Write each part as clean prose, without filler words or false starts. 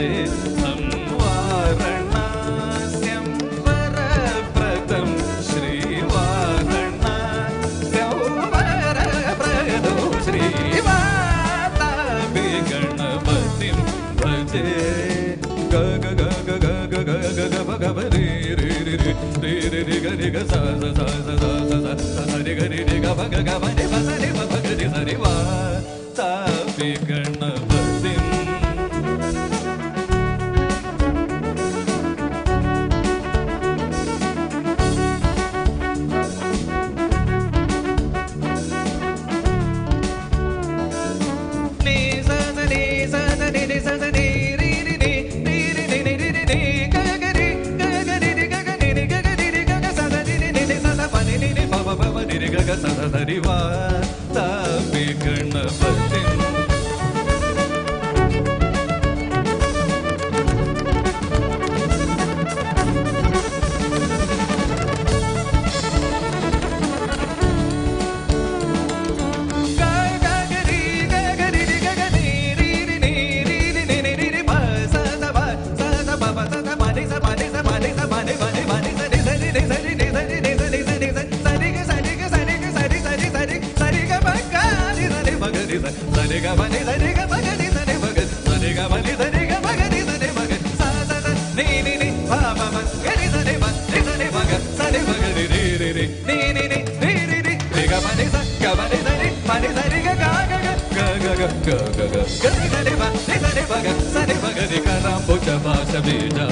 भजे संवारणास्यं वरप्रदं श्रीवारणास्यं वरप्रदं श्रीवातापि गणपतिं भजे ग ग ग ग ग ग ग ग ग ग ग रे रे रे रे रे रे रे ग रे ग सा सा सा सा सा सा सा रे ग रे रे ग भ ग ग भ रे भ स रे भ भ ग रे स रे वा तापि गणपतिं नि स स नि स स नि नि स स नि रि रि नि रि रि नि नि रि रि नि ग ग रि ग ग रि रि ग ग नि नि ग ग रि रि ग ग स स नि नि नि नि स स प नि नि नि प प प प नि रि ग ग स स स रि वा तापि गणपतिं Bija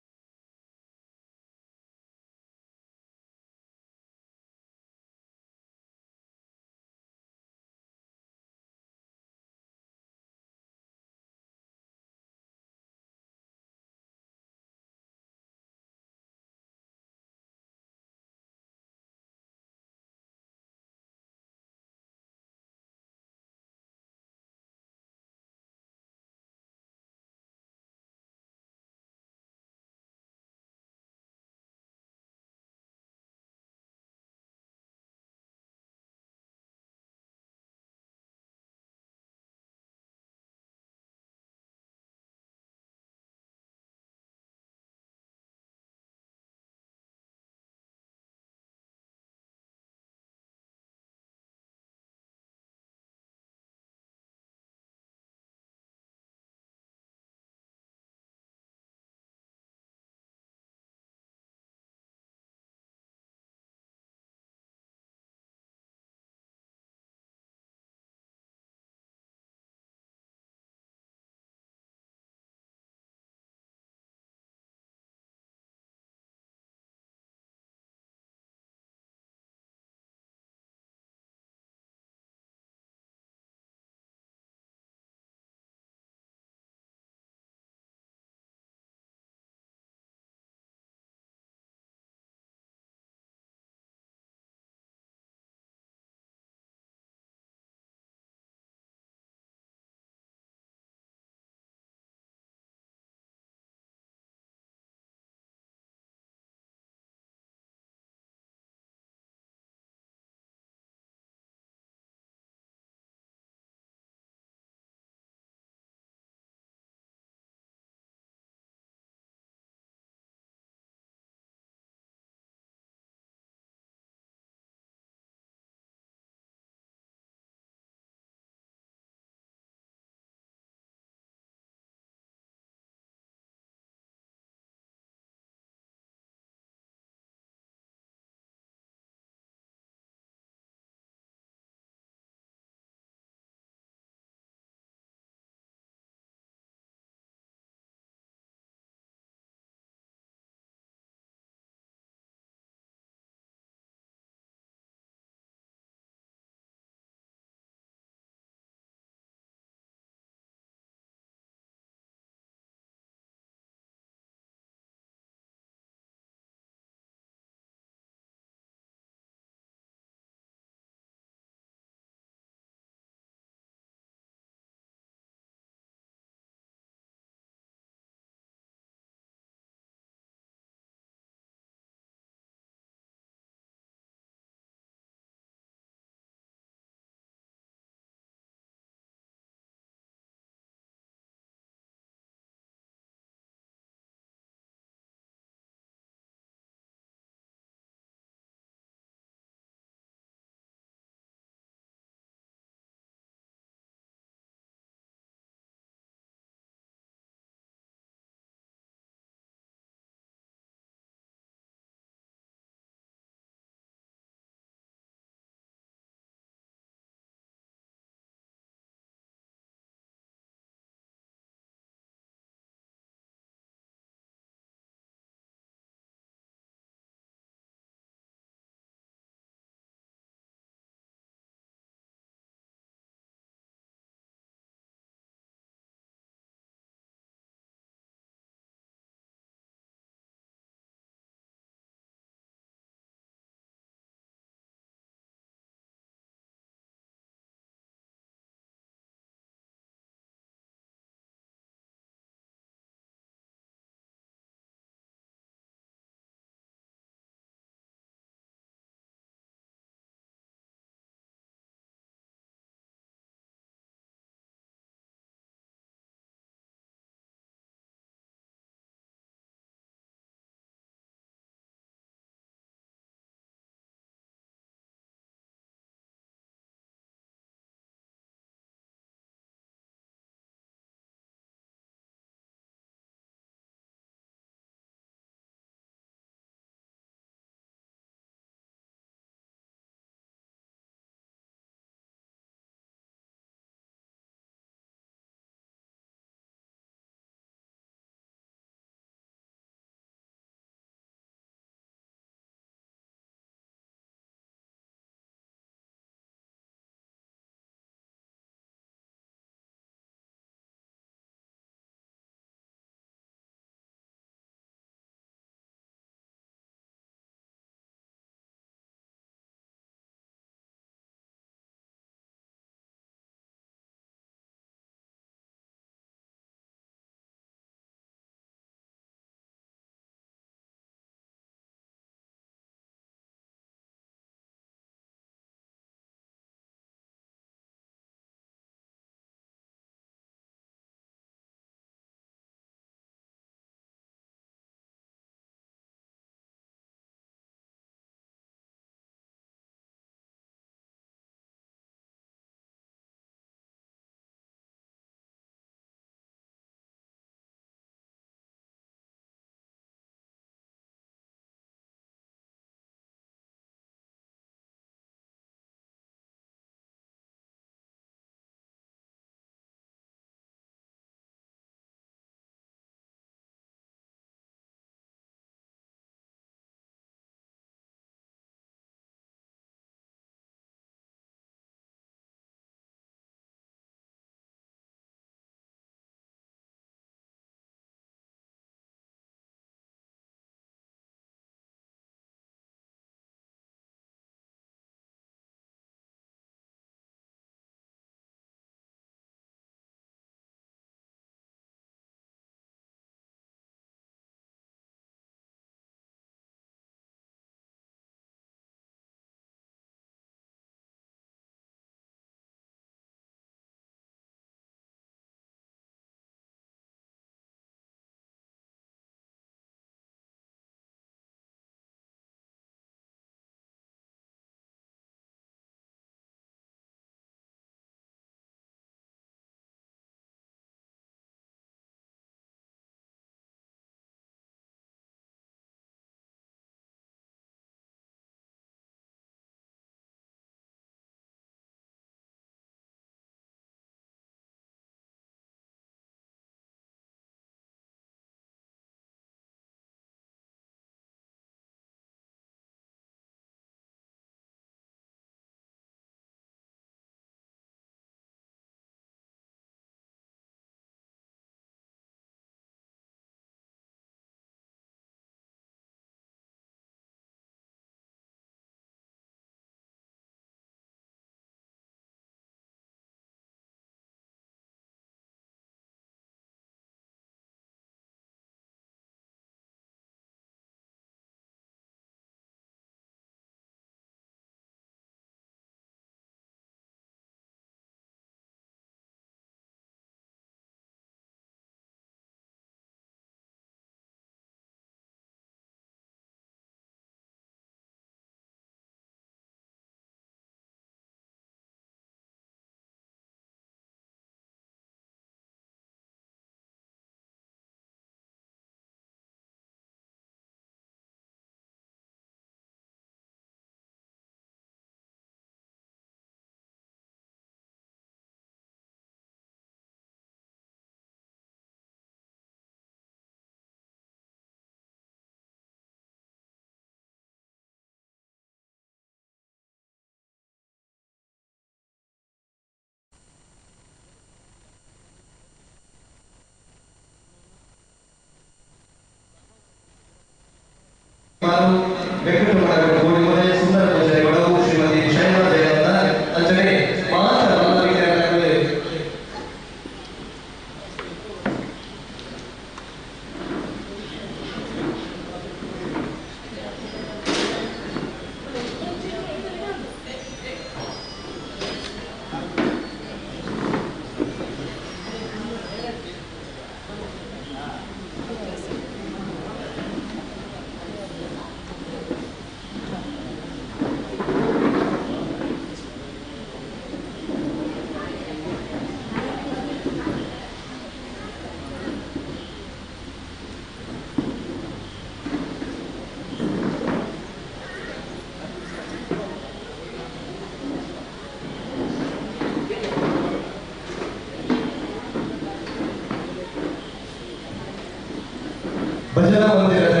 ಭಜನಾ ಮಂದಿರದ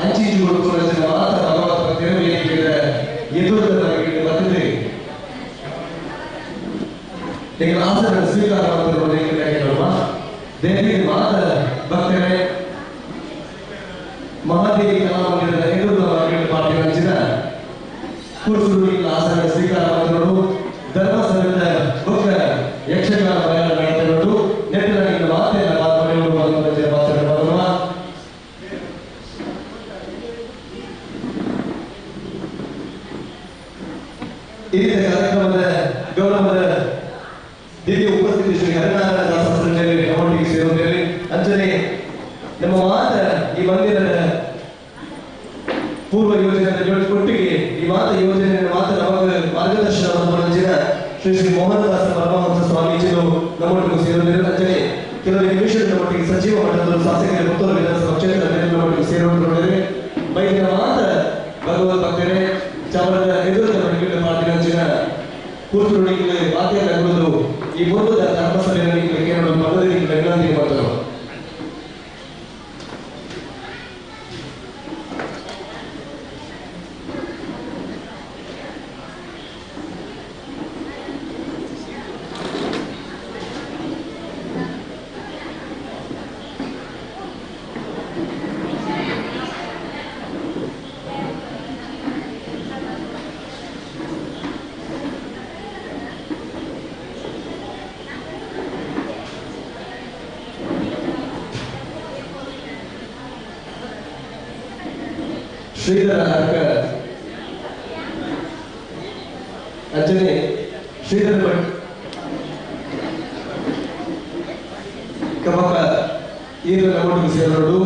ಅಂಚೀಚು ಕೊಡುವ ಮಾತ ಭಗವಂತ ತೆರವೇರಿಕೆ ಎದುರು ನಮಗೆ ಬರ್ತದೆ ಈಗ ಆಸನ ಸ್ವೀಕಾರ ಮಾಡುವ ದೇವಿ ಮಾತ ಭಕ್ತರೇ ಮಹಾದೇವಿ ಕಲಾಮಂದಿರದ ಎದುರು ಪಾಠ ಹಂಚಿದ ಕುರುಸುರು ಆಸನ ಸ್ವೀಕಾರ ಮಾಡುವರು ಧರ್ಮಸ್ಥಳದ ಮುಖ್ಯ ಯಕ್ಷಗಾನ ಬಯಲು ನಡೆಯುವುದು ನೆಟ್ಟಿನ ಮಾತೆಯ ಪಾತ್ರ ಬರುವ ಈ ಕಾರ್ಯಕ್ರಮದ ಗೌರವದ ದಿವ್ಯ ಉಪಸ್ಥಿತಿ ಶ್ರೀ ಹರಿನಾರಾಯಣ ದಾಸರಿಗೆ ಸೇರುವುದರಲ್ಲಿ ಅಂಜನೆ ನಮ್ಮ ಮಾತ ಈ ಮಂದಿರದ ಪೂರ್ವ ಯೋಜನೆ ಒಟ್ಟಿಗೆ ಈ ಮಾತ ಯೋಜನೆ ಮಾತ ನಮಗೆ ಮಾರ್ಗದರ್ಶನವನ್ನು ಹೊಂದಿದ ಶ್ರೀ ಶ್ರೀ ಮೋಹನದಾಸ ಪರಮಹಂಸ ಸ್ವಾಮೀಜಿಗಳು ನಮ್ಮೊಟ್ಟಿಗೆ ಸೇರುವುದರಿಂದ ಅಂಜನೆ ಕೆಲವು ನಿಮಿಷದ ನಮ್ಮೊಟ್ಟಿಗೆ ಸಚಿವ ಮಟ್ಟದ ಶಾಸಕರ ಪುತ್ತೂರು ವಿಧಾನಸಭಾ ಕ್ಷೇತ್ರ ನಮ್ಮೊಟ್ಟಿಗೆ ಸೇರುವುದರೊಂದಿಗೆ ಬೈದಿನ ಮಾತ ಭಗವದ್ ಭಕ್ತರೇ ಚಾಮರದ ಎದುರು ನಮಗೆ ಮಾಡಿದ ಅಂಚಿನ ಕೂರ್ತುರುಳಿಗೆ ವಾದ್ಯ ನಗುವುದು ಈ ಪೂರ್ವದ ಧರ್ಮಸಭೆಯಲ್ಲಿ ಕೇರಳ ಮಗದರಿಗೆ ವಿನಂತಿ ಮಾಡಿದರು. ಶ್ರೀಧರ ಅಂಜನೆ ಶ್ರೀಧರ ಭಟ್ ಕಮಕ ಈಗ ನಮ್ಮೊಟ್ಟಿಗೆ ಸೇರೋದು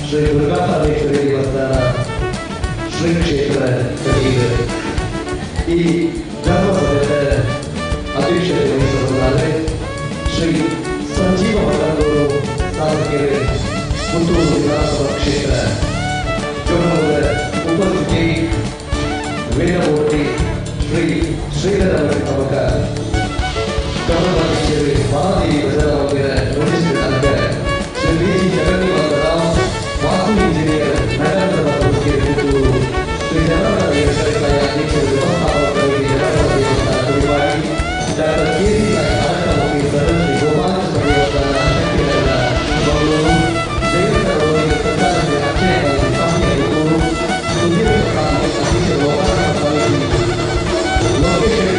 ಶ್ರೀ ದುರ್ಗಾಪರಮೇಶ್ವರಿ ದೇವಸ್ಥಾನ ಶ್ರೀ ಕ್ಷೇತ್ರ ಈ ಧರ್ಮಸಭೆಯ ಅಧ್ಯಕ್ಷತೆ ವಹಿಸುವುದಾದರೆ ಶ್ರೀ ಸಂಜೀವ ಮಠದವರು ಸಾಧಕರು ಪುತ್ತೂರು ವಿಧಾನಸಭಾ ಕ್ಷೇತ್ರ ಚುನಾವಣೆಯ ಉಪಸ್ಥಿತಿ ವೇದಮೂರ್ತಿ ಶ್ರೀ ಶ್ರೀಧರ ಅವರ ಕಮಲಾಧ್ಯಕ್ಷರು ಮಹಾದೇವಿ ಭಜನಾ ಮಂದಿರ ನೋಟಿಸಿದ್ದಾರೆ ಶ್ರೀ ಬಿ.ಜಿ. ಜಗನ್ನಿವಾಸರಾವ್ ವಾಸ್ತು ಇಂಜಿನಿಯರ್ ನಗರದ ಪುತ್ತೂರು ಶ್ರೀ ಜನಾರ್ದನ ಸರ್ಕಾರಿ ಅಧ್ಯಕ್ಷರು ವ್ಯವಸ್ಥಾಪಕರಿಗೆ ಜನಪದ ದೇವಸ್ಥಾನ ಕುರಿಪಾಡಿ ಡಾಕ್ಟರ್ ಕೆ.ಸಿ. ನಾಯಕ ಶ್ರೀ ಗೋಪಾಲಕೃಷ್ಣ ದೇವಸ್ಥಾನ ಶಕ್ತಿನಗರ ಮಂಗಳೂರು ದೇವಸ್ಥಾನದೊಂದಿಗೆ ಸಂಚಾಲನೆ ಅಕ್ಷಯ ಸ್ವಾಮಿ ಪುತ್ತೂರು ಸುಧೀರ್ ಪ್ರಸಾದ್ ಅಧ್ಯಕ್ಷರು ಗೋಪಾಲಕೃಷ್ಣ ಸ್ವಾಮೀಜಿ ಲೋಕೇಶ್ವರಿ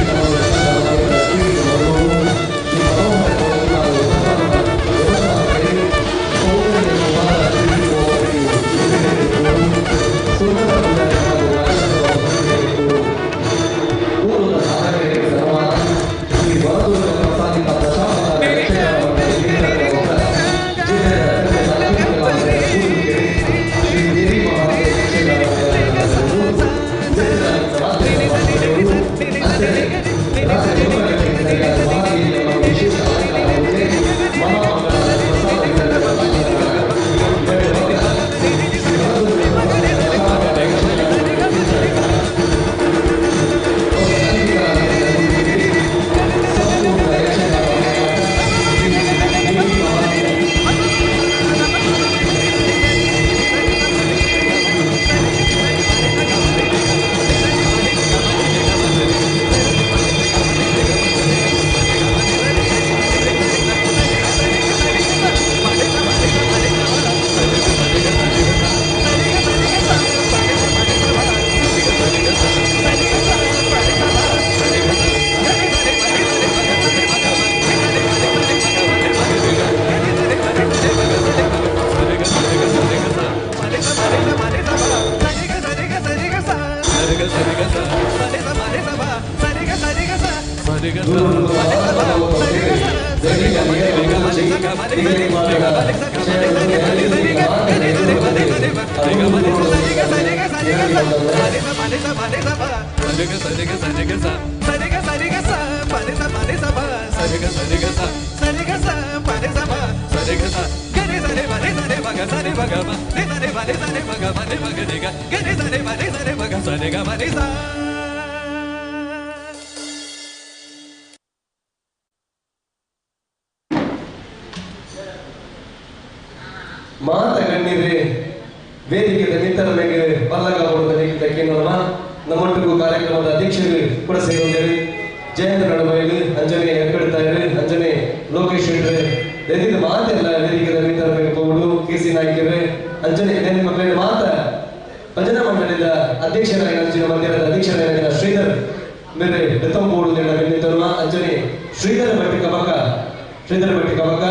ಮಾತಗಣ್ಣಿದ್ರೆ ವೇದಿಕೆಯ ಮಿತ್ರರಿಗೆ ಬಲ್ಲಗಾವುದಕ್ಕೆ ನಮ್ಮೊಟ್ಟಿಗೂ ಕಾರ್ಯಕ್ರಮದ ಅಧ್ಯಕ್ಷರು ಕೂಡ ಸೇರಿದ್ದಾರೆ. ಜಯಂತ ನಡುಬೈಲು ಅಂಜನೆ ಹೆಕ್ಕಡ್ತಾರೆ ಅಂಜನೆ ಲೋಕೇಶ್ ನೆನೆದ ಮಾತೆಲ್ಲ ವೇದಿಕೆಯ ಮಿತ್ರರಿಗೆ ಹೋಗುದು ಕೆ.ಸಿ. ನಾಯ್ಕರೇ ಅಂಜನೆ ನೆನೆ ಮಕ್ಕಳ ಮಾತ ಭಜನಾ ಮಂಡಳಿಯ ಅಧ್ಯಕ್ಷರಾಗಿ ಅಂಜಿನ ಮಂದಿರದ ಅಧ್ಯಕ್ಷರಾಗಿದ್ದ ಶ್ರೀಧರ್ ಮೇಲೆ ಬೆತ್ತಂಬೋಡು ಬೆನ್ನಿತರುವ ಅಂಜನೆ ಶ್ರೀಧರ ಭಟ್ಟಿ ಕಬಕ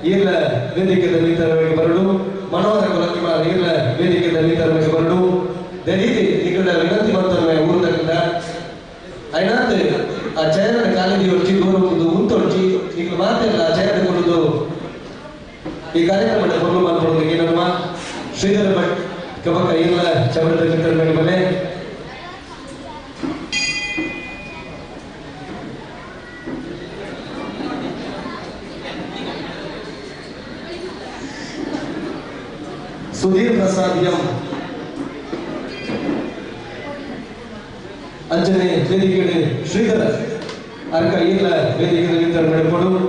ಈಗಲ ವೇದಿಕೆಯಲ್ಲಿ ತರಬೇಕು ಬರಲು ಮನೋಹರ ಕುಲಕಿಮಾರ್ ಈಗಲ ವೇದಿಕೆಯಲ್ಲಿ ತರಬೇಕು ಬರಲು ದರೀತಿ ಈಗಲ ವಿನಂತಿ ಮಾಡ್ತಾರೆ ಊರದಕ್ಕಿಂದ అయినాತ್ ಆ ಜಯನ ಕಾಲೇಜಿ ಹೊರಚಿ ಗೌರವದ್ದು ಉಂಟೊಡ್ಚಿ ಈಗ ಮಾತೆಲ್ಲ ಜಯನ ಕೊಡುದು ಈ ಕಾರ್ಯಕ್ರಮದ ಕೊಡು ಮಾಡ್ಕೊಳ್ಳೋದಕ್ಕೆ ನಮ್ಮ ಶ್ರೀಧರ ಭಟ್ ಕಬಕ ಈಗಲ ಚವಡದಲ್ಲಿ ತರಬೇಕು ಮನೆ ಸುಧೀರ್ ಪ್ರಸಾದ್ ಎಂ ಅಂಜನೆ ವೇದಿಕೆಯಲ್ಲಿ ಶ್ರೀಧರ ಅರ್ಕ ಈಗಲ ವೇದಿಕೆಯಲ್ಲಿ ಮಾಡಿಕೊಂಡು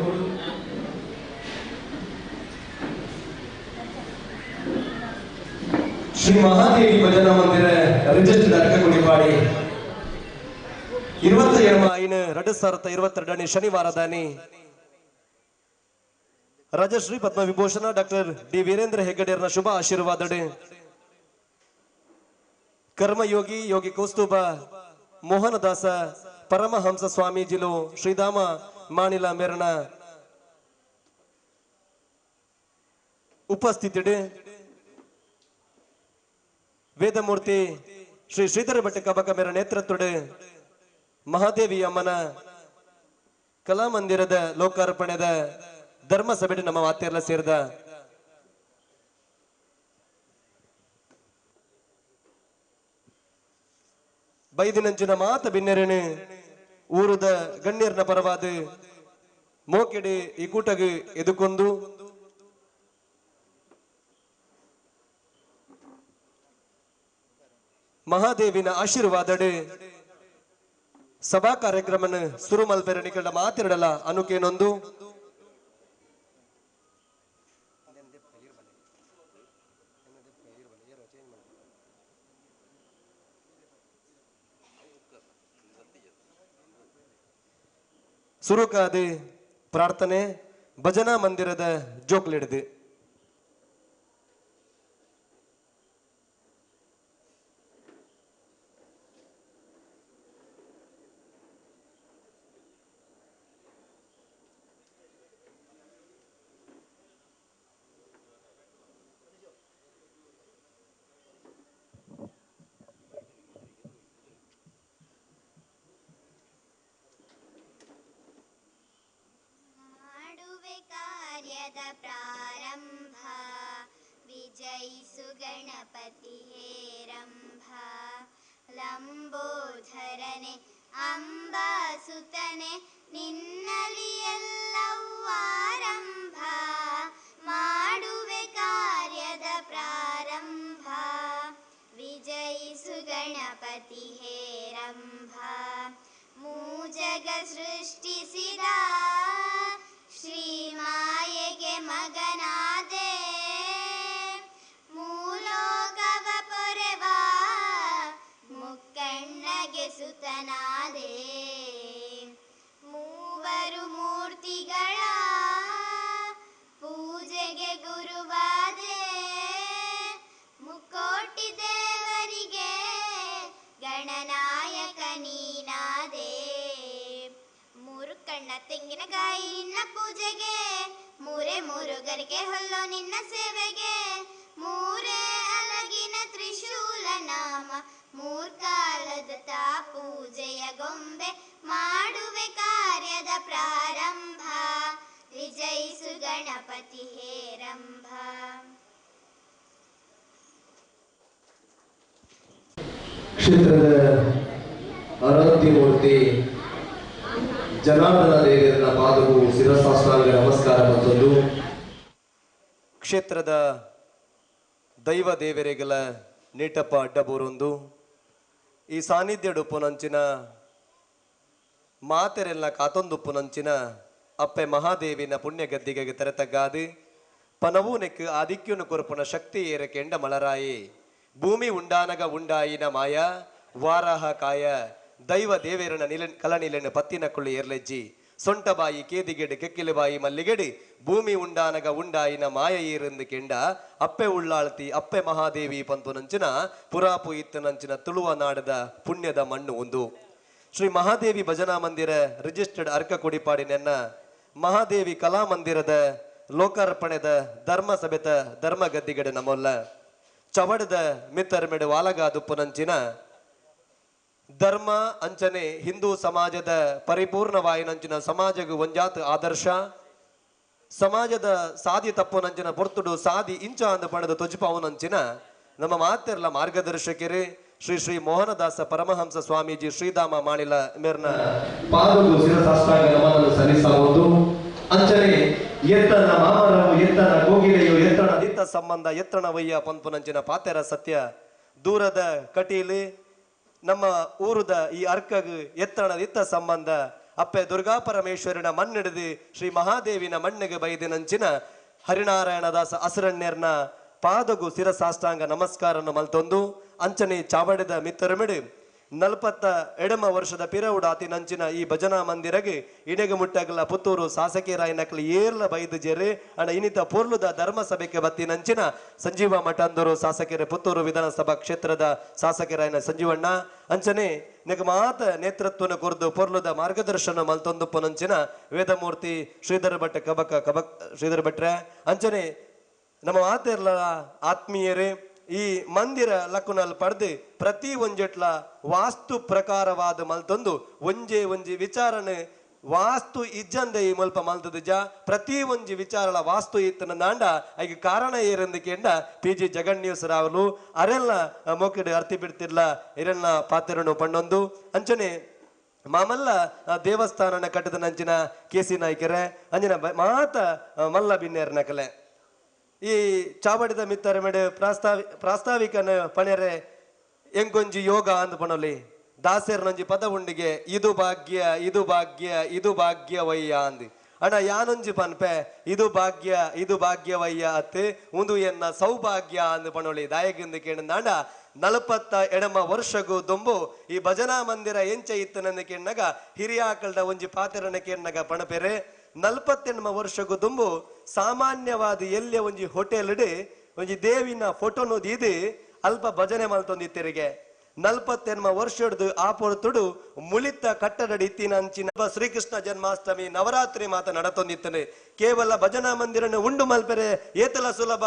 ಶ್ರೀ ಮಹಾದೇವಿ ಭಜನಾ ಮಂದಿರ ರಿಜಿಸ್ಟರ್ಡ್ ಅರ್ಕ ಕುಡಿಪಾಡಿ 27/5/2022 ಶನಿವಾರದಾನಿ ರಾಜಶ್ರೀ ಪದ್ಮ ವಿಭೂಷಣ ಡಾಕ್ಟರ್ ಡಿ ವೀರೇಂದ್ರ ಹೆಗ್ಗಡೆಯರ್ನ ಶುಭ ಆಶೀರ್ವಾದಡೆ ಕರ್ಮಯೋಗಿ ಯೋಗಿ ಕೌಸ್ತುಭ ಮೋಹನದಾಸ ಪರಮಹಂಸ ಸ್ವಾಮೀಜಿಲು ಶ್ರೀಧಾಮ ಮಾಣಿಲ ಮೇರಣ ಉಪಸ್ಥಿತಿಡ್ ವೇದಮೂರ್ತಿ ಶ್ರೀ ಶ್ರೀಧರ ಭಟ್ ಕಬಕಮೇರ ನೇತೃತ್ವಡ್ ಮಹಾದೇವಿ ಅಮ್ಮನ ಕಲಾಮಂದಿರದ ಲೋಕಾರ್ಪಣೆದ ಧರ್ಮಸಭೆ ನಮ್ಮ ಮಾತೆಲ್ಲ ಸೇರಿದ ಬೈದಿನಂಚಿನ ಮಾತ ಬಿನ್ನೆರೆನು ಊರುದ ಗಣ್ಯರ್ನ ಪರವಾದ ಮೋಕೆಡೆ ಈ ಕೂಟಗೆ ಎದುಕೊಂದು ಮಹಾದೇವಿನ ಆಶೀರ್ವಾದಡೆ ಸಭಾ ಕಾರ್ಯಕ್ರಮನ ಶುರು ಮಲ್ಪೆರ ನಿಕಟ ಮಾತಿರಡಲ ಅನುಕೇನೊಂದು ಸುರುಕಾದ ಪ್ರಾರ್ಥನೆ ಭಜನಾ ಮಂದಿರದ ಜೋಕ್ಲಿಡ್ದು ಪ್ರಾರಂಭ ವಿಜಯಿಸು ಗಣಪತಿ ಹೇರಂಭ ಲಂಬೋಧರನೆ ಅಂಬಾಸುತನೆ ನಿನ್ನಲಿ ಎಲ್ಲವೂ ಆರಂಭ ಮಾಡುವೆ ಕಾರ್ಯದ ಪ್ರಾರಂಭ ವಿಜಯಿಸು ಗಣಪತಿ ಹೇರಂಭ ಮೂಜಗ ಸೃಷ್ಟಿಸಿದ ಶ್ರೀ ಮಾಯೆಗೆ ಮಗನಾದೆ ಮೂಲೋಕವ ಪೊರೆವ ಮುಕ್ಕಣ್ಣಗೆ ಸುತನಾದೆ ಮೂವರು ಮೂರ್ತಿಗಳ ಪೂಜೆಗೆ ಗುರುವಾದೆ ಮುಕ್ಕೋಟಿ ದೇವರಿಗೆ ಗಣನಾಯಕ ನೀನಾದೆ ಕಣ್ಣ ತೆಂಗಿನಕಾಯಿ ನಿನ್ನ ಪೂಜೆಗೆ ಮೂರೇ ಮೂರುಗರಿಗೆ ಹೊಲ್ಲೋ ನಿನ್ನ ಸೇವೆಗೆ ಮೂರೇ ಅಲಗಿನ ತ್ರಿಶೂಲ ನಾಮ ಮೂರ್ಕಾಲದ ತಾ ಪೂಜೆಯ ಗೊಂಬೆ ಮಾಡುವೆ ಕಾರ್ಯದ ಪ್ರಾರಂಭ ವಿಜಯಿಸು ಗಣಪತಿ ಹೇರಂಭ ಕ್ಷೇತ್ರದ ಆರಾಧ್ಯ ಮೂರ್ತಿ ಜನಾರ್ದನ ದೇವರ ಪಾದವು ಶಿರಸಾಷ್ಟಾಂಗ ನಮಸ್ಕಾರ ಮತ್ತೊಂದು ಕ್ಷೇತ್ರದ ದೈವ ದೇವರಿಗೆಲ ನೀಟಪ್ಪ ಅಡ್ಡಬೂರೊಂದು ಈ ಸಾನ್ನಿಧ್ಯಡುಪ್ಪುನಂಚಿನ ಮಾತೆರೆಲ್ಲ ಕಾತೊಂದುಪ್ಪುನಂಚಿನ ಅಪ್ಪೆ ಮಹಾದೇವಿನ ಪುಣ್ಯ ಗದ್ದಿಗೆಗೆ ತೆರೆತಗ್ಗಾದು ಪನವೂ ನೆಕ್ಕು ಆದಿಕ್ಯನು ಕೊರುಪುನ ಶಕ್ತಿ ಏರ ಕೆಂಡ ಮಳರಾಯಿ ಭೂಮಿ ಉಂಡಾನಗ ಉಂಡಾಯಿನ ಮಾಯ ವಾರಾಹ ಕಾಯ ದೈವ ದೇವೇರನ ಕಲನಿಲೆನ ಪತ್ತಿನ ಕುಳ್ಳಿ ಏರ್ಲೆಜ್ಜಿ ಸೊಂಟ ಬಾಯಿ ಕೇದಿಗೆಡು ಕೆಕ್ಕಿಲೆ ಬಾಯಿ ಮಲ್ಲಿಗೆಡು ಭೂಮಿ ಉಂಡಾನಗ ಉಂಡಾಯಿನ ಮಾಯ ಏರೆಂದು ಕೆಂಡ ಅಪ್ಪೆ ಉಳ್ಳಾಳ್ತಿ ಅಪ್ಪೆ ಮಹಾದೇವಿ ಪಂತು ನಂಚಿನ ಪುರಾಪು ಇತ್ತು ನಂಚಿನ ತುಳುವ ನಾಡದ ಪುಣ್ಯದ ಮಣ್ಣು ಒಂದು ಶ್ರೀ ಮಹಾದೇವಿ ಭಜನಾ ಮಂದಿರ ರಿಜಿಸ್ಟರ್ಡ್ ಅರ್ಕ ಕೊಡಿಪಾಡಿನೆನ್ನ ಮಹಾದೇವಿ ಕಲಾ ಮಂದಿರದ ಲೋಕಾರ್ಪಣೆದ ಧರ್ಮ ಸಭೆತ ಧರ್ಮ ಗದ್ದಿಗಡೆ ನಮ್ಮೊಲ್ಲ ಚವಡದ ಮಿತ್ತರ್ಮೆಡು ವಾಲಗಾದುಪ್ಪು ನಂಚಿನ ಧರ್ಮ ಅಂಚನೆ ಹಿಂದೂ ಸಮಾಜದ ಪರಿಪೂರ್ಣವಾಯಿನಂಚಿನ ಸಮಾಜಗೂ ಒಂಜಾತ್ ಆದರ್ಶ ಸಮಾಜದ ಸಾದಿ ತಪ್ಪು ನಂಚಿನ ಪೊರ್ತುಡು ಸಾದಿ ಇಂಚ ಅಂದು ಪಡೆದು ತೊಜಿಪಾವುನಂಚಿನ ನಮ್ಮ ಮಾತೆರ್ಲ ಮಾರ್ಗದರ್ಶಕರೇ ಶ್ರೀ ಶ್ರೀ ಮೋಹನದಾಸ ಪರಮಹಂಸ ಸ್ವಾಮೀಜಿ ಶ್ರೀಧಾಮ ಮಾಣಿಲ ಮೇರ್ನ ಪಾದವು ಶಿರಸಾಷ್ಟಾಂಗ ನಮನನ್ನು ಸಲ್ಲಿಸಬಹುದು ಅಂಚನೆ ಎತ್ತನ ಮಾಮರವು ಎತ್ತನ ಕೋಗಿಲೆಯು ಎತ್ತನ ದಿತ್ತ ಸಂಬಂಧ ಎತ್ತಣವಯ್ಯ ಪಂಪುನಂಚಿನ ಪಾತೆರ ಸತ್ಯ ದೂರದ ಕಟೀಲಿ ನಮ್ಮ ಊರುದ ಈ ಅರ್ಕಗ್ ಎತ್ತಣದಿತ್ತ ಸಂಬಂಧ ಅಪ್ಪೆ ದುರ್ಗಾ ಪರಮೇಶ್ವರನ ಮಣ್ಣಿಡಿದು ಶ್ರೀ ಮಹಾದೇವಿನ ಮಣ್ಣಿಗೆ ಬೈದಿನಂಚಿನ ಹರಿನಾರಾಯಣದಾಸ ಅಸರಣ್ಯರ್ನ ಪಾದಗು ಶಿರಸಾಷ್ಟಾಂಗ ನಮಸ್ಕಾರನ ಮಲ್ತೊಂದು ಅಂಚನೆ ಚಾವಡಿದ ಮಿತ್ತರಮಿಡು 47 ವರ್ಷದ ಪಿರವುಡಾತಿ ನಂಚಿನ ಈ ಭಜನಾ ಮಂದಿರಗೆ ಇಣೆಗೆ ಮುಟ್ಟಗಲ ಪುತ್ತೂರು ಶಾಸಕೀರಾಯ ನಕಲಿ ಏರ್ಲ ಬೈದು ಜೆರೆ ಅಣ್ಣ ಇನಿತ ಪೊರ್ಲುದ ಧರ್ಮ ಸಭೆಗೆ ಬತ್ತಿ ನಂಚಿನ ಸಂಜೀವ ಮಠಂದರು ಶಾಸಕರೇ ಪುತ್ತೂರು ವಿಧಾನಸಭಾ ಕ್ಷೇತ್ರದ ಶಾಸಕರಾಯನ ಸಂಜೀವಣ್ಣ ಅಂಚನೆ ನೆಗ ಮಾತ ನೇತೃತ್ವನ ಕುರಿದು ಪೊರ್ಲುದ ಮಾರ್ಗದರ್ಶನ ಮಲ್ತೊಂದು ನಂಚಿನ ವೇದಮೂರ್ತಿ ಶ್ರೀಧರ ಭಟ್ ಶ್ರೀಧರ ಭಟ್ರೆ ಅಂಚನೆ ನಮ್ಮ ಮಾತೆರ್ಲ ಆತ್ಮೀಯರೇ, ಈ ಮಂದಿರ ಲಕ್ಕುನಲ್ಲಿ ಪಡೆದು ಪ್ರತಿ ಒಂಜೆಟ್ಲ ವಾಸ್ತು ಪ್ರಕಾರವಾದ ಮಲ್ತೊಂದು ಒಂಜಿ ವಿಚಾರನೆ ವಾಸ್ತು ಇಜ್ಜಂದೆ ಈ ಮಲ್ಪ ಮಲ್ತದ ಪ್ರತಿ ಒಂಜಿ ವಿಚಾರಲ ವಾಸ್ತು ಇತ್ತನ ದಾಂಡ ಈಗ ಕಾರಣ ಏರೆಂದಕೆಂಡ PG ಜಗನ್ ನ್ಯೂಸ್ ರಾವಲು ಅರೆಲ್ಲ ಮೊಕ್ಕಡು ಅರ್ತಿ ಬಿಡ್ತಿರ್ಲ ಇರೆಲ್ಲ ಪಾತ್ರನು ಪಂಡೊಂದು ಅಂಚನೆ ಮಾಮಲ್ಲ ದೇವಸ್ಥಾನನ ಕಟ್ಟದ ನಂಚಿನ KC ನಾಯ್ಕರೆ ಅಂಜಿನ ಮಾತ ಮಲ್ಲ ಬಿನ್ನೇರ್ನ ಕಲೆ ಈ ಚಾವಡಿದ ಮಿತ್ತರ ಮೇಡೆ ಪ್ರಾಸ್ತಾವಿಕನ ಪಣೆರೆ ಎಂಗೊಂಜಿ ಯೋಗ ಅಂದ ಪಣಲಿ ದಾಸೇರ್ನೊಂಜಿ ಪದ ಉಂಡಿಗೆ ಇದು ಭಾಗ್ಯ ಇದು ಭಾಗ್ಯ ಇದು ಭಾಗ್ಯವಯ್ಯ ಅಂದಿ ಅಣ್ಣ ಯಾನೊಂಜಿ ಪನ್ಪೆ ಇದು ಭಾಗ್ಯವಯ್ಯ ಅತ್ತೆ ಒಂದು ಎನ್ನ ಸೌಭಾಗ್ಯ ಅಂದು ಪಣೊಳಿ ದಾಯಗಿಂದ ಕೇಳಂದಾಂಡ 47 ವರ್ಷಗೂ ದೊಂಬು ಈ ಭಜನಾ ಮಂದಿರ ಎಂಚ ಇತ್ತನಂದ ಕೇಳನಾಗ ಹಿರಿಯಾಕಲ್ಡ ಒಂಜಿ ಪಾತೆರನ ಕೇಳನಾಗ ಪಣಪೆರೆ 48 ವರ್ಷಗೂ ದುಂಬು ಸಾಮಾನ್ಯವಾದ ಎಲ್ಲೆ ಒಂಜಿ ಹೋಟೆಲ್ ಇಡಿ ಒಂಜಿ ದೇವಿನ ಫೋಟೋನು ಇದು ಅಲ್ಪ ಭಜನೆ ಮಲ್ತೊಂದಿತ್ತರಿಗೆ 48 ವರ್ಷ ಹಿಡಿದು ಆ ಪೊರ್ತುಡು ಮುಳಿತ ಕಟ್ಟಡ ಇತ್ತಿನ ಅಂಚಿನ ಶ್ರೀಕೃಷ್ಣ ಜನ್ಮಾಷ್ಟಮಿ ನವರಾತ್ರಿ ಮಾತ ನಡತೊಂದಿತ್ತನೆ ಕೇವಲ ಭಜನಾ ಮಂದಿರನ ಉಂಡು ಮಲ್ಪೆರೆ ಏತಲ ಸುಲಭ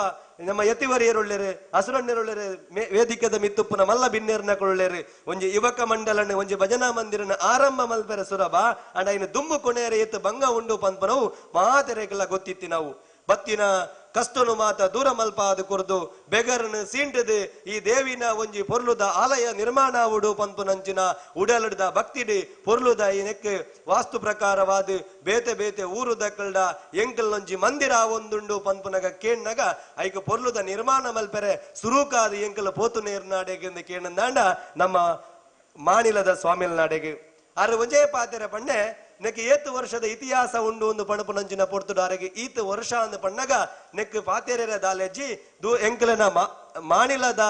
ನಮ್ಮ ಯತಿವರಿಯರುಳ್ಳೇರೆ ಹಸುರಣ್ಯರುಳ್ಳೇರೆ ವೇದಿಕೆದ ಮಿತ್ತುಪ್ಪನ ಮಲ್ಲ ಬಿನ್ನೇರ್ನ ಕೊಳ್ಳೇರೆ ಒಂಜಿ ಯುವಕ ಮಂಡಲನೆ ಒಂಜಿ ಭಜನಾ ಮಂದಿರನ ಆರಂಭ ಮಲ್ಪೆರೆ ಸುಲಭ ಅಂಡ ಇನ್ನು ದುಂಬು ಕೊನೆಯರೆ ಎತ್ತು ಭಂಗ ಉಂಡು ಪಂಪನವು ಮಾತೆರೆಗೆಲ್ಲ ಗೊತ್ತಿತ್ತಿ ನಾವು ಬತ್ತಿನ ಕಷ್ಟನು ಮಾತ ದೂರ ಮಲ್ಪ ಅದು ಕುರ್ದು ಬೆಗರ್ನು ಸೀಂಟದು ಈ ದೇವಿನ ಒಂಜಿ ಪೊರ್ಲುದ ಆಲಯ ನಿರ್ಮಾಣ ಉಡು ಪಂಪು ನಂಚಿನ ಉಡಲಡ್ದ ಭಕ್ತಿಡಿ ಪೊರ್ಲುದ ಈ ನೆಕ್ ವಾಸ್ತು ಪ್ರಕಾರವಾದ ಬೇತೆ ಊರು ದಕ್ಕಲ್ಡ ಎಂಕಲ್ ನೊಂಜಿ ಮಂದಿರ ಒಂದುಂಡು ಪಂಪುನಗ ಕೇಣ್ಣಗ ಐಕ ಪೊರ್ಲುದ ನಿರ್ಮಾಣ ಮಲ್ಪೆರೆ ಸುರೂಕಾದ ಎಂಕಲ್ ಪೋತು ನೇರ್ನಾಡೆಗೆ ಕೇಣಂದಾಂಡ ನಮ್ಮ ಮಾನಿಲದ ಸ್ವಾಮಿಲ್ ನಾಡೆಗೆ ಆರು ಒಂಜೇ ಪಾತೆರ ಪಂಡೆ ನೆಕ್ 7 ವರ್ಷದ ಇತಿಹಾಸ ಉಂಡು ಒಂದು ಪಣಪು ನಂಚಿನ ಪೊರ್ತುಡಾರಿಗೆ 8 ವರ್ಷ ಅಂದ ಪಣ್ಣಗ ನೆಕ್ ಪಾತೆರೆರ ದಾಲೆಜ್ಜಿ ಎಂಕಲನ ಮಾಣಿಲದ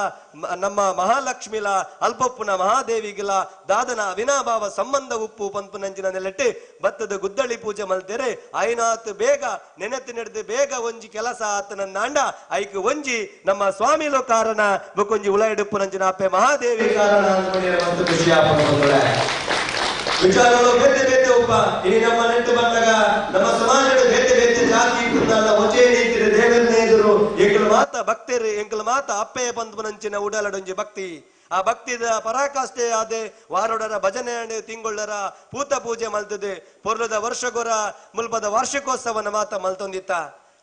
ನಮ್ಮ ಮಹಾಲಕ್ಷ್ಮಿಲ ಅಲ್ಪಪ್ಪುನ ಮಹಾದೇವಿಗಿಲ ದಾದನ ಅವಿನಾಭಾವ ಸಂಬಂಧ ಉಪ್ಪು ಪಂಪು ನಂಚಿನ ನೆಲೆಟ್ಟು ಭತ್ತದ ಗುದ್ದಳಿ ಪೂಜೆ ಮಲ್ತೆರೆ ಐನಾತ್ ಬೇಗ ನೆನೆತು ನಡೆದು ಬೇಗ ಒಂಜಿ ಕೆಲಸ ಆತನಂದಾಂಡ ಐಕ್ ಒಂಜಿ ನಮ್ಮ ಸ್ವಾಮಿಲೋ ಕಾರಣ ಬೊಕೊಂಜಿ ಉಳ ಇಡುಪ್ಪು ನಂಚಿನ ಅಪ್ಪೆ ಮಹಾದೇವಿ ಕಾರಣ ವಿಚಾರಗಳು ಬೇತೆ ಒಬ್ಬ ಇನಿ ನಮ್ಮ ನೆಟ್ಟು ಬಂದಾಗ ನಮ್ಮ ಸಮಾಜದ ಬೇತೆ ಜಾತಿ ಕುಂದಲ್ಲ ಒಚೆ ನೀತಿರ ದೇವರನ್ನ ಎದುರು ಎಂಕಲ ಮಾತ ಭಕ್ತರು ಎಂಕಲ ಮಾತ ಅಪ್ಪೆ ಬಂದು ನಂಚಿನ ಉಡಲಡೊಂಜಿ ಭಕ್ತಿ ಆ ಭಕ್ತಿದ ಪರಾಕಾಷ್ಠೆ ಆದೆ ವಾರೋಡರ ಭಜನೆ ತಿಂಗೊಳ್ಳರ ಪೂತ ಪೂಜೆ ಮಲ್ತದೆ ಪೊರ್ಲದ ವರ್ಷಗೊರ ಮುಲ್ಪದ ವಾರ್ಷಿಕೋತ್ಸವನ ಮಾತ ಮಲ್ತೊಂದಿತ್ತ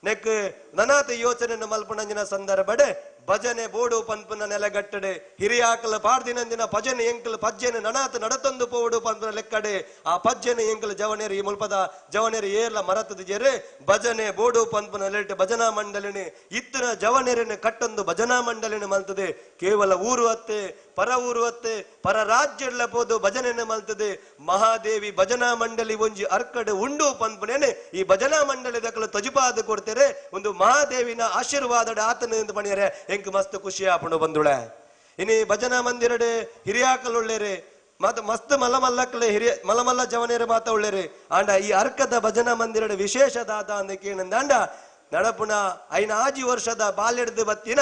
ನೆಕ್ ನನಾತ ಯೋಚನೆ ಮಲ್ಪನಂಜಿನ ಸಂದರ್ಭಡೆ ಭಜನೆ ಬೋಡು ಪಂಪನ ನೆಲೆಗಟ್ಟಡೆ ಹಿರಿಯಾಕಲ ಪಾಡ್ದಿನಂದಿನ ಭಜನೆ ಎಂಕಲ್ ಪಜ್ಜನೆ ನನಾತ ನಡತೊಂದು ಪೋಡು ಪಂಪನ ಲೆಕ್ಕಡೆ ಆ ಪಜ್ಜನೆ ಎಂಕಲ್ ಜವನೇರಿ ಈ ಮುಲ್ಪದ ಜವನೇರಿ ಏರ್ಲ ಮರತದ ಜೆರೆ ಭಜನೆ ಬೋಡು ಪಂಪನ ಲೆಟ್ ಭಜನಾ ಮಂಡಲಿನಿ ಇತ್ತಿನ ಜವನೇರಿನ ಕಟ್ಟೊಂದು ಭಜನಾ ಮಂಡಲಿನಿ ಮಲ್ತದೆ ಕೇವಲ ಊರು ಅತ್ತೆ ಪರ ಊರು ಅತ್ತೆ ಪರ ರಾಜ್ಯಡ್ಲ ಪೋದು ಭಜನೆ ಮಲ್ತದೆ ಮಹಾದೇವಿ ಭಜನಾ ಮಂಡಲಿ ಒಂಜಿ ಅರ್ಕಡೆ ಉಂಡು ಪಂಪನೇನೆ ಈ ಭಜನಾ ಮಂಡಳಿ ದಕ್ಕಲು ತಜುಪಾದ ಕೊಡ್ತಾರೆ ಒಂದು ಮಹಾದೇವಿನ ಆಶೀರ್ವಾದ ಆತನ ಎಂದು ಪಣಿಯರೆ ಎಂಕ್ ಮಸ್ತ್ ಖುಷಿ ಆಪಣು ಬಂದುಳೆ ಇನಿ ಭಜನಾ ಮಂದಿರಡೆ ಹಿರಿಯಾಕಲ್ ಒಳ್ಳೆರೆ ಮತ್ ಮಸ್ತ್ ಮಲ್ಲಮಲ್ಲಕ್ಕಲೆ ಹಿರಿಯ ಮಲ್ಲಮಲ್ಲ ಜವನೇರೆ ಮಾತ ಒಳ್ಳೆರೆ ಆಂಡ ಈ ಅರ್ಕದ ಭಜನಾ ಮಂದಿರಡೆ ವಿಶೇಷ ದಾದ ಅಂದ ಕೇಳಂದಾಂಡ ನಡಪುಣ ಐನ ಆಜಿ ವರ್ಷದ ಬಾಲ್ಯಡ್ದು ಬತ್ತಿನ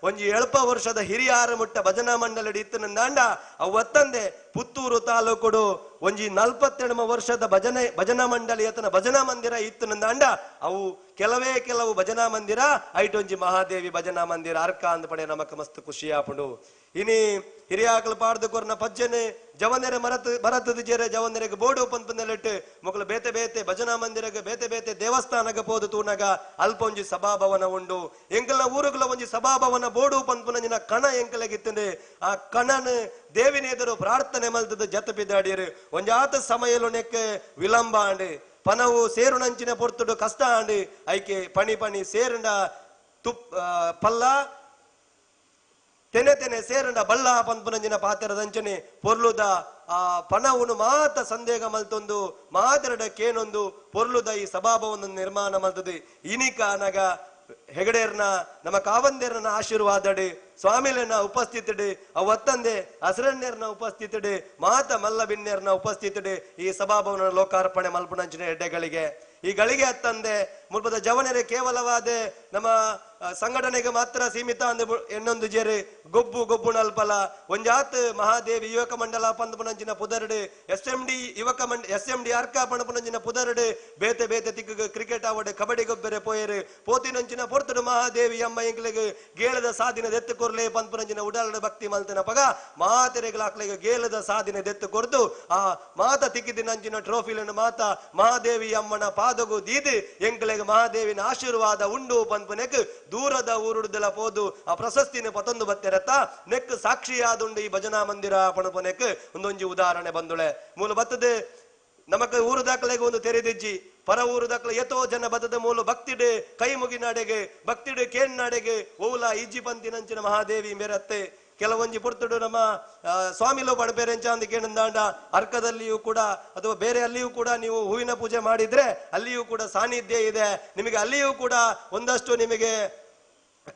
ಒಂಜಿ 7 ವರ್ಷದ ಹಿರಿಯಾರ ಮುಟ್ಟ ಭಜನಾ ಮಂಡಳಿ ಇತ್ತನಂದಾಂಡ ಅವತ್ತಂದೆ ಪುತ್ತೂರು ತಾಲೂಕುಡು ಒಂಜಿ 47 ವರ್ಷದ ಭಜನಾ ಮಂಡಳಿ ಅತನ ಭಜನಾ ಮಂದಿರ ಇತ್ತನಂದಾಂಡ ಅವು ಕೆಲವು ಭಜನಾ ಮಂದಿರ ಐಟೊಂಜಿ ಮಹಾದೇವಿ ಭಜನಾ ಮಂದಿರ ಅರ್ಕ ಅಂದ ಪಡೆ ನಮಕ್ ಮಸ್ತ್ ಖುಷಿ ಆಪುಂಡು ಇನಿ ಹಿರಿಯಾಕಲು ಪಾಡ್ದು ಕೊರ್ನ ಪಜ್ಜನೆ ಜವನೆರೆ ಮರತದ ಜೆರೆ ಜವನೆರೆಗೆ ಬೋಡು ಪಂಪನೆಲೆಟ್ಟು ಮೊಕಲು ಬೇತೆ ಭಜನಾ ಮಂದಿರಗೆ ಬೇತೆ ದೇವಸ್ಥಾನಗ ಪೋದು ತೂನಗ ಅಲ್ಪ ಒಂಜಿ ಸಭಾಭವನ ಉಂಡು ಎಂಕಲ್ನ ಊರುಗಳ ಒಂಜಿ ಸಭಾಭವನ ಬೋಡು ಪಂಪನಂಜಿನ ಕಣ ಎಂಕಲೆಗಿತ್ತದೆ ಆ ಕಣನ ದೇವಿನ ಎದುರು ಪ್ರಾರ್ಥನೆ ಮಲ್ತದ ಜತ ಬಿದ್ದಾಡಿಯರು ಒಂಜಾತ ಸಮಯಲು ನೆಕ್ಕೆ ವಿಳಂಬ ಅಂಡಿ ಪನವು ಸೇರು ನಂಚಿನ ಪೊರ್ತುಡು ಕಷ್ಟ ಅಂಡಿ ಐಕೆ ಪಣಿ ಸೇರುಂಡ ಪಲ್ಲ ತೆನೆ ಸೇರಂಡ ಬಲ್ಲ ಪಂಪನಂಜಿನ ಪಾತೆರದಂಚನೆ ಪೊರ್ಲುದ ಆ ಪಣವುನು ಮಾತ ಸಂದೇಹ ಮಲ್ತೊಂದು ಮಾತೆರಡ ಕೇನೊಂದು ಪೊರ್ಲುದ ಈ ಸಭಾಭವನ ನಿರ್ಮಾಣ ಮಲ್ತದೆ ಇನಿಕ ನಗ ಹೆಗಡೇರ್ನ ನಮ್ಮ ಕಾವಂದೇರ್ನ ಆಶೀರ್ವಾದಡೆ ಸ್ವಾಮಿಲೆನ ಉಪಸ್ಥಿತಿಡೆ ಅವತ್ತಂದೆ ಹಸರಣ್ಯರ್ನ ಉಪಸ್ಥಿತಿಡೆ ಮಾತ ಮಲ್ಲ ಬಿನ್ನೇರ್ನ ಉಪಸ್ಥಿತಿಡೆ ಈ ಸಭಾಭವನ ಲೋಕಾರ್ಪಣೆ ಮಲ್ಪುಣಂಚಿನ ಎಡ್ಡೆಗಳಿಗೆ ಈ ಗಳಿಗೆ ಹತ್ತಂದೆ ಮುಲ್ಪದ ಜವನರೆ ಕೇವಲವಾದೆ ನಮ್ಮ ಸಂಘಟನೆಗೆ ಮಾತ್ರ ಸೀಮಿತ ಅಂದ ಎನ್ನೊಂದು ಜೇರು ಗೊಬ್ಬು ನಲ್ಪಲ ಒಂಜಾತ್ ಮಹಾದೇವಿ ಯುವಕ ಮಂಡಲ ಪಂದ್ಪನಂಚಿನ ಪುದರ್ಡ್ SMD ಅರ್ಕ ಪಣಪನಂಚಿನ ಪುದರ್ಡ್ ಬೇತೆ ತಿಕ್ಕ ಕ್ರಿಕೆಟ್ ಆವಡ್ ಕಬಡ್ಡಿ ಗೊಬ್ಬರೆ ಪೋಯರು ಪೋತಿನಂಚಿನ ಪೊರ್ತಡು ಮಹಾದೇವಿ ಅಮ್ಮ ಎಂಕ್ಲೆಗ್ ಗೇಲದ ಸಾಧಿನ ದೆತ್ತು ಕೊರ್ಲೆ ಪಂದ್ಪನಂಚಿನ ಉಡಾಲದ ಭಕ್ತಿ ಮಲ್ತನ ಪಗ ಮಹಾತೆರೆಗಳಾಕ್ಲೆಗ್ ಗೇಲದ ಸಾಧಿನ ದೆತ್ತು ಕೊರ್ದು ಆ ಮಾತ ತಿಕ್ಕಿದಿನಂಚಿನ ಟ್ರೋಫಿಲನ್ನು ಮಾತ ಮಹಾದೇವಿ ಅಮ್ಮನ ಪಾದಗು ದೀದು ಎಂಕ್ಲೆಗ್ ಮಹಾದೇವಿನ ಆಶೀರ್ವಾದ ಉಂಡು ಪಂದ್ಪನೆಕ್ ದೂರದ ಊರುಡ್ದೆಲ ಪೋದು ಆ ಪ್ರಶಸ್ತಿನ ಪತೊಂದು ಬತ್ತೆರತ್ತ ನೆಕ್ ಸಾಕ್ಷಿಯಾದುಂಡು ಈ ಭಜನಾ ಮಂದಿರ ಪಣಪನೆಕ್ ಒಂದೊಂಜಿ ಉದಾಹರಣೆ ಬಂದುಳೆ ಮೂಲ ಬತ್ತದ ನಮಕ್ ಊರು ದಾಖಲೆಗೆ ಒಂದು ತೆರೆದಿಜ್ಜಿ ಪರ ಊರು ದಾಖಲೆ ಎತೋ ಜನ ಬತ್ತದ ಮೂಲ ಭಕ್ತಿಡ್ ಕೈ ಮುಗಿನಾಡೆಗೆ ಭಕ್ತಿಡ್ ಕೇನ್ ನಾಡೆಗೆ ಓಲ ಇಜ್ಜಿ ಪಂತಿನಂಚಿನ ಮಹಾದೇವಿ ಮೇರತ್ತೆ ಕೆಲವೊಂಜಿ ಪುರ್ತುಡು ನಮ್ಮ ಸ್ವಾಮಿಲೋ ಪಡಬೇರೆಂಚ ಅಂತ ಕೇಳಿದಾಂಡ ಅರ್ಕದಲ್ಲಿಯೂ ಕೂಡ ಅಥವಾ ಬೇರೆ ಅಲ್ಲಿಯೂ ಕೂಡ ನೀವು ಹೂವಿನ ಪೂಜೆ ಮಾಡಿದ್ರೆ ಅಲ್ಲಿಯೂ ಕೂಡ ಸಾನ್ನಿಧ್ಯ ಇದೆ ನಿಮಗೆ ಅಲ್ಲಿಯೂ ಕೂಡ ಒಂದಷ್ಟು ನಿಮಗೆ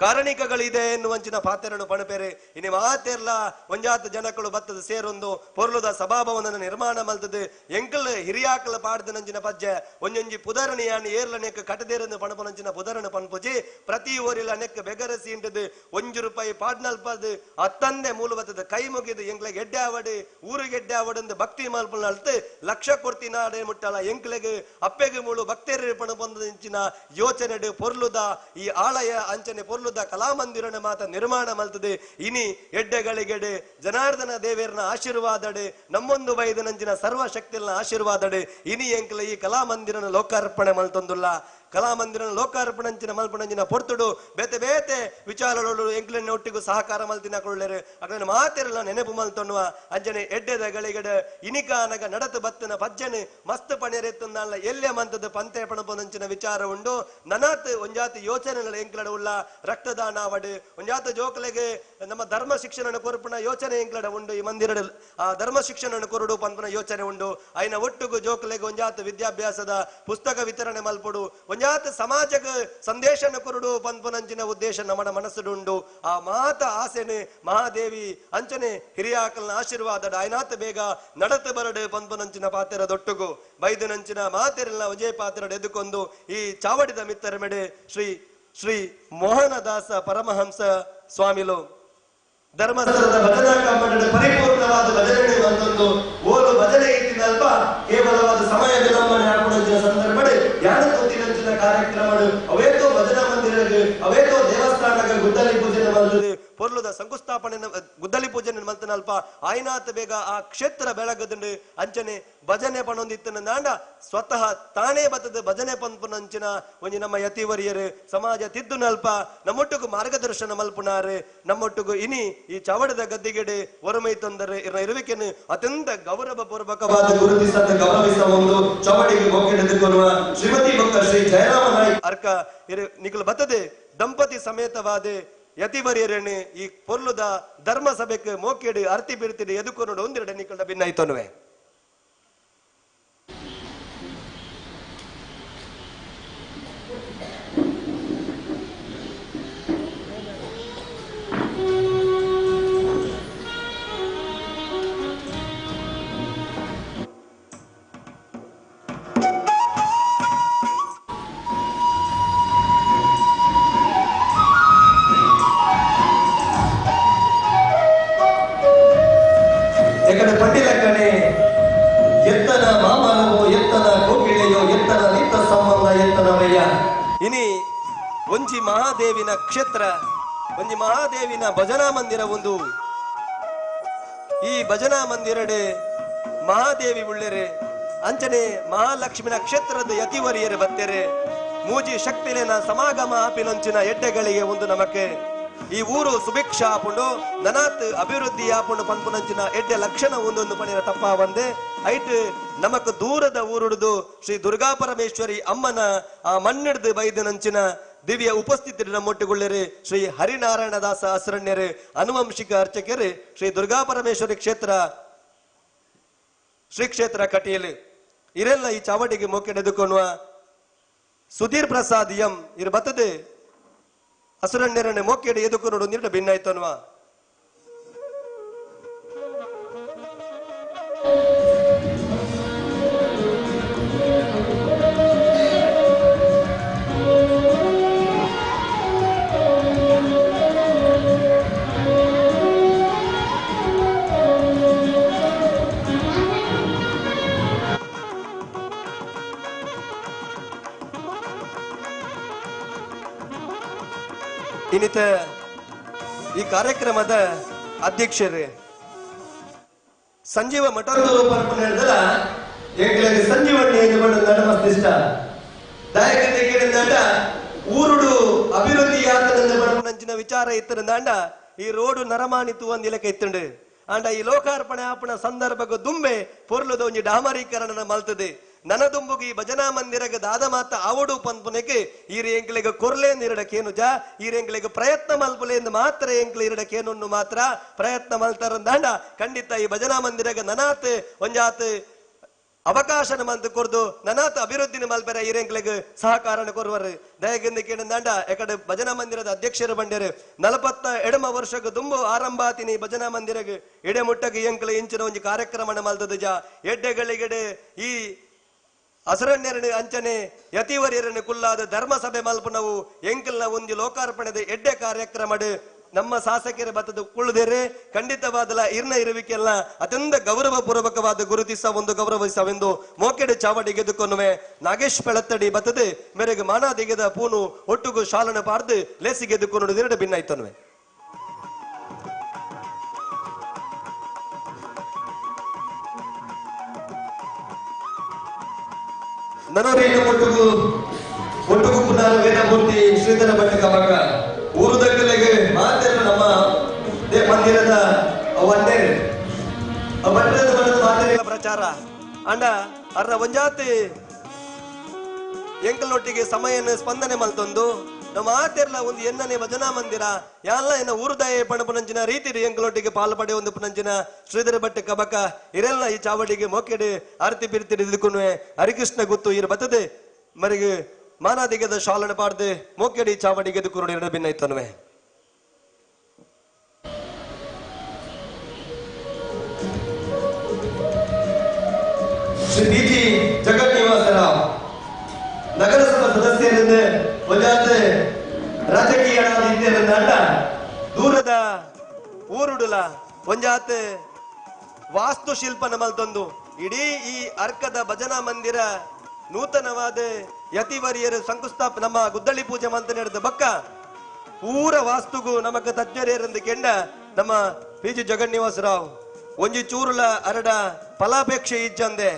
ಕಾರಣಿಕಗಳಿದೆ ಎನ್ನುವಂಚಿನ ಪಾತೆರನ್ನು ಪಣಪೇರೆ ಇನ್ನು ಮಾತೆರ್ಲ ಒಂಜಾತ ಜನಗಳು ಬತ್ತದ ಸೇರೊಂದು ಪೊರ್ಲುದ ಸಭಾಭವನ ನಿರ್ಮಾಣ ಮಲ್ತದ ಎಂಕಲ್ ಹಿರಿಯಾಕಲ ಪಾಡ್ದ ನಂಚಿನ ಪಜ್ಜೆ ಒಂಜೊಂಜಿ ಪುದರಣಿಯಾನಿ ಏರ್ಲ ನೆಕ್ ಕಟದೇರನ್ನು ಪಣಪನಂಚಿನ ಪುದರಣ ಪನ್ಪುಜಿ ಪ್ರತಿ ಓರಿಲ ನೆಕ್ ಬೆಗರಸಿ ಇಂಟದು ₹1 ಪಾಡ್ನಲ್ಪದು ಅತ್ತಂದೆ ಮೂಲ ಬತ್ತದ ಕೈ ಮುಗಿದು ಎಂಕ್ಲೆಗ್ ಎಡ್ಡೆ ಆವಡು ಊರಿಗೆ ಎಡ್ಡೆ ಆವಡು ಭಕ್ತಿ ಮಲ್ಪನ ಅಳ್ತು ಲಕ್ಷ ಕೊಡ್ತಿನಾಡೆ ಮುಟ್ಟಲ ಎಂಕ್ಲೆಗ್ ಅಪ್ಪೆಗೆ ಮೂಳು ಭಕ್ತೇರಿ ಪಣಪಂಚಿನ ಯೋಚನೆ ಪೊರ್ಲುದ ಈ ಆಳಯ ಅಂಚನೆ ಪೊರ್ಲುದ ಕಲಾಮಂದಿರನ ಮಾತ ನಿರ್ಮಾಣ ಮಲ್ತದೆ ಇನಿ ಎಡ್ಡೆಗಳಿಗೆಡೆ ಜನಾರ್ದನ ದೇವೇರ್ನ ಆಶೀರ್ವಾದಡೆ ನಮ್ಮೊಂದು ಬೈದ ನಂಚಿನ ಸರ್ವಶಕ್ತಿನ ಆಶೀರ್ವಾದಡೆ ಇನಿ ಎಂಕಲ ಈ ಕಲಾಮಂದಿರನ ಲೋಕಾರ್ಪಣೆ ಮಲ್ತೊಂದುಲ್ಲ ಕಲಾಮಂದಿರನ ಲೋಕಾರ್ಪಣಂಚಿನ ಮಲ್ಪಣಂಚಿನ ಪೊರ್ತುಡು ಬೇತೆ ವಿಚಾರಗಳು ಎಂಕ್ಲೆನ್ನ ಒಟ್ಟಿಗೂ ಸಹಕಾರ ಮಲ್ತಿನ ಕೊಳ್ಳೆರು ಅಕನ ಮಾತೆರಲ್ಲ ನೆನಪು ಮಲ್ತೊನ್ನುವ ಅಂಜನೆ ಎಡ್ಡೆದ ಗಳಿಗಡ ಇನಿಕಾನಗ ನಡತು ಬತ್ತನ ಪಜ್ಜನೆ ಮಸ್ತ್ ಪಣೆರೆತ್ತುಂದಲ್ಲ ಎಲ್ಲೆ ಮಂತದ ಪಂತೆ ಪಣಪನಂಚಿನ ವಿಚಾರ ಉಂಡು ನನಾತ್ ಒಂಜಾತಿ ಯೋಚನೆಗಳ ಎಂಕ್ಲಡ ಉಳ್ಳ ರಕ್ತದಾನ ಅವಡು ಒಂಜಾತ ಜೋಕಲೆಗೆ ನಮ್ಮ ಧರ್ಮ ಶಿಕ್ಷಣ ಕೊರಪುನ ಯೋಚನೆ ಎಂಕ್ಲಡ ಉಂಡು ಈ ಮಂದಿರ ಆ ಧರ್ಮ ಶಿಕ್ಷಣ ಕೊರಡು ಪಂಪನ ಯೋಚನೆ ಉಂಡು ಐನ ಒಟ್ಟುಗು ಜೋಕಲೆಗೆ ಒಂಜಾತ ವಿದ್ಯಾಭ್ಯಾಸದ ಪುಸ್ತಕ ವಿತರಣೆ ಮಲ್ಪಡು ಒಂಜಾತ ಸಮಾಜಕ್ಕೆ ಸಂದೇಶನ ಕೊರಡು ಪಂಪನಂಚಿನ ಉದ್ದೇಶ ನಮ್ಮನ ಮನಸ್ಸುಡುಂಡು ಆ ಮಾತ ಆಸೆನೆ ಮಹಾದೇವಿ ಅಂಚನೆ ಹಿರಿಯಾಕಲ್ನ ಆಶೀರ್ವಾದ ಆಯ್ನಾತ ಬೇಗ ನಡತ ಬರಡು ಪಂಪನಂಚಿನ ಪಾತೆರ ದೊಟ್ಟುಗು ಬೈದನಂಚಿನ ಮಾತೆರಲ್ಲ ವಿಜಯ ಪಾತ್ರ ಎದುಕೊಂಡು ಈ ಚಾವಡಿದ ಮಿತ್ತರ ಮೆಡೆ ಶ್ರೀ ಮೋಹನದಾಸ ಪರಮಹಂಸ ಸ್ವಾಮಿಲು ಧರ್ಮಸ್ಥಳದ ಭಜನಾ ಕಾಮಂಡಳ ಪರಿಪೂರ್ಣವಾದ ಭಜನೆ ಮತ್ತೊಂದು ಓಲು ಭಜನೆ ಇಟ್ಟಿನಲ್ಪ ಕೇವಲವಾದ ಸಮಯ ವಿಲಂಬನೆ ಹಾಕೊಂಡಿನ ಸಂದರ್ಭ ಯಾರ ಗೊತ್ತಿನ ಕಾರ್ಯಕ್ರಮಗಳು ಅವೇತೋ ಭಜನಾ ಮಂದಿರಗಳು ಅವೇತೋ ದೇವಸ್ಥಾನಗಳ ಗುದ್ದಲಿ ಪೂಜನೆ ಮಲ್ತದೆ ಪೊರ್ಲುದ ಶಂಕುಸ್ಥಾಪನೆ ಗುದ್ದಲಿ ಪೂಜನೆ ಮಲ್ತನಲ್ಪ ಆಯ್ನಾತ ಬೇಗ ಆ ಕ್ಷೇತ್ರ ಬೆಳಗದುಂಡು ಅಂಚನೆ ಭಜನೆ ಪಣೊಂದಿತ್ತನ ನಾಂಡ ಸ್ವತಃ ತಾನೇ ಬತ್ತದ ಭಜನೆ ಪಂಪನಂಚಿನ ಒಂಜಿ ನಮ್ಮ ಯತಿವರಿಯರು ಸಮಾಜ ತಿದ್ದು ನಲ್ಪ ನಮ್ಮೊಟ್ಟಿಗೂ ಮಾರ್ಗದರ್ಶನ ಮಲ್ಪುನಾರು ನಮ್ಮೊಟ್ಟಿಗೂ ಇನಿ ಈ ಚವಡದ ಗದ್ದಿಗೆಡೆ ಒರಮೈ ತೊಂದರೆ ಇರುವಿಕೆನು ಅತ್ಯಂತ ಗೌರವ ಪೂರ್ವಕವಾದ ಗುರುತಿಸದ ಗೌರವಿಸ ಒಂದು ಚವಡಿಗೆ ಮೊಕ್ಕೆಡೆದುಕೊಳ್ಳುವ ಶ್ರೀಮತಿ ಭಕ್ತ ಶ್ರೀ ಜಯರಾಮ ನಾಯ್ಕ ಅರ್ಕ ನಿಖಲ್ ಬತ್ತದೆ ದಂಪತಿ ಸಮೇತವಾದ ಯತಿವರಿಯರನ್ನು ಈ ಪೊರ್ಲುದ ಧರ್ಮ ಸಭೆಗೆ ಮೋಕೆಡು ಅರ್ತಿ ಬಿಡ್ತಿದೆ ಎದುಕೊಂಡು ಒಂದೆರಡು ನಿಖಲ್ಡ ಭಿನ್ನಾಯ್ತನುವೆ ಪಟ್ಟಿಲಕ್ಕನೆ ಎತ್ತನ ಮಾಮನವೋ ಎತ್ತನ ಕೋಗಿಳೆಯೋ ಎತ್ತನ ನಿತ್ತ ಸಂಬಂಧ ಎತ್ತನವಯ್ಯ ಇನಿ ಒಂಜಿ ಮಹಾದೇವಿನ ಕ್ಷೇತ್ರ ಒಂಜಿ ಮಹಾದೇವಿನ ಭಜನಾ ಮಂದಿರ ಒಂದು ಈ ಭಜನಾ ಮಂದಿರಡೆ ಮಹಾದೇವಿ ಉಳ್ಳೆರೆ ಅಂಚನೆ ಮಹಾಲಕ್ಷ್ಮಿನ ಕ್ಷೇತ್ರದ ಯತಿವರಿಯರು ಬತ್ತೆರೆ ಮೂಜಿ ಶಕ್ತಿಲೇನ ಸಮಾಗಮ ಆಪಿನಂಚಿನ ಎಡ್ಡೆಗಳಿಗೆ ಒಂದು ನಮಕ್ಕೆ ಈ ಊರು ಸುಭಿಕ್ಷ ಆಪುಂಡು ನನಾತ್ ಅಭಿವೃದ್ಧಿ ಆಪುಂಡು ಪನ್ಪುನಂಚಿನ ಎಡ್ಡೆ ಲಕ್ಷಣ ಒಂದೊಂದು ಪಣಿನ ತಪ್ಪ ಬಂದೆ ಐಟ್ ನಮಕ್ ದೂರದ ಊರುಡುದು ಶ್ರೀ ದುರ್ಗಾ ಪರಮೇಶ್ವರಿ ಅಮ್ಮನ ಆ ಮಣ್ಣಿಡ್ದು ಬೈದನಂಚಿನ ದಿವ್ಯ ಉಪಸ್ಥಿತಿ ನಮ್ಮೊಟ್ಟುಗೊಳ್ಳೆರೆ ಶ್ರೀ ಹರಿನಾರಾಯಣದಾಸ ಅಸರಣ್ಯರು ಅನುವಂಶಿಕ ಅರ್ಚಕರು ಶ್ರೀ ದುರ್ಗಾ ಪರಮೇಶ್ವರಿ ಕ್ಷೇತ್ರ ಶ್ರೀ ಕ್ಷೇತ್ರ ಕಟಿಯಲ್ಲಿ ಇರೆಲ್ಲ ಈ ಚಾವಡಿಗೆ ಮೊಕ್ಕೆಡೆದುಕೊಳ್ಳುವ ಸುಧೀರ್ ಪ್ರಸಾದ್ ಎಂ ಇರು ಬತ್ತದೆ ಹಸುರಣ್ಣೆರನೆ ಮೊಕ್ಕೆಡೆ ಎದುಕು ನೋಡು ನೀಡ ಭಿನ್ನಾಯ್ತನ್ವಾ ಇನ್ನಿತ ಈ ಕಾರ್ಯಕ್ರಮದ ಅಧ್ಯಕ್ಷರು ಸಂಜೀವ ಮಠದವರು ಪರ್ಪನೆಲ್ಲ ಎಂಗ್ಲಗೆ ಸಂಜೀವಣ್ಣಿ ಎಂದು ಬಂದು ನಡಮಸ್ತಿಷ್ಟ ದಾಯಕತೆ ಕೇಳಿದಾಂಡ ಊರುಡು ಅಭಿವೃದ್ಧಿ ಯಾತನೆಂದು ಬಡಪನಂಚಿನ ವಿಚಾರ ಇತ್ತರಂದಾಂಡ ಈ ರೋಡು ನರಮಾಣಿತು ಒಂದು ಇಲಕ ಇತ್ತುಂಡು ಅಂಡ ಈ ಲೋಕಾರ್ಪಣೆ ಆಪಣ ಸಂದರ್ಭಗ ದುಂಬೆ ಪೊರ್ಲುದ ಒಂಜಿ ಡಾಮರೀಕರಣ ಮಲ್ತದೆ ನನದುಂಬುಗ ಈ ಭಜನಾ ಮಂದಿರಗ ದಾದ ಮಾತ ಅವಡು ಪಂಪುನಕ್ಕೆ ಈರು ಎಂಕ್ಲೆಗ ಕೊರ್ಲೆ ನಿರಡಕೇನು ಜಾ ಈರು ಎಂಕ್ಲೆಗ ಪ್ರಯತ್ನ ಮಲ್ಪಲೆ ಎಂದು ಮಾತ್ರ ಎಂಕ್ಲ ಇರಡಕೇನು ಮಾತ್ರ ಪ್ರಯತ್ನ ಮಲ್ತಾರಂದಾಂಡ ಖಂಡಿತ ಈ ಭಜನಾ ಮಂದಿರಗ ನನಾತ್ ಒಂಜಾತ್ ಅವಕಾಶನ ಮಂತ್ ಕೊರ್ದು ನನಾತ್ ಅಭಿವೃದ್ಧಿನ ಮಲ್ಪೆರ ಈರೆಂಕ್ಲೆಗ್ ಸಹಕಾರನ ಕೊರ್ವರು ದಯಗಿಂದ ಕೇಳಿದಾಂಡ ಎಕಡೆ ಭಜನಾ ಮಂದಿರದ ಅಧ್ಯಕ್ಷರು ಬಂಡರು 47 ವರ್ಷಕ್ಕೆ ದುಂಬು ಆರಂಭ ಆತಿನಿ ಭಜನಾ ಮಂದಿರಗ್ ಎಡೆ ಮುಟ್ಟಗೆ ಎಂಕ್ಲ ಇಂಚಿನ ಒಂಜಿ ಕಾರ್ಯಕ್ರಮನ ಮಲ್ತದ ಜಾ ಎಡ್ಡೆಗಳಿಗೆಡೆ ಈ ಹಸರಣ್ಯರನ್ನು ಅಂಚನೆ ಯತಿವರ್ಯರನ್ನು ಕುಲ್ಲಾದ ಧರ್ಮ ಸಭೆ ಮಲ್ಪನವು ಎಂಕಲ್ನ ಒಂದು ಲೋಕಾರ್ಪಣೆದ ಎಡ್ಡೆ ಕಾರ್ಯಕ್ರಮ ನಮ್ಮ ಶಾಸಕರ ಬತ್ತದ ಕುಳ್ಳುದೇರೆ ಖಂಡಿತವಾದಲ ಇರ್ನ ಇರುವಿಕೆಲ್ಲ ಅತ್ಯಂತ ಗೌರವ ಪೂರ್ವಕವಾದ ಗುರುತಿಸ ಒಂದು ಗೌರವಿಸವೆಂದು ಮೋಕೆಡೆ ಚಾವಡಿ ಗೆದ್ದುಕೊನ್ನುವೆ ನಾಗೇಶ್ ಬೆಳತ್ತಡಿ ಬತ್ತದು ಮೇರೆಗೆ ಮಾನಾದಿಗೆದ ಪೂನು ಒಟ್ಟುಗು ಶಾಲನ ಪಾರ್ದು ಲೇಸಿ ಗೆದ್ದುಕೊಂಡು ಎರಡು ಭಿನ್ನ ಇತ್ತನ್ನುವೆ ನನರೇನು ಒಟ್ಟುಗು ಪುನಃ ವೇದಮೂರ್ತಿ ಶ್ರೀಧರ ಭಟ್ಟ ಕಮಕ ಊರು ದಕ್ಕಲೆಗೆ ಮಾತೆಲ್ಲ ನಮ್ಮ ಮಂದಿರದ ಅವನ್ನೇ ಮಂದಿರದ ಮಾತೆಗಳ ಪ್ರಚಾರ ಅಂಡ ಅರ್ರ ಒಂಜಾತಿ ಎಂಕಲ್ನೊಟ್ಟಿಗೆ ಸಮಯನ ಸ್ಪಂದನೆ ಮಲ್ತೊಂದು ನಮ್ಮ ಆತೆರ್ಲ ಒಂದು ಎನ್ನನೆ ಭಜನಾ ಮಂದಿರ ಎಲ್ಲ ಏನ ಊರುದಾಯ ಪಣಪನಂಚಿನ ರೀತಿ ಎಂಕಲೊಟ್ಟಿಗೆ ಪಾಲ್ಪಡೆ ಒಂದು ಪುನಂಚಿನ ಶ್ರೀಧರ ಭಟ್ಟ ಕಬಕ ಇರೆಲ್ಲ ಈ ಚಾವಡಿಗೆ ಮೋಕೆಡೆ ಆರತಿ ಬಿರ್ತಿ ಹಿಡಿದುಕೊನ್ನುವೆ ಹರಿಕೃಷ್ಣ ಗುತ್ತು ಇರು ಬತ್ತದೆ ಮರಿಗೆ ಮಾನಾದಿಗೆದ ಶಾಲನ ಪಾಡ್ದು ಮೋಕೆಡಿ ಚಾವಡಿಗೆ ಎದುಕೊಂಡು ಎರಡು ಭಿನ್ನ ಇತ್ತನ್ನುವೆ ಶ್ರೀ ಡಿ.ಜಿ. ಜಗನ್ನಿವಾಸರಾವ್ ನಗರಸಭಾ ಸದಸ್ಯರಿಂದ ಒಂಜಾತ್ ರಾಜಕೀಯ ಅಣ್ಣ ದೂರದ ಊರುಡುಲ ಒಂಜಾತ್ ವಾಸ್ತುಶಿಲ್ಪನ ಮಲ್ತೊಂದು ಇಡೀ ಈ ಅರ್ಕದ ಭಜನಾ ಮಂದಿರ ನೂತನವಾದ ಯತಿವರಿಯರು ಶಂಕುಸ್ಥಾಪ ನಮ್ಮ ಗುದ್ದಳಿ ಪೂಜೆ ಮಂತ ನಡೆದ ಬಕ್ಕ ಪೂರ ವಾಸ್ತುಗೂ ನಮಗ ತಜ್ಞರೇರಂದು ಕೆಂಡ ನಮ್ಮ ಪಿ.ಜಿ. ಜಗನ್ನಿವಾಸರಾವ್ ಒಂಜಿ ಚೂರುಲ ಅರಡ ಫಲಾಪೇಕ್ಷೆ ಇಜ್ಜಂದೆ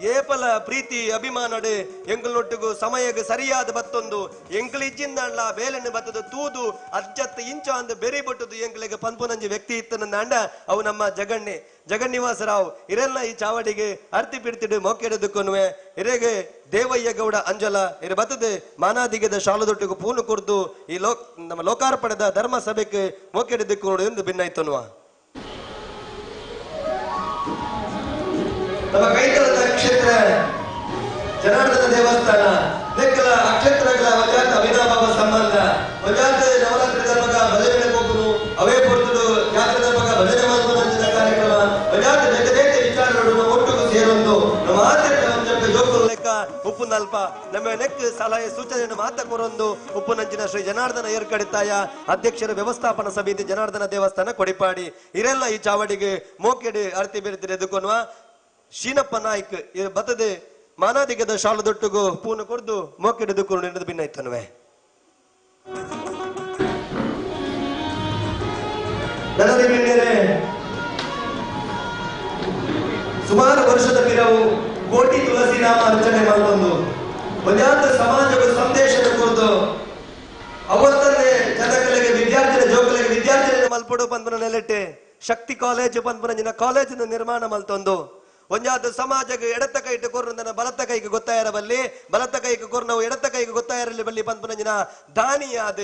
ಏಪಲ ಪ್ರೀತಿ ಅಭಿಮಾನಡೆ ಎಂಕಲ್ನೊಟ್ಟಿಗೂ ಸಮಯಗೆ ಸರಿಯಾದ ಬತ್ತೊಂದು ಎಂಕಲಿಜ್ಜಿಂದ ಬೇಲೆನ ಬತ್ತದ ತೂದು ಅಜ್ಜತ್ ಇಂಚ ಅಂದ ಬೆರಿ ಬಟ್ಟದು ಎಂಕಲಿಗೆ ಪಂಪುನಂಜಿ ವ್ಯಕ್ತಿ ಇತ್ತನಂದ ಅವು ನಮ್ಮ ಜಗನ್ನಿವಾಸರಾವ್ ಇರೆಲ್ಲ ಈ ಚಾವಡಿಗೆ ಅರ್ತಿ ಪಿಡ್ತಿಡು ಮೊಕ್ಕೆಡೆದುಕೊನ್ನುವೆ ಇರೆಗೆ ದೇವಯ್ಯ ಗೌಡ ಅಂಜಲ ಇರ ಬತ್ತದ ಮಾನಾದಿಗೆದ ಶಾಲದೊಟ್ಟಿಗೂ ಪೂನು ಕುರ್ದು ಈ ನಮ್ಮ ಲೋಕಾರ್ಪಣೆದ ಧರ್ಮ ಸಭೆಗೆ ಮೊಕ್ಕೆಡೆದುಕೊಂಡು ಎಂದು ಭಿನ್ನ ಇತ್ತನ್ನುವ ನಮ್ಮ ಕೈತಲದ ಕ್ಷೇತ್ರ ಜನಾರ್ದನ ದೇವಸ್ಥಾನ ಲೆಕ್ಕಲ ಅಕ್ಷೇತ್ರಗಳ ವಜಾತ ಅವಿನಾಭಾವ ಸಂಬಂಧ ವಜಾತ ನವರಾತ್ರಿ ಧರ್ಮಗ ಭಜನೆ ಹೋಗುನು ಅವೇ ಪೊರ್ತುಡು ಜಾತ್ರೆ ಧರ್ಮಗ ಭಜನೆ ಮಾಡುವಂತಹ ಕಾರ್ಯಕ್ರಮ ವಜಾತ ಜಗದೇಕ ವಿಚಾರಗಳು ಒಟ್ಟುಗೂ ಸೇರೊಂದು ನಮ್ಮ ಆಚರಣೆ ಒಂದಕ್ಕೆ ಜೋಕುಲು ಲೆಕ್ಕ ಉಪ್ಪು ನಲ್ಪ ನಮ್ಮ ನೆಕ್ ಸಲಹೆ ಸೂಚನೆ ಮಾತ ಕೊರೊಂದು ಉಪ್ಪು ನಂಚಿನ ಶ್ರೀ ಜನಾರ್ದನ ಏರ್ಕಡಿತಾಯ ಅಧ್ಯಕ್ಷರ ವ್ಯವಸ್ಥಾಪನಾ ಸಮಿತಿ ಜನಾರ್ದನ ದೇವಸ್ಥಾನ ಕೊಡಿಪಾಡಿ ಇರೆಲ್ಲ ಈ ಚಾವಡಿಗೆ ಮೋಕೆಡೆ ಅರ್ತಿ ಬೆರೆತಿರೆ ಎದುಕೊನ್ನುವ ಶೀನಪ್ಪ ನಾಯ್ಕ್ ಬತ್ತದೆ ಮಾನಾದಿಗದ ಶಾಲದೊಟ್ಟಿಗೂ ಪೂರ್ಣ ಕೊರ್ದು ಮೋಕೆಡೆದುಕೊಂಡು ನಡೆದು ಭಿನ್ನ ಇತ್ತನ್ನುವೆ ಸುಮಾರು ವರ್ಷದ ಪಿರವು ಕೋಟಿ ತುಳಸಿ ನಾಮ ಅರ್ಚನೆ ಮಾಡೊಂದು ಒಂಜಾತ ಸಮಾಜದ ಸಂದೇಶದ ಕುರಿತು ಅವತ್ತನ್ನೇ ಜನಕಲೆಗೆ ವಿದ್ಯಾರ್ಥಿಗಳ ಜೋಕಲೆಗೆ ವಿದ್ಯಾರ್ಥಿಗಳ ಮಲ್ಪಡು ಪಂಪನ ನೆಲೆಟ್ಟೆ ಶಕ್ತಿ ಕಾಲೇಜ್ ಪಂಪನ ಕಾಲೇಜಿನ ನಿರ್ಮಾಣ ಮಲ್ತೊಂದು ಒಂಜಾದ ಸಮಾಜಕ್ಕೆ ಎಡತ ಕೈಟ್ ಕೊರ್ನ ಬಲತ ಕೈಗೆ ಗೊತ್ತಾಯಿರಬಲ್ಲಿ ಬಲತ ಕೈಗೆ ಕೊರ್ನವು ಎಡತ ಕೈಗೆ ಗೊತ್ತಾಯಿರಲಿ ಬಲ್ಲಿ ಪಂಪನಂಜಿನ ದಾನಿಯಾದ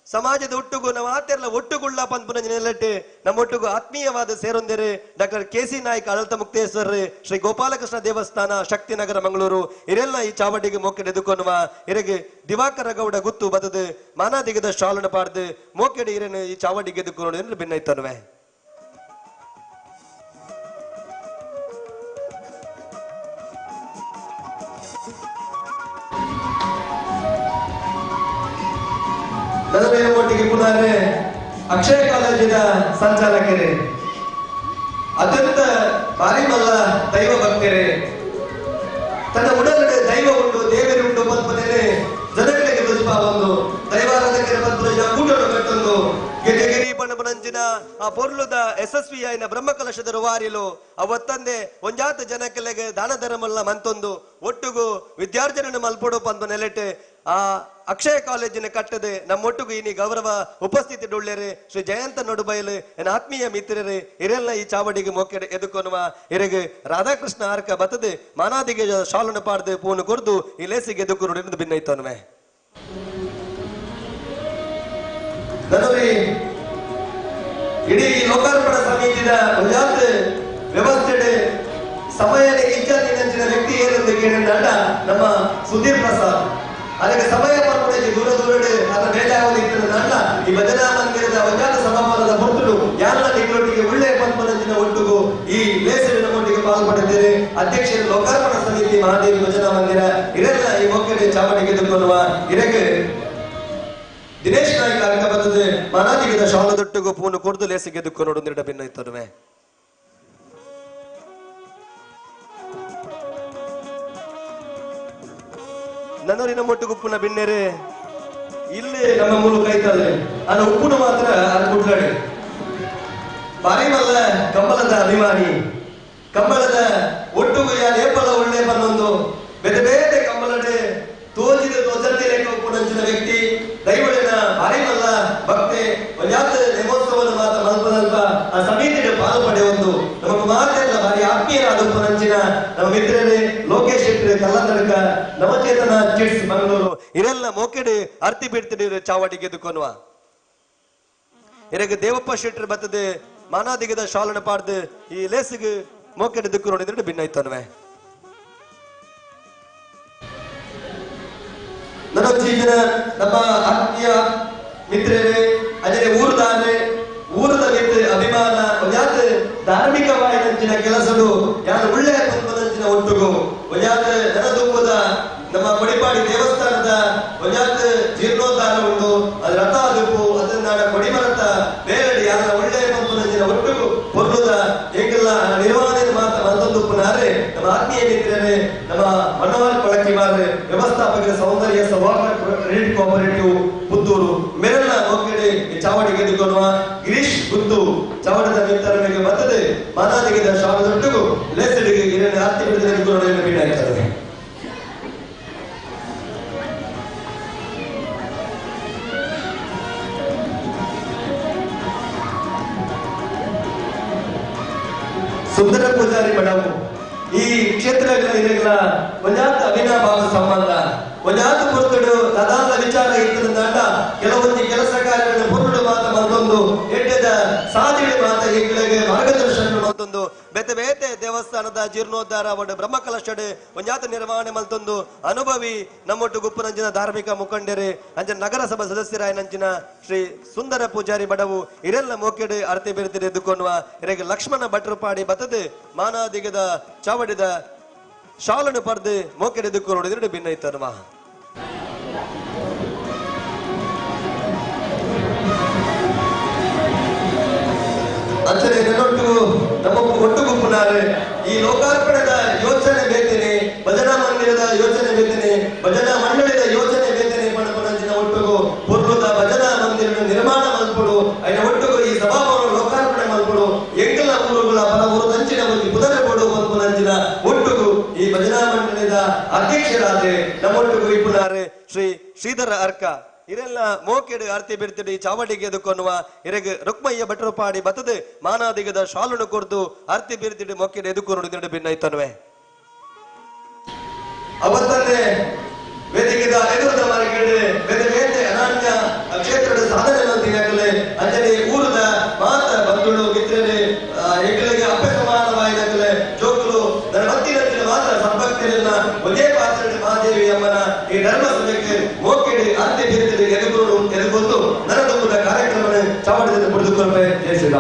ಸಮಾಜದ ಒಟ್ಟುಗೂ ನಾವು ಆತೆರ್ಲ ಒಟ್ಟುಗುಳ್ಳ ಪಂಪನಂಜಿನ ನೆಲೆಟ್ಟೆ ನಮ್ಮ ಒಟ್ಟುಗೂ ಆತ್ಮೀಯವಾದ ಸೇರೊಂದಿರು ಡಾಕ್ಟರ್ ಕೆ.ಸಿ. ನಾಯ್ಕ ಅಳತ ಮುಕ್ತೇಶ್ವರ ಶ್ರೀ ಗೋಪಾಲಕೃಷ್ಣ ದೇವಸ್ಥಾನ ಶಕ್ತಿನಗರ ಮಂಗಳೂರು ಇರೆಲ್ಲ ಈ ಚಾವಡಿಗೆ ಮೋಕೆಡೆದುಕೊನ್ನುವ ಇರೆಗೆ ದಿವಾಕರ ಗೌಡ ಗುತ್ತು ಬದದು ಮಾನಾದಿಗದ ಶಾಲನ ಪಾಡ್ದು ಮೋಕೆಡೆ ಇರೇನು ಈ ಚಾವಡಿಗೆ ಎದುಕೊಂಡು ಭಿನ್ನ ಇತ್ತನ್ನುವೆ ಒಟ್ಟಿಗೆ ಪುನಃ ಅಕ್ಷಯ ಕಾಲೇಜಿನ ಸಂಚಾಲಕರೇ ಅತ್ಯಂತ ಬಾರಿಮಲ್ಲ ದೈವ ಭಕ್ತರೇ ತನ್ನ ಉಡಗಡೆ ದೈವ ಉಂಟು ದೇವರುಂಟು ಪಂಪನೇ ಜನಗಳಿಗೆ ದುಷ್ಪ ಒಂದು ದೈವಾರಾಧಕರ ಪಂಪನ ಕೂಟರು ಕಟ್ಟು ಪಣಪನಂಚಿನ ಆ ಪೊರ್ಲುದ ಯಶಸ್ವಿ ಆಯ್ನ ಬ್ರಹ್ಮಕಲಶದ ವಾರಿಲು ಅವತ್ತಂದೆ ಒಂಜಾತ ಜನಕ್ಕೆಲೆಗೆ ದಾನ ಧರ್ಮಲ್ಲ ಮಂತೊಂದು ಒಟ್ಟುಗು ವಿದ್ಯಾರ್ಥಿಗಳನ್ನು ಮಲ್ಪೊಡು ಪಂದು ನೆಲೆಟ್ ಆ ಅಕ್ಷಯ ಕಾಲೇಜಿನ ಕಟ್ಟದೆ ನಮ್ಮೊಟ್ಟಿಗೂ ಇನಿ ಗೌರವ ಉಪಸ್ಥಿತಿ ಡೊಳ್ಳೆರೆ ಶ್ರೀ ಜಯಂತ ನಡುಬೈಲು ಎನ್ನ ಆತ್ಮೀಯ ಮಿತ್ರರೇ ಇರೆಲ್ಲ ಈ ಚಾವಡಿಗೆ ಮೊಕ್ಕೆ ಎದುಕೊನುವ ಇರೆಗೆ ರಾಧಾಕೃಷ್ಣ ಆರ್ಕ ಬತ್ತದೆ ಮಾನಾದಿಗೆ ಶಾಲುನ ಪಾಡ್ದು ಪೂನು ಕೊರ್ದು ಈ ಲೇಸಿಗೆ ಎದುಕು ನುಡಿದು ಭಿನ್ನೈತೋನ್ವೆ ಇಡೀ ಲೋಕಾರ್ಪಣ ಸಮಿತಿಯ ಒಂಜಾತ್ ವ್ಯವಸ್ಥೆ ಸಮಯ ಇಚ್ಛಾದಿನ ವ್ಯಕ್ತಿ ಏನಂತ ಕೇಳಿದ ನಮ್ಮ ಸುಧೀರ್ ಪ್ರಸಾದ್ ಅದಕ್ಕೆ ಸಮಯ ಪರ್ಪಣೆಗೆ ದೂರ ದೂರಡೆ ಅದರ ಬೇಜಾವಧಿನ ನಂಡ ಈ ಭಜನಾ ಮಂದಿರದ ಒಂಜಾತ ಸಭಾಭವನದ ಹೊರತು ಯಾರ ನಿಗಳೊಟ್ಟಿಗೆ ಒಳ್ಳೆಯ ಪಂಪನಂಚಿನ ಒಟ್ಟಿಗೂ ಈ ಲೇಸರಿನ ಒಟ್ಟಿಗೆ ಪಾಲ್ಪಟ್ಟಿದ್ದೇನೆ ಅಧ್ಯಕ್ಷರು ಲೋಕಾರ್ಪಣ ಸಮಿತಿ ಮಹಾದೇವಿ ಭಜನಾ ಮಂದಿರ ಇದೆಲ್ಲ ಈ ಮೊಕ್ಕಡೆ ಚಾವಡಿಗೆ ಎದುಕೊಳ್ಳುವ ಇದಕ್ಕೆ ದಿನೇಶ್ ನಾಯ್ಕ ಅರ್ಕ ಬರ್ತದೆ ಮನಾದಿಗದ ಶಾಲದೊಟ್ಟಿಗೂ ಪೂನು ಕೊಡ್ದು ಲೇಸಿಗೆ ಎದುಕೊಂಡು ನಿರಡ ಭಿನ್ನ ಇತ್ತರುವೆ ನನ್ನೂರಿನ ಮೊಟ್ಟಿಗೆ ಉಪ್ಪುನ ಬಿನ್ನೆರೆ ಇಲ್ಲಿ ನಮ್ಮ ಮೂಲಕ ಐತದೆ ಅದು ಉಪ್ಪುನ ಮಾತ್ರ ಅದು ಕುಡ್ಲಾಡಿ ಬಾರಿ ಮಲ್ಲ ಕಂಬಳದ ಅಭಿಮಾನಿ ಕಂಬಳದ ಒಟ್ಟುಗು ಯಾ ನೇಪಳ ಒಳ್ಳೆ ಬನ್ನೊಂದು ಬೇರೆ ಬೇರೆ ಕಂಬಳಡೆ ತೋಜಿದ ತೋಜಂತಿ ರೇಖ ಉಪ್ಪುನಂಚಿನ ವ್ಯಕ್ತಿ ದೈವಳಿನ ಬಾರಿ ಮಲ್ಲ ಭಕ್ತೆ ಒಂಜಾತ ನೇಮೋತ್ಸವದ ಮಾತ ಮಲ್ಪದಲ್ಪ ಆ ಸಮಿತಿಗೆ ಪಾಲು ಪಡೆಯೊಂದು ನಮಗೆ ಮಾತೆಲ್ಲ ಬಾರಿ ಆತ್ಮೀಯರಾದ ಉಪ್ಪುನಂಚಿನ ನಮ್ಮ ಮಿತ್ರರೇ ಲೋಕೇಶ್ ಶೆಟ್ಟಿ ಕಲ್ಲಂದಡಕ ನವಚೇತನ ಚಿಟ್ಸ್ ಮಂಗಳೂರು ಇರೆಲ್ಲ ಮೋಕೆಡೆ ಅರ್ತಿ ಬಿಡ್ತಿದ್ದೀರಿ ಚಾವಡಿಗೆ ಎದುಕೊನ್ನುವ ಇರಗೆ ದೇವಪ್ಪ ಶೆಟ್ಟಿ ಬರ್ತದೆ ಮಾನಾದಿಗದ ಶಾಲನ ಪಾಡ್ದು ಈ ಲೇಸಿಗೆ ಮೋಕೆಡೆ ದಿಕ್ಕು ನೋಡಿದ್ರೆ ಭಿನ್ನ ಇತ್ತನ್ವೆ ನನೊಚ್ಚಿನ ನಮ್ಮ ಆತ್ಮೀಯ ಮಿತ್ರರೇ ಅದೇ ಊರದ ಮಿತ್ರ ಅಭಿಮಾನ ಒಂಜಾತ ಧಾರ್ಮಿಕವಾಯಿನಂಚಿನ ಕೆಲಸಗಳು ಯಾರು ಒಳ್ಳೆಯ ಪಂಪನಂಚಿನ ಒಟ್ಟುಗು ಒಂಜಾತ ನನದುಂಬುದ ನಮ್ಮ ಕೊಡಿಪಾಡಿ ದೇವಸ್ಥಾನದ ಒಂಜಾತ ಜೀರ್ಣೋದ್ಧಾರ ಉಂಟು ಅದು ರಥ ಅದುಪು ಅದನ್ನ ಕೊಡಿಮರತ ಬೇರೆ ಯಾರ ಒಳ್ಳೆಯ ಪಂಪನಂಚಿನ ಒಟ್ಟುಗು ಹೊರಡುದ ಹೇಗೆಲ್ಲ ನಿರ್ವಹಣೆ ಮಾತ ಮತ್ತೊಂದು ಪುನಾರೆ ನಮ್ಮ ಆತ್ಮೀಯ ಮಿತ್ರರೇ ನಮ್ಮ ಮನೋಹರ್ ಕೊಳಕಿಮಾರ್ ವ್ಯವಸ್ಥಾಪಕರ ಸೌಂದರ್ಯ ಸೌಹಾರ್ದ ಕ್ರೆಡಿಟ್ ಕೋಆಪರೇಟಿವ್ ಪುತ್ತೂರು ಮೇರೆಲ್ಲ ಮೊಕ್ಕಡೆ ಚಾವಡಿಗೆ ಎದುಕೊಳ್ಳುವ ಗಿರೀಶ್ ಗುದ್ದು ಚಾವಡದ ಮಿತ್ರರಿಗೆ ಬರ್ತದೆ ಮಾನಾದಿಗದ ಶಾಲದೊಟ್ಟಿಗೂ ಲೇಸಡಿಗೆ ಹಿರಿಯ ಆರ್ತಿ ಬಿಡದೆ ಎದುಕೊಳ್ಳುವ ಭೇಟಿ ಆಗ್ತದೆ ಸುಂದರ ಪೂಜಾರಿ ಮೇಡಮ್ ಈ ಕ್ಷೇತ್ರಗಳ ಒಂಜಾತ ಅವಿನಾಭಾವ ಸಂಬಂಧ ಒಂಜಾತ ಪುರ್ತಡು ತದಾದ ವಿಚಾರ ಇತ್ತದ ಕೆಲವೊಂದು ಕೆಲಸ ಕಾರ್ಯಗಳನ್ನು ಪುರುಡು ಮಾತ ಮತ್ತೊಂದು ಎಡ್ಡದ ಸಾಧಿಗಳು ಮಾತ ಹೆಗ್ಗಳಿಗೆ ಮಾರ್ಗದರ್ಶನ ಮತ್ತೊಂದು ಬೇತೆ ಬೇತೆ ದೇವಸ್ಥಾನದ ಜೀರ್ಣೋದ್ಧಾರ ಒಟ್ಟು ಬ್ರಹ್ಮಕಲಶಡ್ ಒಂಜಾತ ನಿರ್ವಹಣೆ ಮಲ್ತೊಂದು ಅನುಭವಿ ನಮ್ಮೊಟ್ಟು ಗುಪ್ಪುನಂಚಿನ ಧಾರ್ಮಿಕ ಮುಖಂಡರೇ ಅಂಚ ನಗರಸಭಾ ಸದಸ್ಯರಾಯ ನಂಚಿನ ಶ್ರೀ ಸುಂದರ ಪೂಜಾರಿ ಬಡವು ಇರೆಲ್ಲ ಮೋಕೆಡೆ ಅರ್ತಿ ಬೆರೆತಿದೆ ಎದುಕೊಳ್ಳುವ ಇರಗೆ ಲಕ್ಷ್ಮಣ ಭಟ್ರು ಪಾಡಿ ಬತ್ತದೆ ಮಾನಾದಿಗದ ಚಾವಡಿದ ಶಾಲನು ಪರ್ದು ಮೋಕೆಡೆ ಎದುಕು ನೋಡಿದ್ರೆ ಭಿನ್ನ ಇತ್ತನ್ವ ಅಂಚನೆ ನನ್ನೊಟ್ಟು ನಮ್ಮ ಒಟ್ಟು ಗುಂಪುನಾರೆ ಈ ಲೋಕಾರ್ಪಣದ ಯೋಚನೆ ಬೇತೇನೆ ಭಜನಾ ಮಂದಿರದ ಯೋಚನೆ ಬೇತೇನೆ ಭಜನಾ ಮಂಡಳಿದ ಯೋಚನೆ ಬೇತೇನೆ ಪಣಪನಂಚಿನ ಒಟ್ಟುಗು ಪೂರ್ವದ ಭಜನಾ ಮಂದಿರ ನಿರ್ಮಾಣ ಮಲ್ಪಡು ಐನ ಒಟ್ಟುಗು ಈ ಸಭಾಭವನ ಲೋಕಾರ್ಪಣೆ ಮಲ್ಪಡು ಎಂಕಲ ಊರುಗಳ ಪರ ಊರುದಂಚಿನ ಒಂದು ಕುದುರೆ ಬೋಡು ಪಂಪನಂಚಿನ ಒಟ್ಟುಗು ಈ ಭಜನಾ ಮಂಡಳಿದ ಅಧ್ಯಕ್ಷರಾದ್ರೆ ನಮ್ಮೊಟ್ಟುಗು ಇಪ್ಪುನಾರೆ ಶ್ರೀ ಶ್ರೀಧರ ಅರ್ಕ ಇರೆಲ್ಲ ಮೋಕೆಡು ಆರ್ತಿ ಬಿಡ್ತಿಡಿ ಚಾವಡಿಗೆ ಎದುಕೊನ್ನುವ ಇರೆಗೆ ರುಕ್ಮಯ್ಯ ಭಟ್ರು ಪಾಡಿ ಬತ್ತದೆ ಮಾನಾದಿಗದ ಶಾಲುನು ಕೊರ್ದು ಆರ್ತಿ ಬಿರ್ತಿಡಿ ಮೊಕ್ಕೆಡು ಎದುಕು ನೋಡಿದ್ರೆ ಭಿನ್ನ ಇತ್ತನ್ವೆ ಅವತ್ತನ್ನೇ ವೇದಿಕೆದ ಎದುರದ ಮಾರ್ಕೆಟ್ ಬೇರೆ ಬೇರೆ ಅನಾನ್ಯ ಕ್ಷೇತ್ರದ ಸಾಧನೆ ಮಂದಿಗಾಗಲೇ ಅಂಜನೆ ಊರದ ಮಾತ ಬಂಧುಗಳು ಮಿತ್ರರೇ ಹೆಗ್ಗಳಿಗೆ ಅಪ್ಪ ಸಮಾನವಾಯಿದಾಗಲೇ ಜೋಕುಲು ನನ್ನ ಮತ್ತಿನ ಮಾತ್ರ ಸಂಪರ್ಕರನ್ನ ಒಂದೇ ಪಾತ್ರೆ ಮಹಾದೇವಿ ಅಮ್ಮನ ಈ ಧರ್ಮ ಸಭೆಗೆ ಮೋಕೆಡಿ ಆರ್ತಿ ಬಿರ್ತಿಡಿ ಎದುಕೊಂಡು ನರದುಂಬುದ ಕಾರ್ಯಕ್ರಮ ಚಾವಡದಿಂದ ಪಡೆದುಕೊಳ್ಳೆ ಜಯಿಸಿದ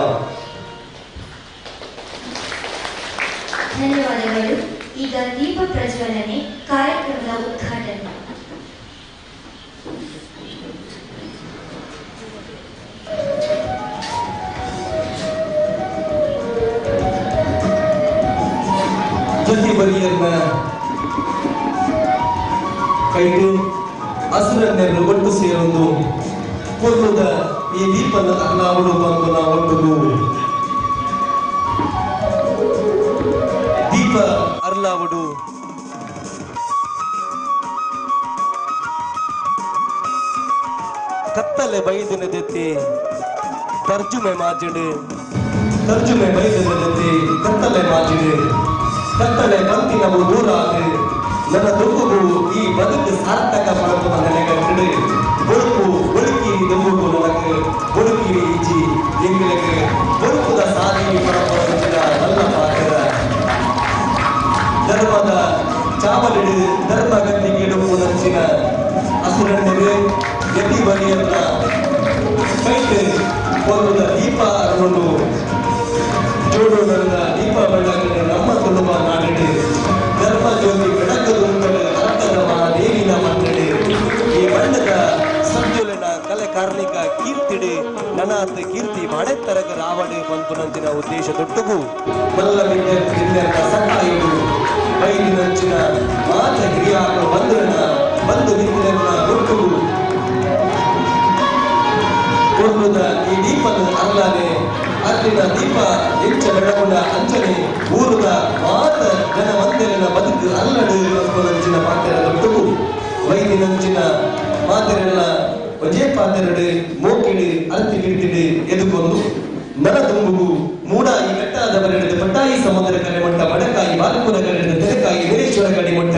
ಧನ್ಯವಾದಗಳು. ಈಗ ದೀಪ ಪ್ರಜ್ವಲನೆ ಕಾರ್ಯಕ್ರಮದ ಉದ್ಘಾಟನೆ. ಜ್ಯೋತಿ ಬಲಿಯನ್ನ ಕೈದು ಹಸುರನ್ನೆಲ್ಲರೂ ಒಟ್ಟು ಸೇರೊಂದು ಪೂರ್ವದ ಈ ದೀಪದ ಅರ್ಲಾವಡು ಬಂದು ನಾವು ದೀಪ ಅರ್ಲಾವಡು ಕತ್ತಲೆ ಬೈದಿನ ಜೊತೆ ತರ್ಜುಮೆ ಮಾಜಿಡು ತರ್ಜುಮೆ ಬೈದಿನ ಜೊತೆ ಕತ್ತಲೆ ಮಾಜಿಡು ಕತ್ತಲೆ ಬಂತಿನವು ದೂರ ನನ್ನ ದುಃಖವು ಈ ಬದುಕು ಸಾರ್ಥಕ ಪಡೆದು ನನಗೆ ಬದುಕು ಬದುಕಿ ದುಃಖವು ನನಗೆ ಬದುಕಿ ಈಜಿ ಎಂಗಳಿಗೆ ಬದುಕುದ ಸಾಧನೆ ಪರಪರ ನನ್ನ ಪಾತ್ರ ಧರ್ಮದ ಚಾವಲಿಡು ಧರ್ಮ ಗಂಟಿಗೆ ನಂಚಿನ ಹಸುರಣ್ಣರು ಗತಿ ಬಲಿಯನ್ನ ಕೈಗೆ ಒಂದು ದೀಪ ಅನ್ನೋದು ಜೋಡು ನನ್ನ ದೀಪ ಬೆಳಕಿನ ನಮ್ಮ ತುಳುವ ನಾಡಿಡು ಧರ್ಮ ಜ್ಯೋತಿ ಬೆಳಕಲು ಅರ್ಥದ ದೇವಿನ ಮನ್ನಡೆ ಈ ಬಣ್ಣದ ಸಂಜುಲನ ಕಲೆ ಕಾರ್ಮಿಕ ಕೀರ್ತಿಡು ನನಾತ್ ಕೀರ್ತಿ ಮಳೆತ್ತರಗ ರಾವಣೆ ಬಂತು ನಂಚಿನ ಉದ್ದೇಶ ದೊಡ್ಡಗೂ ಬಲ್ಲ ವಿದ್ಯಾರ್ಥಿ ಸಹಾಯವು ಬೈದಿನಂಚಿನ ಮಾತ ಹಿರಿಯಾಗ ಬಂಧನ ಬಂದು ವಿದ್ಯೆಯನ್ನ ದೊಡ್ಡಗೂ ಕೊಲ್ಲುದ ಈ ದೀಪದ ಅರ್ಲಾನೆ ಅಲ್ಲಿನ ದೀಪ ಹೆಚ್ಚ ಬೆಳಗೊಂಡ ಅಂಚನೆ ಊರುದ ಮಾತ ಜನ ಮಂದಿರನ ಬದುಕು ಅಲ್ಲಡು ನಂಚಿನ ಪಾತ್ರ ದೊಡ್ಡವು ವೈದಿನಂಚಿನ ಮಾತೆರೆಲ್ಲ ಒಜೆ ಪಾತೆರಡು ಮೋಕಿಡು ಅರ್ತಿ ಗಿಟ್ಟಿಡು ಎದುಕೊಂಡು ಮನ ತುಂಬುಗು ಮೂಡ ಈ ಬೆಟ್ಟಾದ ಬರೆಡಿದ ಪಟ್ಟಾಯಿ ಸಮುದ್ರ ಕರೆಮಟ್ಟ ಮಡಕಾಯಿ ಬಾಲಪುರ ಕರೆಡಿದ ತೆರೆಕಾಯಿ ವೀರೇಶ್ವರ ಕಡಿಮಟ್ಟ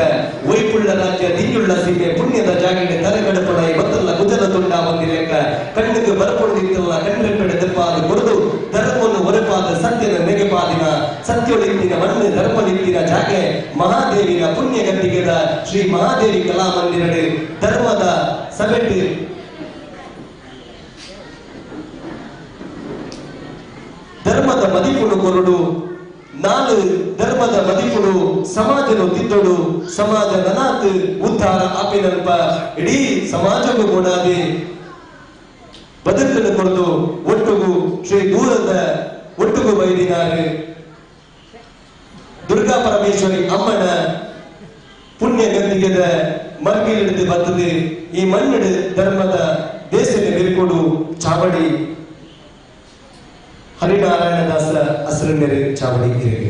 ವೈಪುಳ್ಳ ರಾಜ್ಯ ದಿಗ್ಯುಳ್ಳ ಸೀಮೆ ಪುಣ್ಯದ ಜಾಗಿಡೆ ತಲೆಗಡಪಡಾಯಿ ಬತ್ತಲ್ಲ ಗುಜರ ತುಂಡ ಬಂದಿಲೆಕ್ಕ ಕಣ್ಣಿಗೆ ಬರಪೊಡೆದಿತ್ತಲ್ಲ ಕಣ್ಣೆಟ್ಟಡೆ ದೆಪ್ಪಾದ ಕೊರದು ಧರ್ಮವನ್ನು ಹೊರಪಾದ ಸತ್ಯದ ನೆಗೆಪಾದಿನ ಸತ್ಯೊಳಿತ್ತಿನ ಮಣ್ಣು ಧರ್ಮಲಿತ್ತಿನ ಜಾಗೆ ಮಹಾದೇವಿನ ಪುಣ್ಯ ಗದ್ದಿಗೆದ ಶ್ರೀ ಮಹಾದೇವಿ ಕಲಾಮಂದಿರಡೆ ಧರ್ಮದ ಸಭೆಟ್ಟು ಧರ್ಮದ ಮದಿಪುಡು ಕೊರಡು ನಾಲು ಧರ್ಮದ ಮದಿಪುಡು ಸಮಾಜನು ತಿದ್ದೊಡು ಸಮಾಜ ನನಾತ್ ಉದ್ಧಾರ ಆಪಿನಲ್ಪ ಇಡೀ ಸಮಾಜಕ್ಕೂ ಕೊಡಾದೆ ಬದುಕನ್ನು ಕೊರದು ಒಟ್ಟುಗು ಶ್ರೀ ದೂರದ ಒಟ್ಟುಗು ಬೈದಿನಾರು ದುರ್ಗಾ ಪರಮೇಶ್ವರಿ ಅಮ್ಮನ ಪುಣ್ಯ ಗದ್ದಿಗೆದ ಮರ್ಗಿಲಿಡಿದು ಬರ್ತದೆ ಈ ಮಣ್ಣಿಡು ಧರ್ಮದ ದೇಶದ ಬೆರ್ಕೊಡು ಚಾವಡಿ ಹರಿನಾರಾಯಣದಾಸರ ಹಸಿರನೆರೆ ಚಾವಡಿ ಹಿರಿಯ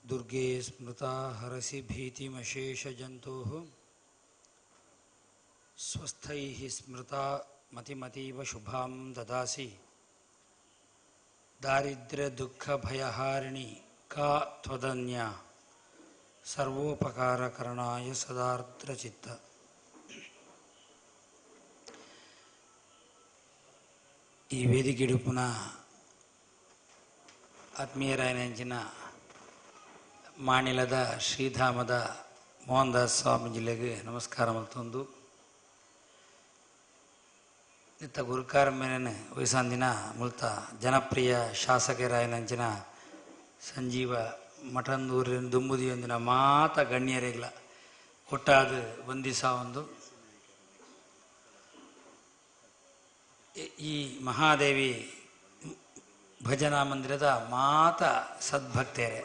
दुर्गे स्मृता हरसि भीतिमशेषजन्तोः स्वस्थैः स्मृता मतिमतीव शुभां ददासि दारिद्र्यदुःखभयहारिणि का त्वदन्या सर्वोपकारकरणाय सदार्द्रचित्त ಈ ವೇದಿಕೆಡು ಪುನಃ ಆತ್ಮೀಯರಾಯನಂಚಿನ ಮಾಣಿಲದ ಶ್ರೀಧಾಮದ ಮೋಹನ್ ದಾಸ್ ಸ್ವಾಮೀಜಿಲೆಗೆ ನಮಸ್ಕಾರ ಮಲ್ತೊಂದು ಇತ್ತ ಗುರುಕಾರ ಮೇನೆ ವಯಸ್ಸಂದಿನ ಮುಲ್ತ ಜನಪ್ರಿಯ ಶಾಸಕರಾಯನಂಚಿನ ಸಂಜೀವ ಮಠಂದೂರಿನ ದುಂಬುದಿಯೊಂದಿನ ಮಾತ ಗಣ್ಯರೇಗ್ಲ ಒಟ್ಟಾದ ವಂದಿಸ ಒಂದು ಈ ಮಹಾದೇವಿ ಭಜನಾ ಮಂದಿರದ ಮಾತ ಸದ್ಭಕ್ತರೇ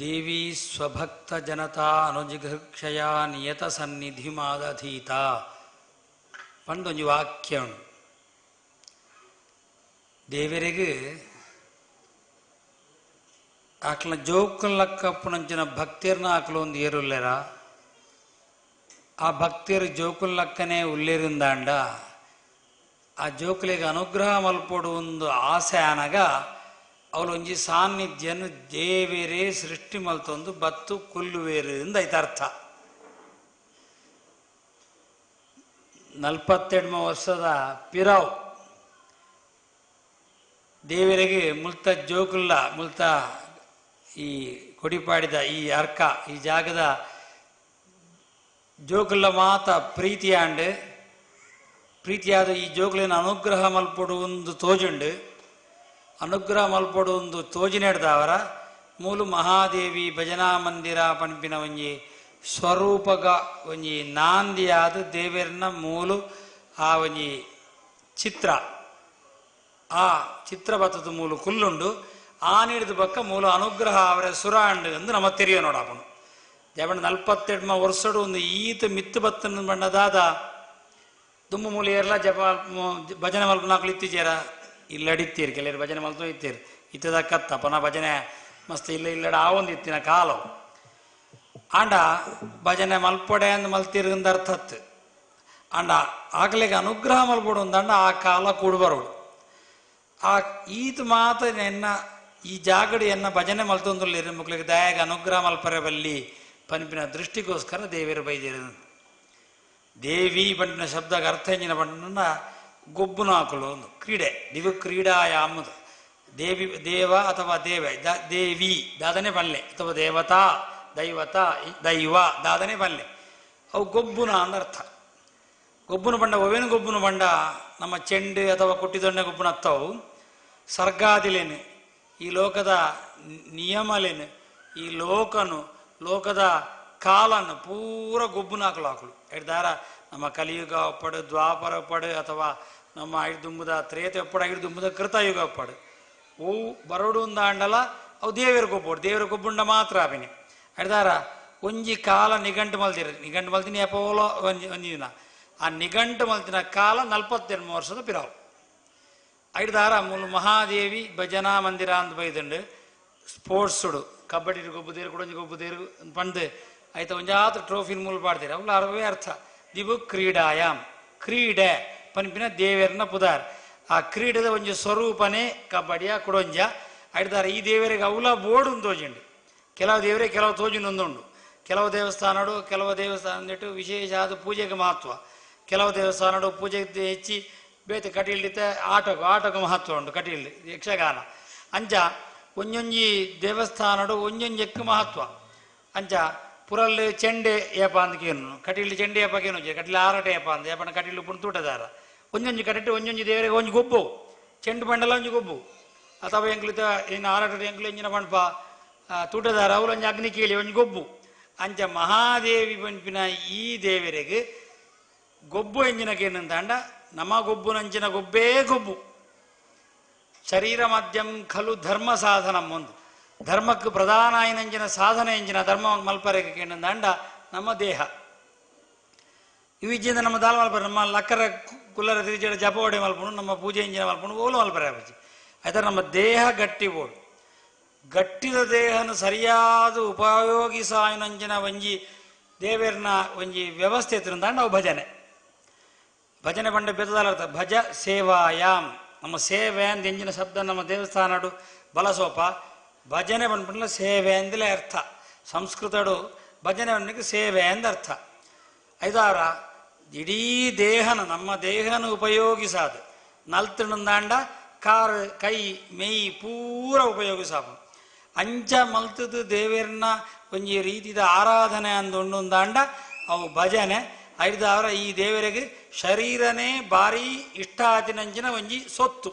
ದೇವಿ ಸ್ವಭಕ್ತ ಜನತಾ ಅನುಜಿಘಕ್ಷಯ ನಿಯತ ಸನ್ನಿಧಿ ಮಾದಧೀತ ಪಂಡೊಂಜಿ ವಾಕ್ಯ ಉಂಟು ದೇವರಿಗೆ ಆಕಲ ಜೋಕುಲ್ಲಕ್ಕಪ್ಪನಂಚಿನ ಭಕ್ತಿಯರ್ನ ಆಕಲು ಒಂದು ಏರುಲ್ಲೆರ ಆ ಭಕ್ತಿಯರು ಜೋಕುಲ್ಲಕ್ಕನೇ ಉಲ್ಲೇರಿಂದಾಂಡ ಆ ಜೋಕುಲಿಗೆ ಅನುಗ್ರಹ ಮಲ್ಪಡು ಒಂದು ಆಸೆ ಆನಾಗ ಅವಳು ಒಂಜಿ ಸಾನ್ನಿಧ್ಯನು ದೇವೇರೇ ಸೃಷ್ಟಿ ಮಲ್ತೊಂದು ಬತ್ತು ಕುಲ್ಲುವೇರು ಎಂದೈತ ಅರ್ಥ 42 ವರ್ಷದ ಪಿರಾವ್ ದೇವರಿಗೆ ಮುಲ್ತ ಜೋಕುಲ್ಲ ಮುಲ್ತ ಈ ಕೊಡಿಪಾಡಿದ ಈ ಅರ್ಕ ಈ ಜಾಗದ ಜೋಕುಲ್ಲ ಮಾತ ಪ್ರೀತಿಯಾಂಡು ಪ್ರೀತಿಯಾದ ಈ ಜೋಗುಲಿನ ಅನುಗ್ರಹ ಮಲ್ಪಡುವುದು ತೋಜುಂಡು ಅನುಗ್ರಹ ಮಲ್ಪಡುವುದು ತೋಜಿನೆಡ್ದವರ ಮೂಲು ಮಹಾದೇವಿ ಭಜನಾ ಮಂದಿರ ಪಂಪಿನ ಒಂಜಿ ಸ್ವರೂಪಗ ಒಂಜಿ ನಾಂದಿಯಾದ ದೇವರನ್ನ ಮೂಲು ಆ ಒಂಜಿ ಚಿತ್ರ ಆ ಚಿತ್ರ ಬತ್ತದ ಮೂಲು ಕುಲ್ಲುಂಡು ಆ ನೀಡಿದ ಪಕ್ಕ ಮೂಲ ಅನುಗ್ರಹ ಅವರ ಸುರಾಂಡು ಎಂದು ನಮ್ಮ ತೆರಿಯ ನೋಡಾಪನು ಜವಣ್ಣ 42 ವರ್ಷಡು ಒಂದು ಈತ ಮಿತ್ತು ಬತ್ತನ ಬಣ್ಣದಾದ ದುಮ್ಮು ಮೂಲಿ ಏರ್ಲ ಜಪ ಭಜನೆ ಮಲ್ಪನಾಕ್ಲು ಇತ್ತೀಚೇರ ಇಲ್ಲಡಿತ್ತೀರಿ ಕೆಲವರು ಭಜನೆ ಮಲ್ತು ಇತ್ತೀರಿ ಇತ್ತದ ಕತ್ತ ಪನ ಭಜನೆ ಮಸ್ತ್ ಇಲ್ಲಡ ಆ ಒಂದು ಇತ್ತಿನ ಕಾಲು ಆಂಡ ಭಜನೆ ಮಲ್ಪೊಡೆ ಅಂದ್ ಮಲ್ತಿರ್ಗಂದ ಅರ್ಥತ್ ಆಂಡ ಆಗ್ಲಿಗೆ ಅನುಗ್ರಹ ಮಲ್ಪೊಡು ಅಂದಂಡ ಆ ಕಾಲ ಕೂಡ್ಬರು ಆ ಈತ ಮಾತ ಎನ್ನ ಈ ಜಾಗಡಿ ಎನ್ನ ಭಜನೆ ಮಲ್ತೊಂದುಲ್ಲಿರಿ ಮಕ್ಳಿಗೆ ದಯಾಗ ಅನುಗ್ರಹ ಮಲ್ಪರೆ ಬಲ್ಲಿ ಪಂಪಿನ ದೃಷ್ಟಿಗೋಸ್ಕರ ದೇವಿಯರು ಬೈದಿರು ದೇವಿ ಪಂಪಿನ ಶಬ್ದಕ್ಕೆ ಅರ್ಥ ಎಂಜಿನ ಪಂಡ ಗೊಬ್ಬುನ ಹಾಕಲು ಒಂದು ಕ್ರೀಡೆ ದಿವು ಕ್ರೀಡಾಯಾಮದು ದೇವಿ ದೇವ ಅಥವಾ ದೇವಿ ದಾದನೆ ಬಲ್ಲೆ ಅಥವಾ ದೇವತಾ ದೈವತ ದೈವ ದಾದನೆ ಬಲ್ಲೆ ಅವು ಗೊಬ್ಬುನ ಅಂದರ್ಥ ಗೊಬ್ಬುನ ಬಂಡ ಒವೇನು ಗೊಬ್ಬುನ ಬಂಡ ನಮ್ಮ ಚೆಂಡು ಅಥವಾ ಕೊಟ್ಟಿದೊಣ್ಣೆ ಗೊಬ್ಬುನ ಹತ್ತವು ಸರ್ಗಾದಿಲೇನು ಈ ಲೋಕದ ನಿಯಮಲೇನು ಈ ಲೋಕದ ಕಾಲನ್ನು ಪೂರ ಗೊಬ್ಬುನ ಹಾಕಲು ಹಿಡ್ದಾರ ನಮ್ಮ ಕಲಿಯುಗ ಒಪ್ಪಡು ದ್ವಾಪರ ಒಪ್ಪಡು ಅಥವಾ ನಮ್ಮ ಐದುಂಬುದ ತ್ರೇತ ಒಪ್ಪಡು ಐದುಂಬುದ ಕೃತಯುಗ ಒಪ್ಪಡು ಅವು ಬರೋಡು ಅಂಡಲ ಅವು ದೇವರ ಗೊಬ್ಬುಂಡ ಮಾತ್ರ ಅಭಿನಿ ಹಿಡ್ದಾರ ಒಂಜಿ ಕಾಲ ನಿಘಂಟು ಮಲ್ತೀನಿ ಎಪ್ಪೋಲೋ ಒಂದಿನ ಆ ನಿಘಂಟು ಮಲ್ತಿನ ಕಾಲ 42 ವರ್ಷದ ಪಿರಾವು ಐದಾರ ಮೂಲ ಮಹಾದೇವಿ ಭಜನಾ ಮಂದಿರ ಅಂತ ಬೈದುಂಡು ಸ್ಪೋರ್ಟ್ಸುಡು ಕಬಡ್ಡಿ ಗೊಬ್ಬುದೇರು ಕುಡಂಜಿ ಗೊಬ್ಬುದೇರು ಪಂದು ಆಯ್ತಾ ಒಂಜಾತ್ರ ಟ್ರೋಫಿ ಮೂಲ ಪಾಡ್ತೀರ ಅವ್ಲು ಅರವೇ ಅರ್ಥ ದಿವು ಕ್ರೀಡಾಯಾಮ್ ಕ್ರೀಡೆ ಪನ್ಪಿನ ದೇವರನ್ನ ಪುದಾರ್ ಆ ಕ್ರೀಡೆದ ಒಂಜಿ ಸ್ವರೂಪನೇ ಕಬಡ್ಡಿಯ ಕುಡೊಂಜ ಐದಾರ ಈ ದೇವರಿಗೆ ಅವಲ ಬೋರ್ಡು ತೋಜುಂಡು ಕೆಲವು ದೇವರೇ ಕೆಲವು ತೋಜುನೊಂದುಂಡು ಕೆಲವು ದೇವಸ್ಥಾನ ವಿಶೇಷ ಆದ ಪೂಜೆಗೆ ಮಹತ್ವ ಕೆಲವು ದೇವಸ್ಥಾನ ಪೂಜೆಗೆ ಹೆಚ್ಚಿ ಬೇತೆ ಕಟೀಲ್ಡಿತ ಆಟಕ್ಕೆ ಮಹತ್ವ ಉಂಟು ಕಟೀಲ್ಡಿ ಯಕ್ಷಗಾನ ಅಂಚ ಒಂಜೊಂಜಿ ದೇವಸ್ಥಾನಡು ಒಂಜೊಂಜಕ್ಕೆ ಮಹತ್ವ ಅಂಚ ಪುರಲ್ಲಿ ಚೆಂಡೆ ಏಪ ಅಂದ್ಕೇನು ಕಟೀಲ್ಡಿ ಚೆಂಡೆ ಏಪಕೇನು ಕಟೀಲಿ ಆರಟೆ ಏಪ ಅಂದ ಏಪನ ಕಟೀಲು ಪುಣ್ ತೂಟದಾರ ಒಂಜೊಂಜಿ ಕಟೀಲು ಒಂಜೊಂಜಿ ದೇವರಿಗೆ ಒಂಜಿ ಗೊಬ್ಬು ಚೆಂಡು ಬಂಡಲ ಒಂಜಿ ಗೊಬ್ಬು ಅಥವಾ ಎಂಕ್ಲಿತ ಏನು ಆರಟ ಎಂಕ್ಲು ಎಂಜಿನ ಪಣಪ ತೂಟದಾರ ಅವ್ರು ಒಂಜಿ ಅಗ್ನಿ ಕೀಳಿ ಒಂಜಿ ಗೊಬ್ಬು ಅಂಚ ಮಹಾದೇವಿ ಪಂಪಿನ ಈ ದೇವರಿಗೆ ಗೊಬ್ಬು ಎಂಜಿನಕೇನಂತಾಂಡ ನಮ್ಮ ಗೊಬ್ಬು ನಂಚಿನ ಗೊಬ್ಬೇ ಗೊಬ್ಬು ಶರೀರ ಮಧ್ಯಂ ಖಲು ಧರ್ಮ ಸಾಧನ ಒಂದು ಧರ್ಮಕ್ಕೆ ಪ್ರಧಾನ ಆಯ್ನಂಚಿನ ಸಾಧನೆ ಎಂಜಿನ ಧರ್ಮ ಮಲ್ಪರೆಗೆ ಕೇಂದಂಡ ನಮ್ಮ ದೇಹ ಇವಿಜ್ಜಿಂದ ನಮ್ಮ ದಾಲ್ ಮಲ್ಪರೆ ನಮ್ಮ ಲಕ್ಕರ ಕುಲ್ಲರ ತಿರುಚಡ ಜಪ ಒಡೆ ಮಲ್ಪುಣು ನಮ್ಮ ಪೂಜೆ ಎಂಜಿನ ಮಲ್ಪುಣು ಓಲು ಮಲ್ಪರೆ ಆಪಚ್ಚಿ ಆಯ್ತಾರೆ ನಮ್ಮ ದೇಹ ಗಟ್ಟಿ ಓಡು ಗಟ್ಟಿದ ದೇಹನ ಸರಿಯಾದ ಉಪಯೋಗಿಸಾಯನಂಚಿನ ಒಂಜಿ ದೇವರನ್ನ ಒಂಜಿ ವ್ಯವಸ್ಥೆ ಇತ್ತಿರಂದಾಂಡ ಅವು ಭಜನೆ ಬಂಡ ಬೆತ್ತದಾಲ ಭಜ ಸೇವಾಯಾಮ್ ನಮ್ಮ ಸೇವೆ ಅಂದ ಎಂಜಿನ ಶಬ್ದ ನಮ್ಮ ದೇವಸ್ಥಾನಡು ಬಲಸೋಪ ಭಜನೆ ಬಂದ್ಬಿಟ್ಲ ಸೇವೆ ಅಂದಲೇ ಅರ್ಥ ಸಂಸ್ಕೃತಡು ಭಜನೆ ಬಂದಿಗೆ ಸೇವೆ ಅಂದ ಅರ್ಥ ಐದಾರ ಇಡೀ ದೇಹನ ನಮ್ಮ ದೇಹನ ಉಪಯೋಗಿಸಾದ ನಲ್ತಿಣಂದಾಂಡ ಕಾರ್ ಕೈ ಮೇಯಿ ಪೂರ ಉಪಯೋಗಿಸಾಪ ಅಂಚ ಮಲ್ತದ ದೇವರನ್ನ ಒಂಜಿ ರೀತಿದ ಆರಾಧನೆ ಅಂದುಂಡುಂದಾಂಡ ಅವು ಭಜನೆ ಐದಾರ ಈ ದೇವರಿಗೆ ಶರೀರನೇ ಭಾರಿ ಇಷ್ಟ ಆತಿನಂಚಿನ ಒಂಜಿ ಸೊತ್ತು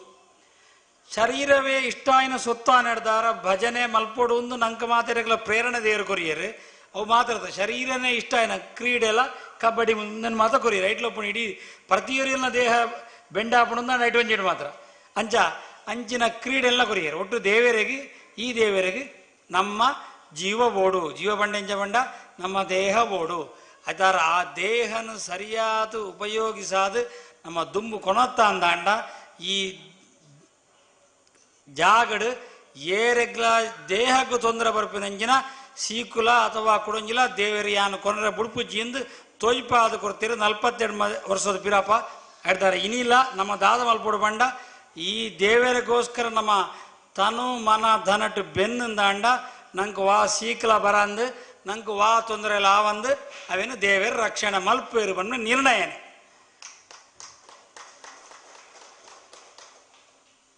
ಶರೀರವೇ ಇಷ್ಟ ಆಯ್ನ ಸೊತ್ತ ನಡೆದಾರ ಭಜನೆ ಮಲ್ಪೊಡು ಒಂದು ನಂಕ ಮಾತೆರೆಗಳ ಪ್ರೇರಣೆ ದೇವರು ಕೊರಿಯರು ಅವು ಮಾತಾಡ್ತಾರೆ ಶರೀರನೇ ಇಷ್ಟ ಆಯ್ನ ಕ್ರೀಡೆಲ್ಲ ಕಬಡ್ಡಿ ಮುಂದೆ ಮಾತ್ರ ಕೊರಿಯರು ಐಟ್ಲೊಪ್ಪು ಇಡೀ ಪ್ರತಿಯೊರಿಯನ್ನ ದೇಹ ಬೆಂಡಾಪುಣ ಐಟ್ ಒಂಜೆಡು ಮಾತ್ರ ಅಂಚಿನ ಕ್ರೀಡೆಲ್ಲ ಕೊರಿಯರು ಒಟ್ಟು ದೇವರಿಗೆ ಈ ದೇವರಿಗೆ ನಮ್ಮ ಜೀವ ಬೋಡು ಜೀವ ಬಂಡ ಎಂಚ ಬಂಡ ನಮ್ಮ ದೇಹ ಬೋಡು ಆಯ್ತಾರ ಆ ದೇಹನ ಸರಿಯಾದ ಉಪಯೋಗಿಸಾದ ನಮ್ಮ ದುಂಬು ಕೊಣತ್ತ ಅಂದಾಂಡ ಈ ಜಾಗಡು ಏರೆಗ್ಲ ದೇಹಕ್ಕೆ ತೊಂದರೆ ಬರ್ಪಿನಂಜಿನ ಸೀಕುಲ ಅಥವಾ ಕುಡಂಜಿಲ ದೇವರಿ ಯಾನು ಕೊನರೆ ಬುಡ್ಪುಜ್ಜಿಂದು ತೋಯ್ಪಾದ ಕೊಡ್ತೀರ 42 ವರ್ಷದ ಪಿರಪ್ಪ ಹೇಳ್ತಾರೆ ಇನ್ನಿಲ್ಲ ನಮ್ಮ ದಾದ ಮಲ್ಪೊಡು ಬಂಡ ಈ ದೇವರಿಗೋಸ್ಕರ ನಮ್ಮ ತನು ಮನ ಧನಟ್ಟು ಬೆನ್ನಂದಾಂಡ ನಂಗೆ ವಾ ಸೀಕಲ ಬರಂದು ನಂಗೆ ವಾ ತೊಂದರೆ ಇಲ್ಲ ಆವಂದು ಅವೇನು ದೇವರ ರಕ್ಷಣೆ ಮಲ್ಪೇರು ಬಂದು ನಿರ್ಣಯನೇ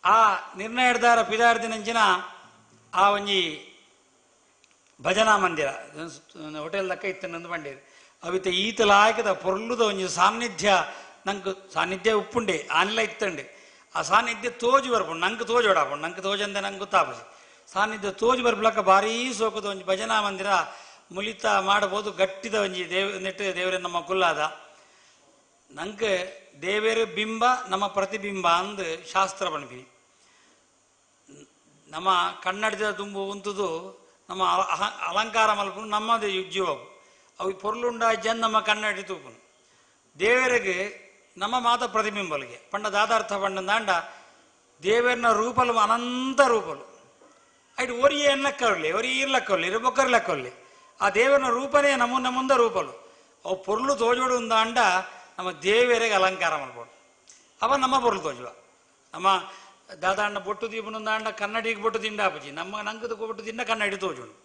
ಆ ನಿರ್ಣಯ ಹಿಡ್ದಾರ ಪಿದಾರ್ದಿನಂಚಿನ ಆ ಒಂಜಿ ಭಜನಾ ಮಂದಿರ ಹೋಟೆಲ್ ದಕ್ಕ ಇತ್ತನಂದು ಬಂಡೇರು ಅವಿತ ಈತಲ ಹಾಕಿದ ಪೊರ್ಲುದ ಒಂಜಿ ಸಾನ್ನಿಧ್ಯ ನಂಗೆ ಸಾನ್ನಿಧ್ಯ ಉಪ್ಪುಂಡೆ ಆನೆಲ್ಲ ಇತ್ತಂಡೆ ಆ ಸಾನ್ನಿಧ್ಯ ತೋಜು ಬರ್ಬೋದು ನಂಗೆ ತೋಜೋಡಾಪುಂಡು ನಂಗೆ ತೋಜಂದ ನಂಗೆ ಗೊತ್ತಾಪಸಿ ಸಾನ್ನಿಧ್ಯ ತೋಜು ಬರ್ಬಿಳಕ ಭಾರೀ ಸೋಕದ ಒಂಜಿ ಭಜನಾ ಮಂದಿರ ಮುಲಿತ ಮಾಡಬಹುದು ಗಟ್ಟಿದ ಒಂಜಿ ನೆಟ್ಟು ದೇವರೇ ನಮ್ಮ ಕುಲ್ಲಾದ ನಂಗೆ ದೇವರ ಬಿಂಬ ನಮ್ಮ ಪ್ರತಿಬಿಂಬ ಅಂದು ಶಾಸ್ತ್ರ ಬಣ್ಣಿನಿ ನಮ್ಮ ಕನ್ನಡದ ತುಂಬು ಉಂತುದು ನಮ್ಮ ಅಲಂಕಾರ ಮಲ್ಪನು ನಮ್ಮದು ಜೀವ ಅವು ಪೊರ್ಲುಂಡ ಜನ್ ನಮ್ಮ ಕನ್ನಡಿ ತೂಪನು ದೇವರಿಗೆ ನಮ್ಮ ಮಾತ ಪ್ರತಿಬಿಂಬಲಿಗೆ ಪಂಡ ದಾದಾರ್ಥ ಪಂಡ ದಾಂಡ ದೇವರನ ರೂಪಲು ಅನಂತ ರೂಪಲು ಅಯ್ತು ಒರಿ ಏನು ಲೆಕ್ಕವಲ್ಲಿ ಒರಿ ಲೆಕ್ಕವಲ್ಲಿ ಇರಬೊಕ್ಕರು ಲೆಕ್ಕವಲ್ಲಿ ಆ ದೇವರನ ರೂಪನೇ ನಮ್ಮ ಮುಂದೆ ರೂಪಲು ಅವು ಪೊರ್ಲು ತೋಜೋಡು ಅಂಡ ನಮ್ಮ ದೇವರಿಗೆ ಅಲಂಕಾರ ಮಾಡ್ಬೋದು ಅವ ನಮ್ಮ ಪೊರ್ಲು ತೋಜುವ ನಮ್ಮ ದಾದಾಂಡ ಬೊಟ್ಟು ದೀಪನೊಂದಾಂಡ ಕನ್ನಡಿಗೆ ಬೊಟ್ಟು ತಿಂಡ ಆಪಜಿ ನಮ್ಮ ನಂಗದ ಬೊಟ್ಟು ತಿಂಡ ಕನ್ನಡಿ ತೋಜುಂಡು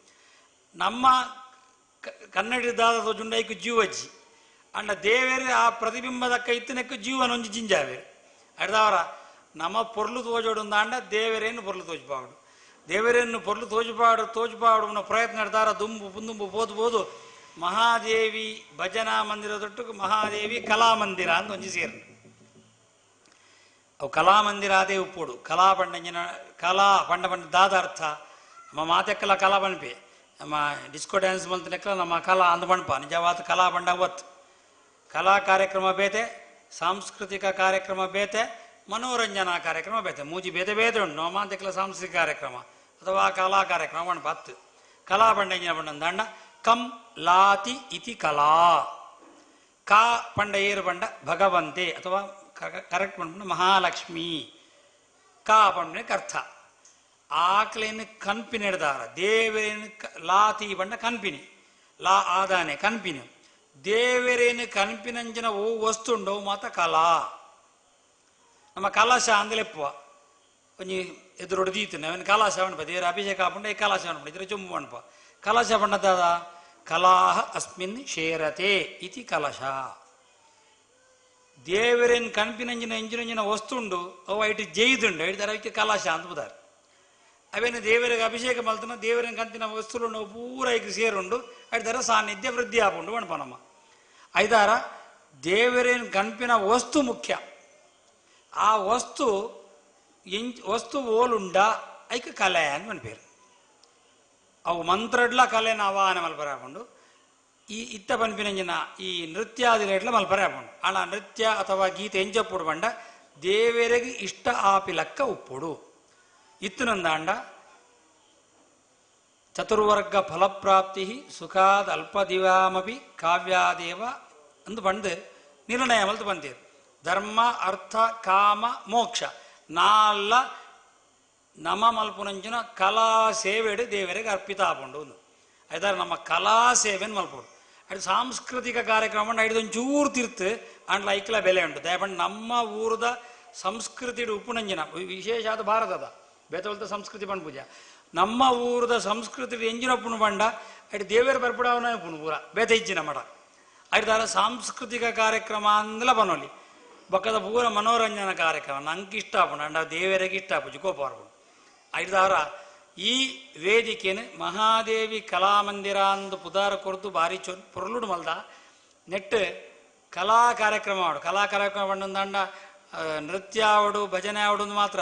ನಮ್ಮ ಕನ್ನಡಿ ದಾದ ತೋಜುಂಡ ಐಕು ಜೀವಜ್ಜಿ ಅಂಡ ದೇವೇರು ಆ ಪ್ರತಿಬಿಂಬದ ಕೈತನಕ್ಕೆ ಜೀವನೊಂಜಿ ಜಿಂಜಾವೇರು ಅಡ್ದವರ ನಮ್ಮ ಪೊರ್ಲು ತೋಜೋಡುಂದಾಂಡ ದೇವರೇನು ಪೊರ್ಲು ತೋಜುಪಾಡು ದೇವರೇನು ಪೊರ್ಲು ತೋಜುಪಾಡು ಪ್ರಯತ್ನ ನಡೆದಾರ ದುಂಬು ಪುಂದುಂಬು ಬೋದು ಮಹಾದೇವಿ ಭಜನಾ ಮಂದಿರ ತೊಟ್ಟು ಮಹಾದೇವಿ ಕಲಾಮಂದಿರ ಅಂತ ಒಂಜಿ ಸೇರು ಅವು ಕಲಾಮಂದಿರ ಅದೇ ಉಪ್ಪುಡು ಕಲಾ ಪಂಡಂಜಿನ ಕಲಾ ಪಂಡ ದಾದಾರ್ಥ ನಮ್ಮ ಮಾತೆಕ್ಕಲ ಕಲಾ ಪಣಪೆ ನಮ್ಮ ಡಿಸ್ಕೋ ಡ್ಯಾನ್ಸ್ ಮಲ್ತನೆಕ್ಕಲ ನಮ್ಮ ಕಲಾ ಅಂದ ಪಣಪ ನಿಜವಾದ ಕಲಾ ಪಂಡ ಒತ್ತು ಕಲಾ ಕಾರ್ಯಕ್ರಮ ಬೇತೆ ಸಾಂಸ್ಕೃತಿಕ ಕಾರ್ಯಕ್ರಮ ಬೇತೆ ಮನೋರಂಜನಾ ಕಾರ್ಯಕ್ರಮ ಬೇತೆ ಮೂಜಿ ಬೇತೆ ಉಂಟು ನಮ್ಮ ಮಾತೆಕ್ಕಲ ಸಾಂಸ್ಕೃತಿಕ ಕಾರ್ಯಕ್ರಮ ಅಥವಾ ಕಲಾ ಕಾರ್ಯಕ್ರಮ ಪಣಪ ಹತ್ತು ಕಲಾ ಪಂಡಂಜಿನ ಪಂಡ ದಂಡ ಕಂ ಲಾತಿ ಇತಿ ಕಲಾ ಕಾ ಪಂಡ ಏರು ಪಂಡ ಭಗವಂತೆ ಅಥವಾ ಕರೆಕ್ಟ್ ಪಂಡ ಮಹಾಲಕ್ಷ್ಮಿ ಕಾ ಪಂಡಕ್ಕೆ ಅರ್ಥ ಆಕಲೇನು ಕನ್ಪಿನಿ ಹಿಡ್ದಾರ ದೇವರೇನು ಲಾತಿ ಪಂಡ ಕನ್ಪಿನಿ ಲಾ ಆದಾನೆ ಕನ್ಪಿನಿ ದೇವರೇನು ಕನ್ಪಿನಂಜನ ಓ ವಸ್ತು ಉಂಡವು ಮಾತ ಕಲಾ ನಮ್ಮ ಕಲಾಶ ಅಂದಲೆಪ್ಪುವ ಒಂಜಿ ಎದುರೊಡ್ದೀತು ಅವನು ಕಲಾಶ ಪಣಪ ದೇವರ ಅಭಿಷೇಕ ಪಂಡ ಈ ಕಲಾಶ ಪಂಡ ಇದ್ರ ಚುಂಬು ಪಣಪ ಕಲಶ ಪಂಡದ ಕಲಾಹ ಅಸ್ಮಿನ್ ಶೇರತೆ ಇತಿ ಕಲಶ ದೇವರೇನು ಕನ್ಪಿನಂಜಿನ ಎಂಜಿನಂಜಿನ ವಸ್ತು ಉಂಡು ಅವು ಐಟಿ ಜೈದುಂಡು ಹೇಳ್ತಾರೆ ಅವಕ್ಕೆ ಕಲಾಶ ಅಂತ ಬುದಾರೆ ಅವೇನು ದೇವರಿಗೆ ಅಭಿಷೇಕ ಮಲ್ತನ ದೇವರೇನು ಕಂತಿನ ವಸ್ತುಲು ಪೂರ ಐಕ್ ಸೇರುಂಡು ಹೇಳ್ತಾರೆ ಸಾನ್ನಿಧ್ಯ ವೃದ್ಧಿ ಆಪುಂಡು ಪಣಪ ನಮ್ಮ ಐದಾರ ದೇವರೇನು ಕನ್ಪಿನ ವಸ್ತು ಮುಖ್ಯ ಆ ವಸ್ತು ವಸ್ತು ಓಲುಂಡ ಐಕ ಕಲೆ ಅಂತ ಮನ್ಪೇರು ಅವು ಮಂತ್ರಡ್ಲ ಕಲೆನ ಆವಾಹನ ಮಲ್ಪರೆ ಹಾಕೊಂಡು ಈ ಇತ್ತ ಪನ್ಪಿನಂಜಿನ ಈ ನೃತ್ಯಾದಿಗಳ ಮಲ್ಪರೆ ಹಾಕೊಂಡು ಅಣ್ಣ ನೃತ್ಯ ಅಥವಾ ಗೀತೆ ಎಂಜಪ್ಪುಡು ಬಂಡ ದೇವರಿಗೆ ಇಷ್ಟ ಆಪಿಲಕ್ಕ ಉಪ್ಪುಡು ಇತ್ತನಂದಾಂಡ ಚತುರ್ವರ್ಗ ಫಲಪ್ರಾಪ್ತಿ ಸುಖಾದ ಅಲ್ಪದಿವಾಮಪಿ ಕಾವ್ಯಾದೇವ ಅಂದು ಬಂದು ನಿರ್ಣಯ ಮಲ್ತು ಬಂತೀರು ಧರ್ಮ ಅರ್ಥ ಕಾಮ ಮೋಕ್ಷ ನಾಲ್ಲ ನಮ ಮಲ್ಪುನಂಚಿನ ಕಲಾ ಸೇವೆಡು ದೇವರಿಗೆ ಅರ್ಪಿತ ಆಪುಂಡು ಐದಾರು ನಮ್ಮ ಕಲಾ ಸೇವೆಯನ್ನು ಮಲ್ಪುಡು ಅದು ಸಾಂಸ್ಕೃತಿಕ ಕಾರ್ಯಕ್ರಮ ಐದೊಂಚೂರು ತಿರ್ತು ಅಂಡ್ಲ ಐಕ್ಲ ಬೆಲೆ ಉಂಟು ದಯಪಂಡು ನಮ್ಮ ಊರದ ಸಂಸ್ಕೃತಿ ಉಪ್ಪುನಂಜಿನ ವಿಶೇಷ ಆದ ಭಾರತದ ಬೇತವಲ್ತ ಸಂಸ್ಕೃತಿ ಪಂಡು ಪೂಜೆ ನಮ್ಮ ಊರದ ಸಂಸ್ಕೃತಿ ಎಂಜಿನ ಪುಣು ಪಂಡ ಅಡಿ ದೇವರ ಬರ್ಪಡವನ ಪುಣು ಪೂರ ಬೇತ ಇಚ್ಚಿನ ಮಠ ಐದಾರ ಸಾಂಸ್ಕೃತಿಕ ಕಾರ್ಯಕ್ರಮ ಅಂದಲ ಬನ್ನೋಲಿ ಬಕ್ಕದ ಪೂರ ಮನೋರಂಜನಾ ಕಾರ್ಯಕ್ರಮ ನಂಗೆ ಇಷ್ಟ ಆಪುಂಡು ಅಂಡ ದೇವರಿಗೆ ಇಷ್ಟ ಆಪುಜಿ ಕೋಪಾರ್ಪುಂಡು ಐದಾರ ಈ ವೇದಿಕೆಯನ್ನು ಮಹಾದೇವಿ ಕಲಾಮಂದಿರ ಅಂದು ಪುದಾರ ಕೊರತು ಭಾರಿ ಪೊರ್ಲುಡು ಮಲ್ದ ನೆಟ್ಟು ಕಲಾ ಕಾರ್ಯಕ್ರಮ ಆಡು ಕಲಾ ಕಾರ್ಯಕ್ರಮ ಬಂದಂದ ನೃತ್ಯ ಆವಡು ಭಜನೆ ಆವಡು ಮಾತ್ರ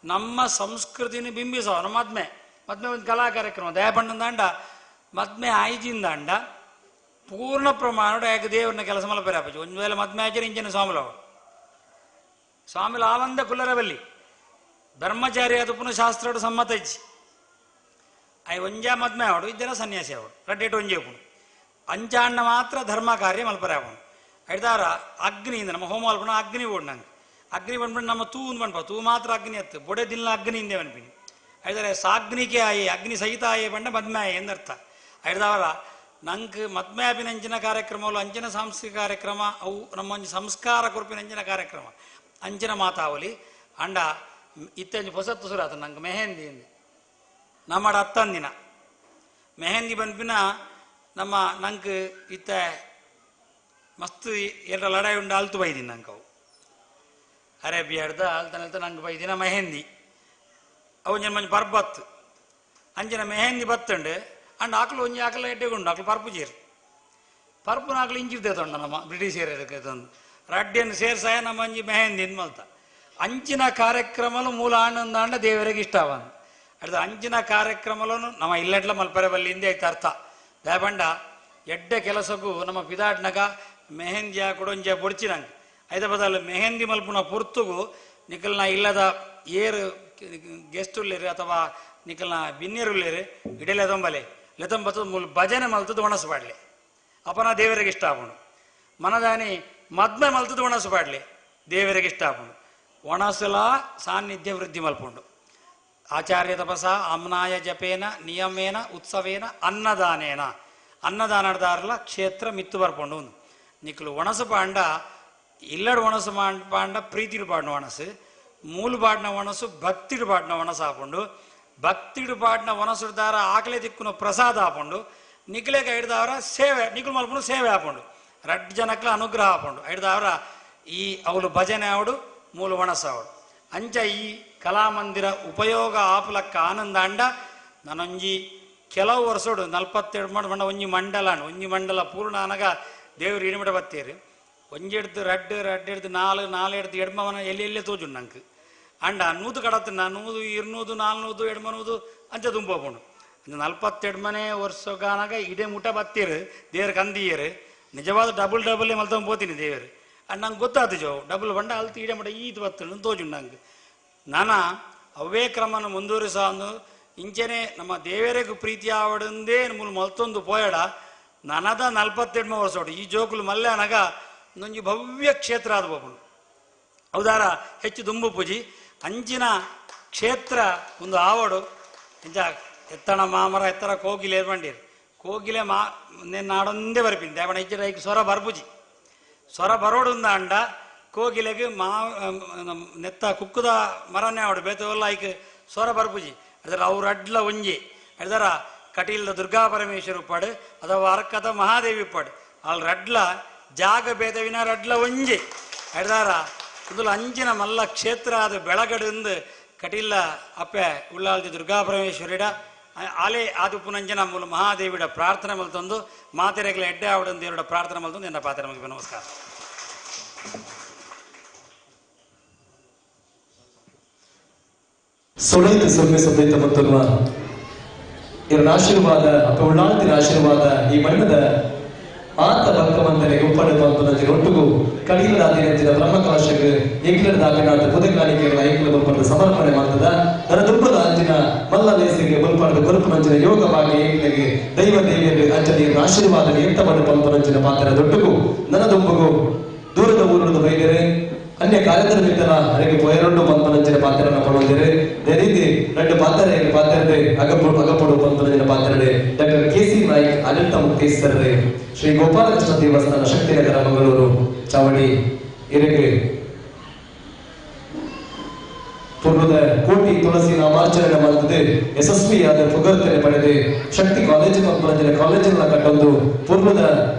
ನಮ್ಮ ಸಂಸ್ಕೃತಿನ ಬಿಂಬಿಸವ ನಮ್ಮ ಮದ್ಮೆ ಒಂದು ಕಲಾ ಕಾರ್ಯಕ್ರಮ ದಯ ಬಂದಂದ ಮದ್ಮೆ ಆಯ್ಜಿಂದಂಡ ಪೂರ್ಣ ಪ್ರಮಾಣ ಯಾಕೆ ದೇವ್ರನ್ನ ಕೆಲಸ ಮಲ್ಪರೆ ಆಪಜಿ ಒಂದು ವೇಳೆ ಮದ್ಮೆ ಆಚರಿ ಇಂಚಿನ ಸ್ವಾಮಿಲ ಆವಂದ ಕುಲ್ಲರಬಲ್ಲಿ ಬ್ರಹ್ಮಚಾರಿ ಅದು ಪುನಃ ಶಾಸ್ತ್ರ ಸಮ್ಮತ ಇಜ್ಜಿ ಅಯ್ಯ ಒಂಜ ಮದ್ಮೆ ಆವಡು ಇದ್ದರ ಸನ್ಯಾಸಿ ಆವಡು ರಡ್ಡೇಟು ಒಂಜೆ ಪುಣು ಅಂಚಾಂಡ ಮಾತ್ರ ಧರ್ಮ ಕಾರ್ಯ ಮಲ್ಪರೆ ಆವಡು ಐದಾರ ಅಗ್ನಿಯಿಂದ ನಮ್ಮ ಹೋಮ ಮಲ್ಪಣ ಅಗ್ನಿ ಓಡ್ ನಂಗೆ ಅಗ್ನಿ ಬಂದ್ಬಿಟ್ಟು ನಮ್ಮ ತೂ ಬಂದ್ಪ ತೂ ಮಾತ್ರ ಅಗ್ನಿ ಹತ್ತು ಬೊಡೆ ದಿಲ್ಲ ಅಗ್ನಿಯಿಂದೆ ಬಂದ್ಬಿನಿ ಐದಾರೆ ಸಾಗ್ನಿಕೆ ಆಯೆ ಅಗ್ನಿ ಸಹಿತ ಆಯೆ ಬಂಡ ಮದ್ಮೆ ಆಯೆ ಎಂದರ್ಥ ಐದಾರ ನಂಗೆ ಮದ್ಮೆ ಅಭಿನಂಚಿನ ಕಾರ್ಯಕ್ರಮಗಳು ಅಂಚಿನ ಸಾಂಸ್ಕೃತಿಕ ಕಾರ್ಯಕ್ರಮ ಅವು ನಮ್ಮ ಒಂದು ಸಂಸ್ಕಾರ ಕೊರಪಿನಂಚಿನ ಕಾರ್ಯಕ್ರಮ ಅಂಚಿನ ಮಾತಾವಲಿ ಅಂಡ ಇತ್ತಂಜಿ ಹೊಸತ್ತು ಸುರಾತ ನಂಗೆ ಮೆಹಂದಿ ನಮ್ಮಡ ಹತ್ತಂದಿನ ಮೆಹಂದಿ ಬಂದ್ಬಿನ ನಮ್ಮ ನಂಗೆ ಇತ್ತ ಮಸ್ತ್ ಎಲ್ಲರ ಲಡಾಯಿ ಉಂಡು ಅಲ್ತು ಬೈದಿನಿ ನಂಗೆ ಅವು ಅರೇಬಿ ಹಿಡ್ದ ಅಲ್ತನಲ್ತ ನಂಗೆ ಬೈದಿನ ಮೆಹಂದಿ ಅವು ಜನ ಮಂಜಿ ಬರ್ಬತ್ತು ಅಂಚಿನ ಮೆಹಂದಿ ಬತ್ತಂಡು ಅಂಡ್ ಆಕಲು ಒಂಜಿ ಆಕಲ ಎಡ್ಡೆಗುಂಡು ಆಕಲು ಪರ್ಪು ಚೀರು ಪರ್ಪುನ ಆಕಲು ಇಂಚಿರ್ದೆ ತೊಂಡ ನಮ್ಮ ಬ್ರಿಟಿಷ್ ತಂದು ರಡ್ಡಿಯನ್ನು ಸೇರ್ಸಾಯ ನಮ್ಮ ಅಂಜಿ ಮೆಹಂದಿನ ಮಲ್ತ ಅಂಚಿನ ಕಾರ್ಯಕ್ರಮಲು ಮೂಲ ಆನಂದಾಂಡ ದೇವರಿಗೆ ಇಷ್ಟವಂತ ಅಡ್ದ ಅಂಚಿನ ಕಾರ್ಯಕ್ರಮలను ನಮ್ಮ ಇಲ್ಲಡ್ಲ ಮಲ್ಪರೆ ಬಲ್ಲಿ ಹಿಂದೆ ಆಯ್ತು ಅರ್ಥ ದಯಪಂಡ ಎಡ್ಡೆ ಕೆಲಸಕ್ಕೂ ನಮ್ಮ ಪಿದಾಡ್ನಗ ಮೆಹಂದಿ ಕೊಡೊಂಜ ಬೊಡ್ಚಿನಂಗೆ ಐದ ಬದಲು ಮೆಹಂದಿ ಮಲ್ಪುನ ಪುರ್ತುಗು ನಿಖಲ್ನ ಇಲ್ಲದ ಏರು ಗೆಸ್ಟ್ ಉಳ್ಳೇರಿ ಅಥವಾ ನಿಖಲ್ನ ಬಿನ್ನೇರುಳ್ಳೇರಿ ಇಡಲೆ ತೊಂಬಲೆ ಲೆತಂಬತ್ತು ಮೂಲ ಭಜನೆ ಮಲ್ತದ್ದು ಒಣಸು ಪಾಡ್ಲಿ ಅಪನ ದೇವರಿಗೆ ಇಷ್ಟ ಆಪುಂಡು ಮನದಾನಿ ಮದ್ಮೆ ಮಲ್ತದ್ದು ಒಣಸು ಪಾಡ್ಲಿ ದೇವರಿಗೆ ಇಷ್ಟ ಆಪುಂಡು ಒಣಸುಲ ಸಾನ್ನಿಧ್ಯ ವೃದ್ಧಿ ಮಲ್ಪುಂಡು ಆಚಾರ್ಯ ತಪಸ ಅಮ್ನಾಯ ಜಪೇನ ನಿಯಮೇನ ಉತ್ಸವೇನ ಅನ್ನದಾನೇನ ಅನ್ನದಾನದಾರಲ ಕ್ಷೇತ್ರ ಮಿತ್ತು ಬರ್ಪುಂಡು ನಿಖಲು ಒಣಸು ಪಾಂಡ ಇಲ್ಲಡು ಒಣಸು ಪಾಂಡ ಪ್ರೀತಿಡು ಪಾಡಿನ ಒಣಸು ಮೂಲು ಪಾಡಿನ ಒಣಸು ಭಕ್ತಿಡು ಪಾಡಿನ ಒಣಸು ಆಪುಂಡು ಭಕ್ತಿಡು ಪಾಡಿನ ಒಣಸುದಾರ ಆಕಲೆ ದಿಕ್ಕುನ ಪ್ರಸಾದ ಆಪುಂಡು ನಿಖಲೇಗ ಹಿಡ್ದವರ ಸೇವೆ ನಿಖಲು ಮಲ್ಪುಂಡು ಸೇವೆ ಆಪುಂಡು ರಡ್ ಜನಕ್ಲ ಅನುಗ್ರಹ ಆಪುಂಡು ಹಿಡ್ದವರ ಈ ಅವಳು ಭಜನೆ ಆವಡು ಮೂಲ ಒಣಸ ಆವಡು ಅಂಚ ಈ ಕಲಾಮಂದಿರ ಉಪಯೋಗ ಆಪುಲಕ್ಕ ಆನಂದ ಅಂಡ ನಾನೊಂಜಿ ಕೆಲವು ವರ್ಷೋಡು 42 ಮಂಡ ಒಂಜಿ ಮಂಡಲ ಪೂರ್ಣ ಅನಗ ದೇವ್ರು ಇಡಿಮಿಡ ಬತ್ತೇರು ಒಂಜಿ ಎಡ್ದು ರಡ್ಡು ಎಡ್ದು ನಾಲು ಎಡ್ದು ಎಡ್ಮವನ ಎಲ್ಲೆಲ್ಲೇ ತೋಜು ನಂಗೆ ಅಂಡ ನೂದು ಕಡತನ 100 200 400 ಎಡ್ಮನೂದು ಅಂಚ ತುಂಬೋಪುಂಡು 42 ವರ್ಷಗಾನಾಗ ಇಡೇ ಮುಟ ಬತ್ತೀರು ದೇವ್ರ ಕಂದಿಯರು ನಿಜವಾದ ಡಬಲ್ ಮಲ್ತೊಂದು ಪೋತೀನಿ ದೇವರು ಅಂಡ್ ನಂಗೆ ಗೊತ್ತಾಯ್ತು ಜೋ ಡಬಲ್ ಬಂಡ ಅಲ್ತು ಇಡೇ ಮುಟ ಈದು ಬತ್ತಳು ತೋಜು ನಂಗೆ ನಾನಾ ಅವೇ ಕ್ರಮನ ಮುಂದುವರಿಸು ಇಂಚನೆ ನಮ್ಮ ದೇವರಿಗೂ ಪ್ರೀತಿ ಆವಡಂದೇ ಮೂಲ ಮಲ್ತೊಂದು ಪೋಯಡ ನನದ 42 ವರ್ಷೋಡು ಈ ಜೋಕುಲು ಮಲ್ಲೆ ಅನಗ ನೊಂಜಿ ಭವ್ಯ ಕ್ಷೇತ್ರ ಆದ ಬೋಪುಂಡು ಹೌದಾರ ಹೆಚ್ಚು ದುಂಬು ಪೂಜಿ ಅಂಚಿನ ಕ್ಷೇತ್ರ ಒಂದು ಆವಡು ಇಂಚ ಎತ್ತಣ ಮಾಮರ ಎತ್ತರ ಕೋಗಿಲೆ ಬಂಡೀರು ಕೋಗಿಲೆ ನಾಡೊಂದೇ ಬರ್ಪಿಂದೆ ಅವನ ಇಜ್ಜರ ಈಗ ಸ್ವರ ಬರ್ಪುಜಿ ಸ್ವರ ಬರೋಡುಂದ ಅಂಡ ಕೋಗಿಲೆಗೆ ನೆತ್ತ ಕುಕ್ಕುದ ಮರನೇ ಆವಡು ಬೇತವೆಲ್ಲ ಈಗ ಸ್ವರ ಬರ್ಪುಜಿ ಅದರ ಅವ್ರ ಅಡ್ಲ ಒಂಜಿ ಅದರ ಕಟೀಲ್ದ ದುರ್ಗಾ ಪರಮೇಶ್ವರ ಪಡು ಅಥವಾ ಅರ್ಕದ ಮಹಾದೇವಿ ಪಡು ಅಲ್ಲಿ ರಡ್ಲ ಜಾಗ ಭೇದವಿನ ರಡ್ಲ ಒಂಜಿ ಎಡ್ದಾರ ಇದು ಅಂಚಿನ ಮಲ್ಲ ಕ್ಷೇತ್ರ ಅದು ಬೆಳಗಡಿಂದು ಕಟೀಲ ಅಪ್ಪೆ ಉಳ್ಳಾಲ್ದಿ ದುರ್ಗಾ ಪರಮೇಶ್ವರಿಡ ಆಲೆ ಅದು ಪುನಂಜನ ಮೂಲ ಮಹಾದೇವಿಡ ಪ್ರಾರ್ಥನೆ ಮಲ್ತೊಂದು ಮಾತೆರೆಗಳ ಎಡ್ಡೆ ಆವಡನ್ ದೇವರ ಪ್ರಾರ್ಥನೆ ಮಲ್ತೊಂದು ಎನ್ನ ಪಾತ್ರೆ ಮುಗಿದ ನಮಸ್ಕಾರ. ಸುಳೈತು ಸೊಮ್ಮೆ ಸೊದ್ದೈತ ಮತ್ತೊಲ್ವ ಇವರ ಆಶೀರ್ವಾದ ಅಪ್ಪ ಉಳ್ಳಾಳ್ತಿನ ಆಶೀರ್ವಾದ ಈ ಮಣ್ಣದ ಆತ ಭಕ್ತವಂತನಿಗೆ ಉಪ್ಪಡು ಬಂತು ಒಟ್ಟಿಗೂ ಕಡೀಲದಾದಿನ ಬ್ರಹ್ಮಕಲಶಕ್ಕೆ ಏಕಲದಾದಿನಾಥ ಬುಧಕಾಲಿಕೆಗಳ ಏಕಲ ಉಪ್ಪನ್ನು ಸಮರ್ಪಣೆ ಮಾಡ್ತದ ನನ್ನ ದುಬ್ಬದ ಅಂಚಿನ ಮಲ್ಲ ಲೇಸಿಗೆ ಮುಲ್ಪಣದ ಗುರುಪು ನಂಚಿನ ಯೋಗವಾಗಿ ಏಕಲಿಗೆ ದೈವ ದೇವಿಯಲ್ಲಿ ಅಂಚನೆ ಆಶೀರ್ವಾದ ಎಂಟಬಡು ಪಂಪನಂಚಿನ ಪಾತ್ರ ದೊಡ್ಡಗೂ ನನ್ನ ದುಂಬುಗೂ ದೂರದ ಊರದ ಬೈದರೆ ಅನ್ಯ ಕಾರ್ಯಕ್ರಮಿತರ ನನಗೆ ಪೊಯರೊಂಡು ಪಂಪನಂಚಿನ ಪಾತ್ರನ ಪಡೋದಿರೆ ಅದೇ ರೀತಿ రెండు ಪಾತ್ರೆ ಅಗಪಡು ಪಂಪನಂಚಿನ ಪಾತ್ರೆ ಡಾಕ್ಟರ್ ಕೆ.ಸಿ. ನಾಯ್ಕ್ ಆಡಳಿತ ಮುಖ್ಯಸ್ಥರೇ ಶ್ರೀ ಗೋಪಾಲಕೃಷ್ಣ ದೇವಸ್ಥಾನ ಶಕ್ತಿನಗರ ಮಂಗಳೂರು ಚಾವಡಿ ಇರಗೆ ಪೂರ್ವದ ಕೋಟಿ ತುಳಸಿ ನಾಮಾರ್ಚನೆ ಮಾಡಿದೆ ಯಶಸ್ವಿಯಾದ ಪುಗರ್ತನೆ ಪಡೆದು ಶಕ್ತಿ ಕಾಲೇಜು ಪಂಪನಂಚಿನ ಕಾಲೇಜಿನ ಕಟ್ಟೊಂದು ಪೂರ್ವದ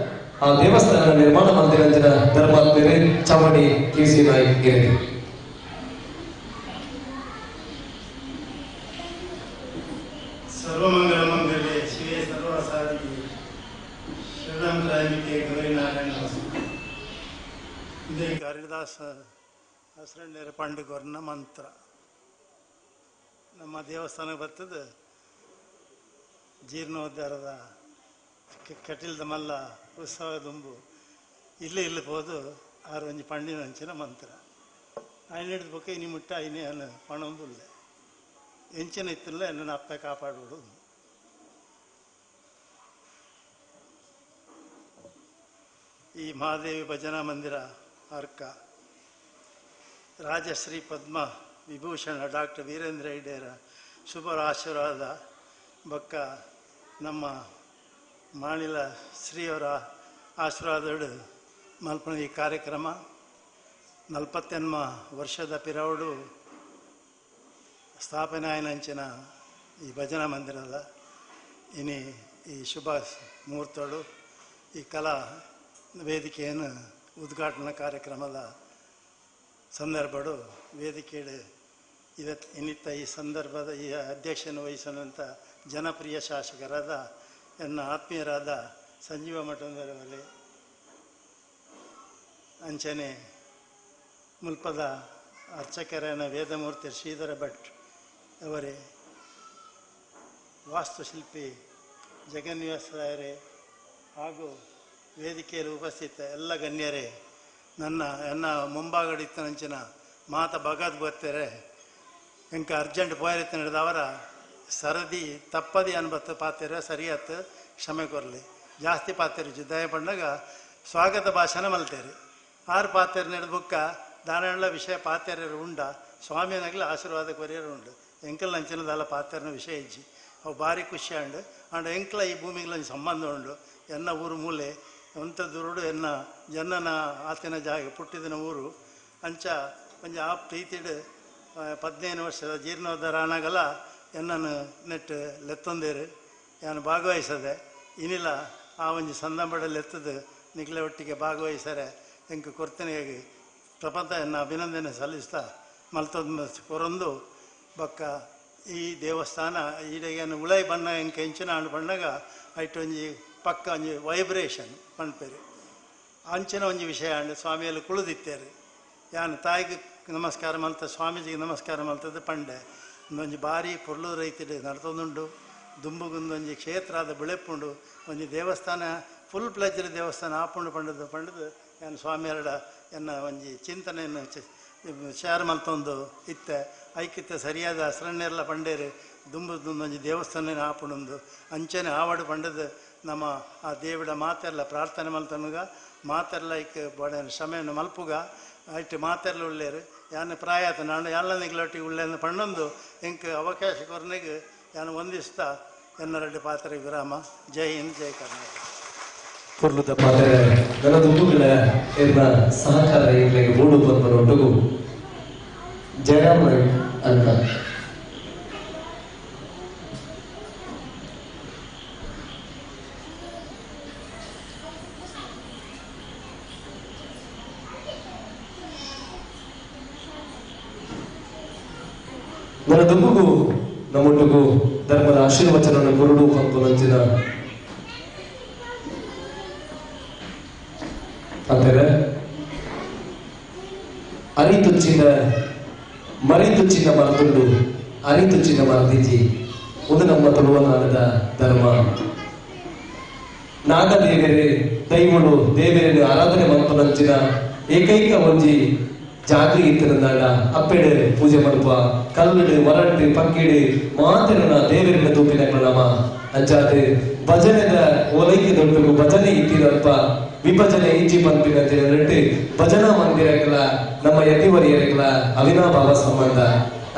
ಆ ದೇವಸ್ಥಾನ ನಿರ್ಮಾಣ ಮಂದಿರಂಜನ ಧರ್ಮಾತ್ಮರೆ ಚಾವಡಿ ಕೆ.ಸಿ. ನಾಯ್ಕ್ ಇರಗೆ ಸರ್ವಮಂಗಲ ಮಂಗಲ್ಯೆ ಶಿವೆ ಸರ್ವಸಾಧಿಕೆ ಶರಣಂ ತ್ರ್ಯಂಬಕೆ ಗೌರಿ ನಾರಾಯಣ ಇದೇ ಕಾಳಿದಾಸ ಹಸರಣ್ಯರ ಪಂಡುಗೋರ್ನ ಮಂತ್ರ ನಮ್ಮ ದೇವಸ್ಥಾನಕ್ಕೆ ಬರ್ತದೆ ಜೀರ್ಣೋದ್ಧಾರದ ಕಟೀಲ್ದ ಮಲ್ಲ ಉತ್ಸವ ದುಂಬು ಇಲ್ಲಿ ಹೋದು ಆರು ಒಂಜಿ ಪಂಡಿನ ಅಂಚಿನ ಮಂತ್ರ ಆಯ್ನ ಹಿಡಿದ ಬೊಕ್ಕ ಇನಿ ಮುಟ್ಟ ಐನೇ ಅನ್ನ ಪಣಂಬುಲ್ಲ ಎಂಚಿನ ಇತ್ತಿಲ್ಲ ನನ್ನ ಅಪ್ಪ ಕಾಪಾಡುವುದು ಈ ಮಹಾದೇವಿ ಭಜನಾ ಮಂದಿರ ಅರ್ಕ ರಾಜಶ್ರೀ ಪದ್ಮ ವಿಭೂಷಣ ಡಾಕ್ಟರ್ ವೀರೇಂದ್ರ ಹೆಗ್ಡೆರ ಶುಭ ಆಶೀರ್ವಾದ ಬೊಕ್ಕ ನಮ್ಮ ಮಾಣಿಲ ಶ್ರೀಯವರ ಆಶೀರ್ವಾದಗಳು ಮಲ್ಪನ ಈ ಕಾರ್ಯಕ್ರಮ 48 ವರ್ಷದ ಪಿರವಡು ಸ್ಥಾಪನೆ ಆಯ್ನಂಚಿನ ಈ ಭಜನಾ ಮಂದಿರದ ಇನಿ ಈ ಶುಭ ಮುಹೂರ್ತಗಳು ಈ ಕಲಾ ವೇದಿಕೆಯನ್ನು ಉದ್ಘಾಟನಾ ಕಾರ್ಯಕ್ರಮದ ಸಂದರ್ಭಗಳು ವೇದಿಕೆಯಲ್ಲಿ ಇವತ್ತು ಇನ್ನಿತ್ತ ಈ ಸಂದರ್ಭದ ಈ ಅಧ್ಯಕ್ಷನ ವಹಿಸಿದಂಥ ಜನಪ್ರಿಯ ಶಾಸಕರಾದ ನನ್ನ ಆತ್ಮೀಯರಾದ ಸಂಜೀವ ಮಠದಲ್ಲಿ ಅಂಚನೆ ಮುಲ್ಪದ ಅರ್ಚಕರನ ವೇದಮೂರ್ತಿ ಶ್ರೀಧರ ಭಟ್ ಅವರೇ, ವಾಸ್ತುಶಿಲ್ಪಿ ಜಗನ್ನಿವಾಸ ರಾಯರೇ ಹಾಗೂ ವೇದಿಕೆಯಲ್ಲಿ ಉಪಸ್ಥಿತ ಎಲ್ಲ ಗಣ್ಯರೇ, ನನ್ನ ಮುಂಭಾಗಡಿತ್ತನಂಚಿನ ಮಾತ ಭಗವದ್ ಬರ್ತಾರೆ ಎಂಕ ಅರ್ಜೆಂಟ್ ಪೋಯರಿತ್ತ ನಡೆದ ಅವರ ಸರದಿ ತಪ್ಪದಿ ಅನ್ಬತ್ತು ಪಾತ್ರೆ ಸರಿಯತ್ತು ಕ್ಷಮೆ ಕೊರಲಿ. ಜಾಸ್ತಿ ಪಾತ್ರೆ ದಯ ಪಂಡಾಗ ಸ್ವಾಗತ ಭಾಷಣ ಮಲ್ತೇರಿ 6 ಪಾತ್ರೆ ನಡೆದ ಬುಕ್ಕ ದಾನಗಳ ವಿಷಯ ಪಾತ್ರೆ ಉಂಡ ಸ್ವಾಮಿನಾಗಲಿ ಆಶೀರ್ವಾದ ಕೊರಿಯರು ಉಂಡು. ಎಂಕಲ್ ಅಂಚಿನದಲ್ಲ ಪಾತ್ರೆನ ವಿಷಯ ಇಜ್ಜಿ ಅವು ಭಾರಿ ಖುಷಿ ಅಂಡು ಅಂಡ್ ಎಂಕ್ಲ ಈ ಭೂಮಿಗೆ ಸಂಬಂಧ ಉಂಡು. ಎನ್ನ ಊರು ಮೂಲೆ ಎಂಥ ದುರುಡು ಎನ್ನ ಜನನ ಆತಿನ ಜಾಗ ಪುಟ್ಟಿದಿನ ಊರು ಅಂಚ ಒಂಜಿ ಆ ಪ್ರೀತಿಡು 15 ವರ್ಷದ ಜೀರ್ಣೋದ್ಧಾರ ಆನಾಗಲ್ಲ ಎನ್ನನ್ನು ನೆಟ್ಟು ಲೆತ್ತೊಂದೇರು ನಾನು ಭಾಗವಹಿಸದೆ ಇನ್ನಿಲ್ಲ ಆ ಒಂಜಿ ಸಂದಂಬಡಲ್ಲಿ ಎತ್ತದು ನಿಗ್ಲೆ ಒಟ್ಟಿಗೆ ಭಾಗವಹಿಸರೆ ಎಂಕ ಕೊರ್ತನೆಯಾಗಿ ಪ್ರಪಂಚ ಎನ್ನ ಅಭಿನಂದನೆ ಸಲ್ಲಿಸ್ತಾ ಮಲ್ತೊಂದು ಕೊರೊಂದು ಬಕ್ಕ ಈ ದೇವಸ್ಥಾನ ಈಡೇನು ಉಳೈ ಬಣ್ಣ ಎಂಕ ಹೆಂಚಿನ ಹಣ್ಣು ಬಣ್ಣಾಗ ಐಟು ಒಂಜಿ ಪಕ್ಕ ಒಂಜಿ ವೈಬ್ರೇಷನ್ ಪಣ್ಪೇರಿ ಅಂಚಿನ ಒಂಜಿ ವಿಷಯ ಅಂಡು ಸ್ವಾಮಿಯಲ್ಲಿ ಕುಳಿದಿತ್ತೇರಿ ಯಾನು ತಾಯಿಗೆ ನಮಸ್ಕಾರ ಮಲ್ತ ಸ್ವಾಮೀಜಿಗೆ ನಮಸ್ಕಾರ ಮಲ್ತದ್ದು ಪಂಡೆ ಒಂದೊಂದು ಭಾರಿ ಪೊರ್ಲು ರೈತಿಡು ನಡ್ತೊಂದುಂಡು ದುಂಬುಗೊಂದೊಂಜಿ ಕ್ಷೇತ್ರ ಆದ ಬೆಳೆಪುಂಡು ಒಂಜಿ ದೇವಸ್ಥಾನ ಫುಲ್ ಪ್ಲೆಜ್ಡ್ ದೇವಸ್ಥಾನ ಆಪುಂಡು ಪಂಡದು ಏನು ಸ್ವಾಮಿ ಎರಡ ಎನ್ನ ಒಂಜಿ ಚಿಂತನೆಯನ್ನು ಶೇರ್ ಮಲ್ತೊಂದು ಇತ್ತೆ ಐಕ್ಯತೆ ಸರಿಯಾದ ಹಸ್ರನ್ನೆಲ್ಲ ಪಂಡೇರು ದುಂಬುದೊಂದೊಂಜಿ ದೇವಸ್ಥಾನ ಆಪುಂಡು ಅಂಚನೆ ಆವಡು ಪಂಡದು ನಮ್ಮ ಆ ದೇವಿಡ ಮಾತೆಲ್ಲ ಪ್ರಾರ್ಥನೆ ಮಲ್ತನುಗ ಮಾತೆಲ್ಲ ಇಕ್ ಬಡ ಶ್ರಮೆಯನ್ನು ಮಲ್ಪುಗ ಐಟು ಮಾತೆಲ್ಲ ಉಳ್ಳೇರು ಯಾನು ಪ್ರಾಯತ ನಾನು ಎಲ್ಲ ನಿಗ್ಲೊಟ್ಟಿಗೆ ಉಳ್ಳೆಂದು ಪಣ್ಣೊಂದು ಎಂಕ್ ಅವಕಾಶ ಕೊರನೆಗೆ ನಾನು ವಂದಿಸ್ತಾ ಎನ್ನರಡ್ಡಿ ಪಾತ್ರೆ ವಿರಾಮ. ಜೈ ಹಿಂದ್, ಜೈ ಕರ್ನಾಟಕ. ಪುರ್ಲುದ ಪಾತ್ರೆ ನನ್ನ ದುಂಬುಗಳ ಇರ್ನ ಸಹಕಾರ ಇರ್ಲಿಗೆ ಮೂಡು ಬಂದರೊಟ್ಟಿಗೂ ಜಯರಾಮ ಅಂತ ನನ್ನ ದುಂಬುಗೂ ನಮ್ಮೊಟ್ಟಿಗೂ ಧರ್ಮದ ಆಶೀರ್ವಚನವನ್ನು ಗುರುಡು ಪಂಪು ನಂಚಿನ ಅಂದರೆ ಅರಿತುಚ್ಚಿನ ಮರಿತುಚ್ಚಿನ ಮರದುಂಡು ಅರಿತುಚ್ಚಿನ ಮರದಿಜಿ ಒಂದು ನಮ್ಮ ತುಳುವನಾಡದ ಧರ್ಮ. ನಾಗದೇವರೇ ದೈವಳು ದೇವರನ್ನು ಆರಾಧನೆ ಮಂತು ನಂಚಿನ ಏಕೈಕ ಒಂಜಿ ಜಾಗಲಿ ಇತ್ತಿರಂದಾಂಡ ಅಪ್ಪೆಡು ಪೂಜೆ ಮಡುಪ ಕಲ್ಲುಡು ಒರಟ್ಟು ಪಕ್ಕಿಡು ಮಾತಿನ ದೇವರಿನ ತೂಪಿನಗಳು ನಮ್ಮ ಅಂಚಾದು ಭಜನೆದ ಓಲೈಕೆ ದೊಡ್ಡಗೂ ಭಜನೆ ಇತ್ತಿರಲ್ಪ ವಿಭಜನೆ ಈಜಿ ಪಂಪಿನ ನೆಟ್ಟು ಭಜನಾ ಮಂದಿರಗಳ ನಮ್ಮ ಯತಿವರಿಯರಗಳ ಅವಿನಾಭಾವ ಸಂಬಂಧ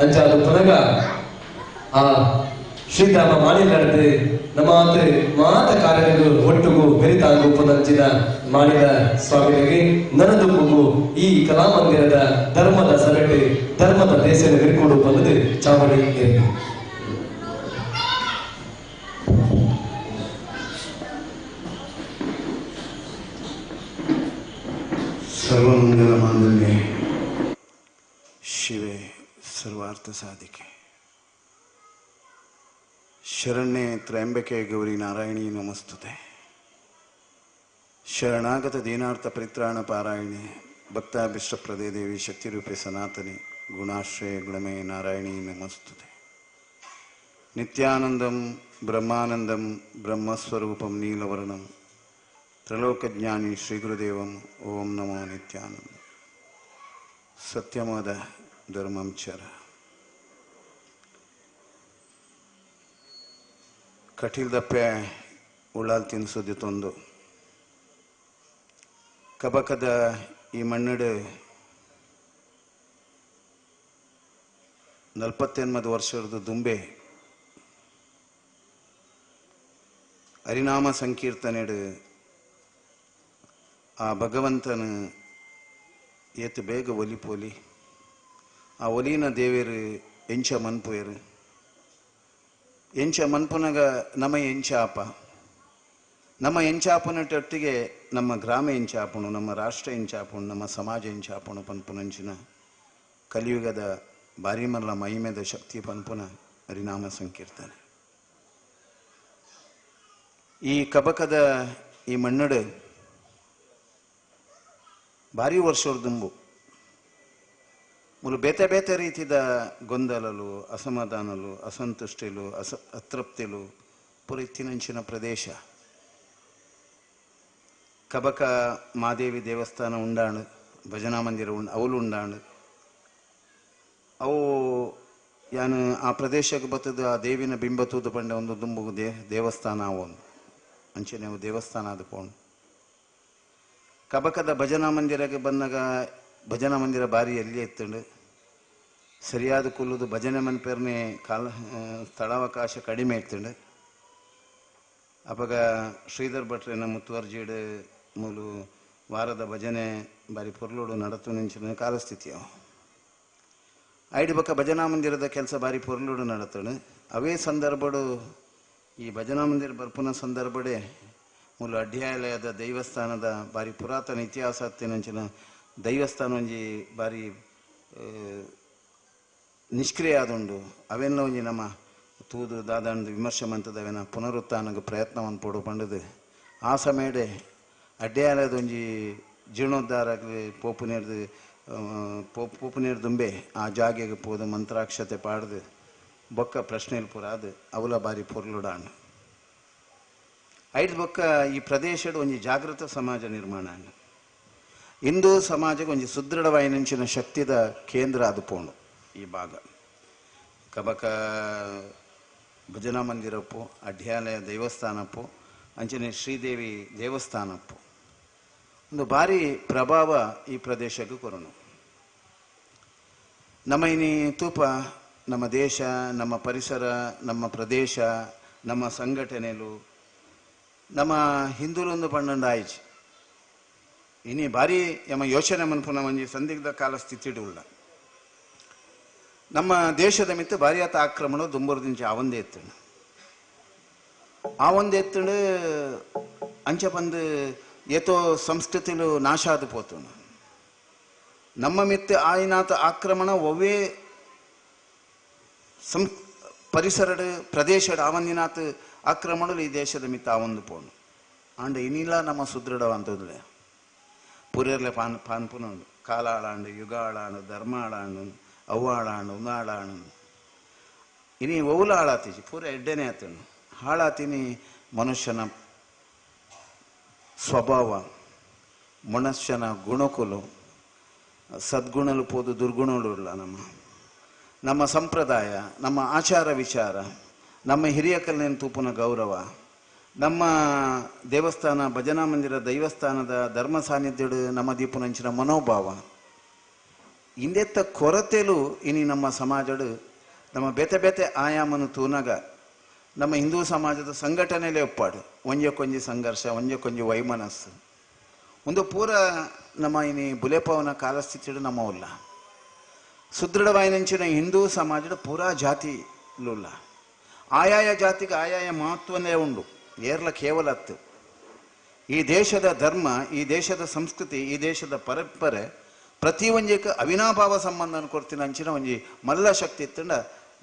ಅಂಚಾದು ಪುನಗ ಆ ಶ್ರೀಧಾಮ ಮಾಡಿಲಾಡ್ದು ನಮ್ಮ ಮಾತ ಕಾರ್ಯಗಳು ಒಟ್ಟಿಗೂ ಬೆರಿತಾಂಗು ಪುನಂಚಿನ ಮಾಡಿದ ಸ್ವಾಮಿಗಳಿಗೆ ನನ್ನದುಗೂ ಈ ಕಲಾಮಂದಿರದ ಧರ್ಮದ ಸರಟು ಧರ್ಮದ ದೇಶದ ವಿರ್ಕೊಡು ಬಂದು ಚಾವಡಿ ಸರ್ವಮಂಗಲ ಮಾಂಗಲ್ಯೆ ಶಿವೆ ಸರ್ವಾರ್ಥ ಸಾಧಿಕೆ ಶರಣ್ಯೆ ತ್ರಯಂಬಕೆ ಗೌರಿ ನಾರಾಯಣಿ ನಮಸ್ತುತೆ. ಶರಣಾಗತ ದೀನಾರ್ಥ ಪರಿತ್ರಾಣ ಪಾರಾಯಣೆ ಭಕ್ತಾಭಿಷ್ಟಪ್ರದೇ ದೇವಿ ಶಕ್ತಿರೂಪೆ ಸನಾತನಿ ಗುಣಾಶ್ರಯ ಗುಣಮೇ ನಾರಾಯಣಿ ನಮಸ್ತುತೆ. ನಿತ್ಯಾನಂದಂ ಬ್ರಹ್ಮಾನಂದಂ ಬ್ರಹ್ಮಸ್ವರೂಪಂ ನೀಲವರ್ಣಂ ತ್ರಲೋಕಜ್ಞಾನಿ ಶ್ರೀಗುರುದೇವಂ ಓಂ ನಮೋ ನಿತ್ಯಾನಂದ. ಸತ್ಯಮದ ಧರ್ಮಂ ಚರ. ಕಟೀಲ್ದಪ್ಪೆ ಉಳ್ಳಾಲ್ ತಿನ್ಸೋದು ತೊಂದು ಕಬಕದ ಈ ಮಣ್ಣಡು 48 ವರ್ಷದ ದುಂಬೆ ಹರಿನಾಮ ಸಂಕೀರ್ತನೆಡು ಆ ಭಗವಂತನ ಏತು ಬೇಗ ಒಲಿಪೋಲಿ ಆ ಒಲಿನ ದೇವೇರು ಎಂಚ ಮನ್ಪುಯರು ಎಂಚ ಮನ್ಪುನಗ ನಮ್ಮ ಎಂಚಾಪ ನಮ್ಮ ಎಂಚಾಪನಟ್ಟೊಟ್ಟಿಗೆ ನಮ್ಮ ಗ್ರಾಮ ಎಂಚಾಪುಣು ನಮ್ಮ ರಾಷ್ಟ್ರ ಎಂಚಾಪುಣು ನಮ್ಮ ಸಮಾಜ ಎಂಚಾಪುಣು ಪನ್ಪುನಂಚಿನ ಕಲಿಯುಗದ ಬಾರಿಮಲ್ಲ ಮಹಿಮೆದ ಶಕ್ತಿ ಪನ್ಪುನ ಹರಿನಾಮ ಸಂಕೀರ್ತನೆ. ಈ ಕಬಕದ ಈ ಮಣ್ಣಡು ಭಾರಿ ವರ್ಷದ ದುಂಬು ಮೂಲು ಬೇತೆ ಬೇತೆ ರೀತಿದ ಗೊಂದಲಲು ಅಸಮಾಧಾನಲು ಅಸಂತುಷ್ಟಿಲು ಅತೃಪ್ತಿಲು ಪೂರ ಇತ್ತಿನಂಚಿನ ಪ್ರದೇಶ. ಕಬಕ ಮಾದೇವಿ ದೇವಸ್ಥಾನ ಉಂಡಾಣು, ಭಜನಾ ಮಂದಿರ ಅವಳು ಉಂಡಾಣು. ಅವು ಯಾನು ಆ ಪ್ರದೇಶಕ್ಕೆ ಬತ್ತದ ಆ ದೇವಿನ ಬಿಂಬ ತೂದು ಪಂಡ ಒಂದು ದುಂಬು ದೇವಸ್ಥಾನ ಅವನು ಅಂಚೆ ನೀವು ದೇವಸ್ಥಾನ ಅದು ಪೋಣು. ಕಬಕದ ಭಜನಾ ಮಂದಿರಕ್ಕೆ ಬಂದಾಗ ಭಜನಾ ಮಂದಿರ ಬಾರಿ ಎಲ್ಲಿ ಎತ್ತಂಡು ಸರಿಯಾದ ಕುಲ್ಲುದು ಭಜನೆ ಮನ್ಪೇರ್ನೆ ಸ್ಥಳಾವಕಾಶ ಕಡಿಮೆ ಇತ್ತಂಡು. ಅವಾಗ ಶ್ರೀಧರ್ ಭಟ್ರೇನ ಮುತ್ತುವರ್ಜಿಡ್ ಮೂಲು ವಾರದ ಭಜನೆ ಬಾರಿ ಪೊರ್ಲೋಡು ನಡತು ನಿಂಚಿನ ಕಾಲಸ್ಥಿತಿ ಅವು. ಐದು ಬಕ್ಕ ಭಜನಾ ಮಂದಿರದ ಕೆಲಸ ಬಾರಿ ಪೊರ್ಲೋಡು ನಡತಡು. ಅವೇ ಸಂದರ್ಭಡು ಈ ಭಜನಾ ಮಂದಿರ ಬರ್ಪುನ ಸಂದರ್ಭಡೆ ಮೂಲ ಅಡ್ಯಾಲಯದ ದೈವಸ್ಥಾನದ ಬಾರಿ ಪುರಾತನ ಇತಿಹಾಸ ಹತ್ತಿನಂಚಿನ ದೈವಸ್ಥಾನ ಒಂಜಿ ಬಾರಿ ನಿಷ್ಕ್ರಿಯ ಆದುಂಡು. ಅವೆಲ್ಲ ಒಂಜಿ ನಮ್ಮ ತೂದು ದಾದಂಡು ವಿಮರ್ಶೆ ಮಂತದವೆನ ಪುನರುತ್ಥಾನಕ್ಕೆ ಪ್ರಯತ್ನವನ್ನು ಪೋಡು ಪಂಡದು. ಆ ಸಮಯಡೆ ಅಡ್ಯಾಲಯದ ಒಂಜಿ ಜೀರ್ಣೋದ್ಧಾರಕ್ಕೆ ಪೋಪು ನೀರ್ದು ದುಂಬೆ ಆ ಜಾಗೆಗೆ ಪೋದು ಮಂತ್ರಾಕ್ಷತೆ ಪಾಡ್ದು ಬೊಕ್ಕ ಪ್ರಶ್ನೆಲ್ ಪುರ ಅದು ಅವಲ ಬಾರಿ ಪೊರ್ಲುಡಾಣು. ಐದು ಬೊಕ್ಕ ಈ ಪ್ರದೇಶದ ಒಂಜಿ ಜಾಗೃತ ಸಮಾಜ ನಿರ್ಮಾಣ ಹಿಂದೂ ಸಮಾಜಕ್ಕೆ ಒಂಜಿ ಸುದೃಢವಾಯಿನಂಚಿನ ಶಕ್ತಿದ ಕೇಂದ್ರ ಅದು ಪೋಣು ಈ ಭಾಗ. ಕಬಕ ಭಜನಾ ಮಂದಿರಪ್ಪು, ಅಡ್ಯಾಲಯ ದೇವಸ್ಥಾನಪ್ಪು, ಅಂಚನೆ ಶ್ರೀದೇವಿ ದೇವಸ್ಥಾನಪ್ಪು ಒಂದು ಭಾರಿ ಪ್ರಭಾವ ಈ ಪ್ರದೇಶಕ್ಕೆ ಕೊರೋನು. ನಮ್ಮ ಇನಿ ತೂಪ ನಮ್ಮ ದೇಶ, ನಮ್ಮ ಪರಿಸರ, ನಮ್ಮ ಪ್ರದೇಶ, ನಮ್ಮ ಸಂಘಟನೆಲು ನಮ್ಮ ಹಿಂದೂಲೊಂದು ಪಣ್ಣಂಡ ಆಯ್ಚಿ ಇನಿ ಭಾರಿ ಯಮ ಯೋಚನೆ ಮನ್ಪುನ ಒಂಜಿ ಸಂದಿಗ್ಧ ಕಾಲ ಸ್ಥಿತಿಡುಲ್ಲ. ನಮ್ಮ ದೇಶದ ಮಿತ್ತು ಭಾರಿ ಆತ ಆಕ್ರಮಣ ದುಂಬುರದಿಂಚ ಆವಂದೇ ಎತ್ತುಂಡು. ಆವಂದೇ ಎತ್ತುಂಡು ಅಂಚ ಬಂದು ಏತೋ ಸಂಸ್ಕೃತಿಲು ನಾಶ ಆದು ಪೋತುಂಡು. ನಮ್ಮ ಮಿತ್ತು ಆಯ್ನಾತ ಆಕ್ರಮಣ ಒವ್ವೇ ಪರಿಸರಡ್ ಪ್ರದೇಶಡ್ ಆವಂದಿನಾತ್ ಆಕ್ರಮಣಲು ಈ ದೇಶದ ಮಿತ್ತ ಆವೊಂದು ಪೋಣು ಆಂಡ ಇನಿಲ್ಲ ನಮ್ಮ ಸುದೃಢವಂತದ್ಲೆ ಪೂರ್ಯರ್ಲೆ ಪಾನ್ಪುನುಂಡು. ಕಾಲ ಆಳಾಂಡು, ಯುಗ ಆಳಾಂಡು, ಧರ್ಮ ಆಳಾಂಡು, ಅವು ಆಳಾಂಡು, ಉನಾಳಾಂಡು ಇನಿ ಒವುಲ ಹಾಳಾತೀಜಿ ಪೂರ ಎಡ್ಡೆನೆ ಆತನು ಹಾಳಾತಿನಿ. ಮನುಷ್ಯನ ಸ್ವಭಾವ, ಮನುಷ್ಯನ ಗುಣಕುಲು ಸದ್ಗುಣಲು ಪೋದು ದುರ್ಗುಣಗಳು ಇಲ್ಲ. ನಮ್ಮ ಸಂಪ್ರದಾಯ, ನಮ್ಮ ಆಚಾರ ವಿಚಾರ, ನಮ್ಮ ಹಿರಿಯ ಕಲ್ಯಾಣ ತೂಪುನ ಗೌರವ, ನಮ್ಮ ದೇವಸ್ಥಾನ ಭಜನಾ ಮಂದಿರ ದೈವಸ್ಥಾನದ ಧರ್ಮ ಸಾನ್ನಿಧ್ಯಡು ನಮ್ಮ ದೀಪುನಂಚಿನ ಮನೋಭಾವ ಇಂದೆತ್ತ ಕೊರತೆಲು ಇನಿ ನಮ್ಮ ಸಮಾಜಡು ನಮ್ಮ ಬೇತೆ ಬೇತೆ ಆಯಾಮನು ತೂನಗ ನಮ್ಮ ಹಿಂದೂ ಸಮಾಜದ ಸಂಘಟನೆಯಲ್ಲೇ ಒಪ್ಪಾಡು ಒಂಜಕ್ಕೊಂಜಿ ಸಂಘರ್ಷ, ಒಂಜಕ್ಕೊಂಜಿ ವೈಮನಸ್ಸು ಒಂದು ಪೂರ ನಮ್ಮ ಇನಿ ಬುಲೆಪವನ ಕಾಲಸ್ಥಿತಿಡು ನಮ್ಮ ಉಲ್ಲ ಸುದೃಢವಾಯಿನಂಚಿನ ಹಿಂದೂ ಸಮಾಜದ ಪೂರಾ ಜಾತಿಲುಲ್ಲ. ಆಯಾಯ ಜಾತಿಗೆ ಆಯಾಯ ಮಹತ್ವನೇ ಉಂಡು. ಏರ್ಲ ಕೇವಲ ಹತ್ತು ಈ ದೇಶದ ಧರ್ಮ, ಈ ದೇಶದ ಸಂಸ್ಕೃತಿ, ಈ ದೇಶದ ಪರಂಪರೆ ಪ್ರತಿ ಒಂಜಕ್ಕೆ ಅವಿನಾಭಾವ ಸಂಬಂಧ ಕೊಡ್ತೀನಿ ಅಂಚಿನ ಒಂಜಿ ಮಲ್ಲ ಶಕ್ತಿ ಇತ್ತಂಡ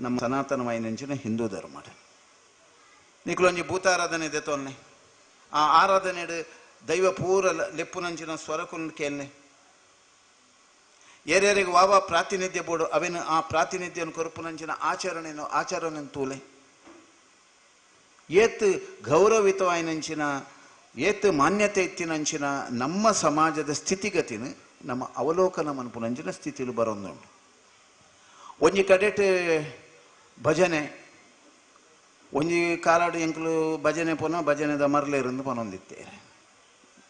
ನಮ್ಮ ಸನಾತನವಾಯಿನಂಚಿನ ಹಿಂದೂ ಧರ್ಮ. ನಿಕ್ಲೊಂಜಿ ಭೂತಾರಾಧನೆ ಇದೆ ತೊನ್ನೆ ಆ ಆರಾಧನೆ ದೈವ ಪೂರ ಲೆಪ್ಪುನಂಚಿನ ಸ್ವರಕುಲ್ ಕೇಳ್ನೆ ಏರ್ಯಾರಿಗೆ ವಾವ ಪ್ರಾತಿನಿಧ್ಯ ಬೋಡು ಅವೇನು ಆ ಪ್ರಾತಿನಿಧ್ಯ ಕೊರಪುನಂಚಿನ ಆಚರಣೆ ತೂಲೆ ಏತ್ ಗೌರವಿತವಾಯಿನಂಚಿನ ಏತ್ ಮಾನ್ಯತೆ ಇತ್ತಿನಂಚಿನ ನಮ್ಮ ಸಮಾಜದ ಸ್ಥಿತಿಗತಿನ ನಮ್ಮ ಅವಲೋಕನ ಮನ್ಪುನಂಚಿನ ಸ್ಥಿತಿಲು ಬರೋದುಂಟು. ಒಂಜಿ ಕಡೆಟ್ ಭಜನೆ ಒಂಜಿ ಕಾಲಾಡು ಎಂಕ್ಲು ಭಜನೆ ಪುನಃ ಭಜನೆದ ಮರಲೇರು ಪನೊಂದಿತ್ತೇರೆ.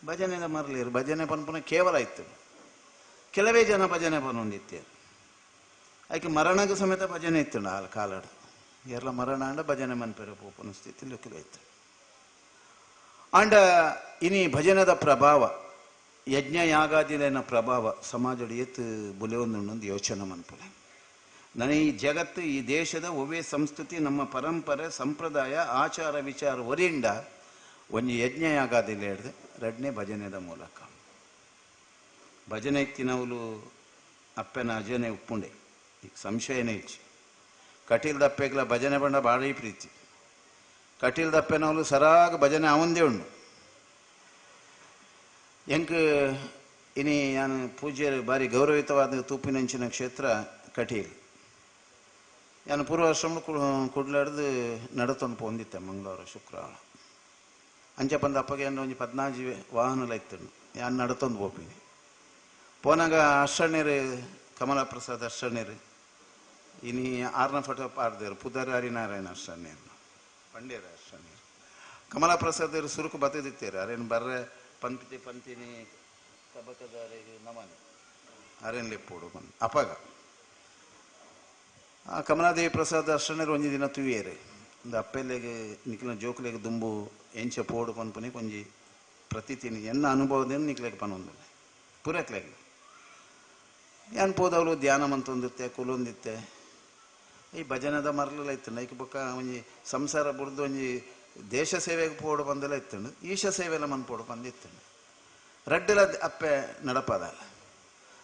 ಭಜನೆದ ಮರಲೇರು ಭಜನೆ ಪನ್ಪುನ ಕೇವಲ ಇತ್ತು. ಕೆಲವೇ ಜನ ಭಜನೆ ಪನೊಂದಿತ್ತೇರು. ಆಯ್ಕೆ ಮರಣಗ ಸಮೇತ ಭಜನೆ ಇತ್ತು ಆ ಕಾಲಾಡು ಎಲ್ಲ ಮರಣ ಅಂಡ ಭಜನೆ ಮನ್ಪೇರ ಪೋಪನ ಸ್ಥಿತಿ ಲೆಕ್ಕಲು ಇತ್ತು. ಅಂಡ ಇನಿ ಭಜನದ ಪ್ರಭಾವ, ಯಜ್ಞ ಯಾಗಾದಿನ ಪ್ರಭಾವ ಸಮಾಜಡು ಎತ್ತು ಬುಲೆ ಒಂದು ಯೋಚನೆ ಮನ್ಪುಲೆ. ನನ್ನ ಈ ಜಗತ್ತು, ಈ ದೇಶದ ಒವ್ವೇ ಸಂಸ್ಕೃತಿ, ನಮ್ಮ ಪರಂಪರೆ, ಸಂಪ್ರದಾಯ, ಆಚಾರ ವಿಚಾರ ಒರಿಂದ ಒಂಜಿ ಯಜ್ಞ ಯಾಗಾದಿಲ್ಲ ಹಿಡ್ದು ರಡ್ನೆ ಭಜನೆದ ಮೂಲಕ ಭಜನೆ ಇತ್ತಿನವಲು ಅಪ್ಪನ ಅಜನೆ ಉಪ್ಪುಂಡೆ ಈಗ ಸಂಶಯನೇ ಇಚ್ಚಿ. ಕಟೀಲ್ದಪ್ಪೆಗ್ಲ ಭಜನೆ ಬಂಡ ಭಾರಿ ಪ್ರೀತಿ. ಕಟೀಲ್ದಪ್ಪೆನವಲು ಸರಾಗ ಭಜನೆ ಅವಂದೇ ಉಂಡು. ಎಂಕ್ ಇನಿ ನಾನು ಪೂಜ್ಯರು ಬಾರಿ ಗೌರವಿತವಾದ ತೂಪಿನಂಚಿನ ಕ್ಷೇತ್ರ ಕಟೀಲ್. ನಾನು ಪೂರ್ವಾಶ್ರಮ ಕುಡ್ಲಾಡ್ದು ನಡತೊಂದು ಪೊಂದಿತ್ತೆ ಮಂಗಳವಾರ ಶುಕ್ರವಾರ ಅಂಚೆ ಬಂದು ಅಪ್ಪಗೆ ಒಂದು 14 ವಾಹನಲ ಇತ್ತು. ನಾನು ನಡತೊಂದು ಹೋಗ್ತೀನಿ. ಪೋನಾಗ ಅಷ್ಟಣ್ಣೀರು ಕಮಲಾಪ್ರಸಾದ್ ಅಷ್ಟಣ್ಣೀರು ಇನಿ 6ನ ಫೋಟೋ ಪಾರ್ದೇರು ಪುದರ್ ಹರಿನಾರಾಯಣ ಅಷ್ಟಣ್ಣೀರು ಪಂಡ್ಯರ ಅಷ್ಟಣ್ಣೀರು ಕಮಲಾಪ್ರಸಾದ್ ಸುರುಕು ಬತ್ತದಿತ್ತೇರು ಅರೇನು ಬರ್ರೆ ಪಂತಿನಿ ಕಬಕದಾರಿ ನಮನೆ ಅರೇನು ಲೆಪ್ಪೋಡು ಬಂದು ಅಪಗ ಆ ಕಮಲಾದೇವಿ ಪ್ರಸಾದ್ ಅಷ್ಟಣ್ಣೀರು ಒಂಜಿ ದಿನ ತುಯ್ಯೇರು ಒಂದು ಅಪ್ಪೆಲೆಗೆ ನಿಕ್ಲಿನ ಜೋಕ್ಲೆಗೆ ದುಂಬು ಎಂಚೆ ಪೋಡು ಪನ್ಪನಿ ಕೊಂಜಿ ಪ್ರತಿ ತಿನಿ ಎನ್ನ ಅನುಭವದೇನು ನಿಕ್ಲೆಗೆ ಪನೊಂದು ಪೂರಕ್ಲೆಗೆ ಏನು ಪೋದವಳು ಧ್ಯಾನ ಮಂತೊಂದಿತ್ತೆ ಕುಲೊಂದಿತ್ತೆ ಈ ಭಜನದ ಮರಲೆಲ್ಲ ಇತ್ತು ನೈಕ್ ಬೊಕ್ಕ ಒಂಜಿ ಸಂಸಾರ ಬುಡ್ದು ಒಂಜಿ ದೇಶ ಸೇವೆಗೆ ಪೋಡು ಬಂದೆಲ್ಲ ಇತ್ತು. ಈಶ ಸೇವೆಲ್ಲ ಮನ್ ಪೋಡು ಬಂದಿತ್ತು. ರಡ್ಡೆಲ್ಲ ಅಪ್ಪೆ ನಡಪದಲ್ಲ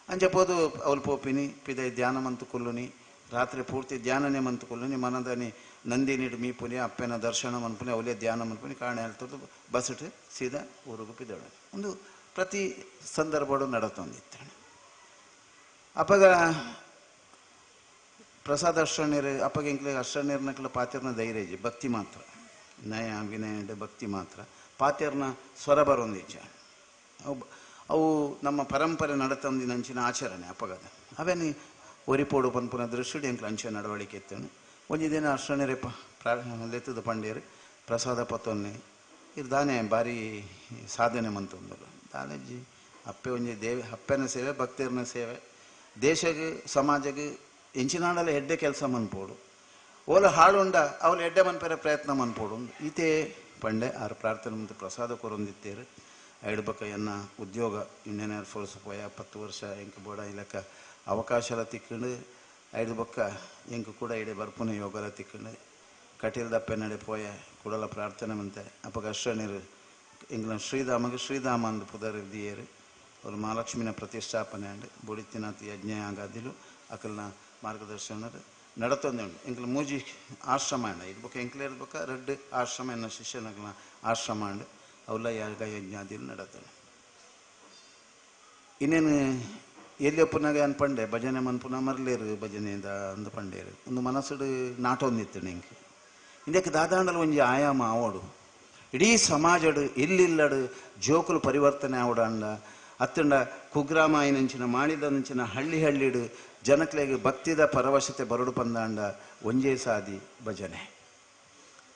ಅಂಚೆ ಪೋದು ಅವಳು ಪೋಪಿನಿ ಪಿದ ಧ್ಯಾನ ಮಂತು ಕುಲ್ಲುನಿ ರಾತ್ರಿ ಪೂರ್ತಿ ಧ್ಯಾನನೇ ಮಂತು ಕುಲ್ಲುನಿ ಮನದನಿ ನಂದಿ ನೀಡು ಮೀಪುನಿ ಅಪ್ಪನ ದರ್ಶನ ಮನ್ಪುನಿ ಅವಲೇ ಧ್ಯಾನ ಮನ್ಪುನಿ ಕಾಣೆ ಹೇಳ್ತದ್ದು ಬಸ್ಸಟ್ಟು ಸೀದಾ ಊರಿಗೂ ಪಿದಳು ಒಂದು ಪ್ರತಿ ಸಂದರ್ಭಗಳು ನಡತೊಂದಿತ್ತು. ಅಪ್ಪಗ ಪ್ರಸಾದ್ ಅಷ್ಟಣ್ಣೀರು ಅಪ್ಪಗೆ ಇಂಕ್ಲೆ ಅಷ್ಟಣ್ಣೀರ್ನಕ್ಲ ಪಾತ್ಯರ್ನ ಧೈರ್ಯ ಭಕ್ತಿ ಮಾತ್ರ ನಯ ವಿನಯ ಭಕ್ತಿ ಮಾತ್ರ ಪಾತ್ಯರ್ನ ಸ್ವರ ಬರೊಂದಿಚ್ಚ ಅವು ನಮ್ಮ ಪರಂಪರೆ ನಡತೊಂದಿನ ಅಂಚಿನ ಆಚರಣೆ ಅಪ್ಪಗದ ಅವೇನು ಒರಿಪೋಡು ಪನ್ಪುನ ದೃಷ್ಟಿ ಎಂಕ್ಲ ಅಂಚೆ ನಡವಳಿಕೆ ಇತ್ತೇನು ಒಂಜಿ ದಿನ ಅಷ್ಟಣ್ಣೀರಪ್ಪ ಲೆತ್ತದ ಪಂಡೇರು ಪ್ರಸಾದ ಪತ್ತೊನ್ನೆ ಇರ್ದಾನೆ ಭಾರಿ ಸಾಧನೆ ಮಂತೊಂದಳು ದಾನಜ್ಜಿ ಅಪ್ಪೆ ಒಂಜಿ ಅಪ್ಪನ ಸೇವೆ ಭಕ್ತಿಯರ್ನ ಸೇವೆ ದೇಶಗೆ ಸಮಾಜಗೆ ಎಂಚಿನಾಡಲ್ಲ ಎಡ್ಡೆ ಕೆಲಸ ಮನ್ಪೋಡು ಓಲ ಹಾಳುಂಡ ಅವಳು ಎಡ್ಡೆ ಮನ್ಪೇರ ಪ್ರಯತ್ನ ಮನ್ಪೋಡು ಈತೆ ಪಂಡೆ ಆರು ಪ್ರಾರ್ಥನೆ ಮುಂದೆ ಪ್ರಸಾದ ಕೊರೊಂದಿತ್ತೇರು ಐಡು ಬಕ್ಕ ಎನ್ನ ಉದ್ಯೋಗ ಇಂಡಿಯನ್ ಏರ್ ಫೋರ್ಸ್ ಪೋಯ 10 ವರ್ಷ ಎಂಕ ಬೋಡ ಇಲ್ಲಕ್ಕ ಅವಕಾಶಲ ತಿಕ್ಕೊಂಡು ಐದು ಬಕ್ಕ ಎಂಕ ಕೂಡ ಇಡೆ ಬರ್ಪುನ ಯೋಗಲ ತಿಕ್ಕೊಂಡು ಕಟೀಲ್ದಪ್ಪೆ ನಡೆ ಪೋಯ ಕೂಡಲ ಪ್ರಾರ್ಥನೆ ಮಂತೆ ಅಪ್ಪಗ ಅಷ್ಟಣ್ಣೀರು ಎಂಗ್ಲ ಶ್ರೀಧಾಮ ಅಂದು ಪುದರ್ ದಿಯೇರು ಅವ್ರು ಮಹಾಲಕ್ಷ್ಮಿನ ಪ್ರತಿಷ್ಠಾಪನೆ ಅಂಡ್ ಬುಡಿತಿನಾಥ್ ಯಜ್ಞ ಆಗದಿಲು ಅಕಲ್ನ ಮಾರ್ಗದರ್ಶನ ನಡತೊಂದುಂಡು ಎಂಕ್ಲ ಮೂಜಿ ಆಶ್ರಮ ಅಂಡ ಇದು ಬೊಕ್ಕ ಎಂಕ್ಲ ಇರ್ಬೇಕ 2 ಆಶ್ರಮ ಎನ್ನ ಶಿಷ್ಯನಕ್ಲ ಆಶ್ರಮ ಅಂಡ್ ಅವಲ್ಲ ಯಾಗ ಯಜ್ಞಾದಿಲು ನಡತೊಂಡು. ಇನ್ನೇನು ಎಲ್ಲಿ ಒಪ್ಪನಾಗ ಅನ್ಪಂಡೆ ಭಜನೆ ಮನ್ಪುನ ಮರ್ಲೇರು ಭಜನೆದ ಅಂದು ಪಂಡೇರು ಒಂದು ಮನಸ್ಸುಡು ನಾಟೊಂದಿತ್ತು ನಿಂಗೆ ಇಂದಕ್ಕೆ ದಾದಾಂಡಲು ಒಂಜಿ ಆಯಾಮ ಆವೋಡು ಇಡೀ ಸಮಾಜಡು ಇಲ್ಲಿಲ್ಲಡು ಜೋಕುಲು ಪರಿವರ್ತನೆ ಆವಡಂಡ ಅತ್ತಂಡ ಕುಗ್ರಾಮ ಆಯ್ನಂಚಿನ ಮಾಡಿದಂಚಿನ ಹಳ್ಳಿಡು ಜನಕ್ಲೆಗೆ ಭಕ್ತಿದ ಪರವಶತೆ ಬರಡು ಪಂದಾಂಡ ಒಂಜೇ ಸಾದಿ ಭಜನೆ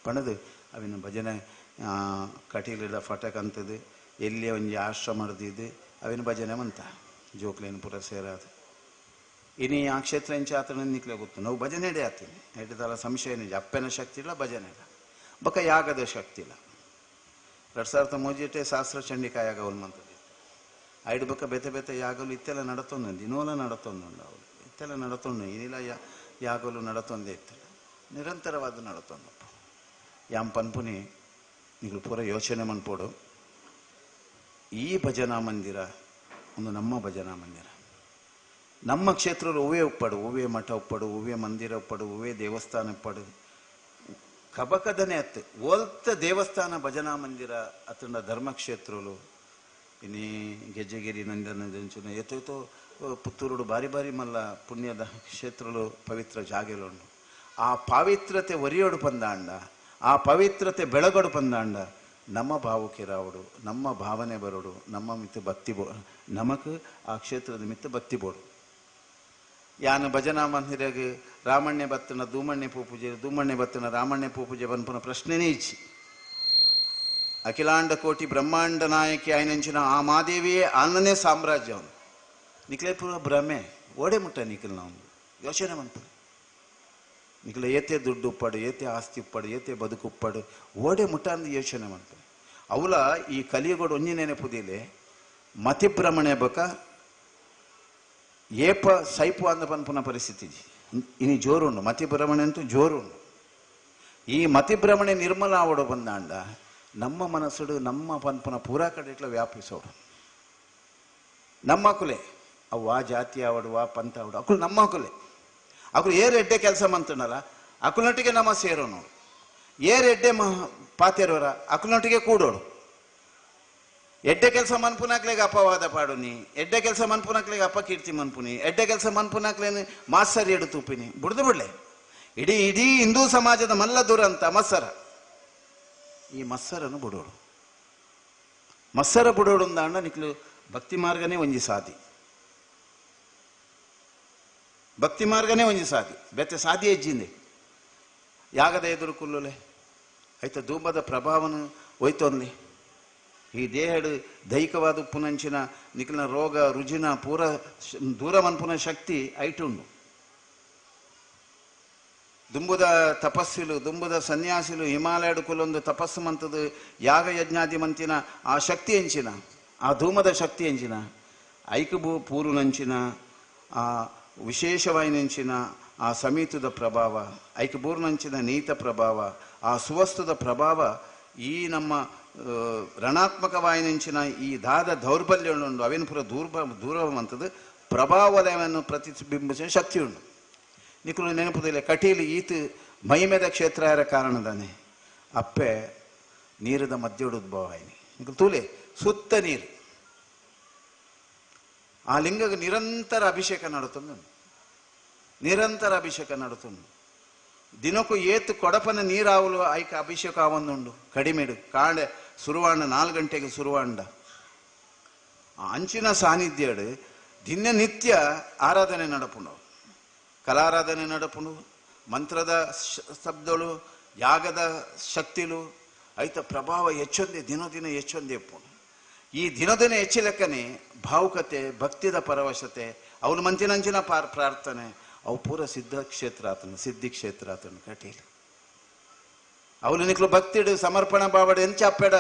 ಪಣದು ಅವಿನ ಭಜನೆ ಕಟೀಲಿಡ ಫಟಕ್ ಅಂತದು ಎಲ್ಲಿ ಒಂಜಿ ಆಶ್ರಮ ಹಿಡ್ದಿದ್ದು ಅವಿನ ಭಜನೆ ಮಂತ ಜೋಕ್ಲೇನು ಪುರ ಸೇರಾದು ಇನಿ ಆ ಕ್ಷೇತ್ರ ಎಂಚ ಆತನ ನಿಕ್ಲೆ ಗೊತ್ತು ನಾವು ಭಜನೆ ಎಡೆ ಆತೀನಿ ಎಡ್ದಲ್ಲ ಸಂಶಯ ನಿಜ ಅಪ್ಪನ ಶಕ್ತಿ ಇಲ್ಲ ಭಜನೆ ಇಲ್ಲ ಬೊಕ್ಕ ಯಾಗದ ಶಕ್ತಿ ಇಲ್ಲ 2003 ಸಹಸ್ರ ಚಂಡಿಕಾ ಯಾಗ ಅವಳು ಮಂತದ್ದು ಐಡು ಬೊಕ್ಕ ಬೆತೆ ಯಾಗಲು ಇತ್ತೆಲ್ಲ ನಡತೊಂದು ದಿನೋಲ ನಡತೊಂದು ಅವಳು ಇತ್ತೆಲ್ಲ ನಡತೊಂಡು ಏನಿಲ್ಲ ಯಾಗಲು ನಡತೊಂದೇ ಇತ್ತಲ್ಲ ನಿರಂತರವಾದ ನಡತೊಂದಪ್ಪ ಯಾಮ್ ಪನ್ಪುನಿ ನೀವು ಪೂರ ಯೋಚನೆ ಮನ್ಪೋಡು ಈ ಭಜನಾ ಮಂದಿರ ಒಂದು ನಮ್ಮ ಭಜನಾ ಮಂದಿರ ನಮ್ಮ ಕ್ಷೇತ್ರ ಹೂವೇ ಉಪ್ಪಡು ಹೂವೇ ಮಠ ಉಪ್ಪಡು ಹೂವೇ ಮಂದಿರ ಉಪ್ಪಡು ಹೂವೇ ದೇವಸ್ಥಾನ ಉಪ್ಪಡು ಕಬಕದನೆ ಅತ್ತು ಓಲ್ತ ದೇವಸ್ಥಾನ ಭಜನಾ ಮಂದಿರ ಅತ್ತಂಡ ಧರ್ಮಕ್ಷೇತ್ರಲು ಇನ್ನಿ ಗೆಜ್ಜೆಗಿರಿ ನಂದನ ಎತ್ತೋ ಪುತ್ತೂರುಡು ಬಾರಿ ಮಲ್ಲ ಪುಣ್ಯದ ಕ್ಷೇತ್ರಲು ಪವಿತ್ರ ಜಾಗೆಲುಂಡು ಆ ಪಾವಿತ್ರತೆ ಒರಿಯೋಡು ಪಂದಾಂಡ ಆ ಪವಿತ್ರತೆ ಬೆಳಗೋಡು ಪಂದಾಂಡ ನಮ್ಮ ಭಾವುಕೆ ರಾವಡು ನಮ್ಮ ಭಾವನೆ ಬರೋಡು ನಮ್ಮ ಮಿತ್ತು ಭಕ್ತಿ ನಮಕ್ ಆ ಕ್ಷೇತ್ರದ ಮಿತ್ತು ಭಕ್ತಿ ಬೋಡು ಯಾನು ಭಜನಾ ಮಂದಿರಗೆ ರಾಮಣ್ಯ ಬತ್ತನ ಧೂಮಣ್ಯ ಪೂಪೂಜೆ ಧೂಮಣ್ಯ ಬತ್ತನ ರಾಮಣ್ಯ ಪೂಪೂಜೆ ಬನ್ಪುನ ಪ್ರಶ್ನೆನೇ ಇಚ್ಚಿ ಅಖಿಲಾಂಡ ಕೋಟಿ ಬ್ರಹ್ಮಾಂಡ ನಾಯಕಿ ಆಯ್ನಂಚಿನ ಆ ಮಾದೇವಿಯೇ ಆನನೇ ಸಾಮ್ರಾಜ್ಯ ಅವನು ನಿಖಲೆ ಪೂರ ಭ್ರಮೆ ಓಡೆ ಮುಟ್ಟ ನಿಖಲ್ ನಾವು ಯೋಚನೆ ಮಂತ ನಿಖಲ ಏತೆ ದುಡ್ಡು ಉಪ್ಪಡು ಏತೆ ಆಸ್ತಿ ಉಪ್ಪಡು ಏತೆ ಬದುಕು ಉಪ್ಪಡು ಓಡೆ ಮುಟ್ಟ ಅಂದು ಯೋಚನೆ ಮಾಡ್ತಾರೆ ಅವಲ ಈ ಕಲಿಯುಗೋಡು ಒಂಜಿ ನೆನಪುದಿಲೆ ಮತಿಭ್ರಮಣೆ ಬಕ ಏಪ ಸೈಪು ಅಂದ ಪನ್ಪುನ ಪರಿಸ್ಥಿತಿ ಇನಿ ಜೋರುಂಡು ಮತಿಭ್ರಮಣೆ ಅಂತೂ ಜೋರುಂಡು ಈ ಮತಿಭ್ರಮಣೆ ನಿರ್ಮಲ ಆವಡು ಬಂದಾಂಡ ನಮ್ಮ ಮನಸ್ಸುಡು ನಮ್ಮ ಪನ್ಪುನ ಪೂರಾ ಕಡೆ ಇಟ್ಲ ವ್ಯಾಪಿಸೋಡು ನಮ್ಮ ಕುಲೆ ಅವು ಆ ಜಾತಿ ಆವಡು ಆ ಪಂಥ ಆವಡು ಅಕುಲು ನಮ್ಮ ಕುಲೆ ಅಕುಲು ಏರು ಎಡ್ಡೆ ಕೆಲಸ ಮಂತನಲ್ಲ ಅಕುಲನೊಟ್ಟಿಗೆ ನಮ್ಮ ಸೇರೋನು ಏರು ಎಡ್ಡೆ ಪಾತೆರೋರ ಅಕುಲನೊಟ್ಟಿಗೆ ಕೂಡೋಡು ಎಡ್ಡೆ ಕೆಲಸ ಮನ್ಪುನಾಕ್ಲೆಗೆ ಅಪವಾದ ಪಾಡುನಿ, ಎಡ್ಡೆ ಕೆಲಸ ಮನ್ಪುನಾಕ್ಲೆಗೆ ಅಪಕೀರ್ತಿ ಮನ್ಪುನಿ, ಎಡ್ಡೆ ಕೆಲಸ ಮನ್ಪುನಾಕ್ಲೇನೆ ಮಾತ್ಸರ್ಯ ಎಡು ತೂಪಿನಿ ಬಿಡ್ದು ಬಿಡ್ಲೆ. ಇಡೀ ಹಿಂದೂ ಸಮಾಜದ ಮಲ್ಲ ದುರಂತ ಮತ್ಸರ. ಈ ಮತ್ಸರನು ಬಿಡೋಡು, ಮತ್ಸರ ಬಿಡೋಡು ಅಂದ ನಿಕ್ಲು ಭಕ್ತಿ ಮಾರ್ಗನೇ ಒಂಜಿ ಸಾಧಿ, ಭಕ್ತಿ ಮಾರ್ಗನೇ ಒಂಜಿ ಸಾಧಿ. ಬೆತ್ತೆ ಸಾಧಿ ಹೆಜ್ಜಿಂದೆ ಯಾಗದ ಎದುರು ಕುಲ್ಲುಲೆ ಆಯ್ತ ಧೂಮದ ಪ್ರಭಾವನು ಹೋಯ್ತೊಂದ್ಲಿ. ಈ ದೇಹಡು ದೈಹಿಕವಾದ ಉಪ್ಪುನಂಚಿನ ನಿಖಿಲಿನ ರೋಗ ರುಜಿನ ಪೂರ ದೂರ ಮನ್ಪುನ ಶಕ್ತಿ ಐಟುಂಡು. ದುಂಬುದ ತಪಸ್ಸುಲು ದುಂಬುದ ಸನ್ಯಾಸಿಲು ಹಿಮಾಲಯಡು ಕುಲೊಂದು ತಪಸ್ಸು ಮಂತದು ಯಾಗ ಯಜ್ಞಾದಿ ಮಂತಿನ ಆ ಶಕ್ತಿ ಹೆಂಚಿನ, ಆ ಧೂಮದ ಶಕ್ತಿ ಹೆಂಚಿನ ಐಕಬು ಪೂರುನಂಚಿನ ಆ ವಿಶೇಷವಾಯಿನಂಚಿನ ಆ ಸಮೀತದ ಪ್ರಭಾವ, ಐಕಬೂರ್ನಂಚಿನ ನೀತ ಪ್ರಭಾವ, ಆ ಸುವಸ್ತುದ ಪ್ರಭಾವ ಈ ನಮ್ಮ ರಣಾತ್ಮಕವಾಯಿನಂಚಿನ ಈ ದಾದ ದೌರ್ಬಲ್ಯ ಉಂಡು ಅವೇನು ಪೂರ ದೂರವಂತದ್ದು ಪ್ರಭಾವಲಯವನ್ನು ಪ್ರತಿಬಿಂಬಿಸಿದ ಶಕ್ತಿ ಉಂಡು. ನಿಖಲು ನೆನಪುದಿಲ್ಲ ಕಟೀಲಿ ಈತು ಮೈಮೆದ ಕ್ಷೇತ್ರ ಯಾರ ಕಾರಣದಾನೆ ಅಪ್ಪೆ ನೀರದ ಮಧ್ಯೊಡು ಉದ್ಭವ ಆಯ್ನಿ ನಿಖಲು ತೂಲೆ ಸುತ್ತ ನೀರು ಆ ಲಿಂಗಕ್ಕೆ ನಿರಂತರ ಅಭಿಷೇಕ ನಡುತ್ತುಂಡು, ನಿರಂತರ ಅಭಿಷೇಕ ನಡುತ್ತುಂಡು. ದಿನಕ್ಕೂ ಏತು ಕೊಡಪನ ನೀರಾವಲು ಐಕ ಅಭಿಷೇಕ ಆವೊಂದುಂಡು ಕಡಿಮೆಡು ಕಾಂಡೆ ಸುರುವಾಂಡ 4 ಗಂಟೆಗೆ ಸುರುವಾಂಡ ಅಂಚಿನ ಸಾನ್ನಿಧ್ಯಡು ದಿನನಿತ್ಯ ಆರಾಧನೆ ನಡಪುಂಡು, ಕಲಾರಾಧನೆ ನಡಪುಂಡು, ಮಂತ್ರದ ಶಬ್ದಗಳು ಯಾಗದ ಶಕ್ತಿಲು ಐತ ಪ್ರಭಾವ ಹೆಚ್ಚೊಂದೆ ದಿನ ಹೆಚ್ಚೊಂದೆ ಎಪ್ಪುಂಡು. ಈ ದಿನ ಹೆಚ್ಚಿಲಕ್ಕನೆ ಭಾವುಕತೆ ಭಕ್ತಿದ ಪರವಶತೆ ಅವನು ಮಂಚಿನಂಚಿನ ಪ್ರಾರ್ಥನೆ ಅವು ಪೂರ ಸಿದ್ಧಿ ಕ್ಷೇತ್ರ ಆತನು ಕಟೀಲು ಅವಳು ನಿಕ್ಲು ಭಕ್ತಿಡು ಸಮರ್ಪಣಾ ಬಾವಡು ಎಂಚಾಪೆಡ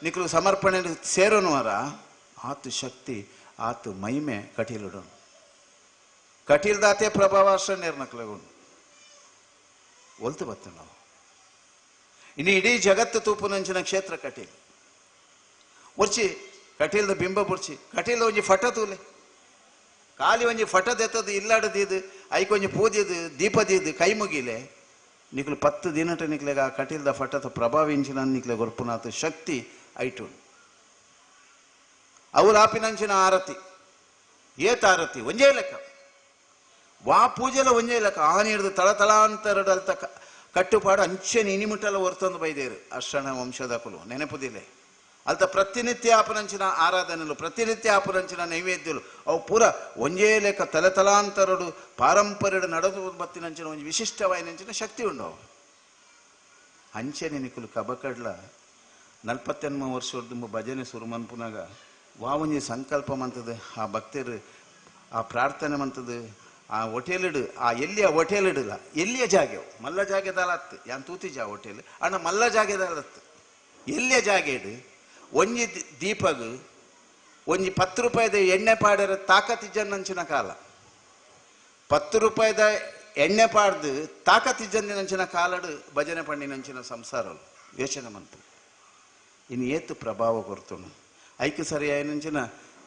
ನಿಕ್ಲು ಸಮರ್ಪಣೆ ಸೇರೋನುವರ ಆತು ಶಕ್ತಿ ಆತು ಮಹಿಮೆ ಕಟೀಲುಡು ಕಟೀಲ್ದಾತೆ ಪ್ರಭಾವ ಅಷ್ಟ ನಿರ್ನಕ್ಲಗುಂಡು ಒಲ್ತು ಬತ್ತ ನಾವು ಇನ್ನು ಇಡೀ ಜಗತ್ತು ತೂಪುನಂಚಿನ ಕ್ಷೇತ್ರ ಕಟೀಲು ಒರ್ಚಿ ಕಟೀಲ್ದ ಬಿಂಬ ಬುಡ್ಚಿ ಕಟೀಲ್ದ ಒಂಜಿ ಫಟ ತೂಲೆ ಖಾಲಿ ಒಂಜಿ ಫಟದೆತ್ತದು ಇಲ್ಲಾಡದಿದ್ದು ಐಕೊಂಜಿ ಪೂದಿದು ದೀಪದಿದ್ದು ಕೈ ಮುಗಿಲೆ ನಿಕ್ಲು 10 ದಿನಟ ನಿಕ್ಲೆಗ ಆ ಕಟೀಲ್ದ ಫಟದ ಪ್ರಭಾವಿಂಚಿನ ನಿಕ್ಲೆ ಗೊರ್ಪುನಾಥ ಶಕ್ತಿ ಐಟು ಅವ್ರು ಆಪಿನಂಚಿನ ಆರತಿ ಏತ ಆರತಿ ಒಂಜೇ ಲೆಕ್ಕ ವಾ ಪೂಜೆಲ ಒಂಜೇ ಲೆಕ್ಕ ಆನೆ ಹಿಡಿದು ತಳತಳಾಂತರಡಲ್ತ ಕಟ್ಟುಪಾಡು ಅಂಚೆನ ಇನಿಮಿಟಲ ಹೊರ್ತೊಂದು ಬೈದೇರು ಅರ್ಷಣ ವಂಶದ ಕುಲು ನೆನಪುದಿಲ್ಲ ಅಲ್ತ ಪ್ರತಿನಿತ್ಯ ಆಪನಂಚಿನ ಆರಾಧನೆಲು ಪ್ರತಿನಿತ್ಯ ಆಪನಂಚಿನ ನೈವೇದ್ಯಲು ಅವು ಪೂರ ಒಂಜೇ ಲೆಕ್ಕ ತಲೆತಲಾಂತರಡು ಪಾರಂಪರ್ಯಡು ನಡೆದು ಬತ್ತಿನಂಚಿನ ಒಂದು ವಿಶಿಷ್ಟವಾಯಿನಂಚಿನ ಶಕ್ತಿ ಉಂಡು ಅವು ಅಂಚೆನೆ ನಿಕುಲು ಕಬಕಡ್ಲ 48 ವರ್ಷದ ಭಜನೆ ಶುರು ಮನ್ಪುನಾಗ ವಾ ಒಂಜಿ ಸಂಕಲ್ಪ ಮಂತದ ಆ ಭಕ್ತರು ಆ ಪ್ರಾರ್ಥನೆ ಮಂತದ ಆ ಹೋಟೆಲಿಡು ಆ ಎಲ್ಲಿಯ ಹೋಟೆಲಿಡಲ್ಲ ಎಲ್ಲಿಯ ಜಾಗೆವು ಮಲ್ಲ ಜಾಗೆದಲತ್ತು ಯಾನ್ ತೂತಿ ಜಾ ಹೋಟೆಲ್ ಅಣ್ಣ ಮಲ್ಲ ಜಾಗೆದಲತ್ತು ಎಲ್ಲಿಯ ಜಾಗೆ ಇಡು ಒಂಜಿ ದೀಪಗು ಒಂಜಿ 10 ರೂಪಾಯಿದ ಎಣ್ಣೆ ಪಾಡ್ಯರ ತಾಕತ್ತಿಜ್ಜನ್ನಂಚಿನ ಕಾಲ 10 ರೂಪಾಯಿದ ಎಣ್ಣೆ ಪಾಡ್ದು ತಾಕತ್ತಿಜ್ಜಂದಿನಂಚಿನ ಕಾಲಡು ಭಜನೆ ಪಂಡಿನಂಚಿನ ಸಂಸಾರಲು ಯೋಚನೆ ಮಂತು ಇನ್ನು ಏತು ಪ್ರಭಾವ ಕೊರ್ತುಣು ಐಕ್ಯ ಸರಿಯಾಯಿನಂಚಿನ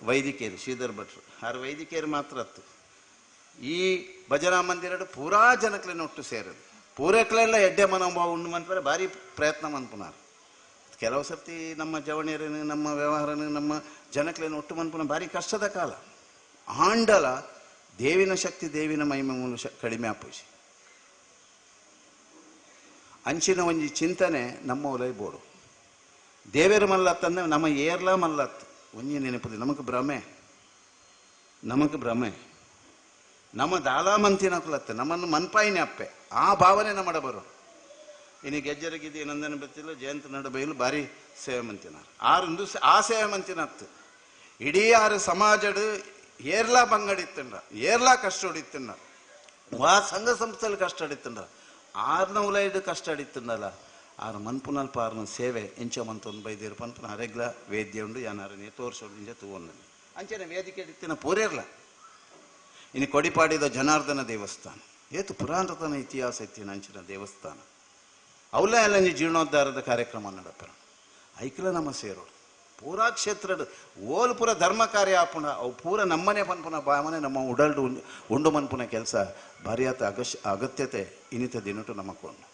ವೈದಿಕೇರು ಶ್ರೀಧರ್ ಭಟ್ರು ಆರು ವೈದಿಕೇರು ಮಾತ್ರ ಅತ್ತು ಈ ಭಜನಾ ಮಂದಿರಡು ಪೂರಾ ಜನಕ್ಲೆನ ಒಟ್ಟು ಸೇರದು ಪೂರಕ್ಲೆಲ್ಲ ಎಡ್ಡೆ ಮನೋಭಾವ ಉಂಡು ಮನ್ಪರೆ ಭಾರಿ ಪ್ರಯತ್ನ ಮನ್ಪುನಾರು ಕೆಲವು ಸರ್ತಿ ನಮ್ಮ ಜವಣಿಯರನ್ನು ನಮ್ಮ ವ್ಯವಹಾರನು ನಮ್ಮ ಜನಕ್ಲೇನು ಒಟ್ಟು ಮನ್ಪುನ ಭಾರಿ ಕಷ್ಟದ ಕಾಲ ಆಂಡಲ ದೇವಿನ ಶಕ್ತಿ ದೇವಿನ ಮಹಿಮೆ ಮೂಲ ಕಡಿಮೆ ಆಪುಷಿ ಅಂಚಿನ ಒಂಜಿ ಚಿಂತನೆ ನಮ್ಮ ಒಲೈಬೋಡು ದೇವೇರು ಮಲ್ಲತ್ತಂದ್ರೆ ನಮ್ಮ ಏರ್ಲ ಮಲ್ಲತ್ತು ಒಂಜಿ ನೆನಪುದು ನಮಗೆ ಭ್ರಮೆ ನಮ್ಮ ದಾಲಾ ಮಂತಿನ ಕುಲತ್ತೆ ನಮ್ಮನ್ನು ಮನ್ಪಾಯಿನೇ ಅಪ್ಪೆ ಆ ಭಾವನೆ ನಮ್ಮಡ ಬರೋ ಇನ್ನು ಗೆಜ್ಜರಗಿದ್ದಿ ನಂದನ ಬತ್ತಿಲ್ಲ ಜಯಂತ ನಡಬೈಲು ಭಾರಿ ಸೇವೆ ಮಂತಿನಾರು ಆರೊಂದು ಆ ಸೇವೆ ಮಂತಿನತ್ತು ಇಡೀ ಆರು ಸಮಾಜಡು ಏರ್ಲಾ ಬಂಗಡಿತ್ತಂಡ್ರ ಏರ್ಲಾ ಕಷ್ಟ ಹೊಡಿತ್ತಂಡ ವಾ ಸಂಘ ಸಂಸ್ಥೆಯಲ್ಲಿ ಕಷ್ಟ ಹೊಡಿತ್ತಂಡ್ರ ಆರ್ನ ಉಲೈಡು ಕಷ್ಟ ಹೊಡಿತ್ತಂಡಲ್ಲ ಆರು ಮನ್ಪುನಲ್ಪ ಆರ್ನ ಸೇವೆ ಎಂಚ ಮಂತೊಂದು ಬೈದೇರು ಪನ್ಪುನ ಅರೆಗ್ಲ ವೇದ್ಯ ಉಂಡು ಯಾನಾರನೇ ತೋರ್ಸೋಡು ಇಂಜ ತೂವೊಂದು ಅಂಚನೆ ವೇದಿಕೆ ಹಿಡಿತಿನ ಪೂರೇರ್ಲ ಇನ್ನು ಕೊಡಿಪಾಡಿದ ಜನಾರ್ದನ ದೇವಸ್ಥಾನ ಏತು ಪುರಾತನ ಇತಿಹಾಸ ಇತ್ತಿನ ಅಂಚಿನ ದೇವಸ್ಥಾನ ಅವಲ್ಲ ಎಲ್ಲ ಜೀರ್ಣೋದ್ಧಾರದ ಕಾರ್ಯಕ್ರಮ ನಡಪರ ಐಕ್ಲ ನಮ್ಮ ಸೇರೋಡು ಪೂರಾ ಕ್ಷೇತ್ರಡು ಓಲು ಪೂರ ಧರ್ಮ ಕಾರ್ಯ ಆಪುಣ ಅವು ಪೂರ ನಮ್ಮನೆ ಪನ್ಪುನ ಭಾವನೆ ನಮ್ಮ ಉಡಲ್ಡು ಉಂಡು ಮನ್ಪುನ ಕೆಲಸ ಭಾರಿಯಾತ ಅಗತ್ಯತೆ ಇನ್ನಿತ ದಿನಟು ನಮಕೊಂಡು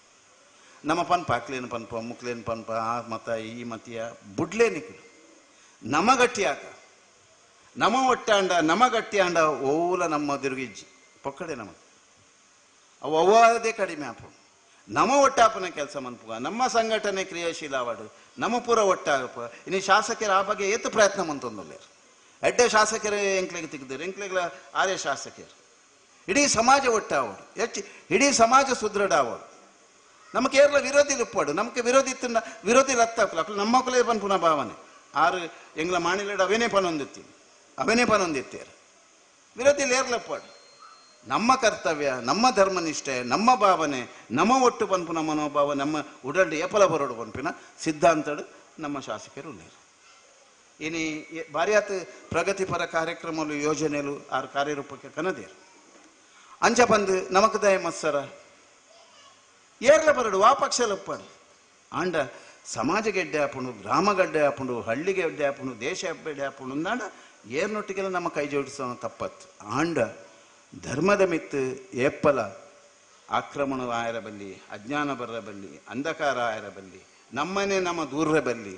ನಮ್ಮ ಪನ್ಪ ಆಕ್ಲೇನು ಪನ್ಪ ಮುಕ್ಲೇನು ಪನ್ಪ ಆ ಮತ ಈ ಮತಿಯ ಬುಡ್ಲೇ ನಿಕ್ಲು ನಮ ಗಟ್ಟಿಯಾಕ ನಮ ಒಟ್ಟಾಂಡ ನಮ ಗಟ್ಟಿಯಾಂಡ ಓಲ ನಮ್ಮ ತಿರುಗಿಜ್ಜಿ ಪೊಕ್ಕಡೆ ನಮ ಅವು ಅವ್ವಾದೇ ಕಡಿಮೆ ಆಪು ನಮ ಒಟ್ಟಾಪನ ಕೆಲಸ ಮನ್ಪುಗ ನಮ್ಮ ಸಂಘಟನೆ ಕ್ರಿಯಾಶೀಲ ಆವಾಡು ನಮ್ಮ ಪೂರ ಒಟ್ಟಾಗಪ್ಪ ಇನ್ನು ಶಾಸಕರ ಆ ಬಗ್ಗೆ ಏತು ಪ್ರಯತ್ನ ಮಂತೊಂದುಲ್ಲೇರು ಎಡ್ಡೆ ಶಾಸಕರೇ ಎಂಕ್ಲೆಗೆ ತೆಗೆದರು ಎಂಕ್ಲೆಗಳ ಆರೇ ಶಾಸಕರು ಇಡೀ ಸಮಾಜ ಒಟ್ಟಾವಡು ಹೆಚ್ಚು ಇಡೀ ಸಮಾಜ ಸುದೃಢ ಆವಡು ನಮ್ಮ ಕೇರಳ ವಿರೋಧಿ ಉಪ್ಪಾಡು ನಮಗೆ ವಿರೋಧಿ ಇತ್ತ ವಿರೋಧಿ ರತ್ತ ನಮ್ಮ ಮಕ್ಕಳೇ ಪನ್ ಪುನಃ ಭಾವನೆ ಆರು ಎಂಗ್ಲ ಮಾಣಿಲಡ ಅವನೇ ಪನೊಂದಿತ್ತೇರು ವಿರೋಧಿಲಿ ಏರ್ಲಪ್ಪಾಡು ನಮ್ಮ ಕರ್ತವ್ಯ ನಮ್ಮ ಧರ್ಮನಿಷ್ಠೆ ನಮ್ಮ ಭಾವನೆ ನಮ್ಮ ಒಟ್ಟು ಪನ್ಪುನ ಮನೋಭಾವ ನಮ್ಮ ಉಡಲ್ಡು ಏಪಲ ಬರೋಡು ಪನ್ಪಿನ ಸಿದ್ಧಾಂತಡು ನಮ್ಮ ಶಾಸಕರು ಉಳ್ಳೇರು ಇನಿ ಭಾರಿಯಾತ್ ಪ್ರಗತಿಪರ ಕಾರ್ಯಕ್ರಮಗಳು ಯೋಜನೆಗಳು ಆರು ಕಾರ್ಯರೂಪಕ್ಕೆ ಕನದೇರು ಅಂಚ ಬಂದು ನಮಕದಾಯ ಮತ್ಸರ ಏರ್ಲ ಬರಡು ವಾ ಪಕ್ಷಲಪ್ಪಾಡು ಆಂಡ ಸಮಾಜ ಗೆಡ್ಡೆ ಹಾಪುಂಡು ಗ್ರಾಮ ಗಡ್ಡೆ ಹಾಪುಂಡು ಹಳ್ಳಿಗೆ ಅಡ್ಡೆ ಹಾಪುಂಡು ದೇಶ ಹೆಬ್ಬೆಡ್ಡೆ ಹಾಪುಂಡು ಅಂದಾಂಡ ಏರ್ನೊಟ್ಟಿಗೆಲ್ಲ ನಮ್ಮ ಕೈ ಜೋಡಿಸೋಣ ತಪ್ಪತ್ತು ಆಂಡ ಧರ್ಮದ ಮಿತ್ತು ಏಪ್ಪಲ ಆಕ್ರಮಣ ಆಯರಬಲ್ಲಿ ಅಜ್ಞಾನ ಬರಬಲ್ಲಿ ಅಂಧಕಾರ ಆಯರಬಲ್ಲಿ ನಮ್ಮನೆ ನಮ್ಮ ದೂರಬಲ್ಲಿ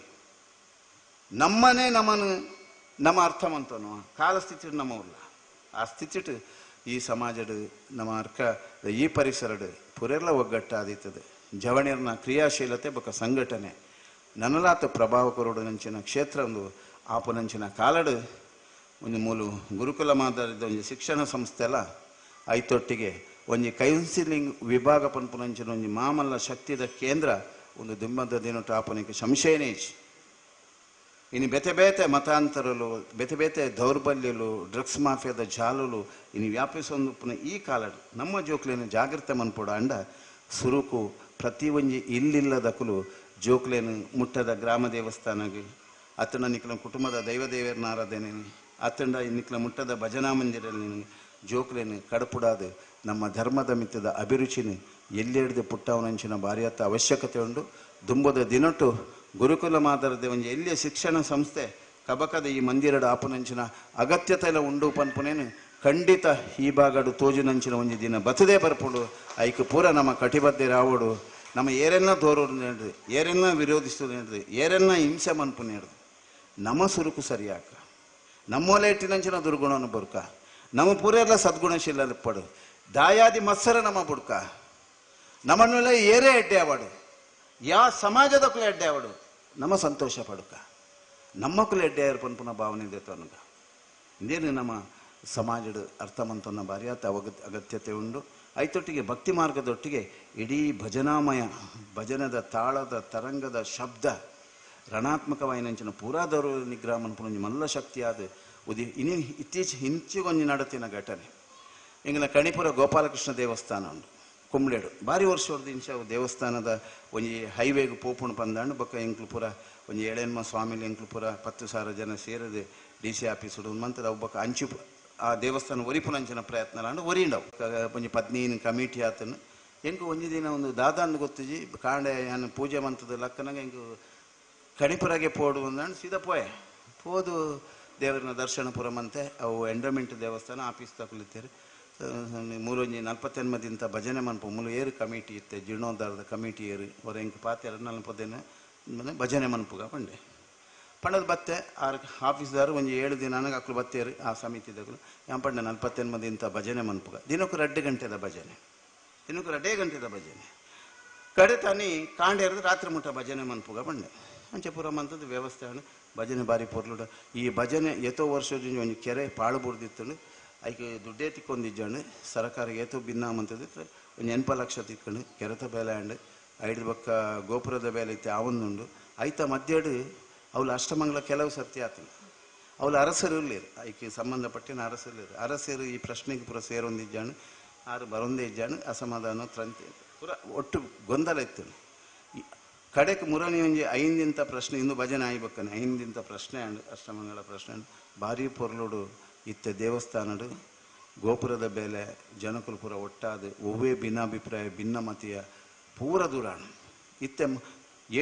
ನಮ್ಮನೆ ನಮ್ಮನು ನಮ್ಮ ಅರ್ಥವಂತನು ಕಾಲ ಸ್ಥಿತಿ ನಮ್ಮಲ್ಲ ಆ ಸ್ಥಿತಿಟ್ಟು ಈ ಸಮಾಜಡು ನಮ್ಮ ಅರ್ಕ ಈ ಪರಿಸರಡು ಪುರೆಲ್ಲ ಒಗ್ಗಟ್ಟಾದೀತದೆ ಜವಣಿಯರ್ನ ಕ್ರಿಯಾಶೀಲತೆ ಬೊಕ್ಕ ಸಂಘಟನೆ ನನಲಾತ ಪ್ರಭಾವ ಕೊರಡು ನಂಚಿನ ಕ್ಷೇತ್ರ ಒಂದು ಆಪುನಂಚಿನ ಕಾಲಡು ಒಂದು ಮೂಲು ಗುರುಕುಲ ಮಾದರಿದ ಒಂದು ಶಿಕ್ಷಣ ಸಂಸ್ಥೆ ಎಲ್ಲ ಐತೊಟ್ಟಿಗೆ ಒಂಜಿ ಕೌನ್ಸಿಲಿಂಗ್ ವಿಭಾಗ ಪನ್ಪುನಂಚಿನ ಒಂಜಿ ಮಾಮಲ್ಲ ಶಕ್ತಿದ ಕೇಂದ್ರ ಒಂದು ದುಂಬದ ದಿನೊಟ್ಟು ಆಪನಿಗೆ ಸಂಶಯನೇಜ್ ಇನ್ನು ಬೇತೆ ಬೇತೆ ಮತಾಂತರಲು ಬೇತೆ ಬೇತೆ ದೌರ್ಬಲ್ಯಲು ಡ್ರಗ್ಸ್ ಮಾಫಿಯಾದ ಜಾಲುಲು ಇನ್ನು ವ್ಯಾಪಿಸೊಂದು ಪುನಃ ಈ ಕಾಲಡು ನಮ್ಮ ಜೋಕ್ಲೇನು ಜಾಗ್ರತೆ ಮನ್ಪುಡ ಅಂಡ ಸುರುಕು ಪ್ರತಿ ಒಂಜಿ ಇಲ್ಲಿಲ್ಲದಕುಲು ಜೋಕ್ಲೇನು ಮುಟ್ಟದ ಗ್ರಾಮ ದೇವಸ್ಥಾನಗೆ ಅತ್ತಂಡ ನಿಕ್ಲ ಕುಟುಂಬದ ದೈವದೇವರನ ಆರಾಧನೆ ಅತ್ತಂಡ ನಿಕ್ಲ ಮುಟ್ಟದ ಭಜನಾ ಮಂದಿರಲ್ಲಿ ಜೋಕ್ಲೇನು ಕಡಪುಡಾದು ನಮ್ಮ ಧರ್ಮದ ಮಿತ್ತದ ಅಭಿರುಚಿನಿ ಎಲ್ಲಿಡ್ದು ಪುಟ್ಟವನಂಚಿನ ಭಾರಿಯತ್ತ ಅವಶ್ಯಕತೆ ಉಂಡು ದುಂಬದ ದಿನಟ್ಟು ಗುರುಕುಲ ಮಾದರದ ಒಂಜಿ ಎಲ್ಲಿಯ ಶಿಕ್ಷಣ ಸಂಸ್ಥೆ ಕಬಕದ ಈ ಮಂದಿರಡ ಆಪುನಂಚಿನ ಅಗತ್ಯತೆ ಎಲ್ಲ ಉಂಡು ಪನ್ಪುನೇನು ಖಂಡಿತ ಈ ಭಾಗಡು ತೋಜುನಂಚಿನ ಒಂಜಿ ದಿನ ಬತದೇ ಬರ್ಪುಡು ಐಕ್ ಪೂರ ನಮ್ಮ ಕಟಿಬದ್ಧೆ ರಾವಡು ನಮ್ಮ ಏರೆಲ್ಲ ದೋರೋಡು ನೇಡ್ದು ಏರೆಲ್ಲ ವಿರೋಧಿಸೋದು ನೇಡ್ದು ಏರೆಲ್ಲ ಹಿಂಸೆ ಮನ್ಪು ನೇಡ್ದು ನಮ್ಮ ಸುರುಕು ಸರಿಯಾಕ ನಮ್ಮೋಲೆ ಇಟ್ಟಿನಂಚಿನ ದುರ್ಗುಣವನ್ನು ಬುರ್ಕ ನಮ್ಮ ಪೂರೆಲ್ಲ ಸದ್ಗುಣಶೀಲ ಪಡು ದಾಯಾದಿ ಮತ್ಸರ ನಮ್ಮ ಬುಡ್ಕ ನಮ್ಮನ್ನೆಲ್ಲ ಏರೇ ಎಡ್ಡೆ ಆವಾಡು ಯಾ ಸಮಾಜದ ಕುಲ ಎಡ್ಡೆ ಆವಾಡು ನಮ್ಮ ಸಂತೋಷ ಪಡುಕ ನಮ್ಮ ಕುಲ ಎಡ್ಡೆ ಪನ್ಪುನ ಭಾವನೆ ಇದೆ ತನಗ ಇಂದೇನು ನಮ್ಮ ಸಮಾಜದ ಅರ್ಥಮಂತನ ಭಾರಿಯಾತ ಅಗತ್ಯತೆ ಉಂಡು ಐತೊಟ್ಟಿಗೆ ಭಕ್ತಿ ಮಾರ್ಗದೊಟ್ಟಿಗೆ ಇಡೀ ಭಜನಾಮಯ ಭಜನದ ತಾಳದ ತರಂಗದ ಶಬ್ದ ರಣಾತ್ಮಕವಾಯಿನಂಚಿನ ಪೂರಾದವರು ನಿಗ್ರಹ ಮನ್ಪುನ ಮಲ್ಲ ಶಕ್ತಿಯಾದ ಉದಿ ಇನಿ ಹಿಂಚಿಗೊಂಜಿ ನಡತಿನ ಘಟನೆ ಇಂಗಿನ ಕಣಿಪುರ ಗೋಪಾಲಕೃಷ್ಣ ದೇವಸ್ಥಾನ ಉಂಡು ಕುಂಬ್ಳೇಡು ಭಾರಿ ವರ್ಷ ಹೊಡೆದು ಇಂಚ ದೇವಸ್ಥಾನದ ಒಂಜಿ ಹೈವೇಗೆ ಪೋಪುಣು ಪಂದಾಂಡು ಬೊಕ್ಕ ಎಂಕ್ಲು ಪೂರ ಒಂಜಿ ಏಳೆನ್ಮ ಸ್ವಾಮಿಲಿ ಎಂಕ್ಲು ಪೂರ 10,000 ಜನ ಸೇರಿದು DC ಆಫೀಸ್ ಉಡು ಮಂತದ ಒಬ್ಬಕ್ಕ ಅಂಚು ಆ ದೇವಸ್ಥಾನ ಒರಿಪುನಂಚಿನ ಪ್ರಯತ್ನ ಅಂಡು ಒರಿಂಡವು ಒಂಜಿ 15 ಕಮಿಟಿ ಆತನು ಎಂಕು ಒಂಜಿ ದಿನ ಒಂದು ದಾದಾಂದು ಗೊತ್ತುಜಿ ಕಾಂಡೆ ನಾನು ಪೂಜೆ ಮಂತದ ಲಕ್ಕನಾಗ ಎಂಕು ಕಣಿಪುರಗೆ ಪೋಡು ಅಂದಾಂಡು ಸೀದಾ ಪೋದು ದೇವರನ್ನ ದರ್ಶನ ಪುರಮಂತೆ ಅವು ಎಂಡೋಮೆಂಟ್ ದೇವಸ್ಥಾನ ಆಫೀಸ್ ತಗೊಳ್ತಾರೆ ಮೂರೊಂಜಿ 48 ಭಜನೆ ಮನ್ಪು ಮೂಲು ಏರು ಕಮಿಟಿ ಇತ್ತೆ ಜೀರ್ಣೋದ್ಧಾರದ ಕಮಿಟಿ ಏರು ಅವರ ಎಂಕ್ ಪಾತೆ 40 ಭಜನೆ ಮನ್ಪುಗ ಪಂಡೆ ಪಂಡದ ಬತ್ತೆ ಆರು ಆಫೀಸ್ದಾರು ಒಂಜಿ 7 ದಿನ ಅಕ್ಲು ಬತ್ತೇರು ಆ ಸಮಿತಿದಗಳು ಪಂಡೆ 48 ಭಜನೆ ಮನ್ಪುಗ ದಿನಕ್ಕೂ 2 ಗಂಟೆದ ಭಜನೆ ದಿನಕ್ಕೂ 2 ಗಂಟೆದ ಭಜನೆ ಕಡೆ ತಾನಿ ಕಾಂಡೇರದು ರಾತ್ರಿ ಮುಟ್ಟ ಭಜನೆ ಮನ್ಪುಗ ಪಂಡೆ ಅಂಚೆ ಪುರ ಮಂತದ್ದು ವ್ಯವಸ್ಥೆ ಭಜನೆ ಬಾರಿ ಪೊರ್ಲುಡ ಈ ಭಜನೆ ಎತ್ತೋ ವರ್ಷದಿಂದ ಒಂದು ಕೆರೆ ಪಾಳು ಬುಡ್ದಿತ್ತು ಐಕೆ ದುಡ್ಡೇ ತಿಕ್ಕೊಂದಿಜ್ಜಂಡು ಸರ್ಕಾರ ಏತೋ ಭಿನ್ನಾಮಂತದಿತ್ತು ಒಂದು 80 ಲಕ್ಷ ತಿಕ್ಕೊಂಡು ಕೆರೆತ ಬೇಲೆ ಅಂಡು ಐದು ಬಕ್ಕ ಗೋಪುರದ ಬೇಲೆ ಇತ್ತೆ ಅವೊಂದುಂಡು ಐತ ಮಧ್ಯಡು ಅವಳು ಅಷ್ಟಮಂಗಲ ಕೆಲವು ಸರ್ತಿ ಆತನು ಅವಳು ಅರಸರು ಇರ್ಲಿರು ಐಕೆ ಸಂಬಂಧಪಟ್ಟಿನ ಅರಸರು ಈ ಪ್ರಶ್ನೆಗೆ ಪುರ ಸೇರೊಂದಿಜ್ಜಾನು ಆರು ಬರೊಂದೇ ಇಜ್ಜಾನು ಅಸಮಾಧಾನ ತ್ರಂತಿ ಪುರ ಒಟ್ಟು ಗೊಂದಲ ಇತ್ತು ಕಡೆಗೆ ಮುರನಿ ಒಂಜಿ 5 ಪ್ರಶ್ನೆ ಇಂದು ಭಜನೆ ಆಯ್ಬೇಕನೆ 5 ಪ್ರಶ್ನೆ ಅಂಡು ಅಷ್ಟಮಂಗಲ ಪ್ರಶ್ನೆ ಅಂಡು ಭಾರಿ ಪೊರ್ಲುಡು ಇತ್ತೆ ದೇವಸ್ಥಾನಡು ಗೋಪುರದ ಬೇಲೆ ಜನಕುಲು ಪೂರ ಒಟ್ಟಾದು ಒವ್ವೇ ಭಿನ್ನಾಭಿಪ್ರಾಯ ಭಿನ್ನಮತಿಯ ಪೂರ ದೂರಾಣ ಇತ್ತೆ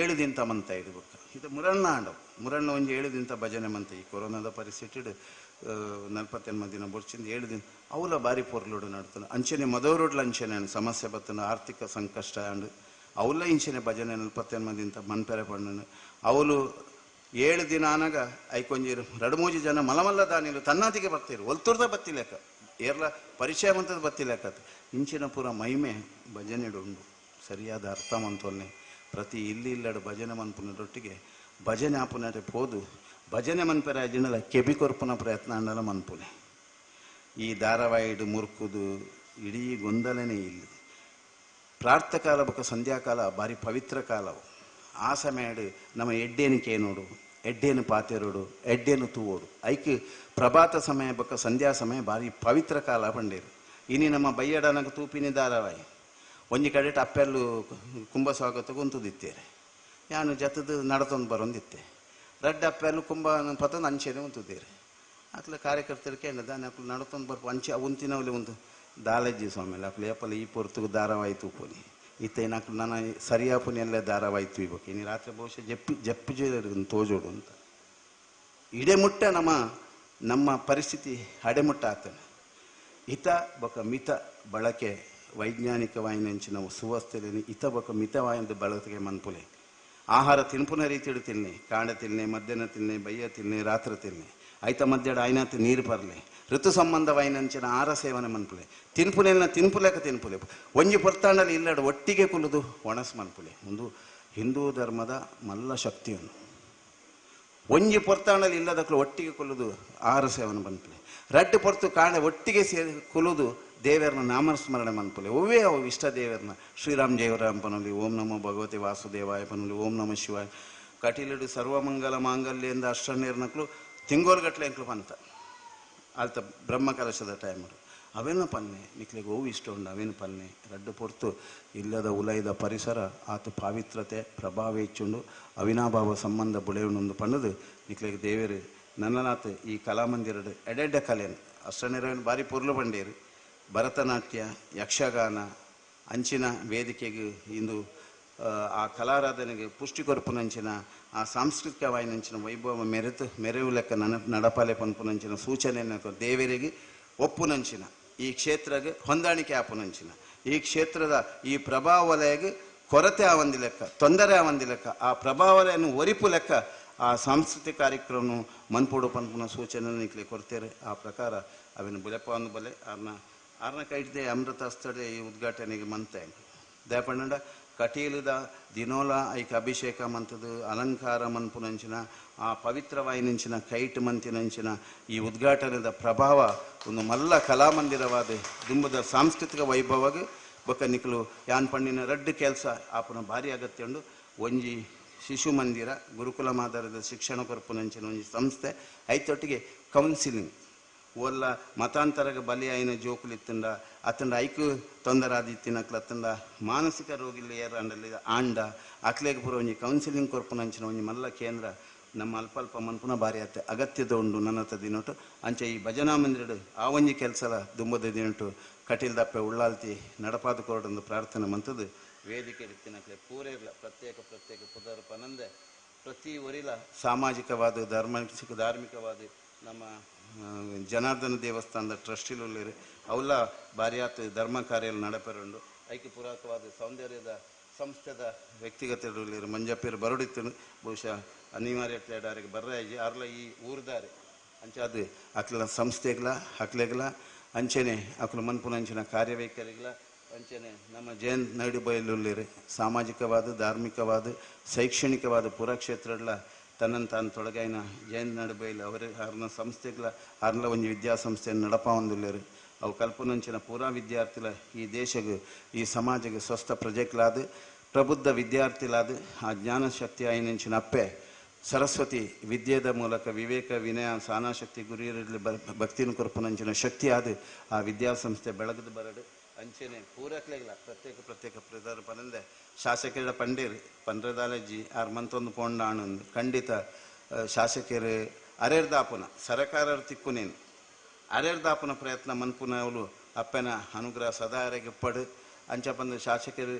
7 ದಿನ ಮಂತ ಇಡ್ಬೇಕು ಇದು ಮುರಣ್ಣ ಆಂಡವು ಮುರಣ್ಣ ಒಂಜಿ 7 ದಿನ ಭಜನೆ ಮಂತ ಈ ಕೊರೋನಾದ ಪರಿಸ್ಥಿತಿ 48 ದಿನ ಬುಡ್ಚಿಂದ 7 ದಿನ ಅವಲ ಬಾರಿ ಪೊರ್ಲುಡು ನಡ್ತಾನೆ ಅಂಚನೆ ಮದವರೋಡ್ಲ ಅಂಚನೆ ಸಮಸ್ಯೆ ಬತ್ತನ ಆರ್ಥಿಕ ಸಂಕಷ್ಟ ಅಂಡು ಅವಲ್ಲ ಇಂಚನೆ ಭಜನೆ 48 ದಿನ ಮನ್ಪೆರೆ ಪಣ್ಣು ಅವಳು 7 ದಿನ ಆನಾಗ ಐಕೊಂಜೀರು 2-3 ಜನ ಮಲಮಲ್ಲ ದಾನಿಲು ತನ್ನಾತಿಗೆ ಬರ್ತೀರು ಒಲ್ತುರ್ದ ಬತ್ತಿಲೆಕ್ಕ ಏರ್ಲ ಪರಿಚಯ ಮಂತದ ಬತ್ತಿಲೆಕ್ಕ ಇಂಚಿನ ಪೂರ ಮಹಿಮೆ ಭಜನೆಡು ಉಂಡು ಸರಿಯಾದ ಅರ್ಥ ಮಂತೊಲ್ನೆ ಪ್ರತಿ ಇಲ್ಲಿಲ್ಲಡು ಭಜನೆ ಮನ್ಪುನರೊಟ್ಟಿಗೆ ಭಜನೆ ಆಪುನರೆ ಪೋದು ಭಜನೆ ಮನ್ಪೆರ ಅಜಿನಲ ಕೆಬಿ ಕೊರ್ಪುನ ಪ್ರಯತ್ನ ಅಂಡಲ ಮನ್ಪುನೆ ಈ ಧಾರಾವಾಹಿಡು ಮುರ್ಕುದು ಇಡೀ ಗೊಂದಲನೇ ಇಲ್ಲಿ ಪ್ರಾರ್ಥಕಾಲ ಬೊಕ ಸಂಧ್ಯಾಕಾಲ ಭಾರಿ ಪವಿತ್ರ ಕಾಲವು ಆ ಸಮಯಡು ನಮ್ಮ ಎಡ್ಡೇನಿಕೆ ನೋಡು ಎಡ್ಡೇನು ಪಾತೆರೋಡು ಎಡ್ಡೇನು ತೂವೋಡು ಐಕ್ ಪ್ರಭಾತ ಸಮಯ ಬೊಕ ಸಂಧ್ಯಾ ಸಮಯ ಭಾರಿ ಪವಿತ್ರ ಕಾಲ ಬಂಡೇರು ಇನಿ ನಮ್ಮ ಬಯ್ಯಡನಗ ತೂಪಿನಿ ಧಾರಾವಾಹಿ ಒಂಜಿ ಕಡೆ ಅಪ್ಪೆಲ್ಲು ಕುಂಭ ಸ್ವಾಗತ ಕುಂತುದಿತ್ತೇರೆ ಯಾನು ಜತದು ನಡತೊಂದು ಬರೊಂದಿತ್ತೆ ರಡ್ಡ ಅಪ್ಪೆಲ್ಲು ಕುಂಭ ಪತೊಂದು ಅಂಚೆನೆ ಉಂತುದೇರೆ ಅಕ್ಲ ಕಾರ್ಯಕರ್ತರು ಕೇಳಿದ ಅಕ್ಲು ನಡತೊಂದು ಬರ್ಪು ಅಂಚೆ ಉಂತಿನವಲ್ಲಿ ಒಂದು ದಾಲಜ್ಜಿ ಸ್ವಾಮಿಲಿ ಅಕ್ಲು ಏಪಲ್ಲ ಈ ಪೊರ್ತುಗು ಧಾರಾವಾಹಿ ತೂಪುನಿ ಇತ್ತೇನು ಅಕ್ಲು ನಾನು ಸರಿಯಾಪುನಿ ಎಲ್ಲ ಧಾರಾವಾಹಿ ತೂಯ್ಬೇಕು ಇನ್ನು ರಾತ್ರಿ ಬಹುಶಃ ಜಪ್ಪು ಜೈಲರಿಗೆ ತೋಜೋಡು ಅಂತ ಇಡೆ ಮುಟ್ಟ ನಮ್ಮ ಪರಿಸ್ಥಿತಿ ಹಡೆಮುಟ್ಟ ಆತನೆ ಹಿತ ಬೊಕ ಮಿತ ಬಳಕೆ ವೈಜ್ಞಾನಿಕವಾಯಿನಂಚಿನ ಸುವಸ್ಥೆಯಲ್ಲಿ ಹಿತ ಬೊಕ ಮಿತವಾಯಿಂದ ಬಳಕೆಗೆ ಮನ್ಪುಲೆ ಆಹಾರ ತಿನ್ಪುನ ರೀತಿಡು ತಿನ್ನೆ ಕಾಂಡ ತಿನ್ನೆ ಮಧ್ಯಾಹ್ನ ತಿನ್ನೆ ಬಯ್ಯ ತಿನ್ನೆ ರಾತ್ರಿ ತಿನ್ನೆ ಐತ ಮಧ್ಯಾಡ ಆಯ್ನಾತ್ ನೀರು ಪರ್ಲೆ ಋತು ಸಂಬಂಧವಾಯಿನಂಚಿನ ಆಹಾರ ಸೇವನೆ ಮನ್ಪುಲೆ ತಿನ್ಪುಲೆಲ್ಲ ತಿನ್ಪುಲೆಕ ತಿನ್ಪುಲೆ ಒಂಜಿ ಪೊರ್ತಾಂಡಲ್ಲಿ ಇಲ್ಲಡು ಒಟ್ಟಿಗೆ ಕುಲುದು ಒಣಸ್ ಮನ್ಪುಲೆ ಒಂದು ಹಿಂದೂ ಧರ್ಮದ ಮಲ್ಲ ಶಕ್ತಿಯನ್ನು ಒಂಜಿ ಪೊರ್ತಾಂಡಲ್ಲಿ ಇಲ್ಲದಕ್ಕಲು ಒಟ್ಟಿಗೆ ಕೊಲ್ಲುದು ಆಹಾರ ಸೇವನೆ ಮನ್ಪುಲೆ ರಡ್ಡು ಪೊರ್ತು ಕಾಂಡ ಒಟ್ಟಿಗೆ ಸೇರಿ ಕೊಲ್ಲುದು ದೇವರನ್ನ ನಾಮಸ್ಮರಣೆ ಮನ್ಪುಲೆ ಒವ್ವೇ ಅವು ಇಷ್ಟ ದೇವರನ್ನ ಶ್ರೀರಾಮ್ ಜಯವರಾಮ್ ಪನಲಿ ಓಂ ನಮೋ ಭಗವತಿ ವಾಸುದೇವಾಯ ಪನಲಿ ಓಂ ನಮ ಶಿವಾಯ ಕಟೀಲಡು ಸರ್ವಮಂಗಲ ಮಾಂಗಲ್ಯ ಎಂದು ಅಷ್ಟನೇರ್ನಕ್ಲು ತಿಂಗೋಲ್ಗಟ್ಲೆ ಎಂಕ್ಲು ಪಂತ ಆಲ್ತ ಬ್ರಹ್ಮ ಕಲಶದ ಟೈಮರು ಅವೇನು ಪನ್ನೆ ನಿಕ್ಲಿಗೆ ಓವು ಇಷ್ಟ ಉಂಡು ಅವೇನು ಪನ್ನೆ ರಡ್ಡು ಪೊರ್ತು ಇಲ್ಲದ ಉಲೈದ ಪರಿಸರ ಆತು ಪಾವಿತ್ರತೆ ಪ್ರಭಾವ ಹೆಚ್ಚುಂಡು ಅವಿನಾಭಾವ ಸಂಬಂಧ ಬುಳೆಯುಂಡು ಪನ್ನದು ನಿಕ್ಲಿಗೆ ದೇವರು ನನ್ನನಾತ್ ಈ ಕಲಾಮಂದಿರಡು ಎಡೆಡ್ಡ ಕಲೆಯನ್ನು ಅಷ್ಟನೇರವೇನು ಭಾರಿ ಪೊರ್ಲು ಬಂಡೇರು ಭರತನಾಟ್ಯ ಯಕ್ಷಗಾನ ಅಂಚಿನ ವೇದಿಕೆಗೆ ಇಂದು ಆ ಕಲಾರಾಧನೆಗೆ ಪುಷ್ಟಿ ಕೊರ್ಪುನಂಚಿನ ಆ ಸಾಂಸ್ಕೃತಿಕವಾಯಿನಂಚಿನ ವೈಭವ ಮೆರೆವು ಲೆಕ್ಕ ನಡಪಾಲೆ ಪನ್ಪುನಂಚಿನ ಸೂಚನೆಯನ್ನು ದೇವರಿಗೆ ಒಪ್ಪುನಂಚಿನ ಈ ಕ್ಷೇತ್ರಗೆ ಹೊಂದಾಣಿಕೆ ಆಪುನಂಚಿನ ಈ ಕ್ಷೇತ್ರದ ಈ ಪ್ರಭಾವ ವಲಯಗೆ ಕೊರತೆ ಆವಂದಿ ಲೆಕ್ಕ ತೊಂದರೆ ಆವಂದಿ ಲೆಕ್ಕ ಆ ಪ್ರಭಾವ ವಲಯನ್ನು ಒರಿಪು ಲೆಕ್ಕ ಆ ಸಾಂಸ್ಕೃತಿಕ ಕಾರ್ಯಕ್ರಮ ಮನ್ಪುಡು ಪನ್ಪುನ ಸೂಚನೆ ನಿಕ್ಲಿ ಕೊಡ್ತೇರೆ ಆ ಪ್ರಕಾರ ಅವೇನು ಬುಲೆಪ ಒಂದು ಬಲೆ ಆರ್ನ ಕೈಟ್ದೆ ಅಮೃತ ಸ್ಥಳ ಈ ಉದ್ಘಾಟನೆಗೆ ಮಂತೆ ದಯಪಂಡ ಕಟೀಲದ ದಿನೋಲ ಐಕ ಅಭಿಷೇಕ ಮಂತದು ಅಲಂಕಾರ ಮನ್ಪುನಂಚಿನ ಆ ಪವಿತ್ರವಾಯಿನಂಚಿನ ಕೈಟ್ ಮಂತಿನಂಚಿನ ಈ ಉದ್ಘಾಟನೆದ ಪ್ರಭಾವ ಒಂದು ಮಲ್ಲ ಕಲಾಮಂದಿರವಾದ ದುಂಬದ ಸಾಂಸ್ಕೃತಿಕ ವೈಭವಗೆ ಬೊಕ್ಕ ನಿಕಲು ಯಾನ್ ಪಣ್ಣಿನ ರಡ್ಡು ಕೆಲಸ ಆಪುನ ಭಾರಿ ಅಗತ್ಯ ಉಂಡು ಒಂಜಿ ಶಿಶು ಮಂದಿರ ಗುರುಕುಲ ಮಾದರದ ಶಿಕ್ಷಣ ಕೊರ್ಪುನಂಚಿನ ಒಂಜಿ ಸಂಸ್ಥೆ ಐತೊಟ್ಟಿಗೆ ಕೌನ್ಸಿಲಿಂಗ್ ಒಲ್ಲ ಮತಾಂತರಗ ಬಲಿ ಆಯ್ನ ಜೋಕುಲಿತ್ತಂಡ ಅತ್ತಂಡ ಐಕು ತೊಂದರೆ ಆದಿತ್ತಿನಕ್ಲ ಅತ್ತಂಡ ಮಾನಸಿಕ ರೋಗಿಲಿ ಏರ ಅಂಡಲ್ಲಿ ಆಂಡ ಅಕ್ಲೆಗೆ ಪುರ ಒಂಜಿ ಕೌನ್ಸಿಲಿಂಗ್ ಕೊರ್ಪುನಂಚಿನ ಒಂಜಿ ಮಲ್ಲ ಕೇಂದ್ರ ನಮ್ಮ ಅಲ್ಪ ಮನ್ಪುನ ಭಾರಿ ಆತ ಅಗತ್ಯದ ಉಂಡು ನನ್ನತ್ತ ದಿನೊಟ್ಟು ಅಂಚೆ ಈ ಭಜನಾ ಮಂದಿರಡು ಆ ಒಂಜಿ ಕೆಲಸಲ ದುಂಬದ ದಿನಟು ಕಟೀಲ್ದಪ್ಪೆ ಉಳ್ಳಾಲ್ತಿ ನಡಪಾದ ಕೊರಡೊಂದು ಪ್ರಾರ್ಥನೆ ಮಂತದ್ದು ವೇದಿಕೆ ಇತ್ತಿನಕ್ಲೆ ಪೂರೇರ್ಲ ಪ್ರತ್ಯೇಕ ಪುದರ ಪನಂದೆ ಪ್ರತಿ ಒರಿಲ ಸಾಮಾಜಿಕವಾದ ಧಾರ್ಮಿಕವಾದ ನಮ್ಮ ಜನಾರ್ದನ ದೇವಸ್ಥಾನದ ಟ್ರಸ್ಟಿಲುಳ್ಳೇರು ಅವಲ್ಲ ಭಾರಿಯಾತ ಧರ್ಮ ಕಾರ್ಯ ನಡಪೆರುಂಡು ಐಕ್ಯ ಪುರಾತವಾದ ಸೌಂದರ್ಯದ ಸಂಸ್ಥೆದ ವ್ಯಕ್ತಿಗತರು ಮಂಜಪ್ಪೇರು ಬರಡಿತ್ತು ಬಹುಶಃ ಅನಿವಾರ್ಯ ಕ್ಲೇಡಾರಿಗೆ ಬರ್ರಾಜಿ ಅರ್ಲ ಈ ಊರ್ದಾರೆ ಅಂಚೆ ಅದು ಅಕ್ಲ ಸಂಸ್ಥೆಗಳ ಅಕ್ಲೆಗಳ ಅಂಚೆನೆ ಅಕ್ಲು ಮನ್ಪುನಂಚಿನ ಕಾರ್ಯವೈಖರಿಗಳ ಅಂಚೆನೆ ನಮ್ಮ ಜೈನ್ ನೈಡುಬೈಲುಳ್ಳೇರು ಸಾಮಾಜಿಕವಾದ ಧಾರ್ಮಿಕವಾದ ಶೈಕ್ಷಣಿಕವಾದ ಪುರಕ್ಷೇತ್ರಗಳ ತನ್ನನ್ನು ತಾನು ತೊಡಗಾಯಿನ ಜೈನ್ ನಡುಬೈಲು ಅವರೇ ಅವ್ರನ್ನ ಸಂಸ್ಥೆಗಳ ಅವ್ರನ್ನ ಒಂದು ವಿದ್ಯಾಸಂಸ್ಥೆಯನ್ನು ನಡಪ ಹೊಂದಿಲ್ಲೇರು ಅವು ಕಲ್ಪನಂಚಿನ ಪೂರಾ ವಿದ್ಯಾರ್ಥಿಗಳ ಈ ದೇಶಗೆ ಈ ಸಮಾಜಕ್ಕೆ ಸ್ವಸ್ಥ ಪ್ರಜೆಗಳಾದ ಪ್ರಬುದ್ಧ ವಿದ್ಯಾರ್ಥಿಗಳಾದ ಆ ಜ್ಞಾನ ಶಕ್ತಿ ಆಯ್ನಂಚಿನ ಅಪ್ಪೆ ಸರಸ್ವತಿ ವಿದ್ಯೆದ ಮೂಲಕ ವಿವೇಕ ವಿನಯ ಸಾನಾಶಕ್ತಿ ಗುರಿಯರಲ್ಲಿ ಭಕ್ತಿನ ಕೊರ್ಪುನಂಚಿನ ಶಕ್ತಿ ಆದ ಆ ವಿದ್ಯಾಸಂಸ್ಥೆ ಬೆಳಗದು ಬರಡು ಅಂಚೆನೆ ಪೂರಕ್ಲೆಗಳ ಪ್ರತ್ಯೇಕ ಪ್ರಧಾನ ಪನಂದೆ ಶಾಸಕರ ಪಂಡೇರು ಪಂಡ್ರದಾಲಜಿ ಆರ್ ಮಂತೊಂದು ಪೋಂಡ ಆನಂದ್ ಖಂಡಿತ ಶಾಸಕರು ಅರೆರ್ದಾಪುನ ಸರಕಾರ ತಿಕ್ಕುನೇನು ಅರೆರ್ದಾಪುನ ಪ್ರಯತ್ನ ಮನ್ಪುನ ಅವಳು ಅಪ್ಪನ ಅನುಗ್ರಹ ಸದಾ ಅರೆಗೆ ಪಡು ಅಂಚ ಬಂದು ಶಾಸಕರು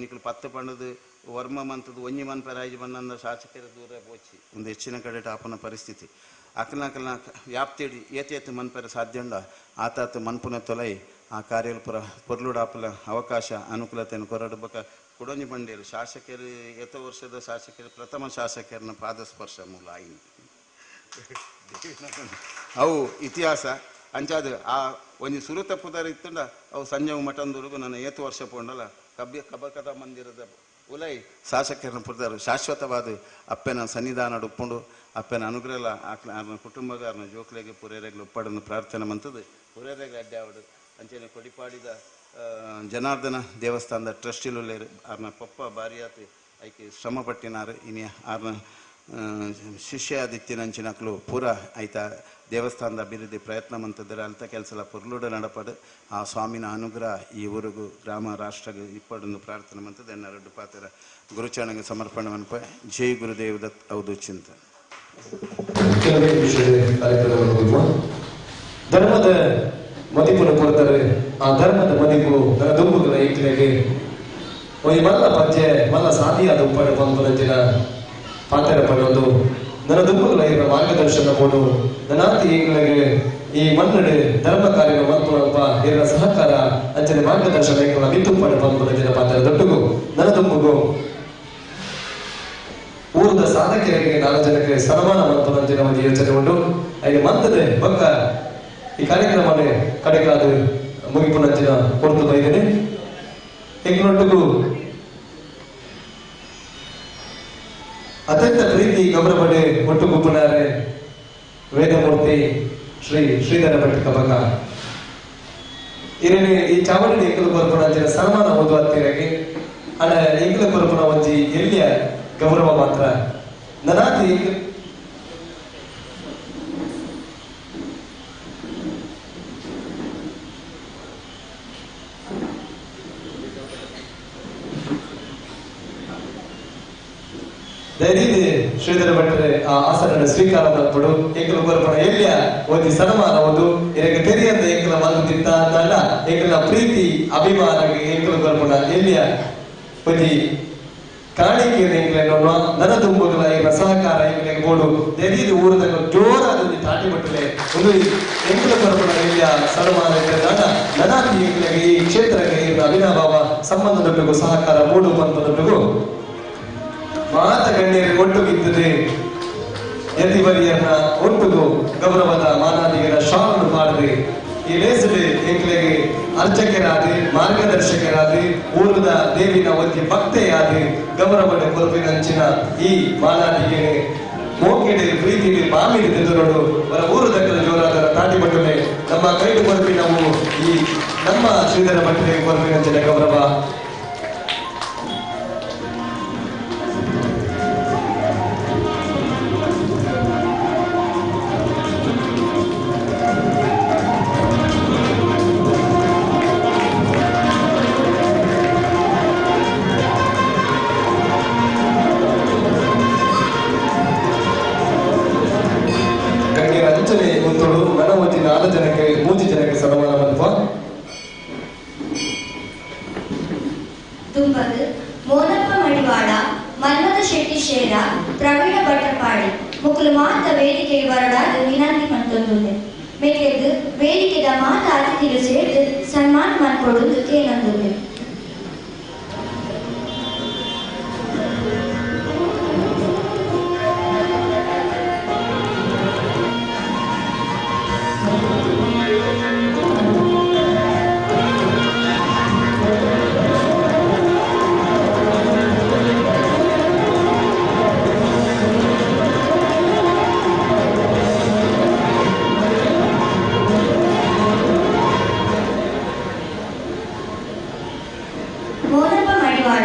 ನಿಕ್ಲು 10 ಪಂಡದು ವರ್ಮ ಮಂತದ್ದು ಒಂಜಿ ಮನ್ಪರ ಐದು ಬಣ್ಣಂದ ಶಾಸಕರು ದೂರ ಪೋಚಿ ಒಂದು ಹೆಚ್ಚಿನ ಕಡೆ ಆಪನ ಪರಿಸ್ಥಿತಿ ಅಕಲ್ನ ವ್ಯಾಪ್ತಿಡಿ ಏತೇತು ಮನ್ಪರ ಸಾಧ್ಯ ಉಂಡ ಆತಾತ ಮನ್ಪುನ ತೊಲೈ ಆ ಕಾರ್ಯಲ್ ಪುರ ಪೊರ್ಲುಡಾಪಲ ಅವಕಾಶ ಅನುಕೂಲತೆಯನ್ನು ಕೊರಡು ಬಕ ಕುಡೊಂಜಿ ಬಂಡೇರು ಶಾಸಕರು ಏತ ವರ್ಷದ ಶಾಸಕರು ಪ್ರಥಮ ಶಾಸಕರನ್ನ ಪಾದಸ್ಪರ್ಶ ಮೂಲ ಆಯ್ತು ಅವು ಇತಿಹಾಸ ಅಂಚಾದ ಆ ಒಂಜಿ ಸುರತ ಪುದರ್ ಇತ್ತಂಡ ಅವು ಸಂಜೆ ಮಠಂದವರೆಗೂ ನನ್ನ ಏತು ವರ್ಷ ಪೋಂಡಲ್ಲ ಕಬಕದ ಮಂದಿರದ ಉಲೈ ಶಾಸಕರನ್ನ ಪುದರ್ ಶಾಶ್ವತವಾದ ಅಪ್ಪನ ಸನ್ನಿಧಾನ ಉಪ್ಪುಂಡು ಅಪ್ಪನ ಅನುಗ್ರಹ ಆರ್ನ ಕುಟುಂಬಗಾರನ ಜೋಕ್ಲೆಗೆ ಪುರೇರೆಗ್ಲು ಉಪ್ಪಡನ್ನು ಪ್ರಾರ್ಥನೆ ಮಂತದ್ದು ಪುರೇರೆಗ್ಲು ಅಡ್ಡಾವಡು ಅಂಚನೆ ಕೊಡಿಪಾಡಿದ ಜನಾರ್ದನ ದೇವಸ್ಥಾನದ ಟ್ರಸ್ಟಿಲುಲ್ಲೇರು ಆರ್ನ ಪಪ್ಪ ಬಾರಿಯಾತಿ ಐಕೆ ಶ್ರಮ ಪಟ್ಟಿನಾರು ಇನಿ ಆರ್ನ ಶಿಷ್ಯಾದಿತ್ಯನಂಚಿನಕ್ಲು ಪೂರ ಐತ ದೇವಸ್ಥಾನದ ಅಭಿವೃದ್ಧಿ ಪ್ರಯತ್ನ ಮಂತಿದ್ದಾರೆ ಅಲ್ತ ಕೆಲಸ ಪುರ್ಲುಡ ನಡಪಡು ಆ ಸ್ವಾಮಿನ ಅನುಗ್ರಹ ಈ ಊರಿಗೂ ಗ್ರಾಮ ರಾಷ್ಟ್ರಗೂ ಇಪ್ಪಡನ್ನು ಪ್ರಾರ್ಥನೆ ಮಂತದ್ದು ಎನ್ನ ಪಾತ್ರ ಗುರುಚರಣಗೆ ಸಮರ್ಪಣೆ ಮನ್ಪ ಜೈ ಗುರುದೇವ್ ದತ್ ಹೌದು ಚಿಂತ ಧರ್ಮದ ಮದಿಪನ್ನು ಕೊಡ್ತಾರೆ ಆ ಧರ್ಮದ ಮದಿಪು ನನ್ನ ದುಂಬುಗಳ ಇಟ್ಲೆಗೆ ಒಂದು ಮಲ್ಲ ಪದ್ಯ ಮಲ್ಲ ಸಾಧಿಯಾದ ಉಪ್ಪಡೆ ಪಂಪನಂಚಿನ ಪಾತ್ರ ಪಡೆಯೋದು ನನ್ನ ದುಂಬುಗಳ ಇರುವ ಮಾರ್ಗದರ್ಶನ ಕೊಡು ನನ್ನಾತಿ ಈಗಲೇ ಈ ಮನ್ನಡೆ ಧರ್ಮ ಕಾರ್ಯ ಮಲ್ಪನಪ್ಪ ಇರುವ ಸಹಕಾರ ಅಂಚನೆ ಮಾರ್ಗದರ್ಶನ ಬಿತ್ತುಪ್ಪಡೆ ಪಂಪನಂಚಿನ ಪಾತ್ರ ದೊಡ್ಡಗೂ ನನ್ನ ದುಂಬುಗೂ ಊರದ ಸಾಧಕರಿಗೆ 4 ಜನಕ್ಕೆ ಸನ್ಮಾನ ಮಲ್ಪನಂಚಿನ ಒಂದು ಯೋಚನೆ ಉಂಟು ಅಲ್ಲಿ ಮಂತದೆ ಬಕ್ಕ ಈ ಕಾರ್ಯಕ್ರಮನೇ ಕಡೆಗಾದ ಮುಗಿಪುನಂಚಿನ ಕೊಡ್ತು ಬೈದೇನೆ ಏಕನೊಟ್ಟಿಗೂ ಅತ್ಯಂತ ಪ್ರೀತಿ ಗೌರವಡೆ ಒಟ್ಟುಗುಪ್ಪುನಾರೆ ವೇದಮೂರ್ತಿ ಶ್ರೀ ಶ್ರೀಧರ ಭಟ್ ಕಬಕ ಇರಲಿ ಈ ಚಾವಡಿ ಎಂಕಲು ಕೊರಪುನಂಚಿನ ಸನ್ಮಾನ ಓದುವತ್ತಿರಾಗಿ ಅಲ್ಲ ಎಂಕಲು ಕೊರಪುನ ಒಂಜಿ ಎಲ್ಲಿಯ ಗೌರವ ಮಾತ್ರ ನನಾತಿ ದಯವಿಟ್ಟು ಶ್ರೀಧರ ಭಟ್ರೆ ಆ ಆಸನ ಸ್ವೀಕಾರ ಮಾಡ್ಬಿಡು ಎಂಕಲ ಕೊರಪಣ ಎಲ್ಲಿಯ ಒಂದು ಸನ್ಮಾನ ಒಂದು ಇದಕ್ಕೆ ತೆರೆಯಂತ ಎಂಕಲ ಮಲ್ಗುತ್ತಿದ್ದ ಅಂತಲ್ಲ ಎಂಕಲ ಪ್ರೀತಿ ಅಭಿಮಾನ ಎಂಕಲ ಕೊರಪಣ ಎಲ್ಲಿಯ ಒಂದು ಕಾಣಿಕೆ ಎಂಕಲ ನೋಡುವ ನನ್ನ ತುಂಬುಗಳ ಈಗ ಸಹಕಾರ ಎಂಕಲಿಗೆ ಬೋಡು ದಯವಿಟ್ಟು ಊರದ ಜೋರಾದ ಒಂದು ತಾಟಿ ಬಿಟ್ಟಲೆ ಒಂದು ಎಂಕಲ ಕೊರಪಣ ಎಲ್ಲಿಯ ಸನ್ಮಾನ ಇದ್ದಾಗ ನನಾತಿ ಎಂಕಲಿಗೆ ಈ ಕ್ಷೇತ್ರಕ್ಕೆ ಇರುವ ಅವಿನಾಭಾವ ಸಂಬಂಧದೊಟ್ಟಿಗೂ ಸಹಕಾರ ಮೂಡು ಬಂಧದೊಟ್ಟಿಗೂ ಮಾತ ಗಣ್ಯರಿಗೆ ಒಟ್ಟುಗಿದ್ದದೆ ಯತಿವರಿಯನ್ನ ಒಟ್ಟುಗು ಗೌರವದ ಮಾನಾದಿಗರ ಶಾಲನ್ನು ಮಾಡಿದೆ ಈ ಲೇಸಡೆ ಎಂಕ್ಲೆಗೆ ಅರ್ಚಕರಾದಿ ಮಾರ್ಗದರ್ಶಕರಾದಿ ಊರದ ದೇವಿನ ಒಂದು ಭಕ್ತೆಯಾದಿ ಗೌರವದ ಕೊರಪಿನಂಚಿನ ಈ ಮಾನಾದಿಗೆ ಮೋಕೆಡೆ ಪ್ರೀತಿಗೆ ಮಾಮಿಡಿ ಎದುರೋಡು ಅವರ ಊರದ ಜೋರಾದ ತಾಟಿ ಬಟ್ಟಲೆ ನಮ್ಮ ಕೈಡು ಕೊರಪಿ ನಾವು ಈ ನಮ್ಮ ಶ್ರೀಧರ ಭಟ್ರಿಗೆ ಕೊರಪಿನಂಚಿನ ಗೌರವ ತುಂಬದು ಮೋನಪ್ಪ ಮಡಿವಾಳ ಮನ್ಮಥ ಶೆಟ್ಟಿ ಶೇರ ಪ್ರವೀಣ ಭಟ್ಟಪಾಡಿ ಮುಕ್ಕಲು ಮಾತ ವೇದಿಕೆಗೆ ಬರಡಾದ ವಿನಂತಿ ಮಂತೊಂದುಂಡೆ ಮೆಕ್ಕೆದ್ದು ವೇದಿಕೆದ ಮಾತ ಅತಿಥಿಗಳು ಸೇರಿದು ಸನ್ಮಾನ ಮಾಡ್ಕೊಡೋದು ಕೇನಂದುಂಡೆ ಮೋನಪ್ಪ ಮಡಿವಾಳ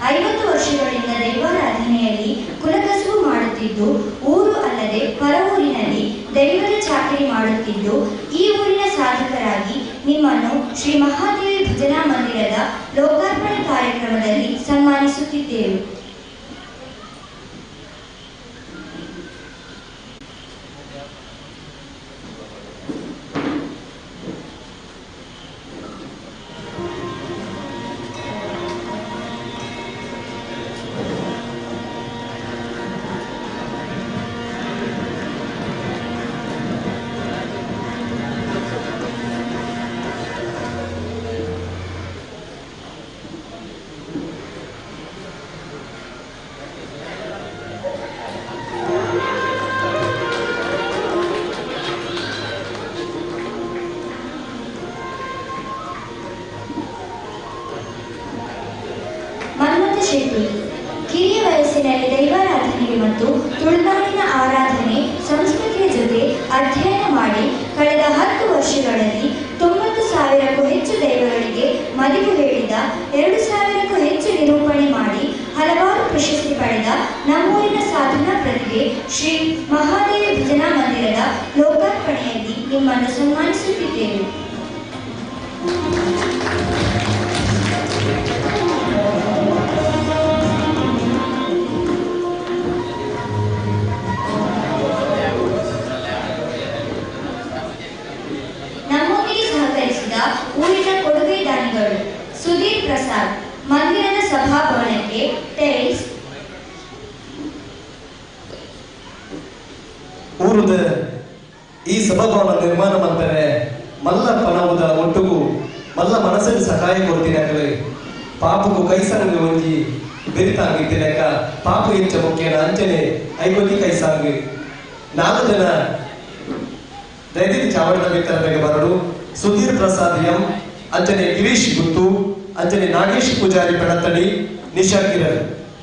50 ವರ್ಷಗಳಿಂದ ದೈವಾರಾಧನೆಯಲ್ಲಿ ಕುಲಕಸುಬು ಮಾಡುತ್ತಿದ್ದು ಊರು ಅಲ್ಲದೆ ಹೊರ ಊರಿನಲ್ಲಿ ದೈವದ ಚಾಕರಿ ಮಾಡುತ್ತಿದ್ದು ಈ ಊರಿನ ಸಾಧಕರಾಗಿ ನಿಮ್ಮನ್ನು ಶ್ರೀ ಮಹಾದೇವಿ ಭಜನಾ ಮಂದಿರದ ಲೋಕಾರ್ಪಣೆ ಕಾರ್ಯಕ್ರಮದಲ್ಲಿ ಸನ್ಮಾನಿಸುತ್ತಿದ್ದೇವೆ. ಶಿಲ್ಪಿ. ಕಿರಿಯ ವಯಸ್ಸಿನಲ್ಲಿ ದೈವಾರಾಧನೆಗೆ ಮತ್ತು ತುಳುನಾಡಿನ ಆರಾಧನೆ ಸಂಸ್ಕೃತಿಯ ಜೊತೆ ಅಧ್ಯಯನ ಮಾಡಿ ಕಳೆದ 10 ವರ್ಷಗಳಲ್ಲಿ 90,000ಕ್ಕೂ ಹೆಚ್ಚು ದೈವಗಳಿಗೆ ಮದಿವು ಹೇಳಿದ, 2,000ಕ್ಕೂ ಹೆಚ್ಚು ನಿರೂಪಣೆ ಮಾಡಿ ಹಲವಾರು ಪ್ರಶಸ್ತಿ ಪಡೆದ ನಮ್ಮೂರಿನ ಸಾಧನಾ ಪ್ರತಿಭೆ ಶ್ರೀ ಮಹಾದೇವಿ ಭಜನಾ ಮಂದಿರದ ಲೋಕಾರ್ಪಣೆಯಲ್ಲಿ ನಿಮ್ಮನ್ನು ಸನ್ಮಾನಿಸುತ್ತಿದ್ದೇವೆ. ನಮ್ಮೊಂದಿಗೆ ಸಹಕರಿಸಿದ ಊರಿನ ಕೊಡುಗೆ ದಾನಿಗಳು ಸುಧೀರ್ ಪ್ರಸಾದ್, ಮಂದಿರದ ಸಭಾಭವನಕ್ಕೆ ಟೈಲ್ಸ್. ಊರದ ಈ ಸಭಾಭವನ ನಿರ್ಮಾಣ ಮಾಡ್ತಾರೆ ಮಲ್ಲ ಪಣವುದ ಒಟ್ಟುಗು ಮಲ್ಲ ಮನಸ್ಸಲ್ಲಿ ಸಹಾಯ ಕೊಡ್ತೀನಕಲೆ ಪಾಪಗೂ ಕೈಸಂಗ ಒಂಜಿ ಬೆರಿತಾಂಗಿದ್ದೀನಕ ಪಾಪ ಹೆಚ್ಚ ಮುಖ್ಯನ ಅಂಚನೆ ಐಗೊಲ್ಲಿ ಕೈಸಾಂಗ್ 4 ಜನ ದೈದಿಕ ಚಾವಡದ ವಿತರಣೆಗೆ ಬರಡು ಸುಧೀರ್ ಪ್ರಸಾದ್ ಎಂ, ಅಂಚನೆ ಗಿರೀಶ್ ಗುತ್ತು, ಅಂಚನೆ ನಾಗೇಶ್ ಪೂಜಾರಿ ಬೆಳತಡಿ, ನಿಶಾ ಕಿರಣ್.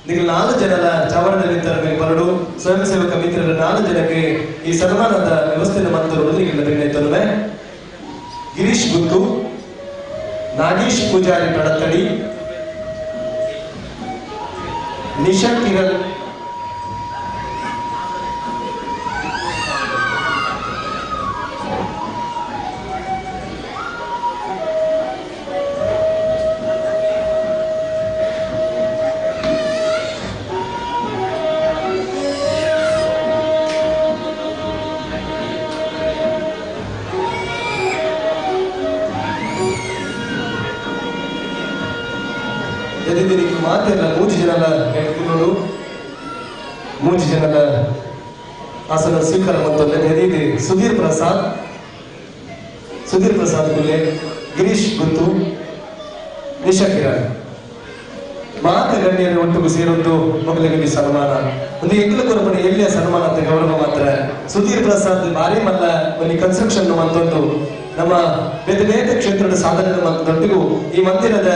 ನೀವು 4 ಜನರ ಚಾವಡದ ವಿತರಣೆಗೆ ಬರಡು ಸ್ವಯಂ ಸೇವಕ ಮಿತ್ರರ 4 ಜನಕ್ಕೆ ಈ ಸನ್ಮಾನದ ವ್ಯವಸ್ಥೆ ಮಂತರುವೆ ಗಿರೀಶ್ ಗುತ್ತು, ನಾಗೇಶ್ ಪೂಜಾರಿ ಬೆಳತಡಿ, ನಿಶಾ ಕಿರಣ್, ಮಾತೆಲ್ಲ 3 ಜನರ ನೋಡು 3 ಜನರ ಆಸನ ಸ್ವೀಕಾರ ಮತ್ತು ಸುಧೀರ್ ಪ್ರಸಾದ್ ಗುಲ್ಲೆ, ಗಿರೀಶ್ ಗುತ್ತು, ನಿಶಾ ಕಿರಣ್. ಮಾತ ಗಣ್ಯರು ಒಟ್ಟಿಗೆ ಸೇರೊಂದು ಮಗಳಿಗೆ ಸನ್ಮಾನ ಒಂದು ಎಂಗ್ಲ ಕೊರಪಣೆ ಎಲ್ಲಿಯ ಸನ್ಮಾನ ಅಂತ ಗೌರವ ಮಾತ್ರ. ಸುಧೀರ್ ಪ್ರಸಾದ್ ಬಾರಿ ಮಲ್ಲ ಒಂದು ಕನ್ಸ್ಟ್ರಕ್ಷನ್ ಅಂತೊಂದು ನಮ್ಮ ಬೇರೆ ಬೇರೆ ಕ್ಷೇತ್ರದ ಸಾಧನೆ ಮಂತೊಟ್ಟಿಗೂ ಈ ಮಂದಿರದ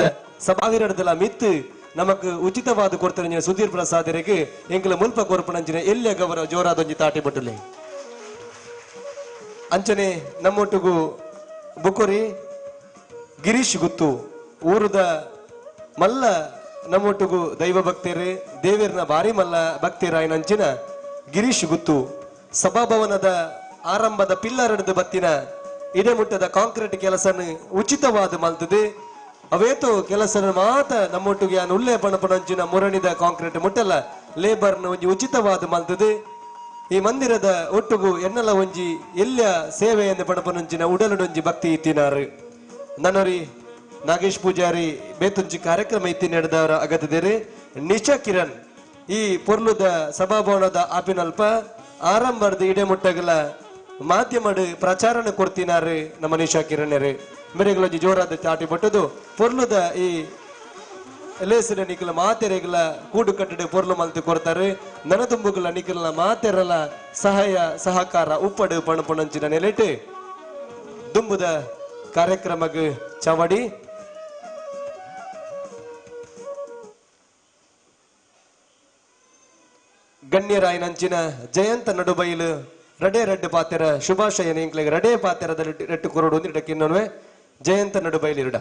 ಸಭಾವಿರಡದಲ್ಲ ಮಿತ್ತು ನಮಕ್ ಉಚಿತವಾದ ಕೊಡ್ತಾರೆ ಸುಧೀರ್ ಪ್ರಸಾದರಿಗೆ ಎಂಕಲ ಮುಲ್ಪ ಕೊರಪಣಂಚಿನ ಎಲ್ಲಿಯ ಗೌರವ ಜೋರಾದೊಂಜಿ ತಾಟಿ ಬಟ್ಟಲೆ ಅಂಚನೆ ನಮ್ಮೊಟ್ಟಿಗೂ ಬುಕೊರಿ ಗಿರೀಶ್ ಗುತ್ತು ಊರದ ಮಲ್ಲ ನಮ್ಮೊಟ್ಟಿಗೂ ದೈವ ಭಕ್ತರೇ ದೇವರನ ಬಾರಿ ಮಲ್ಲ ಭಕ್ತಿರಾಯನಂಚಿನ ಗಿರೀಶ್ ಗುತ್ತು ಸಭಾಭವನದ ಆರಂಭದ ಪಿಲ್ಲರ್ ಹಿಡಿದು ಬತ್ತಿನ ಇಡೆ ಮುಟ್ಟದ ಕಾಂಕ್ರೀಟ್ ಕೆಲಸನ ಉಚಿತವಾದ ಮಲ್ತದೆ ಅವೇತೋ ಕೆಲಸ ಮಾತ ನಮ್ಮೊಟ್ಟಿಗೆ ಯಾನು ಉಲ್ಲೆ ಪಣಪಣಂಚಿನ ಮುರಣಿದ ಕಾಂಕ್ರೀಟ್ ಮುಟ್ಟಲ್ಲ ಲೇಬರ್ನ ಒಂಜಿ ಉಚಿತವಾದ ಮಲ್ತದೆ. ಈ ಮಂದಿರದ ಒಟ್ಟುಗು ಎನ್ನಲ ಒಂಜಿ ಎಲ್ಲ ಸೇವೆಯನ್ನು ಪಣಪಣಂಚಿನ ಉಡಲಡೊಂಜಿ ಭಕ್ತಿ ಇತ್ತಿನಾರು ನನ್ನರಿ ನಾಗೇಶ್ ಪೂಜಾರಿ ಬೇತುಂಜಿ ಕಾರ್ಯಕ್ರಮ ಇತ್ತಿ ನಡೆದವರ ಅಗತ್ಯದೇರೆ ನಿಶಾ ಕಿರಣ್ ಈ ಪೊರ್ಲುದ ಸಭಾಭವನದ ಆಪಿನಲ್ಪ ಆರಂಭದ ಇಡೆ ಮುಟ್ಟಗಲ ಮಾಧ್ಯಮಡು ಪ್ರಚಾರಣ ಕೊಡ್ತಿನಾರು ನಮ್ಮ ನಿಶಾ ಕಿರಣರೇ ಮೇರೆಗಳೊಂಜಿ ಜೋರಾದ ಚಾಟಿ ಬಟ್ಟದು ಪೊರ್ಲುದ ಈ ಲೇಸಿನ ನಿಖಲ ಮಾತೆರೆಗಳ ಕೂಡು ಕಟ್ಟಡ ಪೊರ್ಲು ಮಲ್ತು ಕೊಡ್ತಾರೆ ನನದುಂಬುಗಳ ನಿಖಲ ಮಾತೆರಲ ಸಹಾಯ ಸಹಕಾರ ಉಪ್ಪಡು ಪಣಪಣಂಚಿನ ನೆಲೆಟ್ಟು ದುಂಬುದ ಕಾರ್ಯಕ್ರಮಕ್ಕೆ ಚವಡಿ ಗಣ್ಯರಾಯನಂಚಿನ ಜಯಂತ ನಡುಬೈಲು ರಡೆ ರಡ್ಡು ಪಾತೆರ ಶುಭಾಶಯ ನಿಂಕ್ಲೆಗೆ ರಡೆ ಪಾತೆರದ ರೆಟ್ಟು ಕೊರಡು ಇಡಕ್ಕಿನ್ನೊನ್ವೆ ಜಯಂತ ನಡುಬೈಲಿರುಡ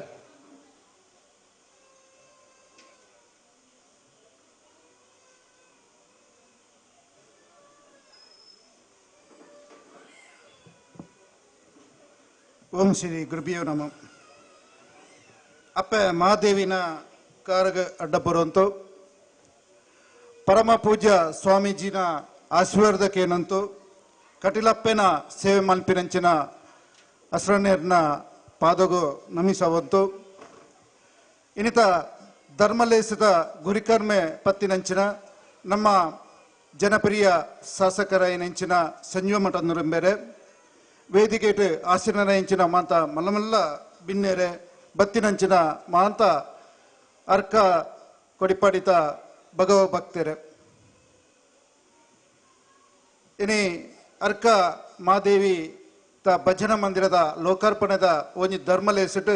ಓಂ ಶ್ರೀ ಗುರುಭ್ಯೋ ನಮಃ. ಅಪ್ಪ ಮಹಾದೇವಿನ ಕಾರ್ಗ ಅಡ್ಡ ಬರುವಂತು ಪರಮ ಪೂಜ್ಯ ಸ್ವಾಮೀಜಿನ ಆಶೀರ್ವಾದಕ್ಕೇನಂತೂ ಕಟಿಲಪ್ಪನ ಸೇವೆ ಮಲ್ಪಿನಂಚಿನ ಹಸ್ರನೇರ್ನ ಪಾದಗು ನಮಿಸವಂತು ಇನ್ನಿತ ಧರ್ಮಲೇಸದ ಗುರಿಕರ್ಮೆ ಪತ್ತಿನಂಚಿನ ನಮ್ಮ ಜನಪ್ರಿಯ ಶಾಸಕರ ಏನಂಚಿನ ಸಂಜೀವ ಮಠಂದುರೆಂಬೇರೆ ವೇದಿಕೆಟ್ ಆಸೀನರಾಯಿಂಚಿನ ಮಾಂತ ಮಲ್ಲಮಲ್ಲ ಬಿನ್ನೇರೆ ಬತ್ತಿನಂಚಿನ ಮಾಂತ ಅರ್ಕ ಕೊಡಿಪಾಡಿತ ಭಗವ ಭಕ್ತರೆ ಇನಿ ಅರ್ಕ ಮಾದೇವಿ ತ ಭಜನಾ ಮಂದಿರದ ಲೋಕಾರ್ಪಣೆದ ಒಂಜಿ ಧರ್ಮಲೇಸಿಟ್ಟು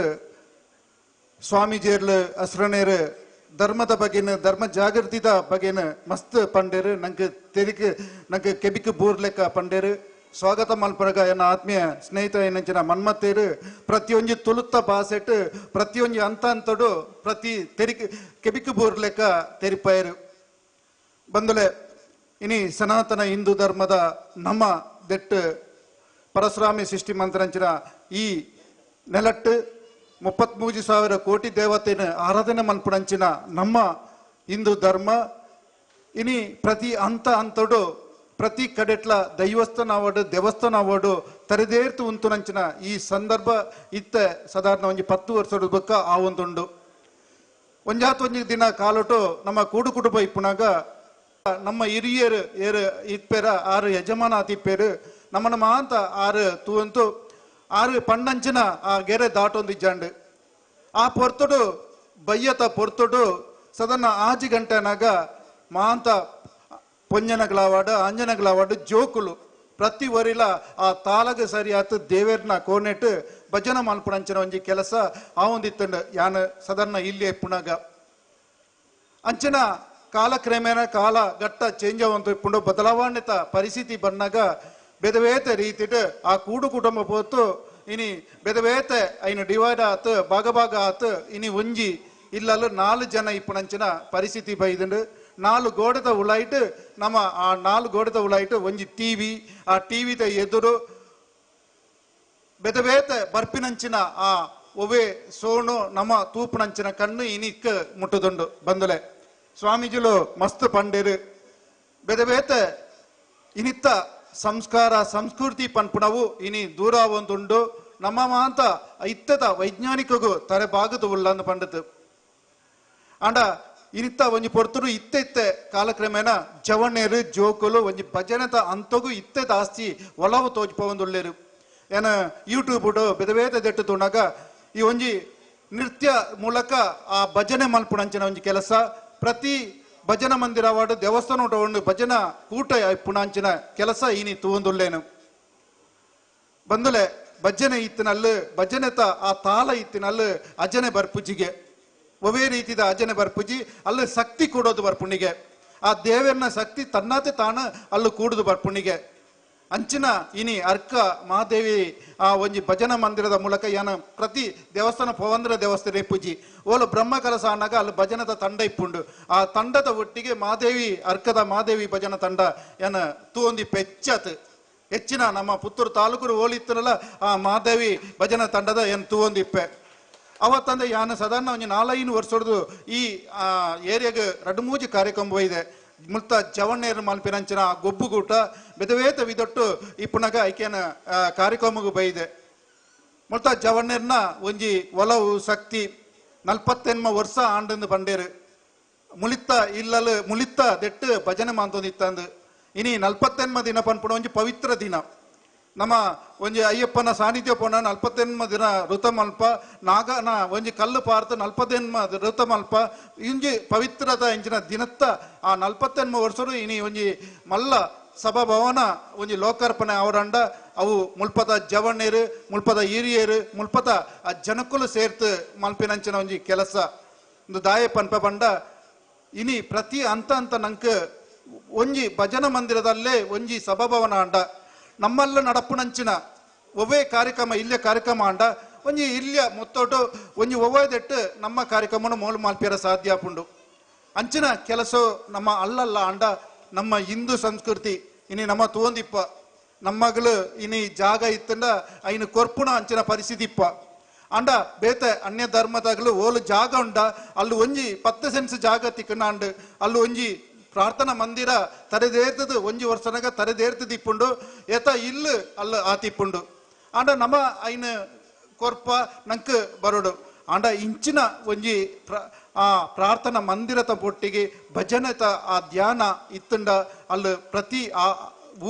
ಸ್ವಾಮೀಜಿಯರ್ಲು ಹಸ್ರನೇರು ಧರ್ಮದ ಬಗೆನ ಧರ್ಮ ಜಾಗೃತಿದ ಬಗೆನ ಮಸ್ತ್ ಪಂಡೇರು ನಂಗೆ ಕೆಬಿಕ್ ಬೂರ್ಲೆಕ್ಕ ಪಂಡೇರು ಸ್ವಾಗತ ಮಲ್ಪರಗ ಎನ್ನ ಆತ್ಮೀಯ ಸ್ನೇಹಿತ ಏನಂಚಿನ ಮನ್ಮತ್ತೇರು ಪ್ರತಿಯೊಂದು ತುಳುತ್ತ ಬಾಸೆಟ್ ಪ್ರತಿಯೊಂದು ಅಂತಡು ಪ್ರತಿ ಕೆಬಿಕ್ ಬೂರ್ಲೆಕ್ಕ ತೆರಿಪಾಯರು ಬಂದುಲೆ ಇನಿ ಸನಾತನ ಹಿಂದೂ ಧರ್ಮದ ನಮ್ಮ ದೆಟ್ಟು ಪರಶುರಾಮಿ ಸೃಷ್ಟಿ ಮಂತ್ರಂಚಿನ ಈ ನೆಲಟ್ಟು 33,000 ಕೋಟಿ ದೇವತೆನ ಆರಾಧನೆ ಮಲ್ಪಡಂಚಿನ ನಮ್ಮ ಹಿಂದೂ ಧರ್ಮ ಇನಿ ಪ್ರತಿ ಅಂತಡು ಪ್ರತಿ ಕಡೆಟ್ಲ ದೈವಸ್ಥಾನ ದೇವಸ್ಥಾನ ತರದೇರ್ತು ಉಂತುನಂಚಿನ ಈ ಸಂದರ್ಭ ಇತ್ತೆ ಸಾಧಾರಣ 10 ವರ್ಷದ ಬಕ್ಕ ಆ ಒಂದುಂಡು ಒಂಜಾತ್ ದಿನ ಕಾಲೊಟ್ಟು ನಮ್ಮ ಕೂಡು ಕುಟುಂಬ ಇಪ್ಪುನಾಗ ನಮ್ಮ ಹಿರಿಯರು ಏರು ಇಪ್ಪೇರ ಆರು ಯಜಮಾನ ಆತಿಪ್ಪೇರು ನಮ್ಮನ ಮಾಂತ ಆರು ತೂವಂತು ಆರು ಪಂಡಂಚಿನ ಆ ಗೆರೆ ದಾಟೊಂದಿಜ್ಜಂಡು ಆ ಪೊರ್ತುಡು ಬಯ್ಯತ ಪೊರ್ತುಡು ಸದನ ಆಜಿ ಗಂಟೆನಾಗ ಮಾಂತ ಪೊಂಜನಗಳವಾಡು ಅಂಜನಗಳವಾಡು ಜೋಕುಲು ಪ್ರತಿ ವರಿಲ ಆ ತಾಲಗ ಸರಿಯಾತು ದೇವೇರ್ನ ಕೋನೆಟ್ಟು ಭಜನ ಮಲ್ಪುಣಂಚಿನ ಒಂಜಿ ಕೆಲಸ ಆ ಒಂದಿತ್ತಂಡು ಯಾನ ಸಾಧಾರಣ ಇಲ್ಲಿ ಎಪ್ಪುನಾಗ ಅಂಚಿನ ಕಾಲಕ್ರಮೇಣ ಕಾಲ ಘಟ್ಟ ಚೇಂಜ್ ಆವಂತು ಇಪ್ಪುಂಡು ಬದಲಾವಣೆತ ಪರಿಸ್ಥಿತಿ ಬಂದಾಗ ಬೆದವೇತ ರೀತಿಟ್ ಆ ಕೂಡು ಕುಟುಂಬ ಪೋತು ಇನಿ ಬೆದವೇತೆ ಐನ ಡಿವೈಡ್ ಆತು ಭಾಗ ಆತು ಇನಿ ಒಂಜಿ ಇಲ್ಲಲು 4 ಜನ ಇಪ್ಪುನಂಚಿನ ಪರಿಸ್ಥಿತಿ ಬೈದುಂಡು 4 ಗೋಡೆದ ಉಳಾಯಿಟ್ಟು ನಮ್ಮ ಆ 4 ಗೋಡೆದ ಉಳಾಯಿಟ್ಟು ಒಂಜಿ ಟಿವಿ ಆ ಟಿವಿದ ಎದುರು ಬೆದವೇತೆ ಬರ್ಪಿನಂಚಿನ ಆ ಒವೆ ಸೋಣು ನಮ್ಮ ತೂಪುನಂಚಿನ ಕಣ್ಣು ಇನಿಕ್ ಮುಟ್ಟುದುಂಡು ಬಂದುಲೆ ಸ್ವಾಮೀಜಿಲು ಮಸ್ತ್ ಪಂಡೇರು ಬೆದವೇತೆ ಇನಿತ್ತ ಸಂಸ್ಕಾರ ಸಂಸ್ಕೃತಿ ಪನ್ಪುಣವು ಇನಿ ದೂರ ಒಂದುಂಡು ನಮ್ಮ ಮಾಂತ ಇತ್ತದ ವೈಜ್ಞಾನಿಕಗೂ ತರೆ ಬಾಗದು ಉಳ್ಳಂದು ಪಂಡತು ಅಂಡ ಇನಿತ್ತ ಒಂಜಿ ಪೊರ್ತುಡು ಇತ್ತೆ ಕಾಲಕ್ರಮೇಣ ಜವಣ್ಣೇರು ಜೋಕುಲು ಒಂಜಿ ಭಜನೆತ ಅಂತಗೂ ಇತ್ತೆ ಜಾಸ್ತಿ ಒಲವು ತೋಜ್ಪೊಂದುಳ್ಳೇರು ಏನ ಯೂಟ್ಯೂಬ್ ಬೆದವೇತ ದೆಟ್ಟು ತುಣಾಗ ಈ ಒಂಜಿ ನೃತ್ಯ ಮೂಲಕ ಆ ಭಜನೆ ಮಲ್ಪುಣಂಚಿನ ಒಂಜಿ ಕೆಲಸ ಪ್ರತಿ ಭಜನ ಮಂದಿರ ಅವಾರ್ಡು ದೇವಸ್ಥಾನ ಉಂಟು ಭಜನ ಕೂಟ ಪುಣಾಂಚಿನ ಕೆಲಸ ಇನಿ ತೂಂದುಲ್ಲೇನು ಬಂದುಲೆ ಭಜನೆ ಇತ್ತಿನಲ್ಲು ಭಜನೆತ ಆ ತಾಲ ಇತ್ತಿನಲ್ಲು ಅಜನೆ ಬರ್ಪುಜಿಗೆ ಒವೇ ರೀತಿದ ಅಜನೆ ಬರ್ಪುಜಿ ಅಲ್ಲಿ ಶಕ್ತಿ ಕೂಡೋದು ಬರ್ಪುಣಿಗೆ ಆ ದೇವರನ್ನ ಶಕ್ತಿ ತನ್ನತೆ ತಾನು ಅಲ್ಲೂ ಕೂಡುದು ಬರ್ಪುಣಿಗೆ ಅಂಚಿನ ಇನಿ ಅರ್ಕ ಮಹಾದೇವಿ ಆ ಒಂಜಿ ಭಜನ ಮಂದಿರದ ಮೂಲಕ ಏನ ಪ್ರತಿ ದೇವಸ್ಥಾನ ಪವಂದ್ರ ದೇವಸ್ಥಾನ ಪೂಜಿ ಓಲು ಬ್ರಹ್ಮ ಕಲಸ ಅನ್ನಾಗ ಅಲ್ಲಿ ಭಜನದ ತಂಡ ಇಪ್ಪುಂಡು ಆ ತಂಡದ ಒಟ್ಟಿಗೆ ಮಹಾದೇವಿ ಅರ್ಕದ ಮಹಾದೇವಿ ಭಜನ ತಂಡ ಏನ ತೂಂದಿ ಪೆಚ್ಚತ್ ಹೆಚ್ಚಿನ ನಮ್ಮ ಪುತ್ತೂರು ತಾಲೂಕು ಓಲಿತ್ತನಲ್ಲ ಆ ಮಹಾದೇವಿ ಭಜನ ತಂಡದ ಏನ್ ತೂಂದಿಪ್ಪೆ ಅವತ್ತಂದ್ರೆ ಯಾನ ಸಾಧಾರಣ ಒಂಜಿ 4-5 ವರ್ಷದ್ದು ಈ ಏರಿಯಾಗ 2-3 ಕಾರ್ಯಕ್ರಮ ಇದೆ ಮುಲ್ತ ಜವಣ್ಣೇರು ಮಲ್ಪಿನಂಚಿನ ಗೊಬ್ಬುಗೂಟ ಬೆದವೇತ ವಿದೊಟ್ಟು ಇಪ್ಪುನಗ ಐಕ್ಯನ ಕಾರ್ಯಕ್ರಮಗೂ ಬೈದೆ ಮುಲ್ತ ಜವಣ್ಣೇರ್ನ ಒಂಜಿ ಒಲವು ಶಕ್ತಿ 48 ವರ್ಷ ಆಂಡಂದು ಬಂಡೇರು ಮುಳಿತ್ತ ಇಲ್ಲಲು ಮುಳಿತ್ತ ದೆಟ್ಟು ಭಜನೆ ಮಾಂತೊಂದಿತ್ತಂದು ಇನಿ 48 ದಿನ ಪನ್ಪುಣ ಒಂಜಿ ಪವಿತ್ರ ದಿನ ನಮ್ಮ ಒಂಜಿ ಅಯ್ಯಪ್ಪನ ಸಾನ್ನಿಧ್ಯ ಪೋಣ 48 ದಿನ ಋತ ಮಲ್ಪ ನಾಗನ ಒಂಜಿ ಕಲ್ಲು ಪಾರ್ತು 48 ಋತ ಮಲ್ಪ ಇಂಜಿ ಪವಿತ್ರದ ಇಂಚಿನ ದಿನತ್ತ ಆ 48 ವರ್ಷರು ಇನಿ ಒಂಜಿ ಮಲ್ಲ ಸಭಾಭವನ ಒಂಜಿ ಲೋಕಾರ್ಪಣೆ ಅವರಂಡ ಅವು ಮುಲ್ಪದ ಜವಣ್ಣೇರು ಮುಲ್ಪದ ಹಿರಿಯರು ಮುಲ್ಪದ ಆ ಜನಕ್ಕುಲು ಸೇರ್ತು ಮಲ್ಪಿನಂಚಿನ ಒಂಜಿ ಕೆಲಸ ಒಂದು ದಾಯ ಪನ್ಪ ಬಂಡ ಇನಿ ಪ್ರತಿ ಅಂತ ನಂಗೆ ಒಂಜಿ ಭಜನ ಮಂದಿರದಲ್ಲೇ ಒಂಜಿ ಸಭಾಭವನ ಅಂಡ ನಮ್ಮಲ್ಲ ನಡಪುನಂಚಿನ ಒವ್ವೇ ಕಾರ್ಯಕ್ರಮ ಇಲ್ಲೇ ಕಾರ್ಯಕ್ರಮ ಅಂಡ ಒಂಜಿ ಇಲ್ಯ ಮೊತ್ತೋಟು ಒಂಜಿ ಒವ್ವದೆಟ್ಟು ನಮ್ಮ ಕಾರ್ಯಕ್ರಮನ ಮೋಲು ಮಾಲ್ಪಿಯರ ಸಾಧ್ಯ ಆಪುಂಡು ಅಂಚಿನ ಕೆಲಸ ನಮ್ಮ ಅಲ್ಲಲ್ಲ ಅಂಡ ನಮ್ಮ ಹಿಂದೂ ಸಂಸ್ಕೃತಿ ಇನಿ ನಮ್ಮ ತೋಂದಿಪ್ಪ ನಮ್ಮಗಳು ಇನಿ ಜಾಗ ಇತ್ತಂಡ ಐನು ಕೊರ್ಪುಣ ಅಂಚಿನ ಪರಿಸ್ಥಿತಿ ಇಪ್ಪ ಅಂಡ ಬೇತೆ ಅನ್ಯ ಧರ್ಮದಾಗಲು ಓಲು ಜಾಗ ಉಂಡ ಅಲ್ಲಿ ಒಂಜಿ 10 ಸೆನ್ಸ್ ಜಾಗ ತಿಕ್ಕಣ ಅಂಡ್ ಅಲ್ಲಿ ಒಂಜಿ ಪ್ರಾರ್ಥನಾ ಮಂದಿರ ತರೆದೇರ್ತದು ಒಂಜಿ ವರ್ಷನಾಗ ತರೆದೇರ್ತದ ಇಪ್ಪುಂಡು ಏತ ಇಲ್ಲು ಅಲ್ಲ ಆತಿಪ್ಪುಂಡು ಅಂಡ ನಮ್ಮ ಐನ ಕೊರ್ಪ ನಂಕ್ ಬರೋಡು ಅಂಡ ಇಂಚಿನ ಒಂಜಿ ಆ ಪ್ರಾರ್ಥನಾ ಮಂದಿರತ ಪೊಟ್ಟಿಗೆ ಭಜನೆತ ಆ ಧ್ಯಾನ ಇತ್ತಂಡ ಅಲ್ಲಿ ಪ್ರತಿ ಆ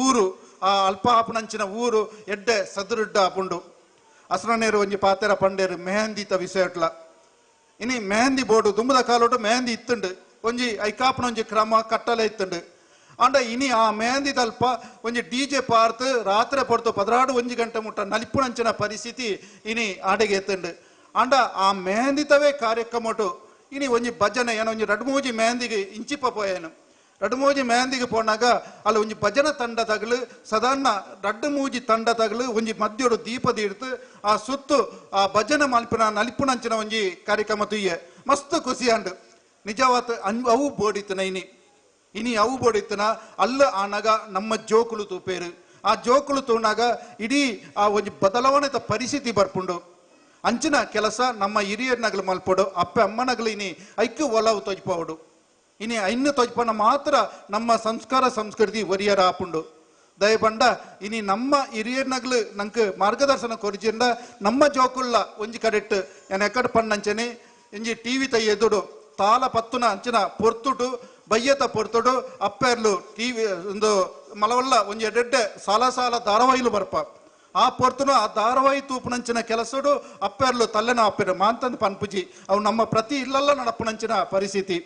ಊರು ಆ ಅಲ್ಪ ಆಪುನಂಚಿನ ಊರು ಎಡ್ಡೆ ಸದೃಢ ಆಪುಂಡು ಅಸ್ರನೇರು ಒಂಜಿ ಪಾತೆರ ಪಂಡೇರು ಮೆಹಂದಿತ ವಿಷಯಟ್ಲ ಇನಿ ಮೆಹಂದಿ ಬೋರ್ಡು ದುಂಬದ ಕಾಲೋಟು ಮೆಹಂದಿ ಇತ್ತುಂಡು ಒಂಜಿ ಐಕಾಪನ ಒಂಜಿ ಕ್ರಮ ಕಟ್ಟಲೆ ಇತ್ತುಂಡು ಅಂಡ ಇನಿ ಆ ಮೆಹಂದಿ ತಲ್ಪ ಒಂಜಿ ಡಿಜೆ ಪಾರ್ತು ರಾತ್ರಿ ಪೊಡ್ತು 16 ಗಂಟೆ ಮುಟ್ಟ ನಲಿಪುಣಂಚಿನ ಪರಿಸ್ಥಿತಿ ಇನಿ ಆಡೆಗೆ ಎತ್ತುಂಡು ಅಂಡ ಆ ಮೆಹಂದಿತವೇ ಕಾರ್ಯಕ್ರಮಟು ಇನಿ ಒಂಜಿ ಭಜನೆ ಏನೋ ಒಂಜಿ ರಡ್ಮೂಜಿ ಮೆಹಂದಿಗೆ ಇಂಚಿಪ್ಪ ಪೋಯೇನು ರಡ್ಮೂಜಿ ಮೆಹಂದಿಗೆ ಪೋನಾಗ ಅಲ್ಲಿ ಒಂಜಿ ಭಜನ ತಂಡ ತಗಲು ಸಾಧಾರಣ ರಡ್ಡು ಮೂಜಿ ತಂಡ ತಗಲು ಒಂಜಿ ಮಧ್ಯೋಡು ದೀಪದ ಇಡ್ತು ಆ ಸುತ್ತು ಆ ಭಜನೆ ಮಲ್ಪಿನ ನಲಿಪುನಂಚಿನ ಒಂಜಿ ಕಾರ್ಯಕ್ರಮ ತುಯ್ಯೆ ಮಸ್ತ್ ಖುಷಿ ಅಂಡು ನಿಜವಾತ ಅವು ಬೋಡಿತನ ಇನಿ ಅವು ಬೋಡಿತನ ಅಲ್ಲ ಆನಾಗ ನಮ್ಮ ಜೋಕುಲು ತೂಪೇರು ಆ ಜೋಕುಲು ತೂನಾಗ ಇಡೀ ಆ ಒಂಜಿ ಬದಲಾವಣೆತ ಪರಿಸ್ಥಿತಿ ಬರ್ಪುಂಡು ಅಂಚಿನ ಕೆಲಸ ನಮ್ಮ ಹಿರಿಯರ್ನಗಲು ಮಲ್ಪಡು ಅಪ್ಪ ಅಮ್ಮನಗಲು ಇನಿ ಐಕ್ಯ ಒಲವು ತೊಜ್ಪೋಡು ಇನಿ ಐನ್ನು ತೊಜ್ಪನ ಮಾತ್ರ ನಮ್ಮ ಸಂಸ್ಕಾರ ಸಂಸ್ಕೃತಿ ಒರಿಯರ ಆಪುಂಡು ದಯಪಂಡ ಇನಿ ನಮ್ಮ ಹಿರಿಯರ್ನಗಲು ನಂಗೆ ಮಾರ್ಗದರ್ಶನ ಕೊರಿಜಿಂದ ನಮ್ಮ ಜೋಕುಲ್ಲ ಒಂಜಿ ಕಡೆಟ್ಟು ಏನು ಎಕ್ಕಡ ಪಣ್ಣಂಚನೆ ಇಂಜಿ ಟಿವಿ ತೈ ಎದುಡು ತಾಲ ಪತ್ತುನ ಅಂಚಿನ ಪೊರ್ತುಡು ಬಯ್ಯತ ಪೊರ್ತುಡು ಅಪ್ಪೆರ್ಲು ಟಿವಿ ಒಂದು ಮಲವಲ್ಲ ಒಂಜಿ ಎಡ್ಡೆ ಸಾಲ ಸಾಲ ಧಾರಾವಾಹಿಲು ಬರ್ಪ ಆ ಪೊರ್ತುನು ಆ ಧಾರಾವಾಹಿ ತೂಪುನಂಚಿನ ಕೆಲಸಡು ಅಪ್ಪೆರ್ಲು ತಲ್ಲೆನ ಅಪ್ಪೆರು ಮಾಂತಂದು ಪನ್ಪುಜಿ ಅವು ನಮ್ಮ ಪ್ರತಿ ಇಲ್ಲೆಲ್ಲ ನಡಪುನಂಚಿನ ಪರಿಸ್ಥಿತಿ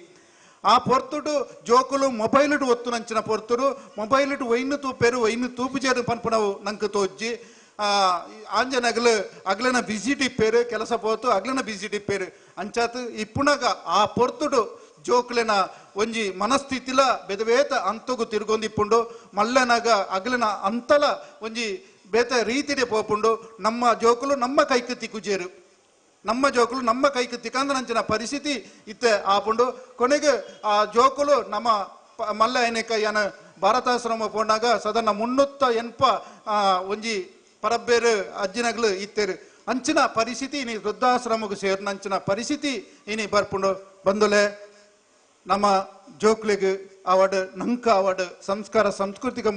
ಆ ಪೊರ್ತುಡು ಜೋಕುಲು ಮೊಬೈಲ್ಡು ಒತ್ತುನಂಚಿನ ಪೊರ್ತುಡು ಮೊಬೈಲ್ಡು ಒಯ್ನು ತೂಪೇರು ಒಯ್ನು ತೂಪುಜೇರು ಪನ್ಪುನವು ನಂಗೆ ತೋಜ್ಜಿ ಆಂಜನಗಲು ಅಗ್ಲನ ಬಿಸಿ ಡಿಪ್ಪೇರು ಕೆಲಸ ಪೋತು ಅಗ್ಲನ ಬಿಸಿ ಡಿಪ್ಪೇರು ಅಂಚಾತು ಇಪ್ಪುನಗ ಆ ಪೊರ್ತುಡು ಜೋಕ್ಲೆನ ಒಂಜಿ ಮನಸ್ಥಿತಿಲ ಬೆದವೇತ ಅಂತಗು ತಿರುಗೊಂದಿಪ್ಪುಂಡು ಮಲ್ಲನಾಗ ಅಗ್ಲನ ಅಂತಲ ಒಂಜಿ ಬೇತ ರೀತಿಡೆ ಪೋಪುಂಡು ನಮ್ಮ ಜೋಕುಲು ನಮ್ಮ ಕೈക്ക് ತಿಕ್ಕುಜೇರು ನಮ್ಮ ಜೋಕುಲು ನಮ್ಮ ಕೈക്ക് ತಿಕ್ಕಂದನಂಚಿನ ಪರಿಸ್ಥಿತಿ ಇತ್ತೆ ಆಪುಂಡು ಕೊನೆಗೆ ಆ ಜೋಕುಲು ನಮ್ಮ ಮಲ್ಲ ಏನಕ ಏನ ಭಾರತಾಶ್ರಮ ಪೋನಾಗ ಸಾಧಾರಣ 380 ಒಂಜಿ ಪರಬ್ಬೇರು ಅಜ್ಜಿನಗಳು ಇತ್ತೇರು ಅಂಚಿನ ಪರಿಸ್ಥಿತಿ ಇನಿ ವೃದ್ಧಾಶ್ರಮಗೂ ಸೇರಿನಂಚಿನ ಪರಿಸ್ಥಿತಿ ಇನಿ ಬರ್ಪುಂಡು ಬಂದುಲೆ ನಮ್ಮ ಜೋಕ್ಲಿಗೆ ಅವಾರ್ಡ್ ನಂಕ ಅವಾರ್ಡ್ ಸಂಸ್ಕಾರ ಸಾಂಸ್ಕೃತಿಕ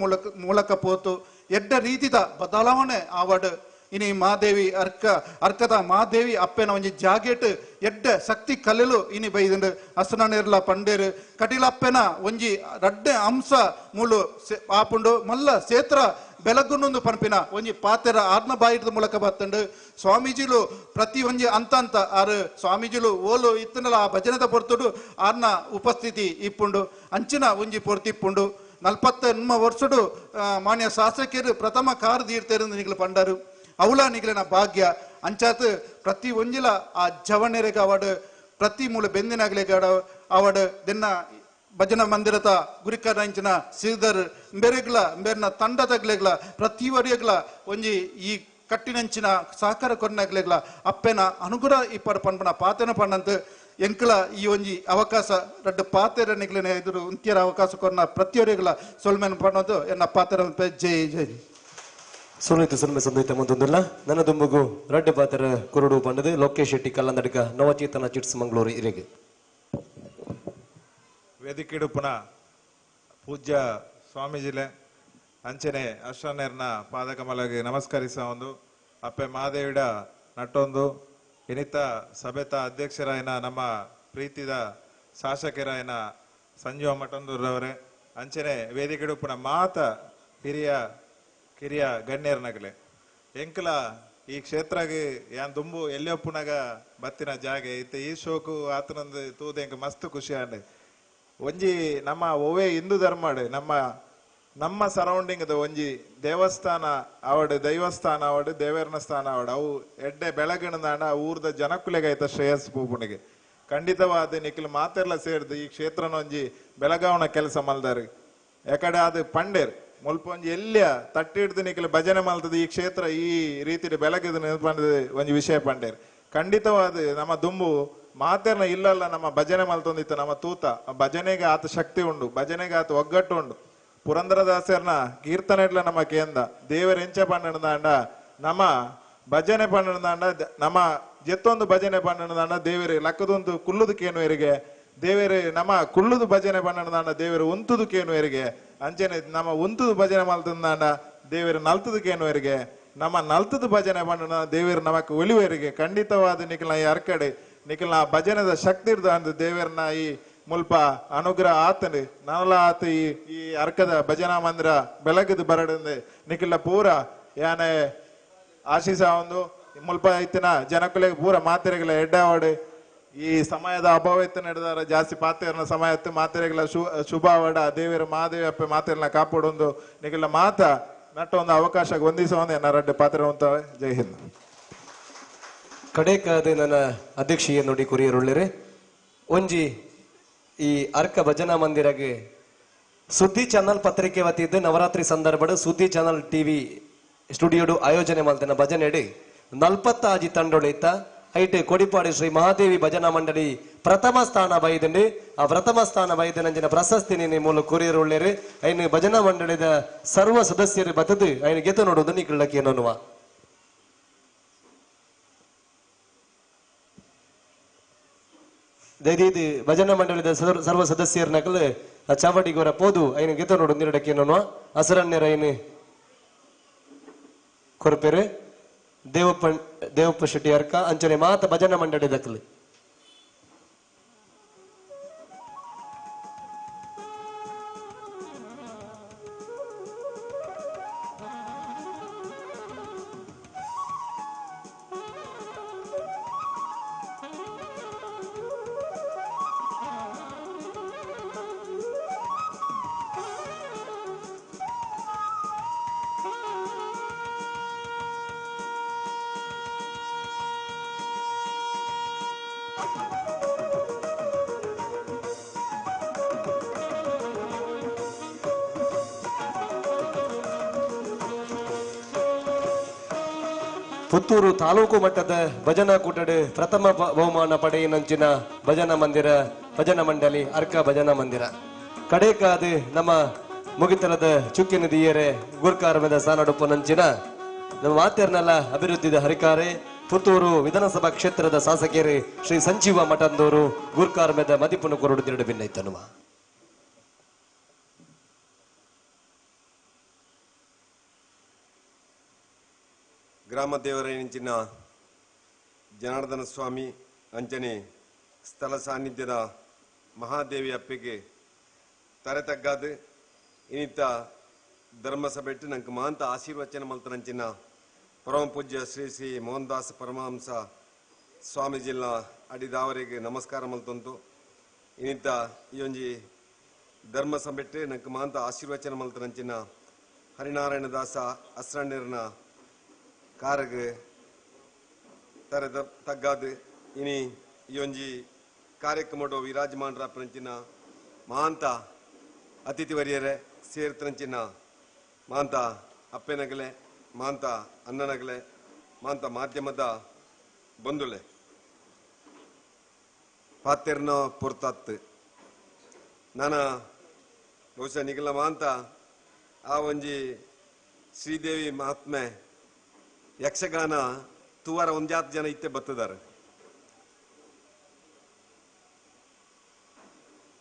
ಮೂಲಕ ಪೋತು ಎಡ್ಡ ರೀತಿದ ಬದಲಾವಣೆ ಅವಾರ್ಡ್ ಇನಿ ಮಾದೇವಿ ಅರ್ಕದ ಮಾದೇವಿ ಅಪ್ಪೆನ ಒಂಜಿ ಜಾಗೆಟ್ ಎಡ್ಡ ಶಕ್ತಿ ಕಲೆಲು ಇನಿ ಬೈದಂಡು ಹಸನನೇರ್ಲ ಪಂಡೇರು ಕಟಿಲಪ್ಪೆನ ಒಂಜಿ ರಡ್ಡೆ ಅಂಶ ಮೂಲು ಆಪುಂಡು ಮಲ್ಲ ಸೇತ್ರ ಬೆಳಗುನ್ನೊಂದು ಪನ್ಪಿನ ಒಂಜಿ ಪಾತೆರ ಆರ್ನ ಬಾಯಿದ ಮೂಲಕ ಬತ್ತಂಡು ಸ್ವಾಮೀಜಿಲು ಪ್ರತಿ ಒಂಜಿ ಅಂತ ಆರು ಸ್ವಾಮೀಜಿಲು ಓಲು ಇತ್ತನಲ್ಲ ಆ ಭಜನದ ಪೊರ್ತುಡು ಆರ್ನ ಉಪಸ್ಥಿತಿ ಇಪ್ಪುಂಡು ಅಂಚಿನ ಒಂಜಿ ಪೊರ್ತಿಪ್ಪುಂಡು 40 ವರ್ಷಡು ಮಾನ್ಯ ಶಾಸಕರು ಪ್ರಥಮ ಕಾರ್ ದೀರ್ತೇರು ನಿಗ್ಲು ಪಂಡರು ಅವಳ ನಿಗ್ಲಿನ ಭಾಗ್ಯ ಅಂಚಾತ್ ಪ್ರತಿ ಒಂಜಿಲ ಆ ಜವನೆರೆಗ ಅವಾರ್ಡ್ ಪ್ರತಿ ಮೂಲ ಬೆಂದಿನಾಗ್ಲೆಗ ಅವಾರ್ಡ್ ದಿನ ಭಜನ ಮಂದಿರತ ಗುರಿಕರಂಚಿನ ಶ್ರೀಧರ್ ಬೇರೆನ ತಂಡ ತಗ್ಲೆಗ್ಲ ಪ್ರತಿ ವರಿಯಗ್ಲ ಒಂಜಿ ಈ ಕಟ್ಟಿನಂಚಿನ ಸಹಕಾರ ಕೊರ್ನಾಗ್ಲೆಗ್ಲ ಅಪ್ಪೆನ ಅನುಗ್ರಹ ಇಪ್ಪರ ಪನ್ಪನ ಪಾತೆನ ಪಣ್ಣಂತ ಎಂಕಲ ಈ ಒಂಜಿ ಅವಕಾಶ ರಡ್ಡು ಪಾತೆರ ನಿಗ್ಲಿನ ಎದುರು ಉಂತ್ಯರ ಅವಕಾಶ ಕೊರ್ನ ಪ್ರತಿಯೊರಿಗಲ ಸೊಲ್ಮೆನ್ ಪಣ್ಣದು ಎನ್ನ ಪಾತೆರ ಜೈ ಜೈ ಸುನಿತ ಸುಲ್ಮೆ ಸಂದೈತ ಮುಂದೊಂದಿಲ್ಲ ನನ್ನ ದುಂಬುಗು ರಡ್ಡು ಪಾತೆರ ಕುರುಡು ಪಂಡದು ಲೋಕೇಶ್ ಶೆಟ್ಟಿ ಕಲ್ಲಂದಡಿಗ ನವಚೇತನ ಚಿಟ್ಸ್ ಮಂಗಳೂರು ಇರೆಗೆ ವೇದಿಕೆಡುಪುನ ಪೂಜ್ಯ ಸ್ವಾಮೀಜಿಲೆ ಅಂಚನೆ ಅಶ್ವನೇರ್ನ ಪಾದಕಮಲಗೆ ನಮಸ್ಕರಿಸ ಒಂದು ಅಪ್ಪೆ ಮಹಾದೇವಿಡ ನಟ್ಟೊಂದು ಇನಿತ ಸಭೆತ ಅಧ್ಯಕ್ಷರಾಯನ ನಮ್ಮ ಪ್ರೀತಿದ ಶಾಸಕರಾಯನ ಸಂಜೀವ ಮಠಂದೂರವರೇ ಅಂಚನೆ ವೇದಿಕೆಡುಪುನ ಮಾತ ಹಿರಿಯ ಕಿರಿಯ ಗಣ್ಯರ್ನಗಲೆ ಎಂಕಲ ಈ ಕ್ಷೇತ್ರಗೆ ಯಾನ್ ದುಂಬು ಎಲ್ಲೊಪ್ಪುನಾಗ ಬತ್ತಿನ ಜಾಗೆ ಇತ್ತೆ ಈ ಶೋಕು ಆತನಂದು ತೂದೆ ಎಂಕ ಮಸ್ತ್ ಖುಷಿ ಆಂಡೆ ಒಂಜಿ ನಮ್ಮ ಒವೇ ಹಿಂದೂ ಧರ್ಮಾಡು ನಮ್ಮ ಸರೌಂಡಿಂಗ್ ಒಂಜಿ ದೇವಸ್ಥಾನ ಅವಡು ದೈವಸ್ಥಾನ ಅವಡು ದೇವೇರ್ನ ಸ್ಥಾನ ಅವಡು ಅವು ಎಡ್ಡೆ ಬೆಳಗಿಣದಾಂಡ ಊರ್ದ ಜನಕುಲೆಗೈತ ಶ್ರೇಯಸ್ ಪೂಪುಣಿಗೆ ಖಂಡಿತವಾದ ನಿಖಿಲ್ ಮಾತೆರ್ಲ ಸೇರ್ದು ಈ ಕ್ಷೇತ್ರನ ಒಂಜಿ ಬೆಳಗಾವಣ ಕೆಲಸ ಮಲ್ದಾರು ಯಾಕಡೆ ಅದು ಪಂಡೇರ್ ಮುಲ್ಪ ಒಂಜಿ ಎಲ್ಲಿಯ ತಟ್ಟಿಡ್ದು ನಿಖಿಲ್ ಭಜನೆ ಮಲ್ತದ ಈ ಕ್ಷೇತ್ರ ಈ ರೀತಿ ಬೆಳಗಿದ ಒಂಜಿ ವಿಷಯ ಪಂಡೇರ್ ಖಂಡಿತವಾದ ನಮ್ಮ ದುಂಬು ಮಾತೆರ್ನ ಇಲ್ಲಲ್ಲ ನಮ್ಮ ಭಜನೆ ಮಲ್ತೊಂದಿತ್ತು ನಮ್ಮ ತೂತ ಭಜನೆಗೆ ಆತ ಶಕ್ತಿ ಉಂಡು ಭಜನೆಗೆ ಆತ ಒಗ್ಗಟ್ಟು ಉಂಡು ಪುರಂದರದಾಸರ್ನ ಕೀರ್ತನೆ ಇಡ್ಲ ನಮ್ಮ ಕೇಂದ್ರ ದೇವರ ಎಂಚ ಪಂಡಣದಾಂಡ ನಮ್ಮ ಭಜನೆ ಪಂಡಣದಾಂಡ ನಮ್ಮ ಜೆತ್ತೊಂದು ಭಜನೆ ಪಂಡಣದಾಂಡ ದೇವರೇ ಲಕ್ಕದೊಂದು ಕುಲ್ಲುದು ಕೇನುವರಿಗೆ ದೇವರೇ ನಮ್ಮ ಕುಲ್ಲುದು ಭಜನೆ ಪಂಡಣದಾಂಡ ದೇವರು ಉಂತುದು ಕೇನುವರಿಗೆ ಅಂಚನೆ ನಮ್ಮ ಉಂತುದು ಭಜನೆ ಮಲ್ತಂದಾಂಡ ದೇವರು ನಲ್ತುದು ಕೇನುವರಿಗೆ ನಮ್ಮ ನಲ್ತುದು ಭಜನೆ ಪಂಡಣ ದೇವರು ನಮಕ್ ಒಲಿವರಿಗೆ ಖಂಡಿತವಾದ ನಿಖಿಲ್ನ ಈ ಅರ್ಕಡೆ ನಿಖಿಲ್ನ ಭಜನದ ಶಕ್ತಿ ಇರ್ದ ಅಂದ ದೇವರನ್ನ ಈ ಮುಲ್ಪ ಅನುಗ್ರಹ ಆತನು ನವಲ ಆತ ಈ ಅರ್ಕದ ಭಜನಾ ಮಂದಿರ ಬೆಳಗದು ಬರಡಂದು ನಿಖಿಲ ಪೂರ ಯಾನೆ ಆಶೀಸ ಒಂದು ಮುಲ್ಪ ಇತ್ತಿನ ಜನಕುಲೆಗೆ ಪೂರ ಮಾತೆರೆಗಳ ಎಡ್ಡಾವಡು ಈ ಸಮಯದ ಅಭಾವ ಇತ್ತು ನಡೆದಾರ ಜಾಸ್ತಿ ಪಾತೆರನ ಸಮಯ ಇತ್ತು ಮಾತೆರೆಗಳ ಶುಭ ಅವಡ ದೇವರ ಮಹಾದೇವಿ ಅಪ್ಪ ಮಾತೆರನ್ನ ಕಾಪಾಡೊಂದು ನಿಖಿಲ ಮಾತ ನಟ್ಟ ಒಂದು ಅವಕಾಶ ಹೊಂದಿಸ ಒಂದು ಎನ್ನ ಪಾತ್ರ ಅಂತ ಜೈ ಹಿಂದ್ ಕಡೆಕಾದ ನನ್ನ ಅಧ್ಯಕ್ಷೀಯ ನೋಡಿ ಕುರಿಯರುಳ್ಳರೆ ಒಂಜಿ ಈ ಅರ್ಕ ಭಜನಾ ಮಂದಿರಗೆ ಸುದ್ದಿ ಚಾನಲ್ ಪತ್ರಿಕೆ ವತಿದ್ದು ನವರಾತ್ರಿ ಸಂದರ್ಭದ ಸುದ್ದಿ ಚಾನಲ್ ಟಿವಿ ಸ್ಟುಡಿಯೋಡು ಆಯೋಜನೆ ಮಾಡ್ತೇನೆ ಭಜನೆಡಿ 40 ತಂಡೊಳಿತ ಐಟೆ ಕೊಡಿಪಾಡಿ ಶ್ರೀ ಮಹಾದೇವಿ ಭಜನಾ ಮಂಡಳಿ ಪ್ರಥಮ ಸ್ಥಾನ ಬೈದಂಡು ಆ ಪ್ರಥಮ ಸ್ಥಾನ ಬೈದನಂಜಿನ ಪ್ರಶಸ್ತಿ ಮೂಲ ಕೂರಿಯರು ಒಳ್ಳೆಯರು ಐನು ಭಜನಾ ಮಂಡಳಿದ ಸರ್ವ ಸದಸ್ಯರು ಬತ್ತದು ಐನು ಗೆತ ನೋಡುವುದು ನೀ ಕಿಳ್ಳಕ್ಕೆ ಅನ್ನುವ ದಯದಿ ಭಜನಾ ಮಂಡಳಿದ ಸರ್ವ ಸದಸ್ಯರ ನಕಲು ಚಾವಡಿಗೋರ ಪೋದು ಐನು ಗೆತ ನೋಡು ನೀಡಕ್ಕೆ ಅನ್ನುವ ಹಸರಣ್ಯರ ಐನು ಕೊರಪೇರು ದೇವಪ್ಪ ಶೆಟ್ಟಿ ಅರ್ಕ ಅಂಚನೆ ಮಾತ ಭಜನಾ ಮಂಡಳಿ ದಕ್ಕಲು ಪುತ್ತೂರು ತಾಲೂಕು ಮಟ್ಟದ ಭಜನಾ ಕೂಟದ ಪ್ರಥಮ ಬಹುಮಾನ ಪಡೆಯಿನಂಚಿನ ಭಜನಾ ಮಂಡಳಿ ಅರ್ಕ ಭಜನಾ ಮಂದಿರ ಕಡೆಕಾದ ನಮ್ಮ ಮುಗಿತಲದ ಚುಕ್ಕಿನ ದಿಯರೆ ಗುರ್ಕಾರಮದ ಸಾನಡುಪ್ಪು ನಂಚಿನ ನಮ್ಮ ಮಾತೆರ್ನಲ್ಲ ಅಭಿವೃದ್ಧಿದ ಹರಿಕಾರೆ ಪುತ್ತೂರು ವಿಧಾನಸಭಾ ಕ್ಷೇತ್ರದ ಶಾಸಕರು ಶ್ರೀ ಸಂಜೀವ ಮಠಂದೂರು ಗುರ್ಕಾರಮದ ಮದಿಪುನ ಕೊರಡು ದಿರಡು ಭಿನ್ನೈತನುವ ಗ್ರಾಮ ದೇವರೇನಿಂಚಿನ ಜನಾರ್ದನ ಸ್ವಾಮಿ ಅಂಚನೆ ಸ್ಥಳ ಸಾನ್ನಿಧ್ಯದ ಮಹಾದೇವಿ ಅಪ್ಪೆಗೆ ತರೆತಗ್ಗಾದು ಇನ್ನಿತ್ತ ಧರ್ಮಸಭೆಟ್ಟು ನಂಗೆ ಮಾಂತ ಆಶೀರ್ವಚನ ಮಲ್ತನಂಚಿನ ಪರಮ ಪೂಜ್ಯ ಶ್ರೀ ಶ್ರೀ ಮೋಹನ್ದಾಸ್ ಪರಮಹಂಸ ಸ್ವಾಮೀಜಿಲ್ಲ ಅಡಿದಾವರಿಗೆ ನಮಸ್ಕಾರ ಮಲ್ತಂತು ಇನ್ನಿತ್ತ ಈ ಒಂಜಿ ಧರ್ಮಸಭೆಟ್ಟು ನಂಗೆ ಮಾಂತ ಆಶೀರ್ವಚನ ಮಲ್ತನಂಚಿನ ಹರಿನಾರಾಯಣ ದಾಸ ಅಸ್ರಣ್ಯರನ ಕಾರಗೆ ತರದ ತಗ್ಗಾದು ಇನಿ ಈ ಒಂಜಿ ಕಾರ್ಯಕ್ರಮಡು ವಿರಾಜಮಾನರ ಪ್ರಂಚಿನ ಮಾಂತ ಅತಿಥಿ ವರಿಯರೆ ಸೇರ್ತಂಚಿನ ಮಾಂತ ಅಪ್ಪೆನಗಲೆ ಮಾಂತ ಅನ್ನನಗಲೆ ಮಾಂತ ಮಾಧ್ಯಮದ ಬಂಧುಲೆ ಪಾತೆರ್ನ ಪುರ್ತತ್ ನಾನ ಬಹುಶಃ ನಿಗಲ ಮಾಂತ ಆ ಒಂಜಿ ಶ್ರೀದೇವಿ ಮಹಾತ್ಮೆ ಯಕ್ಷಗಾನ ತೂವಾರ ಒಂದ್ಯಾತ್ ಜನ ಇತ್ತೆ ಬತ್ತದಾರೆ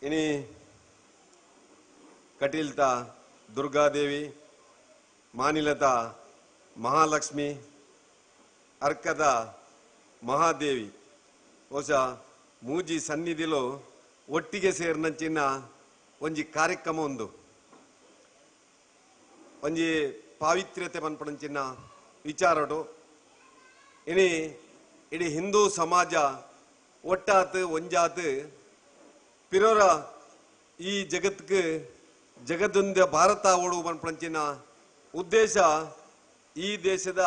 ಇನಿ ಕಟೀಲ್ತ ದುರ್ಗಾದೇವಿ ಮಾನಿಲತ ಮಹಾಲಕ್ಷ್ಮಿ ಅರ್ಕದ ಮಹಾದೇವಿ ಬಹುಶಃ ಮೂಜಿ ಸನ್ನಿಧಿಲು ಒಟ್ಟಿಗೆ ಸೇರ್ನಂಚಿನ ಒಂಜಿ ಕಾರ್ಯಕ್ರಮ ಒಂಜಿ ಪಾವಿತ್ರ್ಯತೆ ಪನ್ಪಡಂಚಿನ ವಿಚಾರಡು ಇನಿ ಇಡೀ ಹಿಂದೂ ಸಮಾಜ ಒಟ್ಟಾತ್ ಒಂಜಾತ್ ಪಿರೋರ ಈ ಜಗತ್ಗೆ ಜಗತ್ತೊಂದ ಭಾರತ ಓಡು ಪಂಚಿನ ಉದ್ದೇಶ ಈ ದೇಶದ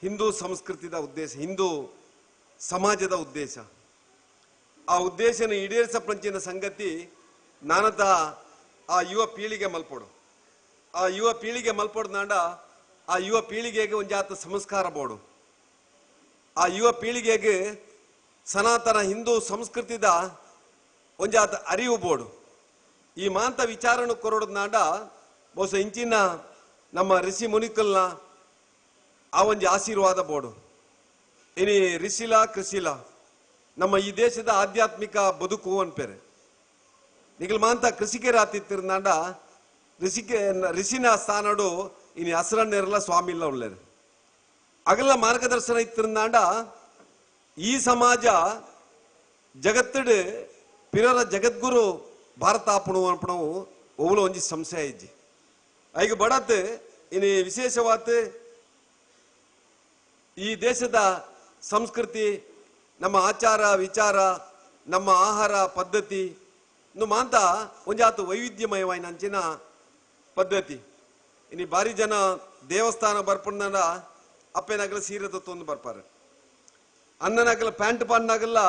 ಹಿಂದೂ ಸಂಸ್ಕೃತಿದ ಉದ್ದೇಶ ಹಿಂದೂ ಸಮಾಜದ ಉದ್ದೇಶ ಆ ಉದ್ದೇಶನ ಈಡೇರಿಸ ಪಂಚಿನ ಸಂಗತಿ ನಾನತ ಆ ಯುವ ಪೀಳಿಗೆ ಮಲ್ಪಡು ಆ ಯುವ ಪೀಳಿಗೆ ಮಲ್ಪಡ್ನಾಂಡ ಆ ಯುವ ಪೀಳಿಗೆಗೆ ಒಂಜಾತ ಸಂಸ್ಕಾರ ಬೋಡು ಆ ಯುವ ಪೀಳಿಗೆಗೆ ಸನಾತನ ಹಿಂದೂ ಸಂಸ್ಕೃತಿದ ಒಂಜಾತ ಅರಿವು ಬೋಡು ಈ ಮಾಂತ ವಿಚಾರನು ಕೊರಡದ್ನಾಂಡ ಬಹುಶಃ ಇಂಚಿನ ನಮ್ಮ ಋಷಿ ಮುನಿಕಲ್ನ ಆ ಒಂಜಿ ಆಶೀರ್ವಾದ ಬೋಡು ಇನಿ ಋಷಿಲ ಕೃಷಿಲ ನಮ್ಮ ಈ ದೇಶದ ಆಧ್ಯಾತ್ಮಿಕ ಬದುಕು ಅನ್ಪೇರೆ ನಿಗಲ್ ಮಾಂತ ಕೃಷಿಕರ ಆತಿತ್ತಿರ್ನಾಂಡ ಋಷಿನ ಸ್ಥಾನಡು ಇನಿ ಹಸರಣ್ಣೆರಲ್ಲ ಸ್ವಾಮಿ ಇಲ್ಲ ಉಳ್ಳೇರು ಅಗಲ ಮಾರ್ಗದರ್ಶನ ಇತ್ತಿರ್ನಾಂಡ ಈ ಸಮಾಜ ಜಗತ್ತಡು ಪಿರರ ಜಗದ್ಗುರು ಭಾರತ ಆಪಣು ಅನ್ಪಣವು ಒವ್ಲು ಒಂಜಿ ಸಂಶಯ ಇಜ್ಜಿ ಐಗ ಬಡತ್ ಇನಿ ವಿಶೇಷವಾತ್ ಈ ದೇಶದ ಸಂಸ್ಕೃತಿ ನಮ್ಮ ಆಚಾರ ವಿಚಾರ ನಮ್ಮ ಆಹಾರ ಪದ್ಧತಿ ಮಾಂತ ಒಂಜಾತು ವೈವಿಧ್ಯಮಯವಾಯಿನ ಅಂಚಿನ ಪದ್ಧತಿ ಇನಿ ಬಾರಿ ಜನ ದೇವಸ್ಥಾನ ಬರ್ಪಣ್ಣ ಅಪ್ಪೆನಾಗಲ ಸೀರೆ ತೊಂದು ಬರ್ಪಾರೆ ಅನ್ನನಾಗಲ ಪ್ಯಾಂಟ್ ಪಾಡ್ನಾಗಲ್ಲ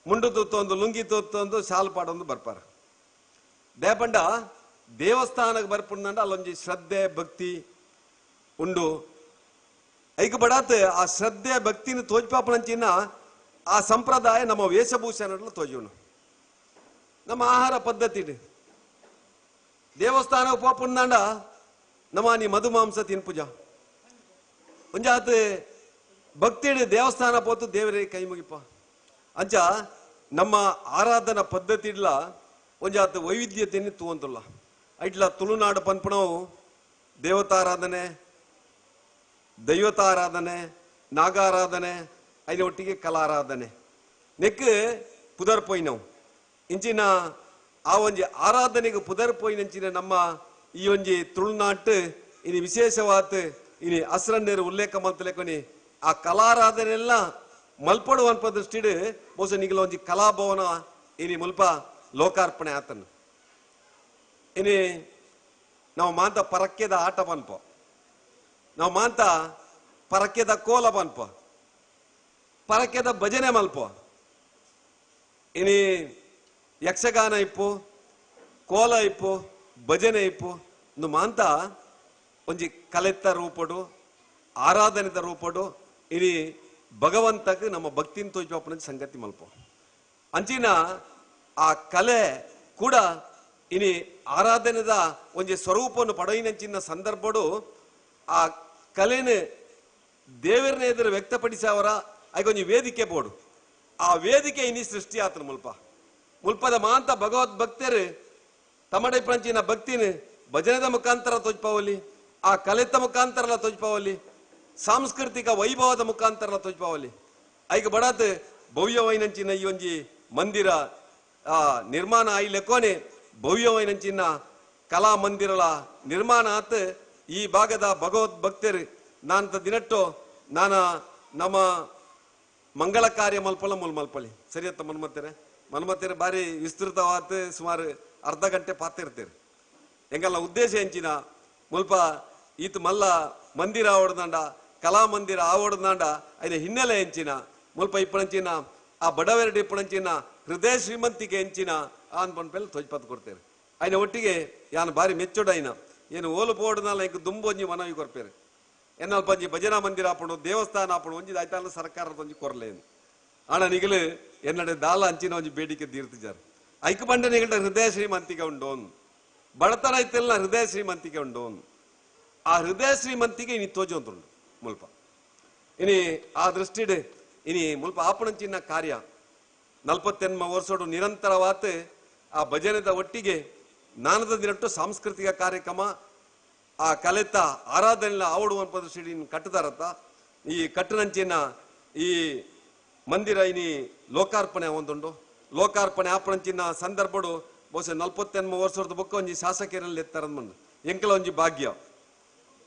ಮುಂಡು ತುತ್ತೊಂದು ಲುಂಗಿ ತುತ್ತೊಂದು ಶಾಲು ಪಾಡೊಂದು ಬರ್ಪಾರ ದೇಪಂಡ ದೇವಸ್ಥಾನಕ್ಕೆ ಬರ್ಪುಂಡ ಅಲ್ಲೊಂಜಿ ಶ್ರದ್ಧೆ ಭಕ್ತಿ ಉಂಡು ಐಕ ಬಡಾತ್ ಆ ಶ್ರದ್ಧೆ ಭಕ್ತಿನ ತೋಜ್ಪಾಪನಂಚಿನ ಆ ಸಂಪ್ರದಾಯ ನಮ್ಮ ವೇಷಭೂಷಣ ತೋಜುನು ನಮ್ಮ ಆಹಾರ ಪದ್ಧತಿ ದೇವಸ್ಥಾನ ಪೋಪುಂಡ ನಮ್ಮ ನೀ ಮಧುಮಾಂಸ ತಿನ್ಪುಜ ಒಂಜಾತ್ ಭಕ್ತಿ ದೇವಸ್ಥಾನ ಪೋತು ದೇವರೇ ಕೈ ಮುಗಿಪ ಅಂಚ ನಮ್ಮ ಆರಾಧನಾ ಪದ್ಧತಿ ಇಡ್ಲ ಒಂಜಾತ್ ವೈವಿಧ್ಯತೆಯನ್ನು ತೂವಂತಲ್ಲ ಇಟ್ಲ ತುಳುನಾಡು ಪನ್ಪಣವು ದೇವತಾರಾಧನೆ ದೈವತಾರಾಧನೆ ನಾಗಾರಾಧನೆ ಐನ ಒಟ್ಟಿಗೆ ಕಲಾರಾಧನೆ ನೆಕ್ ಪುದರ್ ಪೋಯ್ನವು ಇಂಚಿನ ಆ ಒಂಜಿ ಆರಾಧನೆಗೆ ಪುದರ್ ಪೋಯ್ನಂಚಿನ ನಮ್ಮ ಈ ಒಂಜಿ ತುಳುನಾಟ್ಟು ಇನಿ ವಿಶೇಷವಾತ್ ಇನಿ ಅಸ್ರನ್ನೇರು ಉಲ್ಲೇಖ ಮಲ್ತಲೆಕೊನಿ ಆ ಕಲಾರಾಧನೆ ಎಲ್ಲ ಮಲ್ಪಡು ಅನ್ಪ ದೃಷ್ಟಿಡ್ ಬಹುಶಃ ನಿಗಲ ಒಂಜಿ ಕಲಾಭವನ ಇನಿ ಮುಲ್ಪ ಲೋಕಾರ್ಪಣೆ ಆತನು ಇನಿ ನಾವು ಮಾಂತ ಪರಕ್ಯದ ಆಟ ಬನ್ಪ ನಾವು ಮಾಂತ ಪರಕ್ಯದ ಕೋಲ ಬನ್ಪ ಪರಕ್ಯದ ಭಜನೆ ಮಲ್ಪ ಇನಿ ಯಕ್ಷಗಾನ ಇಪ್ಪು ಕೋಲ ಇಪ್ಪು ಭಜನೆ ಇಪ್ಪು ಇಂದು ಮಾಂತ ಒಂಜಿ ಕಲೆತ್ತ ರೂಪಡು ಆರಾಧನೆದ ರೂಪಡು ಇನಿ ಭಗವಂತಕ್ಕೆ ನಮ್ಮ ಭಕ್ತಿನ ತೋಜ್ಪಾಪನ ಸಂಗತಿ ಮಲ್ಪ ಅಂಚಿನ ಆ ಕಲೆ ಕೂಡ ಇನಿ ಆರಾಧನೆದ ಒಂಜಿ ಸ್ವರೂಪವನ್ನು ಪಡೆಯಿನಂಚಿನ ಸಂದರ್ಭಡು ಆ ಕಲೆನ ದೇವರನ್ನ ಎದುರು ವ್ಯಕ್ತಪಡಿಸವರ ಆಗೊಂಜಿ ವೇದಿಕೆ ಬೋಡು ಆ ವೇದಿಕೆ ಇನಿ ಸೃಷ್ಟಿ ಆತನ ಮುಲ್ಪದ ಮಾಂತ ಭಗವದ್ ಭಕ್ತರು ತಮ್ಮಡೆ ಪಂಚಿನ ಭಕ್ತಿನ ಭಜನೆದ ಮುಖಾಂತರ ತೋಜ್ಪಾವಲಿ ಆ ಕಲೆತ ಮುಖಾಂತರ ತೋಜ್ಪಾವಲಿ ಸಾಂಸ್ಕೃತಿಕ ವೈಭವದ ಮುಖಾಂತರ ತೋಜ್ಪಾವಲಿ ಐಗ ಬಡಾತ್ ಭವ್ಯವೈನಂಚಿನ ಈ ಒಂಜಿ ಮಂದಿರ ನಿರ್ಮಾಣ ಆಯ್ಲೆಕೋನೆ ಭವ್ಯವೈನಂಚಿನ ಕಲಾ ಮಂದಿರಲ ನಿರ್ಮಾಣ ಆತ್ ಈ ಭಾಗದ ಭಗವದ್ ಭಕ್ತರು ನಾನಂತ ದಿನಟ್ಟು ನಾನ ನಮ್ಮ ಮಂಗಳ ಕಾರ್ಯ ಮಲ್ಪಲ ಮಲ್ಪಲಿ ಸರಿಯತ್ತ ಮನ್ಮತ್ತೇರೆ ಬಾರಿ ವಿಸ್ತೃತವಾದ ಸುಮಾರು ಅರ್ಧ ಗಂಟೆ ಪಾತಿರ್ತೀರಿ ಎಂಗಲ್ಲ ಉದ್ದೇಶ ಎಂಚಿನ ಮುಲ್ಪ ಈತ್ ಮಲ್ಲ ಮಂದಿರ ಆವಡ್ದಂಡ ಕಲಾ ಮಂದಿರ ಆವಡ್ದಂಡ ಐನ ಹಿನ್ನೆಲೆ ಎಂಚಿನ ಮುಲ್ಪ ಇಪ್ಪಣಂಚಿನ ಆ ಬಡವೆರಡು ಇಪ್ಪಣಂಚಿನ ಹೃದಯ ಶ್ರೀಮಂತಿಕೆ ಎಂಚಿನ ಅನ್ಪನ್ಪೆಲ್ಲ ತೋಜ್ಪತ್ ಕೊಡ್ತೇವೆ ಐನ ಒಟ್ಟಿಗೆ ಯಾನು ಬಾರಿ ಮೆಚ್ಚೋಡ ಐನ ಏನು ಓಲು ಪೋಡ್ನಲ್ಲ ಇಂಕ ದುಂಬೊಂಜಿ ಮನವಿ ಕೊರ್ಪೇರು ಎನ್ನಲ್ ಪಂಜಿ ಭಜನಾ ಮಂದಿರ ಆಪಣು ದೇವಸ್ಥಾನ ಆಪಣು ಒಂಜಿ ಆಯ್ತಾಲ ಸರ್ಕಾರದ ಒಂಜಿ ಕೊರ್ಲೆ ಆಣ ನಿಗಲು ಎನ್ನಡೆ ದಾಲ ಅಂಚಿನ ಒಂಜಿ ಬೇಡಿಕೆ ತೀರ್ತಿಜಾರು ಐಕ ಬಂಡ ನಿಗಲ ಹೃದಯ ಶ್ರೀಮಂತಿಕೆ ಉಂಡೋನ್ ಬಡತನ ಐತೆಲ್ಲ ಹೃದಯ ಶ್ರೀಮಂತಿಕೆ ಉಂಡೋನ್ ಆ ಹೃದಯ ಶ್ರೀಮಂತಿಗೆ ಇನಿ ತೋಜೊಂದುಂಡು ಮುಲ್ಪ ಇನಿ ಆ ದೃಷ್ಟಿಡ್ ಇನಿ ಮುಲ್ಪ ಆಪಣಂಚಿನ ಕಾರ್ಯ 48 ವರ್ಷೋಡು ನಿರಂತರವಾತ್ ಆ ಭಜನೆದ ಒಟ್ಟಿಗೆ ನಾನದ ದಿನಟ್ಟು ಸಾಂಸ್ಕೃತಿಕ ಕಾರ್ಯಕ್ರಮ ಆ ಕಲೆತ ಆರಾಧನೆ ಆವಡುವ ದೃಷ್ಟಿ ಕಟ್ಟದಾರತ್ತ ಈ ಕಟ್ಟನಂಚಿನ ಈ ಮಂದಿರ ಇನಿ ಲೋಕಾರ್ಪಣೆ ಒಂದುಂಡು ಲೋಕಾರ್ಪಣೆ ಆಪಣಂಚಿನ ಸಂದರ್ಭಡು ಬಹುಶಃ 48 ವರ್ಷದ ಬುಕ್ಕ ಒಂಜಿ ಶಾಸಕರಲ್ಲಿ ಎತ್ತಾರಂದ್ ಎಂಕಲ ಒಂಜಿ ಭಾಗ್ಯ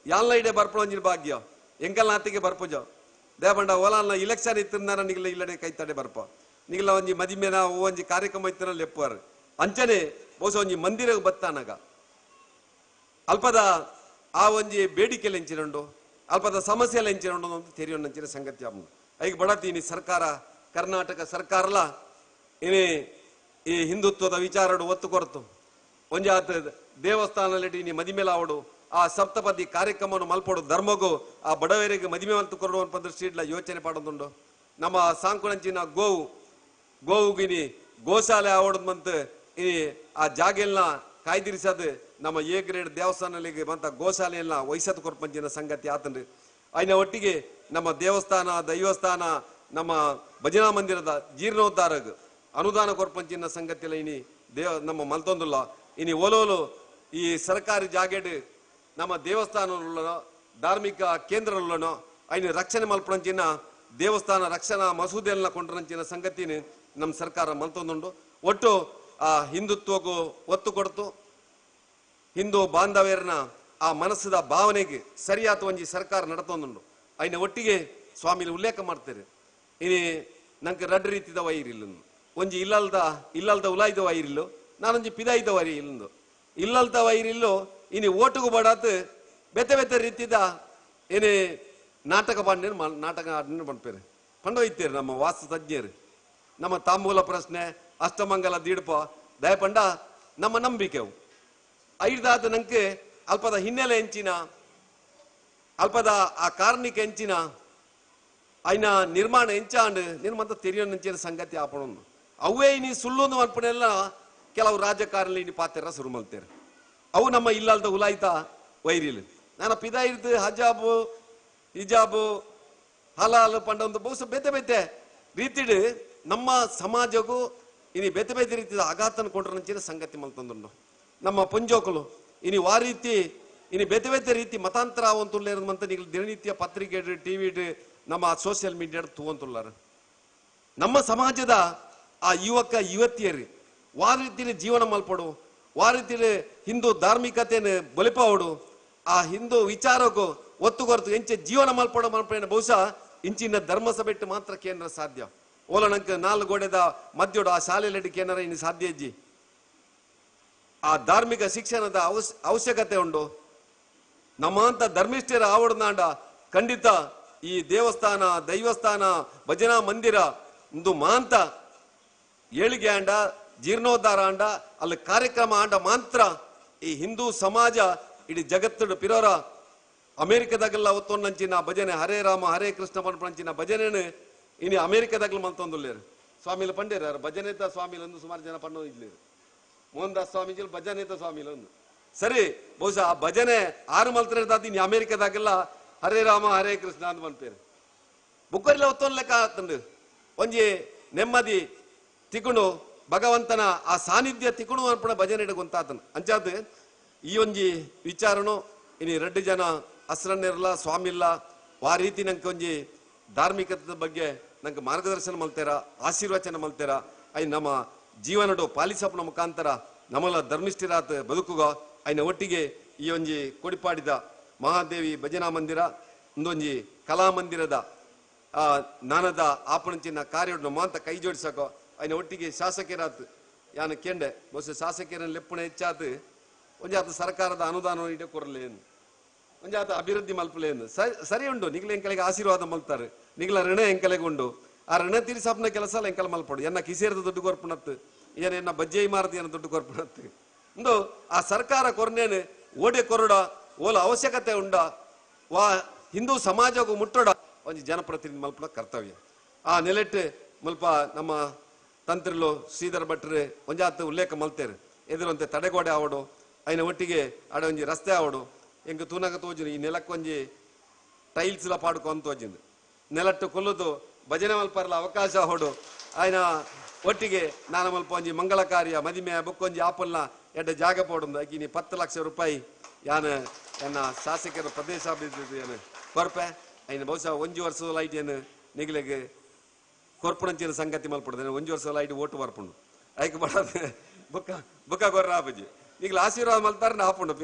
ಯಾಲ್ನ ಇಡೆ ಬರ್ಪಡ ಒಂಜಿ ಭಾಗ್ಯ ಎಂಕಲ್ ನಾತಿಗೆ ಬರ್ಪುಜ ದೇವಂಡ ಓಲಾಲ್ನ ಇಲೆಕ್ಷನ್ ಇತ್ತಿಂದಾರ ನಿಗಲ ಇಲ್ಲಡೆ ಕೈತಡೆ ಬರ್ಪ ನಿಗಲ ಒಂಜಿ ಮದಿಮೆನ ಒಂಜಿ ಕಾರ್ಯಕ್ರಮ ಇತ್ತಿನ ಲೆಪ್ಪುವಾರು ಅಂಚನೆ ಬಹುಶಃ ಒಂಜಿ ಮಂದಿರ ಬತ್ತಾನಾಗ ಅಲ್ಪದ ಆ ಒಂಜಿ ಬೇಡಿಕೆಲ್ಲ ಎಂಚಿನುಂಡು ಅಲ್ಪದ ಸಮಸ್ಯೆ ಎಲ್ಲ ಎಂಚಿನುಂಡು ಅಂತ ತೆರಿಯೊಂದಂಚಿನ ಸಂಗತಿ ಆಪುಂಡು ಐಗ ಬಡತೀನಿ ಸರ್ಕಾರ ಕರ್ನಾಟಕ ಸರ್ಕಾರಲ ಇನಿ ಈ ಹಿಂದುತ್ವದ ವಿಚಾರಡು ಒತ್ತು ಕೊರತು ಒಂಜಾತ್ ದೇವಸ್ಥಾನದಲ್ಲಿ ಇನಿ ಮದಿಮೆಲ ಆವಡು ಆ ಸಪ್ತಪದಿ ಕಾರ್ಯಕ್ರಮವನ್ನು ಮಲ್ಪಡು ಧರ್ಮಗೂ ಆ ಬಡವರಿಗೆ ಮದಿಮೆ ಮಲ್ತು ಕೊಡುವ ದೃಷ್ಟಿಡ್ಲ ಯೋಚನೆ ಪಾಡೋದುಂಡು ನಮ್ಮ ಸಾಂಕುಣಂಚಿನ ಗೋವುಗಿನಿ ಗೋಶಾಲೆ ಆವಡದ್ ಮಂತ್ ಈ ಆ ಜಾಗೆಲ್ನ ಕಾಯ್ದಿರಿಸದು ನಮ್ಮ ಎ ಗ್ರೇಡ್ ದೇವಸ್ಥಾನಗಳಿಗೆ ಮಂತ ಗೋಶಾಲೆಯನ್ನ ವಹಿಸತ್ ಕೊರ್ಪಂಚಿನ ಸಂಗತಿ ಆತನ್ರಿ ಐನ ಒಟ್ಟಿಗೆ ನಮ್ಮ ದೇವಸ್ಥಾನ ದೈವಸ್ಥಾನ ನಮ್ಮ ಭಜನಾ ಮಂದಿರದ ಜೀರ್ಣೋದ್ಧಾರಗ್ ಅನುದಾನ ಕೊರ್ಪಂಚಿನ ಸಂಗತಿಲ್ಲ ಇನಿ ನಮ್ಮ ಮಲ್ತೊಂದುಲ್ಲ ಇನಿ ಓಲೋಲು ಈ ಸರ್ಕಾರಿ ಜಾಗೆಡ್ ನಮ್ಮ ದೇವಸ್ಥಾನ ಧಾರ್ಮಿಕ ಕೇಂದ್ರಗಳನ್ನು ಐನ ರಕ್ಷಣೆ ಮಲ್ಪಂಚಿನ ದೇವಸ್ಥಾನ ರಕ್ಷಣಾ ಮಸೂದೆಯನ್ನ ಕೊಂಡ್ರಂಚಿನ ಸಂಗತಿನ ನಮ್ಮ ಸರ್ಕಾರ ಮಲ್ತೊಂದುಂಡು ಒಟ್ಟು ಆ ಹಿಂದುತ್ವಕ್ಕೂ ಒತ್ತು ಕೊಡ್ತು ಹಿಂದೂ ಬಾಂಧವ್ಯರನ್ನ ಆ ಮನಸ್ಸದ ಭಾವನೆಗೆ ಸರಿಯಾದ ಒಂಜಿ ಸರ್ಕಾರ ನಡತೊಂದುಂಡು ಐನ ಒಟ್ಟಿಗೆ ಸ್ವಾಮಿಲಿ ಉಲ್ಲೇಖ ಮಾಡ್ತಾರೆ ಇನಿ ನಂಗೆ ರಡ್ ರೀತಿದ ವೈರಿಲ್ಲ ಒಂಜಿ ಇಲ್ಲಲ್ದ ಉಲಾಯ್ದ ವೈರಿಲ್ಲು ನಾನೊಂಜಿ ಪಿದಾಯ್ದ ವೈರಿ ಇಲ್ಲಂದು ಇಲ್ಲಲ್ದ ವೈರಿಲ್ಲು ಇನಿ ಓಟುಗು ಬಡಾತ್ ಬೆತ್ತ ರೀತಿದ ಏನೇ ನಾಟಕ ನಾಟಕ ಆಡಿನ ಪಂಪೇರು ಪಂಡೋಯ್ತೇರು ನಮ್ಮ ವಾಸ್ತು ತಜ್ಞರು ನಮ್ಮ ತಾಂಬೂಲ ಪ್ರಶ್ನೆ ಅಷ್ಟಮಂಗಲ ದೀಡ್ಪ ದಯಪಂಡ ನಮ್ಮ ನಂಬಿಕೆವು ಐದಾದ ನಂಗೆ ಅಲ್ಪದ ಹಿನ್ನೆಲೆ ಹೆಂಚಿನ ಅಲ್ಪದ ಆ ಕಾರ್ಣಿಕ ಹೆಂಚಿನ ఆయన నిర్మాణ ఎంచాండు నిర్మంత తెలియనించిన సంగతి ఆపడం అవే నీ సుಳ್ಳು ಅನ್ಪಣೆಲ್ಲ ಕೆಲವು ರಾಜಕಾರಣಿ ಇನಿ ಪಾತೆರ ಶುರು ಮಲ್ತೇರು ಅವು ನಮ್ಮ ಇಲ್ಲಲ್ದ ಉಲಾಯ್ತ ವೈರಿಲು ನಾನು ಪಿದ ಇರ್ದು ಹಜಾಬು ಹಿಜಾಬು ಹಲಾಲ್ ಪಂಡ ಒಂದು ಬಹುಶ ಬೇತೆ ಬೇತೆ ರೀತಿಡು ನಮ್ಮ ಸಮಾಜಗೂ ಇನಿ ಬೇತೆ ಬೇತೆ ರೀತಿಯ ಆಘಾತನ ಕೊಂಡ್ರಂಚಿನ ಸಂಗತಿ ಮಲ್ತಂದು ನಮ್ಮ ಪುಂಜೋಕಲು ಇನಿ ವಾ ರೀತಿ ಇನಿ ಬೇತೆ ಬೇತೆ ರೀತಿ ಮತಾಂತರ ಅವಂತುಳ್ಳೇರಂತ ನೀವು ದಿನನಿತ್ಯ ಪತ್ರಿಕೆ ಟಿವಿ ನಮ್ಮ ಸೋಷಿಯಲ್ ಮೀಡಿಯಾ ತಗೊಂತುಳ್ಳಾರ ನಮ್ಮ ಸಮಾಜದ ಆ ಯುವಕ ಯುವತಿಯರು ವಾ ರೀತಿಲಿ ಜೀವನ ಮಲ್ಪಡು ವಾ ರೀತಿಲಿ ಹಿಂದೂ ಧಾರ್ಮಿಕತೆಯನ್ನು ಬಲಿಪಾವಡು ಆ ಹಿಂದೂ ವಿಚಾರಕ್ಕೂ ಒತ್ತು ಕೊರತು ಎಂಚೆ ಜೀವನ ಮಲ್ಪಡೋ ಮಲ್ಪೇನ ಬಹುಶಃ ಇಂಚಿನ ಧರ್ಮಸಭೆಟ್ಟು ಮಾತ್ರ ಕೇಂದ್ರ ಸಾಧ್ಯ ಓಲನಂಕ 4 ಗೋಡೆದ ಮಧ್ಯೋಡು ಆ ಶಾಲೆಯಲ್ಲಿ ಕೇಂದ್ರ ಇನ್ನು ಸಾಧ್ಯ ಇಜ್ಜಿ ಆ ಧಾರ್ಮಿಕ ಶಿಕ್ಷಣದ ಅವಶ್ಯಕತೆ ಉಂಟು ನಮ್ಮಂತ ಧರ್ಮಿಷ್ಠರ ಆವಡನಾಂಡ ಖಂಡಿತ ಈ ದೇವಸ್ಥಾನ ದೈವಸ್ಥಾನ ಭಜನಾ ಮಂದಿರ ಒಂದು ಮಾಂತ ಏಳಿಗೆ ಆಂಡ ಜೀರ್ಣೋದ್ಧಾರ ಆಂಡ ಅಲ್ಲಿ ಕಾರ್ಯಕ್ರಮ ಆಂಡ ಮಾತ್ರ ಈ ಹಿಂದೂ ಸಮಾಜ ಇಡೀ ಜಗತ್ತು ಪಿರೋರ ಅಮೆರಿಕದಾಗೆಲ್ಲ ಒತ್ತೊಂದಂಚಿನ ಭಜನೆ ಹರೇ ರಾಮ ಹರೇ ಕೃಷ್ಣ ಪಂಚಿನ ಭಜನೆ ಇನ್ನು ಅಮೆರಿಕದಾಗಲು ಮಂತೊಂದುಲ್ಲೇರು ಸ್ವಾಮಿಲು ಪಂಡೇರ ಭಜನೆತ ಸ್ವಾಮಿಲೊಂದು ಸುಮಾರು ಜನ ಪಣ್ಣು ಇಡ್ಲೇರು ಮೋಹನ್ ದಾಸ್ ಸ್ವಾಮೀಜಿಲ್ ಭಜನೆತ ಸ್ವಾಮಿಲೊಂದು ಸರಿ ಬಹುಶಃ ಆ ಭಜನೆ 6 ಮಲ್ತಿರ್ದಾದ ಇನ್ನು ಅಮೆರಿಕದಾಗೆಲ್ಲ ಹರೇ ರಾಮ ಹರೇ ಕೃಷ್ಣ ಅಂತ ಬಂದ್ಪೇರು ಬುಕ್ಕರಿಲ್ಲ ಒತ್ತೊಂದು ಲೆಕ್ಕ ಆತಂಡು ಒಂಜಿ ನೆಮ್ಮದಿ ತಿಗುಣು ಭಗವಂತನ ಆ ಸಾನ್ನಿಧ್ಯ ತಿಗುಣು ಅನ್ಪಣ ಭಜನೆ ಗೊಂತಾತನು ಅಂಚಾದ ಈ ಒಂಜಿ ವಿಚಾರನು ಇನ್ನು 2 ಜನ ಹಸ್ರನ್ನಿರಲ್ಲ ಸ್ವಾಮಿಲ್ಲ ಆ ರೀತಿ ನಂಗೆ ಒಂಜಿ ಧಾರ್ಮಿಕತೆ ಬಗ್ಗೆ ನಂಗೆ ಮಾರ್ಗದರ್ಶನ ಮಲ್ತೇರ ಆಶೀರ್ವಚನ ಮಲ್ತೇರ ಐ ನಮ್ಮ ಜೀವನಡು ಪಾಲಿಸಪ್ಪನ ಮುಖಾಂತರ ನಮ್ಮಲ್ಲ ಧರ್ಮಿಷ್ಠಿರಾತ್ ಬದುಕುಗ ಐನ ಒಟ್ಟಿಗೆ ಈ ಒಂಜಿ ಕೊಡಿಪಾಡಿದ ಮಹಾದೇವಿ ಭಜನಾ ಮಂದಿರ ಒಂದೊಂಜಿ ಕಲಾ ಮಂದಿರದ ನಾನದ ಆಪಣಂಚಿನ ಕಾರ್ಯ ಮಾಂತ ಕೈ ಜೋಡಿಸಕೋ ಐನ ಒಟ್ಟಿಗೆ ಶಾಸಕರಾತ್ ಯಾನ ಕೇಂಡೆ ಬಹುಶಃ ಶಾಸಕರ ಲೆಪ್ಪಣ ಹೆಚ್ಚಾತ್ ಒಂಜಾತ ಸರ್ಕಾರದ ಅನುದಾನ ಇಡೇ ಕೊರಲೇನು ಒಂಜಾತ ಅಭಿವೃದ್ಧಿ ಮಲ್ಪಲೇನು ಸರಿ ಉಂಡು ನಿಗ್ಲ ಎಂಕಲೆಗೆ ಆಶೀರ್ವಾದ ಮಲ್ತಾರೆ ನಿಗ್ಲ ಋಣ ಎಂಕಲೆಗೆ ಉಂಡು ಆ ಋಣ ತೀರಿಸಪ್ನ ಕೆಲಸ ಎಲ್ಲ ಎಂಕಲ ಮಲ್ಪಡು ಎನ್ನ ಕಿಸೇರದ ದುಡ್ಡು ಕೊರ್ಪಣತ್ತು ಏನ ಬಜ್ಜೆ ಮಾರತಿ ಏನ ದುಡ್ಡು ಕೊರ್ಪಣತ್ತು ಒಂದು ಆ ಸರ್ಕಾರ ಕೊರ್ನೇನು ಓಡೆ ಕೊರಡ ಓಲ ಅವಶ್ಯಕತೆ ಉಂಡ ವಾ ಹಿಂದೂ ಸಮಾಜಗೂ ಮುಟ್ಟೋಡ ಒಂಜಿ ಜನಪ್ರತಿನಿಧಿ ಮಲ್ಪನ ಕರ್ತವ್ಯ ಆ ನೆಲೆಟ್ಟು ಮಲ್ಪ ನಮ್ಮ ತಂತ್ರಿಲು ಶ್ರೀಧರ್ ಭಟ್ರು ಒಂಜಾತು ಉಲ್ಲೇಖ ಮಲ್ತೇರು ಎದುರಂತೆ ತಡೆಗೋಡೆ ಆವಡು ಐನ ಒಟ್ಟಿಗೆ ಆಡ ಒಂಜಿ ರಸ್ತೆ ಆವಡು ಎಂಕ ತೂನಗ ತೋಜುನು ಈ ನೆಲಕ್ಕೆ ಒಂಜಿ ಟೈಲ್ಸ್ ಲ ಪಾಡ್ಕೊ ಅಂತ ತೋಜಿಂದು ನೆಲಟ್ಟು ಕೊಲ್ಲುದು ಭಜನೆ ಮಲ್ಪರ್ಲ ಅವಕಾಶ ಆವಡು ಆಯ್ನ ಒಟ್ಟಿಗೆ ನಾನು ಮಲ್ಪ ಒಂಜಿ ಮಂಗಳ ಕಾರ್ಯ ಮದಿಮೆ ಬುಕ್ಕೊಂಜಿ ಆಪಲ್ನ ಎಡ್ಡ ಜಾಗ ಪೋಡುಂದು ಆಕಿ ನೀ 10 ಲಕ್ಷ ರೂಪಾಯಿ ಯಾನು ಎನ್ನ ಶಾಸಕರ ಪ್ರದೇಶಾಭಿವೃದ್ಧಿ ಏನು ಕೊರ್ಪೆ ಐನ ಬಹುಶಃ 1 ವರ್ಷದ ಲೈಟ್ ಏನು ನಿಗ್ಲೆಗೆ ಕೊರ್ಪಣಂಚಿನ ಸಂಗತಿ ಮಲ್ಪಡ್ದೇನೆ 1 ವರ್ಷದ ಲೈಟ್ ಓಟು ಬರ್ಪುಂಡು ಐಕ್ ಬಡದು ಬುಕ್ಕ ಕೊರ್ರ ಆಪಜಿ ಈಗಲ ಆಶೀರ್ವಾದ ಮಲ್ತಾರ ಆಪುಂಡು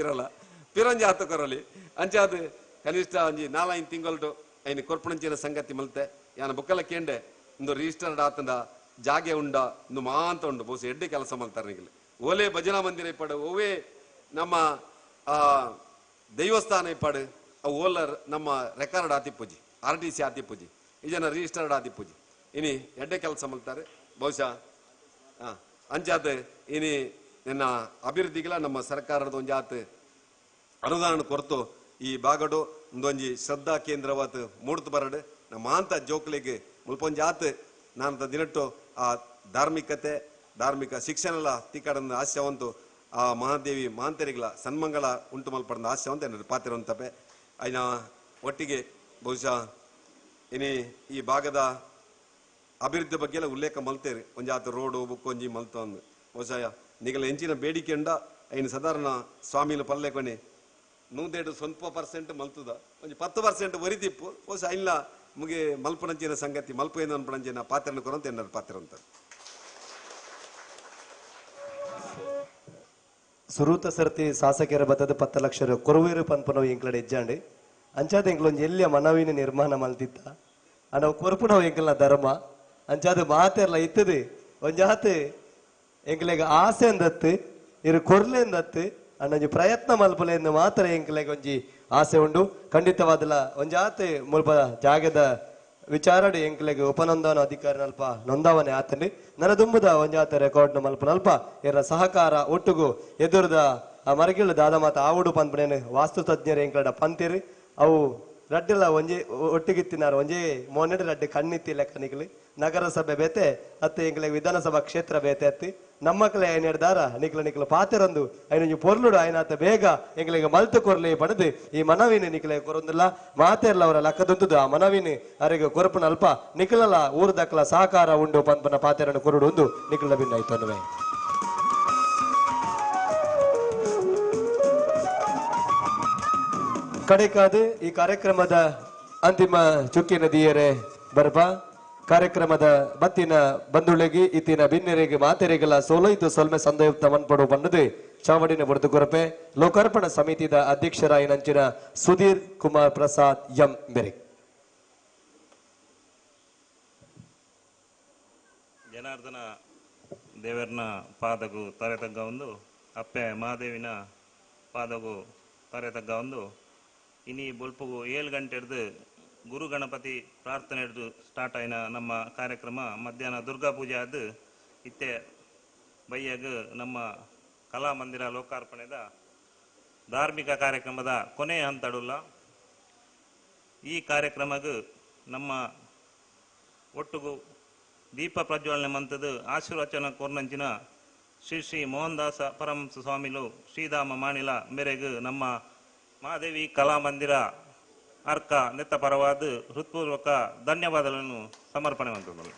ಪಿರಂಜಿ ಆತು ಕೊರಲಿ ಅಂಚಾದ ಕನಿಷ್ಠ ಒಂಜಿ 4-5 ತಿಂಗಳು ಐನ ಕೊರ್ಪಣಂಚಿನ ಸಂಗತಿ ಮಲ್ತೆ ಯಾನ ಬುಕ್ಕಲ ಕೇಂಡೆ ಒಂದು ರಿಜಿಸ್ಟರ್ಡ್ ಆತಂದ ಜಾಗೆ ಉಂಡ ಒಂದು ಮಾಂತ ಉಂಡು ಬಹುಶಃ ಎಡ್ಡೆ ಕೆಲಸ ಮಲ್ತಾರೆ ನಿಗಲಿ ಓಲೆ ಭಜನಾ ಮಂದಿರ ಇಪ್ಪಡು ಓವೇ ನಮ್ಮ ಆ ದೈವಸ್ಥಾನ ಇಪ್ಪಡು ಅವು ಓಲರ್ ನಮ್ಮ ರೆಕಾರ್ಡ್ ಆತಿಪ್ಪುಜಿ RTC ಆತಿಪ್ಪುಜಿ ಈ ಜನ ರಿಜಿಸ್ಟರ್ಡ್ ಆತಿಪ್ಪುಜಿ ಇನಿ ಎಡ್ಡೆ ಕೆಲಸ ಮಲ್ತಾರೆ ಬಹುಶಃ ಅಂಚಾತ್ ಇನಿ ನಿನ್ನ ಅಭಿವೃದ್ಧಿಗೆಲ್ಲ ನಮ್ಮ ಸರ್ಕಾರದ ಒಂಜಾತ್ ಅನುದಾನ ಕೊರತು ಈ ಬಾಗಡು ಒಂದೊಂಜಿ ಶ್ರದ್ಧಾ ಕೇಂದ್ರವಾತ್ ಮೂಡ್ತು ಬರಡು ನಮ್ಮ ಅಂತ ಜೋಕ್ಲಿಗೆ ಮುಲ್ಪೊಂಜಾತ್ ನಾನು ದಿನಟ್ಟು ಆ ಧಾರ್ಮಿಕತೆ ಧಾರ್ಮಿಕ ಶಿಕ್ಷಣ ತಿಕ್ಕಡನ್ನ ಆಸ್ಯವಂತು ಆ ಮಹಾದೇವಿ ಮಹಾಂತರಿಗಳ ಸನ್ಮಂಗಳ ಉಂಟು ಮಲ್ಪಡ ಆಸ್ಯವಂತ ಏನಾದ್ರು ಪಾತಿರುವಂತಪೆ ಐನ ಒಟ್ಟಿಗೆ ಬಹುಶಃ ಇನಿ ಈ ಭಾಗದ ಅಭಿವೃದ್ಧಿ ಬಗ್ಗೆ ಎಲ್ಲ ಉಲ್ಲೇಖ ಮಲ್ತೇರಿ ಒಂಜಾತ ರೋಡು ಬುಕ್ಕೊಂಜಿ ಮಲ್ತೊಂದು ಬಹುಶಃ ನಿಗಲ ಹೆಂಚಿನ ಬೇಡಿಕೆ ಉಂಡ ಐನು ಸಾಧಾರಣ ಸ್ವಾಮಿಲು ಪಲ್ಲೆ ಕೊನೆ 100% ಮಲ್ತುದ ಒಂಜಿ 10% ಒರಿದಿಪ್ಪು ಬಹುಶಃ ಇಲ್ಲ ಮುಗೆ ಮಲ್ಪನಂಚಿನ ಸಂಗತಿ ಮಲ್ಪ ಏನು ಅನ್ಪಣಂಚಿನ ಪಾತ್ರನ ಕೊರಂತ ಏನಾರು ಪಾತ್ರ ಅಂತ ಸುರೂತ ಸರ್ತಿ ಶಾಸಕರ ಬತ್ತದ 10 ಲಕ್ಷ ಕೊರವೇರು ಪನ್ಪನವು ಎಂಕ್ಲಡೆ ಹೆಜ್ಜಾಂಡಿ ಅಂಚಾದ ಎಂಕ್ಲೊಂದು ಎಲ್ಲಿಯ ಮನವಿನ ನಿರ್ಮಾಣ ಮಲ್ತಿತ್ತ ಅನವು ಕೊರಪುನವು ಎಂಕ್ಲನ ಧರ್ಮ ಅಂಚಾದ ಮಾತೆಲ್ಲ ಇತ್ತದು ಒಂಜಾತ್ ಎಂಕ್ಲೆಗೆ ಆಸೆ ಅಂದತ್ತು ಇರು ಕೊರ್ಲೆ ಅಂದತ್ತು ಅನ್ನೊಂಜಿ ಪ್ರಯತ್ನ ಮಲ್ಪಲೆಂದು ಮಾತ್ರ ಎಂಕ್ಲೆಗೆ ಒಂಜಿ ಆಸೆ ಉಂಡು ಖಂಡಿತವಾದಲ್ಲ ಒಂಜಾತ್ ಮುಲ್ಪ ಜಾಗದ ವಿಚಾರಡು ಎಂಕ್ಲೆಗೆ ಉಪನೊಂದನ ಅಧಿಕಾರಿ ನಲ್ಪ ನೊಂದಾವನೆ ಆತಂಡಿ ನನ್ನ ದುಂಬುದ ಒಂಜಾತ ರೆಕಾರ್ಡ್ ಮಲ್ಪ ನಲ್ಪ ಎರ ಸಹಕಾರ ಒಟ್ಟುಗು ಎದುರುದ ಆ ಮರಗಿಳು ದಾದ ಮಾತ ಆವುಡು ಪಂಪನೇನು ವಾಸ್ತು ತಜ್ಞರು ಎಂಕ್ಲಡ ಪಂತಿರಿ ಅವು ರಡ್ಡೆಲ್ಲ ಒಂಜೆ ಒಟ್ಟಿಗಿತ್ತಿನಾರು ಒಂಜೇ ಮೋನೆಡು ರಡ್ಡೆ ಕಣ್ಣಿತ್ತಿ ಲೆಕ್ಕ ನಿಕ್ಲಿ ನಗರಸಭೆ ಬೇತೆ ಅತ್ತೆ ಎಂಕ್ಲೆಗೆ ವಿಧಾನಸಭಾ ಕ್ಷೇತ್ರ ಬೇತೆ ಅತ್ತಿ ನಮ್ಮಕ್ಲೆ ಐನ್ ಹಿಡ್ದಾರ ನಿಕ್ಲು ಪಾತೆರಂದು ಐನು ಪೊರ್ಲುಡು ಐನಾತ ಬೇಗ ಎಂಕ್ಲೆಗೆ ಮಲ್ತು ಕೊರ್ಲಿ ಪಡೆದು ಈ ಮನವಿನ ನಿಕ್ಲೆ ಕೊರೊಂದಿಲ್ಲ ಮಾತೆರ್ಲ ಅವರ ಲಕ್ಕದೊಂದುದು ಆ ಮನವಿನ ಅವರಿಗೆ ಕೊರಪುನ ಅಲ್ಪ ನಿಕ್ಲಲ್ಲ ಊರ್ದಕ್ಲ ಸಹಕಾರ ಉಂಡು ಪಂಪನ ಪಾತೆರನ್ನು ಕೊರುಡು ಒಂದು ನಿಕ್ಲ ಭಿನ್ನ ಆಯ್ತು ಅನ್ನುವೆ. ಕಡೆಕಾದು ಈ ಕಾರ್ಯಕ್ರಮದ ಅಂತಿಮ ಚುಕ್ಕಿನ ದಿಯರೆ ಬರ್ಬ ಕಾರ್ಯಕ್ರಮದ ಬತ್ತಿನ ಬಂದುಳಿಗೆ ಇತ್ತಿನ ಭಿನ್ನರಿಗೆ ಮಾತೆರೆಗಳ ಸೋಲೈತು ಸೊಲ್ಮೆ ಸಂದಯುಕ್ತ ಮನ್ಪಡು ಬಣ್ಣದು ಚಾವಡಿನ ಬಡ್ದು ಕೊರಪೆ ಲೋಕಾರ್ಪಣಾ ಸಮಿತಿದ ಅಧ್ಯಕ್ಷರಾಗಿ ನಂಚಿನ ಸುಧೀರ್ ಕುಮಾರ್ ಪ್ರಸಾದ್ ಎಂ ಬೆರೆ. ಜನಾರ್ದನ ದೇವರನ ಪಾದಗೂ ತರೆತಗ್ಗ ಒಂದು ಅಪ್ಪೆ ಮಹಾದೇವಿನ ಪಾದಗೂ ತರೆತಗ್ಗ ಒಂದು ಇನಿ ಬೊಲ್ಪುಗು 7 ಗಂಟೆ ಹಿಡಿದು ಗುರು ಗಣಪತಿ ಪ್ರಾರ್ಥನೆ ಹಿಡಿದು ಸ್ಟಾರ್ಟ್ ಆಯ್ನ ನಮ್ಮ ಕಾರ್ಯಕ್ರಮ ಮಧ್ಯಾಹ್ನ ದುರ್ಗಾ ಪೂಜೆ ಆದ ಇತ್ತೆ ಬೈಯಾಗ ನಮ್ಮ ಕಲಾಮಂದಿರ ಲೋಕಾರ್ಪಣೆದ ಧಾರ್ಮಿಕ ಕಾರ್ಯಕ್ರಮದ ಕೊನೆಯ ಹಂತಡುಲ್ಲ. ಈ ಕಾರ್ಯಕ್ರಮಗೂ ನಮ್ಮ ಒಟ್ಟುಗು ದೀಪ ಪ್ರಜ್ವಲನೆ ಮಂತದ ಆಶೀರ್ವಚನ ಕೋರ್ನಂಚಿನ ಶ್ರೀ ಶ್ರೀ ಮೋಹನ್ ದಾಸ ಪರಮಹಂಸ ಸ್ವಾಮಿಲು ಶ್ರೀಧಾಮ ಮಾಣಿಲ ಮೇರೆಗೂ ನಮ್ಮ ಮಹಾದೇವಿ ಕಲಾಮಂದಿರ ಅರ್ಕ ನೆತ್ತ ಪರವಾದ ಹೃತ್ಪೂರ್ವಕ ಧನ್ಯವಾದಗಳನ್ನು ಸಮರ್ಪಣೆ ಮಾಡುತ್ತೇನೆ.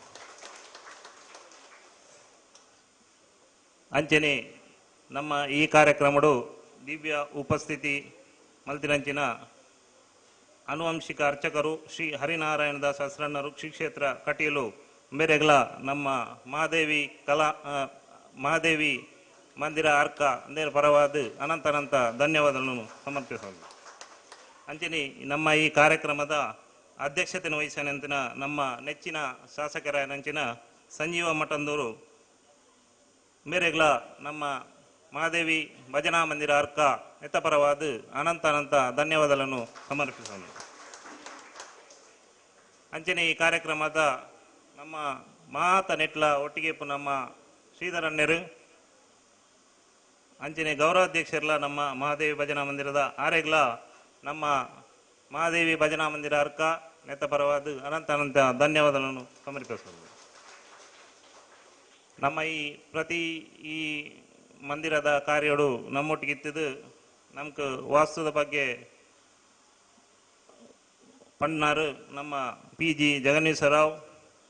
ಅಂಚನೆ ನಮ್ಮ ಈ ಕಾರ್ಯಕ್ರಮಡು ದಿವ್ಯ ಉಪಸ್ಥಿತಿ ಮಲ್ತಿನಂಚಿನ ಆನುವಂಶಿಕ ಅರ್ಚಕರು ಶ್ರೀ ಹರಿನಾರಾಯಣ ದಾಸ ಶರಣರು ಶ್ರೀ ಕ್ಷೇತ್ರ ಕಟೀಲು ಮೇರೆಗಳ ನಮ್ಮ ಮಹಾದೇವಿ ಮಂದಿರ ಅರ್ಕ ನೇರ ಪರವಾದ ಅನಂತ ಧನ್ಯವಾದಗಳನ್ನು ಸಮರ್ಪಿಸೋದು. ಅಂಚನೆ ನಮ್ಮ ಈ ಕಾರ್ಯಕ್ರಮದ ಅಧ್ಯಕ್ಷತೆ ವಹಿಸಿನಂತಿನ ನಮ್ಮ ನೆಚ್ಚಿನ ಶಾಸಕರಾಯನಂಚಿನ ಸಂಜೀವ ಮಠಂದೂರು ಮೇರೆಗಳ ನಮ್ಮ ಮಹಾದೇವಿ ಭಜನಾ ಮಂದಿರ ಅರ್ಕ ನೆತ್ತಪರವಾದ ಅನಂತ ಧನ್ಯವಾದಗಳನ್ನು ಸಮರ್ಪಿಸೋಣ. ಅಂಚನೆ ಈ ಕಾರ್ಯಕ್ರಮದ ನಮ್ಮ ಮಾತ ನೆಟ್ಲ ಒಟ್ಟಿಗೆ ನಮ್ಮ ಶ್ರೀಧರಣ್ಯರು ಅಂಚನೆ ಗೌರವಾಧ್ಯಕ್ಷರಲ್ಲ ನಮ್ಮ ಮಹಾದೇವಿ ಭಜನಾ ಮಂದಿರದ ಆರೆಗ್ಲ ನಮ್ಮ ಮಹಾದೇವಿ ಭಜನಾ ಮಂದಿರ ಅರ್ಕ ನೆತ್ತಪರವಾದ ಅನಂತ ಧನ್ಯವಾದಗಳನ್ನು ಸಮರ್ಪಿಸೋದು. ನಮ್ಮ ಈ ಮಂದಿರದ ಕಾರ್ಯಗಳು ನಮ್ಮೊಟ್ಟಿಗಿತ್ತಿದ್ದು ನಮ್ಗೆ ವಾಸ್ತುದ ಬಗ್ಗೆ ಪಣ್ಣಾರು ನಮ್ಮ PG ಜಗನ್ನೀಶ್ವರರಾವ್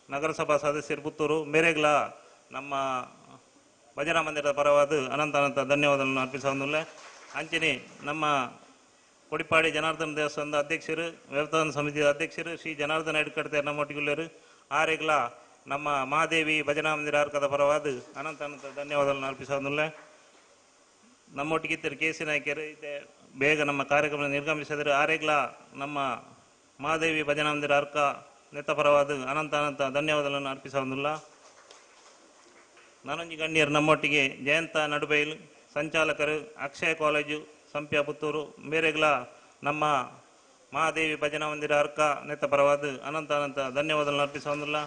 ನಗರಸಭಾ ಸದಸ್ಯರು ಪುತ್ತೂರು ಮೇರೆಗ್ಲ ನಮ್ಮ ಭಜನಾ ಮಂದಿರದ ಪರವಾದ ಅನಂತ ಧನ್ಯವಾದಗಳನ್ನು ಅರ್ಪಿಸೋದಿಲ್ಲ. ಅಂಚನೆ ನಮ್ಮ ಕೊಡಿಪಾಡಿ ಜನಾರ್ದನ ದೇವಸ್ಥಾನದ ಅಧ್ಯಕ್ಷರು ವ್ಯವಸ್ಥಾಪನಾ ಸಮಿತಿಯ ಅಧ್ಯಕ್ಷರು ಶ್ರೀ ಜನಾರ್ದನ ಎಡ್ಕಡ್ತಾರೆ ನಮ್ಮೊಟ್ಟಿಗುಳ್ಳರು ಆರೆಗ್ಲ ನಮ್ಮ ಮಹಾದೇವಿ ಭಜನಾ ಮಂದಿರ ಅರ್ಕದ ಪರವಾದ ಅನಂತ ಧನ್ಯವಾದಗಳನ್ನು ಅರ್ಪಿಸೋದಿಲ್ಲ. ನಮ್ಮೊಟ್ಟಿಗಿದ್ದರು KC ನಾಯ್ಕರು ಇದೆ ಬೇಗ ನಮ್ಮ ಕಾರ್ಯಕ್ರಮ ನಿರ್ಗಮಿಸಿದರೆ ಆರೆಗ್ಲ ನಮ್ಮ ಮಹಾದೇವಿ ಭಜನಾ ಮಂದಿರ ಅರ್ಕ ನೆತ್ತ ಪರವಾದ ಅನಂತ ಧನ್ಯವಾದಗಳನ್ನು ಅರ್ಪಿಸೋದಿಲ್ಲ. ನಾನೊಂಜಿ ಗಣ್ಯರು ನಮ್ಮೊಟ್ಟಿಗೆ ಜಯಂತ ನಡುಬೈಲು ಸಂಚಾಲಕರು ಅಕ್ಷಯ ಕಾಲೇಜು ಸಂಪ್ಯ ಪುತ್ತೂರು ಮೇರೆಗ್ಲ ನಮ್ಮ ಮಹಾದೇವಿ ಭಜನಾ ಮಂದಿರ ಅರ್ಕ ನೆತ್ತ ಪರವಾದ ಅನಂತ ಧನ್ಯವಾದಗಳನ್ನು ಅರ್ಪಿಸೋದಿಲ್ಲ.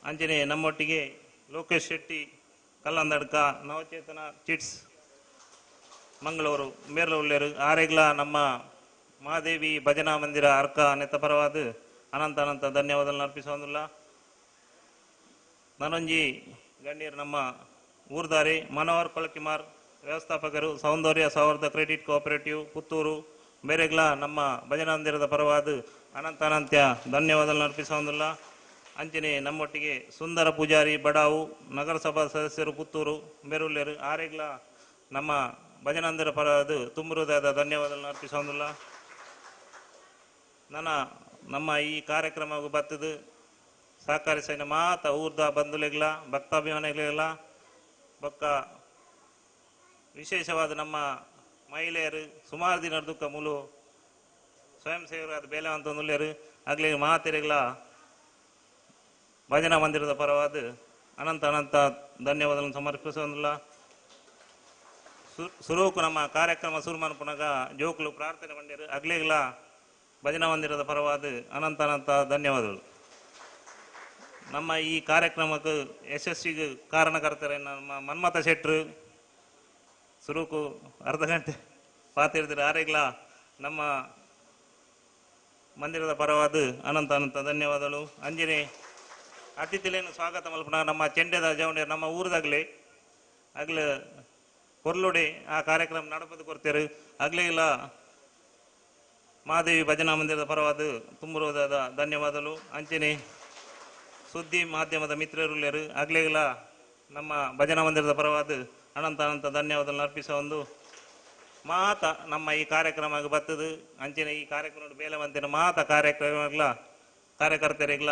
ಅಂಜನೆ ನಮ್ಮೊಟ್ಟಿಗೆ ಲೋಕೇಶ್ ಶೆಟ್ಟಿ ಕಲ್ಲಂದಡ್ಕ ನವಚೇತನ ಚಿಟ್ಸ್ ಮಂಗಳೂರು ಮೇರ್ಲ ಉಳ್ಳೇರು ಆರೆಗ್ಲ ನಮ್ಮ ಮಹಾದೇವಿ ಭಜನಾ ಮಂದಿರ ಅರ್ಕ ನೆತ್ತ ಪರವಾದ ಅನಂತ ಧನ್ಯವಾದಗಳನ್ನು ಅರ್ಪಿಸೋದಿಲ್ಲ. ನಾನೊಂಜಿ ಗಣ್ಯರು ನಮ್ಮ ಊರ್ದಾರಿ ಮನೋಹರ್ ಕೊಳಕಿಮಾರ್ ವ್ಯವಸ್ಥಾಪಕರು ಸೌಂದರ್ಯ ಸೌಹಾರ್ದ ಕ್ರೆಡಿಟ್ ಕೋಆಪರೇಟಿವ್ ಪುತ್ತೂರು ಮೇರೆಗ್ಲ ನಮ್ಮ ಭಜನಾ ಮಂದಿರದ ಪರವಾದ ಅನಂತ ಧನ್ಯವಾದಗಳನ್ನು ಅರ್ಪಿಸೋದಿಲ್ಲ. ಅಂಚನೆ ನಮ್ಮೊಟ್ಟಿಗೆ ಸುಂದರ ಪೂಜಾರಿ ಬಡಾವು ನಗರಸಭಾ ಸದಸ್ಯರು ಪುತ್ತೂರು ಮೇರುಲ್ಲೇರು ಆರೆಗ್ಲ ನಮ್ಮ ಭಜನಾ ಮಂದಿರ ಪರವಾದ ತುಂಬ ಹೃದಯದ ಧನ್ಯವಾದಗಳನ್ನು ಅರ್ಪಿಸೋದಿಲ್ಲ. ನಮ್ಮ ಈ ಕಾರ್ಯಕ್ರಮವು ಬತ್ತದು ಸಹಕರಿಸಿದ ಮಾತ ಊರ್ದ ಬಂಧುಲೆಗಳ ಭಕ್ತಾಭಿಮಾನಿಗಳ ಬೊಕ್ಕ ವಿಶೇಷವಾದ ನಮ್ಮ ಮಹಿಳೆಯರು ಸುಮಾರು ದಿನ ದುಃಖ ಮೂಲು ಸ್ವಯಂ ಸೇವಕರಾದ ಬೇಲೆವಂತ ನುಲ್ಯರು ಆಗ್ಲಿ ಮಾತೆರೆಗಳ ಭಜನಾ ಮಂದಿರದ ಪರವಾದ ಅನಂತ ಧನ್ಯವಾದಗಳನ್ನು ಸಮರ್ಪಿಸೋದಿಲ್ಲ. ಸುರೂಕು ನಮ್ಮ ಕಾರ್ಯಕ್ರಮ ಶುರು ಮಾಡ್ಕೊಂಡಾಗ ಜೋಕುಲು ಪ್ರಾರ್ಥನೆ ಮಾಡಿರು ಆಗ್ಲೇಗಳ ಭಜನಾ ಮಂದಿರದ ಪರವಾದ ಅನಂತ ಧನ್ಯವಾದಗಳು. ನಮ್ಮ ಈ ಕಾರ್ಯಕ್ರಮಕ್ಕೆ ಯಶಸ್ವಿಗೆ ಕಾರಣಕರ್ತರೆ ನಮ್ಮ ಮನ್ಮಥ ಶೆಟ್ರು ಸುರುಕು ಅರ್ಧ ಗಂಟೆ ಪಾತಿರ್ತಾರೆ ಆರೆಗ್ಲ ನಮ್ಮ ಮಂದಿರದ ಪರವಾದ ಅನಂತ ಧನ್ಯವಾದಗಳು. ಅಂಜನೆ ಅತಿಥಿಲೇನು ಸ್ವಾಗತ ಮಲ್ಪನ ನಮ್ಮ ಚೆಂಡೆದ ಜವಣೆ ನಮ್ಮ ಊರದಾಗಲೇ ಆಗ್ಲ ಕೊರ್ಲುಡೆ ಆ ಕಾರ್ಯಕ್ರಮ ನಡಪದು ಕೊಡ್ತೇರು ಆಗ್ಲೇ ಇಲ್ಲ ಮಹಾದೇವಿ ಭಜನಾ ಮಂದಿರದ ಪರವಾದ ತುಂಬುವುದಾದ ಧನ್ಯವಾದಗಳು. ಅಂಚನೆ ಸುದ್ದಿ ಮಾಧ್ಯಮದ ಮಿತ್ರರುಳ್ಯರು ಆಗ್ಲೇ ಇಲ್ಲ ನಮ್ಮ ಭಜನಾ ಮಂದಿರದ ಪರವಾದ ಅನಂತ ಧನ್ಯವಾದಗಳು ಅರ್ಪಿಸ ಒಂದು ಮಾತ ನಮ್ಮ ಈ ಕಾರ್ಯಕ್ರಮ ಬರ್ತದೆ. ಅಂಚನೆ ಈ ಕಾರ್ಯಕ್ರಮ ಬೇಲವಂತಿನ ಮಾತ ಕಾರ್ಯಕ್ರಮಗಳ ಕಾರ್ಯಕರ್ತರಿಗಳ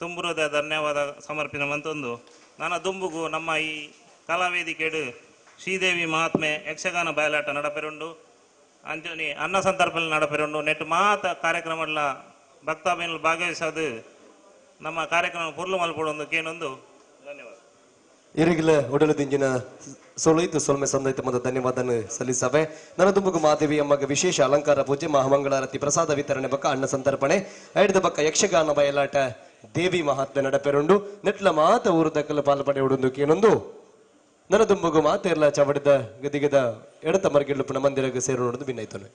ತುಂಬುವುದ ಧನ್ಯವಾದ ಸಮರ್ಪಣೆ ಮಂತೊಂದು ನನ್ನ ದುಂಬುಗು ನಮ್ಮ ಈ ಕಲಾವೇದಿಕೆಡು ಶ್ರೀದೇವಿ ಮಹಾತ್ಮೆ ಯಕ್ಷಗಾನ ಬಯಲಾಟ ನಡಪೆರುಂಡು ಅಂಚನೆ ಅನ್ನ ಸಂದರ್ಭದಲ್ಲಿ ನಡಪೆರುಂಡು ನೆಟ್ಟು ಮಾತ ಕಾರ್ಯಕ್ರಮಗಳ ಭಕ್ತಾಭಿನಲ್ಲಿ ಭಾಗವಹಿಸೋದು ನಮ್ಮ ಕಾರ್ಯಕ್ರಮ ಪುರ್ಲು ಮಲ್ಪಡೊಂದು ಕೇನೊಂದು ಧನ್ಯವಾದ. ಇರಿಗಿಲ ಒಡಲು ದಿಂಜಿನ ಸೊಲೈತು ಸೊಲ್ಮೆ ಸಂದೈತ ಮೊದಲ ಧನ್ಯವಾದ ಸಲ್ಲಿಸವೆ. ನನ್ನ ತುಂಬುಗು ಮಾದೇವಿ ಅಮ್ಮಗ ವಿಶೇಷ ಅಲಂಕಾರ ಪೂಜೆ ಮಹಾಮಂಗಳಾರತಿ ಪ್ರಸಾದ ವಿತರಣೆ ಬಕ್ಕ ಅನ್ನ ಸಂತರ್ಪಣೆ ಐಡದ ಬಕ್ಕ ಯಕ್ಷಗಾನ ಬಯಲಾಟ ದೇವಿ ಮಹಾತ್ಮೆ ನಡಪೆರುಂಡು ನೆಟ್ಲ ಮಾತ ಊರು ದಕ್ಕಲು ಪಾಲ್ಪಡೆ ಉಡುಂದು ಕೇನೊಂದು ನನ್ನ ತುಂಬುಗು ಮಾತೆರ್ಲ ಚವಡಿದ ಗದಿಗದ ಎಡತ ಮರ್ಗೆಳ್ಳು ಪುಣ ಮಂದಿರಗೆ ಸೇರು ನೋಡುದು ಭಿನ್ನೈತನು.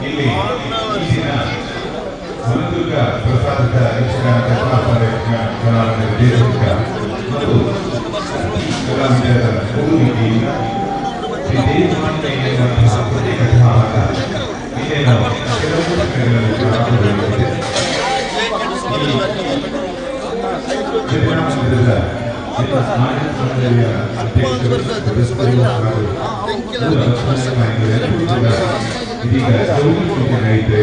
ಇಲ್ಲಿ ಹೊಸದುರ್ಗ ಪ್ರಸಾದದ ಯಕ್ಷಗಾನ ಕಲಾವಿದರ ನಿರ್ದೇಶಕ ಮತ್ತು ಕಲಾವಿದರ ಬಹುರೀತಿಯಿಂದ ಶ್ರೀ ದೇವಮಾನ್ಯ ಎನ್ನುವಂತಹ ಪ್ರತಿ ಕಥಾವಾಗ ಇಲ್ಲೇನು ಕೆಲವು ಪುಸ್ತಕಗಳಲ್ಲಿ ಪ್ರಾರಂಭಗೊಂಡಿದೆ. ಈ ಜಗನ್ನಾಥದ ಮಾನ್ಯ ಸೌಂದರ್ಯ ಅಧ್ಯಕ್ಷರು ಸದಸ್ಯರು ಹಾಗೂ ಇದೀಗ ಗೌರಿ ಪೂಜೆ ನಡೀತಾ ಇದೆ.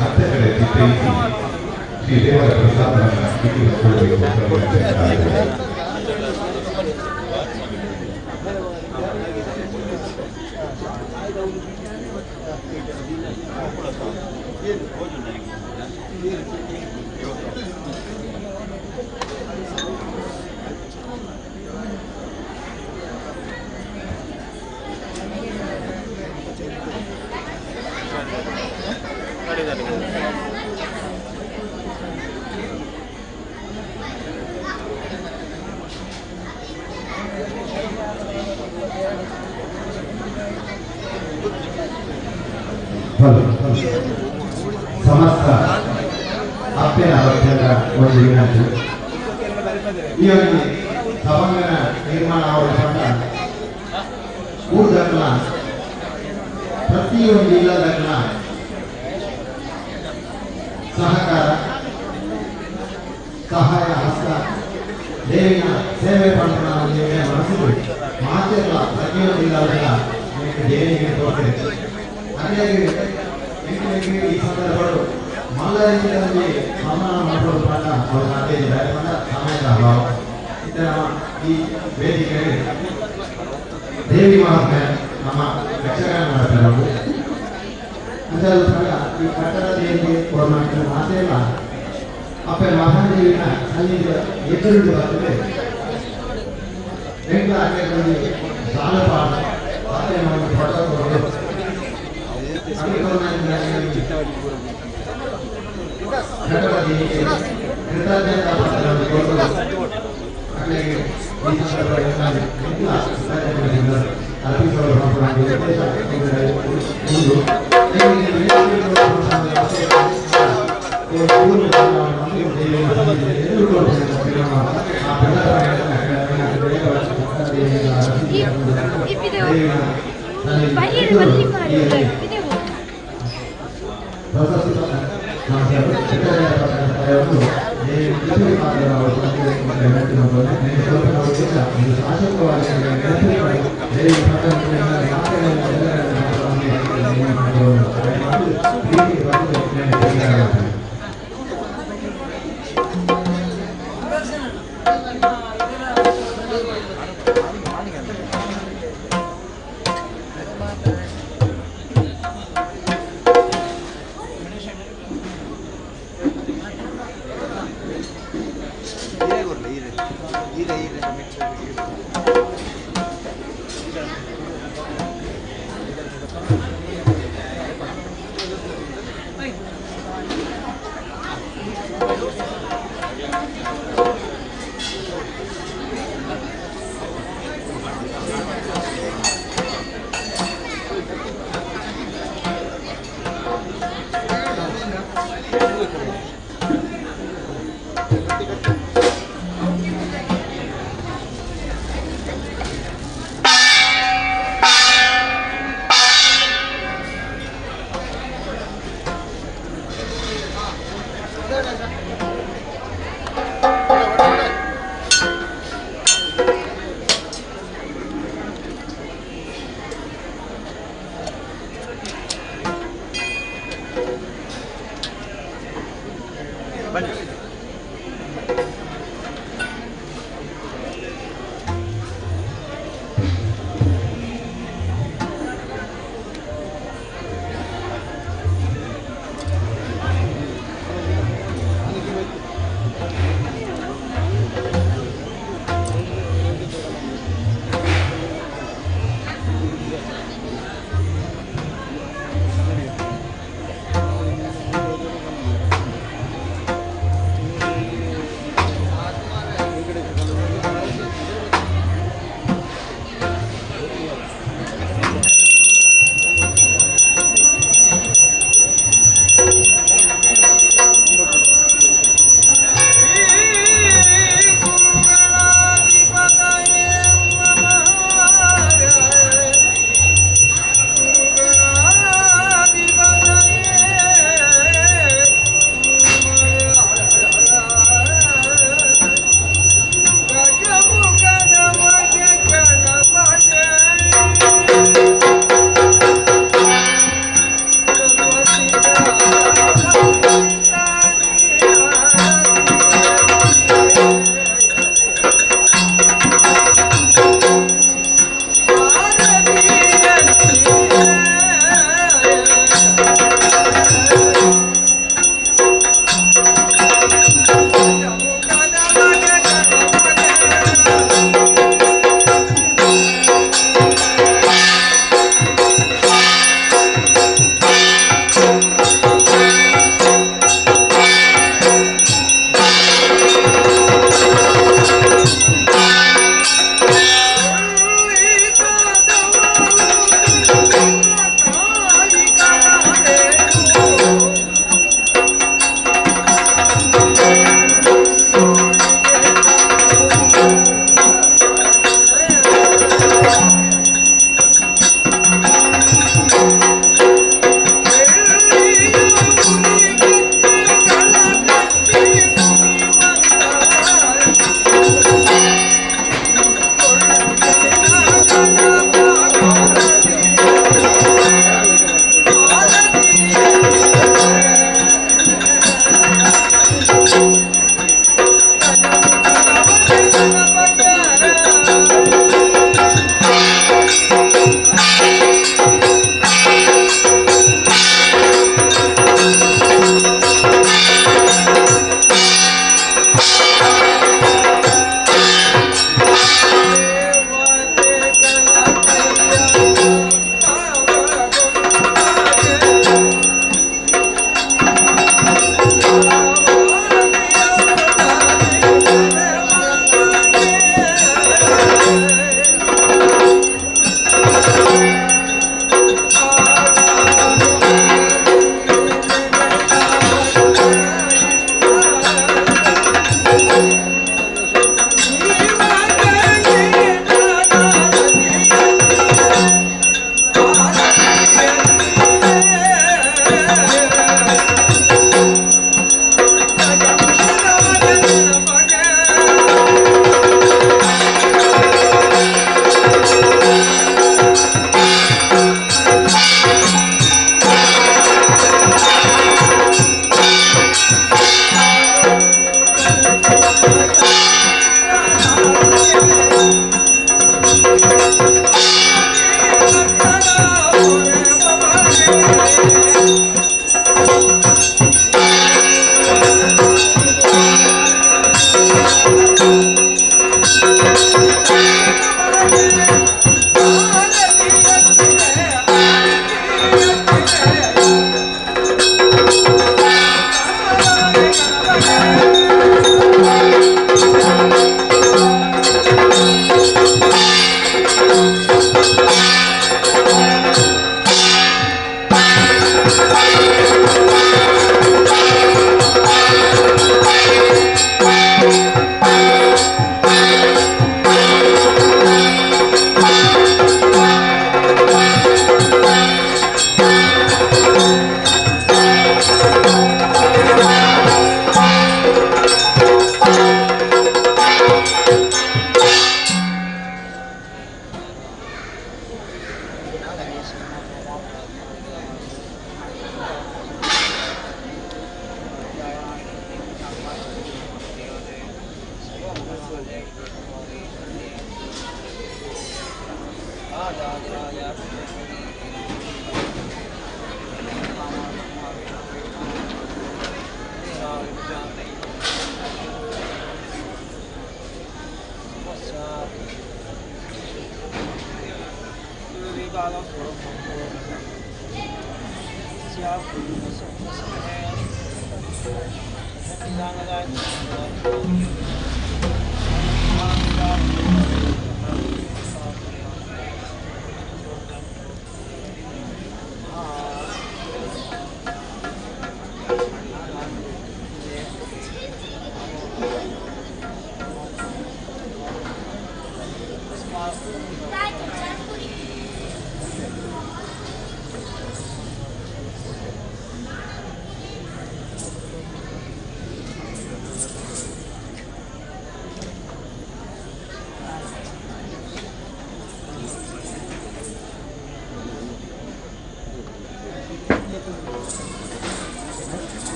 ಹತ್ತ ಕಡೆ ಚಿತ್ರೈಸಿ ಶ್ರೀ ದೇವರ ಪ್ರಸಾದವನ್ನು ಸ್ವೀಕರಿಸಿಕೊಳ್ಳಬೇಕು ಅಂತ ವಿನಂತಿಸುತ್ತಾರೆ. ಸಮಸ್ತ ಅಪ್ಪನ ಅವಶ್ಯಕ ಒಂದು ವಿನಂತಿ. ಈ ಒಂದು ಸಭಾಂಗಣ ನಿರ್ಮಾಣ ಅವಶ್ಯಕ ಊರ್ದಕ್ಕಲ ಪ್ರತಿಯೊಂದು ಇಲ್ಲದಕ್ಕಲ ಸಹಕಾರ ಸಹಾಯ ಹಸ್ತ ದೇವಿನ ಸೇವೆ ಪಡೆದ ಮನಸ್ಸು ಮಾತೆಲ್ಲ ಪ್ರತಿಯೊಂದು ಇಲ್ಲದಲ್ಲ ದೇವಿಗೆ ತೋರಿಸಿದೆ. ಹಾಗಾಗಿ ಈ ಸಂದರ್ಭಗಳು ಮಲ್ಲರಿಗೆ ಸನ್ಮಾನ ಮಾಡುವ ಪಾಠ ಅವರು ಸಾಧ್ಯ ಇದೆ. ಸಮಯದ ಅಭಾವ ಇದರ ಈ ವೇದಿಕೆಯಲ್ಲಿ ದೇವಿ ಮಹಾತ್ಮೆ ನಮ್ಮ ಯಕ್ಷಗಾನ ಮಾಡ್ತಾರೆ. ಅವರು ಅದರಲ್ಲೂ ಸಹ ಈ ಕಟ್ಟಡ ದೇವಿಗೆ ಕೊಡಮಾಡಿದ ಮಾತೆಲ್ಲ ಅಪ್ಪ ಮಹಾದೇವಿನ ಸನ್ನಿಧಿಯ ಎದುರು ಬರ್ತದೆ. ಬೆಂಗಳ ಅಡ್ಡೆಗಳಲ್ಲಿ ಸಾಲಪಾಠ ಮಾತೆ ನಾವು ಫೋಟೋ ಕೊಡೋದು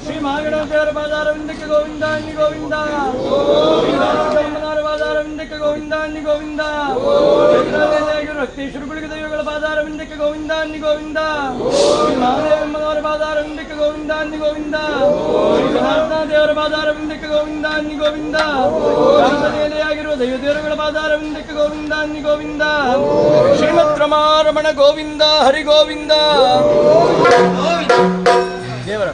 ಶ್ರೀ ಮಹಾಗಣಪತಿಯವರ ಪಾದಾರವಿಂದಕ್ಕೆ ಗೋವಿಂದ ಅನ್ನಿ ಗೋವಿಂದ. ಶ್ರೀರಾಮಚಂದ್ರರ ಪಾದಾರವಿಂದಕ್ಕೆ ಗೋವಿಂದ ಅನ್ನಿ ಗೋವಿಂದ. ರಕ್ತೇಶ್ವರಗುಳಿಗ ದೈವಗಳ ಪಾದಾರವಿಂದಕ್ಕೆ ಗೋವಿಂದ ಅನ್ನಿ ಗೋವಿಂದ. ಶ್ರೀ ಮಹಾದೇವಮ್ಮನವರ ಪಾದಾರವಿಂದಕ್ಕೆ ಗೋವಿಂದ ಅನ್ನಿ ಗೋವಿಂದ. ಶ್ರೀ ಜನಾರ್ದನ ದೇವರ ಪಾದಾರವಿಂದಕ್ಕೆ ಗೋವಿಂದ ಅನ್ನಿ ಗೋವಿಂದ. ನೆಲೆಯಾಗಿರುವ ದೈವ ದೇವರುಗಳ ಪಾದಾರವಿಂದಕ್ಕೆ ಗೋವಿಂದ ಅನ್ನಿ ಗೋವಿಂದ. ಶ್ರೀಮತ್ ರಮಾರಮಣ ಗೋವಿಂದ ಹರಿ ಗೋವಿಂದ. ದೇವರ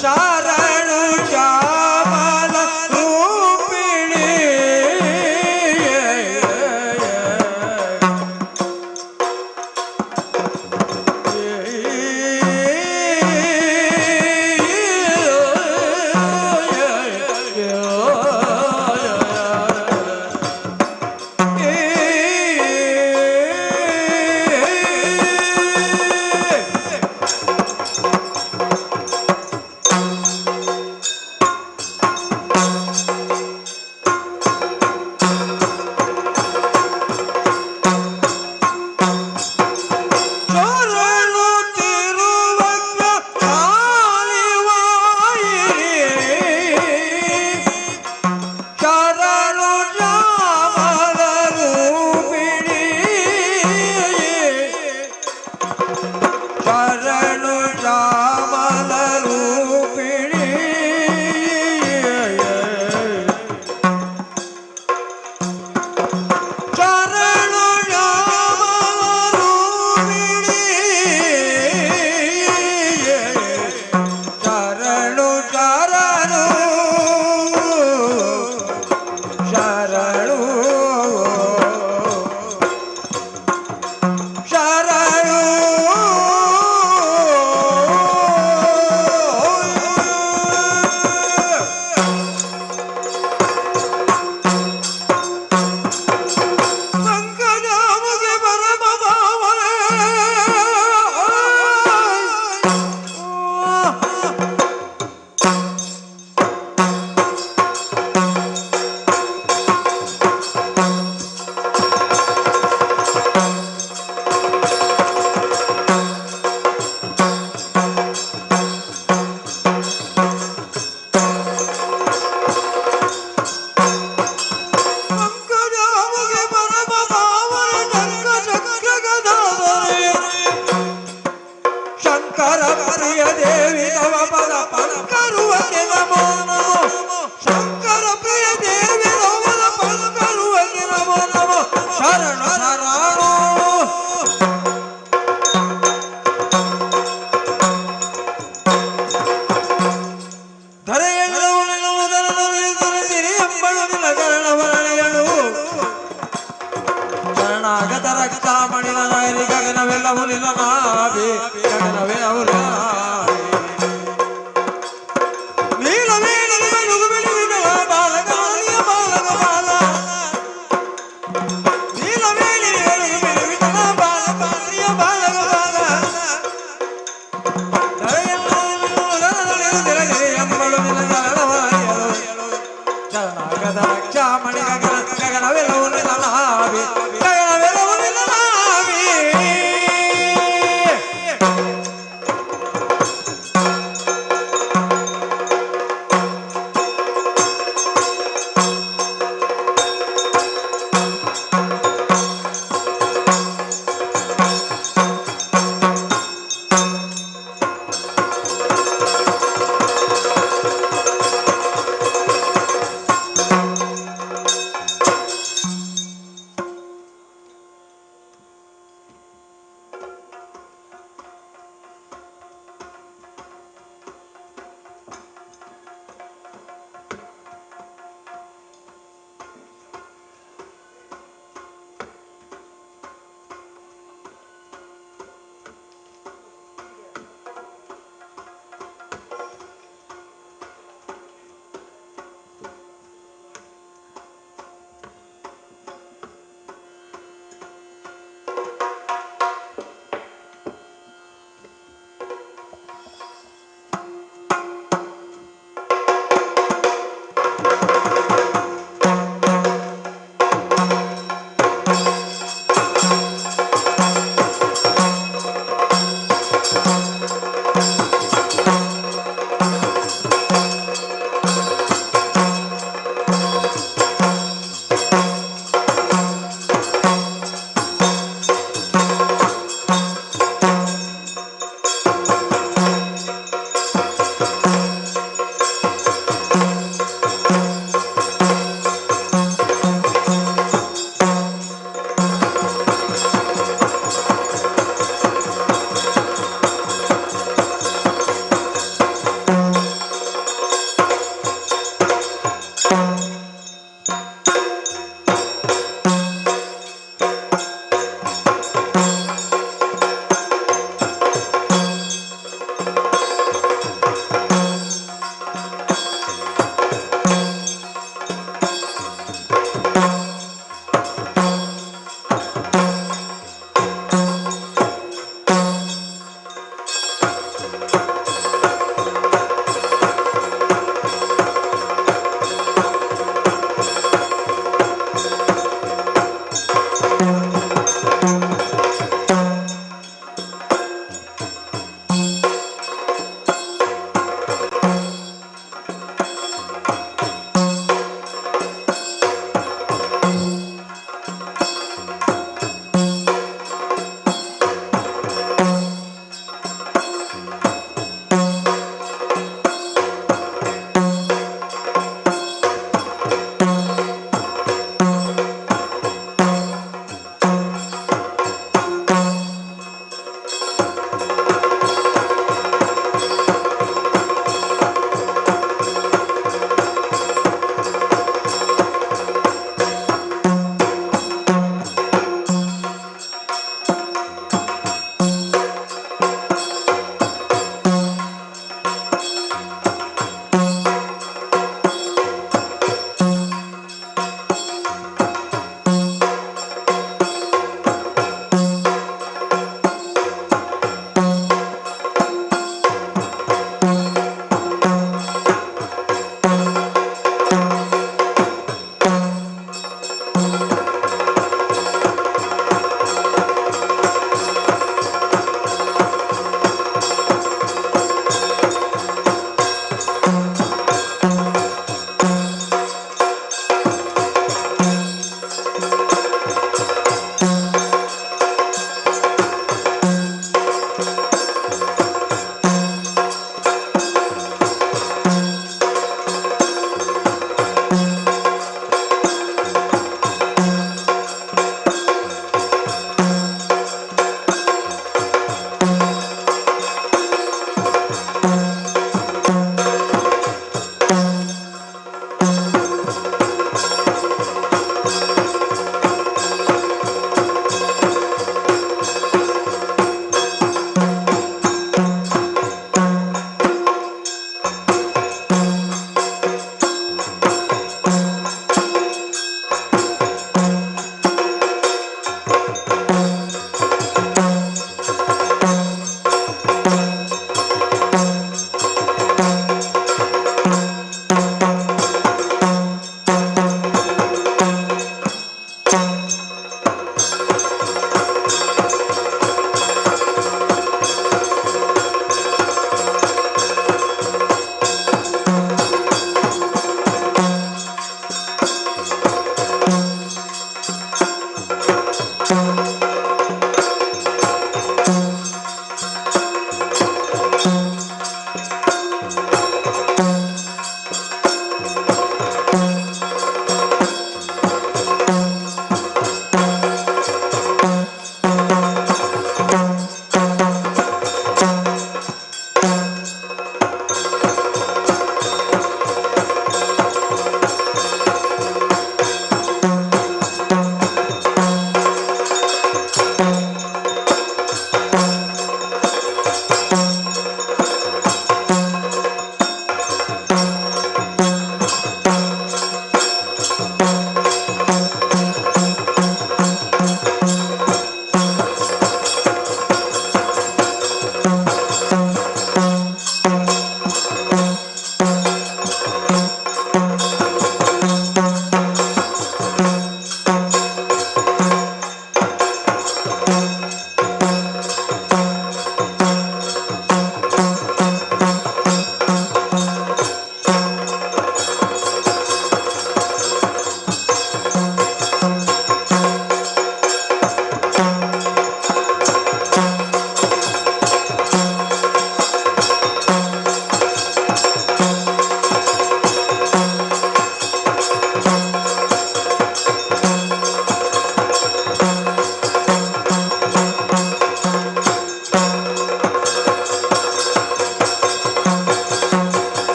चारण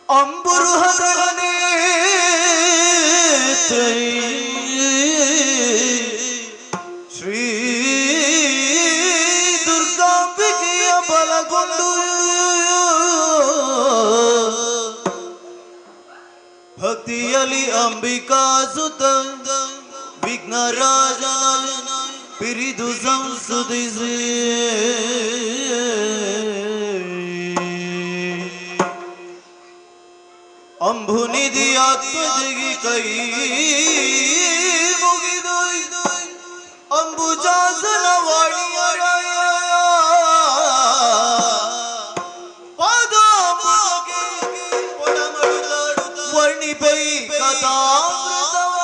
ಅಂಬುರುಹರನೇ ಶ್ರೀ ದುರ್ಗಾಂಬಿಕೆಯ ಬಲಗೊಂಡು ಭಕ್ತಿಯಲ್ಲಿ ಅಂಬಿಕಾ ಸುತ ವಿಘ್ನರಾಜನ ಪಿರಿದು ಸಂಸುದಿಸಿ ಅಂಬುನಿಧಿ ಆತ್ಮಜಿಗಿ ಕೈ ಮುಗಿದು ಅಂಬುಜಾಸನ ವಾಣಿಯರ ಪಾದಾಂಬುಜಗೆ ವರ್ಣಿಪೈ ಕಥಾಮೃತವ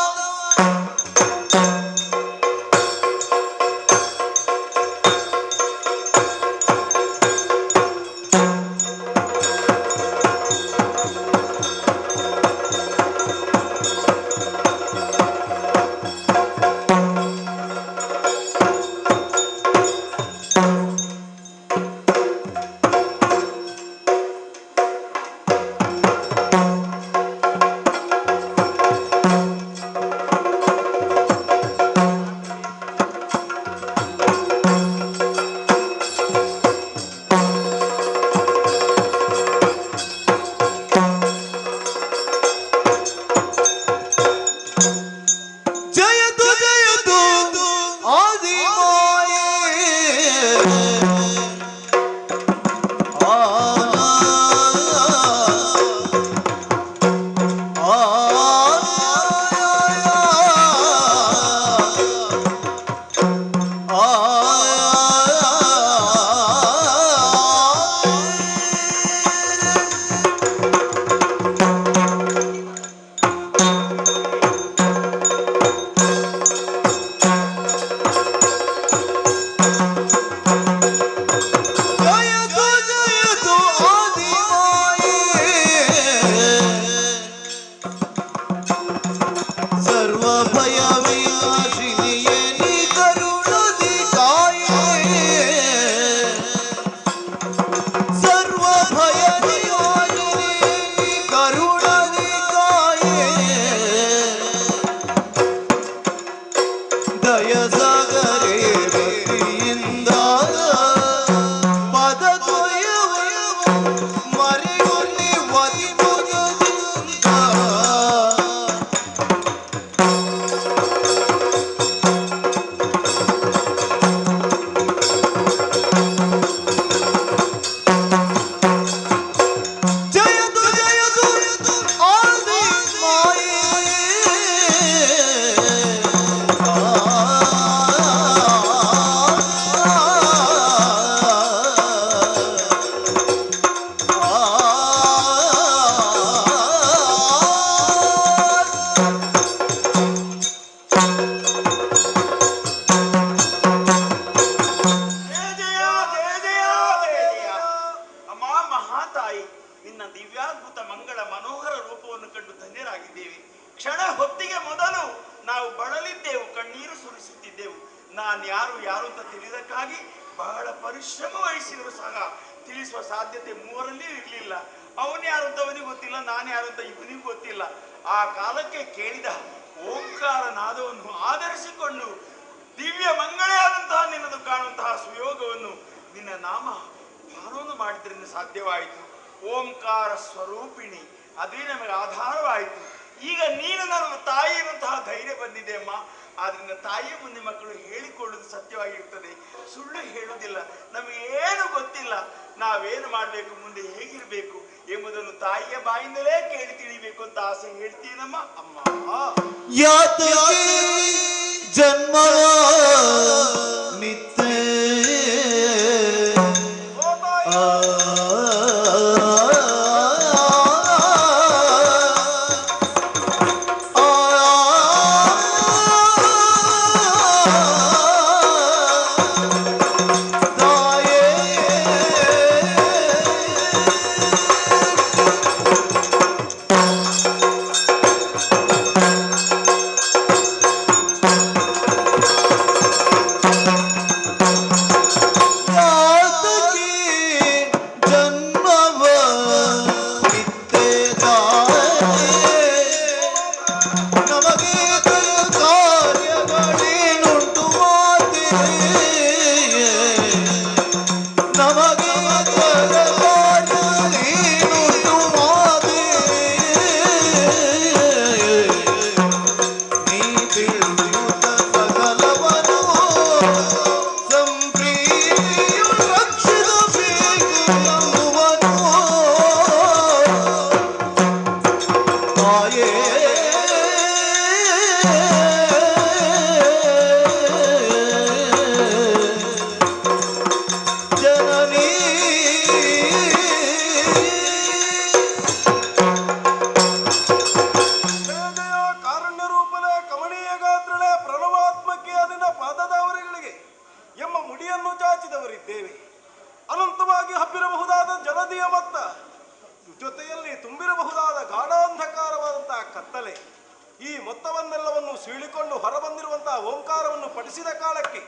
ಈ ಮೊತ್ತವನ್ನೆಲ್ಲವನ್ನು ಸೀಳಿಕೊಂಡು ಹೊರಬಂದಿರುವಂತಹ ಓಂಕಾರವನ್ನು ಪಡಿಸಿದ ಕಾಲಕ್ಕೆ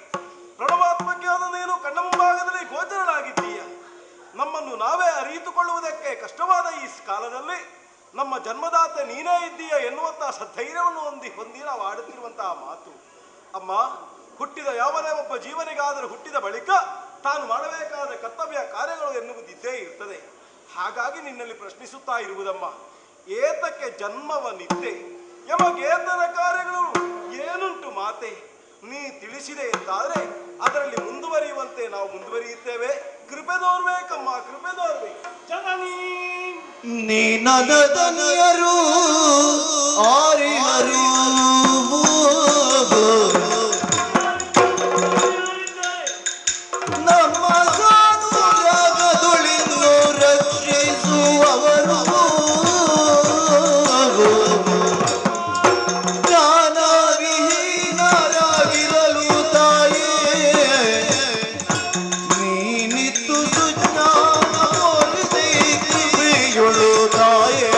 ಪ್ರಣವಾತ್ಮಜ್ಞಾನ ನೀನು ಕಣ್ಣ ಮುಂಭಾಗದಲ್ಲಿ ಗೋಚರನಾಗಿದ್ದೀಯ. ನಮ್ಮನ್ನು ನಾವೇ ಅರಿತುಕೊಳ್ಳುವುದಕ್ಕೆ ಕಷ್ಟವಾದ ಈ ಕಾಲದಲ್ಲಿ ನಮ್ಮ ಜನ್ಮದಾತೆ ನೀನೇ ಇದ್ದೀಯ ಎನ್ನುವಂತಹ ಸಧೈರ್ಯವನ್ನು ಹೊಂದಿ ನಾವು ಆಡುತ್ತಿರುವಂತಹ ಮಾತು. ಅಮ್ಮ, ಹುಟ್ಟಿದ ಯಾವನೇ ಒಬ್ಬ ಜೀವನಿಗಾದರೂ ಹುಟ್ಟಿದ ಬಳಿಕ ತಾನು ಮಾಡಬೇಕಾದ ಕರ್ತವ್ಯ ಕಾರ್ಯಗಳು ಎನ್ನುವುದಿದ್ದೇ ಇರ್ತದೆ. ಹಾಗಾಗಿ ನಿನ್ನಲ್ಲಿ ಪ್ರಶ್ನಿಸುತ್ತಾ ಇರುವುದಮ್ಮ, ಏತಕ್ಕೆ ಜನ್ಮವನಿದ್ದೆ ಯಮಗೇಂದ್ರ ಕಾರ್ಯಗಳು ಏನುಂಟು ಮಾತೆ? ನೀ ತಿಳಿಸಿದೆ ಎಂದಾದರೆ ಅದರಲ್ಲಿ ಮುಂದುವರಿಯುವಂತೆ ನಾವು ಮುಂದುವರಿಯುತ್ತೇವೆ. ಕೃಪೆ ದೋರ್ಬೇಕಮ್ಮ, ಕೃಪೆ ದೋರ್ಬೇಕು. ಜನನೀ ನೀನದನಿಯರು ಆರಿಹರು ನಮ್ಮ ಸಾಧುರಾಗದುಳಿಂದು ರಕ್ಷಿಸುವವರು ಜ್ಞಾನವಿಹೀನರಾಗಿರಲು ತಾಯೇ ನೀನಿತ್ತು ಸುಜ್ಞಾನ ತೋರಿದೆಳು ತಾಯೇ.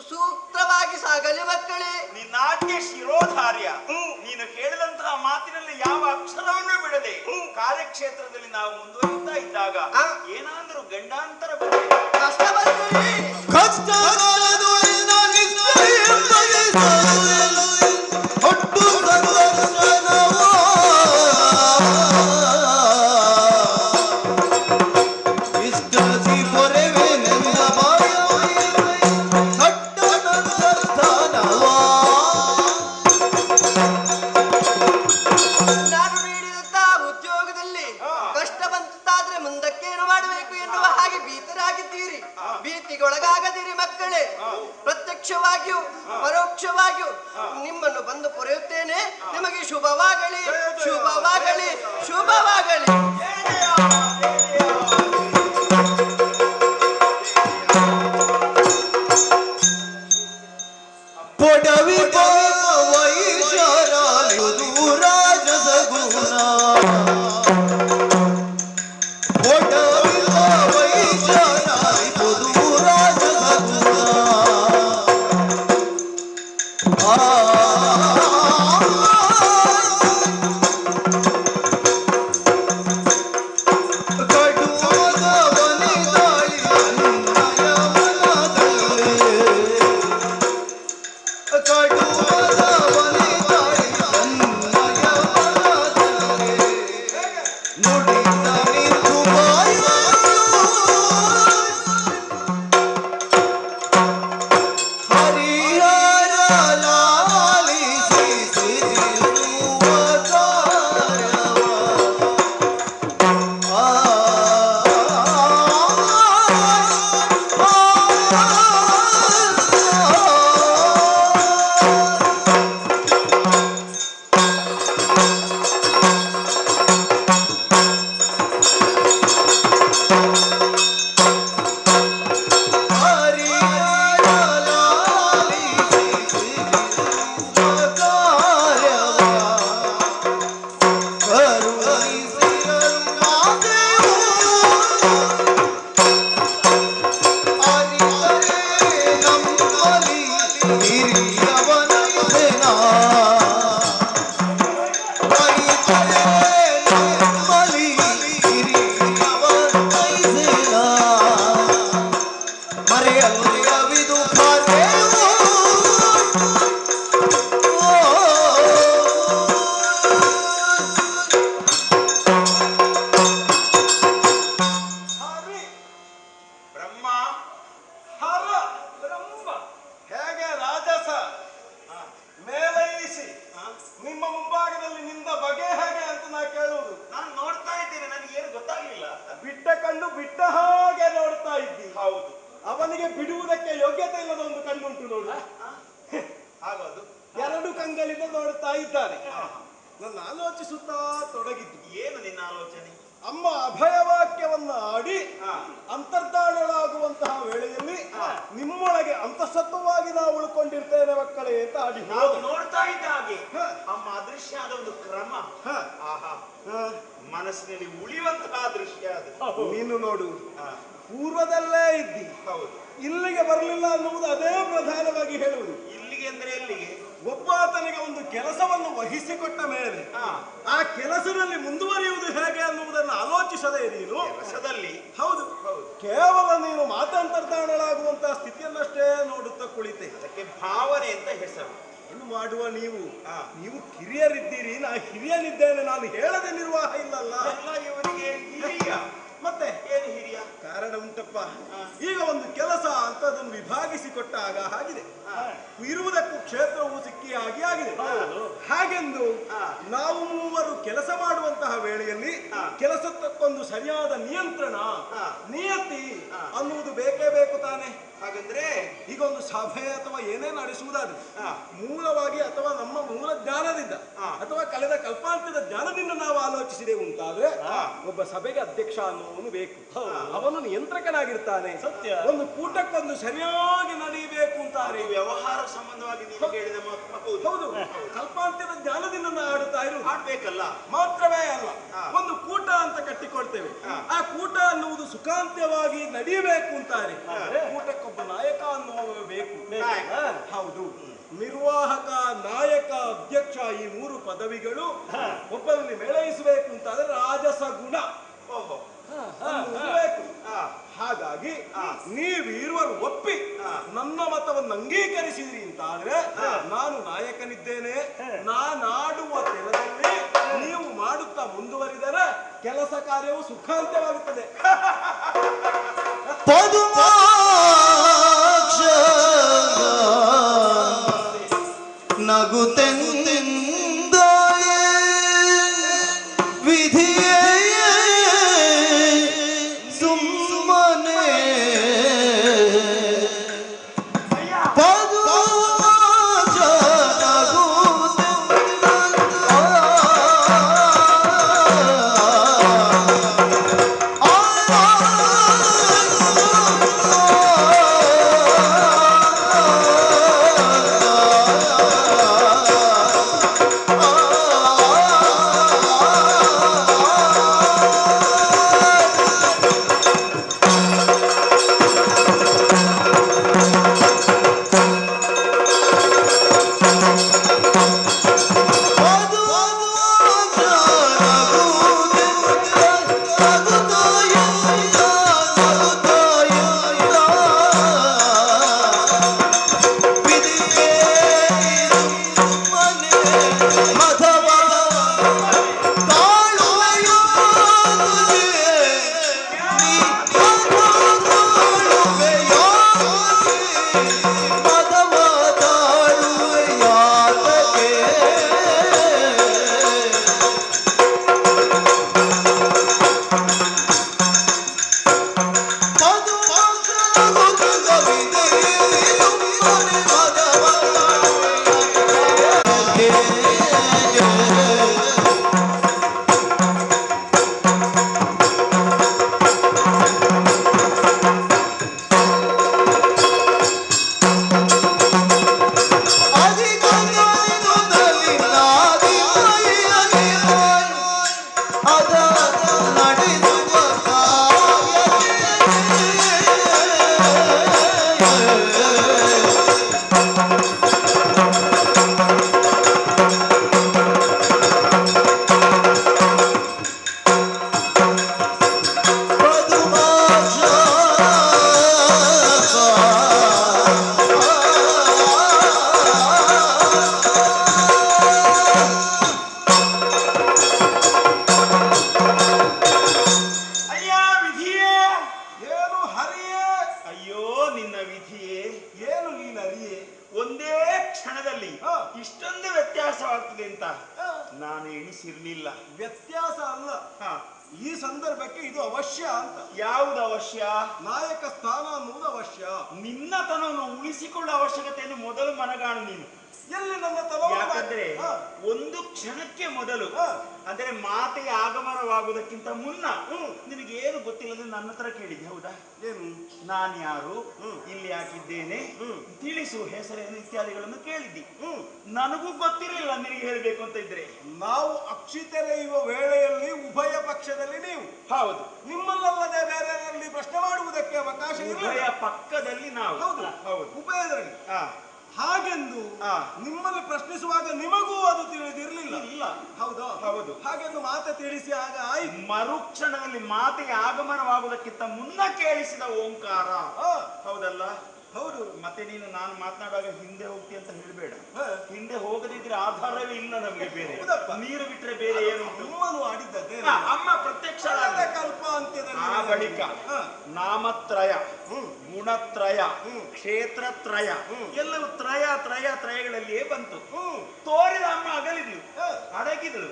ಸುಸೂತ್ರವಾಗಿ ಸಾಗಲಿ ಮಕ್ಕಳೇ. ನಿನ್ನಾಜ್ಞೆ ಶಿರೋಧಾರ್ಯ. ನೀನು ಹೇಳಿದಂತಹ ಮಾತಿನಲ್ಲಿ ಯಾವ ಅಕ್ಷರವನ್ನು ಬಿಡದೆ ಕಾರ್ಯಕ್ಷೇತ್ರದಲ್ಲಿ ನಾವು ಮುಂದುವರಿಯುತ್ತಾ ಇದ್ದಾಗ ಏನಾದರೂ ಗಂಡಾಂತರ ಬರಬೇಕು. ಕಷ್ಟ ಬಂದರೆ ನಾನು ನೀಡಿದಂತಹ ಉದ್ಯೋಗದಲ್ಲಿ ಕಷ್ಟ ಬಂತಾದ್ರೆ ಮುಂದಕ್ಕೇನು ಮಾಡಬೇಕು ಎನ್ನುವ ಹಾಗೆ ಭೀತರಾಗಿದ್ದೀರಿ. ಭೀತಿಗೊಳಗಾಗದಿರಿ ಮಕ್ಕಳೇ. ಪ್ರತ್ಯಕ್ಷವಾಗಿಯೂ ಪರೋಕ್ಷವಾಗಿಯೂ ನಿಮ್ಮನ್ನು ಬಂದು ಪೊರೆಯುತ್ತೇನೆ. ನಿಮಗೆ ಶುಭವಾಗಲಿ, ಶುಭವಾಗಲಿ, ಶುಭವಾಗಲಿ. ಅವನಿಗೆ ಬಿಡುವುದಕ್ಕೆ ಯೋಗ್ಯತೆ ಇಲ್ಲದ ಒಂದು ಕಣ್ಣುಂಟು ನೋಡು. ಆಗೋದು ಎರಡು ಕಂಗಳಿಂದ ನೋಡುತ್ತಾ ಇದ್ದಾನೆ. ನನ್ನ ಆಲೋಚಿಸುತ್ತಾ ತೊಡಗಿದ್ದು. ಏನು ನಿನ್ನ ಆಲೋಚನೆ? ಅಮ್ಮ ಅಭಯವಾಕ್ಯವನ್ನ ಆಡಿ ಅಂತರ್ಧಾನಳಾಗುವಂತಹ ವೇಳೆಯಲ್ಲಿ ನಿಮ್ಮೊಳಗೆ ಅಂತಸತ್ವವಾಗಿ ನಾವು ಉಳ್ಕೊಂಡಿರ್ತೇನೆ ಮಕ್ಕಳೇ ಅಂತ ಆಡಿ ನಾವು ನೋಡ್ತಾ ಇದ್ದ ಹಾಗೆ ಅಮ್ಮ ಅದೃಶ್ಯ ಆದ ಒಂದು ಕ್ರಮ ಆಹಾ ಮನಸ್ಸಿನಲ್ಲಿ ಉಳಿಯುವಂತಹ ದೃಶ್ಯ ಅದು. ನೀನು ನೋಡು ಪೂರ್ವದಲ್ಲೇ ಇದ್ದಿ, ಇಲ್ಲಿಗೆ ಬರಲಿಲ್ಲ ಅನ್ನುವುದು ಅದೇ ಪ್ರಧಾನವಾಗಿ ಹೇಳುವುದು. ಇಲ್ಲಿಗೆ ಅಂದ್ರೆ ಎಲ್ಲಿಗೆ? ಒಬ್ಬಾತನಿಗೆ ಒಂದು ಕೆಲಸವನ್ನು ವಹಿಸಿಕೊಟ್ಟ ಮೇಲೆ ಆ ಕೆಲಸದಲ್ಲಿ ಮುಂದುವರಿಯುವುದು ಹೇಗೆ ಅನ್ನುವುದನ್ನು ಆಲೋಚಿಸದೆ ನೀನು ಕೆಲಸದಲ್ಲಿ ಹೌದು ಕೇವಲ ನೀನು ಮಾತಾಂತರ್ಧಾನಳಾಗುವಂತಹ ಸ್ಥಿತಿಯನ್ನಷ್ಟೇ ನೋಡುತ್ತಾ ಕುಳಿತೆ. ಅದಕ್ಕೆ ಭಾವನೆ ಅಂತ ಹೆಸರು. ಏನು ಮಾಡುವ ನೀವು ಕಿರಿಯರಿದ್ದೀರಿ, ನಾ ಹಿರಿಯನಿದ್ದೇನೆ, ನಾನು ಹೇಳದೆ ನಿರ್ವಾಹ ಇಲ್ಲಲ್ಲ. ಇವನಿಗೆ ಹಿರಿಯ ಮತ್ತೆ ಏನು ಹಿರಿಯ ಕಾರಣ ಉಂಟಪ್ಪ. ಈಗ ಒಂದು ಕೆಲಸ ಅಂತ ಅದನ್ನು ವಿಭಾಗಿಸಿಕೊಟ್ಟಾಗ ಆಗಿದೆ, ಇರುವುದಕ್ಕೂ ಕ್ಷೇತ್ರವು ಸಿಕ್ಕಿ ಆಗಿದೆ. ಹಾಗೆಂದು ನಾವು ಮೂವರು ಕೆಲಸ ಮಾಡುವಂತಹ ವೇಳೆಯಲ್ಲಿ ಕೆಲಸಕ್ಕೊಂದು ಸರಿಯಾದ ನಿಯಂತ್ರಣ ನಿಯತಿ ಅನ್ನುವುದು ಬೇಕೇ ಬೇಕು ತಾನೆ. ಹಾಗಂದ್ರೆ ಈಗ ಒಂದು ಸಭೆ ಅಥವಾ ಏನೇ ನಡೆಸುವುದಾದ್ರೆ ಮೂಲವಾಗಿ ಅಥವಾ ನಮ್ಮ ಮೂಲ ಜ್ಞಾನದಿಂದ ಅಥವಾ ಕಳೆದ ಕಲ್ಪಾಂತ್ಯದ ಜ್ಞಾನದಿಂದ ನಾವು ಆಲೋಚಿಸಿದೆ ಉಂಟಾದ್ರೆ ಒಬ್ಬ ಸಭೆಗೆ ಅಧ್ಯಕ್ಷ ಅನ್ನೋನು ಬೇಕು. ಅವನು ನಿಯಂತ್ರಕನಾಗಿರ್ತಾನೆ. ಸತ್ಯ. ಒಂದು ಕೂಟಕ್ಕೊಂದು ಸರಿಯಾಗಿ ನಡೆಯಬೇಕು ಅಂತಾರೆ. ವ್ಯವಹಾರ ಸಂಬಂಧವಾಗಿ ನೀವು ಹೇಳಿದ ಹೌದು. ಕಲ್ಪಾಂತ್ಯದ ಜ್ಞಾನದಿಂದ ನಾವು ಆಡ್ಬೇಕಲ್ಲ. ಮಾತ್ರವೇ ಅಲ್ಲ, ಒಂದು ಕೂಟ ಅಂತ ಕಟ್ಟಿಕೊಳ್ತೇವೆ. ಆ ಕೂಟ ಅನ್ನುವುದು ಸುಖಾಂತ್ಯವಾಗಿ ನಡೆಯಬೇಕು ಅಂತಾರೆ. ಕೂಟಕ್ಕೊಬ್ಬ ನಾಯಕ ಅನ್ನುವ ಬೇಕು. ಹೌದು. ನಿರ್ವಾಹಕ, ನಾಯಕ, ಅಧ್ಯಕ್ಷ ಈ 3 ಪದವಿಗಳು ಒಬ್ಬರಲ್ಲಿ ಮೇಳೈಸಬೇಕು ಅಂತಾದ್ರೆ ರಾಜಸ ಗುಣ ಬೇಕು. ಹಾಗಾಗಿ ನೀವಿರುವರು ಒಪ್ಪಿ ನನ್ನ ಮತವನ್ನು ಅಂಗೀಕರಿಸಿದ್ರಿ ಅಂತಾದ್ರೆ ನಾನು ನಾಯಕನಿದ್ದೇನೆ. ನಾನಾಡುವ ತೆರದಲ್ಲಿ ನೀವು ಮಾಡುತ್ತಾ ಮುಂದುವರಿದರೆ ಕೆಲಸ ಕಾರ್ಯವು ಸುಖಾಂತ್ಯವಾಗುತ್ತದೆ. ನಗುತ್ತೆಂದ ವಿಧಿಯೇ ಸುಮ್ಮನೆ ನಾನು ಎಣಿಸಿರ್ಲಿಲ್ಲ. ವ್ಯತ್ಯಾಸ ಅಲ್ಲ, ಈ ಸಂದರ್ಭಕ್ಕೆ ಇದು ಅವಶ್ಯ ಅಂತ. ಯಾವುದು ಅವಶ್ಯ? ನಾಯಕ ಸ್ಥಾನ ಅನ್ನುವುದು ಅವಶ್ಯ. ನಿನ್ನತನವನ್ನು ಉಳಿಸಿಕೊಳ್ಳುವ ಅವಶ್ಯಕತೆಯನ್ನು ಮೊದಲು ಮನಗಾಣು ನೀನು. ಎಲ್ಲಿ ನನ್ನ ತನ? ಯಾಕಂದ್ರೆ ಒಂದು ಕ್ಷಣಕ್ಕೆ ಮೊದಲು ಅಂದ್ರೆ ಮಾತೆಗೆ ಆಗಮನವಾಗುವುದಕ್ಕಿಂತ ಮುನ್ನ ನಿನಗೆ ಏನು ಗೊತ್ತಿಲ್ಲದೆ ನನ್ನ ಹತ್ರ ಕೇಳಿದ್ದೆ, ಹೌದಾ? ಏನು? ನಾನು ಯಾರು, ಇಲ್ಲಿ ಯಾಕಿದ್ದೇನೆ, ತಿಳಿಸು, ಹೆಸರೇನು ಇತ್ಯಾದಿಗಳನ್ನು ಕೇಳಿದ್ದಿ. ನನಗೂ ಗೊತ್ತಿರಲಿಲ್ಲ ನಿನಗೆ ಹೇಳಬೇಕು ಅಂತ ಇದ್ರೆ. ನಾವು ಅಕ್ಷಿತೆರೆಯುವ ವೇಳೆಯಲ್ಲಿ ಉಭಯ ಪಕ್ಷದಲ್ಲಿ ನೀವು. ಹೌದು. ನಿಮ್ಮಲ್ಲದೆ ಬೇರೆಯವರಲ್ಲಿ ಪ್ರಶ್ನೆ ಮಾಡುವುದಕ್ಕೆ ಅವಕಾಶ ಇಲ್ಲ. ಉಭಯ ಪಕ್ಕದಲ್ಲಿ ನಾವು. ಹೌದು ಹೌದು, ಉಭಯದಲ್ಲಿ. ಹಾಗೆಂದು ನಿಮ್ಮಲ್ಲಿ ಪ್ರಶ್ನಿಸುವಾಗ ನಿಮಗೂ ಅದು ತಿಳಿದಿರಲಿಲ್ಲ. ಇಲ್ಲ. ಹೌದಾ? ಹೌದು. ಹಾಗೆಂದು ಮಾತೆ ತಿಳಿಸಿ ಆಗ ಆಯ್ತು. ಮರುಕ್ಷಣದಲ್ಲಿ ಮಾತೆಗೆ ಆಗಮನವಾಗುವುದಕ್ಕಿಂತ ಮುನ್ನ ಕೇಳಿಸಿದ ಓಂಕಾರ. ಹೌದಲ್ಲ? ಹೌದು. ಮತ್ತೆ ನೀನು ನಾನು ಮಾತನಾಡುವಾಗ ಹಿಂದೆ ಹೋಗ್ತಿ ಅಂತ ಹೇಳಬೇಡ. ಹಿಂದೆ ಹೋಗದಿದ್ರೆ ಆಧಾರವೇ ಇಲ್ಲ ನಮಗೆ ಬೇರೆ. ನೀರು ಬಿಟ್ರೆ ಬೇರೆ ಏನು? ಅಮ್ಮನು ಆಡಿದ್ದೆ. ಅಮ್ಮ ಪ್ರತ್ಯಕ್ಷ ಕಲ್ಪ ಅಂತ್ಯದಲ್ಲಿ. ಆ ಬಳಿಕ ನಾಮತ್ರಯ, ಗುಣತ್ರಯ, ಕ್ಷೇತ್ರತ್ರಯ ಎಲ್ಲವೂ ತ್ರಯಗಳಲ್ಲಿಯೇ ಬಂತು. ತೋರಿದ ಅಮ್ಮ ಅಗಲಿದ್ಲು, ಅಡಗಿದಳು.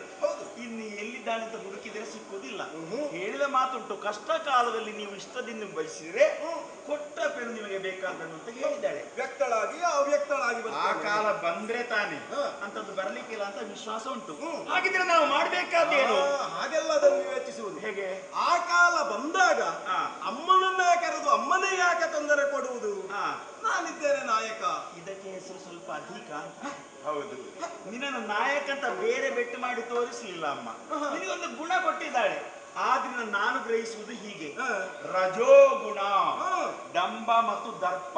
ಇನ್ನು ಎಲ್ಲಿದ್ದಾನೆ ಅಂತ ಹುಡುಕಿ ಬದುಕಿದರೆ ಸಿಕ್ಕುವುದಿಲ್ಲ. ಹೇಳಿದ ಮಾತುಂಟು, ಕಷ್ಟ ಕಾಲದಲ್ಲಿ ನೀವು ಇಷ್ಟದಿಂದ ಬಯಸಿದ್ರೆ ಕೊಟ್ಟ ಪೆರು ನಿಮಗೆ ಬೇಕಾದನ್ನು ಅಂತ ಹೇಳಿದ್ದಾಳೆ. ವ್ಯಕ್ತಳಾಗಿ ಅವ್ಯಕ್ತಳಾಗಿ ಆ ಕಾಲ ಬಂದ್ರೆ ತಾನೆ, ಅಂತದ್ದು ಬರ್ಲಿಕ್ಕಿಲ್ಲ ಅಂತ ವಿಶ್ವಾಸ ಉಂಟು. ಹಾಗಿದ್ರೆ ನಾವು ಮಾಡ್ಬೇಕಾದೇನು? ಹಾಗೆಲ್ಲ ಅದನ್ನು ವಿವೇಚಿಸುವುದು ಹೇಗೆ? ಆ ಕಾಲ ಬಂದಾಗ ಅಮ್ಮನನ್ನೇ ಕರೆದು ಅಮ್ಮನೇ ಯಾಕೆ ತೊಂದರೆ ಕೊಡುವುದು? ನಾನಿದ್ದೇನೆ ನಾಯಕ. ಇದಕ್ಕೆ ಹೆಸರು ಸ್ವಲ್ಪ ಅಧಿಕ. ಹೌದು, ನಿನ್ನನ್ನು ನಾಯಕ ಅಂತ ಬೇರೆ ಬೆಟ್ಟು ಮಾಡಿ ತೋರಿಸಲಿಲ್ಲ ಅಮ್ಮ. ನಿನಗೊಂದು ಗುಣ ಕೊಟ್ಟಿದ್ದಾಳೆ. ಆದ್ರಿಂದ ನಾನು ಗ್ರಹಿಸುವುದು ಹೀಗೆ: ರಜೋಗುಣ, ದಂಭ ಮತ್ತು ದರ್ಪ,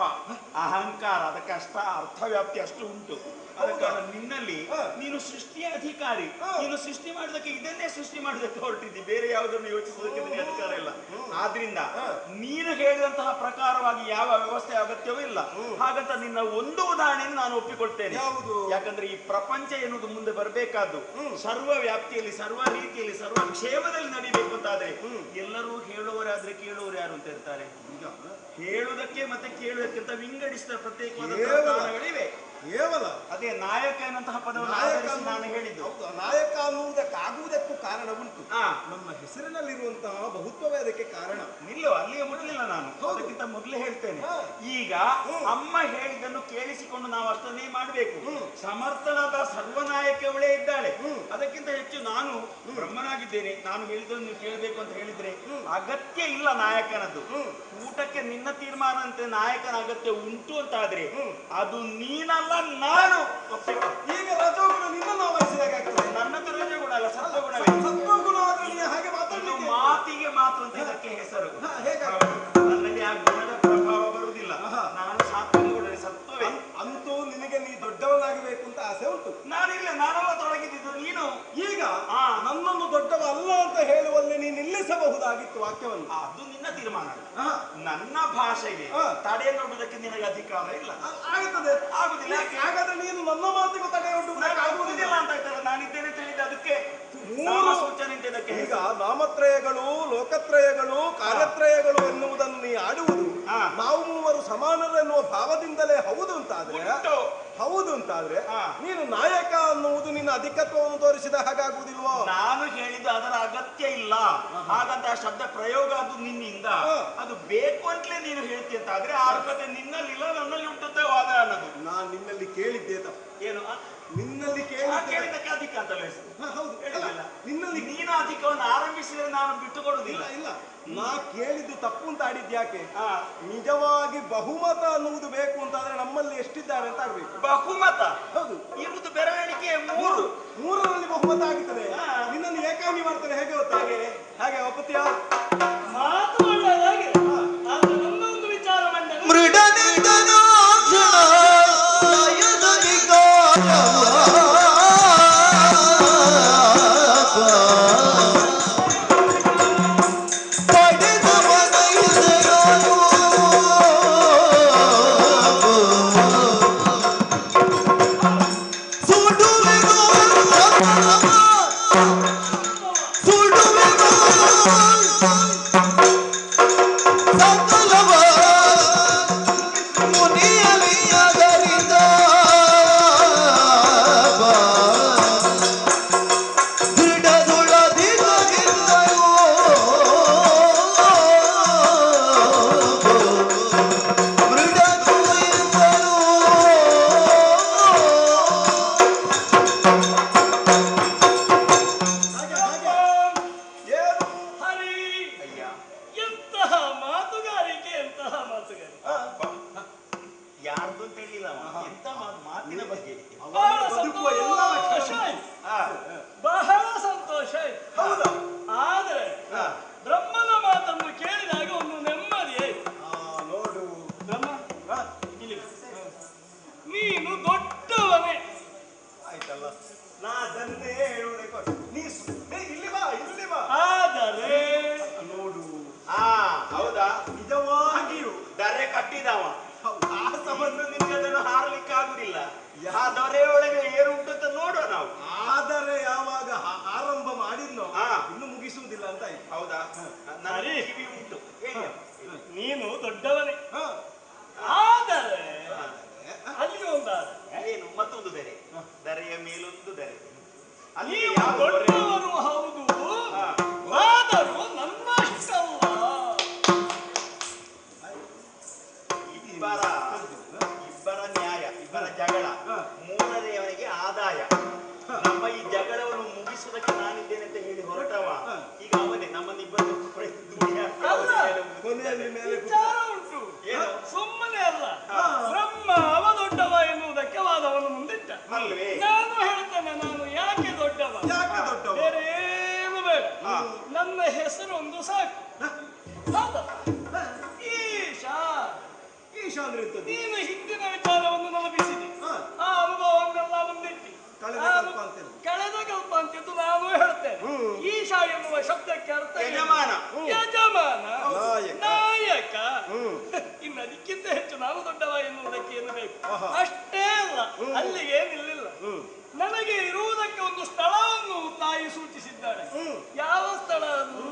ಅಹಂಕಾರ, ಅದಕ್ಕೆ ಅರ್ಥವ್ಯಾಪ್ತಿ ಅಷ್ಟು ಉಂಟು. ಆದ ಕಾರಣ ನಿನ್ನಲ್ಲಿ ನೀನು ಸೃಷ್ಟಿಯ ಅಧಿಕಾರಿ. ನೀನು ಸೃಷ್ಟಿ ಮಾಡೋದಕ್ಕೆ ಇದನ್ನೇ ಸೃಷ್ಟಿ ಮಾಡೋದಕ್ಕೆ ಹೊರಟಿದ್ದಿ, ಬೇರೆ ಯಾವುದನ್ನು ಯೋಚಿಸೋದಕ್ಕೆ ನಿನಗೆ ಅಧಿಕಾರ ಇಲ್ಲ. ಆದ್ರಿಂದ ನೀನು ಹೇಳಿದಂತಹ ಪ್ರಕಾರವಾಗಿ ಯಾವ ವ್ಯವಸ್ಥೆ ಅಗತ್ಯವೂ ಇಲ್ಲ. ಹಾಗಂತ ನಿನ್ನ ಒಂದು ಉದಾಹರಣೆಯನ್ನು ನಾನು ಒಪ್ಪಿಕೊಳ್ತೇನೆ. ಯಾಕಂದ್ರೆ ಈ ಪ್ರಪಂಚ ಎನ್ನುವುದು ಮುಂದೆ ಬರಬೇಕಾದ್ದು ಸರ್ವ ವ್ಯಾಪ್ತಿಯಲ್ಲಿ, ಸರ್ವ ರೀತಿಯಲ್ಲಿ, ಸರ್ವ ಕ್ಷೇಮದಲ್ಲಿ ನಡೀಬೇಕು ಅಂತಾದ್ರೆ ಎಲ್ಲರೂ ಹೇಳುವರಾದ್ರೆ ಕೇಳುವವರು ಯಾರು ಅಂತ ಇರ್ತಾರೆ. ಹೇಳುವುದಕ್ಕೆ ಮತ್ತೆ ಕೇಳುವುದಕ್ಕೆ ಅಂತ ವಿಂಗಡಿಸಿದ ಪ್ರತ್ಯೇಕವಾದ ಪ್ರಕರಣಗಳಿವೆ. ಕೇವಲ ಅದೇ ನಾಯಕ ಎನ್ನುವಂತಹ ಪದವನ್ನು ಆಧರಿಸಿ ನಾನು ಹೇಳಿದ್ದು. ನಾಯಕ ಅನ್ನುವುದಕ್ಕಾಗುವುದಕ್ಕೂ ಕಾರಣ ಉಂಟು. ನಮ್ಮ ಹೆಸರಿನಲ್ಲಿರುವಂತಹ ಬಹುತ್ವವೇ ಅದಕ್ಕೆ ಕಾರಣ. ನಿಲ್ಲು, ಅಲ್ಲಿಯೇ ಮುಟ್ಲಿಲ್ಲ ನಾನು. ಅದಕ್ಕಿಂತ ಮೊದಲೇ ಹೇಳ್ತೇನೆ. ಈಗ ಅಮ್ಮ ಹೇಳಿದ್ದನ್ನು ಕೇಳಿಸಿಕೊಂಡು ನಾವು ಅಷ್ಟನ್ನೇ ಮಾಡಬೇಕು. ಸಮರ್ಥನಾದ ಸರ್ವನಾಯಕವಳೇ ಇದ್ದಾಳೆ. ಅದಕ್ಕಿಂತ ಹೆಚ್ಚು ನಾನು ಬ್ರಹ್ಮನಾಗಿದ್ದೇನೆ. ನಾನು ಹೇಳಿದ್ದನ್ನು ನೀವು ಕೇಳಬೇಕು ಅಂತ ಹೇಳಿದ್ರೆ ಅಗತ್ಯ ಇಲ್ಲ ನಾಯಕನದ್ದು. ಊಟಕ್ಕೆ ನಿನ್ನ ತೀರ್ಮಾನ ಅಂತೆ ನಾಯಕನ ಅಗತ್ಯ ಉಂಟು ಅಂತ ಆದ್ರೆ ಅದು ನೀನಲ್ಲ, ನಾನು. ಈಗ ರಜೋಗುಣ ನಿನ್ನನ್ನು ವಹಿಸಿದಾಗ ಆಗ್ತದೆ. ನನ್ನದು ರಜೋಗುಣ ಅಲ್ಲ, ಸತ್ವಗುಣವೇ. ಸತ್ವಗುಣ ಆದ್ರೆ ನೀನು ಹಾಗೆ ಮಾತಾಡಲಿಕ್ಕೆ ಮಾತಿಗೆ ಮಾತು ಅಂತ ಇದಕ್ಕೆ ಹೆಸರು. ನನ್ನಲ್ಲಿ ಆ ಗುಣದ ಪ್ರಭಾವ ಬರುವುದಿಲ್ಲ. ನಾನು ಸಾತ್ವಿಕ ಗುಣವೇ, ಸತ್ವವೇ. ಅಂತೂ ನಿನಗೆ ನೀ ದೊಡ್ಡವನಾಗಬೇಕು ಅಂತ ಆಸೆ ಉಂಟು. ನಾನಿಲ್ಲ, ನಾನೆಲ್ಲ ತೊಡಗಿದ್ದು ನೀನು. ಈಗ ನನ್ನನ್ನು ದೊಡ್ಡವ ಅಲ್ಲ ಅಂತ ಹೇಳುವಲ್ಲಿ ನೀನು ನಿಲ್ಲಿಸಬಹುದಾಗಿತ್ತು ವಾಕ್ಯವನ್ನು. ಅದು ನಿನ್ನ ತೀರ್ಮಾನ. ನನ್ನ ಭಾಷೆಗೆ ತಡೆ ನೋಡುವುದಕ್ಕೆ ನಿನಗೆ ಅಧಿಕಾರ ಇಲ್ಲ. ಆಗುತ್ತದೆ, ಆಗುದಿಲ್ಲ. ಹಾಗಾದ್ರೆ ನೀನು ನನ್ನ ಮಾತಿಗೂ ತಡೆ ಆಗುವುದಿಲ್ಲ ಅಂತ ಹೇಳ್ತಾರೆ. ನಾನಿದ್ದೇನೆ ಅಂತ ಹೇಳಿದ್ದೆ, ಅದಕ್ಕೆ ಸೂಚನೆ ಇದಕ್ಕೆ. ಈಗ ನಾಮತ್ರಯಗಳು, ಲೋಕತ್ರಯಗಳು, ಕಾರ್ಯತ್ರಯಗಳು ಎನ್ನುವುದನ್ನು ನೀ ಆಡುವುದು ನಾವು ಮೂವರು ಸಮಾನರು ಎನ್ನುವ ಭಾವದಿಂದಲೇ ಹೌದು ಅಂತಾದ್ರೆ ನೀನು ನಾಯಕ ಅನ್ನುವುದು ನಿನ್ನ ಅಧಿಕತ್ವವನ್ನು ತೋರಿಸಿದ ಹಾಗಾಗುವುದಿಲ್ವೋ? ನಾನು ಹೇಳಿದ್ದು ಅದರ ಅಗತ್ಯ ಇಲ್ಲ. ಹಾಗಂತ ಆ ಶಬ್ದ ಪ್ರಯೋಗ ಅದು ನಿನ್ನಿಂದ. ಅದು ಬೇಕು ಅಂತಲೇ ನೀನು ಹೇಳ್ತಿ ಅಂತ ಆದ್ರೆ ಆ ಅರ್ಹತೆ ನಿನ್ನಲ್ಲಿಲ್ಲ, ನನ್ನಲ್ಲಿ ಉಂಟಂತೆ ವಾದ ಅನ್ನೋದು. ನಾನು ನಿನ್ನಲ್ಲಿ ಕೇಳಿದ್ದೆ ಏನು? ನಿನ್ನಲ್ಲಿ ಕೇಳಿದ್ದಕ್ಕೆ ಅಧಿಕ ಅಂತ ನಿನ್ನಲ್ಲಿ ನೀನು ಅಧಿಕವನ್ನು ಆರಂಭಿಸಿದ್ರೆ ನಾನು ಬಿಟ್ಟುಕೊಡುವುದಿಲ್ಲ. ಇಲ್ಲ, ನಾ ಕೇಳಿದ್ದು ತಪ್ಪು ಅಂತ ಆಡಿದ್ಯಾಕೆ? ನಿಜವಾಗಿ ಬಹುಮತ ಅನ್ನುವುದು ಬೇಕು ಅಂತಾದ್ರೆ ನಮ್ಮಲ್ಲಿ ಎಷ್ಟಿದ್ದಾರೆ ಅಂತ ಆಗ್ಬೇಕು. ಬಹುಮತ ಹೌದು, ಇರುವುದು ಬೆರಳಿಕೆ 3ರಲ್ಲಿ ಬಹುಮತ ಆಗುತ್ತದೆ. ನಿನ್ನನ್ನು ಏಕಾಂಗಿ ಮಾಡ್ತಾರೆ ಹೇಗೆ ಗೊತ್ತಾಗೆ? ಹಾಗೆ ಒಪ್ಪತ್ತೀಯ? ಮಾತುಕೊಳ್ಳೋದಾಗೆ ನನ್ನೊಂದು ವಿಚಾರ ಮಂಡನೆ ಬಹಳ ಸಂತೋಷ. ಆದ್ರೆ ಬ್ರಹ್ಮನ ಮಾತನ್ನು ಕೇಳಿದಾಗ ಒಂದು ನೆಮ್ಮದಿ ಆಯ್ತು. ನೋಡು ಬ್ರಹ್ಮ, ನೀನು ದೊಡ್ಡವನೇ ಆಯ್ತಲ್ಲ, ನಾ ಅದನ್ನೇ ಹೇಳುವುದಕ್ಕೆ ನೀ ಇಲ್ಲಿ ಬಾ. ಆದರೆ ನೋಡು, ಹೌದಾ, ನಿಜವಾಗಿಯೂ ದರೆ ಕಟ್ಟಿದವ ಆ ಸಂಬಂಧ ನಿಮ್ಗೆ ಅದನ್ನು ಹಾರಲಿಕ್ಕೆ ಆಗುದಿಲ್ಲ. ಆ ದೊರೆಯೊಳಗೆ ಏನುಂಟು ಅಂತ ನೋಡುವ ನಾವು. ಆದರೆ ಯಾವಾಗ ಆರಂಭ ಮಾಡಿದ್ನೋ ಇನ್ನು ಮುಗಿಸುವುದಿಲ್ಲ ಅಂತ ಆಯ್ತು. ಹೌದಾ? ಕಿವಿ ಉಂಟು. ನೀನು ದೊಡ್ಡವನೇ, ಆದರೆ ಅಲ್ಲಿ ಏನು ಮತ್ತೊಂದು ದರೆ, ದರೆಯ ಮೇಲೊಂದು ದರೆ. ನೀವು ದೊಡ್ಡವರು ಹೌದು, ನನ್ನ ಹೆಸರು ಒಂದು ಸಾಕು. ಈಶಾ. ಈಶಾ ಅಂದ್ರೆ ಎಂತದ್ದು? ನೀನು ಹಿಂದಿನ ವಿಚಾರವನ್ನು ನೆನಪಿಸಿದೆ. ಆ ಅನುಭವವನ್ನೆಲ್ಲ ಮುಂದಿಟ್ಟಿ ಕಳೆದ ಕಲ್ಪ ಅಂತಿದ್ದು ನಾನು ಹೇಳ್ತೇನೆ. ಈಶಾ ಎನ್ನುವ ಶಬ್ದಕ್ಕೆ ಅರ್ಥ ಯಜಮಾನ, ಯಜಮಾನ, ನಾಯಕ. ಇನ್ನು ಅದಕ್ಕಿಂತ ಹೆಚ್ಚು ನಾನು ದೊಡ್ಡವ ಎನ್ನುವುದಕ್ಕೆ ಏನು ಬೇಕು? ಅಷ್ಟೇ ಅಲ್ಲ, ಅಲ್ಲಿಗೆ ನಿಲ್ಲಿಲ್ಲ. ನನಗೆ ಇರುವುದಕ್ಕೆ ಒಂದು ಸ್ಥಳವನ್ನು ತಾಯಿ ಸೂಚಿಸಿದ್ದಾಳೆ. ಯಾವ ಸ್ಥಳ ಅದು?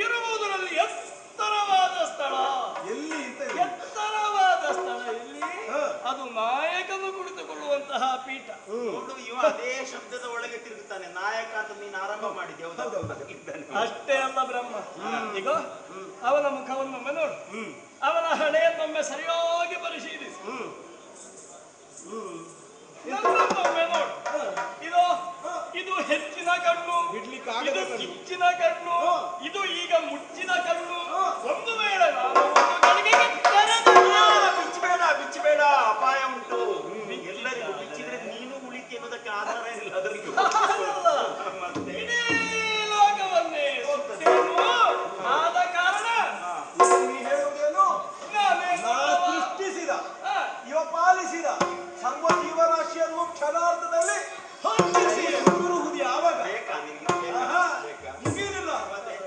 ಇರುವುದರಲ್ಲಿ ಎತ್ತರವಾದ ಸ್ಥಳ. ಎಲ್ಲಿ? ಎತ್ತರವಾದ ಸ್ಥಳ ಎಲ್ಲಿ? ಅದು ನಾಯಕನು ಕುಳಿತುಕೊಳ್ಳುವಂತಹ ಪೀಠ. ನೋಡು, ಇವ ಅದೇ ಶಬ್ದದ ಒಳಗೆ ತಿರುಗುತ್ತಾನೆ. ನಾಯಕ ಅಂತ ನೀನು ಆರಂಭ ಮಾಡಿದ್ದೆ. ಅಷ್ಟೇ ಅಲ್ಲ ಬ್ರಹ್ಮ. ಈಗ ಅವನ ಮುಖವನ್ನೊಮ್ಮೆ ನೋಡು, ಅವನ ಹಣೆಯನ್ನೊಮ್ಮೆ ಸರಿಯಾಗಿ ಪರಿಶೀಲಿಸಿ, ನನ್ನನ್ನೊಮ್ಮೆ ನೋಡು. ಇದು ಹೆಚ್ಚಿನ ಕಣ್ಣು, ಇದು ಕಿಚ್ಚಿನ ಕಣ್ಣು, ಇದು ಈಗ ಮುಚ್ಚಿನ ಕಣ್ಣು. ಒಂದು ವೇಳೆ ನಾನು ಬಿಚ್ಚಬೇಡ, ಅಪಾಯ ಉಂಟು. ಎಲ್ಲರಿಗೂ ಬಿಚ್ಚಿದ್ರೆ ನೀನು ಉಳಿತಿ ಅನ್ನೋದಕ್ಕೆ ಆಧಾರ ಇಲ್ಲ. ಅದರಿಗೂ ಇಡೀ ಲೋಕವನ್ನೇ ಸುತ್ತೇನು. ಆದ ಕಾರಣ ನೀ ಹೇಳುವುದೇನು? ಸೃಷ್ಟಿಸಿದ, ಇವ ಪಾಲಿಸಿದ ಸರ್ವ ಜೀವರಾಶಿಯನ್ನು ಕ್ಷಣಾರ್ಧದಲ್ಲಿ ಹೊಂದಿಸಿ ಗುರುಹುದಿ ಯಾವಾಗ ಮುಗಿಲಿಲ್ಲ.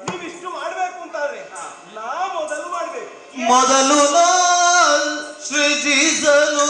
ನೀವಿಷ್ಟು ಮಾಡ್ಬೇಕು ಅಂತಾದ್ರೆ ನಾ ಮೊದಲು ಮಾಡ್ಬೇಕು. ಮೊದಲು ಸೃಜಿಸಲು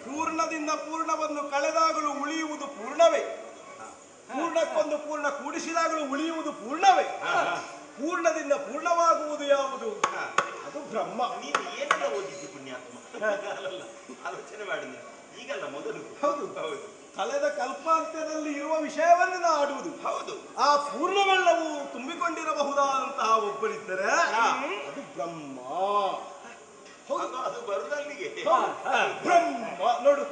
ಪೂರ್ಣದಿಂದ ಪೂರ್ಣವನ್ನು ಕಳೆದಾಗಲೂ ಉಳಿಯುವುದು ಪೂರ್ಣವೇ. ಪೂರ್ಣಕ್ಕೊಂದು ಪೂರ್ಣ ಕೂಡಿಸಿದಾಗಲೂ ಉಳಿಯುವುದು ಪೂರ್ಣವೇ. ಪೂರ್ಣದಿಂದ ಪೂರ್ಣವಾಗುವುದು ಯಾವುದು? ಅದು ಬ್ರಹ್ಮ. ನೀನು ಏನೆಲ್ಲ ಓದಿದ್ದಿ ಪುಣ್ಯಾತ್ಮ? ಆಲೋಚನೆ ಮಾಡಿ. ಈಗಲ್ಲ, ಮೊದಲು. ಹೌದು ಹೌದು, ಕಳೆದ ಕಲ್ಪಾಂತ್ಯದಲ್ಲಿ ಇರುವ ವಿಷಯವನ್ನೇ ಆಡುವುದು. ಹೌದು. ಆ ಪೂರ್ಣವೆಲ್ಲವೂ ತುಂಬಿಕೊಂಡಿರಬಹುದಾದಂತಹ ಒಬ್ಬರಿದ್ದರೆ ಅದು ಬ್ರಹ್ಮ. ಅದು ಬರುದಲ್ಲಿಗೆ ಬ್ರಹ್ಮ. ನೋಡು,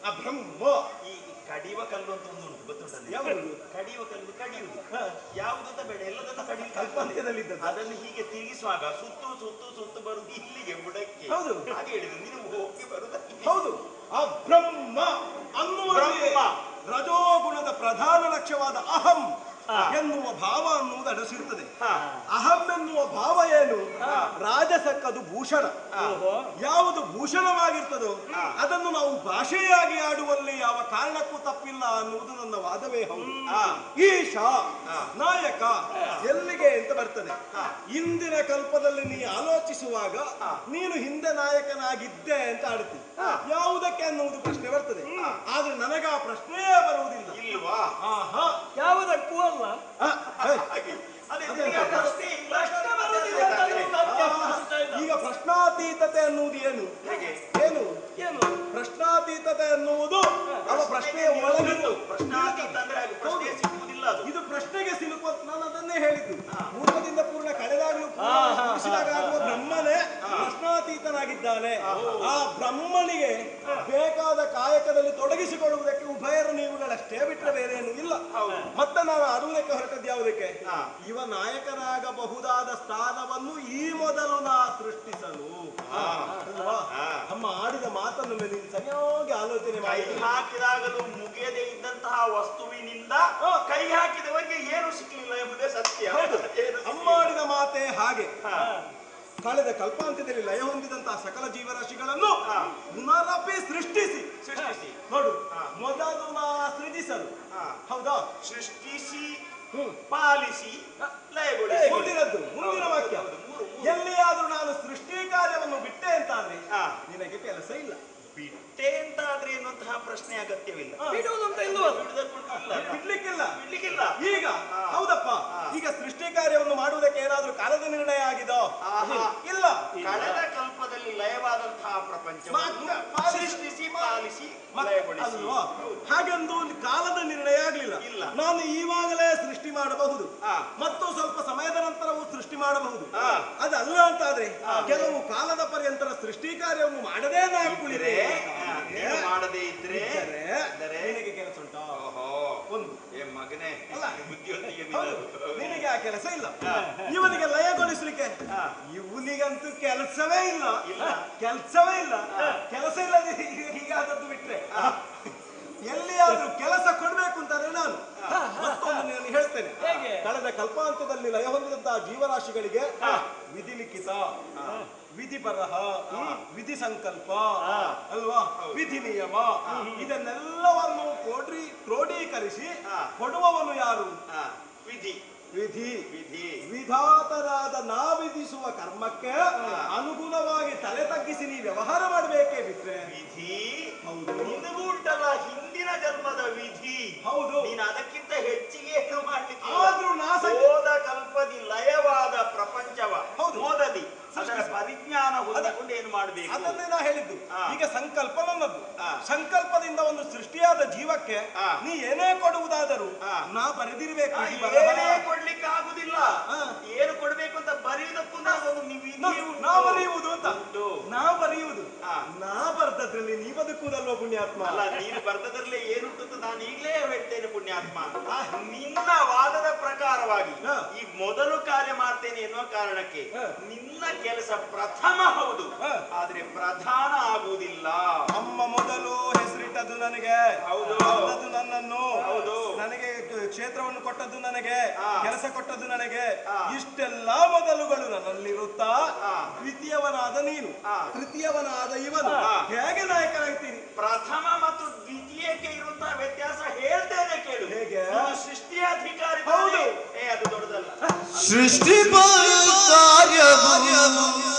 ಆ ಬ್ರಹ್ಮ. ಈ ಕಡಿಯುವ ಕಲ್ಲು ಅಂತ ಒಂದು ಉಂಟು, ಗೊತ್ತುಂಟಲ್ಲ? ಯಾವುದು? ಕಡಿಯುವ ಕಲ್ಲು, ಕಡಿಯುವುದು. ಯಾವುದಂತ ಬೇಡ, ಎಲ್ಲದಂತ ಕಡಿಯುವುದು. ಕಲ್ಪಾಂತ್ಯದಲ್ಲಿದ್ದದ್ದು. ಅದನ್ನು ಹೀಗೆ ತಿರುಗಿಸುವಾಗ ಸುತ್ತು ಸುತ್ತು ಸುತ್ತು ಬರುದು ಇಲ್ಲಿಗೆ ಬುಡಕ್ಕೆ. ಹೌದು, ಹಾಗೆ ಹೇಳಿದ್ರು. ನೀನು ಹೋಗಿ ಬರುದಕ್ಕೆ. ಹೌದು. ಆ ಬ್ರಹ್ಮ ಅನ್ನುವ ರಜೋಗುಣದ ಪ್ರಧಾನ ಲಕ್ಷ್ಯವಾದ ಅಹಂ ಎನ್ನುವ ಭಾವ ಅನ್ನುವುದು ಅಡಸಿರ್ತದೆ. ಅಹಂ ಎನ್ನುವ ಭಾವ ಏನು? ರಾಜಸಕ್ಕದು ಭೂಷಣ. ಯಾವುದು ಭೂಷಣವಾಗಿರ್ತದೋ ಅದನ್ನು ನಾವು ಭಾಷೆಯಾಗಿ ಆಡುವಲ್ಲಿ ಯಾವ ಕಾರಣಕ್ಕೂ ತಪ್ಪಿಲ್ಲ ಅನ್ನುವುದು ನನ್ನ ವಾದವೇ ಹೌದು. ಈಶಾ ನಾಯಕ ಎಲ್ಲಿಗೆ ಅಂತ ಬರ್ತದೆ. ಇಂದಿನ ಕಲ್ಪದಲ್ಲಿ ನೀ ಆಲೋಚಿಸುವಾಗ ನೀನು ಹಿಂದೆ ನಾಯಕನಾಗಿದ್ದೆ ಅಂತ ಆಡುತ್ತೀನಿ. ಯಾವುದಕ್ಕೆ ಅನ್ನುವುದು ಪ್ರಶ್ನೆ ಬರ್ತದೆ. ಆದ್ರೆ ನನಗ ಆ ಪ್ರಶ್ನೆಯೇ ಬರುವುದಿಲ್ಲ. ಇಲ್ವಾ? ಪ್ರಶ್ನಾತೀತತೆ ಎನ್ನುವುದು ಅವ ಪ್ರಶ್ನೆಯ ಒಳಗಿದ್ದು ಪ್ರಶ್ನಾತೀತ ಅಂದ್ರೆ ಅದು ಪ್ರಶ್ನೆ ಸಿಕ್ಕುವುದಿಲ್ಲ ಅದು. ಇದು ಪ್ರಶ್ನೆಗೆ ಸಿಲುಕುವ ನಾನು ಅದನ್ನೇ ಹೇಳಿದ್ದು. ಪೂರ್ವದಿಂದ ಪೂರ್ಣ ಕಳೆದಾಗಲೂ ಆಗುವ ಬ್ರಹ್ಮನೇ ಪ್ರಶ್ನಾತೀತನಾಗಿದ್ದಾನೆ. ಆ ಬ್ರಹ್ಮನಿಗೆ ಬೇಕಾದ ಕಾಯಕದಲ್ಲಿ ತೊಡಗಿಸಿಕೊಳ್ಳುವುದಕ್ಕೆ ಉಭಯರ ನೀವುಗಳಷ್ಟೇ ಬಿಟ್ಟರೆ ಬೇರೆ ಏನು ಇಲ್ಲ. ಮತ್ತೆ ನಾವು ಆಡುವುದಕ್ಕೆ ಹೊರಟದ್ದು ಯಾವುದಕ್ಕೆ? ಇವ ನಾಯಕನಾಗಬಹುದಾದ ಸ್ಥಾನವನ್ನು ಈ ಮೊದಲು ನಾ ಸೃಷ್ಟಿಸಲು ಅಲ್ವಾ? ನಮ್ಮ ಆಡಿದ ಮಾತನ್ನು ಮೇಲೆ ಸರಿಯಾಗಿ ಆಲೋಚನೆ ಮಾಡಿ ಹಾಕಿದಾಗಲೂ ಮುಗಿಯದೇ ಇದ್ದಂತಹ ವಸ್ತುವಿನಿಂದ ಕೈ ಹಾಕಿದವರಿಗೆ ಏನು ಸಿಕ್ಕಲಿಲ್ಲ ಎಂಬುದೇ ಸತ್ಯ. ಅಮ್ಮ ಆಡಿದ ಮಾತೆ ಹಾಗೆ. ಕಳೆದ ಕಲ್ಪಾಂತ್ಯದಲ್ಲಿ ಲಯ ಹೊಂದಿದಂತಹ ಸಕಲ ಜೀವರಾಶಿಗಳನ್ನು ಪುನರಪಿ ಸೃಷ್ಟಿಸಿ ನೋಡು. ಮೊದಲು ನಾ ಸೃಜಿಸಲು, ಹೌದಾ? ಸೃಷ್ಟಿಸಿ, ಪಾಲಿಸಿ, ಲಯಗೊಳಿಸಿ. ಮುಂದಿನ ವಾಕ್ಯ, ಎಲ್ಲಿಯಾದ್ರೂ ನಾನು ಸೃಷ್ಟಿ ಕಾರ್ಯವನ್ನು ಬಿಟ್ಟೆ ಅಂತಾದ್ರೆ ನಿನಗೆ ಕೆಲಸ ಇಲ್ಲ. ಬಿಟ್ಟೆ ಅಂತಾದ್ರೆ ಎನ್ನುವಂತಹ ಪ್ರಶ್ನೆ ಅಗತ್ಯವಿಲ್ಲ. ಬಿಡ್ಲಿಕ್ಕಿಲ್ಲ. ಈಗ ಹೌದಪ್ಪ, ಈಗ ಸೃಷ್ಟಿ ಕಾರ್ಯವನ್ನು ಮಾಡುವುದಕ್ಕೆ ಏನಾದ್ರೂ ಕಾಲದ ನಿರ್ಣಯ ಆಗಿದೋ? ಇಲ್ಲ. ಕಳೆದ ಕಲ್ಪದಲ್ಲಿ ಲಯವಾದಂತಹ ಪ್ರಪಂಚವನ್ನು ಸೃಷ್ಟಿಸಿ, ಪಾಲಿಸಿ, ಲಯಗೊಳಿಸಿ. ಹಾಗೆಂದು ಕಾಲದ ನಿರ್ಣಯ ಆಗ್ಲಿಲ್ಲ. ನಾನು ಈವಾಗಲೇ ಸೃಷ್ಟಿ ಮಾಡಬಹುದು ಮತ್ತು ಸ್ವಲ್ಪ ಸಮಯದ ನಂತರವೂ ಸೃಷ್ಟಿ ಮಾಡಬಹುದು. ಅದಲ್ಲ ಅಂತಾದ್ರೆ ಕೆಲವು ಕಾಲದ ಪರ್ಯಂತರ ಸೃಷ್ಟಿ ಕಾರ್ಯವನ್ನು ಮಾಡದೇ ನಾಕುಳಿದೆ ಮಾಡದೇ ಇದ್ರೆ ನಿನಗೆ ಕೆಲಸ ಉಂಟಾ? ಒಂದು ಮಗನೇ ನಿನಗೆ ಆ ಕೆಲಸ ಇಲ್ಲ. ಇವನಿಗೆ ಲಯಗೊಳಿಸ್ಲಿಕ್ಕೆ ಇವನಿಗಂತೂ ಕೆಲಸವೇ ಇಲ್ಲ. ಕೆಲಸ ಇಲ್ಲದೆ ಹೀಗಾದದ್ದು ಬಿಟ್ರೆ ಎಲ್ಲಿಯಾದ್ರೂ ಕೆಲಸ ಕೊಡ್ಬೇಕು ಅಂತಾದ್ರೆ ನಾನು ಮತ್ತೊಂದು ನಾನು ಹೇಳ್ತೇನೆ. ಕಳೆದ ಕಲ್ಪಾಂತದಲ್ಲಿ ಲಯ ಹೊಂದಿದಂತಹ ಜೀವರಾಶಿಗಳಿಗೆ ವಿಧಿ ಲಿಖಿತ, ವಿಧಿ ಬರಹ, ವಿಧಿ ಸಂಕಲ್ಪ ಅಲ್ವಾ, ವಿಧಿ ನಿಯಮ ಇದನ್ನೆಲ್ಲವನ್ನು ಕ್ರೋಢೀಕರಿಸಿ ಕೊಡುವವನು ಯಾರು? ವಿಧಿ. ವಿಧಾತರಾದ ನಾ ವಿಧಿಸುವ ಕರ್ಮಕ್ಕೆ ಅನುಗುಣವಾಗಿ ತಲೆ ತಗ್ಗಿಸಿ ನೀ ವ್ಯವಹಾರ ಮಾಡಬೇಕೇ ಬಿಟ್ರೆ ವಿಧಿ ನಿನಗೂ ಉಂಟಲ್ಲ ಹಿಂದಿನ ಜನ್ಮದ ವಿಧಿ. ಹೌದು, ನೀನು ಅದಕ್ಕಿಂತ ಹೆಚ್ಚಿಗೆ ಏನು ಮಾಡ್ಲಿಕ್ಕೆ ಆದ್ರೂ ಹೋದ ಕಲ್ಪದಿ ಲಯವಾದ ಪ್ರಪಂಚವ ಮೋದದಿ ಅದರ ಪರಿಜ್ಞಾನ ಹೊಂದಿಕೊಂಡು ಏನು ಮಾಡಬೇಕು ಅದನ್ನೇ ನಾ ಹೇಳಿದ್ದು. ಈಗ ಸಂಕಲ್ಪ ನನ್ನದು. ಸಂಕಲ್ಪದಿಂದ ಒಂದು ಸೃಷ್ಟಿಯಾದ ಜೀವಕ್ಕೆ ನೀ ಏನೇ ಕೊಡುವುದಾದರೂ ನಾ ಬರೆದಿರ್ಬೇಕು. ಏನೇ ಕೊಡ್ಲಿಕ್ಕೆ ಆಗುದಿಲ್ಲ. ಏನು ಕೊಡ್ಬೇಕು ಅಂತ ಬರೆಯುವುದಕ್ಕೂ ನಾ ಬರೆಯುವುದು ಅಂತ ನಾ ಬರೆಯುವುದು. ನಾ ಬರ್ದದ್ರಲ್ಲಿ ನೀ ಬದುಕುವುದಲ್ವ ಪುಣ್ಯಾತ್ಮ? ಅಲ್ಲ, ನೀನು ಬರ್ದದ್ರಲ್ಲಿ ಏನುಂಟು ಅಂತ ನಾನು ಈಗಲೇ ಹೇಳ್ತೇನೆ ಪುಣ್ಯಾತ್ಮ. ನಿನ್ನ ವಾದದ ಪ್ರಕಾರವಾಗಿ ಈ ಮೊದಲು ಕಾರ್ಯ ಮಾಡ್ತೇನೆ ಎನ್ನುವ ಕಾರಣಕ್ಕೆ ನಿನ್ನ ಕೆಲಸ ಪ್ರಥಮ ಹೌದು, ಆದ್ರೆ ಪ್ರಧಾನ ಆಗುವುದಿಲ್ಲ. ಅಮ್ಮ ಮೊದಲು ಹೆಸರಿಟ್ಟದ್ದು ನನಗೆ, ಹೌದು, ನನ್ನನ್ನು, ಹೌದು, ನನಗೆ ಕ್ಷೇತ್ರವನ್ನು ಕೊಟ್ಟದ್ದು ನನಗೆ, ಕೆಲಸ ಕೊಟ್ಟದ್ದು ನನಗೆ. ಇಷ್ಟೆಲ್ಲ ಮೊದಲುಗಳು ನನ್ನಲ್ಲಿರುತ್ತಾ ದ್ವಿತೀಯವನಾದ ನೀನು, ತೃತೀಯವನಾದ ಇವನು ಹೇಗೆ ನಾಯಕನಾಗ್ತೀನಿ? ಪ್ರಥಮ ಮತ್ತು ದ್ವಿತೀಯಕ್ಕೆ ಇರುವಂತಹ ವ್ಯತ್ಯಾಸ ಹೇಳ್ತೇನೆ ಕೇಳು. ಹೇಗೆ? ಸೃಷ್ಟಿಯ ಅಧಿಕಾರಿ. ಹೌದು, ಅದು ದೊಡ್ಡದಲ್ಲ. ಸೃಷ್ಟಿ ಕಾರ್ಯವು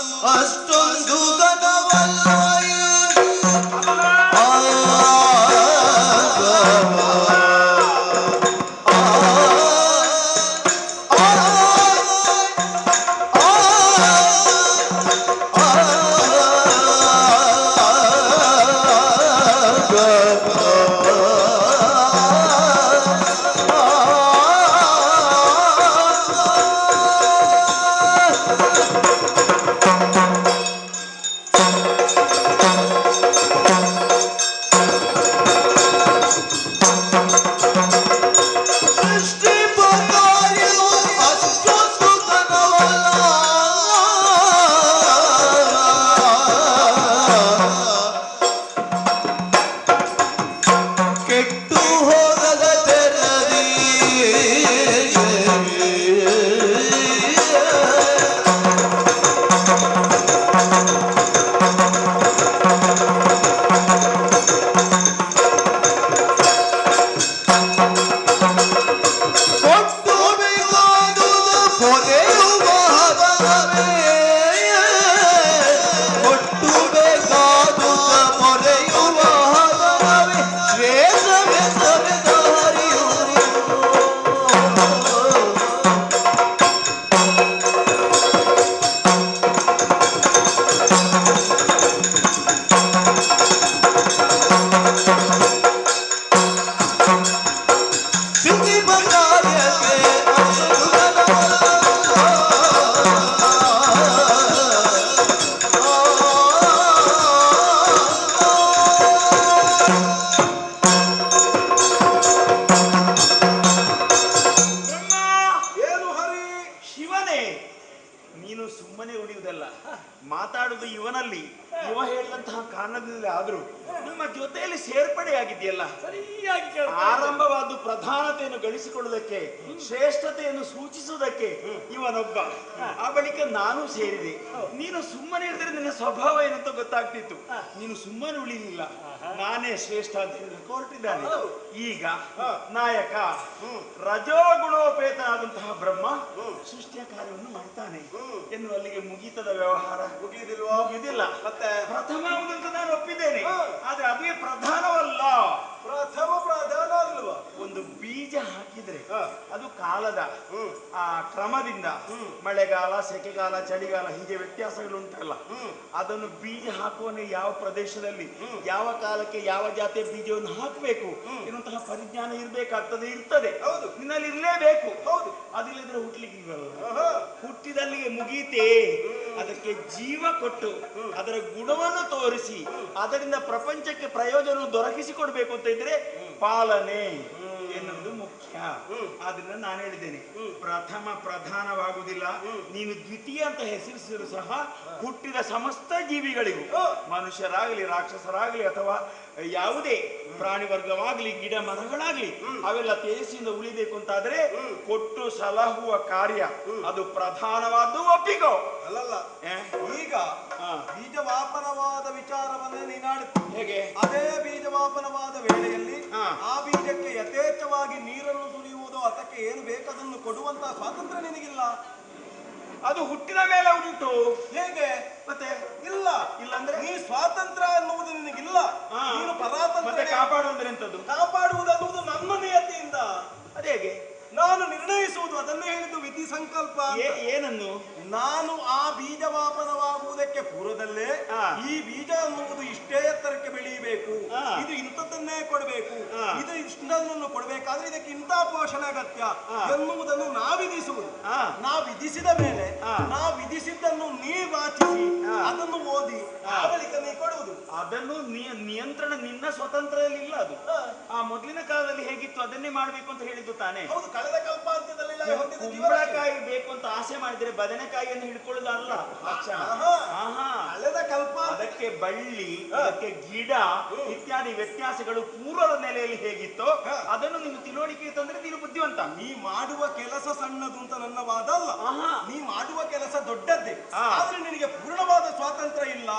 ಅಷ್ಟೊಂದು ಗದವಲ್ಲ. ಆದ್ರೂ ನಮ್ಮ ಜೊತೆಯಲ್ಲಿ ಸೇರ್ಪಡೆಯಾಗಿದೆಯಲ್ಲ, ಸರಿಯಾಗಿ ಆರಂಭವಾದ ಪ್ರಧಾನತೆಯನ್ನು ಗಳಿಸಿಕೊಳ್ಳುವುದಕ್ಕೆ, ಶ್ರೇಷ್ಠತೆಯನ್ನು ಸೂಚಿಸುವುದಕ್ಕೆ ಇವನೊಬ್ಬ. ಆ ಬಳಿಕ ನಾನು ಸೇರಿದೆ. ನೀನು ಸುಮ್ಮನೆ ಇಳಿದ್ರೆ ನಿನ್ನ ಸ್ವಭಾವ ಏನಂತ ಗೊತ್ತಾಗ್ತಿತ್ತು. ನೀನು ಸುಮ್ಮನೆ ಉಳಿಲಿಲ್ಲ, ನಾನೇ ಶ್ರೇಷ್ಠ ಅಂತ ಹೊರಟಿದ್ದಾನೆ. ಈಗ ನಾಯಕ ರಜೋಗುಣೋಪೇತನಾದಂತಹ ಬ್ರಹ್ಮ ಸೃಷ್ಟಿಯ ಕಾರ್ಯವನ್ನು ಮಾಡ್ತಾನೆ ಎನ್ನುವಲ್ಲಿಗೆ ಮುಗೀತದ ವ್ಯವಹಾರ. ಮುಗಿದಿಲ್ಲ. ಮತ್ತೆ ಪ್ರಥಮ ಅಂತ ನಾನು ಒಪ್ಪಿದ್ದೇನೆ, ಆದ್ರೆ ಅದೇ ಪ್ರಧಾನವಲ್ಲ. ಪ್ರಧಾನ ಅಲ್ವಾ? ಒಂದು ಬೀಜ ಹಾಕಿದ್ರೆ ಅದು ಕಾಲದ ಆ ಕ್ರಮದಿಂದ ಮಳೆಗಾಲ, ಸೆಕೆಗಾಲ, ಚಳಿಗಾಲ ಹೀಗೆ ವ್ಯತ್ಯಾಸಗಳು ಉಂಟಲ್ಲ, ಅದನ್ನು ಬೀಜ ಹಾಕುವನೇ ಯಾವ ಪ್ರದೇಶದಲ್ಲಿ ಯಾವ ಕಾಲಕ್ಕೆ ಯಾವ ಜಾತಿಯ ಬೀಜವನ್ನು ಹಾಕಬೇಕು ಎನ್ನುವಂತಹ ಪರಿಜ್ಞಾನ ಇರ್ಬೇಕಾಗ್ತದೆ, ಇರ್ತದೆ. ಹೌದು, ನಿನ್ನಲ್ಲಿ ಇರ್ಲೇಬೇಕು. ಹೌದು, ಅದಿಲ್ಲದ್ರೆ ಹುಟ್ಲಿಕ್ಕೆ ಇಲ್ವಲ್ಲ. ಹುಟ್ಟಿದಲ್ಲಿಗೆ ಮುಗೀತೆ. ಅದಕ್ಕೆ ಜೀವ ಕೊಟ್ಟು ಅದರ ಗುಣವನ್ನು ತೋರಿಸಿ ಅದರಿಂದ ಪ್ರಪಂಚಕ್ಕೆ ಪ್ರಯೋಜನ ದೊರಕಿಸಿಕೊಡ್ಬೇಕು ಅಂತ ಇದ್ರೆ ಪಾಲನೆ ಎನ್ನುವುದು ಮುಖ್ಯ. ಆದ್ರಿಂದ ನಾನು ಹೇಳಿದ್ದೇನೆ, ಪ್ರಥಮ ಪ್ರಧಾನವಾಗುವುದಿಲ್ಲ. ನೀನು ದ್ವಿತೀಯ ಅಂತ ಹೆಸರಿಸಿದ್ರು ಸಹ ಹುಟ್ಟಿದ ಸಮಸ್ತ ಜೀವಿಗಳಿಗೂ, ಮನುಷ್ಯರಾಗಲಿ, ರಾಕ್ಷಸರಾಗಲಿ, ಅಥವಾ ಯಾವುದೇ ಪ್ರಾಣಿ ವರ್ಗವಾಗಲಿ, ಗಿಡ ಮರಗಳಾಗ್ಲಿ, ಅವೆಲ್ಲ ತೇಜಸ್ಸಿಂದ ಉಳಿಬೇಕು ಅಂತಾದ್ರೆ ಕೊಟ್ಟು ಸಲಹುವ ಕಾರ್ಯ ಅದು ಪ್ರಧಾನವಾದ್ದು. ಒಪ್ಪಿಕೋ. ಅಲ್ಲಲ್ಲ, ಈಗ ಬೀಜವಾಪನವಾದ ವಿಚಾರವನ್ನೇ ನೀನಾಡುತ್ತೆ. ಹೇಗೆ? ಅದೇ ಬೀಜವಾಪನವಾದ ವೇಳೆಯಲ್ಲಿ ಆ ಬೀಜಕ್ಕೆ ಯಥೇಚ್ಛವಾಗಿ ನೀರನ್ನು ಸುರಿಯುವುದು, ಅದಕ್ಕೆ ಏನು ಬೇಕದನ್ನು ಕೊಡುವಂತಹ ಸ್ವಾತಂತ್ರ್ಯ ನಿನಗಿಲ್ಲ. ಅದು ಹುಟ್ಟಿದ ಮೇಲೆ ಉಂಟು. ಹೇಗೆ? ಮತ್ತೆ ಇಲ್ಲ ಅಂದ್ರೆ ನೀ ಸ್ವಾತಂತ್ರ್ಯ ಅನ್ನುವುದು ನಿನಗಿಲ್ಲ. ನೀನು ಪರಾತಂತ್ರ್ಯ. ಕಾಪಾಡುವುದಂದ್ರೆ ಎಂತದ್ದು? ಕಾಪಾಡುವುದನ್ನುವುದು ನನ್ನ ನಿಯತಿಯಿಂದ. ಅದೇಗೆ? ನಾನು ನಿರ್ಣಯಿಸುವುದು. ಅದನ್ನೇ ಹೇಳಿದ್ದು ವಿಧಿ ಸಂಕಲ್ಪ. ಏನನ್ನು? ನಾನು ಆ ಬೀಜವಾಪನವಾಗುವುದಕ್ಕೆ ಪೂರ್ವದಲ್ಲೇ ಈ ಬೀಜ ಅನ್ನುವುದು ಇಷ್ಟೇ ಎತ್ತರಕ್ಕೆ ಬೆಳೆಯಬೇಕು, ಇದು ಇಂಥದ್ದನ್ನೇ ಕೊಡಬೇಕು, ಇದು ಇಷ್ಟನ್ನು ಕೊಡಬೇಕಾದ್ರೆ ಇದಕ್ಕೆ ಇಂಥ ಪೋಷಣೆ ಅಗತ್ಯ ಎನ್ನುವುದನ್ನು ವಿಧಿಸುವುದು. ವಿಧಿಸಿದ ಮೇಲೆ ವಿಧಿಸಿದ್ದನ್ನು ನೀ ವಾಚಿಸಿ ಅದನ್ನು ಓದಿ ಆ ಬಳಿಕ ನೀ ಕೊಡುವುದು. ಅದನ್ನು ನಿಯಂತ್ರಣ ನಿನ್ನ ಸ್ವತಂತ್ರದಲ್ಲಿ ಇಲ್ಲ. ಅದು ಆ ಮೊದಲಿನ ಕಾಲದಲ್ಲಿ ಹೇಗಿತ್ತು ಅದನ್ನೇ ಮಾಡಬೇಕು ಅಂತ ಹೇಳಿದ್ದು ತಾನೆ. ಹೌದು, ಕಳೆದ ಕಲ್ಪಾಂತ್ಯದಲ್ಲಿ ಕುಂಬಳಕಾಯಿ ಬೇಕು ಅಂತ ಆಸೆ ಮಾಡಿದ್ರೆ ಬದನೆಕಾಯಿಯನ್ನು ಹಿಡ್ಕೊಳ್ಳೋದು ಅಲ್ಲ ಲಕ್ಷಣ. ಕಳೆದ ಕಲ್ಪ ಅದಕ್ಕೆ ಬಳ್ಳಿ, ಅದಕ್ಕೆ ಗಿಡ ಇತ್ಯಾದಿ ವ್ಯತ್ಯಾಸಗಳು ಪೂರ್ವದ ನೆಲೆಯಲ್ಲಿ ಹೇಗಿತ್ತೋ ಅದನ್ನು ನೀನು ತಿಳುವಳಿಕೆ ತಂದ್ರೆ ನೀನು ಬುದ್ಧಿವಂತ. ನೀ ಮಾಡುವ ಕೆಲಸ ಸಣ್ಣದು ಅಂತ ನನ್ನ ವಾದ ಅಲ್ಲ. ನೀ ಮಾಡುವ ಕೆಲಸ ದೊಡ್ಡದ್ದೇ, ಆದ್ರೆ ನಿನಗೆ ಪೂರ್ಣವಾದ ಸ್ವಾತಂತ್ರ್ಯ ಇಲ್ಲ.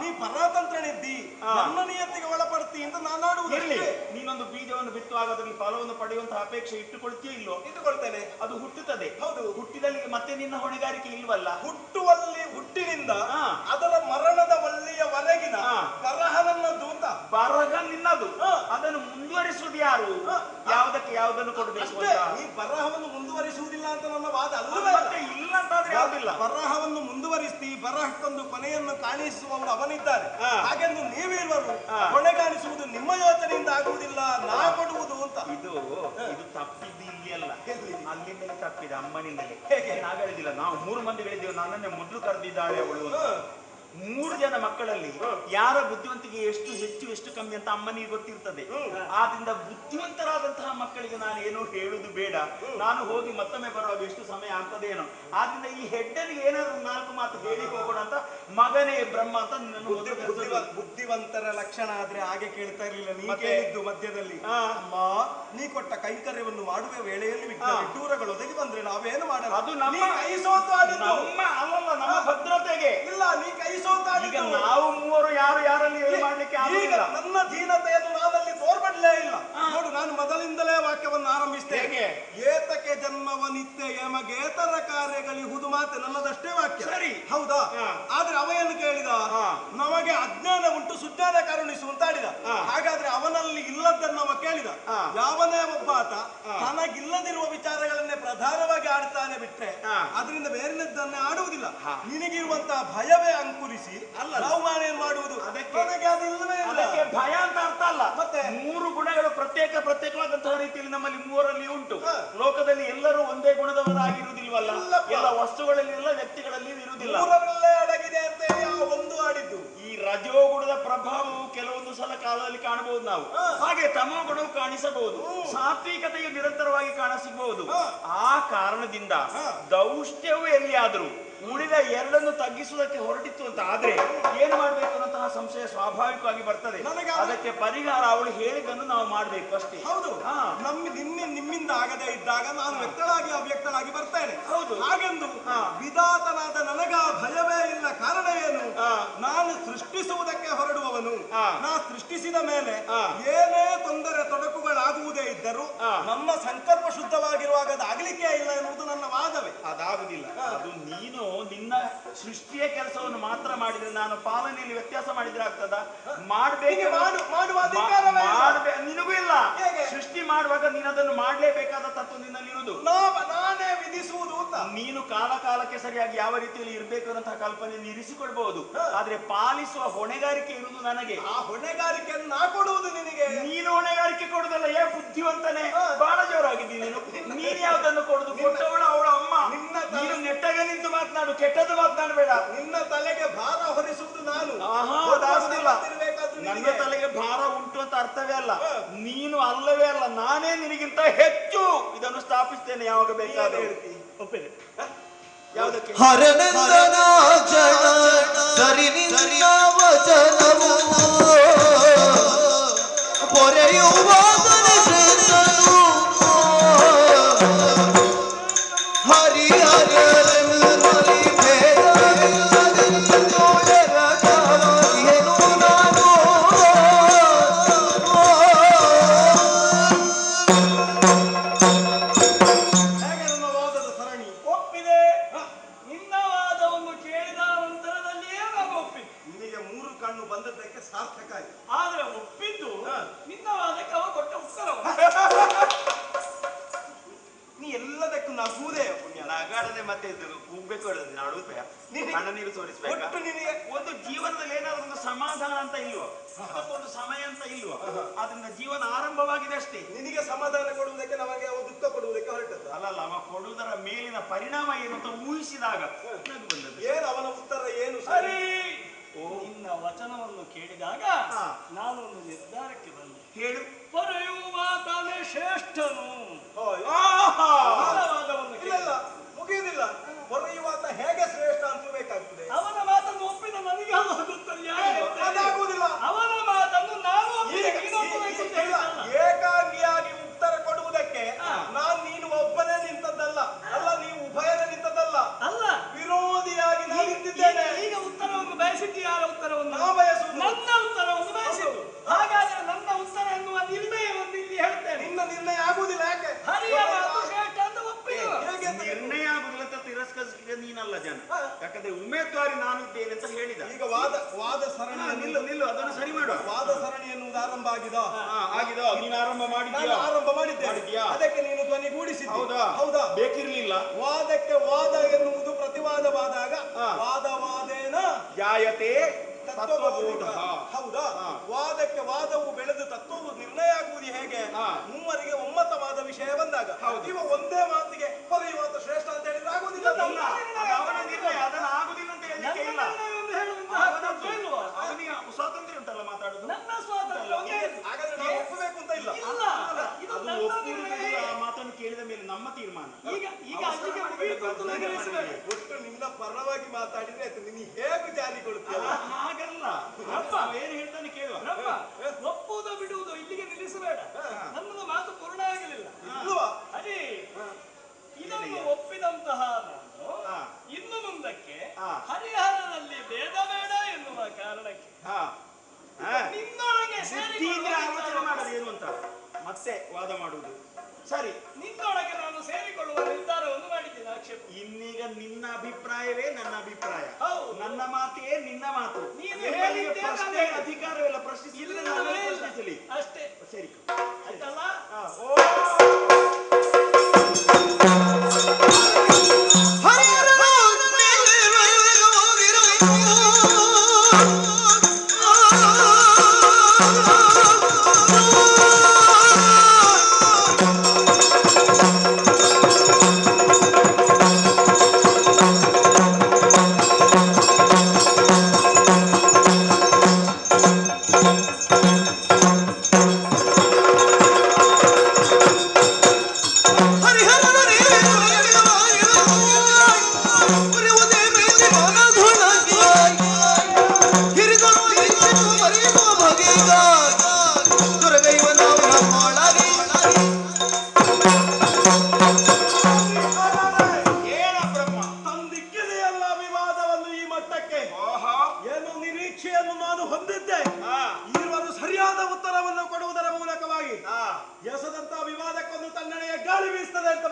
ನೀ ಪರಾತಂತ್ರನಿದ್ದಿ, ನನ್ನ ನಿಯತ್ತಿಗೆ ಒಳಪಡ್ತಿ ಅಂತ ನಾನು ಆಡುವುದು. ನೀನೊಂದು ಬೀಜವನ್ನು ಬಿತ್ತುವಾಗ ಅದರಲ್ಲಿ ಫಲವನ್ನು ಪಡೆಯುವಂತಹ ಅಪೇಕ್ಷೆ ಇಟ್ಟುಕೊಳ್ತೀಯ ಇಲ್ಲೋ? ಇಟ್ಟುಕೊಳ್ತೇನೆ. ಅದು ಹುಟ್ಟುತ್ತದೆ. ಹೌದು, ಹುಟ್ಟಿದಲ್ಲಿ ಮತ್ತೆ ನಿನ್ನ ಹೊಣೆಗಾರಿಕೆ ಇಲ್ವಲ್ಲ. ಹುಟ್ಟುವಲ್ಲಿ ಹುಟ್ಟಿನಿಂದ ಅದರ ಮರಣದ ವಲ್ಲಿಯವರೆಗಿನ ಬರಹ ನನ್ನದು ಅಂತ. ಬರಹ ನಿನ್ನದು, ಅದನ್ನು ಮುಂದುವರಿಸುವುದು ಯಾರು? ಯಾವುದಕ್ಕೆ ಯಾವುದನ್ನು ಕೊಡಬೇಕು ಅಂತ. ಈ ಬರಹವನ್ನು ಮುಂದುವರಿಸುವುದಿಲ್ಲ ಅಂತ ನನ್ನ ವಾದ ಅಲ್ಲವೇ ಇಲ್ಲ ಅಂತಾದ್ರೆ ಯಾವುದಿಲ್ಲ. ಬರಹವನ್ನು ಮುಂದುವರಿಸಿ ಬರಹಕ್ಕೊಂದು ಕೊನೆಯನ್ನು ಕಾಣಿಸುವವರು ಅವನಿದ್ದಾರೆ. ಹಾಗೆಂದು ನೀವಿರುವರು ಕೊನೆಗಾಣಿಸುವುದು ನಿಮ್ಮ ಯೋಚನೆಯಿಂದ ಆಗುವುದಿಲ್ಲ, ನಾ ಕೊಡುವುದು ಅಂತ. ಇದು ತಪ್ಪಿದ್ದು ಇಲ್ಲಿ ಅಲ್ಲ, ಅಲ್ಲಿಂದಲೇ ತಪ್ಪಿದೆ, ಅಮ್ಮನಿಂದಲೇ. ನಾಗಳಿದ್ದಿಲ್ಲ, ನಾವು 3 ಮಂದಿ ಹೇಳಿದ್ದೇವೆ, ನನ್ನನ್ನೇ ಮೊದಲು ಕರೆದಿದ್ದಾಳೆ ಅವಳು. 3 ಜನ ಮಕ್ಕಳಲ್ಲಿ ಯಾರ ಬುದ್ಧಿವಂತಿಗೆ ಎಷ್ಟು ಹೆಚ್ಚು ಎಷ್ಟು ಕಮ್ಮಿ ಅಂತ ಅಮ್ಮನಿಗೆ ಗೊತ್ತಿರ್ತದೆ. ಆದ್ರಿಂದ ಬುದ್ಧಿವಂತರಾದಂತಹ ಮಕ್ಕಳಿಗೆ ನಾನು ಏನೋ ಹೇಳುದು ಬೇಡ, ನಾನು ಹೋಗಿ ಮತ್ತೊಮ್ಮೆ ಬರುವಾಗ ಎಷ್ಟು ಸಮಯ ಆಗ್ತದೇನೋ. ಆದ್ರಿಂದ ಈ ಹೆಡ್ಡನಿಗೆ ಏನಾದ್ರು 4 ಮಾತು ಹೇಳಿ ಹೋಗೋಣ ಅಂತ, ಮಗನೇ ಬ್ರಹ್ಮ ಅಂತ ಬುದ್ಧಿವಂತರ ಲಕ್ಷಣ ಆದ್ರೆ ಹಾಗೆ ಕೇಳ್ತಾ ಇರ್ಲಿಲ್ಲ. ನೀ ಕೇಳಿದ್ದು ಮಧ್ಯದಲ್ಲಿ, ಅಮ್ಮ ನೀ ಕೊಟ್ಟ ಕೈಂಕರ್ಯವನ್ನು ಮಾಡುವ ವೇಳೆಯಲ್ಲಿ ವಿಡ್ಡೂರಗಳು ಒದಗಿ ಬಂದ್ರೆ ನಾವೇನು ಮಾಡಲ್ಲ. ಅದು ನಮ್ಮ ಕೈ ಸೋತು ಆಡಿದ್ದು. ಅಲ್ಲಲ್ಲ, ನಮ್ಮ ಭದ್ರತೆಗೆ. ಇಲ್ಲ, ನೀ ಕೈ ಸೋತು ಈಗ ನಾವು 3 ಯಾರಲ್ಲಿ ಮಾಡ್ಲಿಕ್ಕೆ ಆಗಿಲ್ಲ. ನನ್ನ ದೀನತೆಯನ್ನು ನಾನಲ್ಲಿ ತೋರ್ಪಡಲೇ ಇಲ್ಲ. ನೋಡು, ನಾನು ಮೊದಲಿಂದಲೇ ವಾಕ್ಯವನ್ನು ಆರಂಭಿಸ್ತೇನೆ. ಏತಕ್ಕೆ ಜನ್ಮವ ನಿತ್ಯ ಯಮಗೇತರ ಕಾರ್ಯಗಳಿಹುದು ಮಾತೆ ನನ್ನದಷ್ಟೇ ವಾಕ್ಯ. ಸರಿ, ಹೌದಾ? ಆದ್ರೆ ಅವಯನ್ನು ಕೇಳಿದ, ನಮಗೆ ಅಜ್ಞಾನ ಉಂಟು ಸುಜ್ಞಾನ ಕರುಣಿಸು ಅಂತ ಆಡಿದ. ಹಾಗಾದ್ರೆ ಅವನಲ್ಲಿ ಇಲ್ಲದನ್ನವ ಕೇಳಿದ. ಯಾವನೇ ಒಬ್ಬಾತ ತನಗಿಲ್ಲದಿರುವ ವಿಚಾರಗಳನ್ನೇ ಪ್ರಧಾನವಾಗಿ ಆಡ್ತಾನೆ ಬಿಟ್ರೆ ಅದರಿಂದ ಬೇರೆದನ್ನೇ ಆಡುವುದಿಲ್ಲ. ನಿನಗಿರುವಂತಹ ಭಯವೇ ಅಂಕುರಿಸಿ ನಾವು ನಾನೇನ್ ಮಾಡುವುದು? ಅದಕ್ಕೆ ಭಯ ಅಂತ ಅರ್ಥ ಅಲ್ಲ. ಮತ್ತೆ 3 ಗುಣಗಳು ಪ್ರತ್ಯೇಕವಾದಂತಹ ರೀತಿಯಲ್ಲಿ ನಮ್ಮಲ್ಲಿ 3ರಲ್ಲಿ ಉಂಟು. ಲೋಕದಲ್ಲಿ ಎಲ್ಲರೂ ಒಂದೇ ಗುಣದವರಾಗಿರುವುದಿಲ್ವಲ್ಲ. ಎಲ್ಲ ವಸ್ತುಗಳಲ್ಲಿ ಎಲ್ಲ ವ್ಯಕ್ತಿಗಳಲ್ಲಿ ಇರುವುದಿಲ್ಲ. 3ರಲ್ಲೇ ಅಡಗಿದೆ ಅಂತ ಯಾವ ಒಂದು ಆಡಿದ್ದು. ಈ ರಜೋಗುಣದ ಪ್ರಭಾವವು ಕೆಲವೊಂದು ಸಲ ಕಾಲದಲ್ಲಿ ಕಾಣಬಹುದು ನಾವು. ಹಾಗೆ ತಮೋಗುಣವು ಕಾಣಿಸಬಹುದು, ಸಾತ್ವಿಕತೆಯು ನಿರಂತರವಾಗಿ ಕಾಣಸಿಗಬಹುದು. ಆ ಕಾರಣದಿಂದ ದೌಷ್ಟ್ಯವು ಎಲ್ಲಿಯಾದರೂ ಉಳಿದ ಎರಡನ್ನು ತಗ್ಗಿಸುವುದಕ್ಕೆ ಹೊರಟಿತ್ತು ಅಂತ ಆದ್ರೆ ಏನು ಮಾಡ್ಬೇಕು ಅನ್ನೋಂತಹ ಸಂಶಯ ಸ್ವಾಭಾವಿಕವಾಗಿ ಬರ್ತದೆ. ಅದಕ್ಕೆ ಪರಿಹಾರ ಅವಳು ಹೇಳಿದ್ದನ್ನು ನಾವು ಮಾಡ್ಬೇಕು ಅಷ್ಟೇ. ಹೌದು, ನಿಮ್ಮಿಂದ ಆಗದೆ ಇದ್ದಾಗ ನಾನು ವ್ಯಕ್ತಳಾಗಿ ಅವ್ಯಕ್ತಳಾಗಿ ಬರ್ತೇನೆ. ಹೌದು, ಹಾಗೆಂದು ವಿಧಾತನಾದ ನನಗ ಭಯವೇ ಇಲ್ಲ. ಕಾರಣ ಏನು? ನಾನು ಸೃಷ್ಟಿಸುವುದಕ್ಕೆ ಹೊರಡುವವನು. ನಾ ಸೃಷ್ಟಿಸಿದ ಮೇಲೆ ಏನೇ ತೊಂದರೆ ತೊಡಕುಗಳಾಗುವುದೇ ಇದ್ದರೂ ನನ್ನ ಸಂಕಲ್ಪ ಶುದ್ಧವಾಗಿರುವಾಗ ಅದಾಗಲಿಕ್ಕೆ ಇಲ್ಲ ಎನ್ನುವುದು ನನ್ನ ವಾದವೇ. ಅದಾಗುದಿಲ್ಲ. ಅದು ನೀನು ನಿನ್ನ ಸೃಷ್ಟಿಯ ಕೆಲಸವನ್ನು ಮಾತ್ರ ಮಾಡಿದ್ರೆ ನಾನು ಪಾಲನೆಯಲ್ಲಿ ವ್ಯತ್ಯಾಸ ಮಾಡಿದ್ರೆ ಆಗ್ತದ? ನಿನಗೂ ಇಲ್ಲ. ಸೃಷ್ಟಿ ಮಾಡುವಾಗ ನೀನು ಅದನ್ನು ಮಾಡಲೇಬೇಕಾದ ತತ್ವ ನಿನ್ನಲ್ಲಿರುವುದು. ನಾನೇ ವಿಧಿಸುವುದು ಅಂತ. ನೀನು ಕಾಲ ಕಾಲಕ್ಕೆ ಸರಿಯಾಗಿ ಯಾವ ರೀತಿಯಲ್ಲಿ ಇರಬೇಕು ಅನ್ನೋಂತಹ ಕಲ್ಪನೆ ಇರಿಸಿಕೊಳ್ಬಹುದು. ಆದ್ರೆ ಪಾಲಿಸುವ ಹೊಣೆಗಾರಿಕೆ ಇರುವುದು ನನಗೆ. ಆ ಹೊಣೆಗಾರಿಕೆಯನ್ನು ನಾ ಕೊಡುವುದು ನಿನಗೆ. ನೀನು ಹೊಣೆಗಾರಿಕೆ ಕೊಡುದಲ್ಲ. ಬುದ್ಧಿವಂತನೇ, ಬಹಳ ಜೋರಾಗಿದ್ದೀನಿ ನೀನು. ನೀನು ಯಾವ್ದನ್ನು ಕೊಡುದು? ಕೊಟ್ಟವಳು ಅವಳ ಅಮ್ಮ. ನೀನು ನೆಟ್ಟಗೆ ನಿಂತು ಮಾತನಾಡು, ಕೆಟ್ಟದ್ದು ಮಾತನಾಡಬೇಡ. ನಿನ್ನ ತಲೆಗೆ ಭಾರ ಹೊರಿಸುವುದು ನಾನು. ಅದಾಗುದಿಲ್ಲ. ನನ್ನ ತಲೆಗೆ ಭಾರ ಉಂಟು ಅಂತ ಅರ್ಥವೇ ಅಲ್ಲ. ನೀನು ಅಲ್ಲವೇ ಅಲ್ಲ, ನಾನೇ ನಿನಗಿಂತ ಹೆಚ್ಚು ಇದನ್ನು ಸ್ಥಾಪಿಸ್ತೇನೆ ಯಾವಾಗ ಬೇಕಾದ್ರೆ. ಒಪ್ಪಿದೆ? ಯಾವುದಕ್ಕೆ? ಹರನಂದನ ಜನ ಸರಿ ನಿನ್ನ ವಚನವು ಪೊರೆಯುವ ಗಣೇಶನು ಹರಿ ಹರಿ ಭೇದವಿಲ್ಲದೆಂದು ಎರಗಾಗಿಯೇನು ನಾನು. ಹೇಗೆ ನನ್ನ ವಾದದ ಸರಣಿ? ಒಪ್ಪಿದೆ. ನಿನ್ನ ವಾದವನ್ನು ಕೇಳಿದ ನಂತರದಲ್ಲಿಯೇ ನಾನು ಒಪ್ಪಿದೆ. ನಿನಗೆ 3 ಕಣ್ಣು ಬಂದದ್ದಕ್ಕೆ ಸಾರ್ಥಕ ಆಯ್ತು. ಆದ್ರೆ ಒಪ್ಪಿದ್ದು ನಿನ್ನ ವಾದಕ್ಕೆ ಅವ ಕೊಟ್ಟ ಉತ್ತರವು. ನೀ ಎಲ್ಲದಕ್ಕೂ ನಗುವುದೇ ಪುಣ್ಯ. ನಗಾಡದೆ ಮತ್ತೆ ಕೂಗ್ಬೇಕು ನಾಡುತ್ತೆ ಕಣ್ಣ ನೀರು ತೋರಿಸ್ಬೇಕು. ಒಂದು ಜೀವನದಲ್ಲಿ ಏನಾದ್ರು ಒಂದು ಸಮಾಧಾನ ಅಂತ ಇಲ್ವೋ, ಒಂದು ಸಮಯ ಅಂತ ಇಲ್ವೋ, ಅದರಿಂದ ಜೀವನ ಆರಂಭವಾಗಿದೆ ಅಷ್ಟೇ. ನಿನಗೆ ಸಮಾಧಾನ ಕೊಡುವುದಕ್ಕೆ ನಮಗೆ ಅವ ದುಃಖ ಕೊಡುವುದಕ್ಕೆ ಹೊರಟದ್ದು ಅಲ್ಲಲ್ಲ. ಅವ ಕೊಡುವುದರ ಮೇಲಿನ ಪರಿಣಾಮ ಏನು ಅಂತ ಊಹಿಸಿದಾಗ ಏನು ಅವನ ಉತ್ತರ ಏನು? ಸರಿ, ನಿನ್ನ ವಚನವನ್ನು ಕೇಳಿದಾಗ ನಾನೊಂದು ನಿರ್ಧಾರಕ್ಕೆ ಬಂದೆ. ಹೇಳು. ಪೊರೆಯುವ ತಾನೇ ಶ್ರೇಷ್ಠನು. ಇಲ್ಲ, ಮುಗಿಯುವುದಿಲ್ಲ. ಹೊರೆಯುವಾತ ಹೇಗೆ ಶ್ರೇಷ್ಠ ಅಂತ ಬೇಕಾಗ್ತದೆ. ಅವನ ಮಾತನ್ನು ಒಪ್ಪಿದ ನನಗೆ ಗೊತ್ತಲ್ಲ. ಅದಾಗುವುದಿಲ್ಲ. ಅವನ ಮಾತನ್ನು ನಾನು ಏಕಾಂಗಿಯಾಗಿ ಉತ್ತರ ಕೊಡುವುದಕ್ಕೆ ನೀನು ಒಬ್ಬನೇ ನಿಂತದ್ದಲ್ಲ. ಅಲ್ಲ, ನೀವು ಉಭಯನೇ ನಿಂತದ್ದಲ್ಲ. ಅಲ್ಲ, ವಿರೋಧಿಯಾಗಿ ನಾನು ನಿಂತಿದ್ದೇನೆ. ಈಗ ಉತ್ತರವನ್ನು ಬಯಸಿದ್ದು ಯಾರ ಉತ್ತರವನ್ನು? ನಾ ಬಯಸುವುದು. ನನ್ನ ಉತ್ತರವನ್ನು ಬಯಸಿದ್ದು. ಹಾಗಾದ್ರೆ ನನ್ನ ಉತ್ತರ ಎನ್ನುವ ನಿರ್ಣಯವನ್ನು ಇಲ್ಲಿ ಹೇಳ್ತೇನೆ. ನಿನ್ನ ನಿರ್ಣಯ ಆಗುವುದಿಲ್ಲ. ಯಾಕೆ? ಹರಿಯ ಮಾತು ಶ್ರೇಷ್ಠ ಅಂತ ಒಪ್ಪಿಲ್ಲ. ನಿರ್ಣಯ ಆಗುದಿಲ್ಲ ಅಂತ ತಿರಸ್ಕರಿಸಿದ ನೀನಲ್ಲ ಜನ. ಯಾಕಂದ್ರೆ ಉಮೇದ್ವಾರಿ ನಾನು ಇದ್ದೇನೆ ಅಂತ ಹೇಳಿದ. ಈಗ ವಾದ ಸರಣಿ ನಿಲ್ಲು, ಅದನ್ನು ಸರಿ ಮಾಡುವ. ವಾದ ಸರಣಿ ಎನ್ನುವುದು ಆರಂಭ ಆಗಿದ. ನೀನು ಆರಂಭ ಮಾಡಿದ್ಯಾ? ಆರಂಭ ಮಾಡಿದ್ದೆ. ಅದಕ್ಕೆ ನೀನು ಧ್ವನಿಗೂಡಿಸಿದ್ದೆ. ಹೌದಾ? ಬೇಕಿರ್ಲಿಲ್ಲ. ವಾದಕ್ಕೆ ವಾದ ಎನ್ನುವುದು ಪ್ರತಿವಾದವಾದಾಗ ವಾದವಾದೇನ ಜಾಯತೆ ತತ್ವಬೋಧ. ಹೌದಾ? ವಾದಕ್ಕೆ ವಾದವು ಬೆಳೆದು ತತ್ವವು ನಿರ್ಣಯ ಆಗುವುದು ಹೇಗೆ? ಮೂವರಿಗೆ ಒಮ್ಮತವಾದ ವಿಷಯ ಬಂದಾಗ. ಇವ ಒಂದೇ ಮಾತಿಗೆ ಹೊರೆಯುವಂತ ಶ್ರೇಷ್ಠ ಅಂತ ಹೇಳಿದ್ರೆ ಆಗುದಿಲ್ಲ. ಅದನ್ನು ಆಗುದಿಲ್ಲ ಅಂತ ಹೇಳಲಿಕ್ಕೆ ಇಲ್ಲ. ಅವನಿಗೆ ಸ್ವಾತಂತ್ರ್ಯ ಉಂಟಲ್ಲ ಮಾತಾಡುದು. ನನ್ನ ಸ್ವಾತಂತ್ರ್ಯ ಹಾಗಾದ್ರೆ ನಾವು ಒಪ್ಪಬೇಕು ಅಂತ ಇಲ್ಲ. ಅದು ಒಪ್ಪುವುದಿಲ್ಲ. ಆ ಮಾತನ್ನು ಕೇಳಿದ ಮೇಲೆ ನಮ್ಮ ತೀರ್ಮಾನ. ಒಟ್ಟು ನಿನ್ನ ಪರವಾಗಿ ಮಾತಾಡಿದ್ರೆ ಆಯ್ತು. ನೀನು ಹೇಗೆ ಜಾರಿಗೊಳ್ತೀಯ? ಹಾಗಲ್ಲ, ಏನು ಹೇಳ್ತಾನೆ ಕೇಳುವ. ಒಪ್ಪುವುದು ಬಿಡುವುದು ಇಲ್ಲಿಗೆ ನಿಲ್ಲಿಸಬೇಡ. ನನ್ನದು ಮಾತು ಪೂರ್ಣ ಆಗಲಿಲ್ಲ. ಅದೇ ಇದನ್ನು ಒಪ್ಪಿದಂತಹ ನಾನು ಇನ್ನು ಮುಂದಕ್ಕೆ ಹರಿಹರದಲ್ಲಿ ಭೇದ ಬೇಡ ಎನ್ನುವ ಕಾರಣಕ್ಕೆ ನಿನ್ನೊಳಗೆ ಆಲೋಚನೆ ಮಾಡೋದು ಏನು ಅಂತ ಮತ್ತೆ ವಾದ ಮಾಡುವುದು. ಸರಿ, ನಿನ್ನೊಳಗೆ ನಾನು ಸೇರಿಕೊಳ್ಳುವ ನಿರ್ಧಾರವನ್ನು ಮಾಡಿದ್ದೇನೆ. ಆಕ್ಷೇಪ ಇನ್ನೀಗ ನಿನ್ನ ಅಭಿಪ್ರಾಯವೇ ನನ್ನ ಅಭಿಪ್ರಾಯ, ನನ್ನ ಮಾತೇ ನಿನ್ನ ಮಾತು. ನೀನು ಹೇಳಿದ್ದೆ ಪ್ರಶ್ನೆ ಅಧಿಕಾರವೆಲ್ಲ ಪ್ರಶ್ನಿಸಲಿ ಅಷ್ಟೇ. ಸರಿ ಆಯ್ತಲ್ಲ?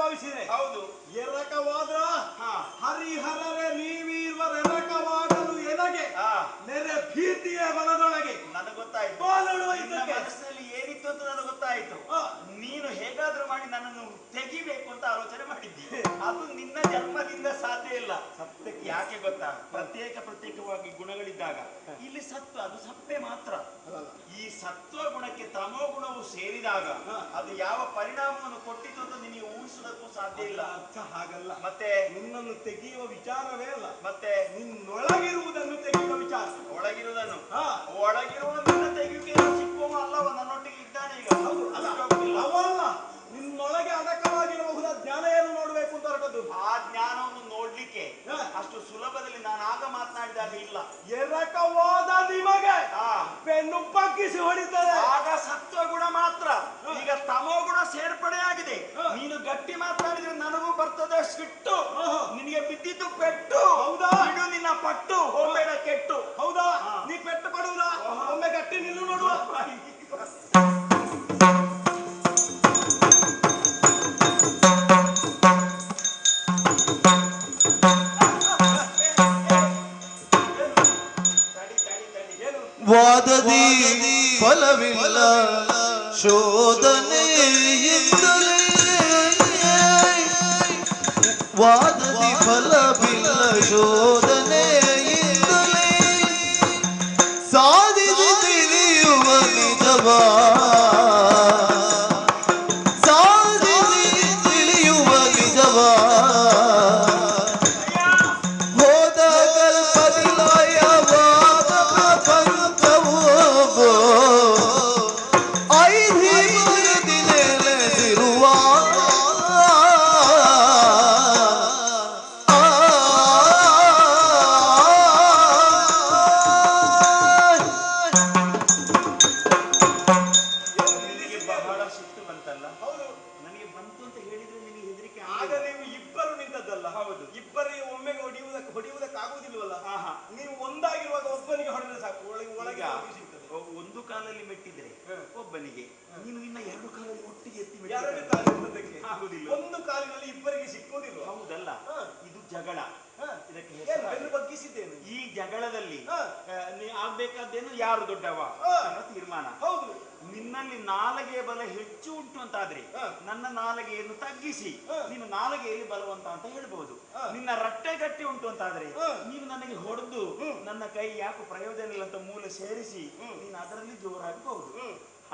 ಭಾವಿಸಿದೆ. ಹೌದು. ಎರಕವಾದ್ರ ಹರಿಹರರೇ ನೀವೀರ್ವರೆರಕವಾಗಲು ಎನಗೆ ನೆರೆ ಭೀತಿಯೇ ಮನದೊಳಗೆ. ನನಗೆ ಗೊತ್ತಾಯ್ತು ಮನಸ್ಸಿನಲ್ಲಿ ಏನಿತ್ತು ಅಂತ ನನಗೆ ಗೊತ್ತಾಯ್ತು. ನೀನು ಹೇಗಾದ್ರೂ ಮಾಡಿ ನನ್ನನ್ನು ತೆಗಿಬೇಕು ಅಂತ ಆಲೋಚನೆ ಮಾಡಿದ್ದಿ. ಅದು ನಿನ್ನ ಜನ್ಮದಿಂದ ಸಾಧ್ಯ ಇಲ್ಲ. ಸತ್ಯಕ್ಕೆ ಯಾಕೆ ಗೊತ್ತಾ? ಪ್ರತ್ಯೇಕವಾಗಿ ಗುಣಗಳಿದ್ದಾಗ ಇಲ್ಲಿ ಸತ್ವ ಅದು ಸಪ್ಪೆ ಮಾತ್ರ. ಈ ಸತ್ವ ಗುಣಕ್ಕೆ ತಮೋ ಗುಣವು ಸೇರಿದಾಗ ಅದು ಯಾವ ಪರಿಣಾಮವನ್ನು ಕೊಟ್ಟಿತು ಅಂತ ನಿನಗೆ ಊಹಿಸುವುದಕ್ಕೂ ಸಾಧ್ಯ ಇಲ್ಲ. ಅರ್ಥ ಹಾಗಲ್ಲ. ಮತ್ತೆ ನಿನ್ನನ್ನು ತೆಗೆಯುವ ವಿಚಾರವೇ ಅಲ್ಲ. ಮತ್ತೆ ನಿನ್ನೊಳಗಿರುವುದನ್ನು ತೆಗೆಯುವ ವಿಚಾರ. ಒಳಗಿರುವುದನ್ನು ಒಳಗಿರುವುದನ್ನು ತೆಗೆಯುವಿಕೆ ಸಿಕ್ಕುವ ಅಲ್ಲವ ನನ್ನೊಟ್ಟಿಗೆ ಇದ್ದಾನೆ ಈಗ. ಅವಲ್ಲ ನಿನ್ನೊಳಗೆ ಅಡಕವಾಗಿರಬಹುದ ಜ್ಞಾನ ಏನು ನೋಡ್ಬೇಕು ಅಂತ ಹೊರಟದ್ದು. ಆ ಜ್ಞಾನವನ್ನು ನೋಡ್ಲಿಕ್ಕೆ ಅಷ್ಟು ಸುಲಭದಲ್ಲಿ ನಾನು ಆಗ ಮಾತನಾಡಿದಾಗ ಇಲ್ಲ. ಎರಕವಾದ ನಿಮಗೆ ಪೆನ್ನು ಬಗ್ಗಿಸಿ ಹೊಡಿತಾರೆ. ಆಗ ಸತ್ವ ಗುಣ ಮಾತ್ರ. ಈಗ ತಮೋ ಗುಣ ಸೇರ್ಪಡೆಯಾಗಿದೆ. ನೀನು ಗಟ್ಟಿ ಮಾತಾಡಿದ್ರೆ ನನಗೂ ಬರ್ತದೆ ಸಿಟ್ಟು. ನಿನಗೆ ಬಿದ್ದಿದ್ದು ಪೆಟ್ಟು. ಹೌದಾ? ಇಡು ನಿನ್ನ ಪಟ್ಟು ಹೋಗಬೇಡ ಕೆಟ್ಟು. ಹೌದಾ? ನೀ ಪೆಟ್ಟು ಪಡುವುದಾ? ಒಮ್ಮೆ ಗಟ್ಟಿ ನಿಲ್ಲು ನೋಡುವ. ವಾದದಿ ಫಲವಿಲ್ಲ ಶೋಧನೆಯಿಂದಲೇ ವಾದದಿ ಫಲವಿಲ್ಲ ಶೋಧನೆಯಿಂದಲೇ ಸಾಧಿಸಿ ತಿಳಿಯುವ ನಿಜವಾ ಸಾಧಿಸಿ ತಿಳಿಯುವ ನಿಜವಾ ಹೋದ ಕಲ್ಪದಿಲಯವಾದ ಪ್ರಪಂಚವು ಐಹಿಕದಲ್ಲಿ ನೆಲೆಸಿರುವ ಬಹಳ ಸಿಟ್ಟು ಬಂತಲ್ಲ? ಹೌದು. ನನಗೆ ಬಂತು ಅಂತ ಹೇಳಿದ್ರೆ ನಿನಗೆ ಹೆದರಿಕೆ ಆಗ ನೀವು ಇಬ್ಬರು ನಿಂತದ್ದಲ್ಲ. ಹೌದು. ಇಬ್ಬರಿಗೆ ಒಮ್ಮೆಗೆ ಹೊಡೆಯುವುದಕ್ಕಾಗುವುದಿಲ್ವಲ್ಲ. ನೀವು ಒಂದಾಗಿರುವಾಗ ಒಬ್ಬನಿಗೆ ಹೊಡೆದ್ರೆ ಸಾಕು. ಒಳಗೆ ಸಿಗ್ತದೆ. ಒಂದು ಕಾಲಲ್ಲಿ ಮೆಟ್ಟಿದ್ರೆ ಒಬ್ಬನಿಗೆ, ನೀನು ಇನ್ನ ಎರಡು ಕಾಲಲ್ಲಿ ಒಟ್ಟಿಗೆ ಎತ್ತಿ ಎರಡು ಕಾಲಿರುವುದಕ್ಕೆ ಆಗುದಿಲ್ಲ. ಒಂದು ಕಾಲಿನಲ್ಲಿ ಇಬ್ಬರಿಗೆ ಸಿಕ್ಕುವುದಿಲ್ಲ. ಹೌದಲ್ಲ? ಇದು ಜಗಳ. ಇದಕ್ಕೆ ಬೆನ್ನು ಬಗ್ಗಿಸಿದ್ದೇನೆ. ಈ ಜಗಳದಲ್ಲಿ ನೀ ಆಗ್ಬೇಕಾದ್ದೇನು ಯಾರು ದೊಡ್ಡವ ಅನ್ನೋ ತೀರ್ಮಾನ. ಹೌದು. ನಿನ್ನಲ್ಲಿ ನಾಲಗೆ ಬಲ ಹೆಚ್ಚು ಉಂಟು ಅಂತಾದ್ರೆ ನನ್ನ ನಾಲಗೆಯನ್ನು ತಗ್ಗಿಸಿ ನೀನು ನಾಲಗೆಯಲ್ಲಿ ಬಲವಂತ ಅಂತ ಹೇಳ್ಬಹುದು. ನಿನ್ನ ರಟ್ಟೆ ಗಟ್ಟಿ ಉಂಟು ಅಂತಾದ್ರೆ ನೀನು ನನಗೆ ಹೊಡೆದು ನನ್ನ ಕೈ ಯಾಕೆ ಪ್ರಯೋಜನ ಇಲ್ಲ ಅಂತ ಮೂಲೆ ಸೇರಿಸಿ ನೀನು ಅದರಲ್ಲಿ ಜೋರಾಗಬಹುದು.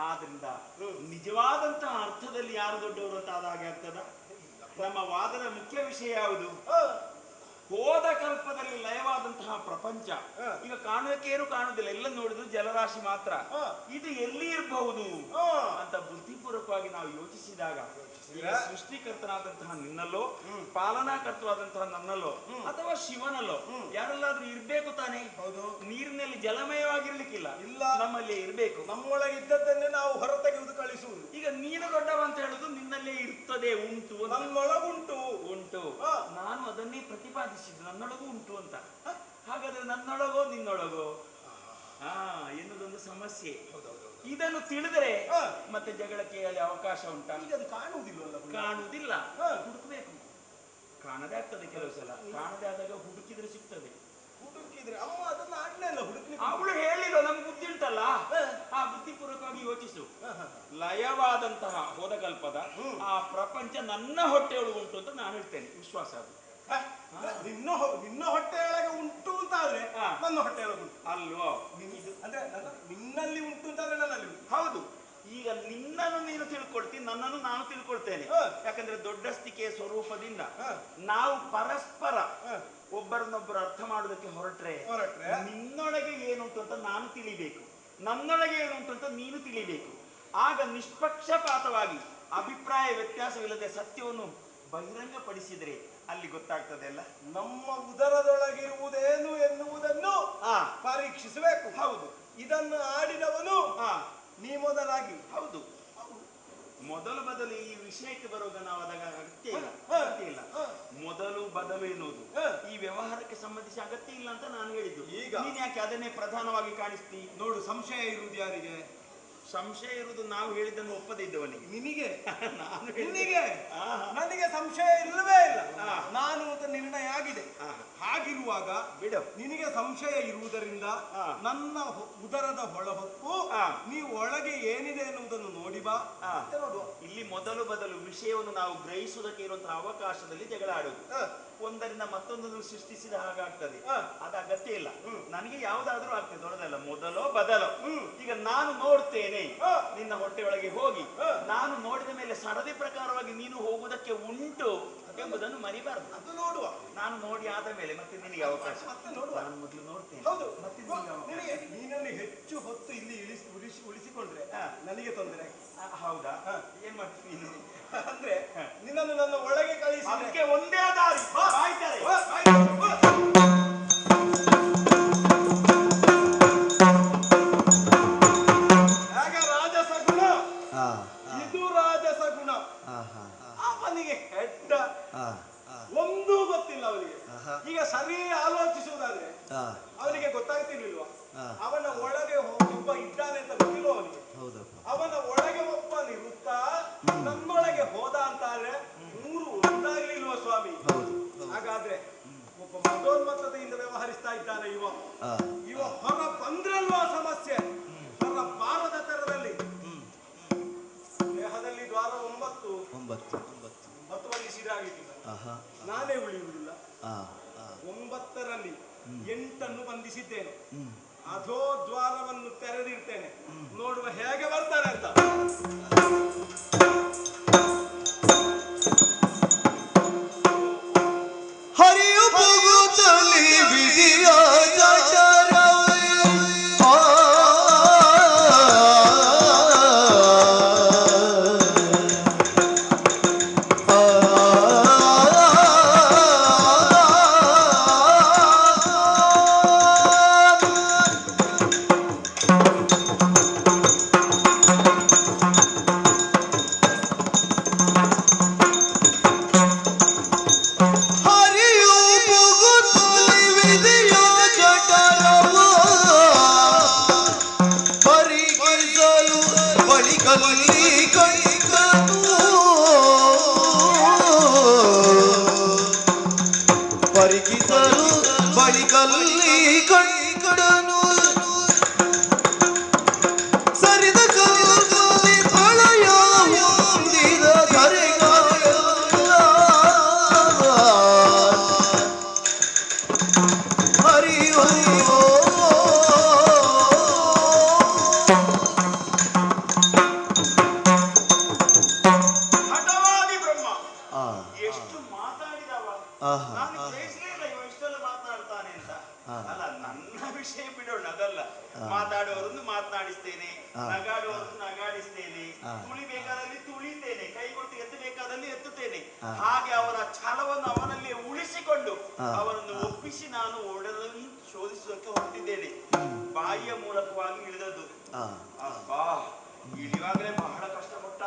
ಆದ್ರಿಂದ ನಿಜವಾದಂತಹ ಅರ್ಥದಲ್ಲಿ ಯಾರು ದೊಡ್ಡವರು ಅಂತ ಆದಾಗೆ ಆಗ್ತದ? ನಮ್ಮ ವಾದದ ಮುಖ್ಯ ವಿಷಯ ಯಾವುದು? ಹೋದ ಕಲ್ಪದಲ್ಲಿ ಲಯವಾದಂತಹ ಪ್ರಪಂಚ ಈಗ ಕಾಣುವಕ್ಕೇನು ಕಾಣುವುದಿಲ್ಲ. ಎಲ್ಲ ನೋಡಿದ್ರು ಜಲರಾಶಿ ಮಾತ್ರ. ಇದು ಎಲ್ಲಿ ಇರಬಹುದು ಅಂತ ಬುದ್ಧಿಪೂರ್ವಕವಾಗಿ ನಾವು ಯೋಚಿಸಿದಾಗ ಸೃಷ್ಟಿಕರ್ತನಾದಂತಹ ನಿನ್ನಲ್ಲೋ ಪಾಲನಾಕರ್ತವಾದಂತಹ ನನ್ನಲ್ಲೋ ಅಥವಾ ಶಿವನಲ್ಲೋ ಯಾರೆಲ್ಲಾದ್ರೂ ಇರ್ಬೇಕು ತಾನೇ? ಹೌದು. ನೀರಿನಲ್ಲಿ ಜಲಮಯವಾಗಿರ್ಲಿಕ್ಕಿಲ್ಲ. ಇಲ್ಲ, ನಮ್ಮಲ್ಲಿ ಇರ್ಬೇಕು. ನಮ್ಮೊಳಗೆ ಇದ್ದದ್ದನ್ನೇ ನಾವು ಹೊರತೆಗೆಯುವುದು ಕಳಿಸುವುದು. ಈಗ ನೀನು ದೊಡ್ಡವ ಅಂತ ಹೇಳುದು ನಿನ್ನಲ್ಲೇ ಇರ್ತದೆ, ಉಂಟು. ನನ್ನೊಳಗುಂಟು ಉಂಟು. ನಾನು ಅದನ್ನೇ ಪ್ರತಿಪಾದಿಸಿದ್ದು, ನನ್ನೊಳಗೂ ಉಂಟು ಅಂತ. ಹಾಗಾದ್ರೆ ನನ್ನೊಳಗೋ ನಿನ್ನೊಳಗೋ ಎನ್ನುವುದೊಂದು ಸಮಸ್ಯೆ. ಇದನ್ನು ತಿಳಿದರೆ ಮತ್ತೆ ಜಗಳಕ್ಕೆ ಅಲ್ಲಿ ಅವಕಾಶ ಉಂಟಾ? ಈಗ ಅದು ಕಾಣುವುದಿಲ್ಲ. ಕಾಣುವುದಿಲ್ಲ, ಹುಡುಕಬೇಕು. ಕಾಣದೇ ಆಗ್ತದೆ ಕೆಲವು ಸಲ. ಕಾಣದೇ ಆದಾಗ ಹುಡುಕಿದ್ರೆ ಸಿಗ್ತದೆ. ಹುಡುಕಿದ್ರೆ ಅಮ್ಮ ಅದನ್ನ ಆಡ್ಲಿಲ್ಲ ಹುಡುಕಿ. ಅವಳು ಹೇಳಿಲ್ಲ, ನಮ್ಗೆ ಬುದ್ಧಿ ಉಂಟಲ್ಲ, ಆ ಬುದ್ಧಿಪೂರ್ವಕವಾಗಿ ಯೋಚಿಸು. ಲಯವಾದಂತಹ ಹೋದಕಲ್ಪದ ಆ ಪ್ರಪಂಚ ನನ್ನ ಹೊಟ್ಟೆಯೊಳಗೆ ಉಂಟು ಅಂತ ನಾನು ಹೇಳ್ತೇನೆ. ವಿಶ್ವಾಸ ಅದು. ನಿನ್ನ ಹೊಟ್ಟೆಯೊಳಗೆ ಉಂಟು ಅಂತ ಆದ್ರೆ ನನ್ನ ಹೊಟ್ಟೆಯೊಳಗೆ ಉಂಟು ಅಲ್ವೋ? ಅಂದ್ರೆ ನಿನ್ನಲ್ಲಿ ಉಂಟು ಅಂತಾದ್ರೆ ನನ್ನಲ್ಲಿ ಉಂಟು. ಹೌದು. ಈಗ ನಿನ್ನನ್ನು ನೀನು ತಿಳ್ಕೊಳ್ತೀನಿ, ನನ್ನನ್ನು ನಾನು ತಿಳ್ಕೊಳ್ತೇನೆ. ಯಾಕಂದ್ರೆ ದೊಡ್ಡಸ್ತಿಕೆಯ ಸ್ವರೂಪದಿಂದ ನಾವು ಪರಸ್ಪರ ಒಬ್ಬರನ್ನೊಬ್ಬರು ಅರ್ಥ ಮಾಡೋದಕ್ಕೆ ಹೊರಟ್ರೆ ನಿನ್ನೊಳಗೆ ಏನುಂಟು ಅಂತ ನಾನು ತಿಳಿಬೇಕು, ನನ್ನೊಳಗೆ ಏನುಂಟು ಅಂತ ನೀನು ತಿಳಿಬೇಕು. ಆಗ ನಿಷ್ಪಕ್ಷಪಾತವಾಗಿ ಅಭಿಪ್ರಾಯ ವ್ಯತ್ಯಾಸವಿಲ್ಲದೆ ಸತ್ಯವನ್ನು ಬಹಿರಂಗಪಡಿಸಿದ್ರೆ ಅಲ್ಲಿ ಗೊತ್ತಾಗ್ತದೆ ಅಲ್ಲ. ನಮ್ಮ ಉದರದೊಳಗಿರುವುದೇನು ಎನ್ನುವುದನ್ನು ಪರೀಕ್ಷಿಸಬೇಕು. ಹೌದು. ಇದನ್ನು ಆಡಿದವನು ನೀ ಮೊದಲಾಗಿ. ಹೌದು. ಮೊದಲು ಈ ವಿಷಯಕ್ಕೆ ಬರುವಾಗ ನಾವು ಅದಾಗ ಅಗತ್ಯ ಇಲ್ಲ. ಮೊದಲು ಬದಲು ಎನ್ನುವುದು ಈ ವ್ಯವಹಾರಕ್ಕೆ ಸಂಬಂಧಿಸಿ ಅಗತ್ಯ ಇಲ್ಲ ಅಂತ ನಾನು ಹೇಳಿದ್ದು. ಈಗ ನೀನ್ ಯಾಕೆ ಅದನ್ನೇ ಪ್ರಧಾನವಾಗಿ ಕಾಣಿಸ್ತಿ? ನೋಡು, ಸಂಶಯ ಇರುವುದು ಯಾರಿಗೆ? ಸಂಶಯ ಇರುವುದು ನಾವು ಹೇಳಿದ್ದನ್ನು ಒಪ್ಪದೇ ಇದ್ದವನಿಗೆ. ನಿನಗೆ ನಾನು ನಿನಗೆ ನನಗೆ ಸಂಶಯ ಇಲ್ಲವೇ ಇಲ್ಲ. ನಾನು ನಿರ್ಣಯ ಆಗಿದೆ. ಹಾಗಿರುವಾಗ ಬಿಡು, ನಿನಗೆ ಸಂಶಯ ಇರುವುದರಿಂದ ನನ್ನ ಉದರದ ಹೊಳಹೊಕ್ಕು ನೀವು ಒಳಗೆ ಏನಿದೆ ಎನ್ನುವುದನ್ನು ನೋಡಿ ಬಾ ಅಂತ ನೋಡುವ. ಇಲ್ಲಿ ಮೊದಲು ಬದಲು ವಿಷಯವನ್ನು ನಾವು ಗ್ರಹಿಸುವುದಕ್ಕೆ ಇರುವಂತಹ ಅವಕಾಶದಲ್ಲಿ ಜಗಳ ಆಡುವುದು, ಒಂದರಿಂದ ಮತ್ತೊಂದನ್ನು ಸೃಷ್ಟಿಸಿದ ಹಾಗಾಗ್ತದೆ. ಅದು ಅಗತ್ಯ ಇಲ್ಲ. ನನಗೆ ಯಾವ್ದಾದ್ರೂ ಆಗ್ತದೆ, ದೊಡ್ಡದಲ್ಲ. ಮೊದಲೋ ಬದಲೋ ಈಗ ನಾನು ನೋಡ್ತೇನೆ ನಿನ್ನ ಹೊಟ್ಟೆಯೊಳಗೆ ಹೋಗಿ, ನಾನು ನೋಡಿದ ಮೇಲೆ ಸರದಿ ಪ್ರಕಾರವಾಗಿ ನೀನು ಹೋಗುವುದಕ್ಕೆ ಉಂಟು ಎಂಬುದನ್ನು ಮರಿಬಾರದು. ಅದು ನೋಡುವ. ನಾನು ನೋಡಿ ಆದ ಮೇಲೆ ಮತ್ತೆ ನಿನಗೆ ಅವಕಾಶ. ನಾನು ಮೊದಲು ನೋಡ್ತೇನೆ. ಹೌದು, ನೀನಲ್ಲಿ ಹೆಚ್ಚು ಹೊತ್ತು ಇಲ್ಲಿ ಉಳಿಸಿಕೊಂಡ್ರೆ ನನಗೆ ತೊಂದರೆ. ಹೌದಾ? ಏನ್ ಮಾಡ್ತೀನಿ ನೀನು? ಅಂದ್ರೆ ನಿನ್ನನ್ನು ನನ್ನ ಒಳಗೆ ಕಳಿಸಿ. ಅದಕ್ಕೆ ಒಂದೇ ದಾರಿ. ಆಯ್ತಾರೆ. ಆಗ ರಾಜಸಗುಣ, ಇದು ರಾಜಸಗುಣ. ಅವನಿಗೆ ಹೆಡ್ಡ ಒಂದೂ ಗೊತ್ತಿಲ್ಲ ಅವನಿಗೆ. ಈಗ ಸರಿ ಆಲೋಚಿಸುವುದಾದ್ರೆ ಅವನಿಗೆ ಗೊತ್ತಾಗ್ತಿರ್ಲಿಲ್ವಾ ಅವನ ಒಳಗೆ ಒಬ್ಬ ಇದ್ದಾನೆ ಅಂತ ಗೊತ್ತಿಲ್ಲ ಅವನಿಗೆ. ಅವನ ಒಳಗೆ ಒಬ್ಬನಿರುತ್ತಾ ನನ್ನೊಳಗೆ ಹೋದ ಅಂತಾದ್ರೆ ಮೂರು ಒಂದಾಗ್ಲಿಲ್ವ ಸ್ವಾಮಿ? ಹಾಗಾದ್ರೆ ಒಬ್ಬ ಮದೋನ್ಮತ್ತತೆಯಿಂದ ವ್ಯವಹರಿಸ್ತಾ ಇದ್ದಾನೆ ಇವ ಹೊರ ಬಂದ್ರಲ್ವಾ ಸಮಸ್ಯೆ? ಹೊರ ಬಾರದ ತರದಲ್ಲಿ ದೇಹದಲ್ಲಿ ದ್ವಾರ 9 ಸಿರಾಗಿಟ್ಟಿದ್ದ. ನಾನೇ ಉಳಿಯುವುದಿಲ್ಲ. 9ರಲ್ಲಿ 8 ಬಂಧಿಸಿದ್ದೇನೆ. ಅಧೋ ದ್ವಾರವನ್ನು ತೆರೆದಿರ್ತೇನೆ, ನೋಡುವ ಹೇಗೆ ಬರ್ತಾರೆ ಅಂತ. ಹರಿಯು ಹೋಗುತ್ತಲಿ ವಿಧಿಯ ಪರಿಕಿಸಲು ಬಳಿಕಲ್ಲಿ ಕಣ್ಣು ಸರಿದ ಕಲ್ಲಿ ಪ್ರಳಯ ಹೊಂದಿದ ಕರೆಗಾಲ ಹರಿಯೋ ಹಠವಾದಿ ಬ್ರಹ್ಮ ಎಷ್ಟು ಮಾತಾಡಿದವ. ನಾನು ಗ್ರಹಿಸಲಿಲ್ಲ ಇವ ಇಷ್ಟೆಲ್ಲ ಮಾತನಾಡ್ತಾನೆ ಅಂತ. ಅಲ್ಲ, ನನ್ನ ವಿಷಯ ಬಿಡೋಣ, ಅದಲ್ಲ. ಮಾತಾಡುವವರನ್ನು ಮಾತನಾಡಿಸ್ತೇನೆ, ನಗಾಡುವವರನ್ನು ನಗಾಡಿಸ್ತೇನೆ, ತುಳಿಬೇಕಾದಲ್ಲಿ ತುಳಿತೇನೆ, ಕೈ ಕೊಟ್ಟು ಎತ್ತಬೇಕಾದಲ್ಲಿ ಎತ್ತುತ್ತೇನೆ. ಹಾಗೆ ಅವರ ಛಲವನ್ನು ಅವನಲ್ಲಿ ಉಳಿಸಿಕೊಂಡು ಅವರನ್ನು ಒಪ್ಪಿಸಿ ನಾನು ಒಡೆದನ್ನು ಶೋಧಿಸುವುದಕ್ಕೆ ಹೊರಟಿದ್ದೇನೆ. ಬಾಯಿಯ ಮೂಲಕವಾಗಿ ಇಳಿದದ್ದು. ಅಬ್ಬಾ, ಇಳಿಯುವಾಗಲೇ ಬಹಳ ಕಷ್ಟಪಟ್ಟ.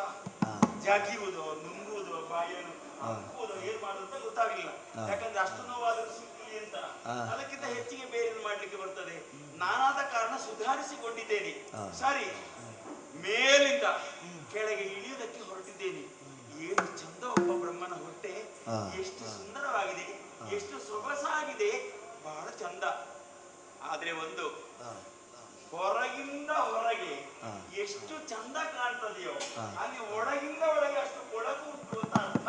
ಜಗಿಯುವುದು, ನುಂಗುವುದು, ಬಾಯಿಯನ್ನು ಹಾಕುವುದು, ಏನ್ ಮಾಡುವುದು ಗೊತ್ತಾಗಲಿಲ್ಲ. ಯಾಕಂದ್ರೆ ಅಷ್ಟು ನೋವಾದರೂ ಸಿಕ್ಕಲಿ ಅಂತ. ಅದಕ್ಕಿಂತ ಹೆಚ್ಚಿಗೆ ಬೇರೆ ಮಾಡ್ಲಿಕ್ಕೆ ಬರ್ತದೆ. ನಾನಾದ ಕಾರಣ ಸುಧಾರಿಸಿಕೊಂಡಿದ್ದೇನೆ. ಸರಿ, ಮೇಲಿಂದ ಕೆಳಗೆ ಇಳಿಯುವುದಕ್ಕೆ ಹೊರಟಿದ್ದೇನೆ. ಏನು ಚಂದ ಒಬ್ಬ ಬ್ರಹ್ಮನ ಹೊಟ್ಟೆ, ಎಷ್ಟು ಸುಂದರವಾಗಿದೆ, ಎಷ್ಟು ಸೊಗಸಾಗಿದೆ, ಬಹಳ ಚಂದ. ಆದ್ರೆ ಒಂದು, ಹೊರಗಿಂದ ಹೊರಗೆ ಎಷ್ಟು ಚಂದ ಕಾಣ್ತದೆಯೋ ಅಲ್ಲಿ ಒಳಗಿಂದ ಒಳಗೆ ಅಷ್ಟು ಕೊಳಕು ಉಂಟು ಅಂತ ಅರ್ಥ.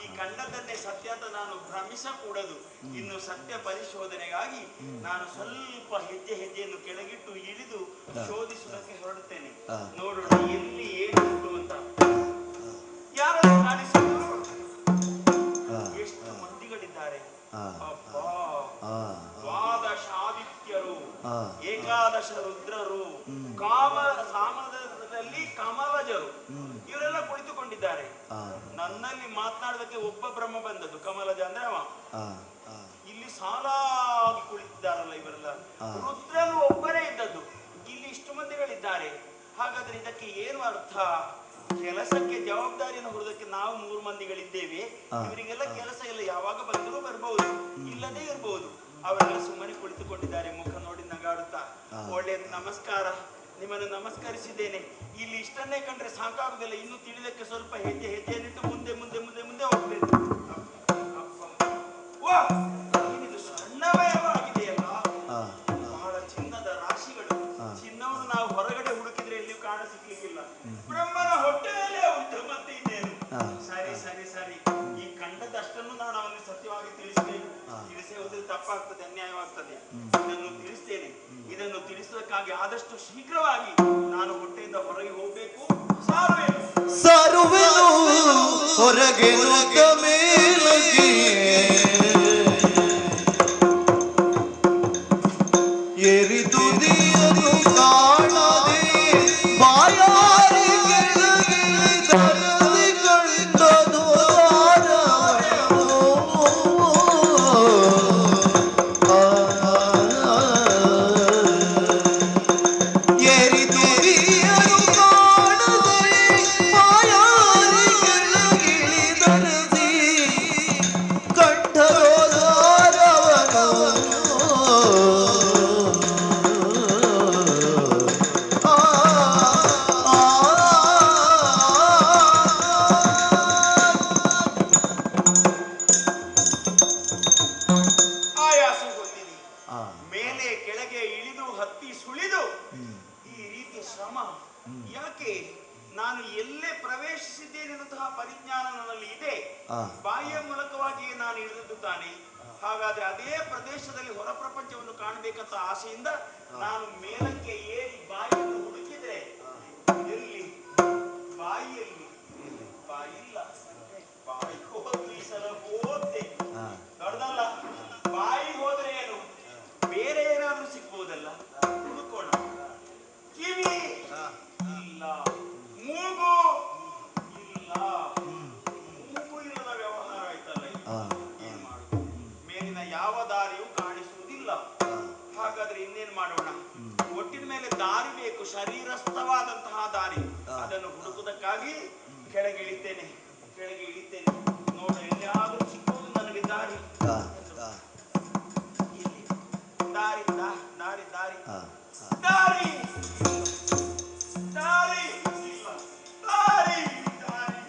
ಈ ಕಂಡದನ್ನೇ ಸತ್ಯ ಅಂತ ನಾನು ಭ್ರಮಿಸಕೂಡದು. ಇನ್ನು ಸತ್ಯ ಪರಿಶೋಧನೆಗಾಗಿ ನಾನು ಸ್ವಲ್ಪ ಹೆಜ್ಜೆಯನ್ನು ಕೆಳಗಿಟ್ಟು ಇಳಿದು ಶೋಧಿಸುವುದಕ್ಕೆ ಹೊರಡುತ್ತೇನೆ. ನೋಡೋಣ ಎಲ್ಲಿ ಏನು ಉಂಟು ಅಂತ. ಯಾರಾದ್ರೂ ಕಾಣಿಸಿದ್ರು? ಎಷ್ಟು ಮಂದಿಗಳಿದ್ದಾರೆ. ಅಬ್ಬಾ, ದ್ವಾದಶ ಆದಿತ್ಯರು, ಏಕಾದಶ ರುದ್ರರು, ಸಾಮದಲ್ಲಿ ಕಮಲಜರು, ಇವರೆಲ್ಲ ಕುಳಿತುಕೊಂಡಿದ್ದಾರೆ. ನನ್ನಲ್ಲಿ ಮಾತನಾಡೋದಕ್ಕೆ ಒಬ್ಬ ಬ್ರಹ್ಮ ಬಂದದ್ದು, ಕಮಲಜ ಅಂದ್ರೆ ಅವ. ಇಲ್ಲಿ ಸಾಲಾಗಿ ಕುಳಿತಿದ್ದಾರಲ್ಲ ಇವರೆಲ್ಲ. ರುದ್ರನು ಒಬ್ಬರೇ ಇದ್ದದ್ದು, ಇಲ್ಲಿ ಇಷ್ಟು ಮಂದಿಗಳಿದ್ದಾರೆ. ಹಾಗಾದ್ರೆ ಇದಕ್ಕೆ ಏನು ಅರ್ಥ? ಕೆಲಸಕ್ಕೆ ಜವಾಬ್ದಾರಿಯನ್ನು ಹೊರದಕ್ಕೆ ನಾವು 3 ಮಂದಿಗಳಿದ್ದೇವೆ. ಇವರಿಗೆಲ್ಲ ಕೆಲಸ ಇಲ್ಲ, ಯಾವಾಗ ಬಂದರೂ ಬರ್ಬಹುದು, ಇಲ್ಲದೇ ಇರಬಹುದು. ಅವರೆಲ್ಲ ಸುಮ್ಮನೆ ಕುಳಿತುಕೊಂಡಿದ್ದಾರೆ, ಮುಖ ನೋಡಿ ನಗಾಡುತ್ತಾ. ಒಳ್ಳೆಯದು, ನಮಸ್ಕಾರ ನಿಮ್ಮನ್ನು ನಮಸ್ಕರಿಸಿದ್ದೇನೆ. ಇಲ್ಲಿ ಇಷ್ಟನ್ನೇ ಕಂಡ್ರೆ ಸಾಕಾಗುದಿಲ್ಲ, ಇನ್ನು ತಿಳಿದಕ್ಕೆ ಸ್ವಲ್ಪ ಹೆಜ್ಜೆಯನ್ನಿಟ್ಟು ಮುಂದೆ ಮುಂದೆ ಮುಂದೆ ಮುಂದೆ ಹೋಗ್ಬೇಕು. ಇದು ಸ್ವರ್ಣಮಯವಾಗಿದೆಯಲ್ಲ, ಬಹಳ ಚಿನ್ನದ ರಾಶಿಗಳು. ಚಿನ್ನವನ್ನು ನಾವು ಹೊರಗಡೆ ಹುಡುಕಿದ್ರೆ ಎಲ್ಲಿಯೂ ಕಾಣ ಸಿಗ್ಲಿಕ್ಕಿಲ್ಲ, ಬ್ರಹ್ಮನ ಹೊಟ್ಟೆಯಲ್ಲೇ ಉಂಟು. ಮತ್ತೆ ಇನ್ನೇನು? ಸರಿ ಸರಿ ಸರಿ, ಈ ಕಂಡದಷ್ಟನ್ನು ನಾನು ಅವನಿಗೆ ಸತ್ಯವಾಗಿ ತಿಳಿಸ್ತೇನೆ. ತಿಳಿಸೇ ಹೋದ್ರೆ ತಪ್ಪಾಗ್ತದೆ, ಅನ್ಯಾಯವಾಗ್ತದೆ. ಇದನ್ನು ತಿಳಿಸ್ತೇನೆ. ಇದನ್ನು ತಿಳಿಸೋದಕ್ಕಾಗಿ ಆದಷ್ಟು ಶೀಘ್ರವಾಗಿ ನಾನು ಹೊಟ್ಟೆಯಿಂದ ಹೊರಗೆ ಹೋಗ್ಬೇಕು. ಸಾರುವೆನು ಹೊರಗೆ ನುಗ್ಗ ಮೇಲಗೆ ಏರಿದುದಿಯನು ಕಾಣದೆ ಬಾಯಾರಿಗೆ ತರದೆ ಕಂಡದು ಏರಿದುದಿಯನು ಕಾಣದೆ ಬಾಯಾರಿಗಿಳಿದರದಿ ಆಯಾಸ ಗೊತ್ತಿದೆ. ಮೇಲೆ ಕೆಳಗೆ ಇಳಿದು ಹತ್ತಿ ಸುಳಿದು ಈ ರೀತಿಯ ಶ್ರಮ ಯಾಕೆ? ನಾನು ಎಲ್ಲೇ ಪ್ರವೇಶಿಸಿದ್ದೇನೆನ್ನುವಂತಹ ಪರಿಜ್ಞಾನ ನನ್ನಲ್ಲಿ ಇದೆ. ಬಾಯಿಯ ಮೂಲಕವಾಗಿಯೇ ನಾನು ಇಳಿದದ್ದು ತಾನೆ. ಹಾಗಾದ್ರೆ ಅದೇ ಪ್ರದೇಶದಲ್ಲಿ ಹೊರ ಪ್ರಪಂಚವನ್ನು ಕಾಣಬೇಕಂತ ಆಸೆಯಿಂದ ನಾನು ಮೇಲಕ್ಕೆ ಏರಿ ಬಾಯಿಯನ್ನು ಹುಡುಕಿದ್ರೆ ಎಲ್ಲಿ? ಬಾಯಿಯಲ್ಲಿ ಬಾಯಿಲ್ಲ. ಬಾಯಿ ಹೋದ್ಲು, ಈ ಸಲ ಹೋದೆ. ದೊಡ್ಡದಲ್ಲ, ಬಾಯಿ ಹೋದ್ರೆ ಏನು, ಬೇರೆ ಏನಾದ್ರೂ ಸಿಗ್ಬೋದಲ್ಲ, ಹುಡುಕೋಣ. ಕಿವಿ ಇಲ್ಲ, ಮೂಗು ಇಲ್ಲ, ಮೂಗು ಇಲ್ಲದ ವ್ಯವಹಾರ ಆಯ್ತಲ್ಲ. ಏನ್ ಮಾಡುದು? ಮೇಲಿನ ಯಾವ ದಾರಿಯೂ ಕಾಣಿಸುವುದಿಲ್ಲ. ಹಾಗಾದ್ರೆ ಇನ್ನೇನ್ ಮಾಡೋಣ? ಒಟ್ಟಿನ ಮೇಲೆ ದಾರಿ ಬೇಕು, ಶರೀರಸ್ಥವಾದಂತಹ ದಾರಿ. ಅದನ್ನು ಹುಡುಕುವುದಕ್ಕಾಗಿ ಕೆಳಗೆ ಇಳಿತೇನೆ. ಕೆಳಗೆ ಇಳಿತೇನೆ, ನೋಡ ಎಲ್ಲಿಯಾದ್ರೂ ಸಿಕ್ಕುವುದು ನನಗೆ ದಾರಿ. ಇಲ್ಲಿ ದಾರಿ ದಾರಿ ದಾರಿ ದಾರಿ ದಾರಿ ದಾರಿ ದಾರಿ.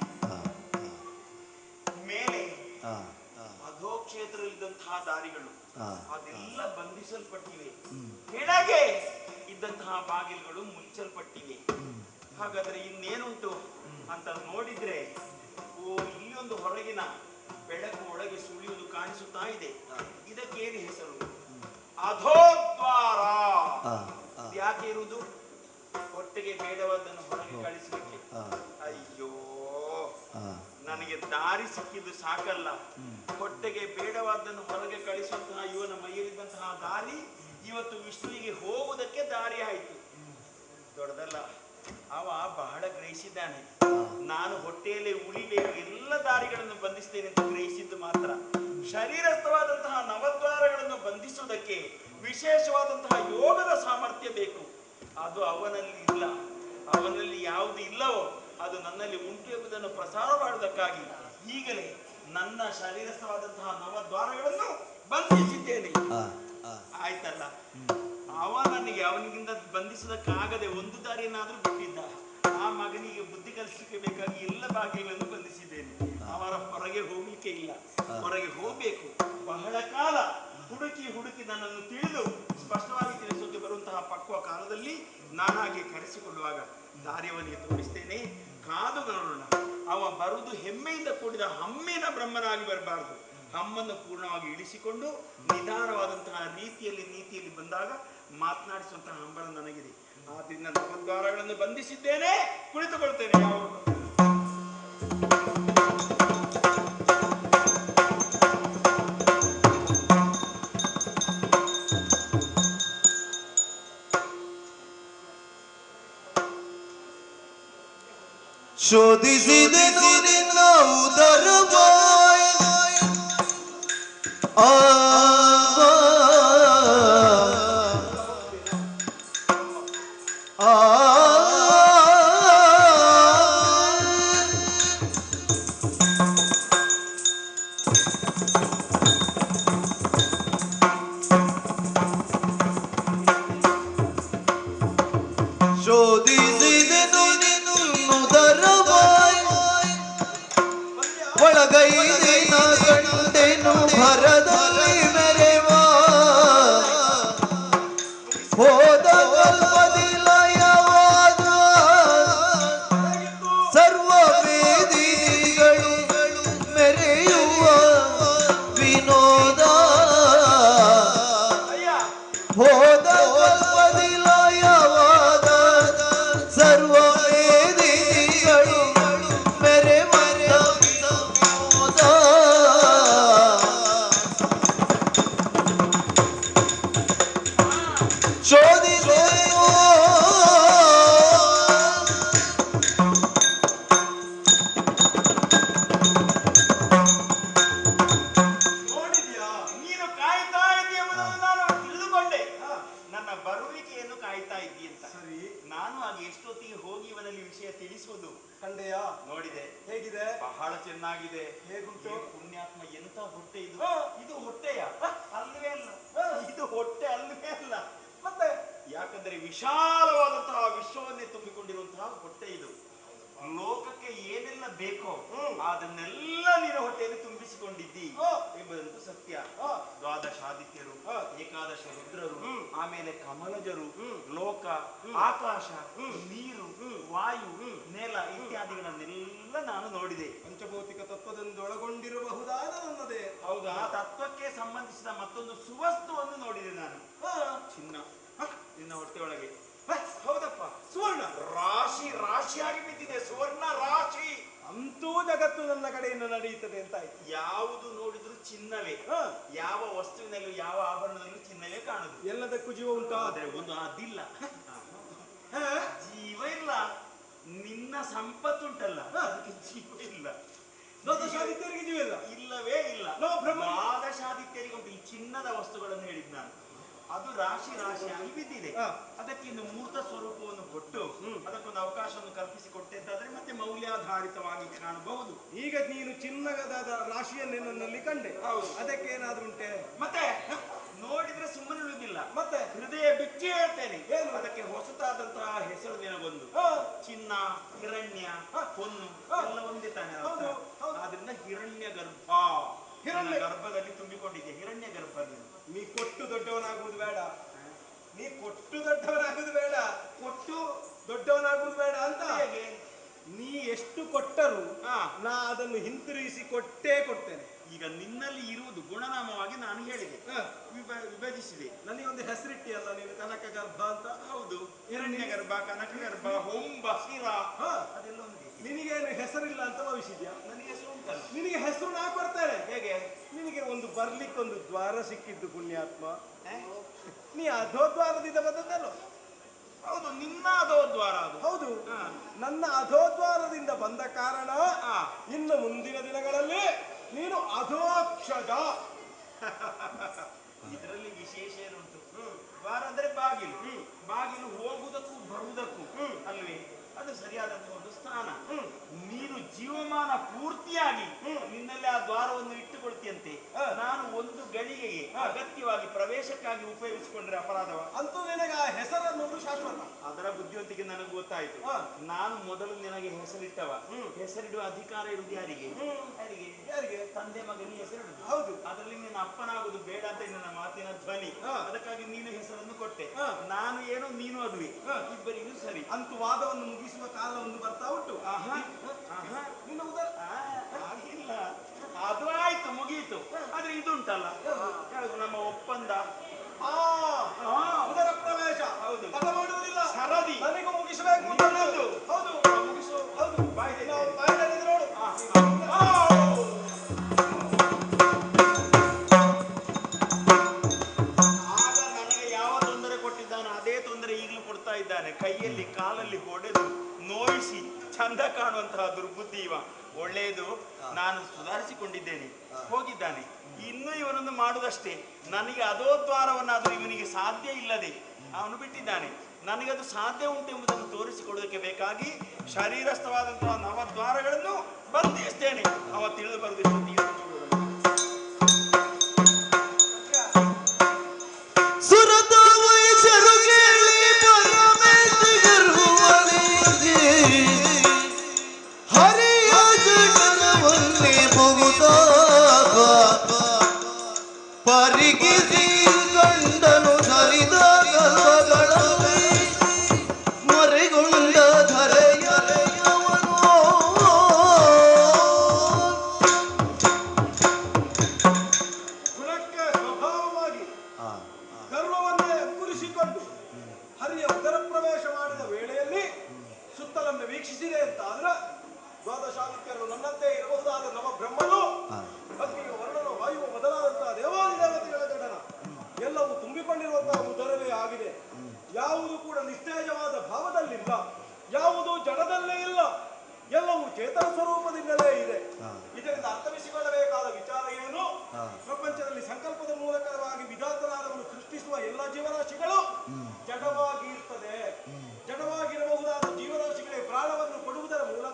ಮೇಲೆ ಅಧೋಕ್ಷೇತ್ರದಲ್ಲಿದ್ದಂತಹ ದಾರಿಗಳು ಅದೆಲ್ಲ ಬಂಧಿಸಲ್ಪಟ್ಟಿವೆ. ಕೆಳಗೆ ಇದ್ದಂತಹ ಬಾಗಿಲುಗಳು ಮುಚ್ಚಲ್ಪಟ್ಟಿವೆ. ಹಾಗಾದ್ರೆ ಇನ್ನೇನುಂಟು ಅಂತ ನೋಡಿದ್ರೆ, ಓ, ಇಲ್ಲಿ ಒಂದು ಹೊರಗಿನ ಬೆಳಕು ಒಳಗೆ ಸುಳಿಯುವುದು ಕಾಣಿಸುತ್ತಾ ಇದೆ. ಇದಕ್ಕೇನು ಹೆಸರು? ಅಧೋದ್ವಾರ. ಯಾಕೆ ಇರುವುದು? ಹೊಟ್ಟೆಗೆ ಬೇಡವಾದನ್ನು ಹೊರಗೆ ಕಳಿಸಲಿಕ್ಕೆ. ಅಯ್ಯೋ, ನನಗೆ ದಾರಿ ಸಿಕ್ಕಿದ್ದು ಸಾಕಲ್ಲ, ಹೊಟ್ಟೆಗೆ ಬೇಡವಾದನ್ನು ಹೊರಗೆ ಕಳಿಸುವಂತಹ ಇವನ ಮೈಯಲ್ಲಿದ್ದಂತಹ ದಾರಿ ಇವತ್ತು ವಿಷ್ಣುವಿಗೆ ಹೋಗುವುದಕ್ಕೆ ದಾರಿ ಆಯಿತು. ದೊಡ್ಡದಲ್ಲ, ಅವ ಬಹಳ ಗ್ರಹಿಸಿದ್ದಾನೆ. ನಾನು ಹೊಟ್ಟೆಯಲ್ಲೇ ಉಳಿಬೇಕು, ಎಲ್ಲ ದಾರಿಗಳನ್ನು ಬಂಧಿಸ್ತೇನೆ ಅಂತ ಗ್ರಹಿಸಿದ್ದು ಮಾತ್ರ. ಶರೀರಸ್ಥವಾದಂತಹ ನವದ್ವಾರಗಳನ್ನು ಬಂಧಿಸುವುದಕ್ಕೆ ವಿಶೇಷವಾದಂತಹ ಯೋಗದ ಸಾಮರ್ಥ್ಯ ಬೇಕು. ಅದು ಅವನಲ್ಲಿ ಇಲ್ಲ. ಅವನಲ್ಲಿ ಯಾವುದು ಇಲ್ಲವೋ ಅದು ನನ್ನಲ್ಲಿ ಉಂಟು ಎಂಬುದನ್ನು ಪ್ರಸಾರ ಮಾಡುವುದಕ್ಕಾಗಿ ಈಗಲೇ ನನ್ನ ಶರೀರಸ್ಥವಾದಂತಹ ನವದ್ವಾರಗಳನ್ನು ಬಂಧಿಸಿದ್ದೇನೆ. ಆಯ್ತಲ್ಲ, ಅವ ನನಗೆ ಅವನಿಗಿಂದ ಬಂಧಿಸುವುದಕ್ಕಾಗದೆ ಒಂದು ದಾರಿಯನ್ನಾದ್ರೂ ಬಿಟ್ಟಿದ್ದ. ಆ ಮಗನಿಗೆ ಬುದ್ಧಿ ಕಲಿಸಲಿಕ್ಕೆ ಬೇಕಾಗಿ ಎಲ್ಲ ಬಾಗಿಲನ್ನು ಬಂಧಿಸಿದ್ದೇನೆ. ಅವರ ಹೊರಗೆ ಹೋಗ್ಲಿಕ್ಕೆ ಇಲ್ಲ, ಹೊರಗೆ ಹೋಗ್ಬೇಕು. ಬಹಳ ಕಾಲ ಹುಡುಕಿ ಹುಡುಕಿ ನನ್ನನ್ನು ತಿಳಿದು ಸ್ಪಷ್ಟವಾಗಿ ತಿಳಿಸೋಕೆ ಬರುವಂತಹ ಪಕ್ವ ಕಾಲದಲ್ಲಿ ನಾನಾಗಿ ಕರೆಸಿಕೊಳ್ಳುವಾಗ ದಾರಿಯವನಿಗೆ ತೋರಿಸ್ತೇನೆ. ಕಾದು ನೋಡೋಣ. ಅವ ಬರುವುದು ಹೆಮ್ಮೆಯಿಂದ ಕೂಡಿದ ಹಮ್ಮಿನ ಬ್ರಹ್ಮನಾಗಿ ಬರಬಾರದು. ಹಮ್ಮನ್ನು ಪೂರ್ಣವಾಗಿ ಇಳಿಸಿಕೊಂಡು ನಿಧಾನವಾದಂತಹ ನೀತಿಯಲ್ಲಿ ಬಂದಾಗ ಮಾತನಾಡಿಸುವಂತಹ ಹಂಬಲ ನನಗಿದೆ. ಆದ್ರಿಂದ ನವದ್ವಾರಗಳನ್ನು ಬಂಧಿಸಿದ್ದೇನೆ, ಕುಳಿತುಕೊಳ್ತೇನೆ. ಶೋಧಿಸಿದೆನು ನಿನ್ನ ಉದರ ಹೌದು. ಕಂಡೆಯಾ? ನೋಡಿದೆ. ಹೇಗಿದೆ? ಬಹಳ ಚೆನ್ನಾಗಿದೆ. ಹೇಗುಂಟು? ಈ ಪುಣ್ಯಾತ್ಮ ಎಂತ ಹೊಟ್ಟೆ ಇದು? ಇದು ಹೊಟ್ಟೆಯ ಅಲ್ವೇ ಅಲ್ಲ. ಇದು ಹೊಟ್ಟೆ ಅಲ್ವೇ ಅಲ್ಲ. ಮತ್ತೆ ಯಾಕಂದ್ರೆ ವಿಶಾಲವಾದಂತಹ ವಿಶ್ವವನ್ನೇ ತುಂಬಿಕೊಂಡಿರುವಂತಹ ಹೊಟ್ಟೆ ಇದು. ಲೋಕಕ್ಕೆ ಏನೆಲ್ಲ ಬೇಕೋ ಅದನ್ನೆಲ್ಲ ನೀನು ಹೊಟ್ಟೆಯಲ್ಲಿ ತುಂಬಿಸಿಕೊಂಡಿದ್ದಿ ಎಂಬುದಂತೂ ಸತ್ಯ. ದ್ವಾದಶಾದಿತ್ಯರು, ಏಕಾದಶ ರುದ್ರರು, ಆಮೇಲೆ ಕಮಲಜರು, ಲೋಕ, ಆಕಾಶ, ನೀರು, ವಾಯು, ನೆಲ ಇತ್ಯಾದಿಗಳನ್ನೆಲ್ಲ ನಾನು ನೋಡಿದೆ. ಪಂಚಭೌತಿಕ ತತ್ವದಿಂದ ಒಳಗೊಂಡಿರಬಹುದಾದ ನನ್ನದೇ. ಹೌದು, ಆ ತತ್ವಕ್ಕೆ ಸಂಬಂಧಿಸಿದ ಮತ್ತೊಂದು ಸುವಸ್ತುವನ್ನು ನೋಡಿದೆ ನಾನು. ಚಿನ್ನ ನಿನ್ನ ಹೊಟ್ಟೆಯೊಳಗೆ. ಹೌದಪ್ಪ, ಸುವರ್ಣ ರಾಶಿ ರಾಶಿಯಾಗಿ ಬಿದ್ದಿದೆ. ಸುವರ್ಣ ರಾಶಿ. ಅಂತೂ ಜಗತ್ತು ನನ್ನ ಕಡೆಯಿಂದ ನಡೆಯುತ್ತದೆ ಅಂತ ಆಯ್ತು. ಯಾವುದು ನೋಡಿದ್ರು ಚಿನ್ನವೇ. ಯಾವ ವಸ್ತುವಿನಲ್ಲೂ ಯಾವ ಆಭರಣದಲ್ಲೂ ಚಿನ್ನವೇ ಕಾಣುದು. ಎಲ್ಲದಕ್ಕೂ ಜೀವ ಉಂಟಾ? ಆದ್ರೆ ಒಂದು ಅದಿಲ್ಲ, ಜೀವ ಇಲ್ಲ. ನಿನ್ನ ಸಂಪತ್ತುಂಟಲ್ಲ, ಅದಕ್ಕೆ ಜೀವ ಇಲ್ಲ. ದ್ವಾದಶಾದಿತ್ಯರಿಗೆ ಜೀವ ಇಲ್ಲ? ಇಲ್ಲವೇ ಇಲ್ಲ. ದ್ವಾದಶಾದಿತ್ಯರಿಗೆ ಉಂಟು. ಈ ಚಿನ್ನದ ವಸ್ತುಗಳನ್ನು ಹೇಳಿದ್ ನಾನು. ಅದು ರಾಶಿ ರಾಶಿಯಾಗಿ ಬಿದ್ದಿದೆ. ಅದಕ್ಕೆ ಇನ್ನು ಮೂರ್ತ ಸ್ವರೂಪವನ್ನು ಕೊಟ್ಟು ಅದಕ್ಕೊಂದು ಅವಕಾಶವನ್ನು ಕಲ್ಪಿಸಿಕೊಟ್ಟೆ ಅಂತಾದ್ರೆ ಮತ್ತೆ ಮೌಲ್ಯಾಧಾರಿತವಾಗಿ ಕಾಣಬಹುದು. ಈಗ ನೀನು ಚಿನ್ನದ ರಾಶಿಯನ್ನೇ ನನ್ನಲ್ಲಿ ಕಂಡೆ. ಅದಕ್ಕೆ ಏನಾದ್ರೂ ಉಂಟೆ? ಮತ್ತೆ ನೋಡಿದ್ರೆ ಸುಮ್ಮನೆ ಉಳಿದಿಲ್ಲ. ಮತ್ತೆ ಹೃದಯ ಬಿಚ್ಚಿ ಹೇಳ್ತೇನೆ, ಅದಕ್ಕೆ ಹೊಸತಾದಂತಹ ಹೆಸರು ನಿನಗೊಂದು. ಚಿನ್ನ, ಹಿರಣ್ಯ, ಹೊನ್ನು ಎಲ್ಲ ಒಂದೇ ತಾನೆ. ಆದ್ರಿಂದ ಹಿರಣ್ಯ ಗರ್ಭ. ಹಿರಣ್ಯ ಗರ್ಭದಲ್ಲಿ ತುಂಬಿಕೊಂಡಿದ್ದೆ. ಹಿರಣ್ಯ ಗರ್ಭ. ನೀ ಕೊಟ್ಟು ದೊಡ್ಡವನಾಗುವುದು ಬೇಡ, ನೀ ಕೊಟ್ಟು ದೊಡ್ಡವನಾಗುವುದು ಬೇಡ, ಕೊಟ್ಟು ದೊಡ್ಡವನಾಗುವುದು ಬೇಡ ಅಂತ. ನೀ ಎಷ್ಟು ಕೊಟ್ಟರು ನಾ ಅದನ್ನು ಹಿಂತಿರುಗಿಸಿ ಕೊಡ್ತೇನೆ. ಈಗ ನಿನ್ನಲ್ಲಿ ಇರುವುದು ಗುಣನಾಮವಾಗಿ ನಾನು ಹೇಳಿದೆ, ವಿಭಜಿಸಿದೆ. ನನಗೊಂದು ಹೆಸರಿಟ್ಟಿಯಲ್ಲ ನೀನು, ಕನಕ ಗರ್ಭ ಅಂತ. ಹೌದು, ಹಿರಣ್ಯ ಗರ್ಭ, ಕನಕ ಗರ್ಭ, ಹೊಂಬ, ಶಿರ, ಅದೆಲ್ಲ ಒಂದು. ನಿನಗೇನು ಹೆಸರಿಲ್ಲ ಅಂತ ಭಾವಿಸಿದ್ಯಾ? ನನಗೆ ಹೆಸರು ಉಂಟಲ್ಲ. ನಿನಗೆ ಹೆಸರು ನಾ ಕೊಡ್ತೇನೆ. ಹೇಗೆ? ನಿನಗೆ ಒಂದು ಬರ್ಲಿಕ್ಕೊಂದು ದ್ವಾರ ಸಿಕ್ಕಿದ್ದು ಪುಣ್ಯಾತ್ಮ. ನೀ ಅಧೋದ್ವಾರದಿಂದ ಬಂದದ್ದಲ್ಲ? ಹೌದು, ನಿನ್ನ ಅಧೋದ್ವಾರ ಅದು. ಹೌದು, ನನ್ನ ಅಧೋದ್ವಾರದಿಂದ ಬಂದ ಕಾರಣ ಇನ್ನು ಮುಂದಿನ ದಿನಗಳಲ್ಲಿ ನೀನು ಅಧೋಕ್ಷಜ. ಇದರಲ್ಲಿ ವಿಶೇಷ ಏನುಂಟು? ದ್ವಾರ ಅಂದ್ರೆ ಬಾಗಿಲು. ಬಾಗಿಲು ಹೋಗುವುದಕ್ಕೂ ಬರುವುದಕ್ಕೂ ಅಲ್ವೇ? ಅದು ಸರಿಯಾದಂತಹ ಒಂದು ಸ್ಥಾನ. ನೀನು ಜೀವಮಾನ ಪೂರ್ತಿಯಾಗಿ ನಿನ್ನಲ್ಲಿ ಆ ದ್ವಾರವನ್ನು ಇಟ್ಟುಕೊಳ್ತಿಯಂತೆ. ನಾನು ಒಂದು ಗಳಿಗೆಗೆ ಅಗತ್ಯವಾಗಿ ಪ್ರವೇಶಕ್ಕಾಗಿ ಉಪಯೋಗಿಸಿಕೊಂಡ್ರೆ ಅಪರಾಧವ? ಅಂತೂ ನಿನಗೆ ಆ ಹೆಸರನ್ನುವುದು ಶಾಶ್ವತ. ಅದರ ಬುದ್ಧಿವಂತಿಕೆ ನನಗೆ ಗೊತ್ತಾಯ್ತು. ನಾನು ಮೊದಲು ನಿನಗೆ ಹೆಸರಿಟ್ಟವ. ಹೆಸರಿಡುವ ಅಧಿಕಾರ ಇರುವುದು ಯಾರಿಗೆ? ಯಾರಿಗೆ? ತಂದೆ ಮಗನಿಗೆ ಹೆಸರಿಡುದು. ಹೌದು, ಅದರಲ್ಲಿ ನೀನು ಅಪ್ಪನಾಗುದು ಬೇಡ ಅಂತ ನನ್ನ ಮಾತಿನ ಧ್ವನಿ. ಅದಕ್ಕಾಗಿ ನೀನು ಹೆಸರನ್ನು ಕೊಟ್ಟೆ. ನಾನು ಏನೋ ನೀನು ಅದುವೆ, ಇಬ್ಬರಿಗೂ ಸರಿ. ಅಂತೂ ವಾದವನ್ನು ಮುಗಿಸುವ ಕಾಲ ಒಂದು ಬರ್ತಾ ಉಂಟು. ನಿನ್ನ ಹಾಗಿಲ್ಲ, ಅದು ಆಯ್ತು, ಮುಗಿಯಿತು. ಆದ್ರೆ ಇದುಂಟಲ್ಲ, ನಮ್ಮ ಒಪ್ಪಂದ, ಉದರ ಪ್ರವೇಶ. ಹೌದು, ತಡ ಮಾಡುವುದಿಲ್ಲ. ಸರದಿ ನನಗೂ ಮುಗಿಸಬೇಕು. ಹೌದು, ಮುಗಿಸು. ಹೌದು, ಬಾಯಿದೆ ನೋಡು. ಆಗ ನನಗೆ ಯಾವ ತೊಂದರೆ ಕೊಟ್ಟಿದ್ದಾನೆ ಅದೇ ತೊಂದರೆ ಈಗಲೂ ಕೊಡ್ತಾ ಇದ್ದಾನೆ. ಕೈಯಲ್ಲಿ ಕಾಲಲ್ಲಿ ಹೊಡೆದು ನೋಯಿಸಿ ಚಂದ ಕಾಣುವಂತಹ ದುರ್ಬುದ್ಧಿ ಇವ. ಒಳ್ಳೆಯದು, ನಾನು ಸುಧಾರಿಸಿಕೊಂಡಿದ್ದೇನೆ. ಹೋಗಿದ್ದಾನೆ, ಇನ್ನು ಇವನನ್ನು ಮಾಡುವುದಷ್ಟೇ. ನನಗೆ ಅಧೋದ್ವಾರವನ್ನಾದರೂ ಇವನಿಗೆ ಸಾಧ್ಯ ಇಲ್ಲದೆ ಅವನು ಬಿಟ್ಟಿದ್ದಾನೆ. ನನಗದು ಸಾಧ್ಯ ಉಂಟೆಂಬುದನ್ನು ತೋರಿಸಿಕೊಡುವುದಕ್ಕೆ ಬೇಕಾಗಿ ಶರೀರಸ್ಥವಾದಂತಹ ನವದ್ವಾರಗಳನ್ನು ಬಂಧಿಸ್ತೇನೆ. ಅವ ತಿಳಿದು ಬರುವುದಿಷ್ಟು ಪರಿಗಿಸಿ ಗಂಡನು ಧರಿದ ಕಲ್ಪಗಳಲ್ಲಿ ಮರೆಗೊಂಡ ಧರೆಯವನು ಗುಣಕ್ಕೆ ಸ್ವಭಾವವಾಗಿ ಗರ್ವವನ್ನೇ ಅಂಕುರಿಸಿಕೊಂಡು ಹರಿಯ ಉದರ ಪ್ರವೇಶ ಮಾಡಿದ ವೇಳೆಯಲ್ಲಿ ಸುತ್ತಲನ್ನು ವೀಕ್ಷಿಸಿದೆ ಅಂತ ಆದ್ರೆ ದ್ವಾದಶಾದಿತ್ಯರು ನನ್ನಂತೆ ಇರಬಹುದಾದ ನವ ಬ್ರಹ್ಮನು, ಅಗ್ನಿಯು, ವರ್ಣನು, ವಾಯುವು ಮೊದಲಾದಂತಹ ದೇವಾದಿದೇವತೆಗಳ ಜಡನ ಎಲ್ಲವೂ ತುಂಬಿಕೊಂಡಿರುವಂತಹ ಉದರವೇ ಆಗಿದೆ. ಯಾವುದು ಕೂಡ ನಿಸ್ತೇಜವಾದ ಭಾವದಲ್ಲಿಲ್ಲ, ಯಾವುದು ಜಡದಲ್ಲೇ ಇಲ್ಲ, ಎಲ್ಲವೂ ಚೇತನ ಸ್ವರೂಪದಿಂದಲೇ ಇದೆ. ಇದರಿಂದ ಅರ್ಥವಿಸಿಕೊಳ್ಳಬೇಕಾದ ವಿಚಾರ ಏನು? ಪ್ರಪಂಚದಲ್ಲಿ ಸಂಕಲ್ಪದ ಮೂಲಕವಾಗಿ ವಿಧಾತನಾದವನ್ನು ಸೃಷ್ಟಿಸುವ ಎಲ್ಲ ಜೀವರಾಶಿಗಳು ಜಡವಾಗಿ ಇರ್ತದೆ. ಜಡವಾಗಿರಬಹುದಾದ ಜೀವರಾಶಿಗಳಿಗೆ ಪ್ರಾಣವನ್ನು ಕೊಡುವುದರ ಮೂಲಕ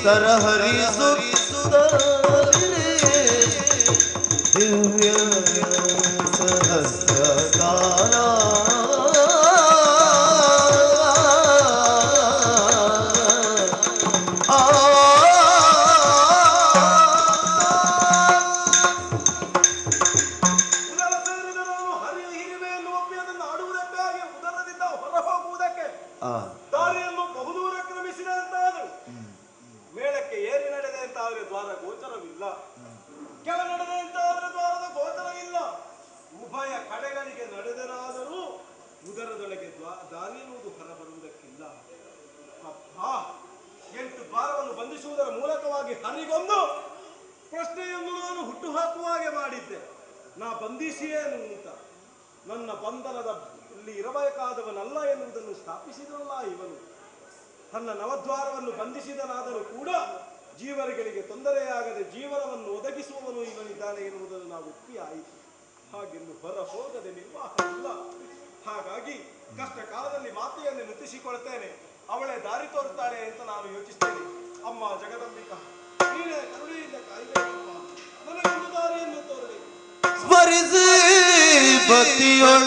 ತರಹರಿಸುತ್ತಲೇ ದಿವ್ಯ ಸಹಸ್ರಕಾರ ದಾರಿಯನ್ನು ಬಹುದೂರ ಕ್ರಮಿಸಿದೆ ಅಂತಾದ್ರು ಮೇಳಕ್ಕೆ ಏರಿ ನಡೆದೆ ಅಂತ ಆದ್ರೆ ದ್ವಾರ ಗೋಚರವಿಲ್ಲ, ಕೆಳ ನಡೆದೆ ಅಂತ ಆದ್ರೆ ದ್ವಾರದ ಗೋಚರವಿಲ್ಲ. ಉಭಯ ಕಡೆಗಳಿಗೆ ನಡೆದರಾದರೂ ಉದರದೊಳಗೆ ದಾರಿ ಎನ್ನುವುದು ಹೊರಬರುವುದಕ್ಕಿಲ್ಲ. ಅಪ್ಪಾ, 8 ದ್ವಾರವನ್ನು ಬಂಧಿಸುವುದರ ಮೂಲಕವಾಗಿ ಹರಿಗೊಂದು ಪ್ರಶ್ನೆಯನ್ನು ನಾನು ಹುಟ್ಟು ಹಾಕುವ ಹಾಗೆ ಮಾಡಿದ್ದೆ. ನಾ ಬಂಧಿಸಿಯೇನು ಅಂತ ನನ್ನ ಬಂಧನದ ಇಲ್ಲಿ ಇರಬೇಕಾದವನಲ್ಲ ಎನ್ನುವುದನ್ನು ಸ್ಥಾಪಿಸಿದನಲ್ಲ ಇವನು. ತನ್ನ ನವದ್ವಾರವನ್ನು ಬಂಧಿಸಿದನಾದರೂ ಕೂಡ ಜೀವರುಗಳಿಗೆ ತೊಂದರೆಯಾಗದೆ ಜೀವನವನ್ನು ಒದಗಿಸುವವನು ಇವನಿದ್ದಾನೆ ಎನ್ನುವುದನ್ನು ನಾವು ಒಪ್ಪಿ ಆಯಿತು. ಹಾಗೆಂದು ಹೊರ ಹೋಗದೆ ನಿರ್ವಾಹ ಇಲ್ಲ. ಹಾಗಾಗಿ ಕಷ್ಟ ಕಾಲದಲ್ಲಿ ಮಾತೆಯನ್ನು ನುತಿಸಿಕೊಳ್ತೇನೆ, ಅವಳೇ ದಾರಿ ತೋರುತ್ತಾಳೆ ಅಂತ ನಾನು ಯೋಚಿಸ್ತೇನೆ. ಅಮ್ಮ ಜಗದಂಬಿಕಾ, ನೀನೇ ಕರುಣೆಯಿಂದ ಕಾಯಬೇಕಮ್ಮ, ನನಗೊಂದು ದಾರಿಯನ್ನು ತೋರಬೇಕು. ಸ್ಮರಿಸಿ ಭಕ್ತಿಯೊಳಾದಿವಾಯಿಯ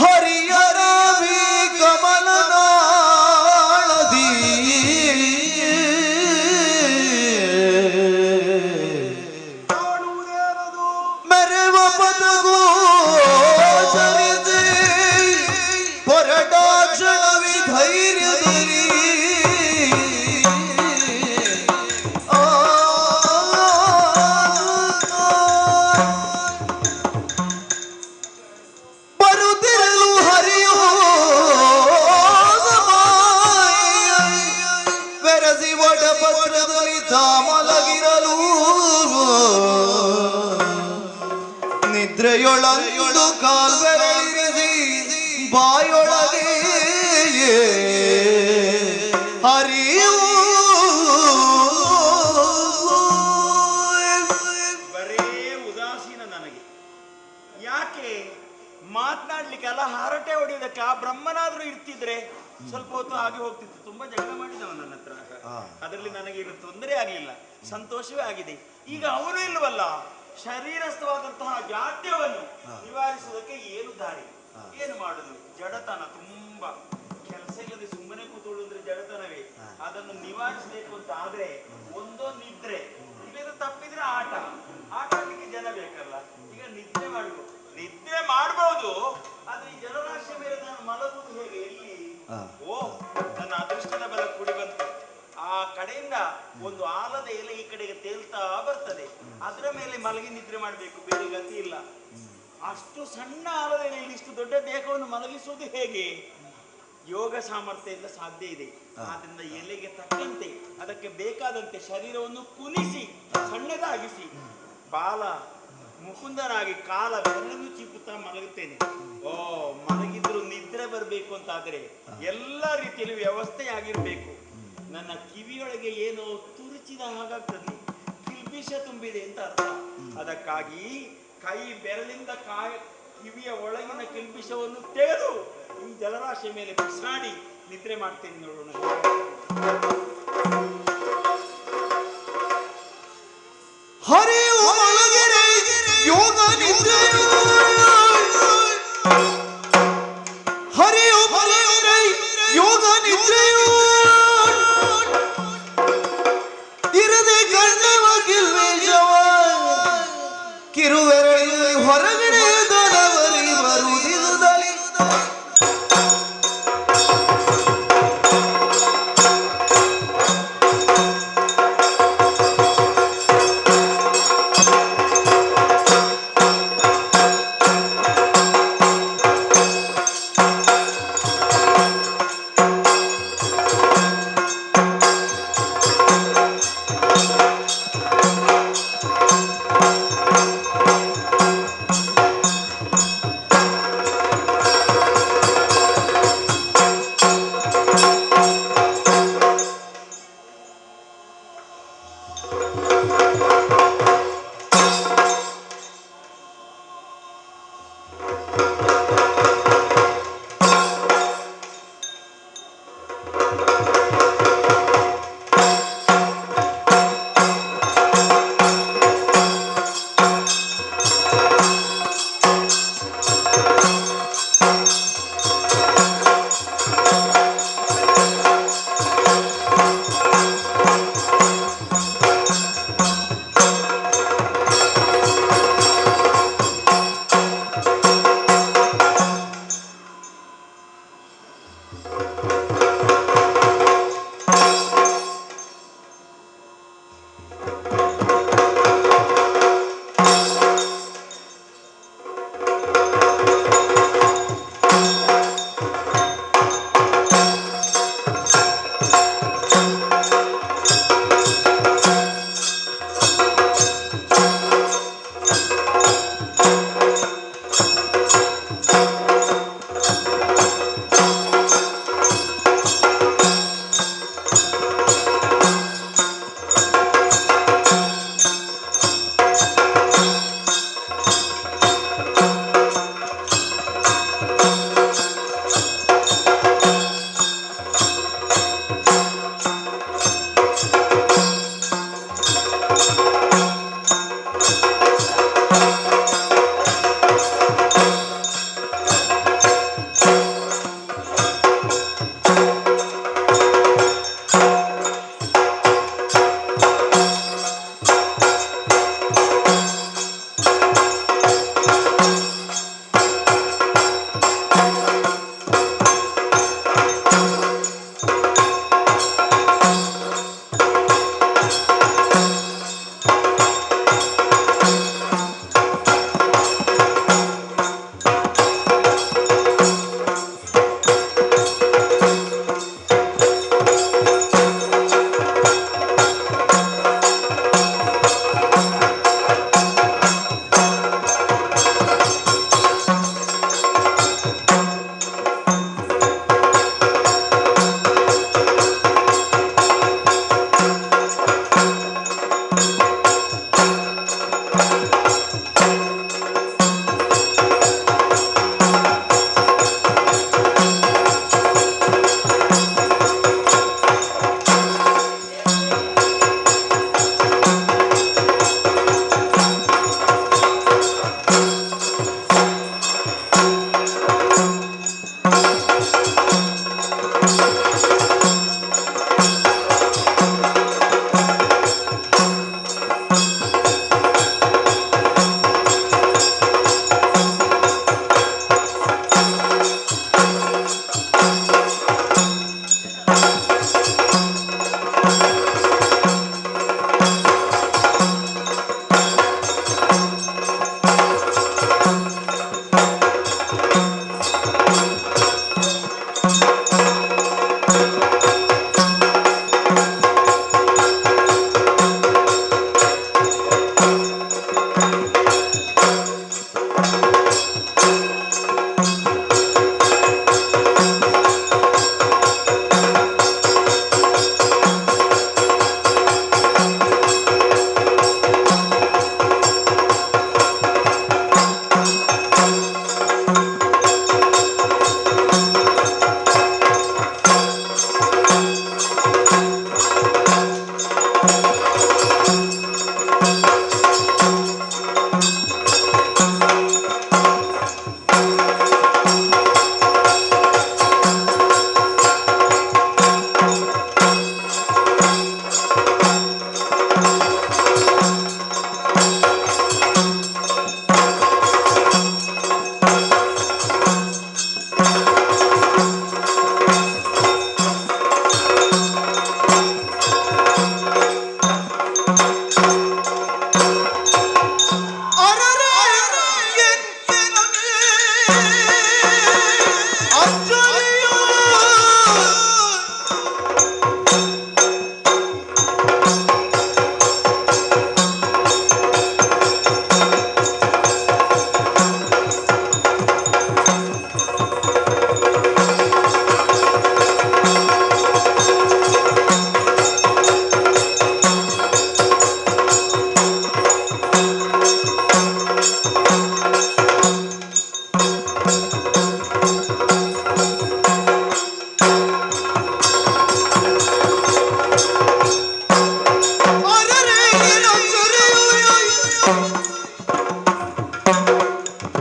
ಹರಿಯರವಿ ಕಮಲನಾಳದಿ ಮೆರೆವ ಪದಗೂ ಚರಿಸಿ ಹೊರಟಾಕ್ಷಣವಿ ಧೈರ್ಯದಲ್ಲಿ ಬರುತ್ತಿರಲು ಹರಿಯೋ ಬೆರಸಿ ಒಡ ಪತ್ರದಲ್ಲಿ ತಾಮಲಗಿರಲು ನಿದ್ರೆಯೊಳಂದು ಕಾಲ್ಬೆರಳಿರಿಸಿ ಬಾಯೊಳಗೆ ಹರಿಯೂ ಬರೇ ಉದಾಸೀನ ನನಗೆ. ಯಾಕೆ ಮಾತನಾಡ್ಲಿಕ್ಕೆಲ್ಲ ಹಾರಟೆ ಹೊಡೆಯೋದಕ್ಕೆ ಆ ಬ್ರಹ್ಮನಾದ್ರೂ ಇರ್ತಿದ್ರೆ ಸ್ವಲ್ಪ ಹೊತ್ತು ಆಗಿ ಹೋಗ್ತಿತ್ತು. ತುಂಬಾ ಜಗಳ ಮಾಡಿದವ ನನ್ನ ಹತ್ರ, ಅದರಲ್ಲಿ ನನಗೆ ತೊಂದರೆ ಆಗಲಿಲ್ಲ, ಸಂತೋಷವೇ ಆಗಿದೆ. ಈಗ ಅವನು ಇಲ್ವಲ್ಲ, ಶರೀರಸ್ಥವಾದಂತಹ ಜಾಡ್ಯವನ್ನು ನಿವಾರಿಸುವುದಕ್ಕೆ ಏನು ದಾರಿ, ಏನು ಮಾಡುದು? ಜಡತನ ತುಂಬಾ, ಕೆಲಸ ಇಲ್ಲದೆ ಸುಮ್ಮನೆ ಕೂತ್ಕೊಳ್ಳುವುದ್ರೆ ಜಡತನವೇ. ಅದನ್ನು ನಿವಾರಿಸಬೇಕು ಅಂತ ಆದ್ರೆ ಒಂದೋ ನಿದ್ರೆ, ಇಲ್ಲದ ತಪ್ಪಿದ್ರೆ ಆಟ ಆಡ್ಲಿಕ್ಕೆ ಜನ ಬೇಕಲ್ಲ. ಈಗ ನಿದ್ರೆ ಮಾಡಬೇಕು, ನಿದ್ರೆ ಮಾಡಬಹುದು, ಆದ್ರೆ ಈ ಜಲರಾಶಿಯ ಮೇಲೆ ನಾನು ಮಲಗುವುದು ಹೇಗೆ, ಎಲ್ಲಿ? ಓ, ನನ್ನ ಅದೃಷ್ಟದ ಬಲ ಕೂಡಿ ಬಂತು. ಆ ಕಡೆಯಿಂದ ಒಂದು ಆಲದ ಎಲೆ ಈ ಕಡೆಗೆ ತೇಲ್ತಾ ಬರ್ತದೆ, ಅದರ ಮೇಲೆ ಮಲಗಿ ನಿದ್ರೆ ಮಾಡಬೇಕು, ಬೇರೆ ಗತಿ ಇಲ್ಲ. ಅಷ್ಟು ಸಣ್ಣ ಆಲದ ಎಲೆಯಲ್ಲಿ ಇಷ್ಟು ದೊಡ್ಡ ದೇಹವನ್ನು ಮಲಗಿಸುವುದು ಹೇಗೆ? ಯೋಗ ಸಾಮರ್ಥ್ಯದಿಂದ ಸಾಧ್ಯ ಇದೆ. ಆದ್ರಿಂದ ಎಲೆಗೆ ತಕ್ಕಂತೆ ಅದಕ್ಕೆ ಬೇಕಾದಂತೆ ಶರೀರವನ್ನು ಕುನಿಸಿ ಸಣ್ಣದಾಗಿಸಿ ಬಾಲ ಮುಕುಂದನಾಗಿ ಕಾಲ ಬೆರಳನ್ನು ಚೀಪುತ್ತಾ ಮಲಗುತ್ತೇನೆ. ಓ, ಮಲಗಿದ್ರು ನಿದ್ರೆ ಬರಬೇಕು ಅಂತಾದ್ರೆ ಎಲ್ಲ ರೀತಿಯಲ್ಲಿ ವ್ಯವಸ್ಥೆಯಾಗಿರ್ಬೇಕು. ನನ್ನ ಕಿವಿಯೊಳಗೆ ಏನೋ ತುರುಚಿದ ಹಾಗಾಗ್ತದೆ, ಕಿಲ್ಬಿಷ ತುಂಬಿದೆ ಅಂತ ಅರ್ಥ. ಅದಕ್ಕಾಗಿ ಕೈ ಬೆರಳಿಂದ ಕಿವಿಯ ಒಳಗಿನ ಕಿಲ್ಬಿಷವನ್ನು ತೆಗೆದು ಈ ಜಲರಾಶಿಯ ಮೇಲೆ ಬಿಸಾಡಿ ನಿದ್ರೆ ಮಾಡ್ತೇನೆ. ನೋಡೋಣ. ಹರಿಯು ಮಲಗಿರೆ ಯೋಗ ನಿದ್ರೆ, ಹರಿಯು ಮಲಗಿರೆ ಯೋಗ ನಿದ್ರೆಯು ಇರದೆ ಕಣ್ಣವ ಕಿಲ್ವೇಶವ ಕಿರುವೆರಳಿ ಹೊರಗಡೆ ದೊಡವರಿ ಬರುವುದಿಲ್ಲದಲ್ಲಿ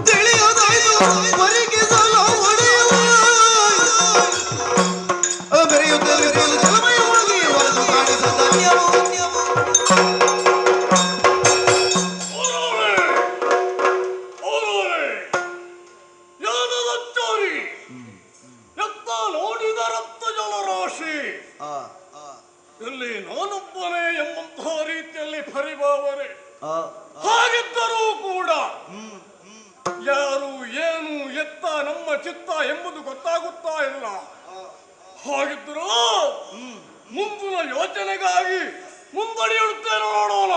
ತಿಳಿಯುವುದಾಯ್ತು ಎತ್ತ ನೋಡಿದ ರಕ್ತ ಜಲರಾಶಿ ಇಲ್ಲಿ ನಾನೊಬ್ಬನೇ ಎಂಬಂತಹ ರೀತಿಯಲ್ಲಿ ಪರಿಭಾವನೆ. ಹಾಗಿದ್ದರೂ ಕೂಡ ಯಾರು ಏನು ಎತ್ತ ನಮ್ಮ ಚಿತ್ತ ಎಂಬುದು ಗೊತ್ತಾಗುತ್ತಾ ಇಲ್ಲ. ಹಾಗಿದ್ದರೂ ಮುಂದಿನ ಯೋಚನೆಗಾಗಿ ಮುಂದಡಿಯಿಡುತ್ತೇನೆ, ನೋಡೋಣ.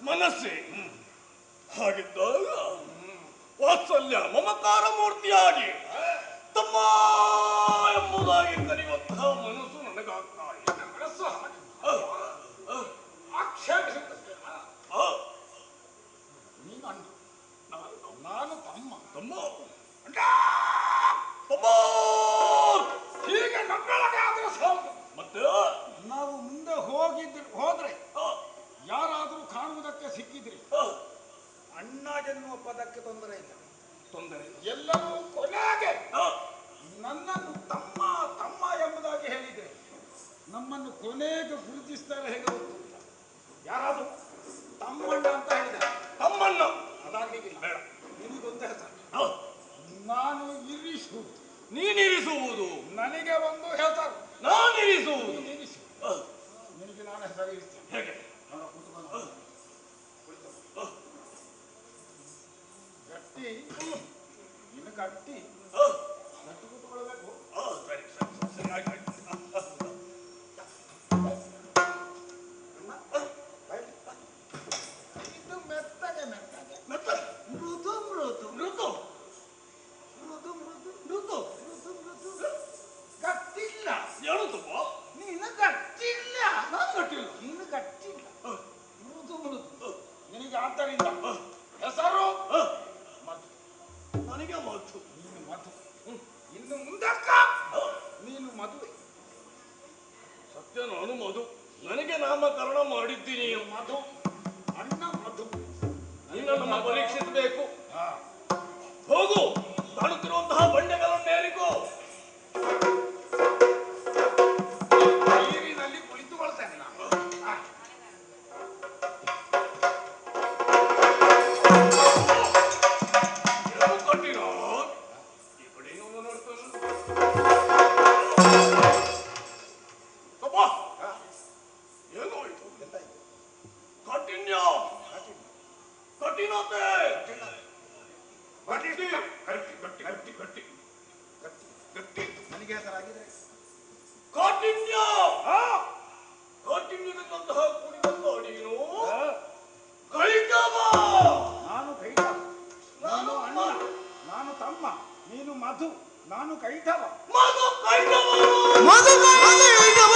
ಮನಸ್ಸೇ ಹಾಗಿದ್ದಾಗ ವಾತ್ಸಲ್ಯ ಮಮಕಾರ ಮೂರ್ತಿಯಾಗಿ ತಮ್ಮ ಎಂಬುದಾಗಿ ಕರೆಯುವಂತಹ ಮನಸ್ಸು ನನಗಾಗ್ತಾ ಇದೆ. ಮನಸ್ಸು ಆಕ್ಷೇಪಿಸುತ್ತದೆ. ನೀನು ಅಣ್ಣ, ನಾನು ತಮ್ಮ. ತಮ್ಮ ಹೀಗೆ ನನ್ನೊಳಗೆ ಆದ್ರೆ ಸಾಕು. ಮತ್ತೆ ನಾವು ಮುಂದೆ ಹೋದ್ರೆ ಯಾರಾದರೂ ಕಾಣುವುದಕ್ಕೆ ಸಿಕ್ಕಿದ್ರಿ ಅಣ್ಣ ಎನ್ನುವ ಪದಕ್ಕೆ ತೊಂದರೆ ಇಲ್ಲ. ತೊಂದರೆ ಎಲ್ಲರೂ ಕೊನೆಗೆ ನನ್ನನ್ನು ತಮ್ಮ ತಮ್ಮ ಎಂಬುದಾಗಿ ಹೇಳಿದ್ರೆ ನಮ್ಮನ್ನು ಕೊನೆಗೆ ಗುರುತಿಸ್ತಾರೆ. ಹೇಗೆ ಗೊತ್ತಿಲ್ಲ, ಯಾರಾದರೂ ತಮ್ಮಣ್ಣ ಅಂತ ಹೇಳಿದ್ದಾರೆ. ತಮ್ಮಣ್ಣ ಅದಾಗಲಿಕ್ಕಿಲ್ಲ, ಬೇಡ. ನಿನಗೊಂದು ಹೆಸರು, ನಾನು ಇರಿಸುವುದು. ನೀನಿರಿಸುವುದು ನನಗೆ ಒಂದು ಹೆಸರು, ನಾನಿರಿಸುವುದು. ಸರಿ ಇರ್ತೀನಿ. ಹೇಗೆ ಗಟ್ಟಿ ಇನ್ನು ಗಟ್ಟಿ ಗಟ್ಟಿ ಕೂತ್ಕೊಳ್ಬೇಕು. ಸರಿ ಸರಿ ಸರಿ ಆಯ್ತು ಇದು ಮೆತ್ತಗೆ ಮೆತ್ತಗೆ ಮೆತ್ತಗೆ ಮೃದು ಮೃದು ಮೃದು ಮೃದು ಮೃದು ಮೃದು ಮೃದು ಮೃದು ಗಟ್ಟಿಲ್ಲ. ಹೇಳುತ್ತಪ್ಪ ನೀನು ಗಟ್ಟಿಲ್ಲ. ನಾನು ಗಟ್ಟಿಲ್ಲ. ನೀನು ಗಟ್ಟಿಲ್ಲ. ಮೃದು ಮೃದು. ನಿನಗೆ ಆದ್ದರಿಂದ ಹೆಸರು ಮಧು. ನನಗೆ ಮಧು. ನೀನು ಮಧು. ಇನ್ನು ಮುಂದಕ್ಕ ನೀನು ಮದುವೆ. ಸತ್ಯ ನಾನು ಮಧು. ನನಗೆ ನಾಮಕರಣ ಮಾಡಿದ್ದೀನಿ. ಮಧು ಅಣ್ಣ ಮಧು. ನಿನ್ನನ್ನು ಪರೀಕ್ಷಿಸಬೇಕು. ಹೋಗು, ಕಾಣುತ್ತಿರುವಂತಹ ಬಂಡೆಗಳನ್ನೇರಿಕೋ. ನೀರಿನಲ್ಲಿ ಕುಳಿತುಕೊಳ್ತೇನೆ ನಾನು. ಏನು ಕಟ್ಟಿನ ಈ ಕಡೆ ಏನೋ ನೋಡ್ತಾನೆ. ಅಪ್ಪ ಏನು ಆಯ್ತು? ಕಠಿಣ್ಯ ಕಠಿಣತೆ ಗಟ್ಟಿ ಗಟ್ಟಿ ಗಟ್ಟಿ ಗಟ್ಟಿ ಗಟ್ಟಿ ಗಟ್ಟಿ ನನಗೆ ಹೆಸರಾಗಿದೆ ಕಾಠಿಣ್ಯ. ಕಾಠಿಣ್ಯದಂತಹ ಕುಡಿದಂತಹ ನೀನು ಕೈಟವ. ನಾನು ಕೈಟವ. ನಾನು ಅಣ್ಣ. ನಾನು ತಮ್ಮ. ನೀನು ಮಧು. ನಾನು ಕೈಟವ. ಮಧು ಕೈಟವ. ಮಧು ಕೈಟವ.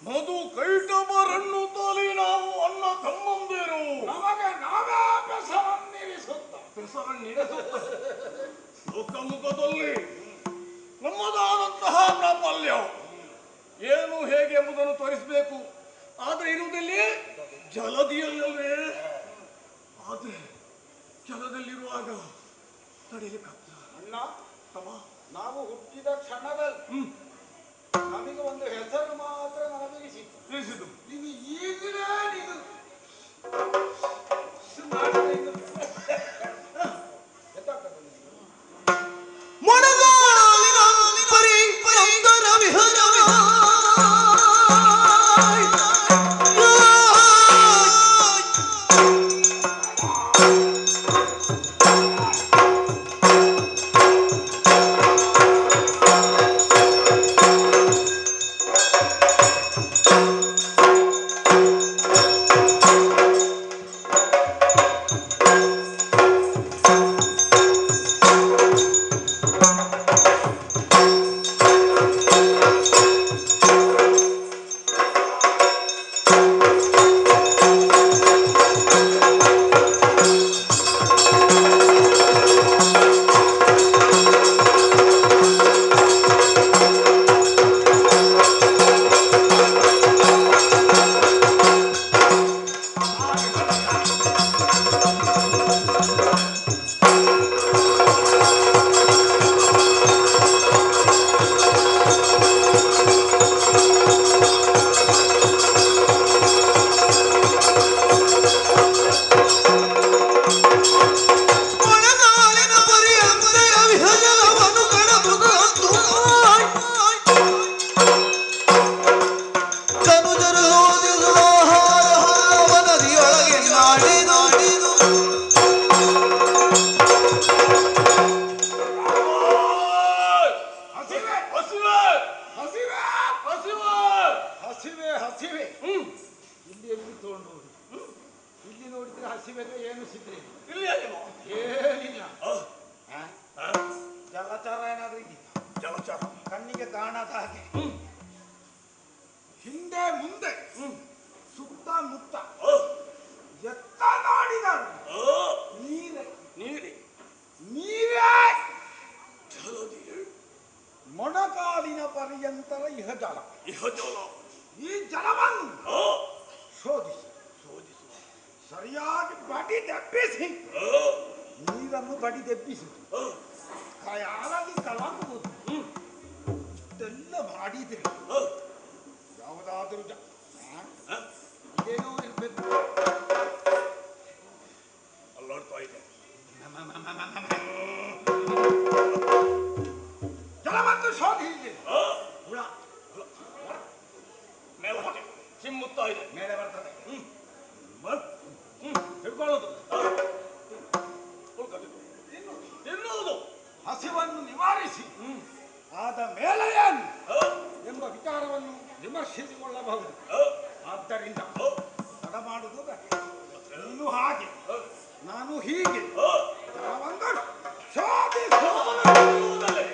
ಮಧು ಕೈಟವರನ್ನು ತೋಲಿ ನಾವು ಅಣ್ಣ ತಮ್ಮಂದಿರು. ನಮಗೆ ನಾವೇ ಬೆಸರನ್ನಿರಿಸುತ್ತ. ಹೆಸರನ್ನಿರಿಸುತ್ತ ಮುಖದಲ್ಲಿ ನಮ್ಮದಾದಂತಹ ಪ್ರಾಬಲ್ಯ ಏನು ಹೇಗೆ ಎಂಬುದನ್ನು ತೋರಿಸಬೇಕು. ಆದ್ರೆ ಇರುವುದಲ್ಲಿ ಜಲದಿಯಲ್ಲವೇ. ಆದ್ರೆ ಜಲದಲ್ಲಿರುವಾಗ ತಡೆಯಲಿಕ್ಕಾಗ್ತದೆ. ಅಣ್ಣ ತಮ್ಮ ನಾವು ಹುಟ್ಟಿದ ಕ್ಷಣದಲ್ಲಿ ನಮಗೆ ಒಂದು ಹೆಸರು ಮಾತ್ರ ನನಗಿರಿಸಿತು. ನೀನು ಈಗಲೇ ನೀನು ಅದಾದ ಹಾಗೆ ಹಿಂದೆ ಮುಂದೆ ಸುತ್ತಮುತ್ತ ಎತ್ತ ನಾಡಿದರು ನೀರೇ ಮೊಣಕಾಲಿನ ಪರ್ಯಂತರ ಇಹಜಲ ಈ ಜಲವನ್ನು ಶೋಧಿಸಿ ಸರಿಯಾಗಿ ಬಡಿದೆಬ್ಬಿಸಿ ನೀರನ್ನು ಬಡಿದೆಬ್ಬಿಸಿ ಯಾರಲ್ಲಿ ಕಲಾಕುವುದು ಇದೆಲ್ಲ ಮಾಡಿದ್ರೆ ಯಾವುದಾದ್ರೂ ಏನೋ ಇರ್ಬೇಕು ಅಲ್ಲಾಡ್ತಾ ಇದೆ ಜಲವನ್ನು ಶೋಧಿಸಿ ಹುಳ ಮೇಲೆ ಹೋಗಿ ಚಿಮ್ಮುತ್ತಾ ಇದೆ ಮೇಲೆ ಬರ್ತದೆ ಹಿಡ್ಕೊಳ್ಳೋದು ತಿನ್ನುವುದು ಹಸಿವನ್ನು ನಿವಾರಿಸಿ ಆದ ಮೇಲೆ ಏನು ಎಂಬ ವಿಚಾರವನ್ನು ವಿಮರ್ಶಿಸಿಕೊಳ್ಳಬಹುದು. ಆದ್ದರಿಂದ ತಡ ಮಾಡುವುದು ನೀನು ಹಾಗೆ ನಾನು ಹೀಗೆ ಒಂದು ಶೋಧಿಸುವುದಲ್ಲೇ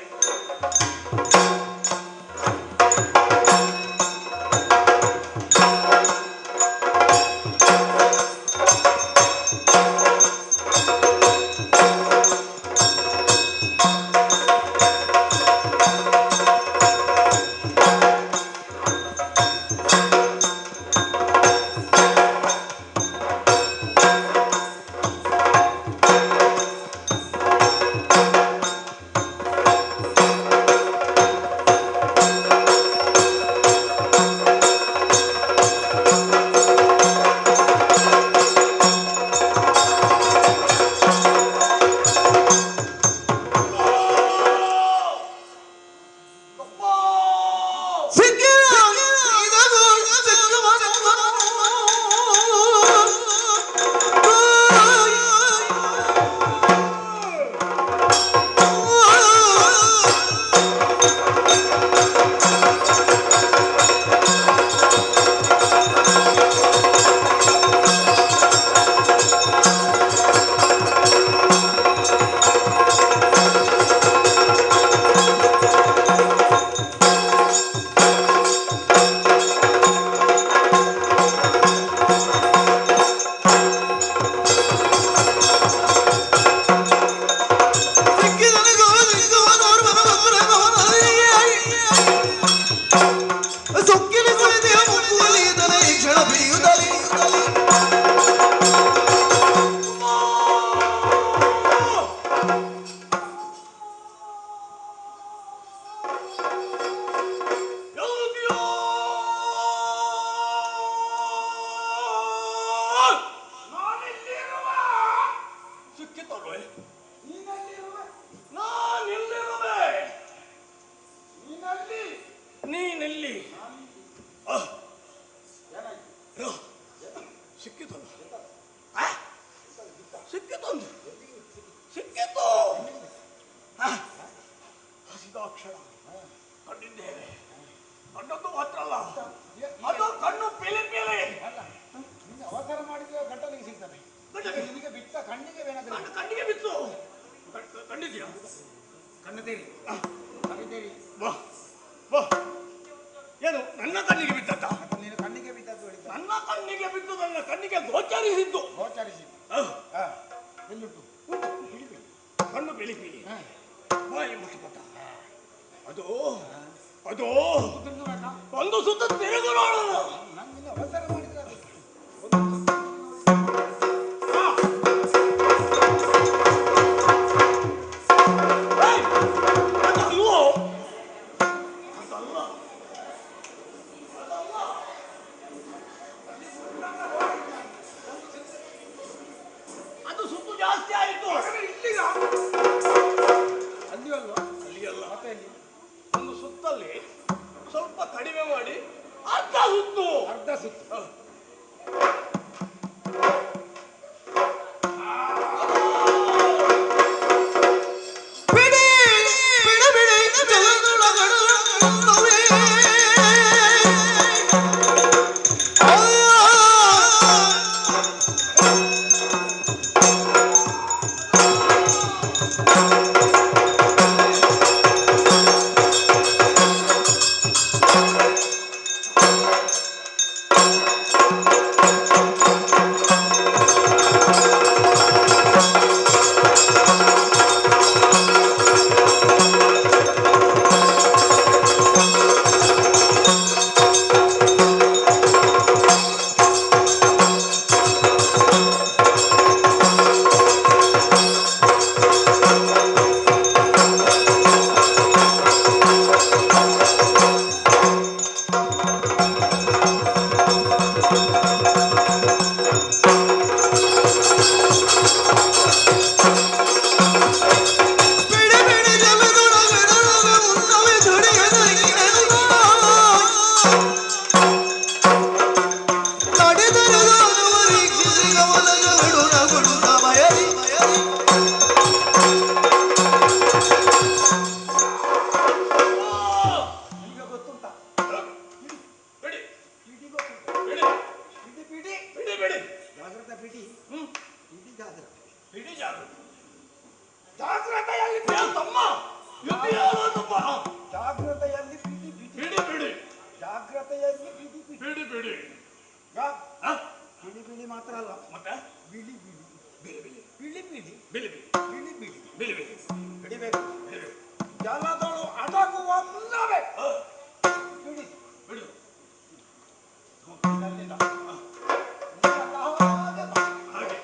ಏನು ನನ್ನ ಕಣ್ಣಿಗೆ ಬಿದ್ದದ್ದ? ನೀನು ಕಣ್ಣಿಗೆ ಬಿದ್ದದ್ದು ಹೇಳಿದ್ದ. ನನ್ನ ಕಣ್ಣಿಗೆ ಬಿದ್ದು ನನ್ನ ಕಣ್ಣಿಗೆ ಗೋಚರಿಸಿದ್ದು. ಎಲ್ಲುಂಟು? ಕಣ್ಣು ಬಿಳಿ ಬಿಳಿ, ಬಾಯಿ ಮುಟ್ಟುಪಟ್ಟ. ಅದು ಅದು ಒಂದು ಸುತ್ತ ತಿರುಗು ನೋಡು. ನಂಗಿನ್ನ ಅವಸರ ಮಾಡಿದ್ರೆ ಜಲದಳು ಅಡಗುವ ಮುನ್ನವೇ ಬಿಡಿ ಬಿಡು ಅಲ್ಲಿಂದ ಹಾಗೆ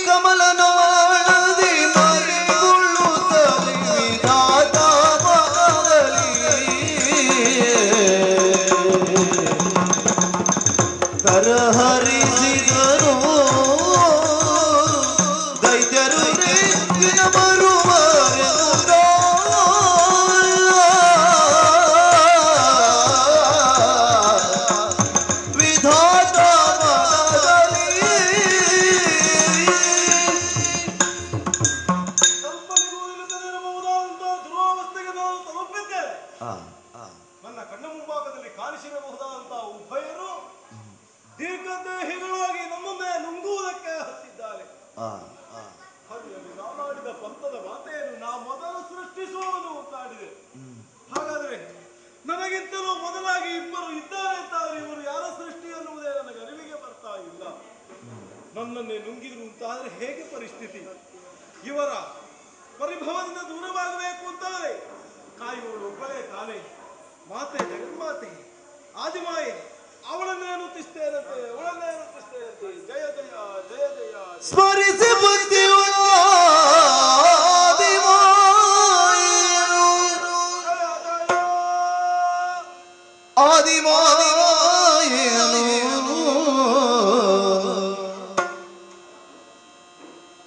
ಕಮಲನಾದಿ ಮರೆಗೊಳ್ಳುತ್ತ ಪ್ರಾಣವನ್ನೇ ನುಂಗಿದ್ರು ಅಂತಾದ್ರೆ ಹೇಗೆ ಪರಿಸ್ಥಿತಿ? ಇವರ ಪರಿಭವದಿಂದ ದೂರವಾಗಬೇಕು ಅಂತಾದ್ರೆ ಕಾಯುವಳು ಒಬ್ಬಳೇ ತಾನೇ, ಮಾತೆ ಜಗನ್ಮಾತೆ ಆದಿಮಾಯೆ. ಅವಳನ್ನೇ ನುತಿಸ್ತೇನಂತೆ, ಅವಳನ್ನೇ ನುತಿಸ್ತೇನಂತೆ. ಜಯ ಜಯ ಜಯ ಜಯ. ಸ್ಮರಿಸಿ ಬುದ್ಧಿ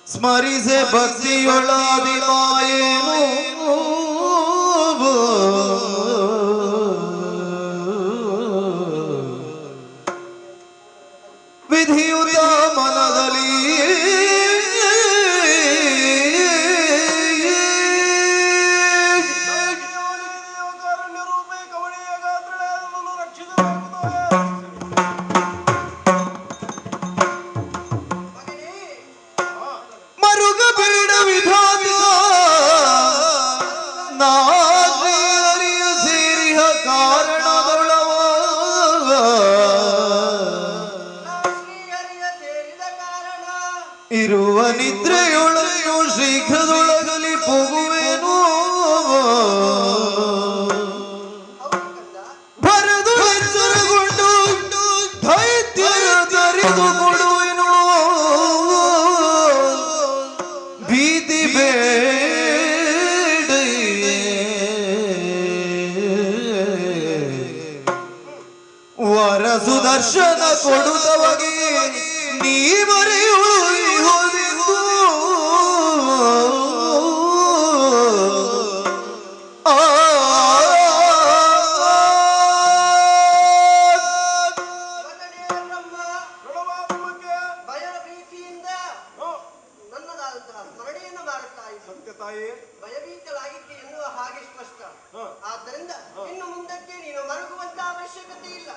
ಸ್ಮರಿಸೆ ಭಕ್ತಿಯೊಳಾದಿಮಾಯೇನು ವಿಧಿಯುತ ಮನದಲ್ಲಿ ಇರುವ ನಿದ್ರೆಯೊಳನ್ನು ಶೀಘ್ರದೊಳಗಲಿ ಹೋಗುವೆನು. ಬರೆದು ಎಚ್ಚರಗೊಂಡು ದೈತ್ಯರ ತರಿದು ಕೊಡುವೆನು. ಭೀತಿ ಬೇಡ ವರ ಸುದರ್ಶನ ಕೊಡುತ್ತವಗೆ ನೀ ಮರೆಯುಳು ಭಯಭೀತಲಾಗಿದ್ದೆ ಎನ್ನುವ ಹಾಗೆ ಸ್ಪಷ್ಟ. ಆದ್ದರಿಂದ ಇನ್ನು ಮುಂದಕ್ಕೆ ನೀನು ಮರುಗುವಂತ ಅವಶ್ಯಕತೆ ಇಲ್ಲ.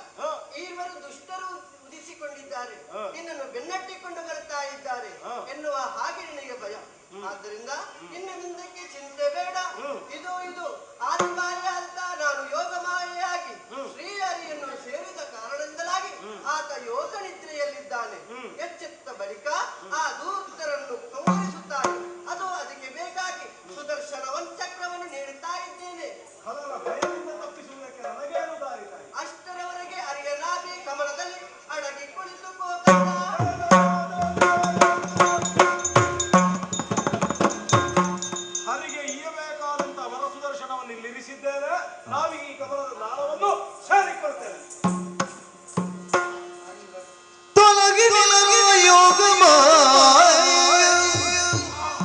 ಈವರು ದುಷ್ಟರು ಉದಿಸಿಕೊಂಡಿದ್ದಾರೆ, ನಿನ್ನನ್ನು ಬೆನ್ನಟ್ಟಿಕೊಂಡು ಬರ್ತಾ ಇದ್ದಾರೆ ಎನ್ನುವ ಹಾಗೆ ನಿನಗೆ ಭಯ. ಆದ್ದರಿಂದ ಇನ್ನು ಮುಂದಕ್ಕೆ ಚಿಂತೆ ಬೇಡ. ಇದು ಆದಿಮಾಯ ಅಂತ ನಾನು ಯೋಗ ಮಾಯೆಯಾಗಿ ಶ್ರೀಹರಿಯನ್ನು ಸೇರಿದ ಕಾರಣದಿಂದಲಾಗಿ ಆತ ಯೋಗ ನಿದ್ರೆಯಲ್ಲಿದ್ದಾನೆ. ಎಚ್ಚೆತ್ತ ಬಳಿಕ ಆ ದೂತರನ್ನು ಸಂಹರಿಸುತ್ತಾನೆ. ಅದು ಅದಕ್ಕೆ ಬೇಕಾಗಿ ಸುದರ್ಶನ ಚಕ್ರವನ್ನು ನೀಡುತ್ತಾ ಇದ್ದೇನೆ. ಅಷ್ಟರವರೆಗೆ ಅರಿಯಲಾಗಿ ಕಮಲದಲ್ಲಿ ಅಡಗಿ ಕುಳಿತುಕೋ. ಹರಿಗೆ ಇಯಬೇಕಾದಂತ ವರ ಸುದರ್ಶನವನ್ನು ಇಲ್ಲಿರಿಸಿದ್ದೇನೆ. ನಾವು ಈ ಕಮಲದ ನಾಳವನ್ನು ಸೇರಿಕೊಳ್ತೇವೆ. ಯೋಗ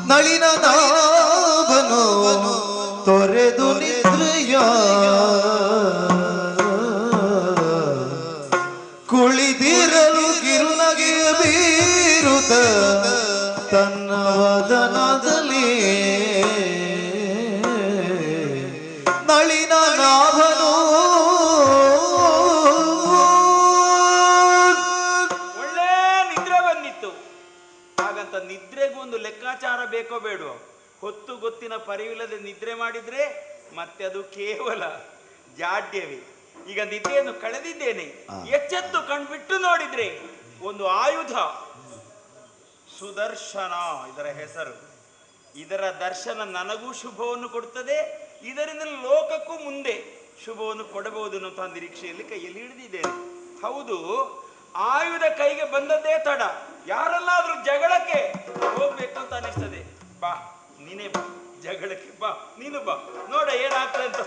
ನಳಿನ ನಾಭನು ತೊರೆದು ನಿದ್ರೆಯ ಕುಳಿದಿರಲು ಕಿರುನಗೆಯ ಬೀರುತ್ತ ತನ್ನ ವದನದಲ್ಲಿ ನಳಿನ ನಾಭನು ನಿದ್ರೆಗೂ ಒಂದು ಲೆಕ್ಕಾಚಾರ ಬೇಕೋ ಬೇಡೋ? ಹೊತ್ತು ಗೊತ್ತಿನ ಪರಿವಿಲ್ಲದೆ ನಿದ್ರೆ ಮಾಡಿದ್ರೆ ಮತ್ತೆ ಅದು ಕೇವಲ ಜಾಡ್ಯವೇ. ಈಗ ನಿದ್ರೆಯನ್ನು ಕಳೆದಿದ್ದೇನೆ, ಎಚ್ಚೆತ್ತು ಕಣ್ಬಿಟ್ಟು ನೋಡಿದ್ರೆ ಒಂದು ಆಯುಧ ಸುದರ್ಶನ ಇದರ ಹೆಸರು. ಇದರ ದರ್ಶನ ನನಗೂ ಶುಭವನ್ನು ಕೊಡುತ್ತದೆ, ಇದರಿಂದ ಲೋಕಕ್ಕೂ ಮುಂದೆ ಶುಭವನ್ನು ಕೊಡಬಹುದು ಅನ್ನುವಂತಹ ನಿರೀಕ್ಷೆಯಲ್ಲಿ ಕೈಯಲ್ಲಿ ಹಿಡಿದಿದ್ದೇನೆ. ಹೌದು, ಆಯುಧ ಕೈಗೆ ಬಂದದ್ದೇ ತಡ. ಯಾರಲ್ಲಾದ್ರೂ ಜಗಳಕ್ಕೆ ಹೋಗ್ಬೇಕು ಅಂತ ಅನಿಸ್ತದೆ. ಬಾ ನೀನೇ ಬಾ, ಜಗಳಕ್ಕೆ ಬಾ, ನೀನು ಬಾ, ನೋಡ ಏನಾಗ್ತದೆ ಅಂತ.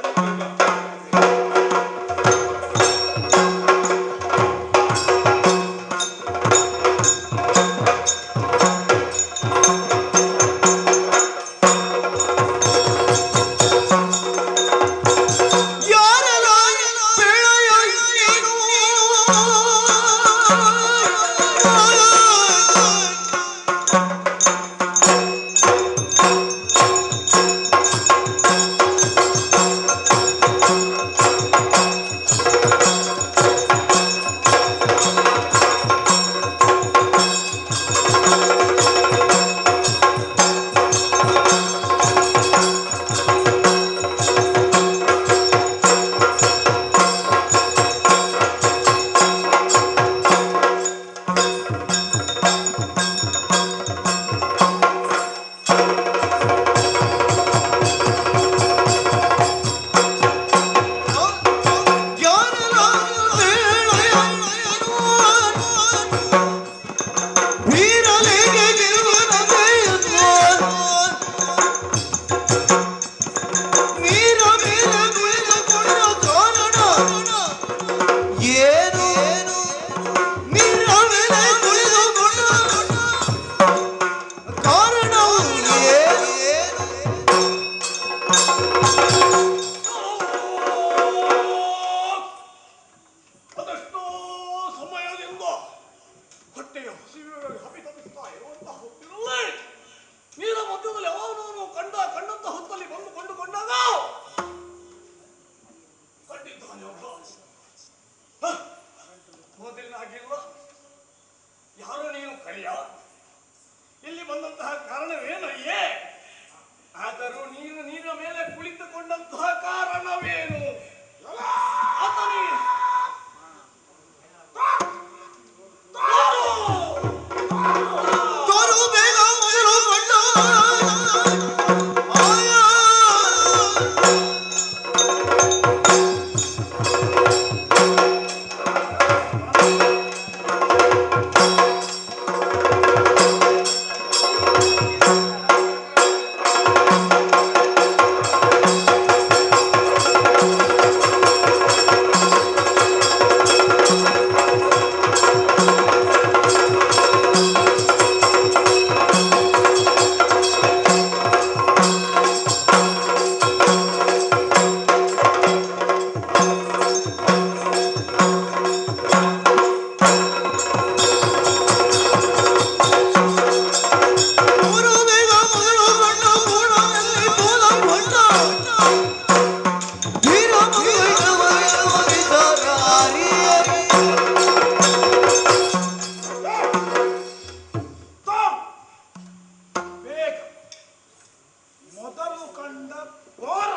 ಘೋರ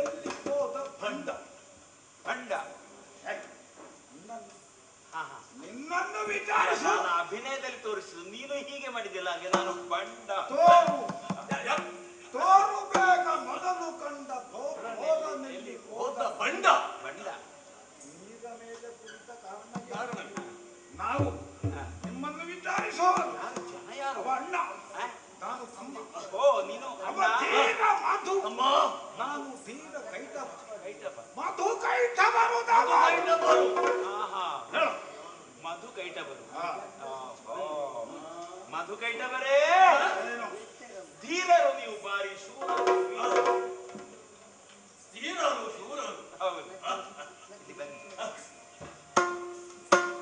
ಎಲ್ಲಿ ಹೋದ ಭಂಡ ಭಂಡ ನಿನ್ನನ್ನು ವಿಚಾರಿಸ ಅಭಿನಯದಲ್ಲಿ ತೋರಿಸಿದ್ದು ನೀನು ಹೀಗೆ ಮಾಡಿದ್ದಿಲ್ಲ ಹಾಗೆ ನಾನು ಬಂಡ ತೋರು ಬೇಗ ಮೊದಲು ಕಂಡ ಭೋಗನಲ್ಲಿ ಹೋದ ಬಂಡ ಬಂಡ ಈಗ ಮೇಲೆ ಕುಳಿತ ಕಾರಣ ನಾವು ನಿಮ್ಮನ್ನು ವಿಚಾರಿಸೋರು ಅವ ಅಣ್ಣ ನಾನು ತಮ್ಮ ಓ ನೀನು ಅವ ತೀರ ಮಾತು ನಾನು ತೀರ ಕೈಟವ ಮಧು ಕೈಟವರು ಮಧು ಕೈಟವರು ಮಧು ಕೈಟವರೇ ಧೀರರು ನೀವು ಬಾರಿ ಶೂರರು ಹೌದು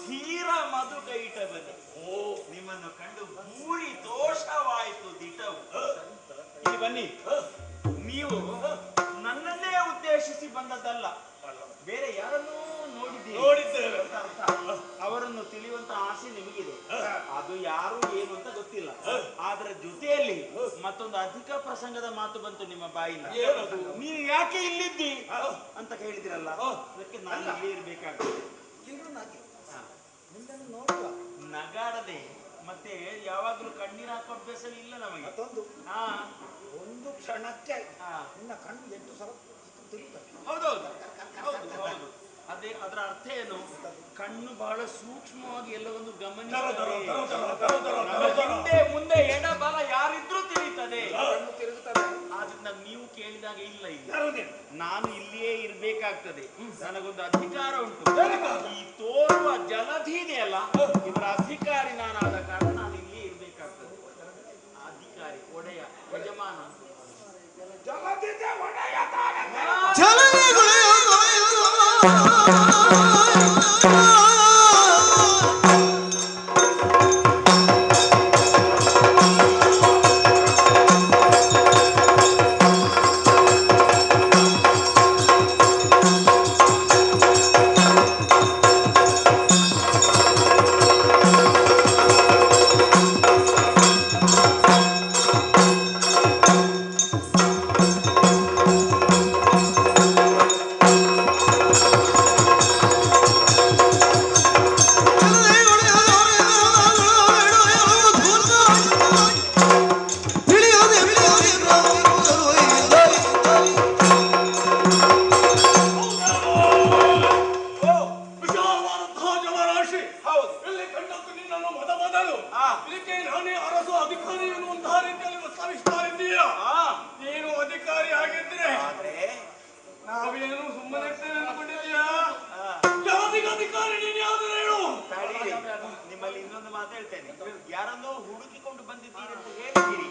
ಧೀರ ಮಧು ಕೈಟವರು ನಿಮ್ಮನ್ನು ಕಂಡು ಭೂರಿ ದೋಷವಾಯಿತು ದಿಟವು ಇಲ್ಲಿ ಬನ್ನಿ ನೀವು ನನ್ನನ್ನೇ ಉದ್ದೇಶಿಸಿ ಬಂದದ್ದಲ್ಲ ಬೇರೆ ಯಾರನ್ನೂ ನೋಡಿದ್ದೇವೆ ಅಂತ ಅರ್ಥ ಅವರನ್ನು ತಿಳಿಯುವಂತ ಆಸೆ ನಿಮಗಿದೆ ಅದು ಯಾರು ಏನು ಅಂತ ಗೊತ್ತಿಲ್ಲ ಅದರ ಜೊತೆಯಲ್ಲಿ ಮತ್ತೊಂದು ಅಧಿಕ ಪ್ರಸಂಗದ ಮಾತು ಬಂತು ನಿಮ್ಮ ಬಾಯಿಂದ ನೀವು ಯಾಕೆ ಇಲ್ಲಿದ್ದಿ ಅಂತ ಹೇಳಿದಿರಲ್ಲ ಅದಕ್ಕೆ ನಾನು ಇಲ್ಲಿ ಇರ್ಬೇಕಾಗ್ತದೆ ನಗಾಡದೆ ಮತ್ತೆ ಯಾವಾಗ್ಲೂ ಕಣ್ಣೀರು ಹಾಕೋ ಅಭ್ಯಾಸವೇ ಇಲ್ಲ ನಮಗೆ ಒಂದು ಕ್ಷಣಕ್ಕೆ ನಿನ್ನ ಕಣ್ಣು ಎಷ್ಟು ಸಲ ಹೌದೌದು ಹೌದು ಹೌದು ಅದೇ ಅದರ ಅರ್ಥ ಏನು ಕಣ್ಣು ಬಹಳ ಸೂಕ್ಷ್ಮವಾಗಿ ಎಲ್ಲವೊಂದು ಗಮನಿಸುತ್ತದೆ ಹಿಂದೆ ಮುಂದೆ ಎಡ ಬಲ ಯಾರಿದ್ರೂ ತಿಳಿಯುತ್ತದೆ ಆದ್ರಿಂದ ನೀವು ಕೇಳಿದಾಗ ಇಲ್ಲ ಇಲ್ಲ ನಾನು ಇಲ್ಲಿಯೇ ಇರ್ಬೇಕಾಗ್ತದೆ ನನಗೊಂದು ಅಧಿಕಾರ ಉಂಟು ಈ ತೋರುವ ಜಲಧಿ ಇದೆಯಲ್ಲ ಇವರ ಅಧಿಕಾರಿ ನಾನಾದ ಕಾರಣ ನಾನು ಇಲ್ಲಿಯೇ ಇರ್ಬೇಕಾಗ್ತದೆ ಅಧಿಕಾರಿ ಒಡೆಯ ಯಜಮಾನ ಜಲದಿದೆ ಒಡೆಯ ನಿಮ್ಮಲ್ಲಿ ಇನ್ನೊಂದು ಮಾತು ಹೇಳ್ತೇನೆ ಯಾರನ್ನೋ ಹುಡುಕಿಕೊಂಡು ಬಂದಿದ್ದೀರಿ ಅಂತ ಹೇಳ್ತೀರಿ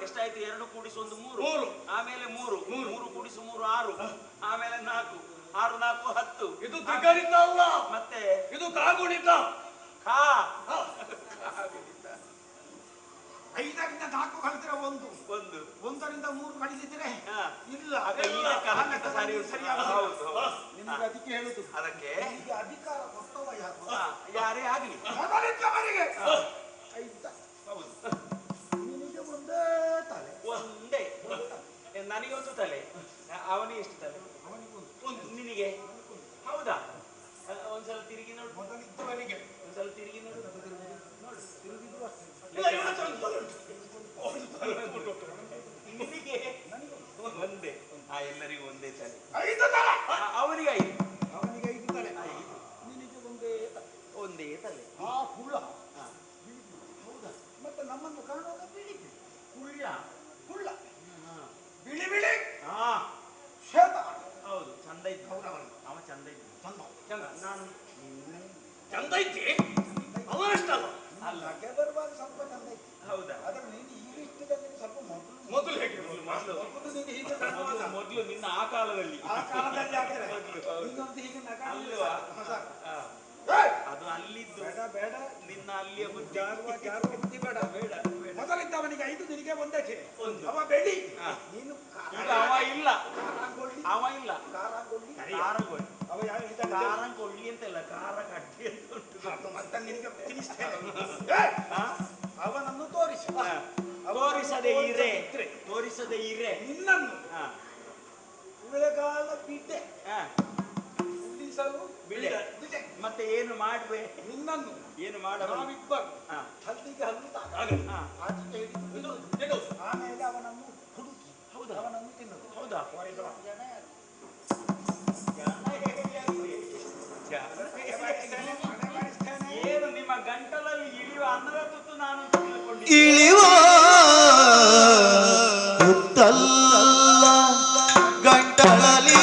ಎಷ್ಟಾಯ್ತು? 2 ಕೂಡಿಸು 1 3, ಆಮೇಲೆ 3 3 ಕೂಡಿಸು 3 6, ಆಮೇಲೆ 4 6 4 10. ಇದು ತ್ರಿಗಣಿತ ಅಲ್ಲ, ಮತ್ತೆ ಇದು ಕಾಗುಣಿತ. ಕಾ 5ರಿಂದ 4 ಕಲಿತರೆ 1, 1ರಿಂದ 3 ಕಲಿಸಿದ್ರೆ ಇಲ್ಲ. ನಿಮಗೆ ಅದಕ್ಕೆ ಹೇಳುದು, ಅದಕ್ಕೆ ಅಧಿಕಾರ ಕೊಟ್ಟವ ಯಾರೇ ಆಗಲಿ ಮೊದಲಿದ್ದವರಿಗೆ ನಿನಗೆ ಒಂದೇ ತಲೆ, ಒಂದೇ. ನನಗೆ ಒಂದು ತಲೆ, ಅವನಿಗೆ ಎಷ್ಟು ತಲೆ? ಒಂದೇ ತಲೆ 5 ತಲೆ ಅವನಿಗೆ 5 ಅವನಿಗೆ 5 ತಲೆ ನಿನಗೆ ಒಂದೇ ತಲೆ ಆ ಕುಳ್ಳ ಹೌದಾ ಮತ್ತೆ ನಮ್ಮನ್ನು ಕಾಣುವಾಗ ಬಿಳಿ ಕುಳ್ಳ ಕುಳ್ಳ ಬಿಳಿ ಬಿಳಿ ಹಾ ಶ್ವೇತ ಹೌದು ಚಂದ ಇದ್ದ ಅವ ಚಂದ ಇದ್ದ ಚಂದ ನಾನು ಚಂದ ಐತಿ ಅವನಷ್ಟಲ್ಲ ಅಲ್ಲ ಬರುವಾಗ ಸ್ವಲ್ಪ ಚಂದ ಐತಿ ಹೌದಾ ಆದ್ರೆ ನೀನು ಈಗ ಇಷ್ಟದಲ್ಲಿ ಸ್ವಲ್ಪ ಮೊದಲು ಹೇಗೆ ಮೊದಲು ನಿನ್ನ ಆ ಕಾಲದಲ್ಲಿ ಇನ್ನೊಂದು ಹೀಗೆ ಅಲ್ವಾ ಅದು ಅಲ್ಲಿದ್ದು ಬೇಡ ನಿನ್ನ ಅಲ್ಲಿಯ ಬುದ್ಧಿ ಬುದ್ಧಿ ಬೇಡ ಬೇಡ ಮೊದಲಿದ್ದವನಿಗೆ 5 ನಿನಗೆ ಒಂದಕ್ಕೆ ಅವ ಬೆಳಿ ನೀನು ಈಗ ಅವ ಇಲ್ಲ ಅವ ಇಲ್ಲ ಕಾರಂಗೊಳ್ಳಿ ಅವ ಯಾವ ಹೇಳಿದ ಕಾರಂಗೊಳ್ಳಿ ಅಂತೆಲ್ಲ ಕಾರ ಕಟ್ಟಿ ಅಂತ ಉಂಟು ಮತ್ತೆ ನಿನಗೆ ತಿನ್ನಿಸ್ತೇನೆ ಅವನನ್ನು ತೋರಿಸದೆ ಇರೆ ನಿನ್ನನ್ನು ಉಳೆಗಾಲ ಬಿಟ್ಟೆ ಬಿಡೆ ಮತ್ತೆ ಏನು ಮಾಡುವೆ ನಿನ್ನನ್ನು ಏನು ಮಾಡುವ ನಾವಿಬ್ಬರು ಹಲ್ಲಿಗೆ ಆಮೇಲೆ ಅವನನ್ನು ಹುಡುಕಿ ಹೌದಾ ಅವನನ್ನು ತಿನ್ನೋದು ಹೌದಾ ಏನು ನಿಮ್ಮ ಗಂಟಲಲ್ಲಿ ಇಳಿಯುವ ಅನ್ನದ ತುತ್ತು ನಾನು ಇಳಿವ ತುತ್ತಲ್ಲ ಗಂಟಲಲ್ಲಿ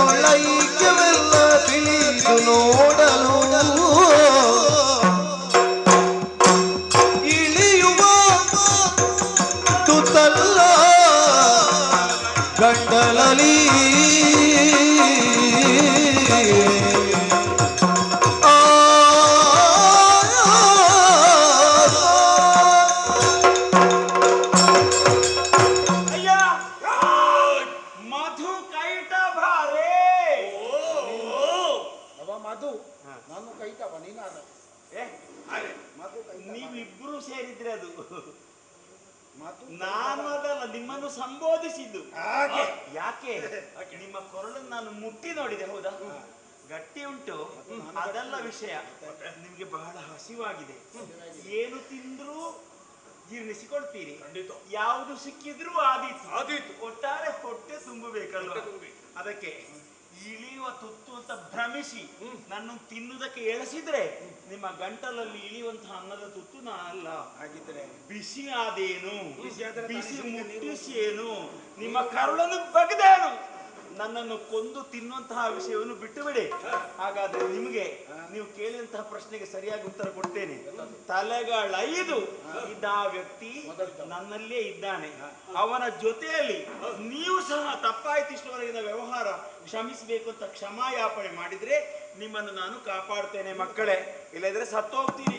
ಕಳುವರೆನ್ನೊಳೈಕ್ಯವೆಲ್ಲ ತಿಳಿದು ನೋಡಲು ಇಳಿಯುವ ತುತ್ತಲ್ಲ ಗಂಡಲಲಿ ನೀವಿಬ್ರು ಸೇರಿದ್ರೆ ಅದು ನಾನು ಅದಲ್ಲ ನಿಮ್ಮನ್ನು ಸಂಬೋಧಿಸಿದ್ದು ಯಾಕೆ ನಿಮ್ಮ ಕೊರಳನ್ನು ನಾನು ಮುಟ್ಟಿ ನೋಡಿದೆ ಹೌದಾ ಗಟ್ಟಿ ಉಂಟು ಅದಲ್ಲ ವಿಷಯ ನಿಮ್ಗೆ ಬಹಳ ಹಸಿವಾಗಿದೆ ಏನು ತಿಂದ್ರೂ ಜೀರ್ಣಿಸಿಕೊಳ್ತೀರಿ ಯಾವುದು ಸಿಕ್ಕಿದ್ರೂ ಆದೀತು ಒಟ್ಟಾರೆ ಹೊಟ್ಟೆ ತುಂಬಬೇಕಲ್ವ ಅದಕ್ಕೆ ಇಳಿಯುವ ತುತ್ತು ಅಂತ ಭ್ರಮಿಸಿ ನನ್ನ ತಿನ್ನುವುದಕ್ಕೆ ಎಳಸಿದ್ರೆ ನಿಮ್ಮ ಗಂಟಲಲ್ಲಿ ಇಳಿಯುವಂತಹ ಅನ್ನದ ತುತ್ತು ನಾ ಅಲ್ಲ ಹಾಗಿದ್ರೆ ಬಿಸಿ ಆದೇನು ಬಿಸಿ ಮುಟ್ಟಿಸಿ ಏನು ನಿಮ್ಮ ಕರುಳನ್ನು ಬಗ್ದೇನು ನನ್ನನ್ನು ಕೊಂದು ತಿನ್ನುವಂತಹ ವಿಷಯವನ್ನು ಬಿಟ್ಟು ಬಿಡಿ. ಹಾಗಾದ್ರೆ ನಿಮಗೆ ನೀವು ಕೇಳಿದಂತಹ ಪ್ರಶ್ನೆಗೆ ಸರಿಯಾಗಿ ಉತ್ತರ ಕೊಡ್ತೇನೆ. ತಲೆಗಳೈದು ಇದ್ದ ಆ ವ್ಯಕ್ತಿ ನನ್ನಲ್ಲೇ ಇದ್ದಾನೆ. ಅವನ ಜೊತೆಯಲ್ಲಿ ನೀವು ಸಹ ತಪ್ಪಾಯ್ತು ಇಷ್ಟವರೆಗಿನ ವ್ಯವಹಾರ ಕ್ಷಮಿಸಬೇಕು ಅಂತ ಕ್ಷಮಾಯಾಪನೆ ಮಾಡಿದ್ರೆ ನಿಮ್ಮನ್ನು ನಾನು ಕಾಪಾಡ್ತೇನೆ ಮಕ್ಕಳೇ. ಇಲ್ಲದ್ರೆ ಸತ್ತೋಗ್ತೀನಿ.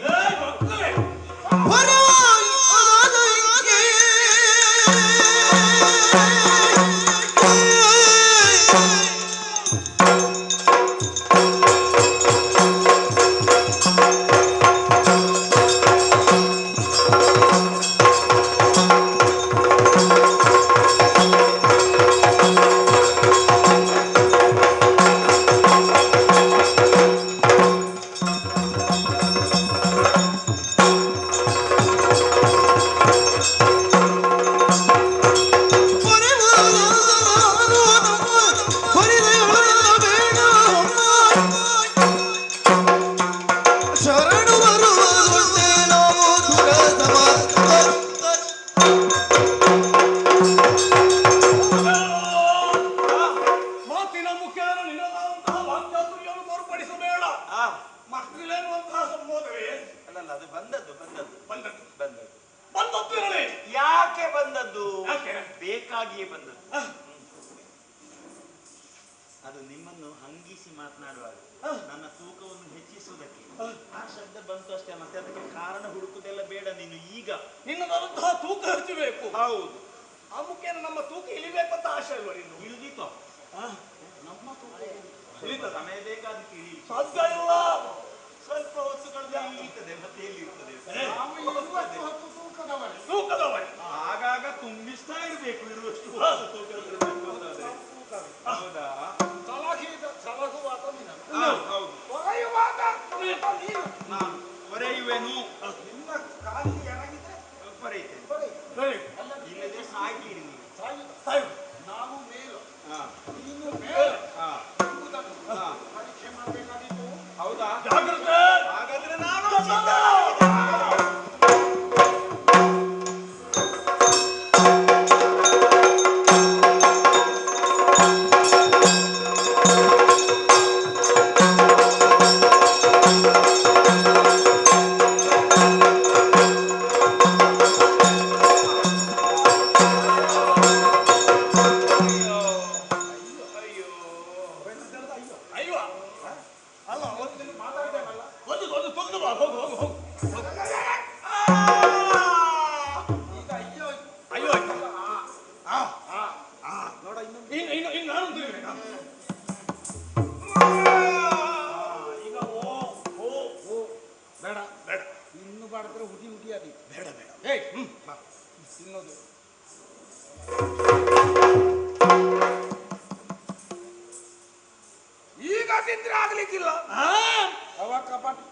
ಯಾಕೆ ಬಂದದ್ದು? ಬೇಕಾಗಿಯೇ ಬಂದದ್ದು. ಅದು ನಿಮ್ಮನ್ನು ಹಂಗಿಸಿ ಮಾತನಾಡುವಾಗ ನನ್ನ ತೂಕವನ್ನು ಹೆಚ್ಚಿಸುವುದಕ್ಕೆ ಆ ಶಬ್ದ ಬಂತು ಅಷ್ಟೇ. ಮತ್ತೆ ಅದಕ್ಕೆ ಕಾರಣ ಹುಡುಕುದೆಲ್ಲ ಬೇಡ. ನೀನು ಈಗ ನಿನ್ನದಂತಹ ತೂಕ ಹೆಚ್ಚಬೇಕು. ಹೌದು, ಆ ಮುಖೇನ ನಮ್ಮ ತೂಕ ಇಳಿಬೇಕಂತ ಆಶೆ ಅಲ್ವ ನೀನು? ಇಳಿದಿತ್ತು. ನಮ್ಮ ತೂಕ ಇಳಿತ ಸಮಯ ಬೇಕಾದಕ್ಕೆ ಇಳಿ ಸಾಧ್ಯ ಇಲ್ಲ. ಸ್ವಲ್ಪ ಹೊತ್ತು ಕಳೆದ ಇಳಿತದೆ. ಮತ್ತೆ ಎಲ್ಲಿ ಇರ್ತದೆ? ತೂಕದವರೆ ಆಗಾಗ ತುಂಬಿಸ್ತಾ ಇರ್ಬೇಕು. ಇರುವಷ್ಟು ತೂಕ ಹೌದಾ? ನಾನು ಹೊರೆಯುವೆನು. ಕಾಲಿಗೆ ಎರಗಿದ್ರೆ ಹೊರೆಯುತ್ತೇನೆ. ಇಲ್ಲದೆ ಸಾಯ್ತೀರಿ ನೀವು. ನಾವು ಮೇಲು ನೀನು ಪರೀಕ್ಷೆ ಮಾಡಬೇಕಾಗಿತ್ತು. ಹೌದಾ? ಹಾಗಾದ್ರೆ ನಾನು ಈಗ ತಿಂದ್ರೆ ಆಗ್ಲಿಕ್ಕಿಲ್ಲ. ಅವ ಕಪಾಟಿ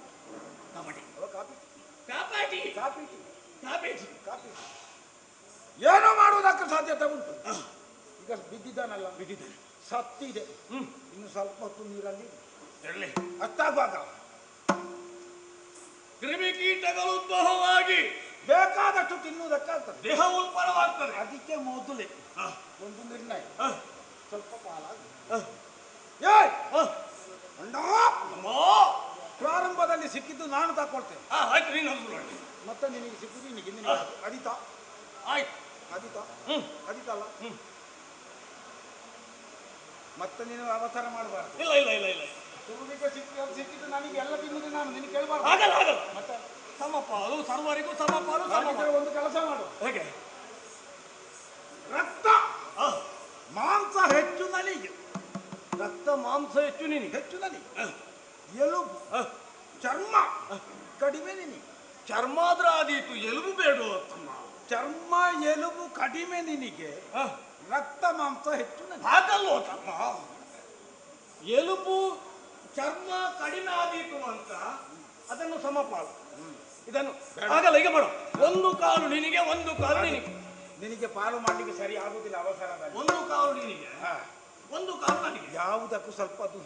ಏನೋ ಮಾಡುವುದಕ್ಕೆ ಸಾಧ್ಯತೆ ಉಂಟು. ಈಗ ಬಿದ್ದಿದ್ದಾನಲ್ಲ, ಸತ್ತಿದೆ. ಇನ್ನು ಸ್ವಲ್ಪ ಹೊತ್ತು ನೀರಲ್ಲಿ ಅಷ್ಟಾಗುವಾಗ ಕ್ರಿಮಿಕೀಟಗಳು ಉದ್ಭವವಾಗಿ ಬೇಕಾದಷ್ಟು ತಿನ್ನುವುದಕ್ಕಾಗ್ತದೆ. ದೇಹ ಉಲ್ಪಣವಾಗ್ತದೆ. ಅದಕ್ಕೆ ಮೊದಲೇ ಒಂದು ನಿರ್ಣಯ. ಸ್ವಲ್ಪ ಪಾಲಾಗಿ ಪ್ರಾರಂಭದಲ್ಲಿ ಸಿಕ್ಕಿದ್ದು ನಾನು ತಕೊಳ್ತೇನೆ. ಮತ್ತೆ ನಿನಗೆ ಸಿಕ್ಕಿದ್ದು ನಿನಗೆ ಅದಿತ ಆಯ್ತು. ಅದಿತಲ್ಲ. ಮತ್ತೆ ನೀನು ಅವಸರ ಮಾಡಬಾರ್ದು. ಇಲ್ಲ ಇಲ್ಲ ಇಲ್ಲ ಇಲ್ಲ. ತುರುವಿಗೆ ಸಿಕ್ಕಿದ್ದು ನನಗೆ ಎಲ್ಲ ತಿನ್ನುವುದು ನಾನು ನಿನಗೆ ಕೇಳಬಾರ್ದು. ಆಗಲ್ಲ ಆಗಲ್ಲ. ಮತ್ತೆ ಸಮಪಾಲು ಸರ್ವರಿಗೂ ಸಮಪಾಲು. ಒಂದು ಕೆಲಸ ಮಾಡು. ಹೇಗೆ? ರಕ್ತ ಮಾಂಸ ಹೆಚ್ಚು ನನಗೆ. ರಕ್ತ ಮಾಂಸ ಹೆಚ್ಚು ನಿನಗೆ. ಹೆಚ್ಚು ನನಗೆ. ಎಲುಬು ಚರ್ಮ ಕಡಿಮೆ ನಿನಗೆ. ಚರ್ಮ ಆದ್ರೆ ಆದೀತು, ಎಲುಬು ಬೇಡ. ಚರ್ಮ ಎಲುಬು ಕಡಿಮೆ ನಿನಗೆ, ರಕ್ತ ಮಾಂಸ ಹೆಚ್ಚು ನನಗೆ. ಹಾಗಲ್ವೋ ತಮ್ಮ? ಎಲುಬು ಚರ್ಮ ಕಡಿಮೆ ಆದೀತು ಅಂತ ಅದನ್ನು ಸಮಪಾಲು. ಇದನ್ನು ಆಗಲ್ಲ. ಈಗ ಮಾಡು. ಒಂದು ಕಾಲು ನಿನಗೆ, ಒಂದು ಕಾಲು ನಿನಗೆ. ನಿನಗೆ ಪಾಲು ಮಾಡಲಿಕ್ಕೆ ಸರಿ ಆಗುದಿಲ್ಲ ಅವಸರದಲ್ಲಿ. ಒಂದು ಕಾಲು ನಿನಗೆ, ಒಂದು ಕಾಲು ನನಗೆ. ಯಾವುದಕ್ಕೂ ಸ್ವಲ್ಪ ಅದು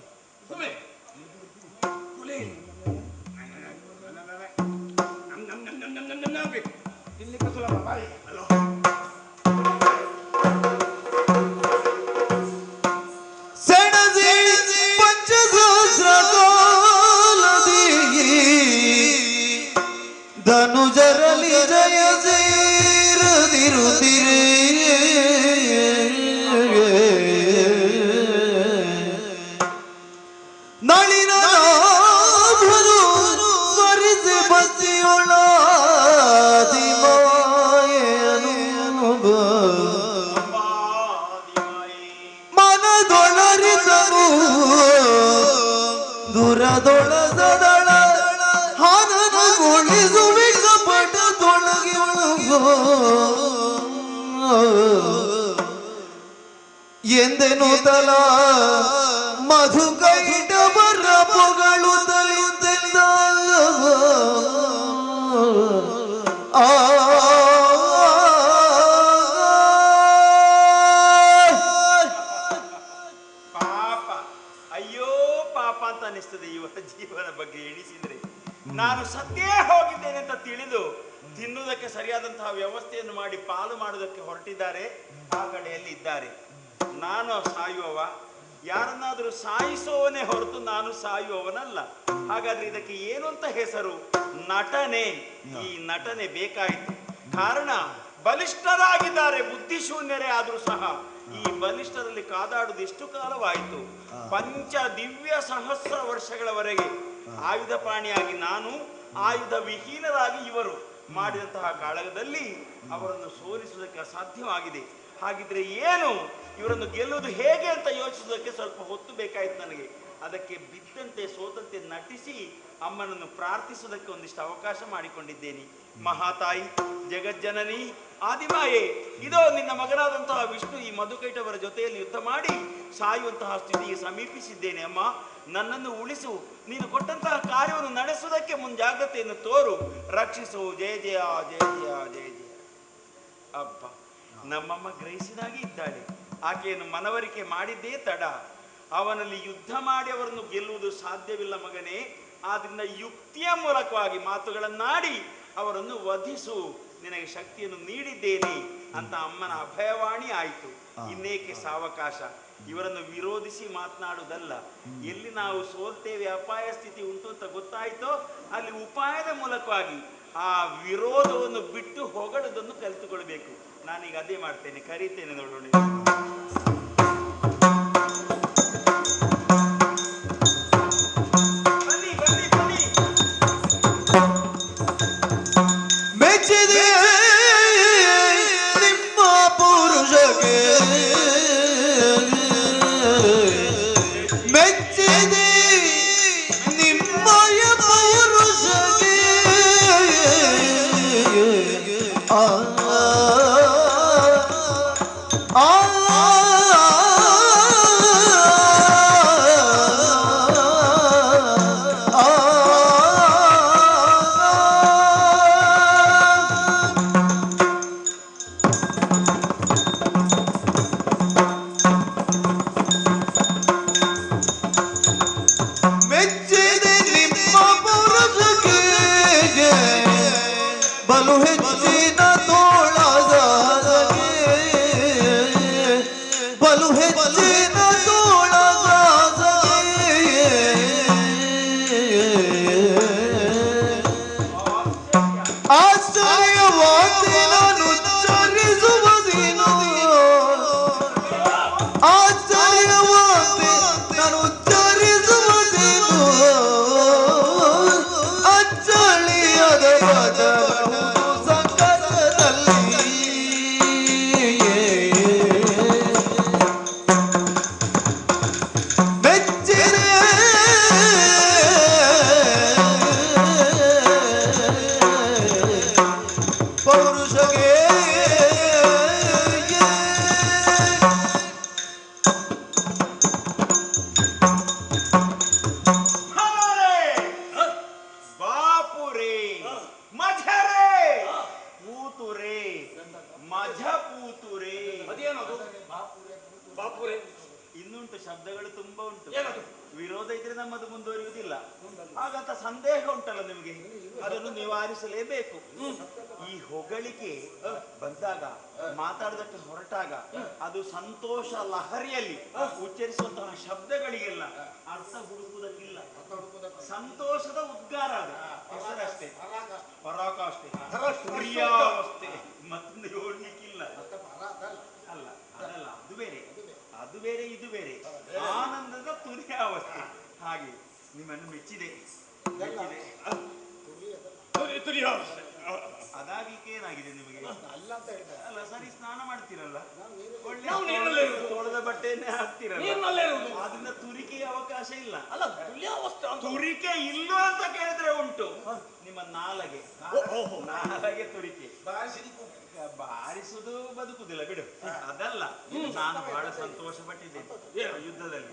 ತಿನ್ಲಿಕ್ಕೆ ಸುಲಭ. ಬಾಯಿ ಧನುಜರಲಿ ಜಯ ಸೇರದಿರುತ್ತಿರೇ ನಳಿನ ನಾಭರು ಸ್ಮರಿಸಿ ಬಸಿಯೊಳಾದಿ ಮಾಯನು ಮನದೊಳರಿಸನು ದುರದೊಳದಳ ಹನನಗೊಳಿಸುವೆ ಕಪಟದೊಳಗೆ ಎಂದೆನು ತಲ ಮಧುಕೈಟವರ ಪೊಗಳುತ್ತಲಿದ್ದ ಪಾಪ ಅಯ್ಯೋ ಪಾಪ ಅಂತ ಅನಿಸ್ತದೆ ಇವರ ಜೀವನ ಬಗ್ಗೆ ಎಣಿಸಿದ್ರೆ. ನಾನು ಸತ್ತೇ ಹೋಗಿದ್ದೇನೆ ಅಂತ ತಿಳಿದು ತಿನ್ನುವುದಕ್ಕೆ ಸರಿಯಾದಂತಹ ವ್ಯವಸ್ಥೆಯನ್ನು ಮಾಡಿ ಪಾಲು ಮಾಡುವುದಕ್ಕೆ ಹೊರಟಿದ್ದಾರೆ. ಆ ಕಡೆಯಲ್ಲಿ ಇದ್ದಾರೆ. ನಾನು ಸಾಯುವವ, ಯಾರನ್ನಾದರೂ ಸಾಯಿಸುವವನೇ ಹೊರತು ನಾನು ಸಾಯುವವನಲ್ಲ. ಹಾಗಾದ್ರೆ ಇದಕ್ಕೆ ಏನು ಅಂತ ಹೆಸರು? ನಟನೆ. ಈ ನಟನೆ ಬೇಕಾಯಿತು. ಕಾರಣ ಬಲಿಷ್ಠರಾಗಿದ್ದಾರೆ, ಬುದ್ಧಿಶೂನ್ಯರೇ ಆದರೂ ಸಹ ಈ ಬಲಿಷ್ಠರಲ್ಲಿ ಕಾದಾಡುವುದು ಎಷ್ಟು ಕಾಲವಾಯಿತು? ಪಂಚ ದಿವ್ಯ ಸಹಸ್ರ ವರ್ಷಗಳವರೆಗೆ ಆಯುಧ ಪಾಣಿಯಾಗಿ ನಾನು, ಆಯುಧ ವಿಹೀನರಾಗಿ ಇವರು ಮಾಡಿದಂತಹ ಕಾಳಗದಲ್ಲಿ ಅವರನ್ನು ಸೋಲಿಸುವುದಕ್ಕೆ ಅಸಾಧ್ಯವಾಗಿದೆ. ಹಾಗಿದ್ರೆ ಏನು, ಇವರನ್ನು ಗೆಲ್ಲುವುದು ಹೇಗೆ ಅಂತ ಯೋಚಿಸುವುದಕ್ಕೆ ಸ್ವಲ್ಪ ಹೊತ್ತು ಬೇಕಾಯ್ತು ನನಗೆ. ಅದಕ್ಕೆ ಬಿದ್ದಂತೆ ಸೋತಂತೆ ನಟಿಸಿ ಅಮ್ಮನನ್ನು ಪ್ರಾರ್ಥಿಸುವುದಕ್ಕೆ ಒಂದಿಷ್ಟು ಅವಕಾಶ ಮಾಡಿಕೊಂಡಿದ್ದೇನೆ. ಮಹಾತಾಯಿ, ಜಗಜ್ಜನನಿ, ಆದಿಮಾಯೇ, ಇದೋ ನಿನ್ನ ಮಗನಾದಂತಹ ವಿಷ್ಣು ಈ ಮಧುಕೈಟವರ ಜೊತೆಯಲ್ಲಿ ಯುದ್ಧ ಮಾಡಿ ಸಾಯುವಂತಹ ಸ್ಥಿತಿಗೆ ಸಮೀಪಿಸಿದ್ದೇನೆ. ಅಮ್ಮ, ನನ್ನನ್ನು ಉಳಿಸು. ನೀನು ಕೊಟ್ಟಂತಹ ಕಾರ್ಯವನ್ನು ನಡೆಸುವುದಕ್ಕೆ ಮುಂಜಾಗ್ರತೆಯನ್ನು ತೋರು. ರಕ್ಷಿಸು. ಜಯ ಜಯ ಜಯ ಜಯ ಜಯ ಜಯ. ಅಬ್ಬ, ನಮ್ಮಮ್ಮ ಗ್ರಹಿಸಿದಾಗಿ ಇದ್ದಾಳೆ. ಆಕೆಯನ್ನು ಮನವರಿಕೆ ಮಾಡಿದ್ದೇ ತಡ. ಅವನಲ್ಲಿ ಯುದ್ಧ ಮಾಡಿ ಅವರನ್ನು ಗೆಲ್ಲುವುದು ಸಾಧ್ಯವಿಲ್ಲ ಮಗನೇ. ಆದ್ರಿಂದ ಯುಕ್ತಿಯ ಮೂಲಕವಾಗಿ ಮಾತುಗಳನ್ನಾಡಿ ಅವರನ್ನು ವಧಿಸು. ನಿನಗೆ ಶಕ್ತಿಯನ್ನು ನೀಡಿದ್ದೇನೆ ಅಂತ ಅಮ್ಮನ ಅಭಯವಾಣಿ ಆಯಿತು. ಇನ್ನೇಕೆ ಸಾವಕಾಶ? ಇವರನ್ನು ವಿರೋಧಿಸಿ ಮಾತನಾಡುವುದಲ್ಲ. ಎಲ್ಲಿ ನಾವು ಸೋಲ್ತೇವೆ, ಅಪಾಯ ಸ್ಥಿತಿ ಉಂಟು ಅಂತ ಗೊತ್ತಾಯ್ತೋ ಅಲ್ಲಿ ಉಪಾಯದ ಮೂಲಕವಾಗಿ ಆ ವಿರೋಧವನ್ನು ಬಿಟ್ಟು ಹೊಗಳುವುದನ್ನು ಕಲಿತುಕೊಳ್ಬೇಕು. ನಾನೀಗ ಅದೇ ಮಾಡ್ತೇನೆ. ಕರೀತೇನೆ, ನೋಡೋಣ. ಬನ್ನಿ ಬನ್ನಿ ಬನ್ನಿ. ಮೆಚ್ಚಿದೆ ನಿಮ್ಮ ಪುರುಷಗೆ, ಮೆಚ್ಚಿದೆ ನಿಮ್ಮಯ ಪುರುಷಗೆ. ಆ ಸಂದೇಹಗಳು ತುಂಬಾ ಉಂಟು. ವಿರೋಧ ಇದ್ರೆ ನಮ್ಮದು ಮುಂದುವರಿಯುವುದಿಲ್ಲ. ಹಾಗಂತ ಸಂದೇಹ ಉಂಟಲ್ಲ ನಿಮಗೆ, ಅದನ್ನು ನಿವಾರಿಸಲೇಬೇಕು. ಈ ಹೊಗಳಿಕೆ ಬಂದಾಗ, ಮಾತಾಡೋದಕ್ಕೆ ಹೊರಟಾಗ, ಅದು ಸಂತೋಷ ಲಹರಿಯಲ್ಲಿ ಉಚ್ಚರಿಸುವಂತಹ ಶಬ್ದಗಳಿಗೆಲ್ಲ ಅರ್ಥ ಹುಡುಕುವುದಕ್ಕಿಲ್ಲ. ಸಂತೋಷದ ಉದ್ಗಾರ ಅದು ಹೆಸರಷ್ಟೇ, ಪರಾಕಾಷ್ಠೆ, ಕ್ರಿಯಾವಸ್ಥೆ, ಮತ್ತೊಂದು ಯೋಡ್ಲಿಕ್ಕಿಲ್ಲ. ಅಲ್ಲ ಅದಲ್ಲ, ಅದು ಬೇರೆ, ಅದು ಬೇರೆ, ಇದು ಬೇರೆ. ಆನಂದದ ತುರಿಯಾವಸ್ಥೆ. ಹಾಗೆ ನಿಮ್ಮನ್ನು ಮೆಚ್ಚಿದೆ. ಅದಾಗ್ಲಿಕ್ಕೆ ಏನಾಗಿದೆ ನಿಮಗೆ? ಅಲ್ಲ ಸರಿ, ಸ್ನಾನ ಮಾಡ್ತೀರಲ್ಲ, ಒಳ್ಳೆ ತೊಳೆದ ಬಟ್ಟೆಯನ್ನೇ ಹಾಕ್ತಿರಲ್ಲ, ಅದನ್ನ ತುರಿಕೆಯ ಅವಕಾಶ ಇಲ್ಲ. ತುರಿಕೆ ಇಲ್ಲ ಅಂತ ಕೇಳಿದ್ರೆ ಉಂಟು. ನಿಮ್ಮ ನಾಲಗೆ ತುರಿಕೆ. ಬಾರಿಸುದು ಬದುಕುದಿಲ್ಲ ಬಿಡು, ಅದಲ್ಲ. ನಾನು ಬಹಳ ಸಂತೋಷ ಪಟ್ಟಿದ್ದೇನೆ ಯುದ್ಧದಲ್ಲಿ.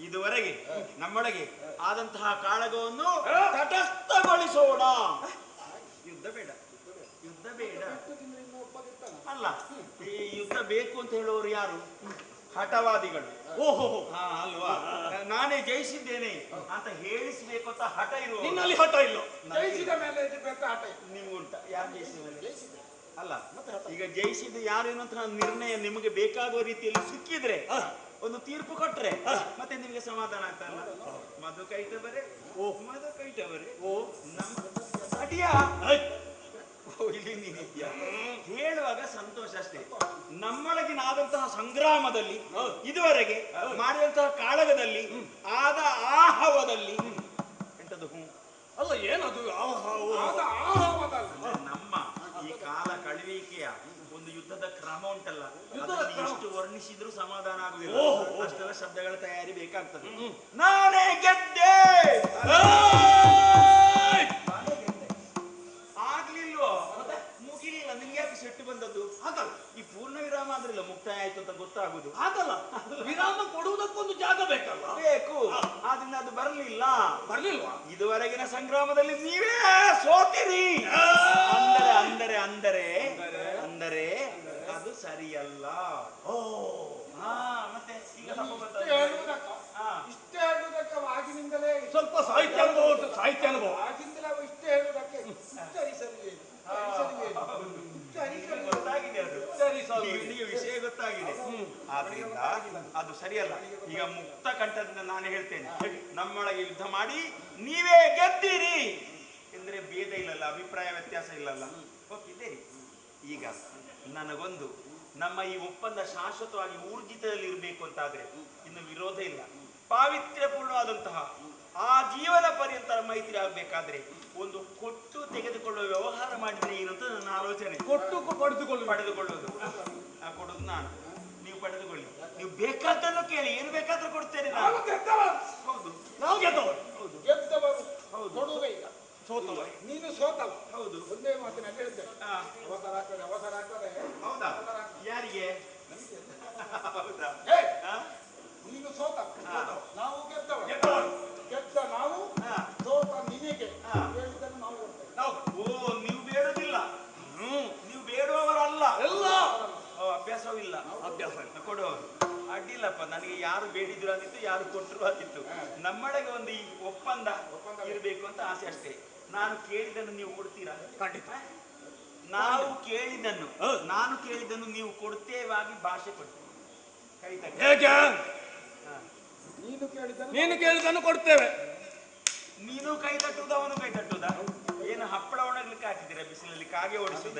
ಇದುವರೆಗೆ ನಮ್ಮೊಳಗೆ ಆದಂತಹ ಕಾಳಗವನ್ನು ತಟಸ್ಥಗೊಳಿಸೋಣ. ಯುದ್ಧ ಬೇಡ, ಯುದ್ಧ ಬೇಡ ಅಲ್ಲ. ಈ ಯುದ್ಧ ಬೇಕು ಅಂತ ಹೇಳುವವರು ಯಾರು? ಹಠವಾದಿಗಳು. ಓಹೋ, ಅಲ್ವಾ? ನಾನೇ ಜಯಿಸಿದ್ದೇನೆ ಅಂತ ಹೇಳಿಸ್ಬೇಕು ಅಂತ ಹಠ ಇರುವ. ನಿನ್ನಲ್ಲಿ ಹಠ ಇಲ್ಲ, ಜಯಿಸಿದ ಮೇಲೆ ನೀವು ಉಂಟ. ಯಾರು ಜಯಿಸಿದ ಮೇಲೆ ಅಲ್ಲ. ಈಗ ಜಯಿಸಿದ ಯಾರು ಎನ್ನುವಂತಹ ನಿರ್ಣಯ ನಿಮಗೆ ಬೇಕಾಗುವ ರೀತಿಯಲ್ಲಿ ಸಿಕ್ಕಿದ್ರೆ, ಒಂದು ತೀರ್ಪು ಕೊಟ್ರೆ ಮತ್ತೆ ನಿಮಗೆ ಸಮಾಧಾನ ಆಗ್ತಲ್ಲ. ಮಧು ಕೈಟವರೇ, ಮಧು ಕೈಟವರೇ, ನಮ್ಮ ಅಡಿಯಾ ಇಲ್ಲಿ ನೀನಿದ್ಯಾ ಹೇಳುವಾಗ ಸಂತೋಷ ಅಷ್ಟೇ. ನಮ್ಮೊಳಗಿನಾದಂತಹ ಸಂಗ್ರಾಮದಲ್ಲಿ, ಇದುವರೆಗೆ ಮಾಡಿದಂತಹ ಕಾಳಗದಲ್ಲಿ, ಆದ ಆಹವದಲ್ಲಿ ಎಂತದ್ದು ಅಲ್ಲ, ಏನದು ನಮ್ಮ ಈ ಕಾಲ ಕಳುವಿಕೆಯ ಒಂದು ಯುದ್ಧದ ಕ್ರಮ ಉಂಟಲ್ಲ, ಅದನ್ನು ಎಷ್ಟು ವರ್ಣಿಸಿದ್ರು ಸಮಾಧಾನ ಆಗುದಿಲ್ಲ. ಅಷ್ಟೆಲ್ಲ ಶಬ್ದಗಳ ತಯಾರಿ ಬೇಕಾಗ್ತದೆ. ನಾನೇ ಗೆದ್ದೆ ಆಗ್ಲಿಲ್ವೋ, ಮುಗಿಲಿಲ್ಲ. ನಿಮ್ಗೆ ಯಾಕೆ ಸಿಟ್ಟು ಬಂದದ್ದು? ಹಾಗಲ್ಲ, ಈ ಪೂರ್ಣ ವಿರಾಮ ಆದ್ರಿಲ್ಲ, ಮುಕ್ತಾಯ ಆಯ್ತು ಅಂತ ಗೊತ್ತಾಗುದು. ಹಾಗಲ್ಲ, ವಿರಾಮ ಕೊಡುವುದಕ್ಕೊಂದು ಜಾಗ ಬೇಕಲ್ಲ. ಬೇಕು, ಆದ್ರಿಂದ ಅದು ಬರ್ಲಿಲ್ಲ. ಬರ್ಲಿಲ್ವಾ? ಇದುವರೆಗಿನ ಸಂಗ್ರಾಮದಲ್ಲಿ ನೀವೇ ಸೋತಿರಿ. ಅಂದರೆ ಅಂದರೆ ಅಂದರೆ ಅಂದರೆ ಅದು ಸರಿಯಲ್ಲ. ಮತ್ತೆ ಈಗ ಇಷ್ಟೇ ಹೇಳುವುದಕ್ಕೆ ಆಗಿನಿಂದಲೇ ಸ್ವಲ್ಪ ಸಾಹಿತ್ಯ ಅನುಭವ, ಸಾಹಿತ್ಯ ಅನುಭವ ಆಗಿಂದಲೇ ಇಷ್ಟೇ ಹೇಳುವುದಕ್ಕೆ ಗೊತ್ತಾಗಿದೆ, ಅದು ಇವನಿಗೆ ವಿಷಯ ಗೊತ್ತಾಗಿದೆ. ಆದ್ರಿಂದ ಅದು ಸರಿಯಲ್ಲ. ಈಗ ಮುಕ್ತ ಕಂಠದಿಂದ ನಾನು ಹೇಳ್ತೇನೆ, ನಮ್ಮೊಳಗೆ ಯುದ್ಧ ಮಾಡಿ ನೀವೇ ಗೆದ್ದೀರಿ ಎಂದ್ರೆ ಭೇದ ಇಲ್ಲಲ್ಲ, ಅಭಿಪ್ರಾಯ ವ್ಯತ್ಯಾಸ ಇಲ್ಲಲ್ಲ, ಒಪ್ಪಿದ್ದೀರಿ. ಈಗ ನನಗೊಂದು, ನಮ್ಮ ಈ ಒಪ್ಪಂದ ಶಾಶ್ವತವಾಗಿ ಊರ್ಜಿತದಲ್ಲಿ ಇರಬೇಕು ಅಂತಾದ್ರೆ ಇನ್ನು ವಿರೋಧ ಇಲ್ಲ. ಪಾವಿತ್ರ್ಯಪೂರ್ಣವಾದಂತಹ ಆ ಜೀವನ ಪರ್ಯಂತರ ಮೈತ್ರಿ ಆಗ್ಬೇಕಾದ್ರೆ ಒಂದು ಕೊಟ್ಟು ತೆಗೆದುಕೊಳ್ಳುವ ವ್ಯವಹಾರ ಮಾಡಿದ್ರೆ ಏನಂತ ನನ್ನ ಆಲೋಚನೆ. ಕೊಟ್ಟು ಪಡೆದುಕೊಳ್ಳುವುದು, ಕೊಡುದು ನಾನು, ನೀವು ಪಡೆದುಕೊಳ್ಳಿ. ನೀವು ಬೇಕಾದ್ದನ್ನು ಕೇಳಿ, ಏನು ಬೇಕಾದ್ರೂ ಕೊಡ್ತೇನೆ ನಾನು. ಹೌದು, ನಾವು ಗೆದ್ದವರು. ಹೌದು, ಗೆದ್ದವರು. ಹೌದು, ಕೊಡುವೆ. ಈಗ ಸೋತವ ನೀನು, ಸೋತವ. ಹೌದು, ಒಂದೇ ಮಾತಿನಲ್ಲಿ ಹೇಳ್ತೇನೆ, ಅವಸರ ಆಗ್ತದೆ, ಅವಸರ ಆಗ್ತದೆ. ಹೌದಾ? ಯಾರಿಗೆ? ಹೌದಾ? ನೀನು ಸೋತವ, ನಾವು ಗೆದ್ದವ. ಗೆದ್ದ ನಾವು, ಸೋತ ನಿನಗೆ ಹೇಳಿದ್ದನ್ನು ನಾವು ಕೊಡ್ತೇವೆ. ಓ, ನೀವು ಬೇಡುವುದಿಲ್ಲ, ನೀವು ಬೇಡುವವರಲ್ಲ. ಎಲ್ಲ ಅಭ್ಯಾಸವೂ ಇಲ್ಲ. ಅಭ್ಯಾಸ ಕೊಡುವವರು ಅಡ್ಡಿಲ್ಲಪ್ಪ. ನನಗೆ ಯಾರು ಬೇಡಿದ್ರು ಅಂದಿತ್ತು, ಯಾರು ಕೊಟ್ಟರು ಅಂದಿತ್ತು. ನಮ್ಮೊಳಗೆ ಒಂದು ಈ ಒಪ್ಪಂದ ಇರಬೇಕು ಅಂತ ಆಸೆ ಅಷ್ಟೇ. ನಾನು ಕೇಳಿದ್ದನ್ನು ನೀವು ಕೊಡ್ತೀರಾ? ಖಂಡಿತ. ನಾವು ಕೇಳಿದ್ದನ್ನು, ನಾನು ಕೇಳಿದ್ದನ್ನು ನೀವು ಕೊಡ್ತೇವಾಗಿ ಭಾಷೆ ಕೊಡ್ತೇವೆ. ಕೈತ ನೀನು ಕೇಳಿದ್ದನ್ನು ಕೊಡ್ತೇವೆ. ನೀನು ಕೈ ತಟ್ಟುವುದು, ಅವನು ಕೈ ತಟ್ಟುವುದ? ಏನು ಹಪ್ಪಳ ಒಣಗ್ಲಿಕ್ಕೆ ಹಾಕಿದ್ದೀರಾ ಬಿಸಿಲಲ್ಲಿ, ಕಾಗೆ ಓಡಿಸುವುದ?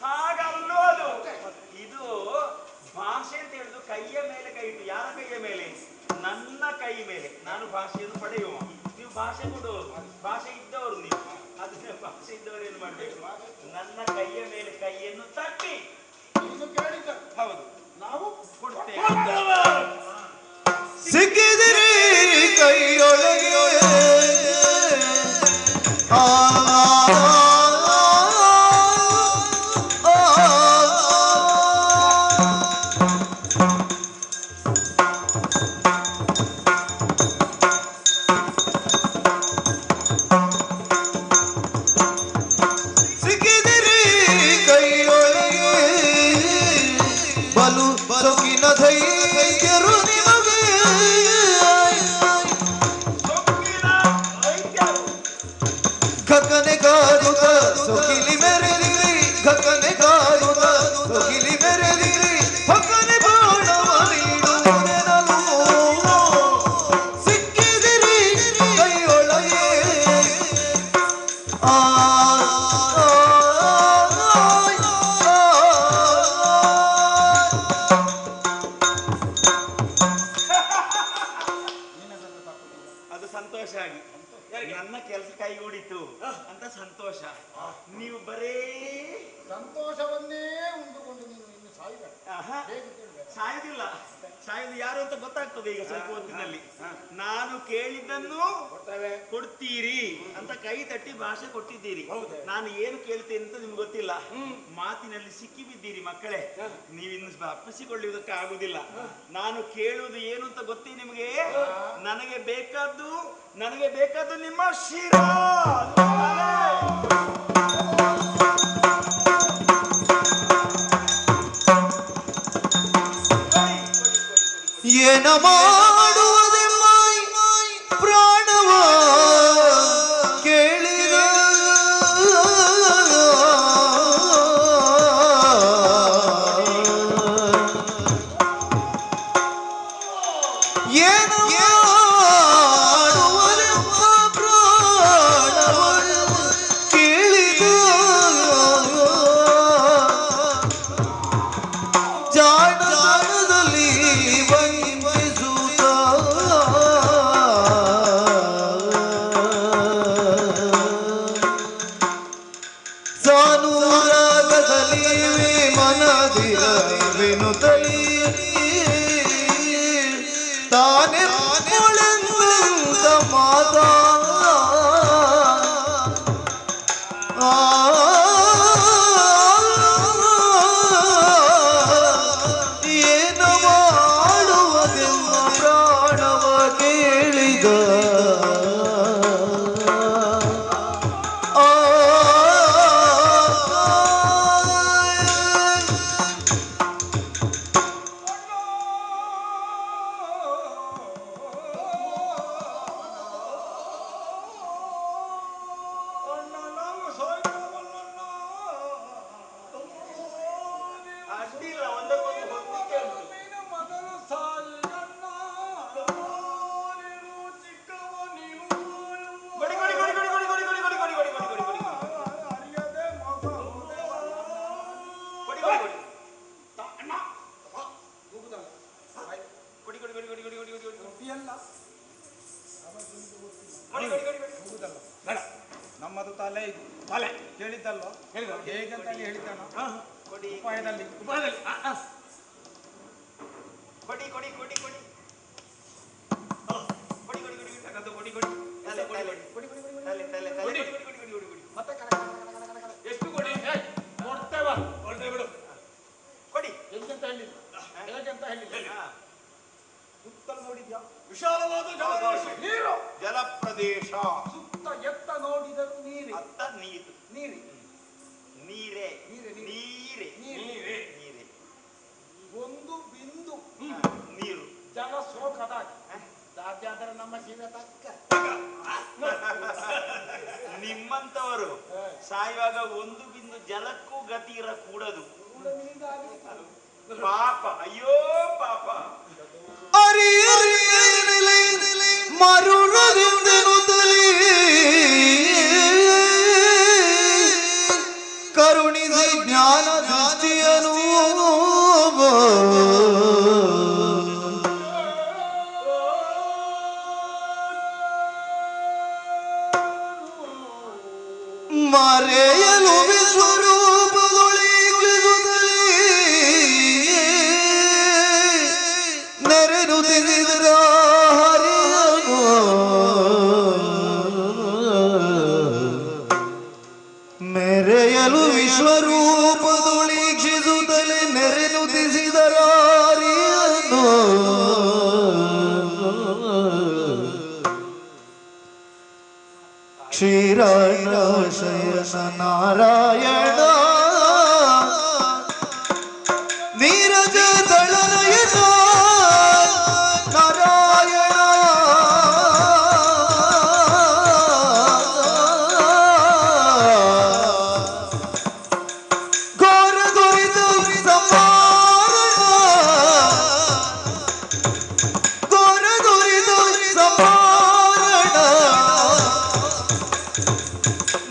ಹಾಗಲ್ಲೋ ಅದು. ಇದು ಭಾಷೆ ಅಂತ ಹೇಳುದು ಕೈಯ ಮೇಲೆ ಕೈ ಇಟ್ಟು. ಯಾರ ಕೈಯ ಮೇಲೆ? ನನ್ನ ಕೈ ಮೇಲೆ. ನಾನು ಭಾಷೆಯನ್ನು ಪಡೆಯುವ, ನೀವು ಭಾಷೆ ಕೊಡುವವರು, ಭಾಷೆ ಇದ್ದವರು ನೀವು. ಅದನ್ನ ಭಾಷೆ ಇದ್ದವರು ಏನು ಮಾಡ್ಬೇಕು? ನನ್ನ ಕೈಯ ಮೇಲೆ ಕೈಯನ್ನು ತಟ್ಟಿ ನೀನು ಕೇಳಿದ್ದ. ಹೌದು, ನಾವು ಕೊಡ್ತೇವೆ. ಸಿಕ್ಕಿದಿರಿ ಕೈಯೊಳಗೆ ಸಿಕ್ಕಿದಿರಿ ಕೈಯೊಳಗೆ ಬಲು ಬಲುಕಿನ ಧೈರ್ಯ ಹಾಗಾಗಿ ನನ್ನ ಕೆಲಸ ಕೈಗೂಡಿತು ಅಂತ ಸಂತೋಷ. ನೀವು ಬರೇ ಸಂತೋಷವನ್ನೇ ಉಂಡುಕೊಂಡು ನೀನು ಇನ್ನು ಸಾಯಿಬೇಡ. ಸಾಯುದಿಲ್ಲ, ಸಾಯುದು ಯಾರು ಅಂತ ಗೊತ್ತಾಗ್ತದೆ ಈಗ ಸ್ವಲ್ಪ ಹೊತ್ತಿನಲ್ಲಿ. ನಾನು ಕೇಳಿದ್ದನ್ನು ಕೊಡ್ತೀರಿ ಅಂತ ಕೈ ತಟ್ಟಿ ಭಾಷೆ ಕೊಟ್ಟಿದ್ದೀರಿ. ನಾನು ಏನು ಕೇಳ್ತೇನೆ ಅಂತ ನಿಮ್ಗೆ ಗೊತ್ತಿಲ್ಲ. ಮಾತಿನಲ್ಲಿ ಸಿಕ್ಕಿ ಬಿದ್ದೀರಿ ಮಕ್ಕಳೇ. ನೀವಿನ್ನು ಅಪ್ಪಿಸಿಕೊಳ್ಳುವುದಕ್ಕೆ ಆಗುದಿಲ್ಲ. ನಾನು ಕೇಳುವುದು ಏನು ಅಂತ ಗೊತ್ತಿ ನಿಮಗೆ? ನನಗೆ ಬೇಕಾದ್ದು ನಿಮ್ಮ ಶಿರಾ. ಏನ ಮಾಡುವುದೆಮ್ಮ ಪ್ರಾಣವ ಕೇಳಿದ ಏನ ಮಾಡುವುದೆಮ್ಮ ಪ್ರಾಣವ ಕೇಳಿದ ಜಾಣದಲ್ಲಿ ತಾನೇ ಮೊಳೆಂದ ಮಾತಾ ಏನ ಮಾಡುವುದೆಮ್ಮ ಪ್ರಾಣವ ಕೇಳಿದ ನಮ್ಮದು ತಲೆ ಇದು ತಲೆ ಕೇಳಿದ್ದಲ್ವ? ಹೇಗಂತ ಹೇಳಿದ್ದಾನ ಉಪಾಯದಲ್ಲಿ ಕೊಡಿ ಕೊಡಿ ಕೊಡಿ ಕೊಡಿ ಎಷ್ಟು ಕೊಡಿ ಕೊಡ್ತೇವ ಕೊಡಿ ಎಂತ ಹೇಳಿಲ್ಲ ಹೇಗಂತ ಹೇಳಿಲ್ಲ. ಸುತ್ತಲೂ ನೋಡಿದ್ಯಾ? ವಿಶಾಲವಾದ ನೀರು ಜಲಪ್ರದೇಶ. ಸುತ್ತ ಎತ್ತ ನೋಡಿದರೂ ನೀರು. ಅತ್ತ ನೀರು ನೀರು ನೀರೇ ನೀರೇ ನೀರೇ ನೀರೇ. ಒಂದು ಬಿಂದು ನೀರು ಜಲ ಸೋಕದಾಗಿ ಸಾಧ್ಯ ಆದರೆ ನಮ್ಮ ಜೀವ ತಕ್ಕ. ನಿಮ್ಮಂತವರು ಸಾಯುವಾಗ ಒಂದು ಬಿಂದು ಜಲಕ್ಕೂ ಗತಿ ಇರಕೂಡದು. ಪಾಪ, ಅಯ್ಯೋ ಪಾಪ. ಮರುಳದಿಂದನು ತಲಿ ಕರುಣಿಸಿ ಜ್ಞಾನ ದೃಷ್ಟಿಯನು ಮರೆಯಲು ವಿಶ್ವರೂಪದೊಳಗಿರುತ್ತಲೇ ನೆರೆದು ತಿಳಿದರ ಹರಿಯನು ಮೆರೆಯಲು ವಿಶ್ವರೂಪದೊಳಗಿರುತ್ತಲೇ ನೆರೆದು ತಿಳಿದರ ಹರಿಯನು ಕ್ಷೀರಾಶಯನ ನಾರಾಯಣ ನೀರಜ ದಳನಯನ ನಾರಾಯಣ ಘೋರ ದುರಿತ ಸಂಹಾರಣ ಘೋರ ದುರಿತ ಸಂಹಾರಣ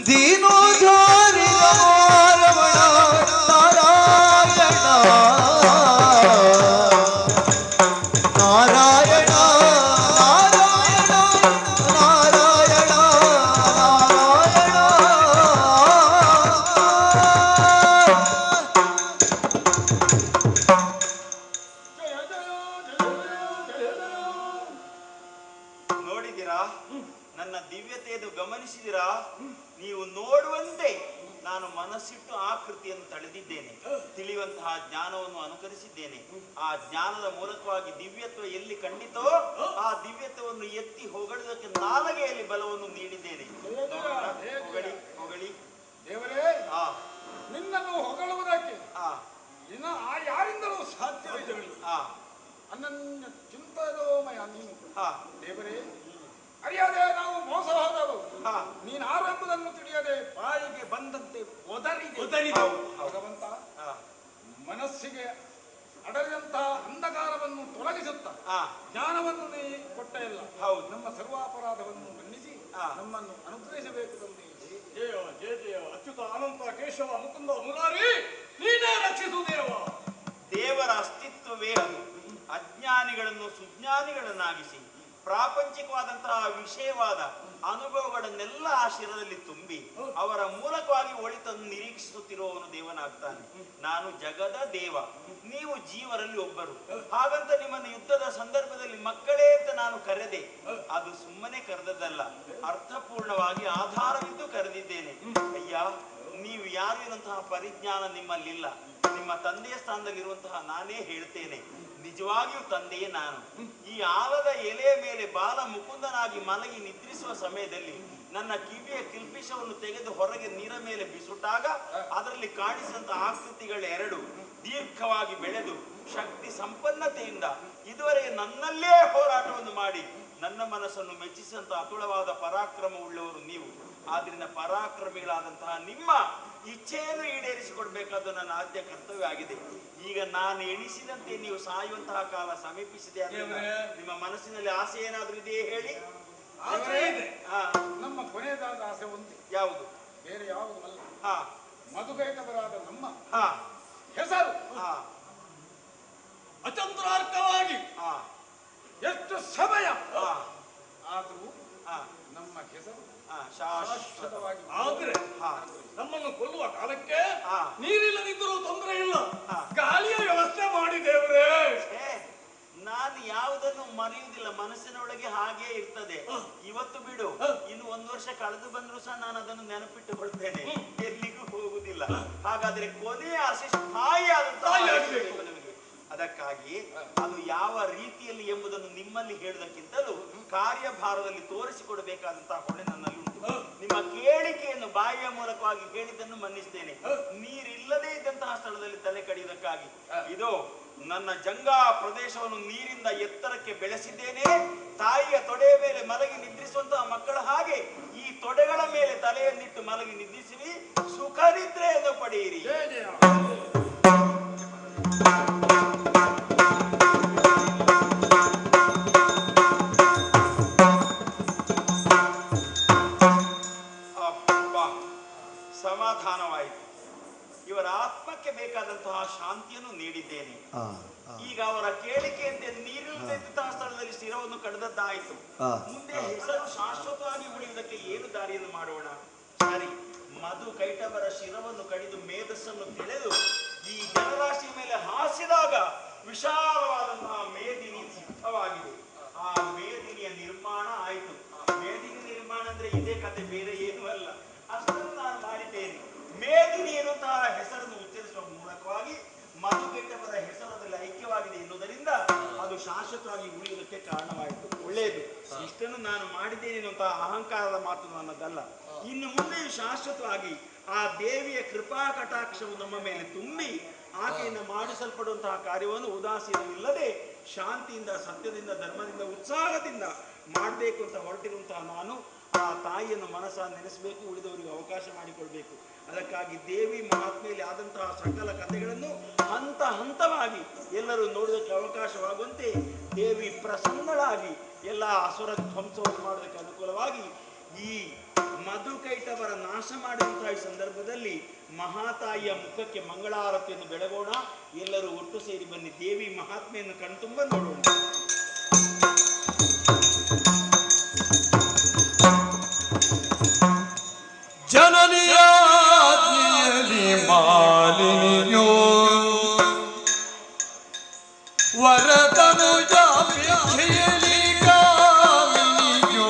ದೀನೋದ್ಧಾರಿ ರಮಣ ನಾರಾಯಣ ನಾರಾಯಣ ನಾರಾಯಣ ನಾರಾಯಣ ನೋಡಿದಿರಾ? ನನ್ನ ದಿವ್ಯತೆಯನ್ನು ಗಮನಿಸಿದಿರಾ? ನೀವು ನೋಡುವಂತೆ ನಾನು ಮನಸ್ಸಿಟ್ಟು ಆಕೃತಿಯನ್ನು ತಳೆದಿದ್ದೇನೆ, ತಿಳಿಯುವಂತಹ ಜ್ಞಾನವನ್ನು ಅನುಕರಿಸಿದ್ದೇನೆ. ಆ ಜ್ಞಾನದ ಮೂಲಕವಾಗಿ ದಿವ್ಯತ್ವ ಎಲ್ಲಿ ಕಂಡಿತೋ ಆ ದಿವ್ಯತ್ವವನ್ನು ಎತ್ತಿ ಹೊಗಳುವುದಕ್ಕೆ ನಾಲಗೆಯಲ್ಲಿ ಬಲವನ್ನು ನೀಡಿದ್ದೇನೆ. ಹೊಗಳಿ ಹೊಗಳಿ ದೇವರೇ, ನಿನ್ನನ್ನು ಹೊಗಳುವುದಕ್ಕೆ ಯಾರಿಂದಲೂ ಸಾಧ್ಯವಿಲ್ಲ. ಅನನ್ಯ ಚಿಂತನೋಮಯ ನೀನು ದೇವರೇ. ಅರಿಯದೆ ನಾವು ಮೋಸ ಹೋದವು, ನೀನು ಆರಂಭದನ್ನು ತಿಳಿಯದೆ ಬಾಯಿಗೆ ಬಂದಂತೆ ಒದರಿದೆವು. ಭಗವಂತ, ಮನಸ್ಸಿಗೆ ಅಡರಿದಂತಹ ಅಂಧಕಾರವನ್ನು ತೊಲಗಿಸುತ್ತ ಜ್ಞಾನವನ್ನು ನೀ ಕೊಟ್ಟ ಇಲ್ಲ. ನಮ್ಮ ಸರ್ವಾಪರಾಧವನ್ನು ಮನ್ನಿಸಿ ನಮ್ಮನ್ನು ಅನುಗ್ರಹಿಸಬೇಕು ತಂದೆ. ಜಯ ಜಯ ಜಯ ಅಚ್ಯುತ ಅನಂತ ಕೇಶವ ಮುಕುಂದ ಮುರಾರಿ, ನೀನೇ ರಕ್ಷಿಸು ದೇವ. ದೇವರ ಅಸ್ತಿತ್ವವೇ ಅದು. ಅಜ್ಞಾನಿಗಳನ್ನು ಸುಜ್ಞಾನಿಗಳನ್ನಾಗಿಸಿ ಪ್ರಾಪಂಚಿಕವಾದಂತಹ ವಿಷಯವಾದ ಅನುಭವಗಳನ್ನೆಲ್ಲ ಆ ಶಿರದಲ್ಲಿ ತುಂಬಿ ಅವರ ಮೂಲಕವಾಗಿ ಒಳಿತನ್ನು ನಿರೀಕ್ಷಿಸುತ್ತಿರುವವನು ದೇವನಾಗ್ತಾನೆ. ನಾನು ಜಗದ ದೇವ, ನೀವು ಜೀವರಲ್ಲಿ ಒಬ್ಬರು. ಹಾಗಂತ ನಿಮ್ಮನ್ನು ಯುದ್ಧದ ಸಂದರ್ಭದಲ್ಲಿ ಮಕ್ಕಳೇ ಅಂತ ನಾನು ಕರೆದೆ. ಅದು ಸುಮ್ಮನೆ ಕರೆದದ್ದಲ್ಲ, ಅರ್ಥಪೂರ್ಣವಾಗಿ ಆಧಾರವಿದ್ದು ಕರೆದಿದ್ದೇನೆ. ಅಯ್ಯ, ನೀವು ಯಾರು ಎನ್ನುವಂತಹ ಪರಿಜ್ಞಾನ ನಿಮ್ಮಲ್ಲಿಲ್ಲ. ನಿಮ್ಮ ತಂದೆಯ ಸ್ಥಾನದಲ್ಲಿರುವಂತಹ ನಾನೇ ಹೇಳ್ತೇನೆ, ನಿಜವಾಗಿಯೂ ತಂದೆಯೇ ನಾನು. ಈ ಆಲದ ಎಲೆಯ ಮೇಲೆ ಬಾಲ ಮುಕುಂದನಾಗಿ ಮಲಗಿ ನಿದ್ರಿಸುವ ಸಮಯದಲ್ಲಿ ನನ್ನ ಕಿವಿಯ ಕಿಲ್ಪಿಷವನ್ನು ತೆಗೆದು ಹೊರಗೆ ನೀರ ಮೇಲೆ ಬಿಸುಟ್ಟಾಗ ಅದರಲ್ಲಿ ಕಾಣಿಸಿದಂತಹ ಆಕೃತಿಗಳೆರಡು ದೀರ್ಘವಾಗಿ ಬೆಳೆದು ಶಕ್ತಿ ಸಂಪನ್ನತೆಯಿಂದ ಇದುವರೆಗೆ ನನ್ನಲ್ಲೇ ಹೋರಾಟವನ್ನು ಮಾಡಿ ನನ್ನ ಮನಸ್ಸನ್ನು ಮೆಚ್ಚಿಸಿದಂತಹ ಅತುಳವಾದ ಪರಾಕ್ರಮ ಉಳ್ಳವರು ನೀವು. ಆದ್ರಿಂದ ಪರಾಕ್ರಮಿಗಳಾದಂತಹ ನಿಮ್ಮ ಇಚ್ಛೆಯನ್ನು ಈಡೇರಿಸಿಕೊಡ್ಬೇಕಾದ್ದು ನನ್ನ ಆದ್ಯ ಕರ್ತವ್ಯ ಆಗಿದೆ. ಈಗ ನಾನು ಎಣಿಸಿದಂತೆ ನೀವು ಸಾಯುವಂತಹ ಕಾಲ ಸಮೀಪಿಸಿದೆ. ನಿಮ್ಮ ಮನಸ್ಸಿನಲ್ಲಿ ಆಸೆ ಏನಾದ್ರೂ ಇದೆಯೇ ಹೇಳಿ? ನಮ್ಮ ಕೊನೆಯದಾದ ಆಸೆ ಒಂದು. ಯಾವುದು? ಬೇರೆ ಯಾವುದು ಅಲ್ಲ. ಮಧುಕೈಟವರಾದ ನಮ್ಮ ಹೆಸರು ಅಚಂದ್ರಾರ್ಕವಾಗಿ ಎಷ್ಟು ಸಮಯ ಆದರೂ ನಮ್ಮ ಹೆಸರು ಶಾಶ್ವತವಾಗಿ. ಆದ್ರೆ ನಮ್ಮನ್ನು ಕೊಲ್ಲುವ ಕಾಲಕ್ಕೆ ನೀರಿಲ್ಲದಿದ್ದರೂ ತೊಂದರೆ ಇಲ್ಲ, ಗಾಳಿಯ ವ್ಯವಸ್ಥೆ ಮಾಡಿ ದೇವರೇ. ನಾನು ಯಾವುದನ್ನು ಮರೆಯುವುದಿಲ್ಲ, ಮನಸ್ಸಿನೊಳಗೆ ಹಾಗೆ ಇರ್ತದೆ. ಇವತ್ತು ಬಿಡು, ಇನ್ನು 1 ವರ್ಷ ಕಳೆದು ಬಂದ್ರು ಸಹ ನಾನು ಅದನ್ನು ನೆನಪಿಟ್ಟುಕೊಳ್ತೇನೆ, ಎಲ್ಲಿಗೂ ಹೋಗುದಿಲ್ಲ. ಹಾಗಾದ್ರೆ ಕೊನೆಯ ಆಸೆ ಸ್ಥಾಯಿಯಾದಂತಹ ನಮಗೆ. ಅದಕ್ಕಾಗಿ ಅದು ಯಾವ ರೀತಿಯಲ್ಲಿ ಎಂಬುದನ್ನು ನಿಮ್ಮಲ್ಲಿ ಹೇಳುವುದಕ್ಕಿಂತಲೂ ಕಾರ್ಯಭಾರದಲ್ಲಿ ತೋರಿಸಿಕೊಡಬೇಕಾದಂತಹ ಹೊಣೆ ನನ್ನಲ್ಲಿ ಉಂಟು. ನಿಮ್ಮ ಕೇಳಿಕೆಯನ್ನು ಬಾಯಿಯ ಮೂಲಕವಾಗಿ ಹೇಳಿದ್ದನ್ನು ಮನ್ನಿಸ್ತೇನೆ. ನೀರಿಲ್ಲದೆ ಇದ್ದಂತಹ ಸ್ಥಳದಲ್ಲಿ ತಲೆ ಕಡಿಯುವುದಕ್ಕಾಗಿ ಇದೋ ನನ್ನ ಜಂಗಾ ಪ್ರದೇಶವನ್ನು ನೀರಿಂದ ಎತ್ತರಕ್ಕೆ ಬೆಳೆಸಿದ್ದೇನೆ. ತಾಯಿಯ ತೊಡೆಯ ಮೇಲೆ ಮಲಗಿ ನಿದ್ರಿಸುವಂತಹ ಮಕ್ಕಳ ಹಾಗೆ ಈ ತೊಡೆಗಳ ಮೇಲೆ ತಲೆಯನ್ನಿಟ್ಟು ಮಲಗಿ ನಿದ್ರಿಸಿರಿ, ಸುಖ ನಿದ್ರೆಯನ್ನು ಪಡೆಯಿರಿ. ಸಮಾಧಾನವಾಯಿತು. ಇವರ ಆತ್ಮಕ್ಕೆ ಬೇಕಾದಂತಹ ಶಾಂತಿಯನ್ನು ನೀಡಿದ್ದೇನೆ. ಈಗ ಅವರ ಕೇಳಿಕೆಯಂತೆ ನೀರಿಲ್ಲದಂತಹ ಸ್ಥಳದಲ್ಲಿ ಶಿರವನ್ನು ಕಡಿದದ್ದಾಯಿತು. ಮುಂದೆ ಹೆಸರು ಶಾಶ್ವತವಾಗಿ ಉಳಿಯುವುದಕ್ಕೆ ಏನು ದಾರಿಯನ್ನು ಮಾಡೋಣ? ಸರಿ, ಮಧು ಕೈಟವರ ಶಿರವನ್ನು ಕಡಿದು ಮೇಧಸ್ಸನ್ನು ತಿಳಿದು ಈ ಜನರಾಶಿಯ ಮೇಲೆ ಹಾಸಿದಾಗ ವಿಶಾಲವಾದಂತಹ ಮೇದಿನಿ ಸಿದ್ಧವಾಗಿದೆ. ಆ ಮೇದಿನಿಯ ನಿರ್ಮಾಣ ಆಯಿತು. ಮೇದಿನಿ ನಿರ್ಮಾಣ ಅಂದ್ರೆ ಇದೇ ಕತೆ, ಬೇರೆ ಏನೂ ಅಲ್ಲ. ಅಷ್ಟನ್ನು ನಾನು ಮಾಡಿದ್ದೇನೆ. ಮೇದಿನಿ ಎನ್ನುವಂತಹ ಹೆಸರನ್ನು ಉಚ್ಚರಿಸುವ ಮೂಲಕವಾಗಿ ಮಧುಕೈಟವರ ಹೆಸರಲ್ಲಿ ಐಕ್ಯವಾಗಿದೆ ಎನ್ನುವುದರಿಂದ ಅದು ಶಾಶ್ವತವಾಗಿ ಉಳಿಯುವುದಕ್ಕೆ ಕಾರಣವಾಯಿತು. ಒಳ್ಳೆಯದು, ಇಷ್ಟನ್ನು ನಾನು ಮಾಡಿದ್ದೇನೆ ಎನ್ನುವಂತಹ ಅಹಂಕಾರದ ಮಾತು ನನ್ನದಲ್ಲ. ಇನ್ನು ಮುಂದೆಯೂ ಶಾಶ್ವತವಾಗಿ ಆ ದೇವಿಯ ಕೃಪಾ ಕಟಾಕ್ಷವು ನಮ್ಮ ಮೇಲೆ ತುಂಬಿ ಆಕೆಯಿಂದ ಮಾಡಿಸಲ್ಪಡುವಂತಹ ಕಾರ್ಯವನ್ನು ಉದಾಸೀನವಿಲ್ಲದೆ ಶಾಂತಿಯಿಂದ, ಸತ್ಯದಿಂದ, ಧರ್ಮದಿಂದ, ಉತ್ಸಾಹದಿಂದ ಮಾಡಬೇಕು ಅಂತ ಹೊರಟಿರುವಂತಹ ನಾನು ಆ ತಾಯಿಯನ್ನು ಮನಸ್ಸ ನೆನೆಸಬೇಕು, ಉಳಿದವರಿಗೆ ಅವಕಾಶ ಮಾಡಿಕೊಳ್ಬೇಕು. ಅದಕ್ಕಾಗಿ ದೇವಿ ಮಹಾತ್ಮೆಯಲ್ಲಿ ಆದಂತಹ ಸಕಲ ಕಥೆಗಳನ್ನು ಹಂತ ಹಂತವಾಗಿ ಎಲ್ಲರೂ ನೋಡುವುದಕ್ಕೆ ಅವಕಾಶವಾಗುವಂತೆ ದೇವಿ ಪ್ರಸನ್ನಳಾಗಿ ಎಲ್ಲ ಅಸುರ ಧ್ವಂಸವನ್ನು ಮಾಡೋದಕ್ಕೆ ಅನುಕೂಲವಾಗಿ ಈ ಮಧುಕೈಟವರ ನಾಶ ಮಾಡಿದಂತಹ ಈ ಸಂದರ್ಭದಲ್ಲಿ ಮಹಾತಾಯಿಯ ಮುಖಕ್ಕೆ ಮಂಗಳಾರತಿಯನ್ನು ಬೆಳಗೋಣ. ಎಲ್ಲರೂ ಒಟ್ಟು ಸೇರಿ ಬನ್ನಿ, ದೇವಿ ಮಹಾತ್ಮೆಯನ್ನು ಕಣ್ತುಂಬ ನೋಡೋಣ. ಜನನಿಯಾಜ್ಞೆಯಲ್ಲಿ ಮಾಲಿನಿಯೋ ವರದನು ಜಾಪಿಯಲ್ಲಿ ಕಾಮಿನಿಯೋ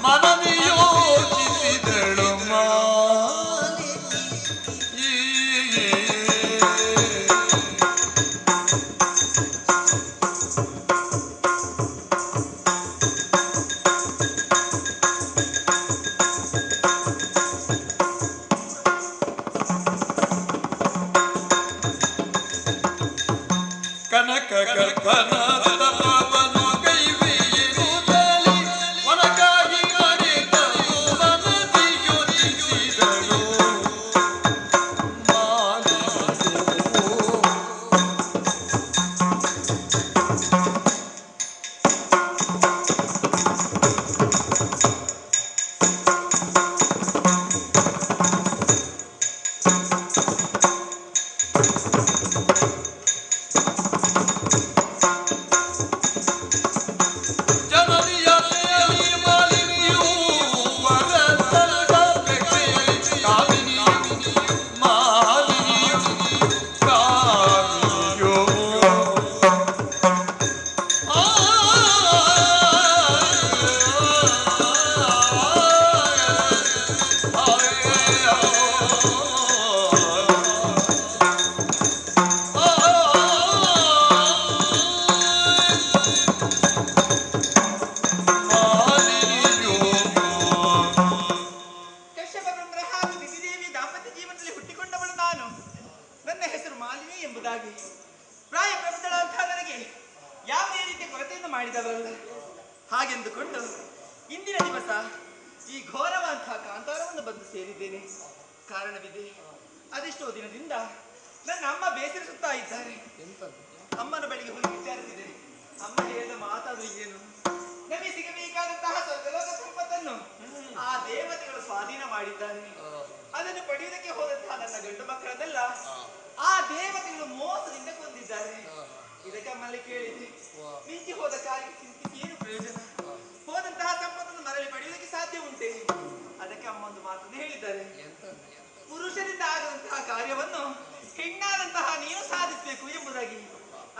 ಮನನಿಯೋಚಿಸಿದಳು ಮಾಲಿ ಕನಕ ಕನಕ ಪವನು ಕೈವೇನುದಲಿ ಒನಗಾಗಿ ಅರಿತಳು ಮನದಿ ಯೋಚಿಸಿದಳು ಜನನಿಯಲ್ಲಿ ಮಾಲಿನಿಯು ವರದಲ್ಗಪ್ಪೆ ಕೈಯಲ್ಲಿ ಕಾಮಿನಿಯು ಮಾಲಿನಿಯು ಕಾಮಿನಿಯು ಕಶ್ಯಪ ಬ್ರಹ್ಮರ ಹಾಗೂ ದಿತಿದೇವಿ ದಾಂಪತ್ಯ ಜೀವನದಲ್ಲಿ ಹುಟ್ಟಿಕೊಂಡವಳು ನಾನು. ನನ್ನ ಹೆಸರು ಮಾಲಿನಿ ಎಂಬುದಾಗಿ. ಪ್ರಾಯ ಪ್ರಬುದ್ಧಳಂತಹ ನನಗೆ ಯಾವುದೇ ರೀತಿಯ ಕೊರತೆಯನ್ನು ಮಾಡಿದವರಲ್ಲ. ಹಾಗೆಂದುಕೊಂಡು ಇಂದಿನ ದಿವಸ ಈ ಘೋರವಂತಹ ಕಾಂತಾರವನ್ನು ಬಂದು ಸೇರಿದ್ದೇನೆ. ಕಾರಣವಿದೆ. ಅದೆಷ್ಟೋ ದಿನದಿಂದ ನನ್ನ ಅಮ್ಮ ಬೇಸರಿಸುತ್ತಾ ಇದ್ದಾರೆ. ಅಮ್ಮನ ಬಳಿಗೆ ಹೋಗಿ ವಿಚಾರಿಸಿದೆ. ಅಮ್ಮ ಹೇಳಿದ ಮಾತಾದ್ರೂ ಏನು, ನಮಗೆ ಸಿಗಬೇಕಾದಂತಹ ಸ್ವರ್ಗಲೋಕ ಸಂಪತ್ತನ್ನು ಆ ದೇವತೆಗಳು ಸ್ವಾಧೀನ ಮಾಡಿದ್ದಾರೆ. ಅದನ್ನು ಪಡೆಯುವುದಕ್ಕೆ ಹೋದಂತಹ ನನ್ನ ಗಂಡು ಮಕ್ಕಳನ್ನೆಲ್ಲ ಆ ದೇವತೆಗಳು ಮೋಸದಿಂದ ಕೊಂದಿದ್ದಾರೆ. ಇದಕ್ಕೆ ಅಮ್ಮಲ್ಲಿ ಕೇಳಿದೆ, ಮಿಂಚಿ ಹೋದ ಕಾಲಿಗೆ ಚಿಂತಿಸಿ ಏನು ಪ್ರಯೋಜನ? ಹೋದಂತಹ ಸಂಪತ್ತನ್ನು ಮರಳಿ ಪಡೆಯುವುದಕ್ಕೆ ಸಾಧ್ಯ ಉಂಟೆ? ಅದಕ್ಕೆ ಅಮ್ಮ ಒಂದು ಮಾತನ್ನು ಹೇಳಿದ್ದಾರೆ. ಪುರುಷರಿಂದ ಆಗುವಂತಹ ಕಾರ್ಯವನ್ನು ಹೆಣ್ಣಾದಂತಹ ನೀನು ಸಾಧಿಸಬೇಕು ಎಂಬುದಾಗಿ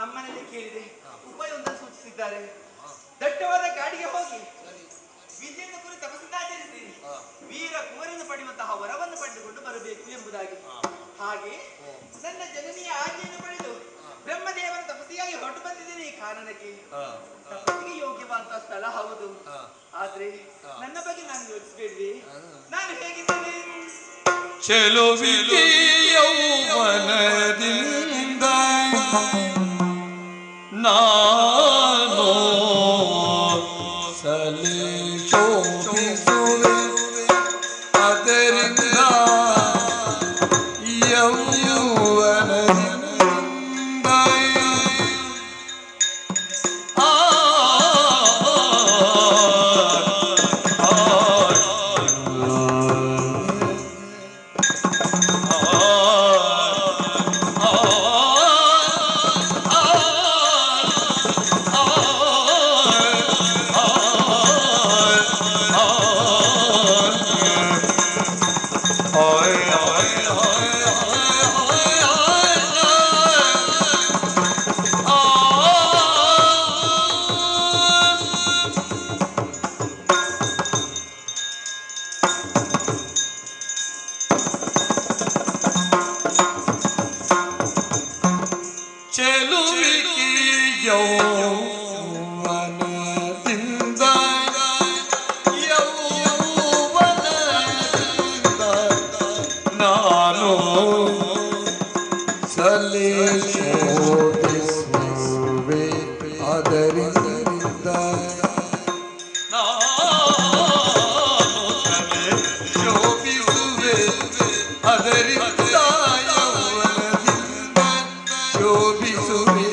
ಅಮ್ಮನಲ್ಲಿ ಕೇಳಿದೆ. ಉಪಾಯವೊಂದನ್ನು ಸೂಚಿಸಿದ್ದಾರೆ. ದಟ್ಟವಾದ ಕಾಡಿಗೆ ಹೋಗಿ ವಿದ್ಯೆಯನ್ನು ಕುರಿತು ತಪಸ್ಸಿನಾಚರಿಸಿ ವೀರ ಕುವರನ್ನು ಪಡೆಯುವಂತಹ ವರವನ್ನು ಪಡೆದುಕೊಂಡು ಬರಬೇಕು ಎಂಬುದಾಗಿ. ಹಾಗೆ ನನ್ನ ಜನನಿಯ ಆಜ್ಞೆಯನ್ನು ಪಡೆದು ಬ್ರಹ್ಮದೇವರ ತಪಸ್ಸಿಗಾಗಿ ಹೊರಟು ಬಂದಿದ್ದೇನೆ. ಈ ಕಾರಣಕ್ಕೆ ತಪಸ್ಸಿಗೆ ಯೋಗ್ಯವಾದಂತಹ ಸ್ಥಳ ಹೌದು. ಆದ್ರೆ ನನ್ನ ಬಗ್ಗೆ ನಾನು ಯೋಚಿಸಬೇಡಿ. ನಾನು ಹೇಗಿದ್ದೇನೆ? ಚೆಲುವಿಗೆ ಯೌವನದಿಂದ ನಾನು ಸಲಿ ಶೋಭಿಸುವೆ, ಅದರಿಂದ ಯೌವನದಿಂದ ಚೆಲುವಿಗೆ ಯೌವನದಿಂದ ನಾನು ಸಲಿ ಶೋಭಿಸುವೆ, ಅದರಿಂದ ಶೋಭಿಸುವೆ, ಅದರಿಂದ ಯೌವನದಿಂದ ಶೋಭಿಸುವೆ.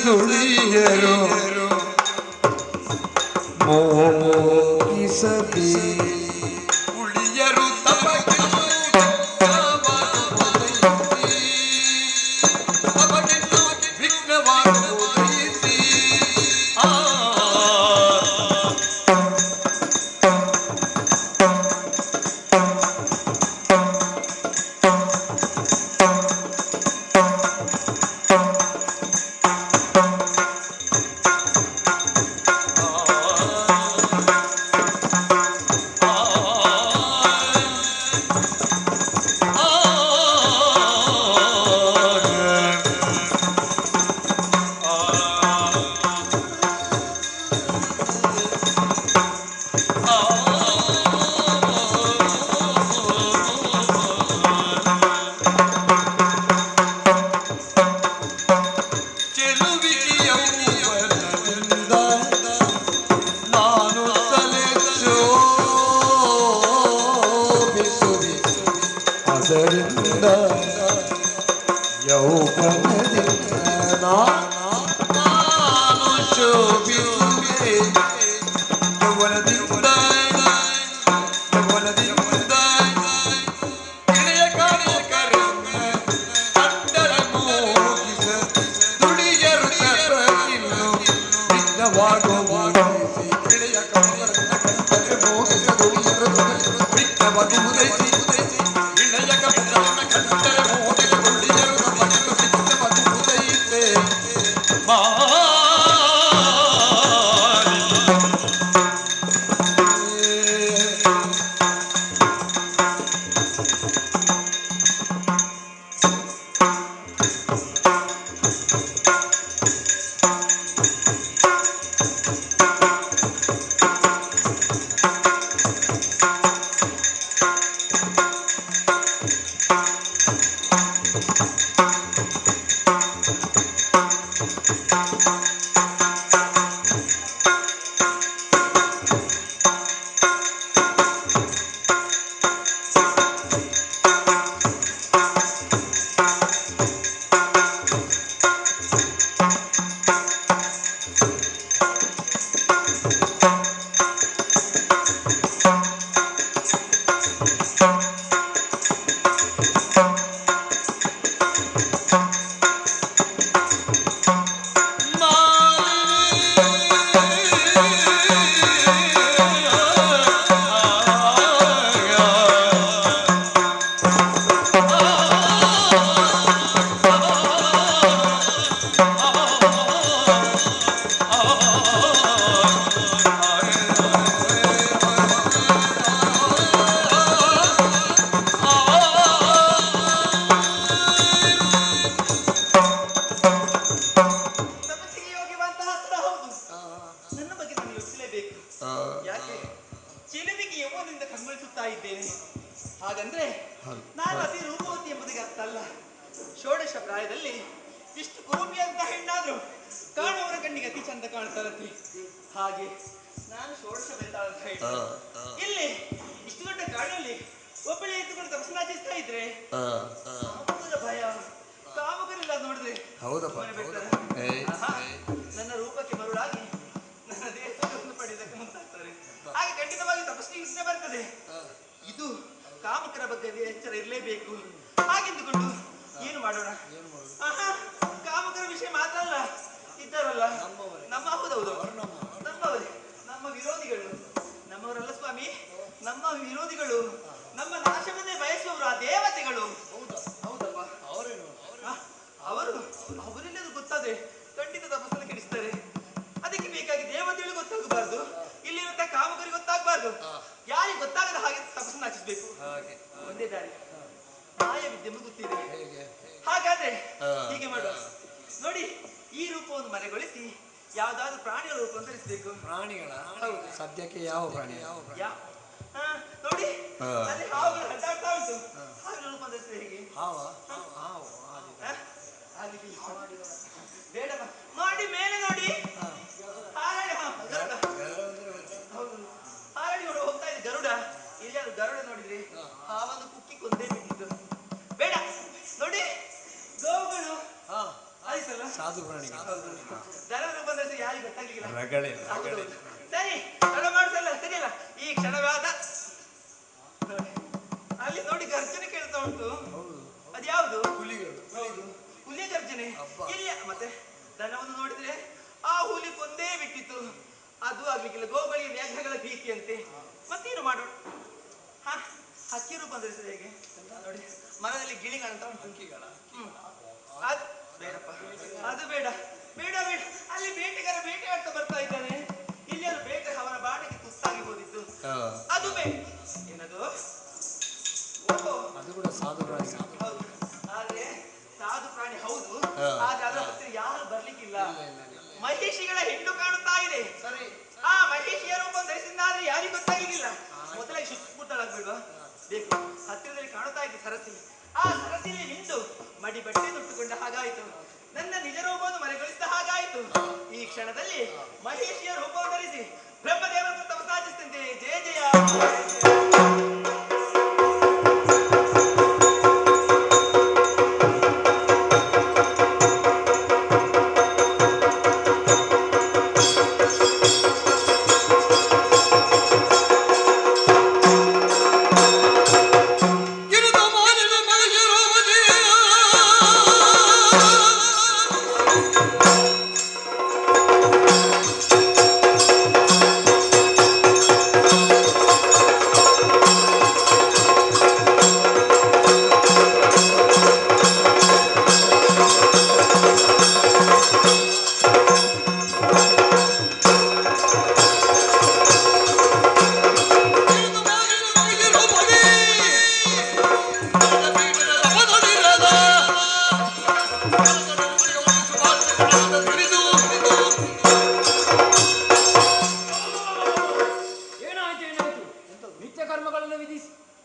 ದುಡಿಯರು ಮೋಗಿಸದೆ ಉಳಿಯರು ತಮಗೆ ವಿಘ್ನವಾಗುವ ರೀತಿ ಅದರಿಂದ ಯೌವನದಿಂದ ನಾನು ಶೋಭಿಸುವೆ ಯೌವನದಿಂದ ಇಳೆಯ ಕಾಣಿಕರನ್ನ ಕಂಡರ ಮೋಗಿಸ ದುಡಿಯರು ತಪ್ಪಿನ್ನು ವಿಘ್ನವಾಗುವ ಇಳೆಯ ಕಾಣಿಕರನ್ನ ಕಂಡರ ಮೋಗಿಸ ದುಡಿಯರು ವಿಘ್ನವಾಗುವುದೈತಿ ಹಾಗಂದ್ರೆ ನಾನು ಅತಿ ರೂಪವತಿ ಎಂಬುದಕ್ಕೆ ಅರ್ಥ ಅಲ್ಲ. ಷೋಡಶ ಪ್ರಾಯದಲ್ಲಿ ಇಷ್ಟು ಕುರುಪಿ ಅಂತ ಹೆಣ್ಣಾದ್ರು ಕಾಣುವವರ ಕಣ್ಣಿಗೆ ಅತಿ ಚಂದ ಕಾಣ್ತಾರಂತೆ. ಹಾಗೆ ನಾನು ಷೋಡಶ ಬೆತ್ತಾಳ ಅಂತ ಹೇಳಿ ಇಲ್ಲಿ ಇಷ್ಟು ದೊಡ್ಡ ಕಾಡಿನಲ್ಲಿ ಒಬ್ಬಳೆ ಎತ್ತುಕೊಂಡು ತಪಸ್ಸನಾಚಿಸ್ತಾ ಇದ್ರೆ ಭಯ ಕಾಮಕರಿಲ್ಲ ನೋಡಿದ್ರೆ ನನ್ನ ರೂಪಕ್ಕೆ ಮರುಳಾಗಿ ನನ್ನ ದೇಹವನ್ನು ಪಡೆಯದಕ್ಕೆ ಮುಂತಾಗ್ತಾರೆ. ಹಾಗೆ ಖಂಡಿತವಾಗಿ ತಪಸ್ಸಿಗೆ ಬರ್ತದೆ. ಇದು ಕಾಮಕರ ಬಗ್ಗೆ ಎಚ್ಚರ ಇರಲೇಬೇಕು. ಹಾಗೆಂದುಕೊಂಡು ಏನು ಮಾಡೋಣ? ಕಾಮಕರ ವಿಷಯ ಮಾತ್ರ ಅಲ್ಲ, ಇದ್ದಾರಲ್ಲ ನಮ್ಮ ಹೌದೌದು ನಮ್ಮವರೇ, ನಮ್ಮ ವಿರೋಧಿಗಳು. ನಮ್ಮವರಲ್ಲ ಸ್ವಾಮಿ, ನಮ್ಮ ವಿರೋಧಿಗಳು, ನಮ್ಮ ನಾಶವನ್ನೇ ಬಯಸುವವರು ಆ ದೇವತೆಗಳು. ಹೌದಪ್ಪ, ಅವರೆಲ್ಲದು ಗೊತ್ತಾದ್ರೆ ಖಂಡಿತ ತಪಸ್ಸನ್ನು ಕೆಡಿಸ್ತಾರೆ. ಅದಕ್ಕೆ ಬೇಕಾಗಿ ದೇವತೆಗಳು ಗೊತ್ತಾಗಬಾರ್ದು, ಇಲ್ಲಿರುವಂತಹ ಕಾಮಕರಿಗೆ ಗೊತ್ತಾಗಬಾರ್ದು. ಯಾರಿಗೆ ಗೊತ್ತಾಗದ ಹಾಗೆ ತಪಸ್ಸನ್ನು ಆಚಿಸಬೇಕು. ಒಂದೇ ದಾರಿ, ಮಾಯ ವಿದ್ಯೆ ಗೊತ್ತಿದೆ. ಹಾಗಾದ್ರೆ ಹೀಗೆ ಮಾಡುವ ನೋಡಿ, ಈ ರೂಪವನ್ನು ಮರೆಗೊಳಿಸಿ ಯಾವ್ದಾದ್ರು ಪ್ರಾಣಿಗಳ ರೂಪವನ್ನು ಧರಿಸಬೇಕು. ಪ್ರಾಣಿಗಳ ಸದ್ಯಕ್ಕೆ ಯಾವ ಪ್ರಾಣಿ? ನೋಡಿ ಅಲ್ಲಿ ಹಾವುಗಳು ಅಡ್ಡಾಡ್ತಾ ಉಂಟು. ಹಾವಿನ ರೂಪ ಧರಿಸಿದ್ರೆ ಹೇಗೆ? ಬೇಡ ನೋಡಿ, ಮೇಲೆ ನೋಡಿ, ಹಾರಾಡಿ ಹಾರಾಡಿ ನೋಡಿ ಹೋಗ್ತಾ ಇದೆ ಗರುಡ. ಇಲ್ಲಿ ಅದು ಗರುಡ ನೋಡಿದ್ರೆ ಹಾವನ್ನು ಕುಕ್ಕಿ ಕೊಂದೇ ಬಿಟ್ಟಿದ್ದು. ಬೇಡ ನೋಡಿ, ಗೋವುಗಳು ಆಯ್ತಲ್ಲ, ಸಾಧು ಪ್ರಾಣಿ ದನ ರೂಪದಲ್ಲಿ ಯಾರಿಗೆ ಗೊತ್ತಾಗ್ಲಿಲ್ಲ. ರಗಳೆ ಸರಿ ತಡ ಮಾಡಿಸಲ್ಲ ಸರಿಯಲ್ಲ. ಈ ಕ್ಷಣವಾದ ಅಲ್ಲಿ ನೋಡಿ ಗರ್ಜನೆ ಕೇಳ್ತಾ ಉಂಟು. ಅದ್ಯಾವುದು? ಹುಲಿ ಗರ್ಜನೆ ಇಲ್ಲ. ಮತ್ತೆ ದನವನ್ನು ನೋಡಿದ್ರೆ ಆ ಹುಲಿ ಕೊಂದೇ ಬಿಟ್ಟಿತ್ತು. ಅದು ಆಗ್ಲಿಕ್ಕಿಲ್ಲ. ಗೋಗಳಿಗೆ ವ್ಯಾಘ್ರಗಳ ಭೀತಿಯಂತೆ. ಮತ್ತೇನು ಮಾಡೋಣ? ಹಕ್ಕಿ ರೂಪ ಅಂದ್ರೆ ಹೇಗೆ ನೋಡಿ. ಮರದಲ್ಲಿ ಗಿಳಿ ಕಾಣ್ತಾ ಉಂಟು. ಅದು ಬೇಡಪ್ಪ, ಅದು ಬೇಡ ಬೇಡ ಬೇಡ. ಅಲ್ಲಿ ಬೇಟೆಗಾರ ಬೇಟೆ ಆಡ್ತಾ ಬರ್ತಾ ಇದ್ದಾನೆ. ಇಲ್ಲಿ ಅದು ಬೇಟೆ ಅವನ ಬಾಣಕ್ಕೆ ತುತ್ತಾಗಿ ಹೋದಿತ್ತು. ಅದು ಬೇಡ. ಏನದು? ಅದು ಕೂಡ ಸಾಧು ಪ್ರಾಣಿ. ಹೌದು, ಆದ್ರೆ ಸಾಧು ಪ್ರಾಣಿ ಹೌದು. ಆದ್ರೆ ಅದರ ಹತ್ತಿರ ಯಾರು ಬರ್ಲಿಕ್ಕಿಲ್ಲ. ಮಹಿಷಿಗಳ ಹೆಣ್ಣು ಕಾಣುತ್ತಾ ಇದೆ. ಆ ಮಹಿಷಿಯ ರೂಪ ಧರಿಸಿದ್ದಾದ್ರೆ ಯಾರಿಗೂ ಗೊತ್ತಾಗಲಿಲ್ಲ. ಮೊದಲಾಗಿ ಸುತ್ತಮುತ್ತಲಾಗ್ಬೇಡ್ವಾ? ಬೇಕು. ಹತ್ತಿರದಲ್ಲಿ ಕಾಣುತ್ತಾ ಇದ್ದೆ ಸರಸಿ. ಆ ಸರಸಿಯಲ್ಲಿ ನಿಂತು ಮಡಿ ಬಟ್ಟೆ ತೊಟ್ಟುಕೊಂಡ ಹಾಗಾಯಿತು. ನನ್ನ ನಿಜ ರೂಪವನ್ನು ಮರೆಗೊಳಿಸಿದ ಹಾಗಾಯಿತು. ಈ ಕ್ಷಣದಲ್ಲಿ ಮಹಿಷಿಯ ರೂಪವನ್ನು ಧರಿಸಿ ಬ್ರಹ್ಮದೇವರ ತಪಸಾಚಿಸ್ತಂತೆ. ಜಯ ಜಯ.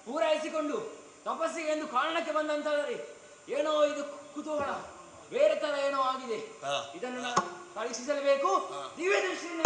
ಪೂರೈಸಿಕೊಂಡು ತಪಸ್ಸಿಗೆ ಎಂದು ಕಾರಣಕ್ಕೆ ಬಂದಂತಾದರೆ ಏನೋ ಇದು ಕುತೂಹಲ ಬೇರೆ ತರ ಏನೋ ಆಗಿದೆ. ಇದನ್ನು ನಾನು ಪರೀಕ್ಷಿಸಲೇಬೇಕು. ನೀವೇ ದೃಷ್ಟಿಯಿಂದ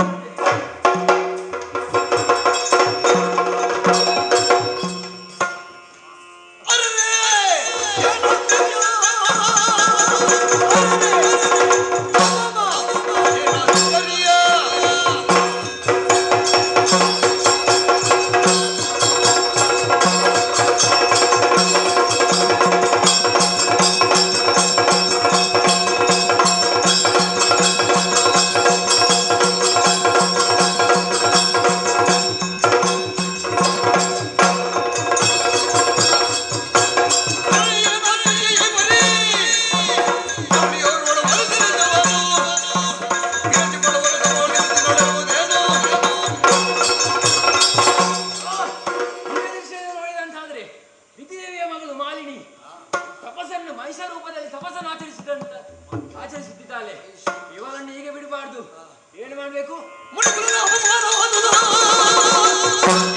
ಆಚರಿಸುತ್ತಿದ್ದಾಳೆ. ಇವಳನ್ನು ಹೀಗೆ ಬಿಡಬಾರ್ದು. ಏನು ಮಾಡಬೇಕು?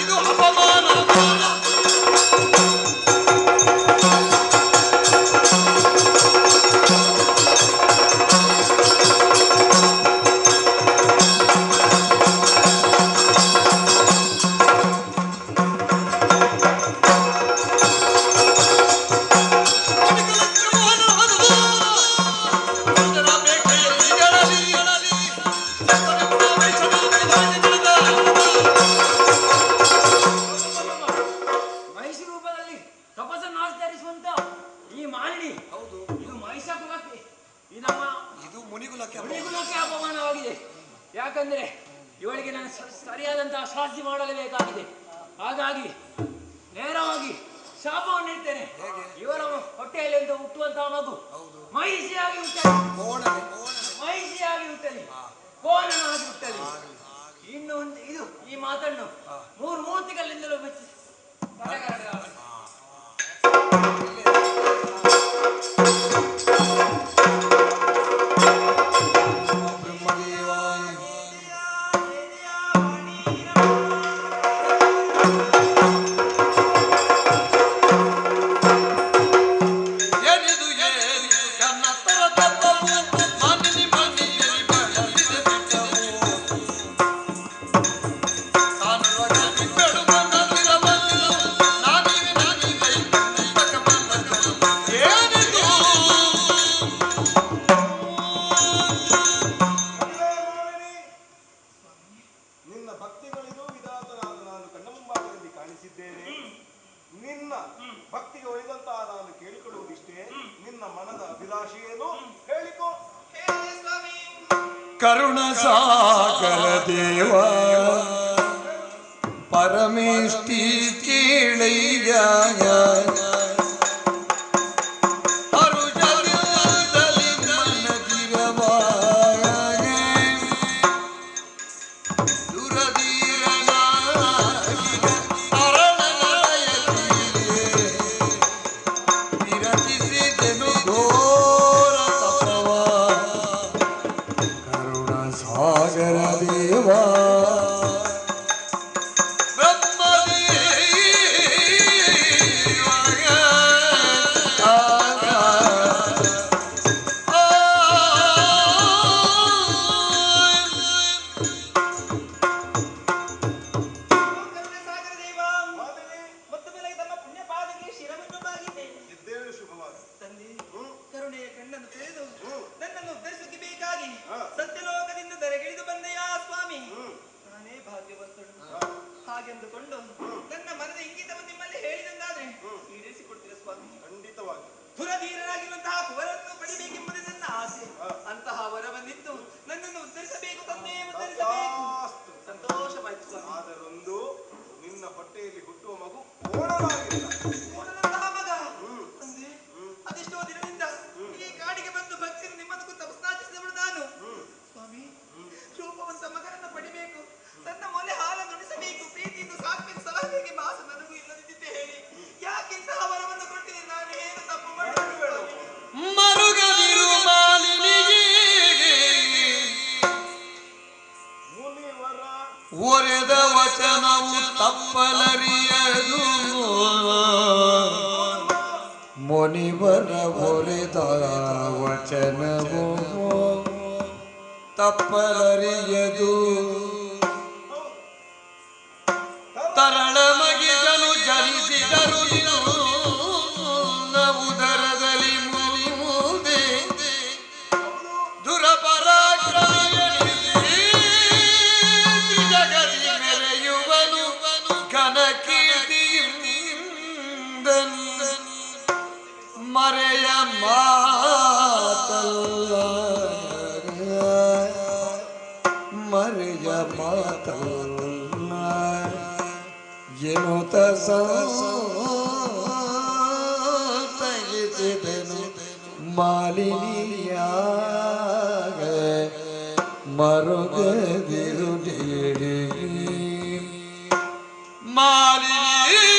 ಇದು ಅಪಮಾನ. ಯಾಕಂದ್ರೆ ಇವಳಿಗೆ ನಾನು ಸರಿಯಾದಂತಹ ಶಾಸ್ತಿ ಮಾಡಲೇಬೇಕಾಗಿದೆ. ಹಾಗಾಗಿ ನೇರವಾಗಿ ಶಾಪವನ್ನು ಇಡ್ತೇನೆ. ಇವರ ಹೊಟ್ಟೆಯಲ್ಲಿ ಅಂತ ಹುಟ್ಟುವಂತಹ ಮಗು ಮಹಿಷಿಯಾಗಿ ಹುಟ್ಟಲಿ, ಮಹಿಷಿಯಾಗಿ ಹುಟ್ಟಲಿ, ಕೋಣನಾಗಿ ಹುಟ್ಟಲಿ. ಇನ್ನು ಇದು ಈ ಮಾತನ್ನು 3 ಮೂರ್ತಿಗಳಿಂದಲೂ ಮೆಚ್ಚಿ ನಾನು ಮನದ ಅಭಿಲಾಷೆ ಏನು ಹೇಳಿಕೋ. ಕರುಣ ಸಾಗರ ದೇವ ಪರಮೇಷ್ಠಿ ಕೇಳಯ್ಯ ಹಾಗೆಂದುಕೊಂಡು ನನ್ನ ಮನದ ಇಂಗಿತವನ್ನು ನಿಮ್ಮಲ್ಲಿ ಹೇಳಿದಂದಾದ್ರೆ ಈಡೇರಿಸಿಕೊಡ್ತೀರಾ ಸ್ವಾಮಿ? ಖಂಡಿತವಾಗಿ. ಸುರಧೀರನಾಗಿರುವಂತಹ ವರನ್ನು ಪಡಿಬೇಕೆಂಬುದೇ ನನ್ನ ಆಸೆ. ಅಂತಹ ವರವನ್ನಿದ್ದು ನನ್ನನ್ನು ಉದ್ಧರಿಸಬೇಕು ತಂದೆ, ಉದ್ಧರಿಸಬೇಕು. ಸಂತೋಷವಾಯ್ತು ಸ್ವಾಮಿ. ಆದರೊಂದು ನಿನ್ನ ಹೊಟ್ಟೆಯಲ್ಲಿ ಹುಟ್ಟುವ ಮಗು ಓಡಲಾಗಿಲ್ಲ. ಓಡದಂತಹ ಮಗ ತಂದೆ, ಅದೆಷ್ಟೋ ದಿನದಿಂದ ಈ ಕಾಡಿಗೆ ಬಂದು ಭಕ್ತರು ನಿಮ್ಮನ್ನು ತಪಸ್ನಾಚಿಸಿದವಳು ನಾನು ಸ್ವಾಮಿ. ರೂಪವಂತ ಮಗನನ್ನು ಪಡಿಬೇಕು, ತನ್ನ ಮೊಲೆ ಹಾಲನ್ನು ನುಡಿಸಬೇಕು, ಪ್ರೀತಿಯಿಂದ ಸಾಕಬೇಕು, ಸಲಹೆಗೆ ಮಾಸ ನನಗೂ ಇಲ್ಲದಿದ್ದೆ ಹೇಳಿ ಯಾಕಿಂತಹ ವರವನ್ನು ಕೊಟ್ಟಿದೆ? ನಾನು ಏನು ತಪ್ಪು ಮಾಡಬೇಡ. ಮರುಗದಿರು ಮಾಲಿನಿಗೆ ಒರೆದ ವಚನವು ತಪ್ಪಲರಿಯದು, ಮುನಿವರ ಒರೆದ ವಚನವು ತಪ್ಪಲರಿಯದು. ತರಳ ಮಗಿಗನು ಜನಿಸಿದರು ಉದರದಲ್ಲಿ ಮುನಿಮುದೆ ದುರಪರಾಕ್ರಮಿಯನಿಸಿ ಜಗದಿ ಮೆರೆಯುವನು ಘನ ಕೀರ್ತಿಯಿಂದ ಮರೆಯ ಮಾತಲ್ಲ, ಮರೆಯ ಮಾತಲ್ಲ ಎನ್ನುತ್ತ ತೆಗೆಸಿದನು ಮಾಲಿನಿಯಾಗ ಮರುಗದಿರು ಮಾಲಿನಿ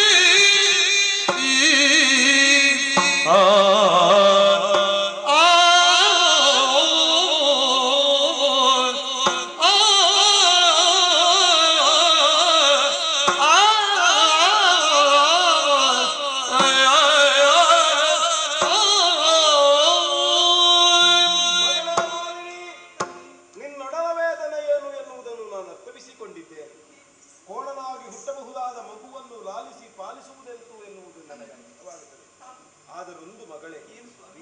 ನಿನ್ನೊಡಲ ವೇದನೆ ಏನು ಎನ್ನುವುದನ್ನು ನಾನು ಅರ್ಥವಿಸಿಕೊಂಡಿದ್ದೇನೆ. ಕೋಣನಾಗಿ ಹುಟ್ಟಬಹುದಾದ ಮಗುವನ್ನು ಲಾಲಿಸಿ ಪಾಲಿಸುವುದೆಂತು ಎನ್ನುವುದು ನನಗೆ ಅರ್ಥವಾಗುತ್ತದೆ. ಆದರೊಂದು ಮಗಳೇ,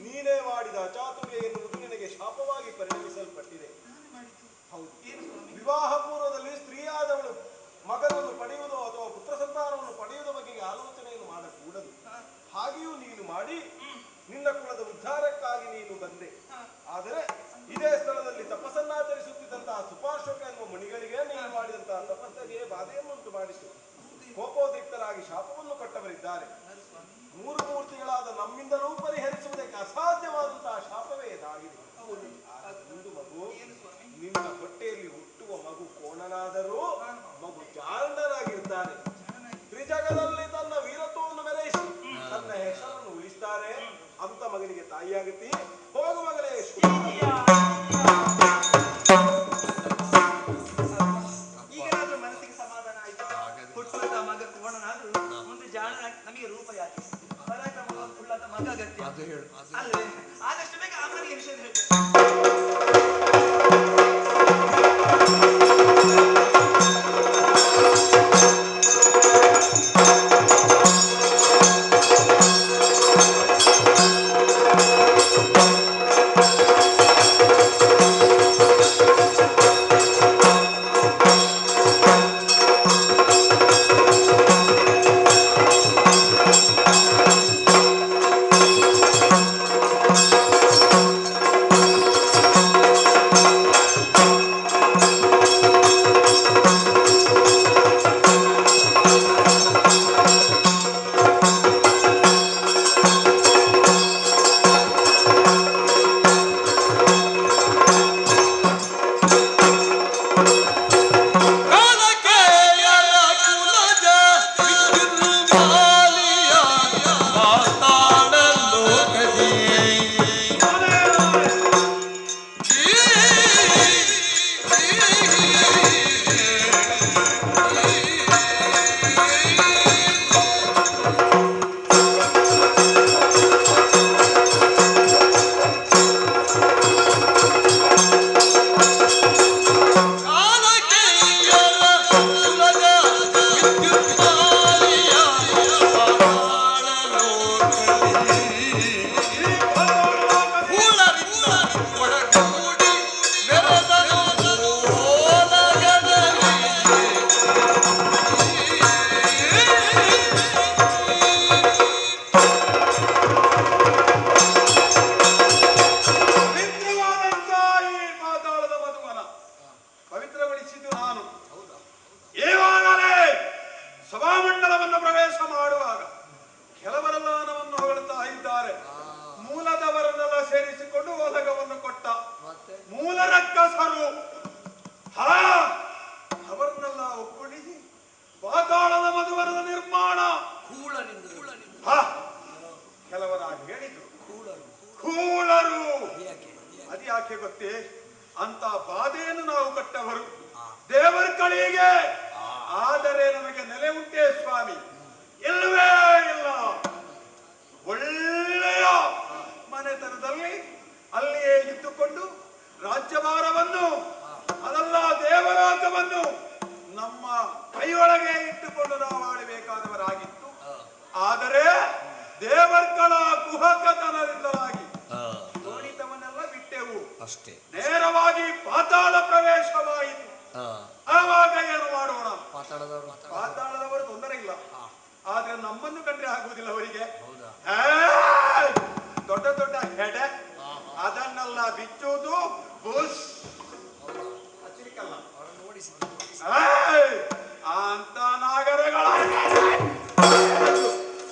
ನೀನೇ ಮಾಡಿದ ಅಚಾತುರ್ಯ ಎನ್ನುವುದು ನಿನಗೆ ಶಾಪವಾಗಿ ಪರಿಣಮಿಸಲ್ಪಟ್ಟಿದೆ. ಹೌದು, ವಿವಾಹ ಪೂರ್ವದಲ್ಲಿ ಸ್ತ್ರೀಯಾದವಳು ಮಗನನ್ನು ಪಡೆಯುವುದು ಅಥವಾ ಪುತ್ರ ಸಂತಾನವನ್ನು ಪಡೆಯುವುದ ಬಗೆಗೆ ಆಲೋಚನೆಯನ್ನು ಮಾಡಕೂಡದು. ಹಾಗೆಯೂ ನೀನು ಮಾಡಿ ನಿನ್ನ ಕುಲದ ಉದ್ಧಾರಕ್ಕಾಗಿ ನೀನು ಬಂದೆ. ಆದರೆ ಇದೇ ಸ್ಥಳದಲ್ಲಿ ತಪಸ್ಸನ್ನಾಚರಿಸುತ್ತಿದ್ದಂತಹ ಸುಪಾರ್ಶ್ವಕ ಎನ್ನುವ ಮುನಿಗಳಿಗೆ ನೀನು ಮಾಡಿದಂತಹ ತಪಸ್ಸಿಗೆ ಬಾಧೆಯನ್ನುಂಟು ಮಾಡಿತು. ಕೋಪೋದ್ರಿಕ್ತರಾಗಿ ಶಾಪವನ್ನು ಕೊಟ್ಟವರಿದ್ದಾರೆ. ಮೂರು ಮೂರ್ತಿಗಳಾದ ನಮ್ಮಿಂದಲೂ ಪರಿಹರಿಸುವುದಕ್ಕೆ ಅಸಾಧ್ಯವಾದಂತಹ ಶಾಪವೇ ಇದಾಗಿದೆ. ಒಂದು ಮಗು, ನಿನ್ನ ಹೊಟ್ಟೆಯಲ್ಲಿ ಹುಟ್ಟುವ ಮಗು ಕೋಣನಾದರೂ ಮಗು ಜಾಣರಾಗಿರ್ತಾರೆ. ತ್ರಿಜಗದಲ್ಲಿ ತನ್ನ ವೀರತ್ವವನ್ನು ಮೆರೆಯಿಸಿ ತನ್ನ ಹೆಸರನ್ನು ಉಳಿಸ್ತಾರೆ. ಅಂತ ಮಗನಿಗೆ ತಾಯಿಯಾಗುತ್ತಿ. ಹೋಗು ಮಗಳೇ. ಈಗಲಾದ್ರೂ ಮನಸ್ಸಿಗೆ ಸಮಾಧಾನ ಆಯ್ತು. ಹುಟ್ಟುವಂತ ಮಗ ಕೋಣನಾದ್ರೂ ಮುಂದೆ ಜಾಣ ನಮಗೆ ರೂಪ ಯಾಕೆ? ಪರಾಕ್ರಮ ಉಳ್ಳಂತ ಮಗ ಅಗತ್ಯ ಅಲ್ವೇ? ಆದಷ್ಟು ಬೇಗ ಅಮ್ಮನಿಗೆ ವಿಷಯ ಹೇಳ್ತೇನೆ. ಯಾಕೆ ಗೊತ್ತೇ? ಅಂತ ಬಾಧೆಯನ್ನು ನಾವು ಕಟ್ಟವರು ದೇವರ ಕಳಿಗೆ. ಆದರೆ ನಮಗೆ ನೆಲೆ ಉಂಟೇ ಸ್ವಾಮಿ? ಇಲ್ಲವೇ ಇಲ್ಲ. ಒಳ್ಳೆಯ ಮನೆತನದಲ್ಲಿ ಅಲ್ಲಿಯೇ ಇದ್ದುಕೊಂಡು ರಾಜ್ಯಭಾರವನ್ನು ಅದಲ್ಲ ದೇವರಾಜವನ್ನು ನಮ್ಮ ಕೈಯೊಳಗೆ ಇಟ್ಟುಕೊಂಡು ನಾವು ಆಳಬೇಕಾದವರಾಗಿತ್ತು. ಆದರೆ ದೇವರ್ಗಳ ಕುಹಕತನದಿಂದಾಗಿ ದೋಣಿತವನ್ನೆಲ್ಲ ಬಿಟ್ಟೆವು. ಅಷ್ಟೇ. ನೇರವಾಗಿ ಪಾತಾಳ ಪ್ರವೇಶವಾಯಿತು. ಆವಾಗ ಏನು ಮಾಡೋಣ? ಪಾತಾಳದವರು ತೊಂದರೆ ಇಲ್ಲ, ಆದ್ರೆ ನಮ್ಮನ್ನು ಕಂಡ್ರೆ ಆಗುವುದಿಲ್ಲ ಅವರಿಗೆ. ದೊಡ್ಡ ದೊಡ್ಡ ಹೆಡೆ ಅದನ್ನೆಲ್ಲ ಬಿಚ್ಚುವುದು ಬುಸ್ ಅಂತ ನಾಗರಗಳ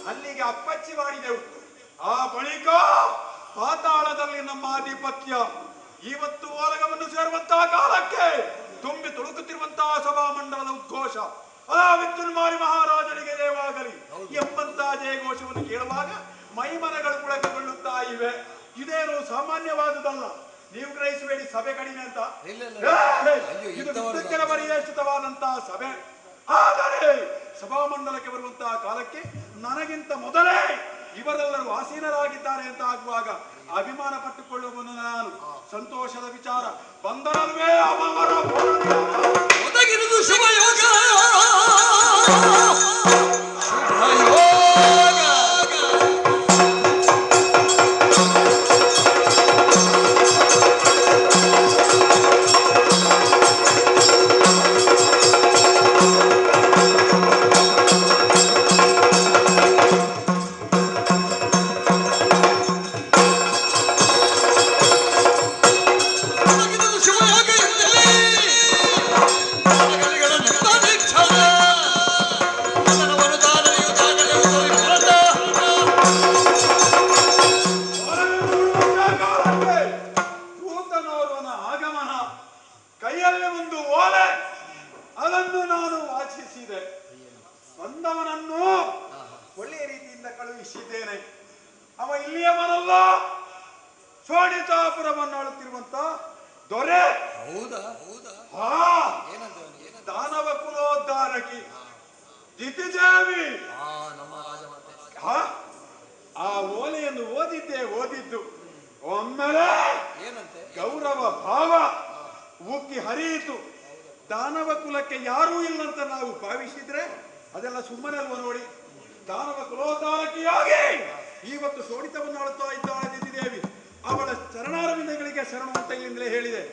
ಅಲ್ಲಿಗೆ ಅಪ್ಪಚ್ಚಿ ಮಾಡಿದೆವು. ಆ ಬಳಿಕ ಪಾತಾಳದಲ್ಲಿ ನಮ್ಮ ಆಧಿಪತ್ಯ. ಇವತ್ತು ಓಲಗವನ್ನು ಸೇರುವಂತಹ ಕಾಲಕ್ಕೆ ತುಂಬಿ ತುಳುಕುತ್ತಿರುವಂತಹ ಸಭಾಮಂಡಲದ ಉದ್ಘೋಷ ವಿದ್ಯುನ್ಮಾರಿ ಮಹಾರಾಜನಿಗೆ ಜಯವಾಗಲಿ ಎಂಬಂತಹ ಜಯಘೋಷವನ್ನು ಕೇಳುವಾಗ ಮೈಮನಗಳು ಪುಳಕಗೊಳ್ಳುತ್ತಾ ಇವೆ. ಇದೇನು ಸಾಮಾನ್ಯವಾದುದಲ್ಲ, ನೀವು ಗ್ರಹಿಸಬೇಡಿ ಸಭೆ ಕಡಿಮೆ ಅಂತ. ಇದು ವಿದ್ಯುತ್ತಿನ ಪರಿವೇಶಿತವಾದಂತಹ ಸಭೆ. ಆದರೆ ಸಭಾಮಂಡಲಕ್ಕೆ ಬರುವಂತಹ ಕಾಲಕ್ಕೆ ನನಗಿಂತ ಮೊದಲೇ ಇವರೆಲ್ಲರೂ ಆಸೀನರಾಗಿದ್ದಾರೆ ಅಂತ ಆಗುವಾಗ ಅಭಿಮಾನ ಪಟ್ಟುಕೊಳ್ಳುವನು ನಾನು. ಸಂತೋಷದ ವಿಚಾರ ಬಂದರಲ್ವೇ ಅವರ ಒದಗಿರುವುದು ಶುಭಯೋಗ. ಕೈಯಲ್ಲಿ ಒಂದು ಓಲೆ ಅದನ್ನು ನಾನು ವಾಚಿಸಿದೆ. ಬಂದವನನ್ನು ಒಳ್ಳೆಯ ರೀತಿಯಿಂದ ಕಳುಹಿಸಿದ್ದೇನೆ. ಅವ ಇಲ್ಲಿಯವನಲ್ಲ, ಶೋಣಿತಾಪುರವನ್ನು ಆಳುತ್ತಿರುವಂತ ದೊರೆ. ದಾನವ ಕುಲೋದ್ಧಾರಕಿ ದಿತಿಜಾವಿ. ಆ ಓಲೆಯನ್ನು ಓದಿದ್ದು ಒಮ್ಮೆಲೆ ಗೌರವ ಭಾವ ಉಕ್ಕಿ ಹರಿಯಿತು. ದಾನವ ಕುಲಕ್ಕೆ ಯಾರೂ ಇಲ್ಲಂತ ನಾವು ಭಾವಿಸಿದ್ರೆ ಅದೆಲ್ಲ ಸುಮ್ಮನೆ ಅಲ್ವ ನೋಡಿ. ದಾನವ ಕುಲೋದ್ಧಾರಕಿಯಾಗಿ ಇವತ್ತು ಶೋಣಿತವನ್ನು ಆಳುತ್ತಾ ಇದ್ದಾಳೆ ದಿತಿದೇವಿ. ಅವಳ ಚರಣಾರವಿಂದಗಳಿಗೆ ಶರಣು ಅಂತ ಇಲ್ಲಿಂದಲೇ ಹೇಳಿದೆ.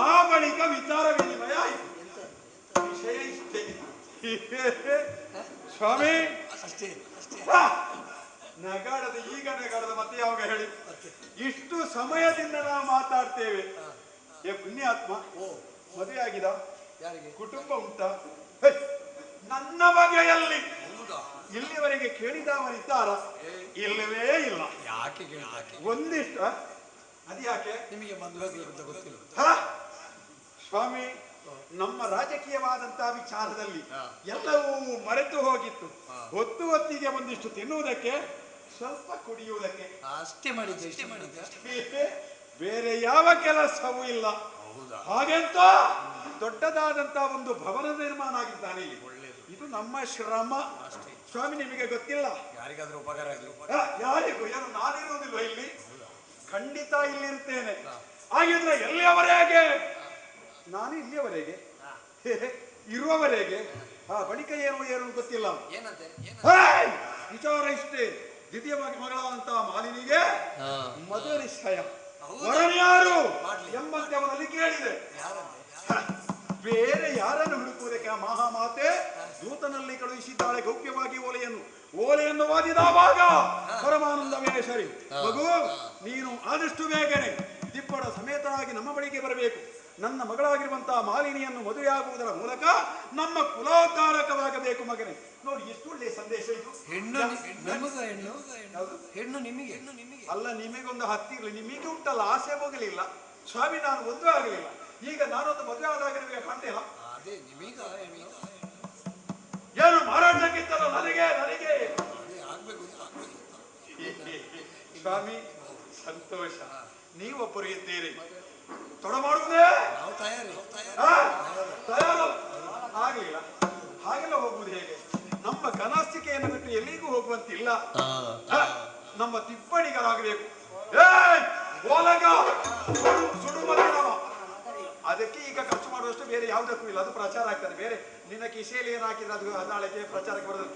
ಆ ಬಳಿಕ ವಿಚಾರ ವಿನಿಮಯ ಆಯಿತು. ವಿಷಯ ಇಷ್ಟೇ ಸ್ವಾಮಿ. ನಗಾಡದ ಈಗ ನಗಾಡದ ಮತ್ತೆ ಯಾವಾಗ ಹೇಳಿ? ಇಷ್ಟು ಸಮಯದಿಂದ ನಾವು ಮಾತಾಡ್ತೇವೆ. ಏ ಪುಣ್ಯಾತ್ಮ, ಮದುವೆ ಆಗಿದ? ಕುಟುಂಬ ಉಂಟ? ನನ್ನ ಬಗೆಯಲ್ಲಿ ಇಲ್ಲಿವರೆಗೆ ಕೇಳಿದವರಿದ್ದಾರ? ಇಲ್ಲವೇ ಇಲ್ಲ. ಒಂದಿಷ್ಟು ಅದ್ಯಾಕೆ ನಿಮಗೆ ಮದುವೆ ಗೊತ್ತಿಲ್ಲ ಸ್ವಾಮಿ? ನಮ್ಮ ರಾಜಕೀಯವಾದಂತಹ ವಿಚಾರದಲ್ಲಿ ಎಲ್ಲವೂ ಮರೆತು ಹೋಗಿತ್ತು. ಹೊತ್ತಿಗೆ ಒಂದಿಷ್ಟು ತಿನ್ನುವುದಕ್ಕೆ, ಸ್ವಲ್ಪ ಕುಡಿಯುವುದಕ್ಕೆ ಅಷ್ಟೇ ಮಾಡಿದ್ದೆ. ಬೇರೆ ಯಾವ ಕೆಲಸವೂ ಇಲ್ಲ. ಹಾಗೆಂತ ದೊಡ್ಡದಾದಂತಹ ಒಂದು ಭವನ ನಿರ್ಮಾಣ ಆಗಿದ್ದಾನೆ. ಇದು ನಮ್ಮ ಶ್ರಮ ಸ್ವಾಮಿ. ನಿಮಗೆ ಗೊತ್ತಿಲ್ಲ, ಯಾರಿಗಾದ್ರೂ ಉಪಕಾರ ಯಾರಿಗೂ ಏನು ನಾನಿರುವುದಿಲ್ಲ ಇಲ್ಲಿ. ಖಂಡಿತ ಇಲ್ಲಿರ್ತೇನೆ. ಹಾಗಿದ್ರೆ ಎಲ್ಲಿಯವರೆಗೆ? ನಾನು ಇಲ್ಲಿಯವರೆಗೆ ಇರುವವರೆಗೆ. ಬಳಿಕ ಏನು ಗೊತ್ತಿಲ್ಲ. ವಿಚಾರ ಇಷ್ಟೇ. ದ್ವಿತೀಯ ಮಗಳಾದಂತಹ ಮಾಲಿನಿಗೆ ಮದುವೆ ನಿಶ್ಚಯ. ವರನ್ಯಾರು ಎಂಬಂತೆ ಅವನಲ್ಲಿ ಕೇಳಿದೆ. ಬೇರೆ ಯಾರನ್ನು ಹುಡುಕುವುದಕ್ಕೆ ಮಹಾಮಾತೆ ದೂತನಲ್ಲಿ ಕಳುಹಿಸಿದ್ದಾಳೆ ಗೌಪ್ಯವಾಗಿ ಓಲೆಯನ್ನು ವಾದಿದವಾಗ ಪರಮಾನಂದವೇ ಸರಿ. ಮಗು, ನೀನು ಆದಷ್ಟು ಬೇಗನೆ ದಿಬ್ಬಡ ಸಮೇತನಾಗಿ ನಮ್ಮ ಬಳಿಗೆ ಬರಬೇಕು. ನನ್ನ ಮಗಳಾಗಿರುವಂತಹ ಮಾಲಿನಿಯನ್ನು ಮದುವೆಯಾಗುವುದರ ಮೂಲಕ ನಮ್ಮ ಕುಲೋದ್ಧಾರಕವಾಗಬೇಕು ಮಗನೇ. ನೋಡಿ ಎಷ್ಟು ಒಳ್ಳೆಯ ಸಂದೇಶ ಇದು. ಹೆಣ್ಣು ನಿಮಗೆ ಅಲ್ಲ, ನಿಮಗೊಂದು ಹತ್ತಿರಲಿ. ನಿಮಗೆ ಉಂಟಲ್ಲ ಆಸೆ ಹೋಗಲಿಲ್ಲ ಸ್ವಾಮಿ. ನಾನು ಮದುವೆ ಆಗಲಿಲ್ಲ. ಈಗ ನಾನೊಂದು ಮದುವೆ ಆದಾಗ ನಿಮಗೆ ಕಾಣ್ತಿಲ್ಲ. ಏನು ಮಾರಾಟಕ್ಕಿತ್ತಲ್ಲ ನನಗೆ ಸ್ವಾಮಿ. ಸಂತೋಷ. ನೀವೊಬ್ಬರು ಇದ್ದೀರಿ. ತಡ ಮಾಡುವುದೇ ತಯಾರು ಆಗ್ಲಿಲ್ಲ. ಹಾಗೆಲ್ಲ ಹೋಗುವುದು ಹೇಗೆ? ನಮ್ಮ ಘನಾಸ್ತಿಕೆಯನ್ನು ಬಿಟ್ಟು ಎಲ್ಲಿಗೂ ಹೋಗುವಂತಿಲ್ಲ. ನಮ್ಮ ತಿಪ್ಪಣಿಗರಾಗಬೇಕು. ಅದಕ್ಕೆ ಈಗ ಖರ್ಚು ಮಾಡುವಷ್ಟು ಬೇರೆ ಯಾವುದಕ್ಕೂ ಇಲ್ಲ. ಅದು ಪ್ರಚಾರ ಆಗ್ತದೆ. ಬೇರೆ ನಿನ್ನ ಕಿಸೆಯಲ್ಲಿ ಏನು ಹಾಕಿದ್ರೆ ಅದು ನಾಳೆಗೆ ಪ್ರಚಾರಕ್ಕೆ ಬರೋದು.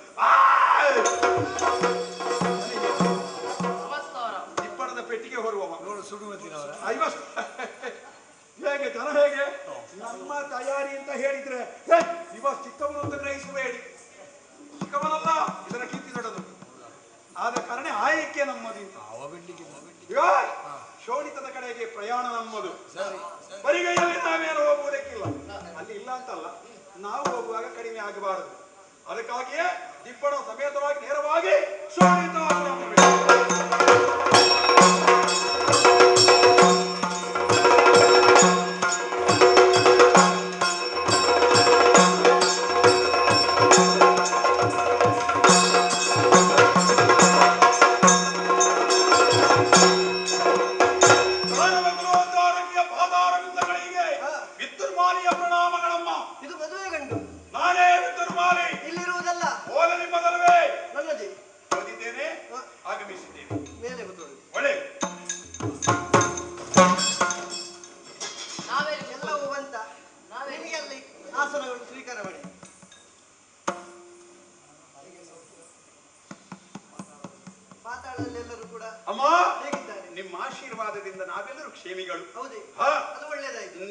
ತಿಪ್ಪಣದ ಪೆಟ್ಟಿಗೆ ಹೊರುವ ಹೇಗೆ ಜನ ಹೇಗೆ ನಮ್ಮ ತಯಾರಿ ಅಂತ ಹೇಳಿದ್ರೆ ಇವಾಗ ಚಿಕ್ಕವನು ಅಂತ ಗ್ರಹಿಸಬೇಡಿ. ಚಿಕ್ಕವನಲ್ಲ, ಇದರ ಕೀರ್ತಿ ದೊಡ್ಡದು. ಆದ ಕಾರಣ ಆಯ್ಕೆ ನಮ್ಮದು. ಶೋಣಿತದ ಕಡೆಗೆ ಪ್ರಯಾಣ ನಮ್ಮದು. ಬರಿಗೈಯಲ್ಲಿ ನಾವೇನು ಹೋಗುವುದಕ್ಕಿಲ್ಲ. ಅಲ್ಲಿ ಇಲ್ಲ ಅಂತಲ್ಲ, ನಾವು ಹೋಗುವಾಗ ಕಡಿಮೆ ಆಗಬಾರದು. ಅದಕ್ಕಾಗಿಯೇ ದಿಪ್ಪಣ ಸಮೇತವಾಗಿ ನೇರವಾಗಿ ಶೋಣಿತ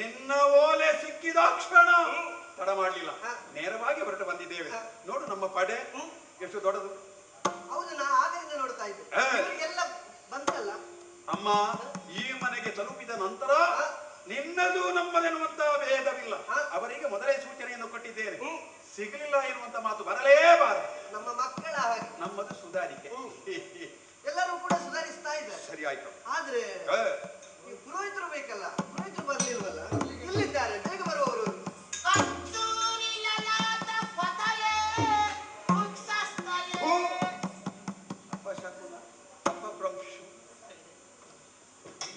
ನಿನ್ನ ಓಲೆ ಸಿಕ್ಕಿದ ಕ್ಷಣ ತಡ ಮಾಡಲಿಲ್ಲ, ನೇರವಾಗಿ ಹೊರಟು ಬಂದಿದ್ದೇವೆ. ನೋಡು ನಮ್ಮ ಪಡೆ ಎಷ್ಟು ದೊಡ್ಡದು. ಹೌದು, ನಾ ಆಗದಿಂದ ನೋಡ್ತಾ ಇದ್ದೆ. ಬಂತಲ್ಲ ಅಮ್ಮ, ಈ ಮನೆಗೆ ತಲುಪಿದ ನಂತರ ನಿನ್ನದು ನಮ್ಮದೆನ್ನುವಂತ ಭೇದವಿಲ್ಲ. ಅವರಿಗೆ ಮೊದಲೇ ಸೂಚನೆಯನ್ನು ಕೊಟ್ಟಿದ್ದೇನೆ. ಸಿಗಲಿಲ್ಲ ಎನ್ನುವಂತ ಮಾತು ಬರಲೇಬಾರದು. ನಮ್ಮ ಮಕ್ಕಳ ಹಾಗೆ ನಮ್ಮದು ಸುಧಾರಿಕೆ. ಎಲ್ಲರೂ ಕೂಡ ಸುಧಾರಿಸ್ತಾ ಇದ್ದಾರೆ. ಸರಿ ಆಯ್ತು. ಆದ್ರೆ ಪುರೋಹಿತರು ಬೇಕಲ್ಲ, ಪುರೋಹಿತರು ಬರ್ಲಿಲ್ವಲ್ಲ. ಎಲ್ಲಿದ್ದಾರೆ? ಬೇಗ ಬರುವವರು.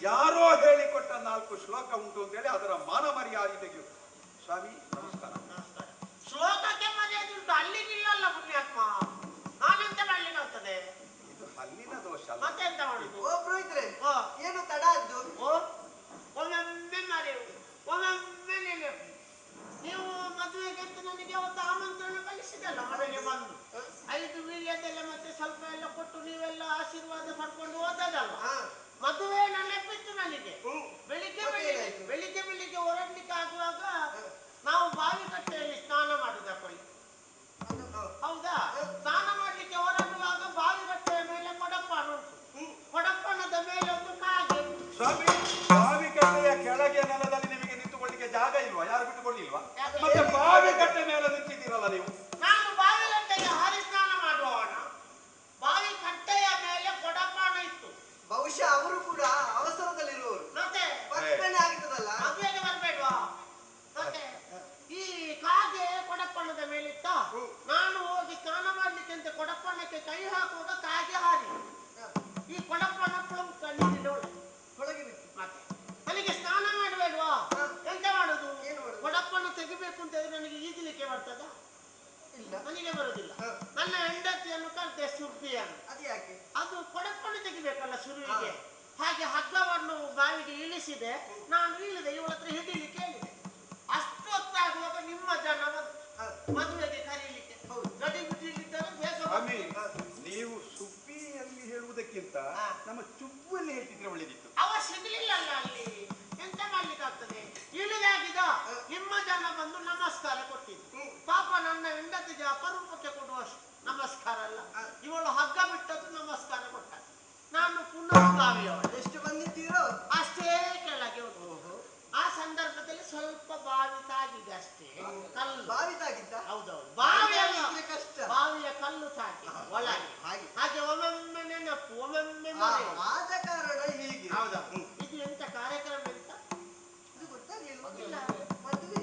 ಯಾರೋ ಹೇಳಿಕೊಟ್ಟ 4 ಶ್ಲೋಕ ಉಂಟು ಅಂತ ಹೇಳಿ ಅದರ ಮಾನ ಮರ್ಯಾದೆ ತೆಗೆಯುವುದು. ಸ್ವಾಮಿ ನಮಸ್ಕಾರ. ಶ್ಲೋಕಕ್ಕೆ ಮರ್ಯಾದೆ ಉಂಟು, ಅಲ್ಲಿಗಿಲ್ಲಲ್ಲ ಪುಣ್ಯಾತ್ಮ. ನಾನೆಂತ ಮಾಡ್ಲಿಕ್ಕಾಗ್ತದೆ? ಇದು ಹಲ್ಲಿನ ದೋಷ. ಮತ್ತೆಂತ ಮಾಡುದು? ಓ ಪುರೋಹಿತರೆ, ಏನು ತಡ ಆದ್ದು? ಒಮ್ಮೊಮ್ಮೆ ಮರೆಯುವುದು, ಒಮ್ಮೊಮ್ಮೆ ನೆನೆಯುವುದು. ನೀವು ಮದುವೆಗೆ ಅಂತ ನನಗೆ ಅವತ್ತು ಆಮಂತ್ರಣ ಕಳಿಸಿದಲ್ಲ, ಮನೆಗೆ ಬಂದು 5 ವೀಳ್ಯದೆಲೆ ಮತ್ತೆ ಸ್ವಲ್ಪ ಎಲ್ಲ ಕೊಟ್ಟು ನೀವೆಲ್ಲ ಆಶೀರ್ವಾದ ಪಡ್ಕೊಂಡು ಹೋದದಲ್ಲ. ಮದುವೆ ನೆನಪಿತ್ತು ನನಗೆ. ಬೆಳಿಗ್ಗೆ ಹೊರಡ್ಲಿಕ್ಕೆ ಆಗುವಾಗ ನಾವು ಬಾವಿ ಕಟ್ಟೆಯಲ್ಲಿ ಸ್ನಾನ ಮಾಡುದಕ್ಕೊಳ್ಳಿ. ಹೌದಾ? ಸ್ನಾನ ಮಾಡ್ಲಿಕ್ಕೆ ಹೊರಡುವಾಗ ಬಾವಿ ಕಟ್ಟೆಯ ಮೇಲೆ ಕೊಡಪ್ಪನ ಉಂಟು. ಕೊಡಪ್ಪನದ ಮೇಲೆ ಒಂದು ಕಾಗೆ. ಸ್ವಾಮಿ, ಬಾವಿ ಕಟ್ಟೆಯ ಕೆಳಗೆ ನೆಲದಲ್ಲಿ ನಿಮಗೆ ನಿಂತುಕೊಳ್ಳಿಕ್ಕೆ ಜಾಗ ಇಲ್ವಾ? ಯಾರು ಬಿಟ್ಟುಕೊಳ್ಳಿಲ್ವಾ? ಮತ್ತೆ ಬಾವಿ ಕಟ್ಟೆ ಮೇಲೆ ನಿಂತಿದ್ದೀರಲ್ಲ ನೀವು. ನಾನು ಬಾವಿ ಕಟ್ಟೆಗೆ ಹಾರಿ ಸ್ನಾನ ಮಾಡುವವನ. ಬಾವಿ ಕಟ್ಟೆಯ ಮೇಲೆ ಕೊಡಪ್ಪನ ಇತ್ತು. ಬಹುಶಃ ಅವರು ಕೂಡ ಅವಸರದಲ್ಲಿರುವವರು. ಮತ್ತೆ ಪಕ್ಕನೆ ಆಗ್ತದಲ್ಲ, ಮದುವೆಗೆ ಬರ್ಬೇಡ್ವಾ? ಮತ್ತೆ ಈ ಕಾಗೆ ಕೊಡಪ್ಪಣದ ಮೇಲಿತ್ತ. ನಾನು ಹೋಗಿ ಸ್ನಾನ ಮಾಡ್ಲಿಕ್ಕೆ ಅಂತ ಕೊಡಪ್ಪಣಕ್ಕೆ ಕೈ ಹಾಕುವಾಗ ಕಾಗೆ ಹಾರಿ ಈ ಕೊಡಪ್ಪಣ ಒಳಗೆ ಬಿತ್ತು. ಮತ್ತೆ ನನಗೆ ಸ್ನಾನ ಮಾಡಬೇಡ್ವಾ? ಎಂತ ಮಾಡುದು? ಕೊಡಪ್ಪಣ ತೆಗಿಬೇಕು ಅಂತ ಹೇಳಿದ್ರೆ ನನಗೆ ಈಜಲಿಕ್ಕೆ ಬರ್ತದ? ಇಲ್ಲ, ನನಗೆ ಬರುದಿಲ್ಲ. ನನ್ನ ಹೆಂಡತಿಯನ್ನು ಕರೆದೆ ಸುರ್ಪಿಯನ್ನು. ಅದು ಯಾಕೆ? ಅದು ಕೊಡಪ್ಪಣ ತೆಗಿಬೇಕಲ್ಲ ಸುರುವಿಗೆ. ಹಾಗೆ ಹಗ್ಗವನ್ನು ಬಾವಿಗೆ ಇಳಿಸಿದೆ. ನಾನು ಇಳಿದೆ, ಇವಳ ಹತ್ರ ಹಿಡಿಲಿಕ್ಕೆ ಹೇಳಿದೆ. ಅಷ್ಟೊತ್ತಾಗುವಾಗ ನಿಮ್ಮ ಜನ ಮದುವೆಗೆ ಕರೀಲಿಕ್ಕೆ ಗಡಿ ಬಿಟ್ಟಿದ್ದಾರೆ. ನೀವು ಸುಬ್ಬಿಯಲ್ಲಿ ಹೇಳುವುದಕ್ಕಿಂತ ನಮ್ಮ ಚುಬ್ಬಲ್ಲಿ ಹೇಳ್ತಿದ್ರೆ ಒಳ್ಳೇದಿತ್ತು. ಅವ ಸಿಗಲಿಲ್ಲಲ್ಲ ಅಲ್ಲಿ, ಎಂತ ಮಾಡ್ಲಿಕ್ಕಾಗ್ತದೆ? ಇಳಿದಾಗಿದ ನಿಮ್ಮ ಜನ ಬಂದು ನಮಸ್ಕಾರ ಕೊಟ್ಟಿದ್ದು. ಪಾಪ ನನ್ನ ಹೆಂಡತಿಗೆ ಅಪರೂಪಕ್ಕೆ ಕೊಡುವಷ್ಟು ನಮಸ್ಕಾರ ಅಲ್ಲ. ಇವಳು ಹಗ್ಗ ಬಿಟ್ಟದ್ದು ನಮಸ್ಕಾರ ಕೊಟ್ಟ. ನಾನು ಪುನಃ ಬಾವಿಯವಳು. ಎಷ್ಟು ಬಂದಿದ್ದೀರೋ ಅಷ್ಟೇ ಕೆಳಗೆ ಹೋಗುವುದು. ಆ ಸಂದರ್ಭದಲ್ಲಿ ಸ್ವಲ್ಪ ಬಾವಿ ತಾಗಿದೆ ಅಷ್ಟೇ. ಕಲ್ಲು ಬಾವಿ ತಾಗಿದ್ದ? ಹೌದೌದು, ಕಷ್ಟ. ಬಾವಿಯ ಕಲ್ಲು ತಾಗಿ ಒಳಗೆ. ಹಾಗೆ ಒಮ್ಮೊಮ್ಮೆ ನೆನಪು, ಒಮ್ಮೊಮ್ಮೆ ಆದ ಕಾರಣ ಹೀಗೆ. ಹೌದೌದು. ಇದು ಎಂತ ಕಾರ್ಯಕ್ರಮ ಎಂತ ಇದು ಗೊತ್ತಾಗ್ಲಿಲ್ಲ. ಮದುವೆ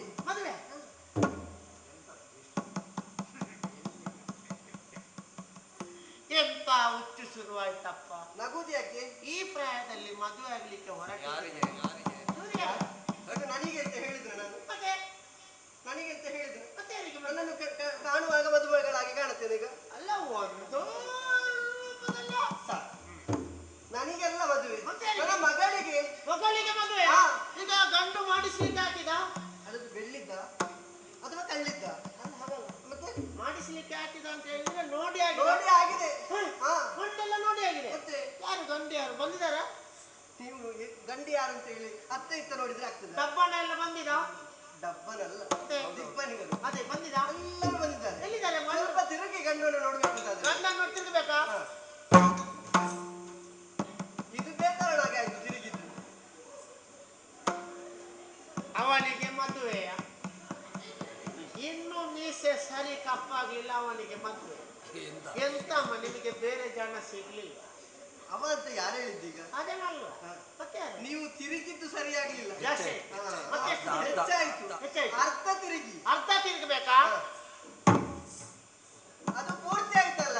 ಗಂಡಿ ಯಾರು ಬಂದಿದಾರ? ನೀವು ಗಂಡಿ ಯಾರು ಅಂತ ಹೇಳಿ ಅತ್ತ ಇತ್ತ ನೋಡಿದ್ರೆ ಆಗ್ತದೆ. ಡಬ್ಬನ ಎಲ್ಲ ಬಂದಿದ? ಡಬ್ಬನಲ್ಲ, ದಿಬ್ಬನಿಗಳು. ಅದೇ ಬಂದಿದ? ಎಲ್ಲರೂ ಬಂದಿದ್ದಾರೆ. ಎಲ್ಲಿದ್ದಾರೆ? ಸ್ವಲ್ಪ ತಿರುಗಿ ಗಂಡನ್ನು ನೋಡ್ಬೇಕು ಅಂತ. ಗಂಡನ್ನು ನೋಡಿ ತಿರುಗಬೇಕಾ? ಇದು ಬೇಕಾರಣ ಹಾಗೆ ಆಯ್ತು ತಿರುಗಿದ್ದು. ಅವನಿಗೆ ಮದುವೆಯ ಇನ್ನು ಮೀಸೆ ಸರಿ ಕಪ್ಪಾಗ್ಲಿಲ್ಲ, ಅವನಿಗೆ ಮದುವೆ. ಎಂತಮ್ಮ ನಿಮಗೆ ಬೇರೆ ಜನ ಸಿಗ್ಲಿಲ್ಲ? ಅವ ಅಂತ ಯಾರು ಹೇಳಿದ್ದೀಗ? ಅದೇ ಅಲ್ವಾ? ನೀವು ತಿರುಗಿದ್ದು ಸರಿಯಾಗ್ಲಿಲ್ಲ. ಜಾಸ್ತಿ ಹೆಚ್ಚಾಯ್ತು. ಅರ್ಧ ತಿರುಗಿ. ಅರ್ಧ ತಿರುಗಬೇಕಾ? ಅದು ಪೂರ್ತಿ ಆಯ್ತಲ್ಲ.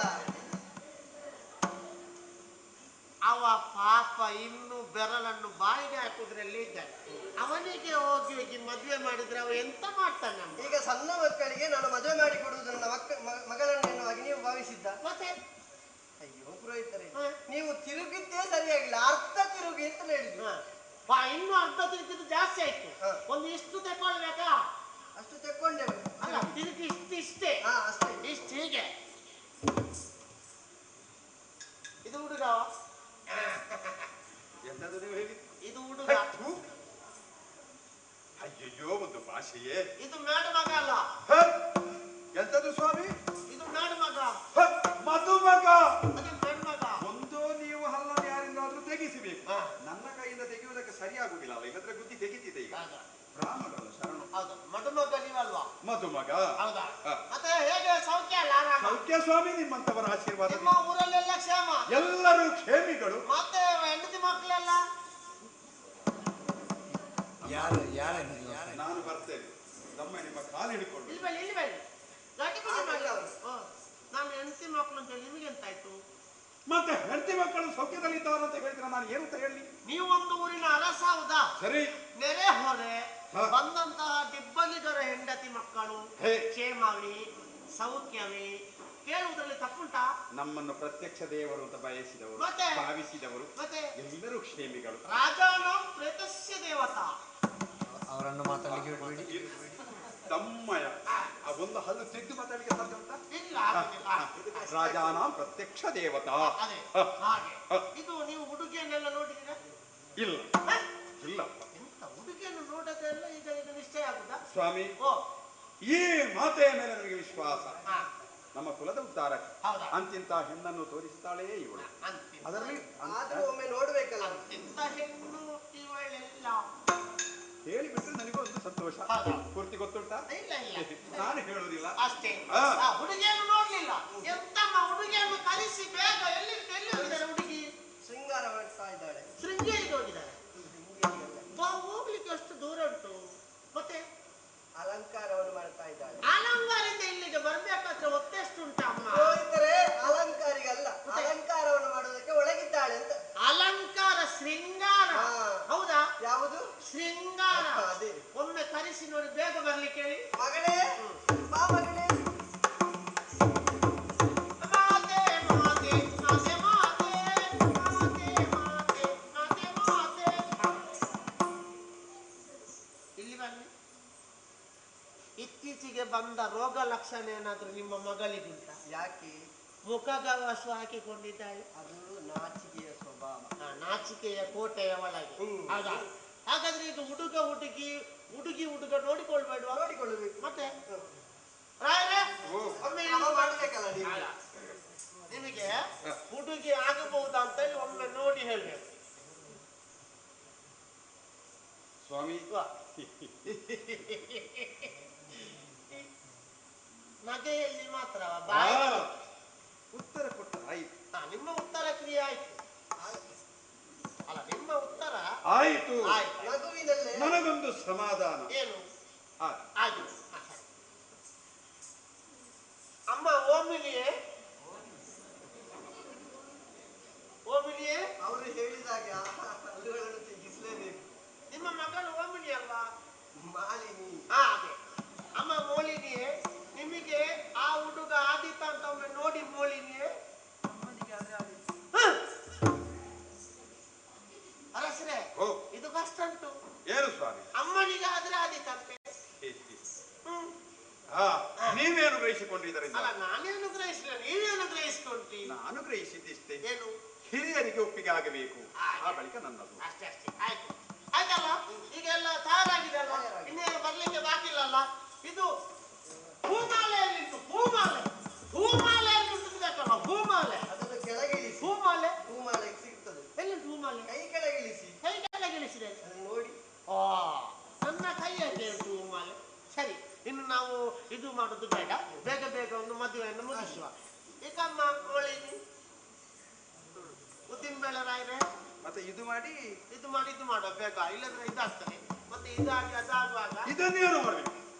ಅವ ಪಾಪ ಇನ್ನು ಬೆರಳನ್ನು ಬಾಯಿಗೆ ಹಾಕುದ್ರಲ್ಲಿ ಇದ್ದಾನೆ. ಅವನಿಗೆ ಹೋಗಿ ಹೋಗಿ ಮದುವೆ ಮಾಡಿದ್ರೆ ಅವ ಎಂತ ಮಾಡ್ತಾನೆ? ಈಗ ಸಣ್ಣ ಮಕ್ಕಳಿಗೆ ನಾನು ಮದುವೆ ಮಾಡಿ ಕೊಡುವುದು ನನ್ನ ಮಗಳನ್ನು ಎನ್ನುವಾಗಿ ನೀವು ಭಾವಿಸಿದ್ದ? ಮತ್ತೆ ಅಯ್ಯೋ ಪುರೋಹಿತರೆ, ನೀವು ತಿರುಗಿದ್ದೇ ಸರಿಯಾಗಿಲ್ಲ, ಅರ್ಧ ತಿರುಗಿ ಅಂತ ಹೇಳಿದ್ರು. ಇನ್ನು ಅರ್ಧ ತಿರುಗಿದ್ದು ಜಾಸ್ತಿ ಆಯ್ತು. ಒಂದು ಇಷ್ಟು ತೆಕ್ಕೊಳ್ಬೇಕಾ? ಅಷ್ಟು ತೆಕ್ಕೊಂಡೇವೆ. ಅಲ್ಲ, ತಿರುಗಿ ಇಷ್ಟೇ. ಇಷ್ಟು ಹೀಗೆ. ಇದು ಹುಡುಗ, ಎಂತದ್ದು ನೀವು ಹೇಳಿ? ಇದು ಹುಡುಗ. ಅಯ್ಯಯ್ಯೋ, ಒಂದು ಭಾಷೆಯೇ. ಇದು ಮೇಡ ಮಗ ಅಲ್ಲ. ಎಂತದ್ದು ಸ್ವಾಮಿ? ಇದು ಮೇಡ ಮಗ. ಮದುಮಗ. ಅದೇ ಮೇಡ ಮಗ. ಒಂದು ನೀವು ಹಲ್ಲನ್ನು ಯಾರಿಂದಾದ್ರೂ ತೆಗಿಸಬೇಕು. ನನ್ನ ಕೈಯಿಂದ ತೆಗೆಯುವುದಕ್ಕೆ ಸರಿಯಾಗುದಿಲ್ಲ ಅಲ್ಲ, ಇಲ್ಲದ್ರೆ ಬುದ್ಧಿ ತೆಗಿತಿದೆ ಈಗ. ಬ್ರಾಹ್ಮಣರು ಶರಣು. ಹೌದು, ಮದುಮಗ ನೀವಲ್ವಾ? ಮದುಮಗ. ಹೌದಾ? ಮತ್ತೆ ಹೇಗೆ ಸೌಖ್ಯ ಅಲ್ಲ? ಸೌಖ್ಯ ಸ್ವಾಮಿ, ನಿಮ್ಮಂತವರ ಆಶೀರ್ವಾದ. ನಿಮ್ಮ ಊರಲ್ಲೆಲ್ಲ ಕ್ಷೇಮ? ಎಲ್ಲರೂ ಕ್ಷೇಮಿಗಳು. ಮತ್ತೆ ಹೆಂಡತಿ ಮಕ್ಕಳೆಲ್ಲ? ನಾನು ಬರ್ತೇನೆ, ನಮ್ಮ ನಿಮ್ಮ ಕಾಲು ಹಿಡ್ಕೊಂಡು. ಇಲ್ಲಿ ಬನ್ನಿ ಗಾಡಿ ಮಾಡಿ. ನಾನು ಹೆಂಡತಿ ಮಕ್ಕಳು ಅಂತ ಹೇಳಿ ನಿಮಗೆ ಎಂತಾಯ್ತು? ಮತ್ತೆ ಹೆಂಡತಿ ಮಕ್ಕಳು ಸೌಖ್ಯದಲ್ಲಿದ್ದವರು ಅಂತ ಹೇಳಿದ್ರೆ ನಾನು ಏನು ಅಂತ ಹೇಳಿ? ನೀವು ಒಂದು ಊರಿನ ಅರಸ ಹೌದಾ? ಸರಿ. ನೆರೆ ಹೊರೆ ಬಂದಂತಹ ದಿಬ್ಬಲಿಗರ ಹೆಂಡತಿ ಮಕ್ಕಳು ಕ್ಷೇಮವೇ ಸೌಖ್ಯವೇ ಕೇಳುವುದರಲ್ಲಿ ತಪ್ಪುಂಟಾ? ನಮ್ಮನ್ನು ಪ್ರತ್ಯಕ್ಷ ದೇವರು ಅಂತ ಬಯಸಿದವರು, ಭಾವಿಸಿದವರು ಎಲ್ಲರೂ ಕ್ಷೇಮಿಗಳು. ರಾಜಾನ ಪ್ರೇತಸ್ಯ ದೇವತಾ. ಅವರನ್ನು ಮಾತಾಡಲಿಕ್ಕೆ ಬಿಡಬೇಡಿ. ತಮ್ಮಯ ಒಂದು ಹಲ್ಲು ತೆಗೆದು ಮಾತಾಡಲಿಕ್ಕೆ ಸಾಧ್ಯ ಉಂಟಾ? ಇಲ್ಲ. ರಾಜಾನ ಪ್ರತ್ಯಕ್ಷ ದೇವತಾ. ಅದೇ ಹಾಗೆ. ಇದು ನೀವು ಹುಡುಗಿಯನ್ನೆಲ್ಲ ನೋಡಿದ್ದೀರಾ? ಇಲ್ಲ ಇಲ್ಲಪ್ಪ. ಎಂತ ಹುಡುಗಿಯನ್ನು ನೋಡೋದೆಲ್ಲ ಈಗ ನಿಶ್ಚಯ ಆಗುದಾ ಸ್ವಾಮಿ? ಈ ಮಾತೆಯ ಮೇಲೆ ನನಗೆ ವಿಶ್ವಾಸ. ನಮ್ಮ ಕುಲದ ಉದ್ಧಾರಕ್ಕೆ ಅಂತಿಂತ ಹೆಣ್ಣನ್ನು ತೋರಿಸ್ತಾಳೇ ಇವಳು. ಅದರಲ್ಲಿ ಒಮ್ಮೆ ನೋಡ್ಬೇಕಲ್ಲ. ಎಂತ ಹೆಣ್ಣು ಇವಳೆಲ್ಲ ಹೇಳಿಬಿಟ್ರೆ ನನಗೂ ಒಂದು ಸಂತೋಷ. ಪೂರ್ತಿ ಗೊತ್ತುಂಟಾ? ಇಲ್ಲ ನಾನು ಹೇಳುವುದಿಲ್ಲ ಅಷ್ಟೇ. ಹುಡುಗಿಯನ್ನು ನೋಡ್ಲಿಲ್ಲ. ಎಂತಮ್ಮ ಹುಡುಗಿಯನ್ನು ಕಲಿಸಿ ಬೇಗ ಎಲ್ಲಿ ಹೋಗಿದ್ದಾರೆ ಹುಡುಗಿ? ಶೃಂಗಾರ ಮಾಡ್ತಾ ಇದ್ದಾಳೆ. ಶೃಂಗೇರಿಗೆ ಹೋಗಿದ್ದಾರೆ. ಹೋಗ್ಲಿಕ್ಕೆ ಅಷ್ಟು ದೂರ ಉಂಟು. ಮತ್ತೆ ಅಲಂಕಾರವನ್ನು ಮಾಡ್ತಾ ಇದ್ದಾಳೆ. ಅಲಂಕಾರದಿಂದ ಇಲ್ಲಿಗೆ ಬರ್ಬೇಕಾದ್ರೆ ಹೊತ್ತೆಷ್ಟುಂಟ ಅಮ್ಮ? ಅಲಂಕಾರಿಗಲ್ಲ, ಅಲಂಕಾರವನ್ನು ಮಾಡೋದಕ್ಕೆ ಒಳಗಿದ್ದಾಳೆ ಅಂತ. ಅಲಂಕಾರ ಶೃಂಗಾರ. ಹೌದಾ? ಯಾವುದು ಶೃಂಗಾರ? ಒಮ್ಮೆ ಕರೆಸಿ ನೋಡಿ, ಬೇಗ ಬರ್ಲಿಕ್ಕೆ ಹೇಳಿ. ಮಗಳೇ, ಬಾ ಮಗಳೇ. ಇಲ್ಲಿ ಬನ್ನಿ. ಇತ್ತೀಚೆಗೆ ಬಂದ ರೋಗ ಲಕ್ಷಣ ಏನಾದ್ರೂ ನಿಮ್ಮ ಮಗಳಿಗುಂಟ? ಯಾಕೆ? ಮುಖಗವಸು ಹಾಕಿಕೊಂಡಿದ್ದಾಳೆ. ಅದು ನಾಚಿಕೆಯ ಸ್ವಭಾವ, ನಾಚಿಕೆಯ ಕೋಟೆಯ ಒಳಗೆ. ಹೌದಾ? ಹಾಗಾದ್ರೆ ಈಗ ಹುಡುಗ ನೋಡಿಕೊಳ್ಬೇಡುವ? ನೋಡಿಕೊಳ್ಳಬೇಕು. ಮತ್ತೆ ನಿಮಗೆ ಹುಡುಗಿ ಆಗಬಹುದಾ ಅಂತ ಹೇಳಿ ಒಮ್ಮೆ ನೋಡಿ ಹೇಳ್ಬೇಕು ಸ್ವಾಮಿ. ನಗೆಯಲ್ಲಿ ಮಾತ್ರ ಉತ್ತರ ಕೊಟ್ಟ ಆಯ್ತು. ನಿಮ್ಮ ಉತ್ತರ ಕ್ರಿಯೆ ಆಯ್ತು. ಅಲ್ಲ, ನಿಮ್ಮ ಉತ್ತರ ಆಯ್ತು. ನಗುವಿನಲ್ಲೇ ನನಗೊಂದು ಸಮಾಧಾನ. ಏನು? ಆಯ್ತು. ಅಮ್ಮ ಓಮಿಲಿಯೇ ಅವರು ಹೇಳಿದಾಗ ಹಲ್ಲುಗಳನ್ನು ತೆಗಿಸಲೇಬೇಕು. ನಿಮ್ಮ ಮಗಳು ಓಮಿಲಿ ಅಲ್ವಾ? ಮಾಲಿನಿ. ಅದೇ ಅಮ್ಮ ಮೋಲಿನಿಯೇ, ನಿಮಗೆ ಆ ಹುಡುಗ ಆದಿತ್ತ ಅಂತ ಒಮ್ಮೆ ನೋಡಿ ಮೋಲಿನಿಯೇ. ಅರಸರೇ, ಇದು ಕಷ್ಟ ಉಂಟು. ಏನು ಸ್ವಾಮಿ? ಅಮ್ಮನಿಗೆ ಆದ್ರೆ ಆದಿತ್ತಂತೆ. ನೀವೇನು ಗ್ರಹಿಸಿಕೊಂಡಿದ್ದರಿಂದ? ಅಲ್ಲ, ನಾನೇನು ಗ್ರಹಿಸಿಲ್ಲ, ನೀವೇನು ಗ್ರಹಿಸಿಕೊಂಡ್ರಿ? ನಾನು ಗ್ರಹಿಸಿದ್ದಿಷ್ಟೇ. ಏನು? ಹಿರಿಯರಿಗೆ ಒಪ್ಪಿಗೆ ಆಗಬೇಕು, ಆ ಬಳಿಕ ನನ್ನದು. ಅಷ್ಟೇ ಅಷ್ಟೇ, ಆಯ್ತು ಆಯ್ತಲ್ಲ. ಈಗ ಎಲ್ಲ ತಯಾರಾಗಿದೆ ಅಲ್ವಾ? ಇನ್ನೇನು ಬರ್ಲಿಕ್ಕೆ ಬಾಕಿ ಇಲ್ಲಲ್ಲ. ಇದು ಹೂಮಾಲೆಯಲ್ಲಿತ್ತು, ಹೂಮಾಲೆ ಹೂಮಾಲೆಯಲ್ಲಿ ಉಂಟು ಬೇಕಲ್ಲ, ಹೂಮಾಲೆ. ಅದನ್ನು ಕೆಳಗೆ ಇಳಿಸಿ. ಹೂಮಾಲೆ ಹೂಮಾಲೆ ಸಿಗ್ತದೆ. ಎಲ್ಲಿಂಟು ಹೂಮಾಲೆ? ಕೈ ಕೆಳಗೆ ಇಳಿಸಿ. ಕೈ ಕೆಳಗೆ ಇಳಿಸಿದೆ ನೋಡಿ. ಆ ನನ್ನ ಕೈಯಲ್ಲಿ ಉಂಟು ಹೂಮಾಲೆ. ಸರಿ, ಇನ್ನು ನಾವು ಇದು ಮಾಡೋದು ಬೇಡ, ಬೇಗ ಬೇಗ ಒಂದು ಮದುವೆಯನ್ನು ಮುಗಿಸುವ. ಈಗಮ್ಮ ಕೋಳಿ ಉದ್ದಿನ ಬೇಳೆ ರಾಯ್ರೆ ಮತ್ತೆ ಇದು ಮಾಡಿ ಇದು ಮಾಡುವ ಬೇಗ, ಇಲ್ಲದ್ರೆ ಇದಾಗ್ತದೆ. ಮತ್ತೆ ಇದಾಗಿ ಅದಾಗುವಾಗ ಇದನ್ನೇನು ಮಾಡಬೇಕು?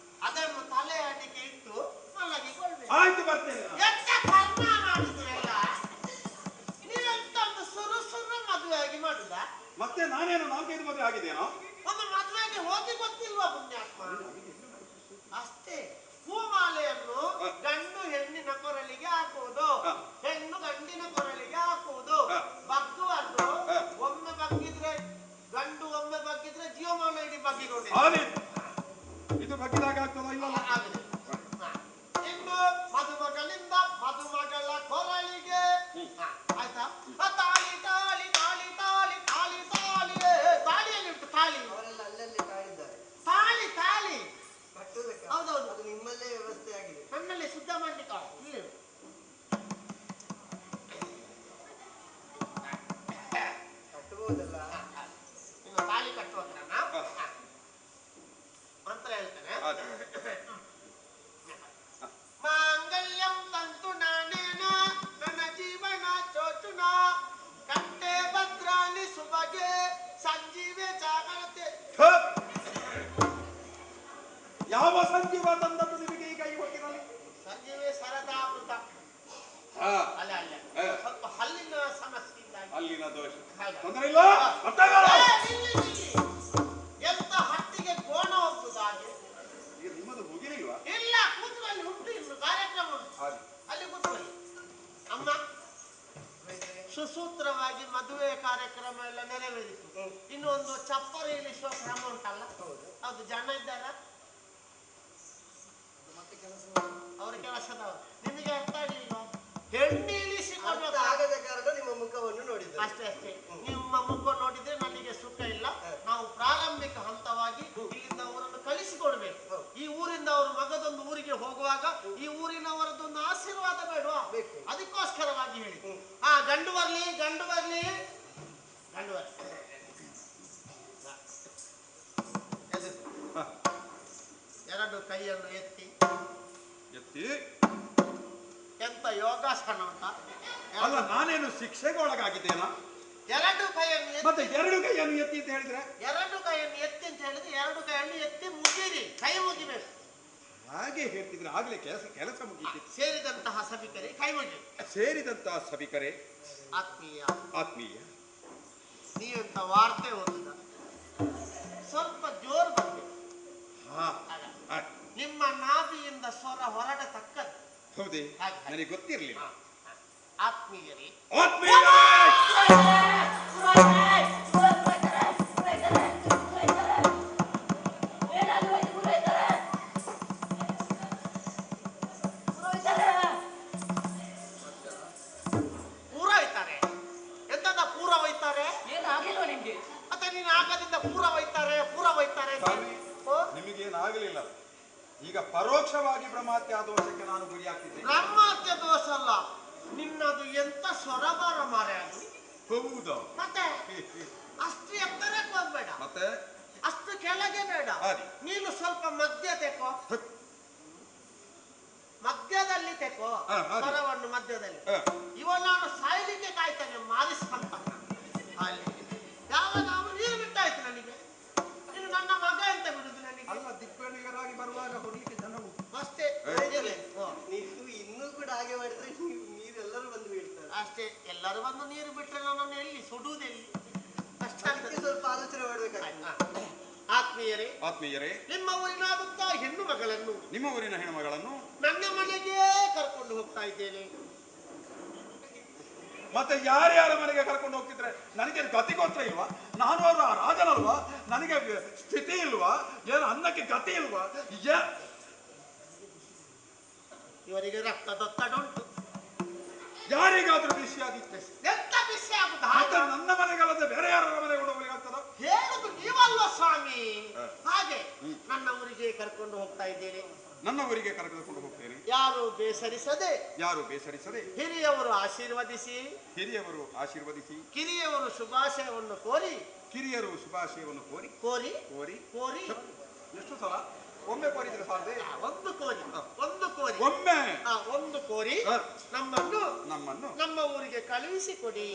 ಅದನ್ನು ತಲೆ ಅಡಿಗೆ ಇಟ್ಟು ಮಲಗಿಕೊಳ್ಬೇಕು. ಆಯ್ತು, ಬರ್ತೇನೆ. ಎಂತ ಕರ್ಮ ಮಾಡಿದ್ರೆಲ್ಲ ನೀವೆಂತ ಒಂದು ಸುರು ಸುರು ಮದುವೆಯಾಗಿ ಮಾಡುದ? ಮತ್ತೆ ನಾನೇನು 4-5 ಮದುವೆ ಆಗಿದ್ದೇನೋ? ಒಂದು ಮದುವೆಗೆ ಹೋಗಿ ಗೊತ್ತಿಲ್ವಾ ಪುಣ್ಯಾತ್ಮ? ಅಷ್ಟೇ. ಹೂಮಾಲೆಯನ್ನು ಗಂಡು ಹೆಣ್ಣಿನ ಕೊರಳಿಗೆ ಹಾಕುವುದು, ಹೆಣ್ಣು ಗಂಡಿನ ಕೊರಳಿಗೆ ಹಾಕುವುದು. ಬಗ್ಗುವದ್ದು, ಒಮ್ಮೆ ಬಗ್ಗಿದ್ರೆ ಗಂಡು, ಒಮ್ಮೆ ಬಗ್ಗಿದ್ರೆ ಜೀವಮಾನ ಇಡೀ ಬಗ್ಗಿಕೊಂಡಿದೆ. ಇದು ಬಗ್ಗಿದಾಗ ಆಗ್ತದೋ ಇಲ್ಲಲ್ಲ? ಇನ್ನು ಮದುಮಗಳಿಂದ ಮದುಮಗಳ ಕೊರಳಿಗೆ ಆಯ್ತಾ? ತಾಳಿ ತಾಳಿ ತಾಳಿ ತಾಳಿ ತಾಳಿ ತಾಳಿ ತಾಳಿಯಲ್ಲಿ ಉಂಟು ತಾಳಿ. ಅವರೆಲ್ಲ ಅಲ್ಲಲ್ಲಿ ತಾಳಿದ್ದಾರೆ. ತಾಳಿ ತಾಳಿ ಕಟ್ಟುವುದಕ್ಕೆ ಹೌದೌದು, ಅದು ನಿಮ್ಮಲ್ಲೇ ವ್ಯವಸ್ಥೆ ಆಗಿದೆ. ನನ್ನಲ್ಲಿ ಶುದ್ಧ ಮಾಡ್ಲಿಕ್ಕೆ ಇಲ್ಲಿ ಕಟ್ಟಬಹುದಲ್ಲ. ಇನ್ನು ತಾಳಿ ಕಟ್ಟುವಾಗ ಮಂತ್ರ ಹೇಳ್ತೇನೆ. ಮಾಂಗಲ್ಯಂ ತಂತು ನಾನೇನ ನನ್ನ ಜೀವನ ಚೋಚುನ ಕಂಠೆ ಭದ್ರಾಣಿ ಸುಭಗೆ ಸಂಜೀವೆ ಜಾಗರತೆ. ಯಾವ ಸಂಜೀವ ತಂದದ್ದು ನಿಮಗೆ ಈಗ ಈ ಹೊತ್ತಿನಲ್ಲಿ? ಸಂಜೀವೆ ಸರದಾಮೃತ. ಅಲ್ಲ ಅಲ್ಲ, ಸ್ವಲ್ಪ ಹಲ್ಲಿನ ಸಮಸ್ಯೆಯಿಂದಾಗಿ. ಅಲ್ಲಿನ ದೋಷ ಹೌದಾ? ತೊಂದರೆ ಇಲ್ಲ. ಎಂತ ಹಟ್ಟಿಗೆ ಗೋಣ ಹೋಗುದು ಹಾಗೆ? ನಿಮ್ಮದು ಮುಗಿಲಿಲ್ವಾ? ಇಲ್ಲ, ಕೂತ್ಕೊಳ್ಳಿ, ಉಂಟು ಇನ್ನು ಕಾರ್ಯಕ್ರಮ ಉಂಟು, ಅಲ್ಲಿ ಕೂತ್ಕೊಳ್ಳಿ. ಅಮ್ಮ ಸುಸೂತ್ರವಾಗಿ ಮದುವೆ ಕಾರ್ಯಕ್ರಮ ಎಲ್ಲ ನೆರವೇರಿತು. ಇನ್ನು ಒಂದು ಚಪ್ಪರಿ ಇಳಿಸುವ ಕ್ರಮ ಉಂಟಲ್ಲ? ಹೌದು. ಜನ ಇದ್ದಾರ? ಅವರ ಕೆಲಸದವರು. ನಿಮಗೆ ಅರ್ಥ ಆಗಲಿಲ್ವಾ? ಹೆಣ್ಣು ಇಳಿಸಿಕೊಂಡು ಆಗದ ಕಾರಣ ನಿಮ್ಮ ಮುಖವನ್ನು ನೋಡಿದ್ದೆ. ಅಷ್ಟೇ ಅಷ್ಟೇ. ನಿಮ್ಮ ಮುಖ ನೋಡಿದ್ರೆ ನನಗೆ ಸುಖ ಇಲ್ಲ. ನಾವು ಪ್ರಾರಂಭಿಕ ಹಂತವಾಗಿ ಇಲ್ಲಿಂದ ಅವರನ್ನು ಕಳಿಸಿಕೊಡ್ಬೇಕು. ಈ ಊರಿಂದ ಅವರು ಮಗದೊಂದು ಊರಿಗೆ ಹೋಗುವಾಗ ಈ ಊರಿನವರದೊಂದು ಆಶೀರ್ವಾದ ಬೇಡವಾ? ಅದಕ್ಕೋಸ್ಕರವಾಗಿ ಹೇಳಿ. ಗಂಡು ಬರ್ಲಿ, ಗಂಡು ಬರ್ಲಿ, ಗಂಡು ಬರ್ಲಿ. ಎರಡು ಕೈಯನ್ನು ಎತ್ತಿ ಎತ್ತಿ. ಎಂತ ಯೋಗಾಸನ ಉಂಟ? ಅಲ್ಲ, ನಾನೇನು ಶಿಕ್ಷೆಗೆ ಒಳಗಾಗಿದ್ದೇನಾ? ಎರಡು ಕೈಯನ್ನು ಮತ್ತೆ ಎರಡು ಕೈಯನ್ನು ಎತ್ತಿ ಅಂತ ಹೇಳಿದ್ರೆ? ಎರಡು ಕೈಯನ್ನು ಎತ್ತಿ ಅಂತ ಹೇಳಿದ್ರೆ ಎರಡು ಕೈಯನ್ನು ಎತ್ತಿ ಮುಗಿರಿ, ಕೈ ಮುಗಿಬೇಕು. ಹಾಗೆ ಹೇಳ್ತಿದ್ರೆ ಆಗ್ಲೇ ಕೆಲಸ ಮುಗಿಯಿತು. ಸೇರಿದಂತಹ ಸಭಿಕರೇ ಕೈ ಮುಗಿ. ಸೇರಿದಂತಹ ಸಭಿಕರೇ ಆತ್ಮೀಯ ಆತ್ಮೀಯ, ನೀವೆಂತ ವಾರ್ತೆ ಓದಿದ? ಸ್ವಲ್ಪ ಜೋರು ಬರಬೇಕು. ನಿಮ್ಮ ನಾಭಿಯಿಂದ ಸ್ವರ ಹೊರಡತಕ್ಕದ್ದು. ಹೌದೇ? ನನಗೆ ಗೊತ್ತಿರಲಿಲ್ಲ. ಆತ್ಮೀಯರೇ, ಪೂರ ಒಯ್ತಾರೆ. ಎಂತದ ಪೂರ ಒಯ್ತಾರೆ? ಏನಾಗಿಲ್ವ ನಿಮ್ಗೆ? ಮತ್ತೆ ನೀನು ಆಗದಿಂದ ಪೂರ ಒಯ್ತಾರೆ, ಪೂರ ಒಯ್ತಾರೆ. ನಿಮಗೇನಾಗಲಿಲ್ಲ. ಈಗ ಪರೋಕ್ಷವಾಗಿ ಬ್ರಹ್ಮಹತ್ಯಾ ದೋಷಕ್ಕೆ ನಾನು ಗುರಿಯಾಗ್ತಿದ್ದೇನೆ. ಬ್ರಹ್ಮಹತ್ಯೆ ದೋಷ ಅಲ್ಲ, ನಿನ್ನದು ಎಂತ ಸ್ವರಬಾರ ಮಾರೆ ಅದು. ಹೌದು. ಮತ್ತೆ ಅಷ್ಟು ಎತ್ತರಕ್ಕೆ ಹೋಗ್ಬೇಡ, ಮತ್ತೆ ಅಷ್ಟು ಕೆಳಗೆ ಬೇಡ. ನೀನು ಸ್ವಲ್ಪ ಮಧ್ಯ ತೆಕೋ, ಮಧ್ಯದಲ್ಲಿ ತೆಕೋ ಸ್ವರವನ್ನು, ಮಧ್ಯದಲ್ಲಿ. ಇವ ನಾನು ಸಾಯ್ಲಿಕ್ಕೆ ಕಾಯ್ತಾನೆ ಮಾರಿಸ್ಕೊಂತ. ಅಲ್ಲಿ ಯಾವಾಗ ಅವನು ನೀರು ಬಿಟ್ಟಾಯ್ತು ನನಗೆ. ನೀನು ನನ್ನ ಮಗ ಅಂತ ಬಿಡುದು ನನಗೆ. ಅಲ್ಲ, ದಿಗ್ಬಂಡಿಗರಾಗಿ ಬರುವಾಗ ಹೊರಲಿಕ್ಕೆ ಜನವು ಅಷ್ಟೇ. ನೀವು ಇನ್ನೂ ಕೂಡ ಹಾಗೆ ಮಾಡಿದ್ರೆ ನೀರೆಲ್ಲರೂ ಬಂದು ಬೀಳ್ತಾರೆ. ಅಷ್ಟೇ. ಎಲ್ಲರೂ ಬಂದು ನೀರು ಬಿಟ್ರೆ ನನ್ನನ್ನು ಎಲ್ಲಿ ಸುಡುವುದೆಲ್ಲಿ? ಅದಕ್ಕೆ ಸ್ವಲ್ಪ ಆಲೋಚನೆ ಮಾಡಬೇಕಾಗ್ತದೆ. ಆತ್ಮೀಯರೇ, ಆತ್ಮೀಯರೇ, ನಿಮ್ಮ ಊರಿನಾದಂತಹ ಹೆಣ್ಣು ಮಗಳನ್ನು, ನಿಮ್ಮ ಊರಿನ ಹೆಣ್ಣು ಮಗಳನ್ನು ನನ್ನ ಮನೆಗೆ ಕರ್ಕೊಂಡು ಹೋಗ್ತಾ ಇದ್ದೇನೆ. ಮತ್ತೆ ಯಾರ್ಯಾರ ಮನೆಗೆ ಕರ್ಕೊಂಡು ಹೋಗ್ತಿದ್ರೆ ನನಗೆ ಗತಿ ಗೊತ್ತ ಇಲ್ವಾ? ನಾನು ಅವರ ರಾಜನಲ್ವಾ? ನನಗೆ ಸ್ಥಿತಿ ಇಲ್ವಾ? ಏನು ಅನ್ನಕ್ಕೆ ಗತಿ ಇಲ್ವಾ? ಇವರಿಗೆ ರಕ್ತದೊತ್ತಡ ಉಂಟು. ಯಾರಿಗಾದ್ರೂ ಬಿಸಿ ಆದಿತ್ತೆ ಎಂತ ಬಿಸಿ ಆಗುದು ಮತ್ತೆ ನನ್ನ ಮನೆಗಳಲ್ಲದೆ ಬೇರೆ ಯಾರ ಮನೆ ಹೋಗ್ಲಿಕ್ಕೆ ಆಗ್ತದ? ಹೇಳುದು ನೀವಲ್ಲ ಸ್ವಾಮಿ. ಹಾಗೆ ನನ್ನ ಊರಿಗೆ ಕರ್ಕೊಂಡು ಹೋಗ್ತಾ ಇದ್ದೇನೆ. ನನ್ನ ಊರಿಗೆ ಕರೆದುಕೊಂಡು ಹೋಗ್ತೇನೆ. ಯಾರು ಬೇಸರಿಸದೆ ಹಿರಿಯವರು ಆಶೀರ್ವದಿಸಿ ಕಿರಿಯವರು ಶುಭಾಶಯವನ್ನು ಕೋರಿ ಕೋರಿ ಎಷ್ಟು ಸಲ ಒಮ್ಮೆ ಕೋರಿದ್ರೆ ಸಾಧ್ಯ? ಒಂದು ಕೋರಿ ಒಂದು ಕೋರಿ ನಮ್ಮನ್ನು ನಮ್ಮ ಊರಿಗೆ ಕಳುಹಿಸಿಕೊಡಿ.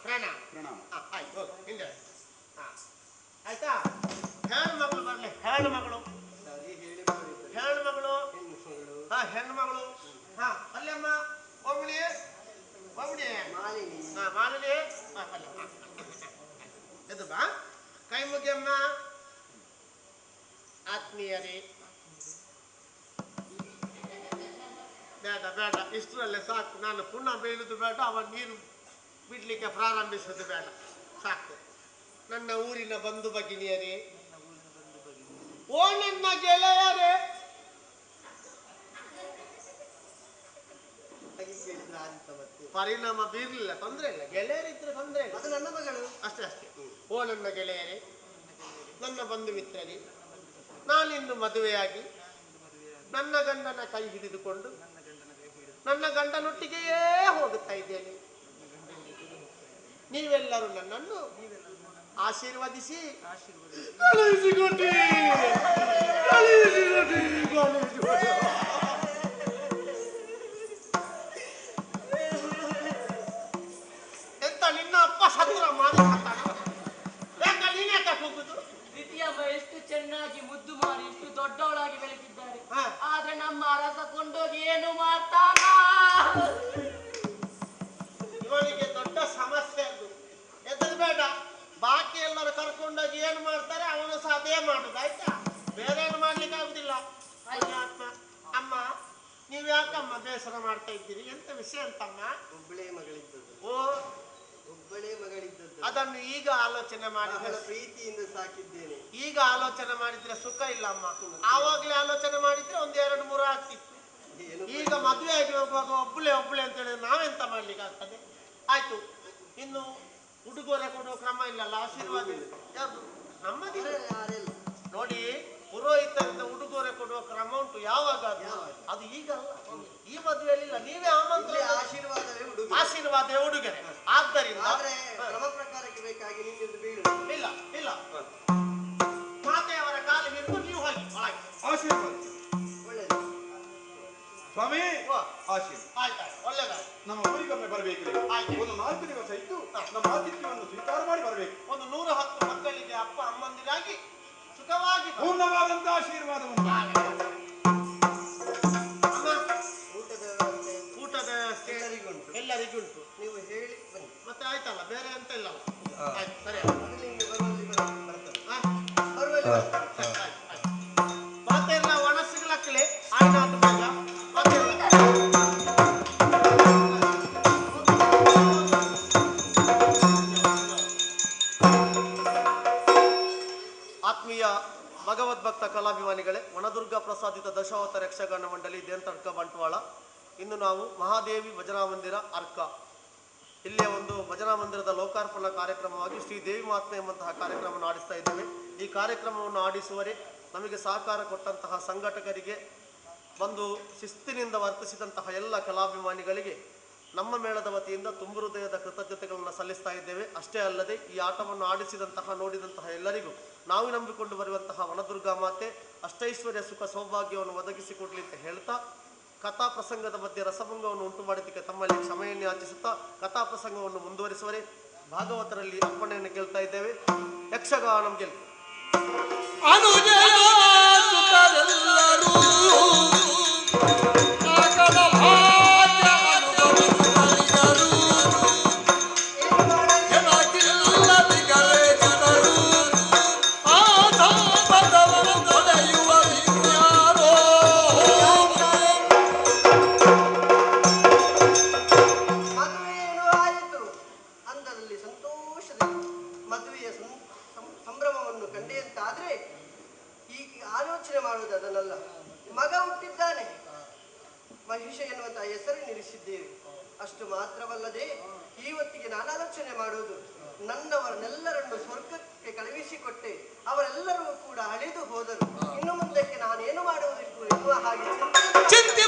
ಪ್ರಣಾಮ. ಆಯ್ತಾ? ಹೆಣ್ಣು ಮಗಳು ಬರ್ಲಿ. ಹೆಣ್ಣು ಮಗಳು ಹೆಣ್ಮಗಳು ಅಲ್ಲಮ್ಮ ಒಬ್ಬಳಿ ಮಾಲಿನಿ ಇದು ಬಾ ಕೈ ಮುಗಿಯಮ್ಮ. ಆತ್ಮೀಯರೇ, ಬೇಡ ಇಷ್ಟರಲ್ಲೇ ಸಾಕು. ನಾನು ಪುನಃ ಬೀಳುದು ಬೇಡ, ಅವ ನೀರು ಬಿಡ್ಲಿಕ್ಕೆ ಪ್ರಾರಂಭಿಸುವುದು ಬೇಡ, ಸಾಕು. ನನ್ನ ಊರಿನ ಬಂಧು ಭಗಿನಿಯರೇ, ಓ ನನ್ನ ಗೆಳೆಯರೇ, ಪರಿಣಾಮ ಬೀರ್ಲಿಲ್ಲ, ತೊಂದ್ರೆ ಇಲ್ಲ. ಗೆಳೆಯರಿದ್ರೆ ತೊಂದ್ರೆ ಇಲ್ಲ, ಅದು ನನ್ನ ಮಗಳು ಅಷ್ಟೇ. ಓ ನನ್ನ ಗೆಳೆಯರೇ, ನನ್ನ ಬಂಧು ಮಿತ್ರರೇ, ನಾನಿಂದು ಮದುವೆಯಾಗಿ ನನ್ನ ಗಂಡನ ಕೈ ಹಿಡಿದುಕೊಂಡು ನನ್ನ ಗಂಡನೊಟ್ಟಿಗೆಯೇ ಹೋಗುತ್ತಾ ಇದ್ದೇನೆ. ನೀವೆಲ್ಲರೂ ನನ್ನನ್ನು ಆಶೀರ್ವದಿಸಿ ಎಂತ ನಿನ್ನ ಅಪ್ಪ ಸತ್ರ ಮಾಡಿ ಯಾಕ ನೀನೇ ಹೋಗುದು? ದ್ವಿತೀಯಮ್ಮ ಎಷ್ಟು ಚೆನ್ನಾಗಿ ಮುದ್ದು ಮಾಡಿ ಇಷ್ಟು ದೊಡ್ಡವಳಾಗಿ ಬೆಳೆಸಿದ್ದಾರೆ. ಆದ್ರೆ ನಮ್ಮ ಅರಸ ಕೊಂಡೋಗಿ ಏನು ಮಾಡ್ತಾನ? ಇವನಿಗೆ ದೊಡ್ಡ ಸಮಸ್ಯೆ ಅದು. ಹೆದರ್ಬೇಡ, ಬಾಕಿ ಎಲ್ಲರೂ ಕರ್ಕೊಂಡೋಗಿ ಏನು ಮಾಡ್ತಾರೆ ಅವನು ಸಹ ಅದೇ ಮಾಡುದು. ಆಯ್ತಾ? ಬೇರೆ ಏನು ಮಾಡ್ಲಿಕ್ಕೆ ಆಗುದಿಲ್ಲ. ಅಮ್ಮ, ನೀವ್ ಯಾಕಮ್ಮ ಬೇಸರ ಮಾಡ್ತಾ ಇದ್ದೀರಿ? ಎಂತ ವಿಷಯ ಅಂತಮ್ಮ? ಒಬ್ಬಳೇ ಮಗಳಿದ್ದದ್ದು. ಓ, ಒಬ್ಬಳೇ ಮಗಳಿದ್ದದ್ದು. ಅದನ್ನು ಈಗ ಆಲೋಚನೆ ಮಾಡಿದ್ರೆ ಪ್ರೀತಿಯಿಂದ ಸಾಕಿದ್ದೇನೆ. ಈಗ ಆಲೋಚನೆ ಮಾಡಿದ್ರೆ ಸುಖ ಇಲ್ಲ ಅಮ್ಮ. ಆವಾಗ್ಲೇ ಆಲೋಚನೆ ಮಾಡಿದ್ರೆ 1 2 3 ಆಗ್ತಿತ್ತು. ಈಗ ಮದುವೆ ಆಗಿ ಹೋಗುವಾಗ ಒಬ್ಬಳೇ ಅಂತ ಹೇಳಿದ್ರೆ ನಾವೆಂತ ಮಾಡ್ಲಿಕ್ಕೆ ಆಗ್ತದೆ? ಆಯ್ತು, ಇನ್ನು ಉಡುಗೊರೆ ಕೊಡುವ ಕ್ರಮ ಇಲ್ಲಲ್ಲ, ಆಶೀರ್ವಾದ ಯಾರು ನಮ್ಮದಿಲ್ಲ ನೋಡಿ. ಪುರೋಹಿತರಿಂದ ಉಡುಗೊರೆ ಕೊಡುವ ಕ್ರಮ ಉಂಟು, ಯಾವಾಗ? ಅದು ಈಗ ಅಲ್ಲ, ಈ ಮದುವೆಯಲ್ಲಿ ಇಲ್ಲ. ನೀವೇ ಆಶೀರ್ವಾದವೇ ಉಡುಗೊರೆ. ಆದ್ದರಿಂದ ಕ್ರಮ ಪ್ರಕಾರಕ್ಕೆ ಬೇಕಾಗಿ ನಿಮ್ಮಿಂದ ಬೀಳು. ಇಲ್ಲ ಮಾತೆಯವರ ಕಾಲು ಹಿಡಿದು ನೀವು ಹೋಗಿ ಆಶೀರ್ವಾದ. ಸ್ವಾಮಿ ಆಯ್ತಾ? ಒಳ್ಳೆದಾಯ್ತು. ನಮ್ಮ ಊರಿಗೊಮ್ಮೆ ಬರಬೇಕಿಲ್ಲ. ಒಂದು 4 ದಿವಸ ಇದ್ದು ನಮ್ಮ ಆತಿಥ್ಯವನ್ನು ಸ್ವೀಕಾರ ಮಾಡಿ ಬರಬೇಕು. ಒಂದು 110 ಮಕ್ಕಳಿಗೆ ಅಪ್ಪ ಅಮ್ಮಂದಿರಾಗಿ ಸುಖವಾಗಿ ಪೂರ್ಣವಾದಂತ ಆಶೀರ್ವಾದವನ್ನು. ಊಟದ ವ್ಯವಸ್ಥೆ ಎಲ್ಲರಿಗುಂಟು. ನೀವು ಹೇಳಿ ಬನ್ನಿ. ಮತ್ತೆ ಆಯ್ತಲ್ಲ, ಬೇರೆ ಅಂತ ಇಲ್ಲ. ಆಯ್ತು, ಸರಿ. ಮತ್ತೆ ಎಲ್ಲ ಒಣ ಸಿಗ್ಲಕ್ಕಲೆ ಆಯ್ತು ಬೇಗ. ಆತ್ಮೀಯ ಭಗವದ್ಭಕ್ತ ಕಲಾಭಿಮಾನಿಗಳೇ, ವನದುರ್ಗ ಪ್ರಸಾದಿತ ದಶಾವತಾರ ಯಕ್ಷಗಾನ ಮಂಡಳಿ ದೇಂತಡ್ಕ ಬಂಟ್ವಾಳ. ಇನ್ನು ನಾವು ಮಹಾದೇವಿ ಭಜನಾ ಮಂದಿರ ಅರ್ಕ ಇಲ್ಲಿಯ ಒಂದು ಭಜನಾ ಮಂದಿರದ ಲೋಕಾರ್ಪಣಾ ಕಾರ್ಯಕ್ರಮವಾಗಿ ಶ್ರೀ ದೇವಿ ಮಹಾತ್ಮೆ ಎಂಬಂತಹ ಕಾರ್ಯಕ್ರಮವನ್ನು ಆಡಿಸ್ತಾ ಇದ್ದೇವೆ. ಈ ಕಾರ್ಯಕ್ರಮವನ್ನು ಆಡಿಸುವರೆ ನಮಗೆ ಸಹಕಾರ ಕೊಟ್ಟಂತಹ ಸಂಘಟಕರಿಗೆ, ಬಂದು ಶಿಸ್ತಿನಿಂದ ವರ್ತಿಸಿದಂತಹ ಎಲ್ಲ ಕಲಾಭಿಮಾನಿಗಳಿಗೆ ನಮ್ಮ ಮೇಳದ ವತಿಯಿಂದ ತುಂಬು ಹೃದಯದ ಕೃತಜ್ಞತೆಗಳನ್ನು ಸಲ್ಲಿಸ್ತಾ ಇದ್ದೇವೆ. ಅಷ್ಟೇ ಅಲ್ಲದೆ ಈ ಆಟವನ್ನು ಆಡಿಸಿದಂತಹ ನೋಡಿದಂತಹ ಎಲ್ಲರಿಗೂ ನಾವು ನಂಬಿಕೊಂಡು ಬರುವಂತಹ ವನದುರ್ಗಾ ಮಾತೆ ಅಷ್ಟೈಶ್ವರ್ಯ ಸುಖ ಸೌಭಾಗ್ಯವನ್ನು ಒದಗಿಸಿಕೊಡ್ಲಿ ಅಂತ ಹೇಳ್ತಾ, ಕಥಾ ಪ್ರಸಂಗದ ಮಧ್ಯೆ ರಸಭಂಗವನ್ನು ಉಂಟು ಮಾಡಿದ್ದಕ್ಕೆ ತಮ್ಮಲ್ಲಿ ಕ್ಷಮೆಯನ್ನು ಯಾಚಿಸುತ್ತಾ ಕಥಾ ಪ್ರಸಂಗವನ್ನು ಮುಂದುವರಿಸುವರೆ ಭಾಗವತರಲ್ಲಿ ಅರ್ಪಣೆಯನ್ನು ಕೇಳ್ತಾ ಇದ್ದೇವೆ. ಯಕ್ಷಗಾನಂ ಗೆಲ್ ಸಂಭ್ರಮವನ್ನು ಕಂಡೆ ಅಂತಾದ್ರೆ ಈಗ ಆಲೋಚನೆ ಮಾಡುವುದು ಅದನ್ನಲ್ಲ. ಮಗ ಹುಟ್ಟಿದ್ದಾನೆ, ಮಹಿಷ ಎನ್ನುವಂತಹ ಹೆಸರನ್ನಿರಿಸಿದ್ದೇವೆ. ಅಷ್ಟು ಮಾತ್ರವಲ್ಲದೆ ಇವತ್ತಿಗೆ ನಾನು ಆಲೋಚನೆ ಮಾಡುವುದು, ನನ್ನವರನ್ನೆಲ್ಲರನ್ನು ಸ್ವರ್ಗಕ್ಕೆ ಕಳುಹಿಸಿಕೊಟ್ಟೆ, ಅವರೆಲ್ಲರೂ ಕೂಡ ಅಳಿದು ಹೋದರು. ಇನ್ನು ಮುಂದಕ್ಕೆ ನಾನೇನು ಮಾಡುವುದಿತ್ತು ಎನ್ನುವ ಹಾಗೆ ಚಿಂತೆ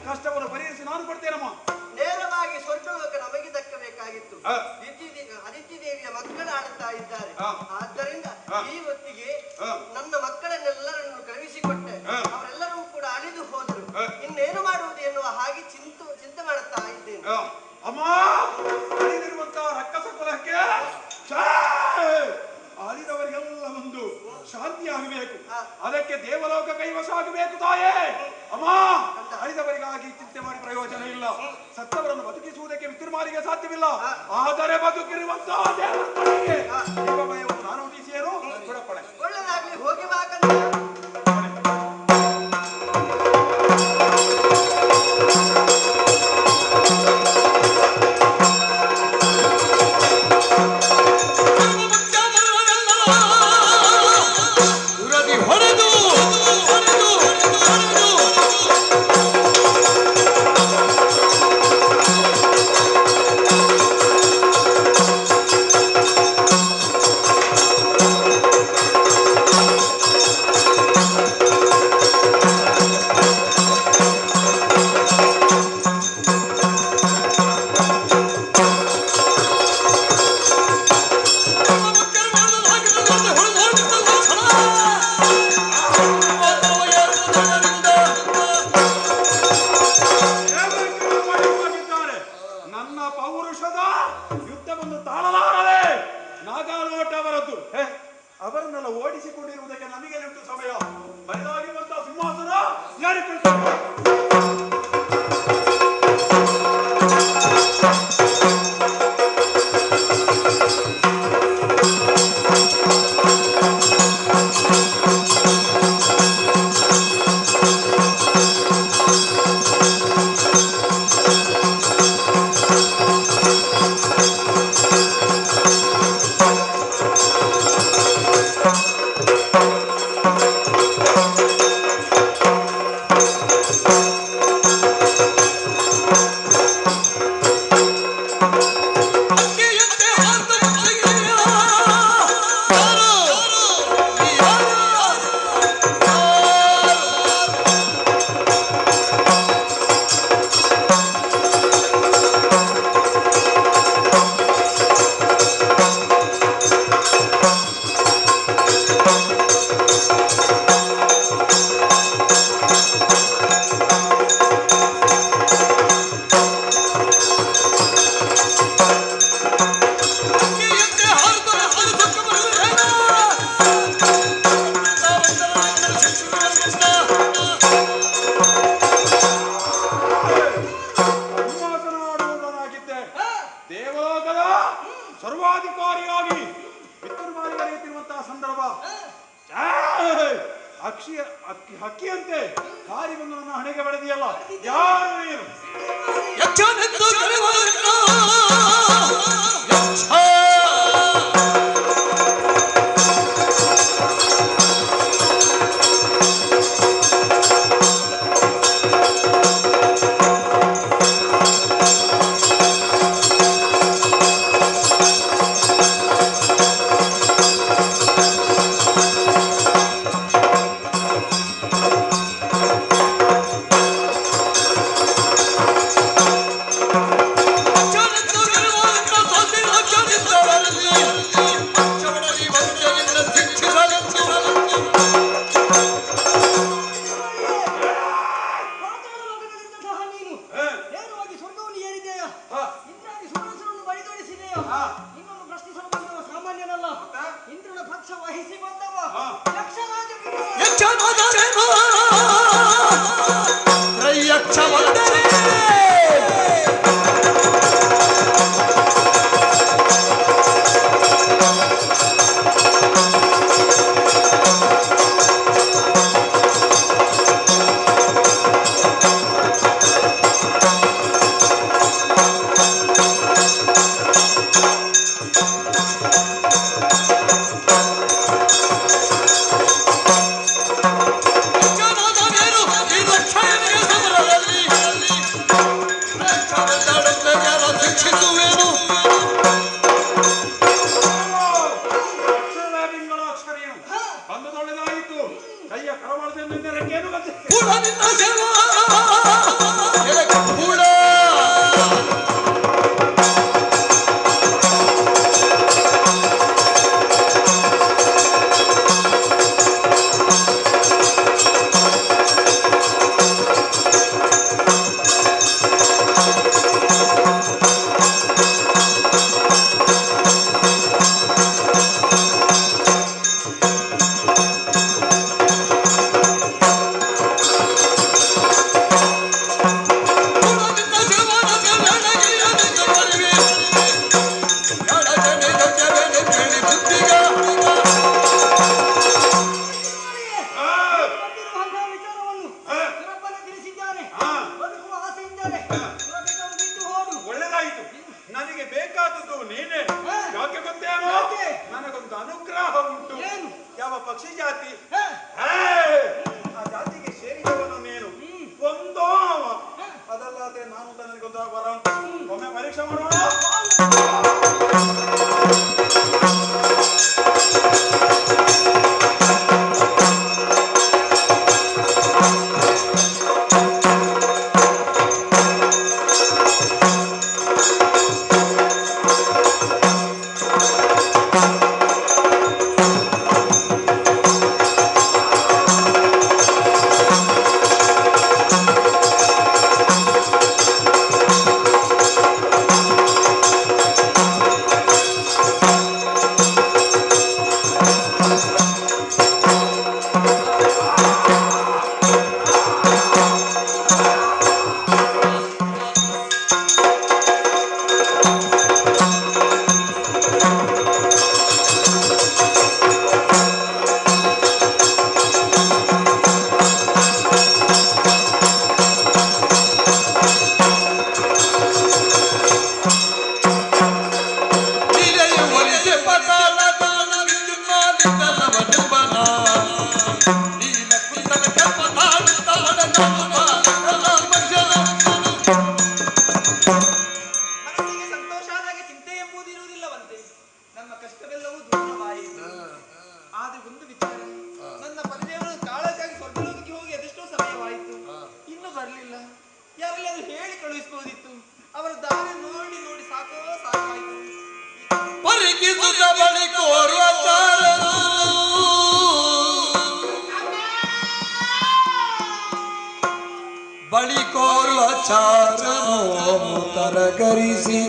ಕಷ್ಟವನ್ನು ಪರಿಹರಿಸಿ ನಾನು ಕೊಡ್ತೇನಮ್ಮ. ನೇರವಾಗಿ ಸ್ವರ್ಗಲೋಕ ನಮಗೆ ದಕ್ಕಬೇಕಾಗಿತ್ತು. ಅದಿತಿ ದೇವಿಯ ಮಕ್ಕಳು ಆಡುತ್ತಾ ಇದ್ದಾರೆ. ಆದ್ದರಿಂದ ಈ ಹೊತ್ತಿಗೆ ನನ್ನ ಮಕ್ಕಳನ್ನೆಲ್ಲರನ್ನು ಕಳುಹಿಸಿಕೊಟ್ಟೆ, ಅವರೆಲ್ಲರೂ ಕೂಡ ಅಳಿದು ಹೋದರು. ಇನ್ನೇನು ಮಾಡುವುದು ಎನ್ನುವ ಹಾಗೆ ಚಿಂತೆ ಮಾಡುತ್ತಾ ಇದ್ದೇನೆ. ಅಮ್ಮ, ಅಳಿದಿರುವಂತಹ ರಕ್ಕಸ ಕುಲಕ್ಕೆ ಅಳಿದವರಿಗೆಲ್ಲ ಒಂದು ಶಾಂತಿ ಆಗಬೇಕು. ಅದಕ್ಕೆ ದೇವಲೋಕ ಕೈವಶ ಆಗಬೇಕು ತಾಯೇ. ಅಮ್ಮ, ಅಳಿದವರಿಗಾಗಿ ಚಿಂತೆ ಮಾಡಿ ಪ್ರಯೋಜನ ಇಲ್ಲ. ಸತ್ತವರನ್ನು ಬದುಕಿಸುವುದಕ್ಕೆ ವಿತಿರ್ಮಾರಿಗೆ ಸಾಧ್ಯವಿಲ್ಲ. ಆದರೆ ಬದುಕಿರುವಂತಹ ದೇವರಿಗೆ ಭಯವನ್ನು ನಾನು ಉಳಿಸಿಯರು ಕೊಡಪಡೆ. ಒಳ್ಳೆದಾಗ್ಲಿ, ಹೋಗಿ ಬಾಕಂತ. ಅವರನ್ನೆಲ್ಲ ಓಡಿಸಿಕೊಂಡಿರುವುದಕ್ಕೆ ನಮಗೆ ಎಷ್ಟು ಸಮಯ? ಬಯಲಾಗಿರುವಂತಹ ಸಿಂಹಾಸನ ಯಾರಿಕೊಳ್ತಾರೆ? ಸರ್ವಾಧಿಕಾರಿಯಾಗಿ ವಿತರ್ಮಾರಿ ಬರೆಯುತ್ತಿರುವಂತಹ ಸಂದರ್ಭ ಹಕ್ಕಿಯಂತೆ ಹಾರಿ ಬಂದು ನನ್ನ ಹಣೆಗೆ ಬೆಳೆದಿಯಲ್ಲ, ಯಾರು ನೀನು? ನಿನ್ನನ್ನು ಪ್ರಶ್ನಿಸಲು ಬಂದವ ಸಾಮಾನ್ಯನಲ್ಲ. ಇಂದ್ರನ ಪಕ್ಷ ವಹಿಸಿ ಬಂದವ ಯಕ್ಷರಾಜ ಒಳ್ಳೆದಾಯಿತು. ನನಗೆ ಬೇಕಾದದ್ದು ನೀನೇ. ಯಾಕೆ ಗೊತ್ತೇನೋ? ನನಗೊಂದು ಅನುಗ್ರಹ ಉಂಟು. ಯಾವ ಪಕ್ಷಿ ಜಾತಿ ಆ ಜಾತಿಗೆ ಸೇರಿದವನು ನೀನು. ಒಂದೋ ಅವ ಅದಲ್ಲದೆ ನಾನು ನನಗೊಂದು ವರ ಉಂಟು. ಒಮ್ಮೆ ಪರೀಕ್ಷೆ ಮಾಡೋಣ. ಮನಸ್ಸಿಗೆ ಸಂತೋಷ ಆದಾಗ ಚಿಂತೆ ಎಂಬುದು ಇರುವುದಿಲ್ಲವಂತೆ. ನಮ್ಮ ಕಷ್ಟವೆಲ್ಲವೂ ದೂರವಾಯಿತು. ಆದ್ರೆ ಒಂದು ವಿಚಾರ, ನನ್ನ ಪರಿದೇವರು ಕಾಳಕ್ಕಾಗಿ ಸ್ವರ್ಗಲೋಕಕ್ಕೆ ಹೋಗಿ ಅದೆಷ್ಟೋ ಸಮಯವಾಯಿತು, ಇನ್ನೂ ಬರಲಿಲ್ಲ. ಯಾರಲ್ಲಿ ಅದು ಹೇಳಿ ಕಳುಹಿಸಬಹುದಿತ್ತು. ಅವರ ದಾರಿ ನೋಡಿ ನೋಡಿ ಸಾಕಾಯಿತು. ಪರಿಕಿಸುತ್ತ ಬಳಿ ಕೋರುವ ಬಳಿ ಕೋರುವ ಚಾರನು ತರಕರಿಸಿ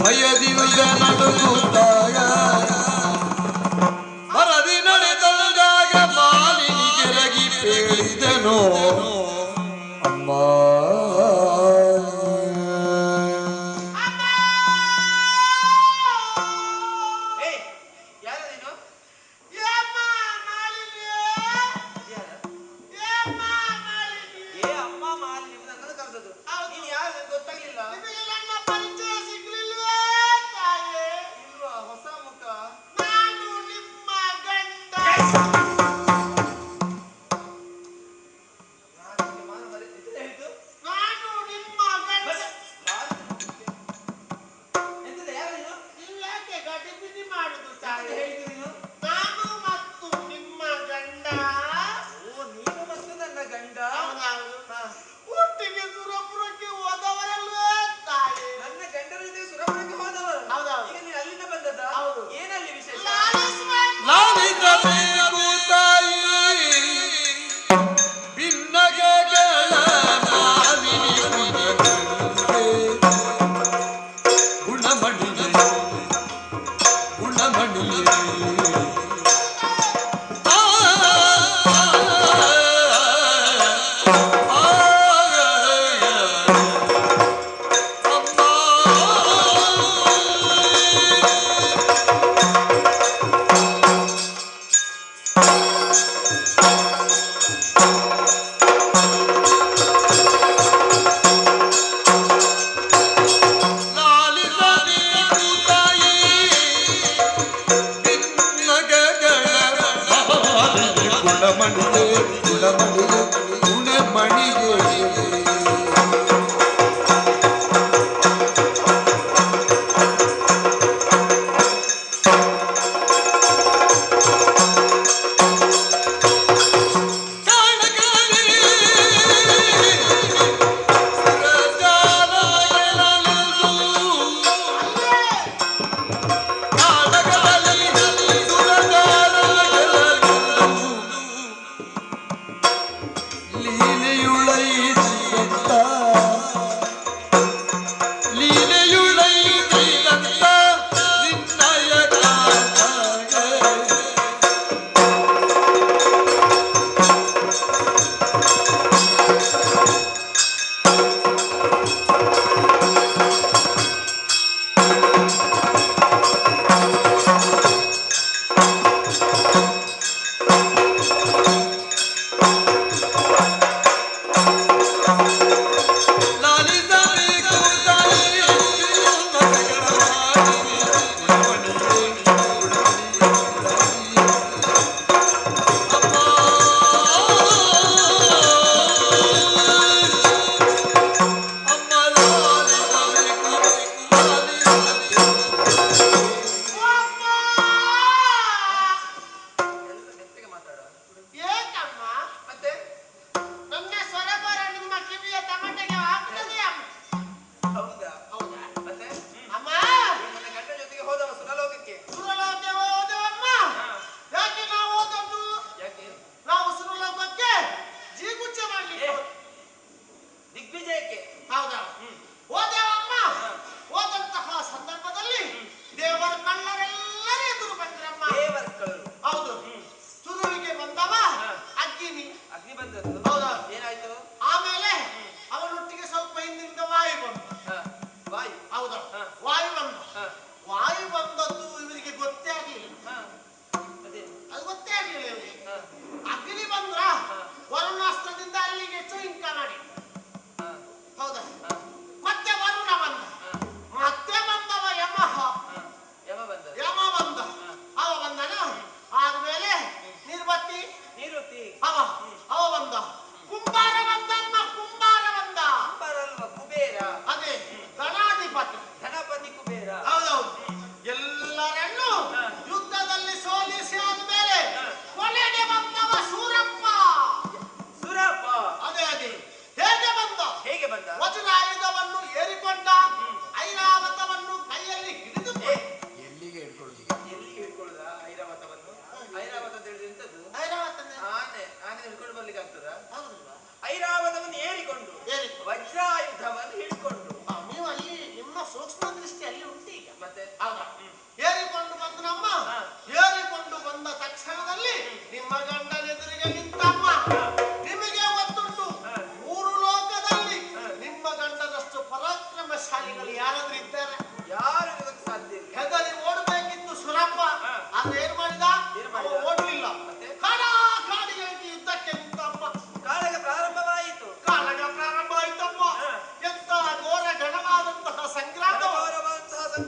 ಭಯದಿಂದ ನಡುಗುತ್ತಾಗ ಮರದಿ ನಡೆದಾಗ ಮಾಲಿನಿಗೆ ರಗಿ ಹೇಳಿದನು ಅಮ್ಮ. ಗುಣಮಡಿ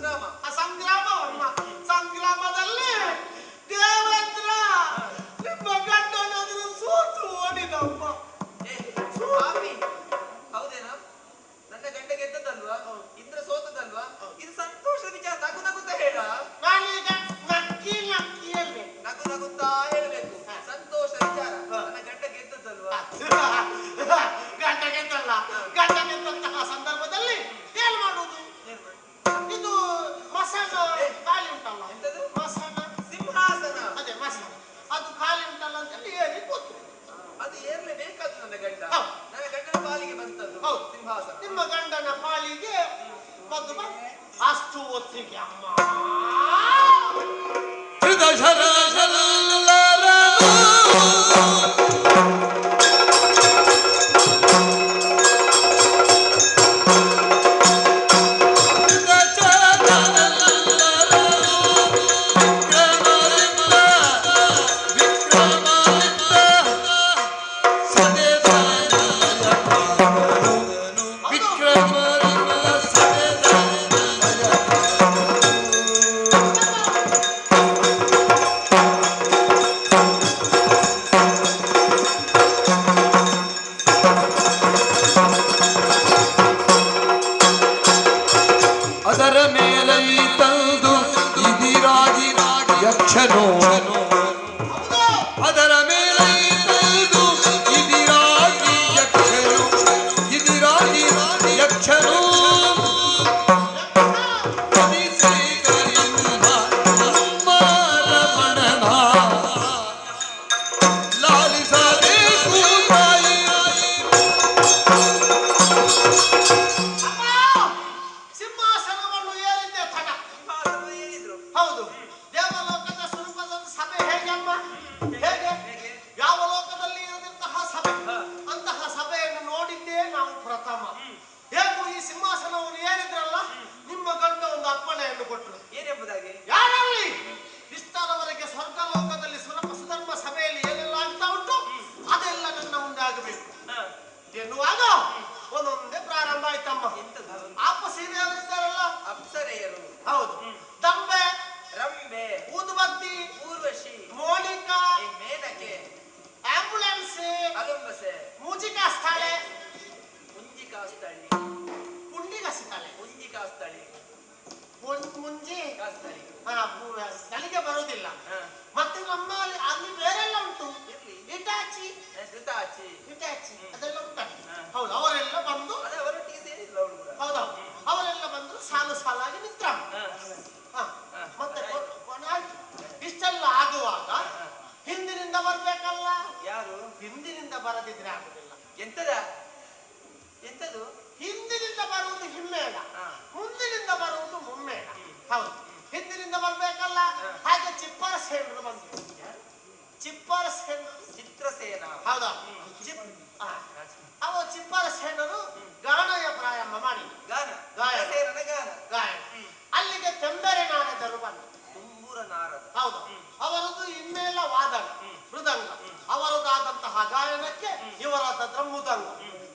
ಸಂಗ್ರಾಮ. ಆ ಸಂಗ್ರಾಮವನ್ನ ಸಂಗ್ರಾಮದಲ್ಲಿ ದೇವೇಂದ್ರ ನಿಮ್ಮ ಗಂಡನಾದ್ರೂ ಸೋತು ಓಡಿದಮ್ಮ. ಸ್ವಾಮಿ ಹೌದೇನಾ? ನನ್ನ ಗಂಡ ಗೆದ್ದದಲ್ವಾ? ಇಂದ್ರ ಸೋತದಲ್ವಾ? ಇದು ಸಂತೋಷದ ವಿಚಾರ. ನಗು ನಗುತ್ತಾ ಹೇಳ. ನಾನೀಗ ನಕ್ಕಿ ನಕ್ಕಿ ಹೇಳ್ಬೇಕು. ನಗು ನಗುತ್ತಾ ಹೇಳ್ಬೇಕು. ಸಂತೋಷ ವಿಚಾರ. ನನ್ನ ಗಂಡ ಗೆದ್ದದಲ್ವಾ? ಗಂಡ ಗೆದ್ದಲ್ಲ. ಗಂಡ ಗೆದ್ದಂತಹ ಸಂದರ್ಭದಲ್ಲಿ ಏನ್ ಮಾಡುದು? ಇದು ಮಸಾನ ಖಾಲಿ ಉಂಟಲ್ಲ, ಮಸಾನ ಸಿಂಹಾಸನ. ಅದೇ ಮಸಾನ ಅದು ಖಾಲಿ ಉಂಟಲ್ಲ ಅಂತೇಳಿ ಏರಿ ಕೂತು. ಅದು ಏರ್ಲೇಬೇಕಾದ ನನ್ನ ಗಂಡ. ನನ್ನ ಗಂಡನ ಪಾಲಿಗೆ ಬಂತದ್ದು ಸಿಂಹಾಸನ. ನಿಮ್ಮ ಗಂಡನ ಪಾಲಿಗೆ ಮದ್ದು ಅಷ್ಟು ಹೊತ್ತಿಗೆ ಅಮ್ಮ ಅದರ ಮೇಲೆ ತಂದು ಇದಿರಾಗಿ ಯಕ್ಷನೋ, ಅದರ ಮೇಲೆ ತಂದು ಇದಿರಾಗಿ ಯಕ್ಷನು, ಇದಿರಾಗಿ ಯಕ್ಷನು ಸಿಂಹಾಸನವನ್ನು ಏರಿದ್ದೆ ತಡ. ಹೌದು, ದೇವಲೋಕದ ಸ್ವರೂಪದ ಸಭೆ ಹೇಗೆ ಅಮ್ಮ? ಹೇಗೆ? ಯಾವ ಲೋಕದಲ್ಲಿ ಇರದಂತಹ ಸಭೆ, ಅಂತಹ ಸಭೆಯನ್ನು ನೋಡಿದ್ದೇ ನಾವು ಪ್ರಥಮ. ಹೇಗೂ ಈ ಸಿಂಹಾಸನವನ್ನು ಏರಿದ್ರಲ್ಲ, ನಿಮ್ಮ ಗಂಡ ಒಂದು ಅಪ್ಪಣೆಯನ್ನು ಕೊಟ್ಟರು. ಏನೆಂಬುದಾಗಿ? ಯಾರಲ್ಲಿ ಇಷ್ಟರವರೆಗೆ ಸ್ವರ್ಗ ಲೋಕದಲ್ಲಿ ಸುಧರ್ಮ ಸಭೆಯಲ್ಲಿ ಏನೆಲ್ಲ ಆಗ್ತಾ ಉಂಟು ಅದೆಲ್ಲ ನನ್ನ ಮುಂದೆ ಆಗಬೇಕು ಎನ್ನುವಾಗ ಒಂದೊಂದೇ ಪ್ರಾರಂಭ ಆಯ್ತಮ್ಮ. ಆಪಸೀರೆಯವರಿದ್ದಾರಲ್ಲ, ಅಪ್ಸರೆಯರು. ಹೌದು, ದಂಬೆ, ರಂಬೆ, ಊದುಬತ್ತಿ, ಊರ್ವಶಿ, ಮೋನಿಕಾ, ಮೇನಕೆ, ಆಂಬುಲೆನ್ಸ್, ಅಗಂಬಸೆ, ಮೂಜಿಕಾ ಸ್ಥಳೆ, ಮುಂಜಿಕಾಸ್ತಳಿ, ಪುಂಡಿಗಸಿತಳೆ, ಮುಂಜಿಕಾಸ್ತಳಿ, ಮುಂಜಿ ಕಾಸ್ತಳಿ. ಸ್ಥಳಿಗೆ ಬರುವುದಿಲ್ಲ. ಮತ್ತೆ ನಮ್ಮಲ್ಲಿ ಅಲ್ಲಿ ಬೇರೆಲ್ಲ ಉಂಟು, ಇಟಾಚಿ, ಋತಾಚಿ, ಇಟಾಚಿ ಅದೆಲ್ಲ ಉಂಟಲ್ಲ. ಹೌದು, ಅವರೆಲ್ಲ ಬಂದು ಅವರೊಟ್ಟಿಗೆ ಸೇರಿದ್ರು ಅವಳು ಕೂಡ. ಹೌದೌದು, ಅವರೆಲ್ಲ ಬಂದ್ರು ಸಾಲು ಸಾಲಾಗಿ ನಿಂತ್ರ. ಮತ್ತೆ ಇಷ್ಟೆಲ್ಲ ಆಗುವಾಗ ಹಿಂದಿನಿಂದ ಬರ್ಬೇಕಲ್ಲ. ಯಾರು? ಹಿಂದಿನಿಂದ ಬರದಿದ್ರೆ ಆಗುದಿಲ್ಲ. ಎಂತದ? ಎಂತದು? ಹಿಂದಿನಿಂದ ಬರುವುದು ಹಿಮ್ಮೇಳ, ಮುಂದಿನಿಂದ ಬರುವುದು ಮುಮ್ಮೇಳ. ಹೌದು, ಹಿಂದಿನಿಂದ ಬರ್ಬೇಕಲ್ಲ. ಹಾಗೆ ಚಿಪ್ಪರ ಸೇನರು ಬಂದ್ರು. ಚಿಪ್ಪರ ಸೇನರು, ಚಿತ್ರಸೇನ. ಹೌದಾ? ಅವ ಚಿಪ್ಪರ ಸೇನರು ಗಾನಯ ಪ್ರಾರಂಭ ಮಾಡಿ ಗಾನ, ಗಾಯನ ಗಾನ, ಗಾಯನ. ಅಲ್ಲಿಗೆ ತೆಂಬೆರೆ ನಾರದರು ಬಂದರು. ತುಂಬೂರ ನಾರದ. ಹೌದು, ಅವರದ್ದು ಇನ್ನೆಲ್ಲ ವಾದನ ಮೃದಂಗ, ಅವರದಾದಂತಹ ಗಾಯನಕ್ಕೆ ಇವರದಾದ ಮೃದಂಗ.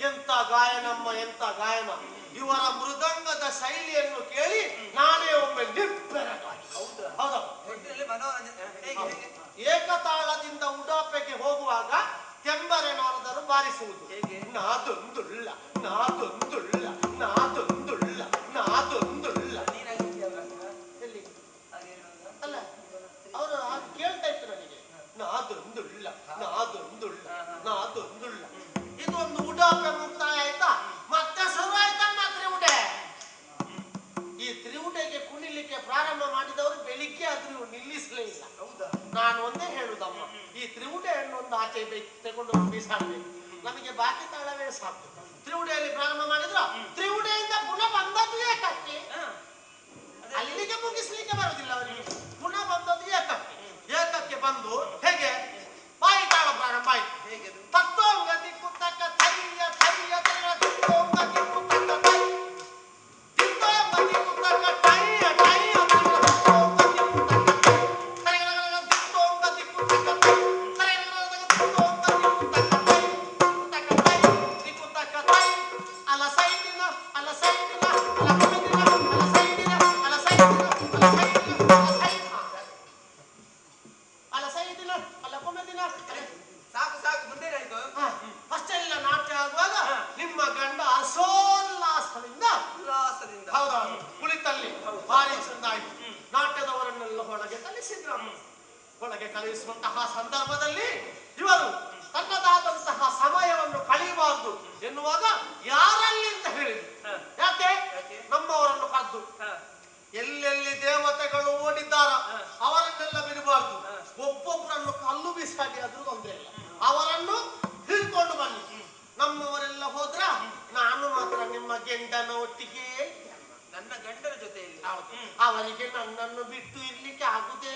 ಎಂತ ಗಾಯನಮ್ಮ, ಎಂತ ಗಾಯನ! ಇವರ ಮೃದಂಗದ ಶೈಲಿಯನ್ನು ಕೇಳಿ ನಾನೇ ಒಮ್ಮೆ ನಿಬ್ಬೆರಗಾಗಿ. ಹೌದಾ? ಏಕತಾಳದಿಂದ ಉಡಾಪೆಗೆ ಹೋಗುವಾಗ ತೆಂಬರೆ ನಾರದರು ಬಾರಿಸುವುದು. ನಾದೊಂದುಳ್ಳ, ನಾದೊಂದುಳ್ಳ, ನಾದೊಂದುಳ್ಳ, ನಾದೊಂದುಳ್ಳ. ಅಲ್ಲ, ಅವರು ಕೇಳ್ತಾ ಇತ್ತು ನನಗೆ, ನಾದೊಂದುಳ್ಳ, ನಾದೊಂದುಳ್ಳ, ನಾದೊಂದುಳ್ಳ. ಇದು ಒಂದು ಉಡಾಪೆ ಮುಕ್ತಾಯ ಆಯ್ತಾ? ಮತ್ತೆ ಶುರು ಆಯ್ತಮ್ಮ ತ್ರಿವುಡೆ. ಈ ತ್ರಿವುಡೆಗೆ ಕುಣಿಲಿಕ್ಕೆ ಪ್ರಾರಂಭ ಮಾಡಿದವರು ಬೆಳಿಗ್ಗೆ ಆದ್ರೂ ನಿಲ್ಲಿಸಲೇ ಇಲ್ಲ. ನಾನು ಒಂದೇ ಹೇಳುದಮ್ಮ, ಈ ತ್ರಿವುಡೆಯನ್ನು ಒಂದು ಆಚೆ ತಗೊಂಡು ಬೀಸಾಡಬೇಕು. ನಮಗೆ ಬಾಕಿ ತಾಳವೇ ಸಾಕು. ತ್ರಿವುಡೆಯಲ್ಲಿ ಪ್ರಾರಂಭ ಮಾಡಿದ್ರ ತ್ರಿವುಡೆಯಿಂದ ಪುನಃ ಬಂದದ್ದು ಏಕಕ್ಕೆ, ಅಲ್ಲಿಗೆ ಮುಗಿಸ್ಲಿಕ್ಕೆ ಬರುವುದಿಲ್ಲ ಅವರಿಗೆ. ಪುನಃ ಬಂದದ್ದು ಏಕಕ್ಕೆ. ಏಕಕ್ಕೆ ಬಂದು ಹೇಗೆ ಬಾಯಿ ತಾಳ ಪ್ರಾರಂಭ ಆಯ್ತು. ಹೇಗೆ? ತತ್ತೋಂಗ ದಿಕ್ಕು ತಕ್ಕ ಥೈಯ ಥೈಯ ತೈಯ ತತ್ತೋಂಗ ದಿಕ್ಕು ತಕ್ಕ ಥೈ, ತಿತ್ತೋಂಗ ದಿಕ್ಕು ತಕ್ಕ ಥೈಯ ಥೈಯ ತೈಯ ತತ್ತೋಂಗ ದಿಕ್ಕು ತಕ್ಕ ಥೈ, ತಿತ್ತೋಂಗ ದಿಕ್ಕು ತಕ್ಕ ಥೈ, ತಿತ್ತೋಂಗ ದಿಕ್ಕು ತಕ್ಕ ಥೈ, ತಕ್ಕ ಥೈ, ದಿಕ್ಕು ತಕ್ಕ ಥೈ. ಅಲ ಸೈಡಿನ, ಅಲ ಸೈಡಿನ, ಅಲ ಕಮಿದಿನ, ಅಲ ಸೈಡಿನ, ಅಲ ಸೈಡಿನ. ಅಲ್ಲ ಸೈ ದಿನ ಅಲ್ಲ ಕೊಮ್ಮೆ ದಿನ ಸಾಕು ಸಾಕು ಮುಂದೇನಾಯ್ತು? ಅಷ್ಟೆಲ್ಲ ನಾಟ್ಯ ಆಗುವಾಗ ನಿಮ್ಮ ಗಂಡ ಅಸೋಲ್ಲಾಸದಿಂದ ಹೌದೌದು ಕುಳಿತಲ್ಲಿ ಭಾರಿ ಚಂದ ಆಯ್ತು. ನಾಟ್ಯದವರನ್ನೆಲ್ಲ ಒಳಗೆ ಕಲಿಸಿದ್ರು. ಒಳಗೆ ಕಲಿಸುವಂತಹ ಸಂದರ್ಭದಲ್ಲಿ ಇವರು ತನ್ನದಾದಂತಹ ಸಮಯವನ್ನು ಕಳೆಯಬಾರದು ಎನ್ನುವಾಗ ಯಾರಲ್ಲಿ ಅಂತ ಹೇಳಿದ್ರು. ಯಾಕೆ ನಮ್ಮವರನ್ನು ಕದ್ದು ಎಲ್ಲೆಲ್ಲಿ ದೇವತೆಗಳು ಓಡಿದ್ದಾರ ಅವರನ್ನೆಲ್ಲ ಬಿಡಬಾರ್ದು. ಒಬ್ಬೊಬ್ಬರನ್ನು ಕಲ್ಲು ಬಿಸಾಡಿ ಆದ್ರೂ ತೊಂದರೆ ಇಲ್ಲ, ಅವರನ್ನು ಹಿಡ್ಕೊಂಡು ಬನ್ನಿ. ನಮ್ಮವರೆಲ್ಲ ಹೋದ್ರ ನಾನು ಮಾತ್ರ ನಿಮ್ಮ ಗಂಡನ ಒಟ್ಟಿಗೆ, ನನ್ನ ಗಂಡನ ಜೊತೆಯಲ್ಲಿ ಅವರಿಗೆ ನನ್ನನ್ನು ಬಿಟ್ಟು ಇರ್ಲಿಕ್ಕೆ ಆಗುದೇ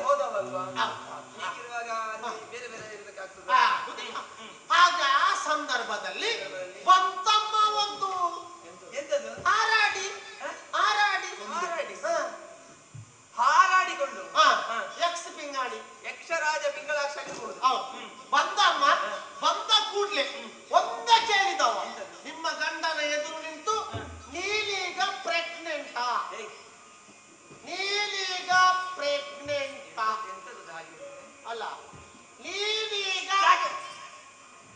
ಹೋದವಲ್ವಾ? ಹೀಗಿರುವಾಗ ಬೇರೆ ಬೇರೆ ಇರಬೇಕಾಗ್ತದೆ. ಆಗ ಆ ಸಂದರ್ಭದಲ್ಲಿ ಬಂತಮ್ಮ ಒಂದು ಎಂತದು? ಹಾರಾಡಿ ಹಾರಾಡಿ ಹಾರಾಡಿ ಹಾರಾಡಿಕೊಂಡು ಯಕ್ಷ ಪಿಂಗಾಡಿ ಯಕ್ಷರಾಜ ಪಿಂಗಳಾಕ್ಷ ಆಗಿರ್ಬೋದು. ಬಂದಮ್ಮ ಬಂದ ಕೂಡ್ಲೆ ಒಂದ ಕೇಳಿದವ ನಿಮ್ಮ ಗಂಡನ ಎದುರು ನಿಂತು ನೀನೀಗ ಪ್ರೆಗ್ನೆಂಟಾ, ನೀನೀಗ ಪ್ರೆಗ್ನೆಂಟಾ ಅಲ್ಲ ನೀನೀಗ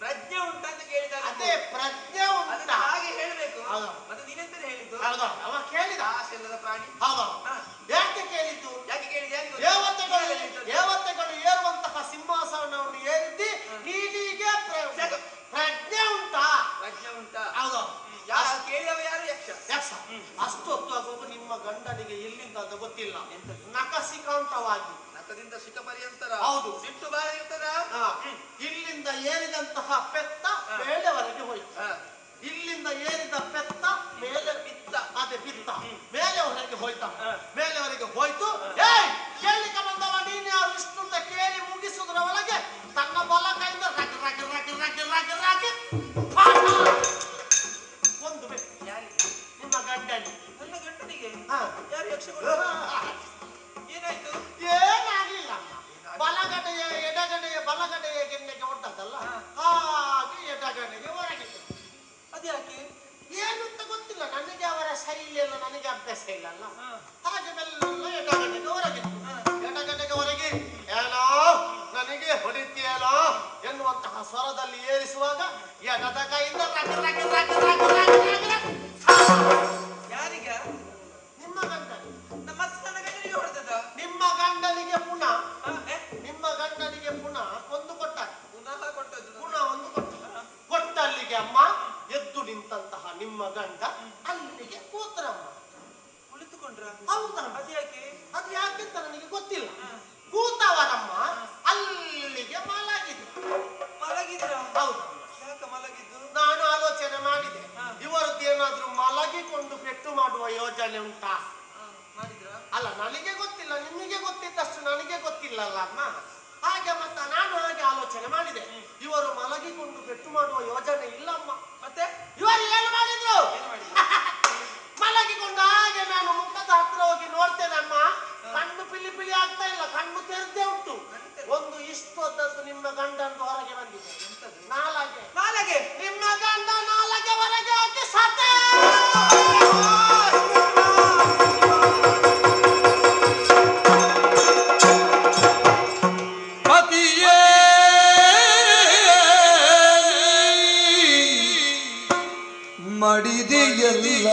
ಪ್ರಜ್ಞೆ ಉಂಟಂತ ಕೇಳಿದಾಗ ಅದೇ ಪ್ರಜ್ಞೆ ಉಂಟ ಹಾಗೆ ಹೇಳ್ಬೇಕು. ಮತ್ತೆ ನೀನೆಂತ ಹೇಳಿದ್ದು? ಹೌದಾ ಅವ ಕೇಳಿದ ಆಶೆಲ್ಲದ ಪ್ರಾಣಿ. ಹೌದಾ ಯಾಕೆ ಕೇಳಿದ್ದು? ಯಾಕೆ ಕೇಳಿದ? ದೇವತೆಗಳು ಏರುವಂತಹ ಸಿಂಹಾಸನವನ್ನು ಏರಿದ್ದಿ ನೀನೀಗ ಪ್ರಜ್ಞೆ ಉಂಟಾ? ಪ್ರಜ್ಞೆ ಉಂಟಾ? ಹೌದಾ ಕೇಳಿದವ ಯಾರು? ಯಕ್ಷ. ಯಕ್ಷ ಅಷ್ಟು ಹೊತ್ತಾಗುವಾಗ ನಿಮ್ಮ ಗಂಡನಿಗೆ ಎಲ್ಲಿಂದ ಅಂತ ಗೊತ್ತಿಲ್ಲ, ನಖಸಿಕಾಂತವಾಗಿ ನಖದಿಂದ ಶಿಖ ಪರ್ಯಂತರ ಹೌದು ಸಿಟ್ಟು ಬಾರಿ ಇರ್ತದ. ಇಲ್ಲಿಂದ ಏರಿದಂತಹ ಪೆತ್ತ ಮೇಲೆವರೆಗೆ ಹೋಯ್ತು, ಇಲ್ಲಿಂದ ಏರಿದ ಪೆತ್ತ ಮೇಲೆ ಬಿತ್ತ, ಅದೇ ಬಿತ್ತ ಮೇಲೆವರೆಗೆ ಹೋಯ್ತ, ಮೇಲೆವರೆಗೆ ಹೋಯ್ತು. ಕೇಳಲಿಕ್ಕೆ ಬಂದವ ನೀನು ಯಾರು ಇಷ್ಟು ಅಂತ ಕೇಳಿ ಮುಗಿಸುವುದರ ಒಳಗೆ ತನ್ನ ಬಲ ಕೈಯಿಂದ rug rug rug rug rug rug ಒಂದು ನಿಮ್ಮ ಗಂಡನಿಗೆ. ನನ್ನ ಗಂಡನಿಗೆ ಯಾರು ಯಕ್ಷಗಳು? ಏನಾಯ್ತು? ಏನಾಗ್ಲಿಲ್ಲ, ಬಲಗಡೆಯ ಎಡಗಡೆಯ ಬಲಗಡೆಯ ಗೆನ್ನೆಗೆ ಹೊಟ್ಟದಲ್ಲ ಹಾಗೆ ಎಡಗಡೆಗೆ ಹೊರಗಿದೆ. ಅದ್ಯಾಕೆ ಏನು ಅಂತ ಗೊತ್ತಿಲ್ಲ ನನಗೆ, ಅವರ ಶೈಲಿ ಎಲ್ಲ ನನಗೆ ಅಭ್ಯಾಸ ಇಲ್ಲಲ್ಲ. ಹಾಗೆ ಮೆಲ್ಲ ಎಡಗಡೆಗೆ ಹೊರಗಿತ್ತು. ಎಡಗಡೆಗೆ ಹೊರಗೆ ಏನೋ ನನಗೆ ಹೊಡಿತೀಯನೋ ಎನ್ನುವಂತಹ ಸ್ವರದಲ್ಲಿ ಏರಿಸುವಾಗ ಎಡದ ಕೈಯಿಂದ rug rug rug rug rug rug ಯಾರಿಗ? ನಿಮ್ಮ ಗಂಡನಿಗೆ. ನನ್ನ ಗಂಡನಿಗೆ ಹೊಡೆದದ? ನಿಮ್ಮ ಗಂಡನಿಗೆ ಪುನಃ ನಿಮ್ಮ ಗಂಡನಿಗೆ ಪುನಃ ಒಂದು ಕೊಟ್ಟ, ಪುನಃ ಕೊಟ್ಟದ್ದು ಪುನಃ ಒಂದು ಕೊಟ್ಟ. ಕೊಟ್ಟಲ್ಲಿಗೆ ಅಮ್ಮ ಎದ್ದು ನಿಂತಹ ನಿಮ್ಮ ಗಂಡ ಅಲ್ಲಿಗೆ ಕೂತ್ರಮ್ಮ. ಕುಳಿತುಕೊಂಡ್ರ? ಹೌದಾ? ಅದ್ಯಾಕೆ? ಅದು ಯಾಕೆಂತ ನನಗೆ ಗೊತ್ತಿಲ್ಲ. ಕೂತವರಮ್ಮ ಅಲ್ಲಿಗೆ ಮಲಗಿದ್ರು. ಮಲಗಿದ್ರ? ಹೌದು. ಯಾಕೆ ಮಲಗಿದ್ದು? ನಾನು ಆಲೋಚನೆ ಮಾಡಿದೆ, ಇವರದ್ದು ಏನಾದ್ರೂ ಮಲಗಿಕೊಂಡು ಪೆಟ್ಟು ಮಾಡುವ ಯೋಜನೆ ಉಂಟಾ? ಅಲ್ಲ ನನಗೆ ಗೊತ್ತಿಲ್ಲ, ನಿಮಗೆ ಗೊತ್ತಿದ್ದಷ್ಟು ನನಗೆ ಗೊತ್ತಿಲ್ಲಲ್ಲ ಅಮ್ಮ. ಹಾಗೆ ಮತ್ತೆ ನಾನು ಹಾಗೆ ಆಲೋಚನೆ ಮಾಡಿದೆ, ಇವರು ಮಲಗಿಕೊಂಡು ಪೆಟ್ಟು ಮಾಡುವ ಯೋಜನೆ ಇಲ್ಲಮ್ಮ. ಮತ್ತೆ ಇವರು ಏನು ಮಾಡಿದ್ರು? ಮಲಗಿಕೊಂಡು ಹಾಗೆ ನಾನು ಮುಖದ ಹತ್ರ ಹೋಗಿ ನೋಡ್ತೇನಮ್ಮ, ಕಣ್ಣು ಪಿಲಿ ಪಿಲಿ ಆಗ್ತಾ ಇಲ್ಲ, ಕಣ್ಣು ತೆರೆದೇ ಉಂಟು. ಒಂದು ಇಷ್ಟೊದ್ದದ್ದು ನಿಮ್ಮ ಗಂಡಂದು ಹೊರಗೆ ಬಂದಿದೆ. ನಾಲಗೆ ನಾಲಗೆ ನಿಮ್ಮ ಗಂಡ ನಾಲಗೆ ಹೊರಗೆ ಹಾಕಿ ಸತ್ತೇ. ಪತಿಯೇ ಮಡಿದೆಯಲ್ಲ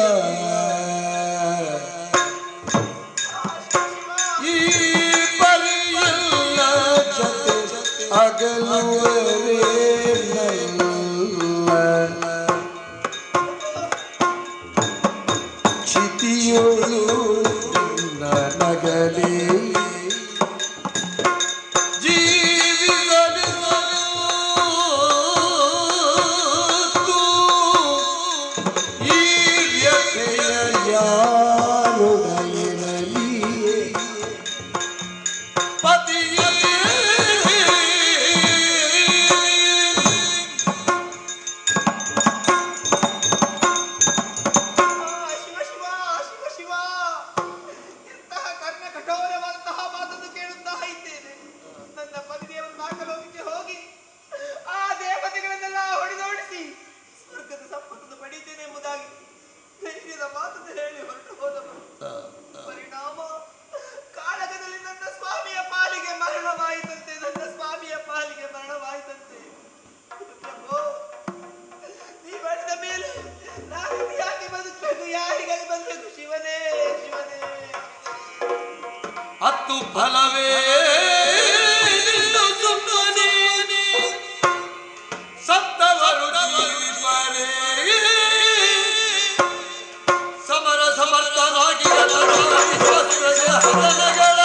ಈ ಪರಿಯಲ್ಲ ಜೊತೆ ಅಗಲುವರೇ ಚಿತಿಯೋಳು ನನಗಲೇ ಪತಿಯೇ ಹತ್ತು ಫಲವೇ ಸುಮ್ಮನೆ ಸತ್ತವರು ಜೀವಿಪರೇ ಸಮರ ಸಮರ್ಥನಾಗಿ ಹತನಗಳ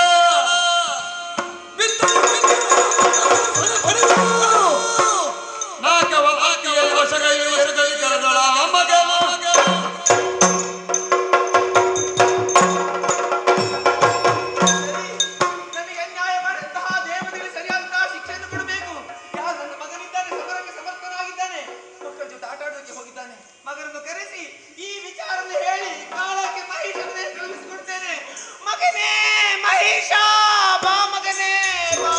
ನಾಕವ ಆಕೆಯ ವಶಗೈಯ ಎರುಗೈ ಕರೆದಳ ಮಗ ನನಗೆ ಅನ್ಯಾಯ ಮಾಡಿದಂತಹ ದೇವತೆಗಳಿಗೆ ಸರಿಯಾದಂತಹ ಶಿಕ್ಷೆಯನ್ನು ಕೊಡಬೇಕು. ಯಾರು ನನ್ನ ಮಗನಿದ್ದಾನೆ, ಸಮರಕ್ಕೆ ಸಮರ್ಥನಾಗಿದ್ದಾನೆ, ಮಕ್ಕಳ ಜೊತೆ ಆಟ ಆಡೋದಕ್ಕೆ ಹೋಗಿದ್ದಾನೆ, ಮಗನನ್ನು ಕರೆಸಿ ಈ ವಿಚಾರವನ್ನು ಹೇಳಿ ಕಾಳಕ್ಕೆ ಮಹಿಷನೇ ಕಳುಹಿಸಿಕೊಡ್ತೇನೆ. ಮಗನೇ ಮಹಿಷ, ಬಾ ಮಗನೇ ಬಾ.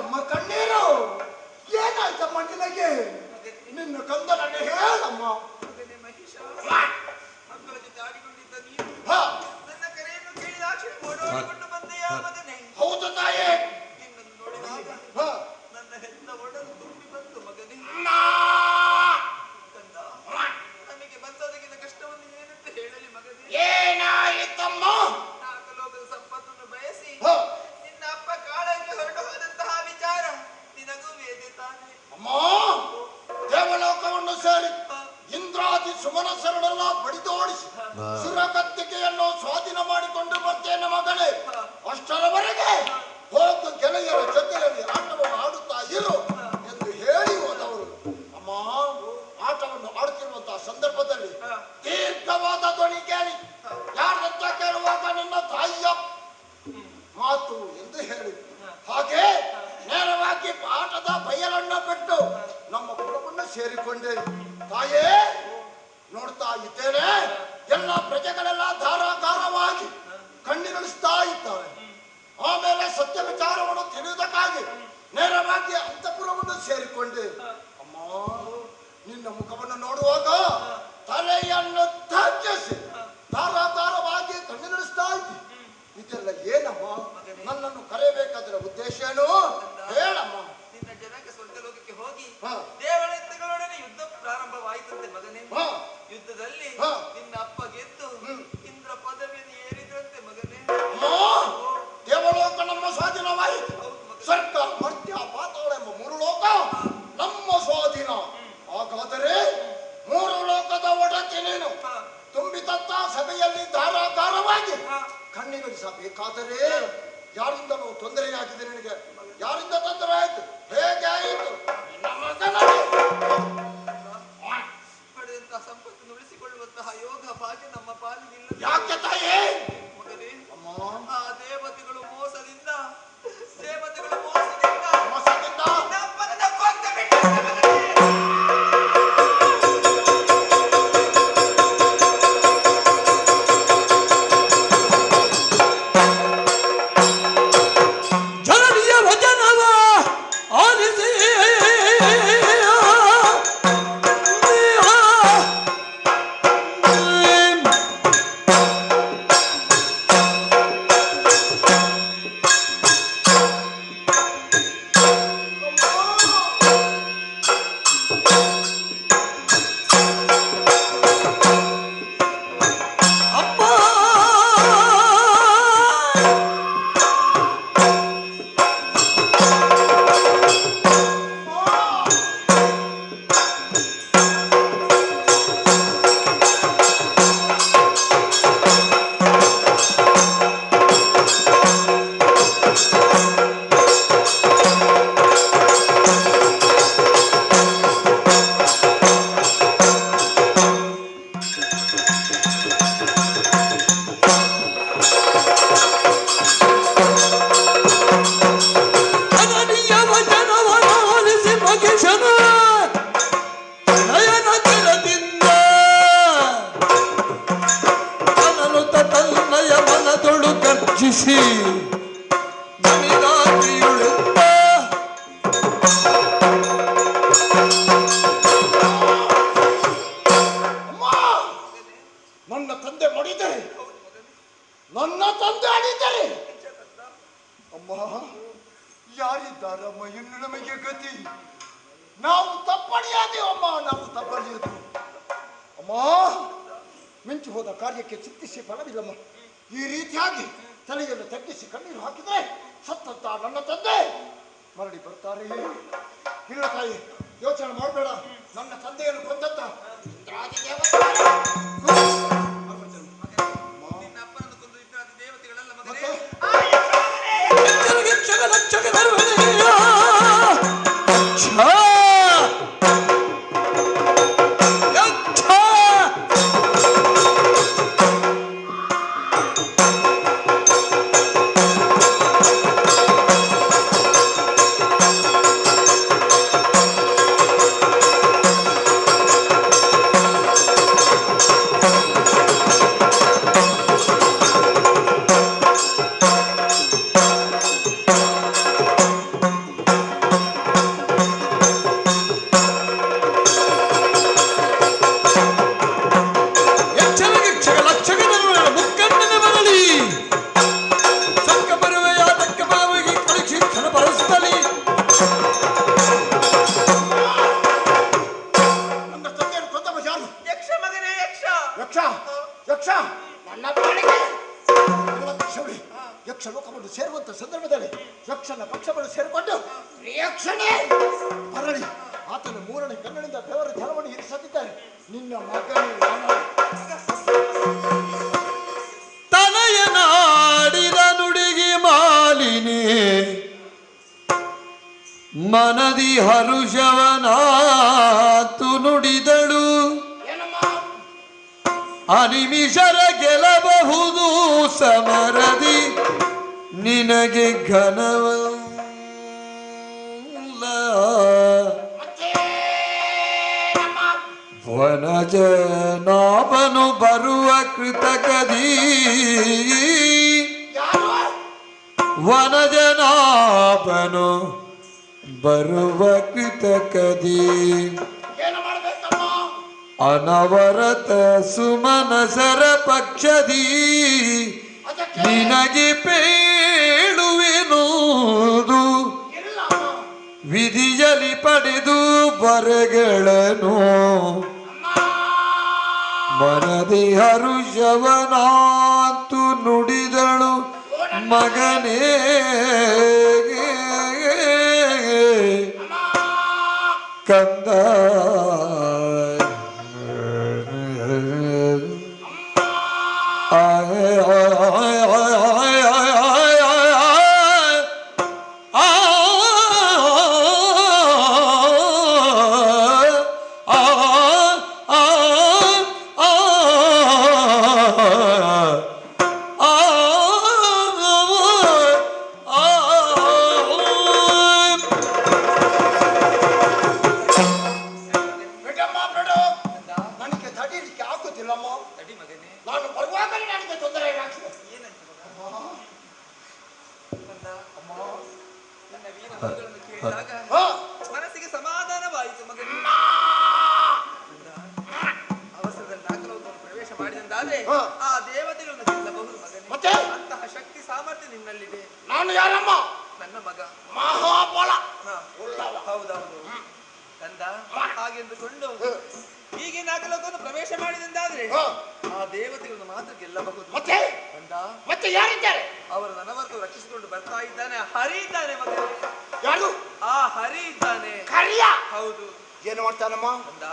ಯಾಕಮ್ಮ ಕಣ್ಣೀರು? ಏನಾಯ್ತಮ್ಮ ನಿನಗೆ? ನಿನ್ನ ಕಂದ ನನಗೆ ಹೇಳಮ್ಮ. ಮಕ್ಕಳ ಜೊತೆ ಆಡಿಕೊಂಡಿದ್ದ ನೀನು ಹ, ನನ್ನ ಕರೆಯನ್ನು ಕೇಳಿದಾಕ್ಷಣ ಓಡೋಡಿಕೊಂಡು ಬಂದೆಯ ಮಗನೇ. ಹೌದು ತಾಯೇ. ನಿನ್ನನ್ನು ನೋಡಿದಾಗ ಹ, ನನ್ನ ಹೆತ್ತ ಒಡಲು ತುಂಬಿ ಬಂತು ಮಗನೇ. ಕಂದ, ನಮಗೆ ಬಂದೊದಗಿದ ಕಷ್ಟವನ್ನು ಏನಂತ ಹೇಳಲಿ ಮಗನೇ? ಏನಾಯಿತಮ್ಮ? ನಾಲ್ಕು ಲೋಕದ ಸಂಪತ್ತನ್ನು ಬಯಸಿ ಹ, ನಿನ್ನ ಅಪ್ಪ ಕಾಳಕ್ಕೆ ಹೊರಟು ಹೋದಂತಹ ವಿಚಾರ ನಿನಗೂ ವೇದೆ ತಾನೆ. ಅಮ್ಮ, ದೇವಲೋಕವನ್ನು ಸೇರಿ ಇಂದ್ರಾದಿ ಸುಮನಸರನ್ನೆಲ್ಲ ಬಡಿದೋಡಿಸಿ ಸುರಗದ್ದಿಕೆಯನ್ನು ಸ್ವಾಧೀನ ಮಾಡಿಕೊಂಡು ಬರ್ತೇನೆ ಮಗಳೇ. ಅಷ್ಟರವರೆಗೆ ಹೋಗು ಗೆಳೆಯರ ಜೊತೆಯಲ್ಲಿ ಆಟವನ್ನು ಆಡುತ್ತಾ ಇರು ಎಂದು ಹೇಳಿ ಹೋದವರು. ಅಮ್ಮ, ಆಟವನ್ನು ಆಡುತ್ತಿರುವಂತಹ ಸಂದರ್ಭದಲ್ಲಿ ದೀರ್ಘವಾದ ಧ್ವನಿ ಕೇಳಿ ಯಾರಂತ ಕೇಳುವಾಗ ನನ್ನ ತಾಯಿಯ ಮಾತು ಎಂದು ಹೇಳಿ ಹಾಗೆ ನೇರವಾಗಿ ಆಟದ ಬಯಲನ್ನು ಬಿಟ್ಟು ನಮ್ಮ ಕುಟುಂಬವನ್ನು ಸೇರಿಕೊಂಡೆ. ತಾಯೇ, ನೋಡ್ತಾ ಇದ್ದೇನೆ ಎಲ್ಲ ಪ್ರಜೆಗಳೆಲ್ಲ ಧಾರಾಕಾರವಾಗಿ ಕಣ್ಣಿಗಳಿಸ್ತಾ ಇದ್ದಾರೆ. ಆಮೇಲೆ ಸತ್ಯ ವಿಚಾರವನ್ನು ತಿಳಿಯುವುದಕ್ಕಾಗಿ ನೇರವಾಗಿ ಅಂತಃಪುರವನ್ನು ಸೇರಿಕೊಂಡೆ. ಅಮ್ಮ, ನಿನ್ನ ಮುಖವನ್ನು ನೋಡುವಾಗ ತಲೆಯನ್ನು ತಗ್ಗಿಸಿ ಧಾರಾಕಾರವಾಗಿ ಕಣ್ಣಿಗಳಿಸ್ತಾ ಇದ್ದಿ. ಇದೆಲ್ಲ ಏನಮ್ಮ? ನನ್ನನ್ನು ಕರೆಯಬೇಕಾದ್ರೆ ಉದ್ದೇಶ ಏನು? ಹೇಳಮ್ಮ. ನಿನ್ನ ಜನಕ್ಕೆ ಸ್ವರ್ಗ ಲೋಕಕ್ಕೆ ಹೋಗಿ ದೇವತೆಗಳೊಡನೆ ಯುದ್ಧ ಪ್ರಾರಂಭವಾಯಿತಂತೆ ಮಗನೇ. ಯುದ್ಧದಲ್ಲಿ ನಿನ್ನ ಅಪ್ಪ ಗೆದ್ದು ಇಂದ್ರ ಪದವಿಯನ್ನು ಏರಿದ್ರಂತೆ ಮಗನೇ. ದೇವಲೋಕ ನಮ್ಮ ಸ್ವಾಧೀನವಾಯಿತು. ಸ್ವರ್ಗ, ಮರ್ತ್ಯ, ಪಾತಾಳ ಎಂಬ ಮೂರು ಲೋಕ ನಮ್ಮ ಸ್ವಾಧೀನ. ಹಾಗಾದರೆ ಮೂರು ಲೋಕದ ಒಡತಿ ನೀನು ತುಂಬಿತಂತ ಸಭೆಯಲ್ಲಿ ಧಾರಾಕಾರವಾಗಿ ಕಣ್ಣಿಗಳಿಸಬೇಕಾದರೆ ಯಾರಿಂದಲೂ ತೊಂದರೆಯಾಗಿದೆ ನಿನಗೆ? ಯಾರಿಂದ ತೊಂದರೆ ಆಯಿತು? ಹೇಗೆ ಆಯಿತು? ಪಡೆದಂತಹ ಸಂಪತ್ತನ್ನು ಉಳಿಸಿಕೊಳ್ಳುವಂತಹ ಯೋಗ ಭಾಗ್ಯ ನಮ್ಮ ಪಾಲಿಗಿಲ್ಲ. ಯಾಕೆ ತಾಯಿ? ಮಗನೇ, ಅಮ್ಮ, ಆ ದೇವತೆಗಳು ಮೋಸದಿಂದ ನಿನ್ನ ಅಪ್ಪನನ್ನ ಕೊಂದು ಬಿಟ್ಟಂತೆ ಮಗನೇ. ಜನನಿಯ ವಚನವ ಆಲಿಸಿ ನನ್ನ ತಂದೆ ಮಡಿದರೆ, ನನ್ನ ತಂದೆ ಅಡಿದರೆ, ಅಮ್ಮ ಯಾರಿದ್ದಾರಮ್ಮ ಇನ್ನು ನಮಗೆ ಗತಿ? ನಾವು ತಪ್ಪಣಿಯಾದೇವಮ್ಮ, ನಾವು ತಪ್ಪಣಿಯದು ಅಮ್ಮ. ಮಿಂಚು ಹೋದ ಕಾರ್ಯಕ್ಕೆ ಚಿಂತಿಸಿ ಫಲವಿಲ್ಲಮ್ಮ. ಈ ರೀತಿಯಾಗಿ ತಲೆಯನ್ನು ತಗ್ಗಿಸಿ ಕಣ್ಣೀರು ಹಾಕಿದ್ರೆ ಸತ್ತಂತ ನನ್ನ ತಂದೆ ಮರಳಿ ಬರ್ತಾರೆ. ಇಲ್ಲ ತಾಯಿ, ಯೋಚನೆ ಮಾಡಬೇಡ. ನನ್ನ ತಂದೆಯನ್ನು ಕೊಂದಂತ ಇಂದ್ರಾದಿ ಕೊಟ್ಟು ರಿಯಾಕ್ಷಣೆ ಮರಳಿ ಆತನ ಮೂರನೇ ಕಣ್ಣಿನಿಂದ ಬೆವರ ಜಲವನ್ನು ಇರಿಸುತ್ತಿದ್ದಾನೆ. ನಿನ್ನ ಮಗನೇ ತನಯನಾಡಿದ ನುಡಿಗಿ ಮಾಲಿನಿ ಮನದಿ ಹರುಷವನಾತು ನುಡಿದಳು. ಅನಿಮಿಷರ ಗೆಲ್ಲಬಹುದು ಸಮರದಿ ನಿನಗೆ ಘನವಲ್ಲ. ವನಜನಾಭನು ಬರುವ ಕೃತಕದಿ ವನಜನಾಭನು ಬರುವ ಕೃತಕದಿ ಅನವರತ ಸುಮನಸರ ಪಕ್ಷದಿ ನಿನಗೆ ಪೇಳುವೆನುವುದು ವಿಧಿಯಲಿ ಪಡೆದು ಬರಗಳನ್ನು ಮನದಿ ಹರುಷವನಾತು ನುಡಿದಳು ಮಗನೇ ಕಂದ. ನನಗೆ ತಡೀಲಿಕ್ಕೆ ಆಗುತ್ತಿಲ್ಲಮ್ಮ. ನಾನು ಬರುವಾಗಲೇ ನನಗೆ ತೊಂದರೆ ಆಗ್ತದೆ. ಮನಸ್ಸಿಗೆ ಸಮಾಧಾನವಾಯಿತು ಮಗನೇ. ಅವಸರದಲ್ಲಿ ನಾಲ್ಕಲವನ್ನು ಪ್ರವೇಶ ಮಾಡಿದಂದಾದ್ರೆ ಆ ದೇವತೆಗಳನ್ನು ಗೆಲ್ಲಬಹುದು ಮಗನೇ. ಅಂತಹ ಶಕ್ತಿ ಸಾಮರ್ಥ್ಯ ನಿನ್ನಲ್ಲಿದೆ. ನಾನು ಯಾರಮ್ಮ? ನನ್ನ ಮಗ ಮಹಾಬಲ. ಹೌದೌದು ಕಂದ. ಹಾಗೆಂದುಕೊಂಡು ಹೀಗೆ ನಾಲ್ಕಲವನ್ನು ಪ್ರವೇಶ ಮಾಡಿದಂದಾದ್ರೆ ಆ ದೇವತೆಗಳನ್ನು ಮಾತ್ರ ಗೆಲ್ಲಬಹುದು. ಕಂದ ಮತ್ತೆ ಯಾರಿದ್ದಾರೆ? ಅವರು ನನವರೆಗೂ ರಕ್ಷಿಸಿಕೊಂಡು ಬರ್ತಾ ಇದ್ದಾನೆ. ಹರಿ ಇದ್ದಾನೆ ಮಗ. ಯಾರು? ಆ ಹರಿ ಇದ್ದಾನೆ. ಕರಿಯ? ಹೌದು. ಏನು ಮಾಡ್ತಾನಮ್ಮ? ಕಂದ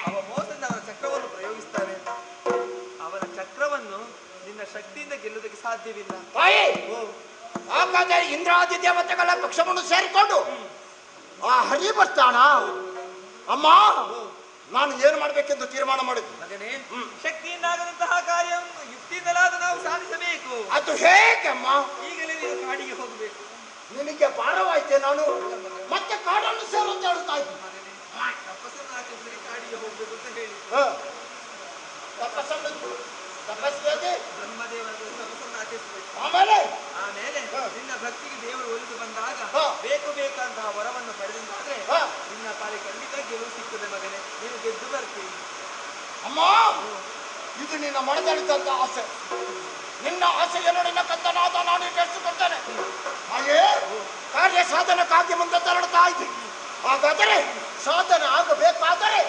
ಅವ ಮೋಸದಿಂದ ಅವನ ಚಕ್ರವನ್ನು ಪ್ರಯೋಗಿಸ್ತಾನೆ. ಅವನ ಚಕ್ರವನ್ನು ನಿನ್ನ ಶಕ್ತಿಯಿಂದ ಗೆಲ್ಲುವುದಕ್ಕೆ ಸಾಧ್ಯವಿಲ್ಲ. ಹಾಗಾದರೆ ಇಂದ್ರಾದಿ ದೇವತೆಗಳ ಪಕ್ಷವನ್ನು ಸೇರಿಕೊಂಡು ಆ ಹರಿ ಬರ್ತಾನ. ಅಮ್ಮ ನಾನು ಏನು ಮಾಡ್ಬೇಕೆಂದು ತೀರ್ಮಾನ ಮಾಡಿದ್ದು ಮಗನೇ. ಶಕ್ತಿಯಿಂದಾಗದಂತಹ ಕಾರ್ಯವನ್ನು ಯುಕ್ತಿಯಿಂದಲಾದ ನಾವು ಸಾಧಿಸಬೇಕು. ಅದು ಹೇಗಮ್ಮ? ಈಗಲೇ ನೀನು ಕಾಡಿಗೆ ಹೋಗಬೇಕು. ನಿನಗೆ ಭಾರವಾಯ್ತೆ. ನಾನು ಮತ್ತೆ ಕಾಡನ್ನು ಸೇರಂತ ಹೇಳ್ತಾ ಇದ್ದೀನಿ. ತಪಸ್ಸನ್ನು ಆಚರಿಸಿ ಕಾಡಿಗೆ ಹೋಗ್ಬೇಕು ಅಂತ ಹೇಳಿ ಬ್ರಹ್ಮದೇವರ ತಪಸ್ಸನ್ನು ಆಚರಿಸಬೇಕು. ಆಮೇಲೆ ನಿನ್ನ ಭಕ್ತಿಗೆ ದೇವರು ಒಲಿದು ಬಂದಾಗ ಬೇಕು ಬೇಕಂತಹ ವರವನ್ನು ಪಡೆದಂತಾದ್ರೆ ನಿನ್ನ ಪಾಲಿ ಖಂಡಿತ ಗೆಲುವು ಸಿಗ್ತದೆ ಮಗನೇ. ನೀನು ಗೆದ್ದು ಬರ್ತೀವಿ. ಅಮ್ಮ ಇದು ನಿನ್ನ ಮನದಲ್ಲಿದ್ದಂತ ಆಸೆ. ನಿನ್ನ ಆಸೆಯನ್ನು ನಿನ್ನ ಕಂದನಾದ ನಾನು ಈಡೇರಿಸಿಕೊಡ್ತೇನೆ. ಹಾಗೆ ಕಾರ್ಯ ಸಾಧನಕ್ಕಾಗಿ ಮುಂದೆ ತೆರಳುತ್ತಾ ಇದ್ದೀನಿ. ಹಾಗಾದರೆ ಸಾಧನೆ ಆಗಬೇಕಾದರೆ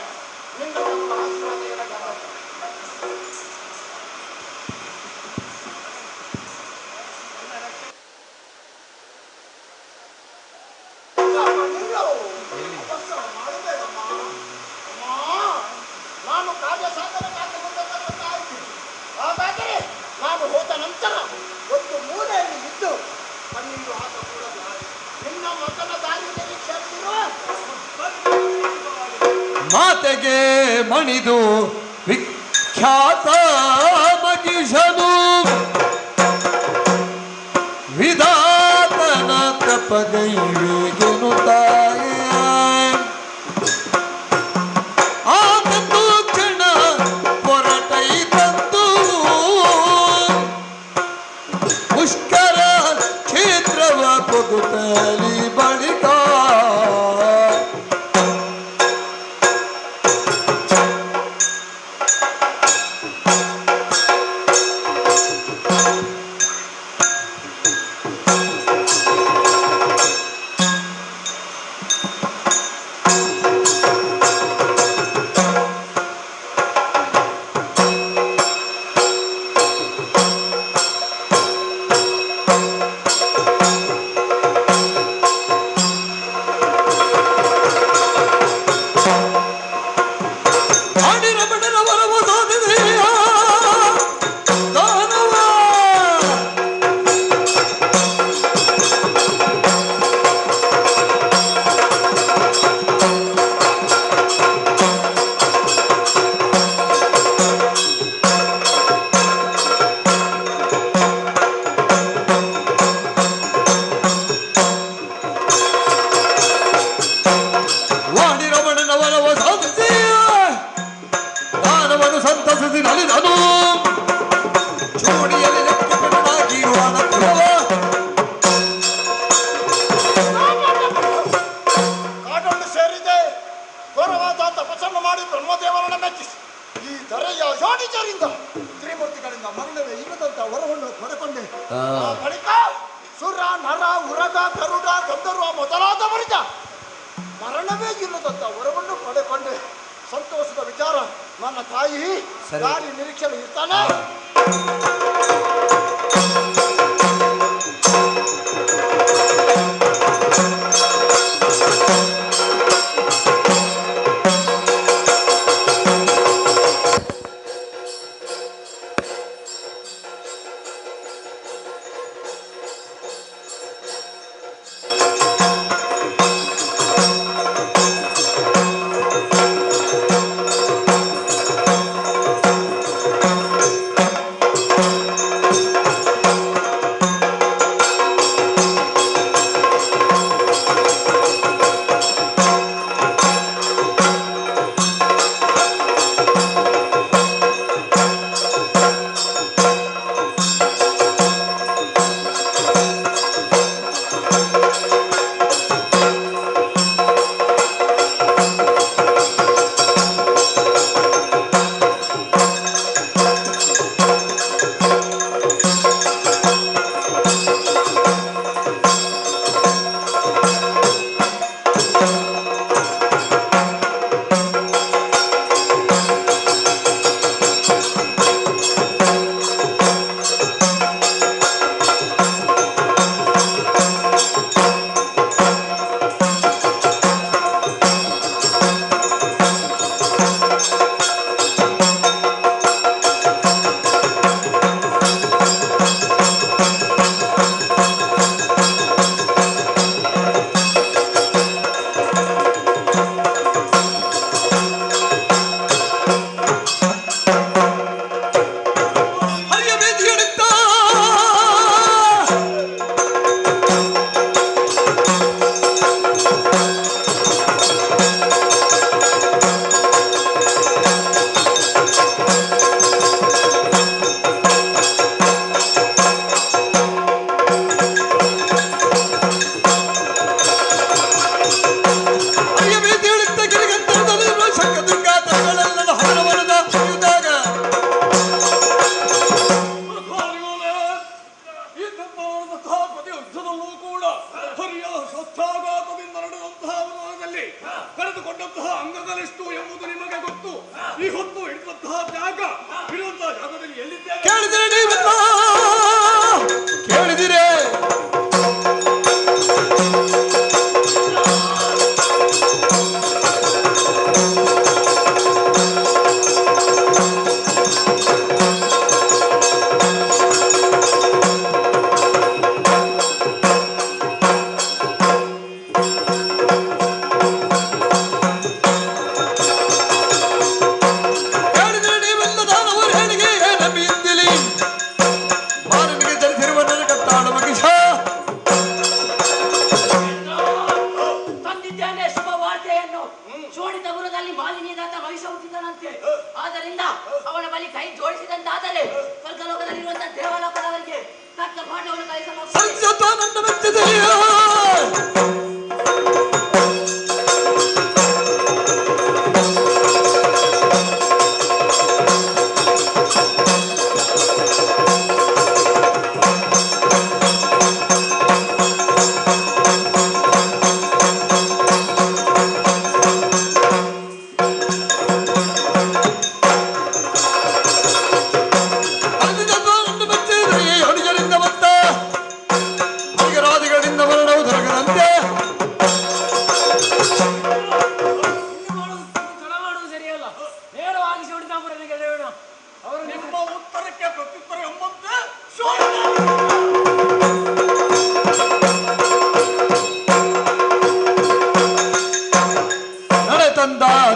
ನಿನ್ನ ಆಶೀರ್ವಾದ ಏನಾಗಬೇಕು? ನಾನು ಕಾರ್ಯ ಸಾಧನಕ್ಕಾಗಿ ಮುಂದೆ ತೆರಳುತ್ತಾ ಇದ್ದೀನಿ. ಹಾಗಾದರೆ ನಾನು ಹೋದ ನಂತರ ಒಂದು ಮೂಲೆಯಲ್ಲಿ ಇದ್ದು ಕಣ್ಣೀರು ಹಾಕಕೂಡದು. ನಿನ್ನ ಮಗನ ದಾರಿ ನಿರೀಕ್ಷಿಸಿರುವ ಮಾತೆಗೆ ಮಣಿದು ವಿಖ್ಯಾತ ಮಗಿಷನು ವಿಧಾತನ ತಪಗೈವೇಗೆನು ತಾಯ ಆತಂದು ಕ್ಷಣ ಪೊರಟೈ ತಂದು ಪುಷ್ಕರ ಕ್ಷೇತ್ರವ ಪೊಗುತ್ತಲಿ ಬಳಿಕ ಮಾಡಿ ಬ್ರಹ್ಮದೇವರನ್ನ ಮೆಚ್ಚಿಸಿ ಈ ಧರೆಯ ಯೋನಿಜರಿಂದ ತ್ರಿಮೂರ್ತಿಗಳಿಂದ ಮರಣವೇ ಇಲ್ಲದಂತ ವರವನ್ನು ಪಡೆಕೊಂಡೆ. ಆ ಬಳಿಕ ಸುರ ನರ ಉರಗ ಗರುಡ ಗಂಧರ್ವ ಮೊದಲಾದವರಿಂದ ಮರಣವೇ ಇಲ್ಲದಂತ ವರವನ್ನು ಪಡೆಕೊಂಡೆ. ಸಂತೋಷದ ವಿಚಾರ. ನನ್ನ ತಾಯಿ ದಾರಿ ನಿರೀಕ್ಷೆಯಲ್ಲಿ ಇರ್ತಾನೆ.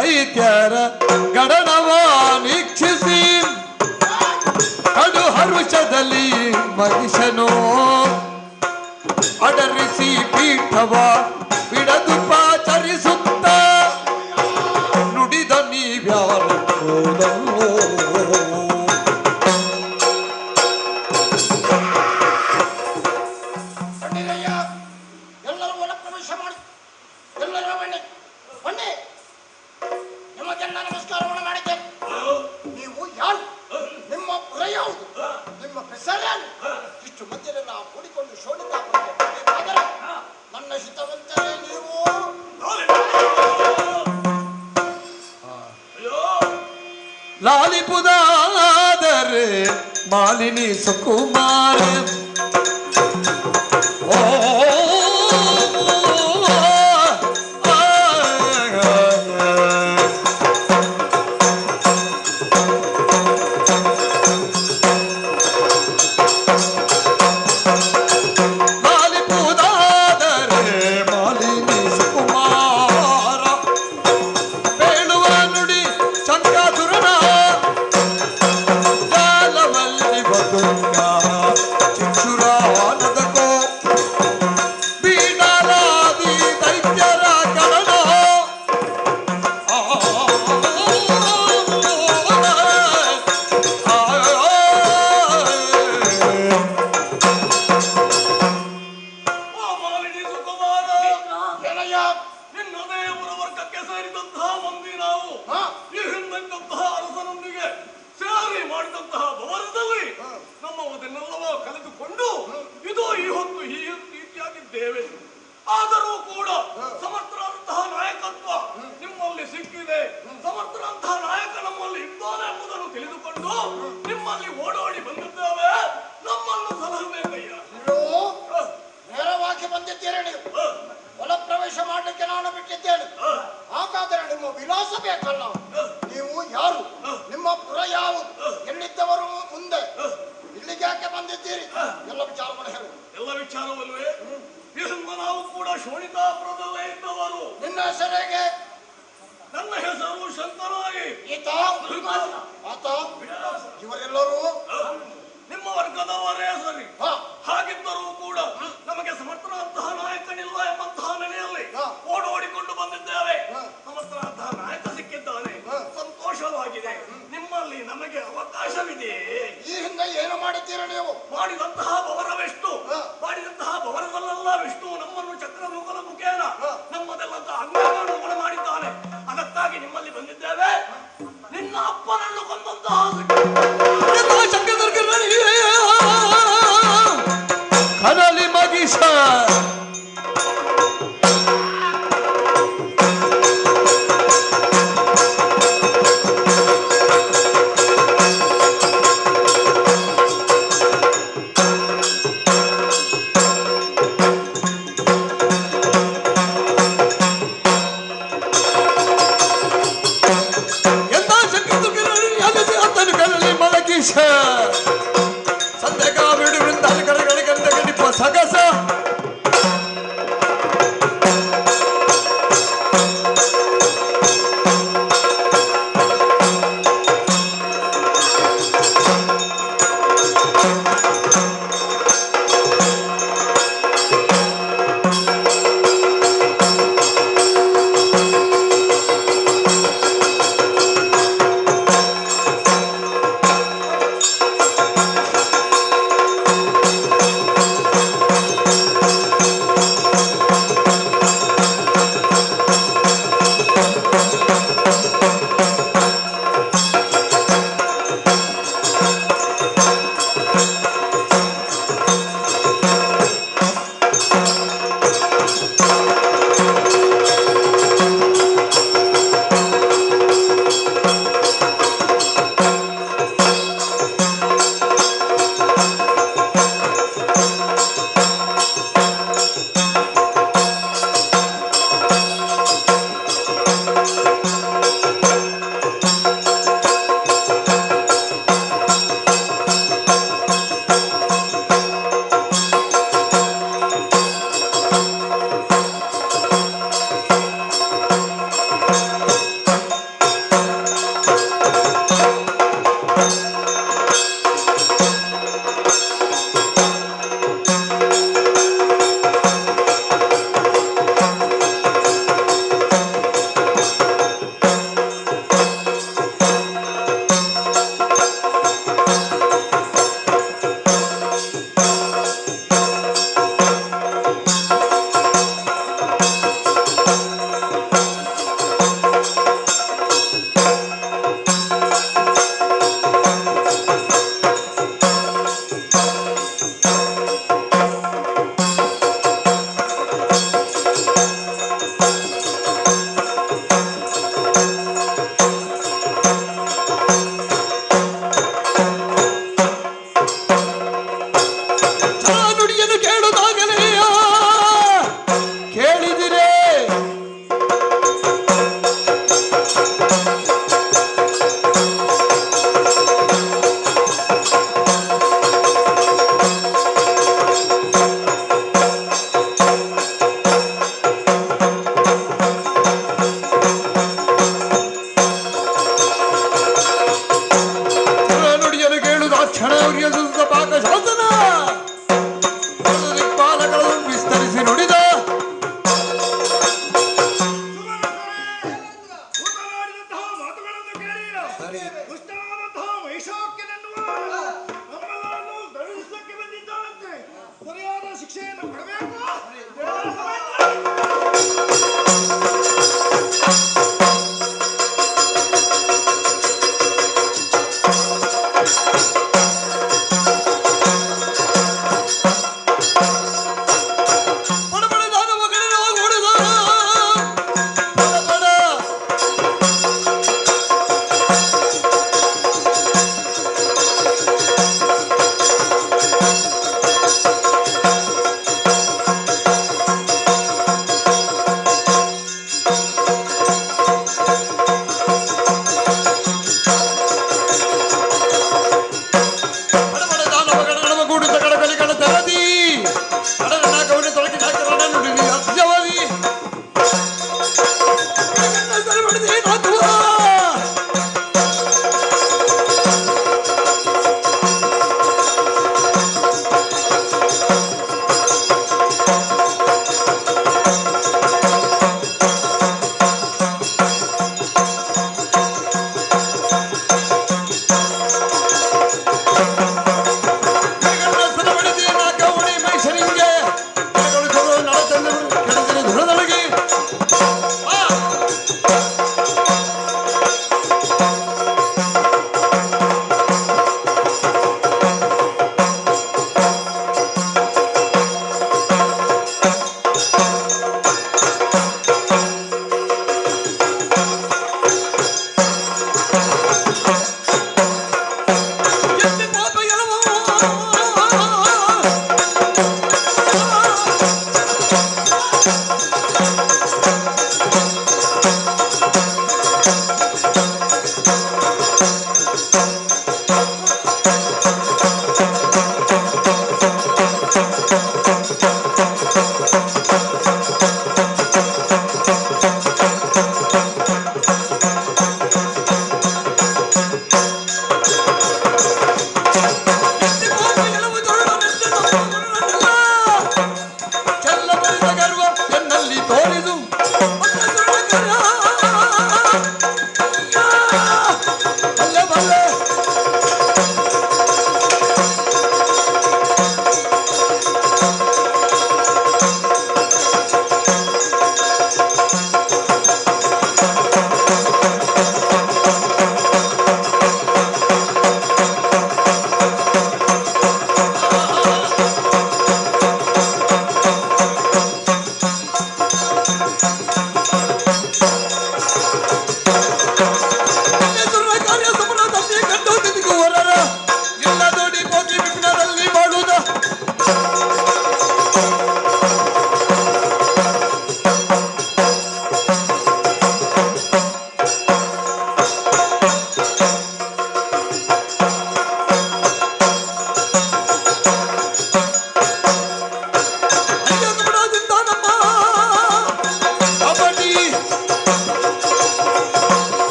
ದೈತ್ಯರ ಗಣನವ ವೀಕ್ಷಿಸಿ ಕಡು ಹರುಷದಲ್ಲಿ ಮಹಿಷನು ಅಡರಿಸಿ ಪೀಠವ ಬಿಡದು ಪಾಚರಿಸುತ್ತ ನುಡಿದ ನೀವ್ಯಾರೋ ಎಲ್ಲರೂ ಒಳ ಪ್ರವೇಶ ಮಾಡಿ ಎಲ್ಲರೂ ಬನ್ನಿ ಬನ್ನಿ ನಿಮ್ಮ ಜನ ನನ್ನ ನಮಸ್ಕಾರವನ್ನು ಮಾಡಿದ್ದೇನೆ. ನೀವು ಯಾರು? ನಿಮ್ಮ ಪುರ ಯಾವುದು? ನಿಮ್ಮ ಹೆಸರೇನು? ಇಷ್ಟು ಮಧ್ಯದಲ್ಲಿ ನಾವು ಕೂಡಿಕೊಂಡು ಶೋಣಿತ ಆದರೆ ನನ್ನ ಹಿತವಂತರೇ ನೀವು. ಲಾಲಿಪುದಾದರೆ ಮಾಲಿನಿ ಸುಕುಮಾರ ಆದರೂ ಕೂಡ ಸಮರ್ಥರಂತಹ ನಾಯಕತ್ವ ನಿಮ್ಮಲ್ಲಿ ಸಿಕ್ಕಿದೆ. ಸಮರ್ಥರಂತಹ ನಾಯಕ ನಮ್ಮಲ್ಲಿ ಇದ್ದಾನೆ ಎಂಬುದನ್ನು ತಿಳಿದುಕೊಂಡು ನಿಮ್ಮಲ್ಲಿ ಓಡೋಡಿ ಬಂದಿದ್ದೇವೆ. ನಮ್ಮನ್ನು ಸಲಹಬೇಕಯ್ಯ. ನೇರವಾಗಿ ಬಂದಿದ್ದೀರಿ ನೀವು. ಹೊಲ ಪ್ರವೇಶ ಮಾಡಲಿಕ್ಕೆ ನಾನು ಬಿಟ್ಟಿದ್ದೇನೆ. ಹಾಗಾದರೆ ನಿಮ್ಮ ವಿಳಾಸ ಬೇಕಲ್ಲ. ನೀವು ಯಾರು? ನಿಮ್ಮ ಪುರ ಯಾವುದು? ಎಲ್ಲಿದ್ದವರು ಮುಂದೆ ಇಲ್ಲಿಗೆ ಯಾಕೆ ಬಂದಿದ್ದೀರಿ? ಎಲ್ಲ ವಿಚಾರವನ್ನು ಹೇಳು. ಎಲ್ಲ ವಿಚಾರವಲ್ವೇ? ನಾವು ಕೂಡ ಶೋಣಿತಾಪುರದಲ್ಲೇ ಇದ್ದವರು. ನಿನ್ನ ಹೆಸರೇಗೆ? ನನ್ನ ಹೆಸರು ಶಂಕರಾಯಿ. ಆತ ಇವರೆಲ್ಲರೂ ನಿಮ್ಮ ವರ್ಗದವರೇ ಸರಿ. ಹಾಗಿದ್ದರೂ ಕೂಡ ನಮಗೆ ಸಮರ್ಥನಂತಹ ನಾಯಕನಿಲ್ಲ ಎಂಬಂತಹ ನೆಲೆಯಲ್ಲಿ ಓಡೋಡಿಕೊಂಡು ಬಂದಿದ್ದೇವೆ. ಸಮರ್ಥನಂತಹ ನಾಯಕ ಸಿಕ್ಕಿದ್ದಾನೆ, ಸಂತೋಷವಾಗಿದೆ. ನಿಮ್ಮಲ್ಲಿ ನಮಗೆ ಅವಕಾಶವಿದೆ. ಈ ಹಿಂದೆ ಏನು ಮಾಡಿದ್ದೀರ ನೀವು? ಮಾಡಿದಂತಹ ಭವನವೆಷ್ಟು? ಮಾಡಿದಂತಹ ಭವನದಲ್ಲೆಲ್ಲ ವಿಷ್ಣು ನಮ್ಮನ್ನು ಚಕ್ರಮುಖದ ಮುಖೇನ ನಮ್ಮದೆಲ್ಲಂತಹ ಅಂಗಗಳನ್ನು ಒಳ ಮಾಡಿದ್ದಾನೆ. ಅದಕ್ಕಾಗಿ ನಿಮ್ಮಲ್ಲಿ ಬಂದಿದ್ದೇವೆ. ನಿನ್ನ ಅಪ್ಪನನ್ನು ಕೊಂದಂತಹ ಕನಲಿ ಮಗಿಷ ಎಂತ ಶಕ್ತಿ ಅತನು ಕನಲಿ ಮಲಗಿಷ ಸಂದೇಗ ಬಿಡುವಿಂದ ಕರೆಗಳಿಗೆ ನಿಪ್ಪ ಸಗಸ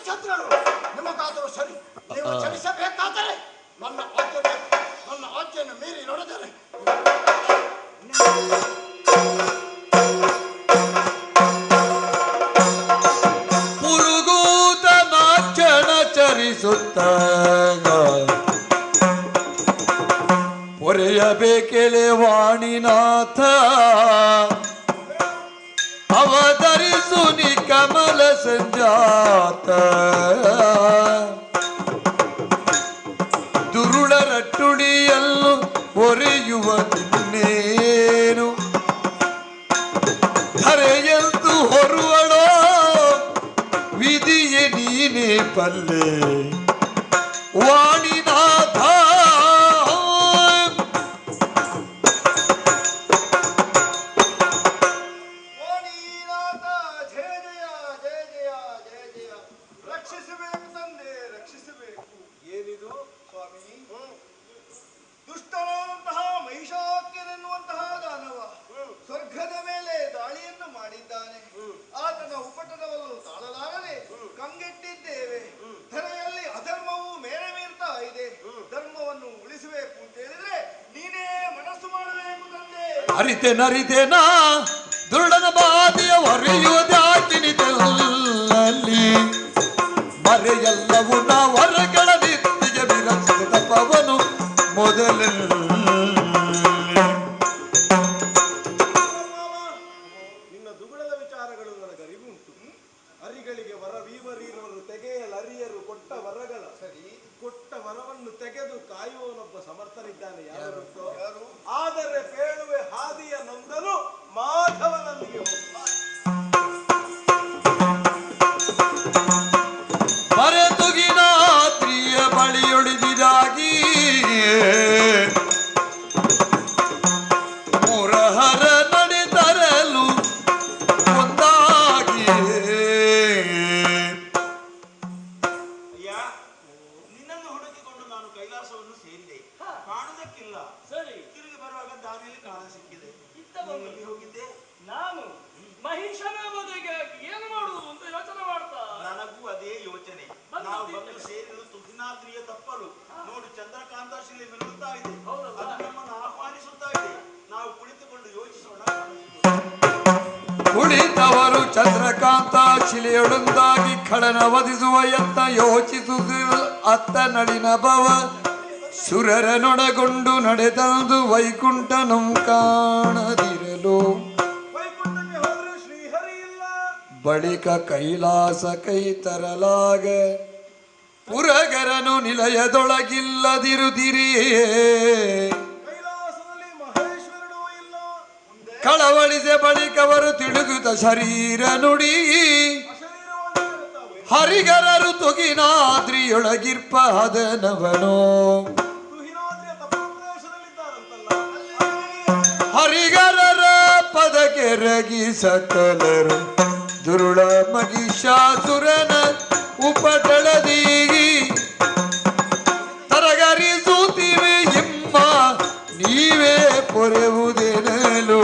ಶತ್ರುಗಳು ನಿಮಗಾದರೂ ಸರಿ, ನೀವು ಚಲಿಸಬೇಕಾದರೆ ನನ್ನ ಆಜ್ಞೆಯನ್ನು ಮೀರಿ ನಡೆದರೆ ಪುರುಗೂತ ನಾಕ್ಷಣ ಚರಿಸುತ್ತ ಹೊರೆಯಬೇಕೆಲೆ ವಾಣಿನಾಥ ಅವತರಿಸು ನಿ ಕಮಲ ಸಂಜಾತ ದುರುಳರಟ್ಟುಡಿಯಲ್ಲೂ ಹೊರೆಯುವ ನಿನ್ನೇನು ಧರೆಯಂತು ಹೊರುವಳೋ ವಿಧಿಯೇ ನೀನೇ ಪಲ್ಲೆ ವಾಣಿನಾಥ ರಕ್ಷಿಸಬೇಕು ತಂದೆ, ರಕ್ಷಿಸಬೇಕು. ಏನಿದು ಸ್ವಾಮಿ? ದುಷ್ಟನಾದಂತಹ ಮಹಿಷಾಕ್ಯನೆನ್ನುವಂತಹ ದಾನವ ಸ್ವರ್ಗದ ಮೇಲೆ ದಾಳಿಯನ್ನು ಮಾಡಿದ್ದಾನೆ. ಆತನ ಉಪಟಳವನ್ನು ತಾಳಲಾರದೆ ಕಂಗೆಟ್ಟಿದ್ದೇವೆ. ಧರೆಯಲ್ಲಿ ಅಧರ್ಮವು ಮೇರೆ ಮೀರ್ತಾ ಇದೆ. ಧರ್ಮವನ್ನು ಉಳಿಸಬೇಕು ಅಂತ ಹೇಳಿದ್ರೆ ನೀನೇ ಮನಸ್ಸು ಮಾಡಬೇಕು ತಂದೆ. ಅರಿತೆನರಿತೆನ ದುರುಳನ ಬಾಧೆಯ ಹೊರೆಯುವುದಾಕಿನಿತಲ್ಲಿ ಮರೆಯೆಲ್ಲವೂ ನಾ ಹೊರಗಳ ನಿತ್ತಿಗೆ ವಿರಚಿಸಿದ ಪವನು ಮೊದಲೆಲ್ಲ ನಿನ್ನ ದುಗುಳದ ವಿಚಾರಗಳು ನನಗರಿವುಂಟು. ಅರಿಗಳಿಗೆ ವರವೀವರೀರವರು ತೆಗೆಯಲರಿಯರು ಕೊಟ್ಟ ವರಗಳ ಕೊಟ್ಟ ವರವನ್ನು ತೆಗೆದು ಕಾಯುವವನೊಬ್ಬ ಸಮರ್ಥನಿದ್ದಾನೆ. ಯಾರು? ಆದರೆ ಪೇಳುವೆ ಹಾದಿಯ ನೊಂದನು ಮಾಧವನಲ್ಲಿಗೆ ಮರೆತುಗಿನಾತ್ರಿಯ ಬಳಿಯೊಳಿದಿರಾಗಿ ಮುರಹರ ನಡೆತರಲು ಒಂದಾಗಿ ಅಯ್ಯ, ನಿನ್ನನ್ನು ಹುಡುಕಿಕೊಂಡು ನಾನು ಕೈಲಾಸವನ್ನು ಸೇರಿದೆ. ಕಾಣುವುದಕ್ಕಿಲ್ಲ. ಸರಿ, ತಿರುಗಿ ಬರುವಾಗ ದಾರಿಯಲ್ಲಿ ಕಾಣ ಸಿಕ್ಕಿದೆ. ಎಲ್ಲಿ ಹೋಗಿದ್ದೆ? ನಾನು ಮಹಿಷನ ಬದುಕಿಗಾಗಿ ಏನು ಮಾಡುವುದು ಅಂತ ಯೋಚನೆ ಮಾಡ್ತಾ. ನನಗೂ ಅದೇ ಯೋಚನೆ. ನಾವು ಬಂದು ಸೇರಿದ್ದು ತುಹಿನಾದ್ರಿಯ ತಪ್ಪಲು. ನೋಡು, ಚಂದ್ರಕಾಂತ ಶಿಲೆ ಮೆಲ್ಲುತ್ತಾ ಇದೆ. ಅದು ನಮ್ಮನ್ನು ಆಹ್ವಾನಿಸುತ್ತಾ ಇದೆ. ನಾವು ಕುಳಿತುಕೊಂಡು ಯೋಚಿಸೋಣ. ಕುಳಿತವರು ಚಂದ್ರಕಾಂತ ಶಿಲೆಯೊಡೊಂದಾಗಿ ಖಳನ ವಧಿಸುವ ಯತ್ನ ಯೋಚಿಸುತ್ತಿರುವ ಅತ್ತ ನಳಿನ ಭವ ಸುರರನೊಡಗೊಂಡು ನಡೆದಂದು ವೈಕುಂಠನಂ ಕಾಣದಿರಲು ಬಳಿಕ ಕೈಲಾಸ ಕೈ ತರಲಾಗ ಪುರಗರನು ನಿಲಯದೊಳಗಿಲ್ಲದಿರುದಿರಿಯೇ ಕಳವಳಿಸೆ ಬಳಿಕವರು ತಿಳಿದುತ ಶರೀರ ನುಡಿ ಹರಿಗರರು ತುಗಿನಾದ್ರಿಯೊಳಗಿರ್ಪ ಹದನವನೋ ಹರಿಗರರ ಪದಕೆರಗಿ ಸಕಲರು ದುರುಳ ಮಗಿಷಾಸುರನ ಉಪಟಳದೀಗಿ ತರಗರಿಸುತ್ತಿವೆ ಎಮ್ಮ ನೀವೇ ಪೊರೆವುದೇನಲು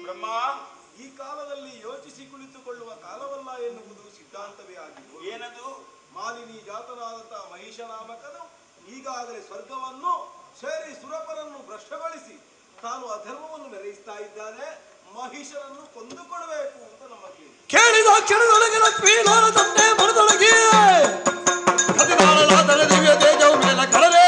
ಬ್ರಹ್ಮ, ಈ ಕಾಲದಲ್ಲಿ ಯೋಚಿಸಿ ಕುಳಿತುಕೊಳ್ಳುವ ಕಾಲವಲ್ಲ ಎನ್ನುವುದು ಸಿದ್ಧಾಂತವೇ ಆಗಿದೆ. ಏನದು? ಮಾಲಿನಿ ಜಾತನಾದಂತಹ ಮಹಿಷನಾಮಕನು ಈಗಾಗಲೇ ಸ್ವರ್ಗವನ್ನು ಸೇರಿ ಸುರಪರನ್ನು ಭ್ರಷ್ಟಗೊಳಿಸಿ ತಾನು ಅಧರ್ಮವನ್ನು ಮೆರೆಯಿಸ್ತಾ ಇದ್ದಾನೆ. ಮಹಿಷನನ್ನು ಕೊಂದುಕೊಡಬೇಕು ಅಂತ ನಮ್ಮ ಕೇಳಿದ ಕ್ಷಣದೊಳಗೆ ಲಕ್ಷ್ಮೀನಾರ ತಂದೆ ಮನದೊಳಗೆ 14 ದಿವ್ಯ ತೇಜವು ಮೇಲೆ ಕಳರೆ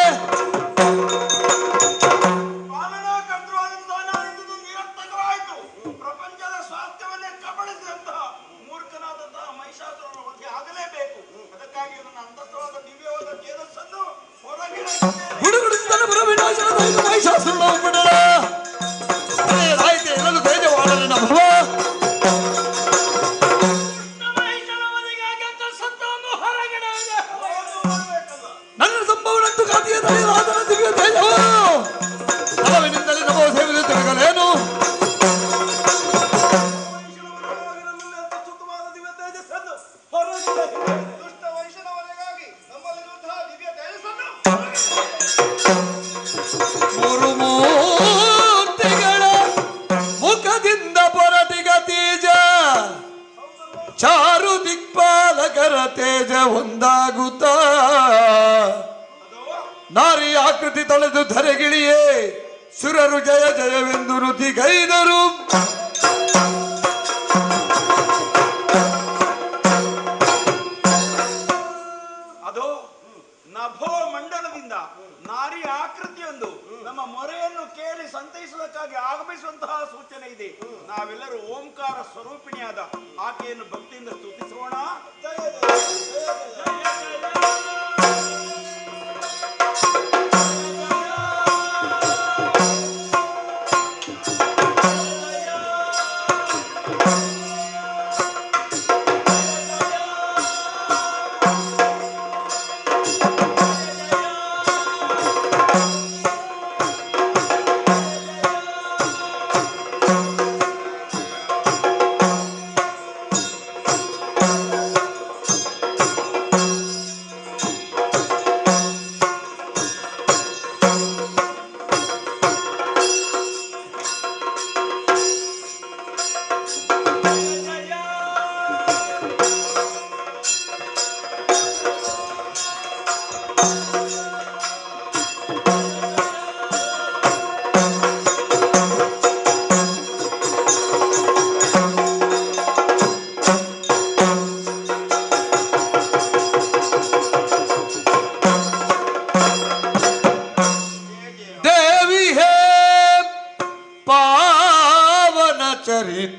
ಪ್ರಪಂಚದ ಸ್ವಾಸ್ಥ್ಯವನ್ನೇ ಕಬಳಿಸಿದಂತಹ ಮೂರ್ಖನಾದಂತಹ ಮಹಿಷಾಸುರನ ವಧೆ ಆಗಲೇಬೇಕು. ಅದಕ್ಕಾಗಿ ನನ್ನ ಅಂತಸ್ಥವಾದ ದಿವ್ಯವಾದ ತೇಜಸ್ಸನ್ನು ಹೊರಗಿಡ ಗುಡುಗುಡಿಸಿದ ವಿನಾಶನ ಮಹಿಷಾಸುರನ ಉಪಟಳ ಆಯ್ತು ಎಲ್ಲರೂ ತೇಜವಾಡಲಿನ ಭವ ಮಹಿಷನ ವಧೆಗಾಗಿ ಸತ್ತವನ್ನು ಹೊರಗಿಡ ಸುರರು ಜಯ ಜಯವೆಂದು ನುತಿಗೈದರು. ಅದು ನಭೋ ಮಂಡಲದಿಂದ ನಾರಿ ಆಕೃತಿಯೊಂದು ನಮ್ಮ ಮೊರೆಯನ್ನು ಕೇಳಿ ಸಂತೈಸುವುದಕ್ಕಾಗಿ ಆಗಮಿಸುವಂತಹ ಸೂಚನೆ ಇದೆ. ನಾವೆಲ್ಲರೂ ಓಂಕಾರ ಸ್ವರೂಪಿಣಿಯಾದ ಆಕೆಯನ್ನು ಭಕ್ತಿಯಿಂದ ಸ್ತುತಿಸೋಣ.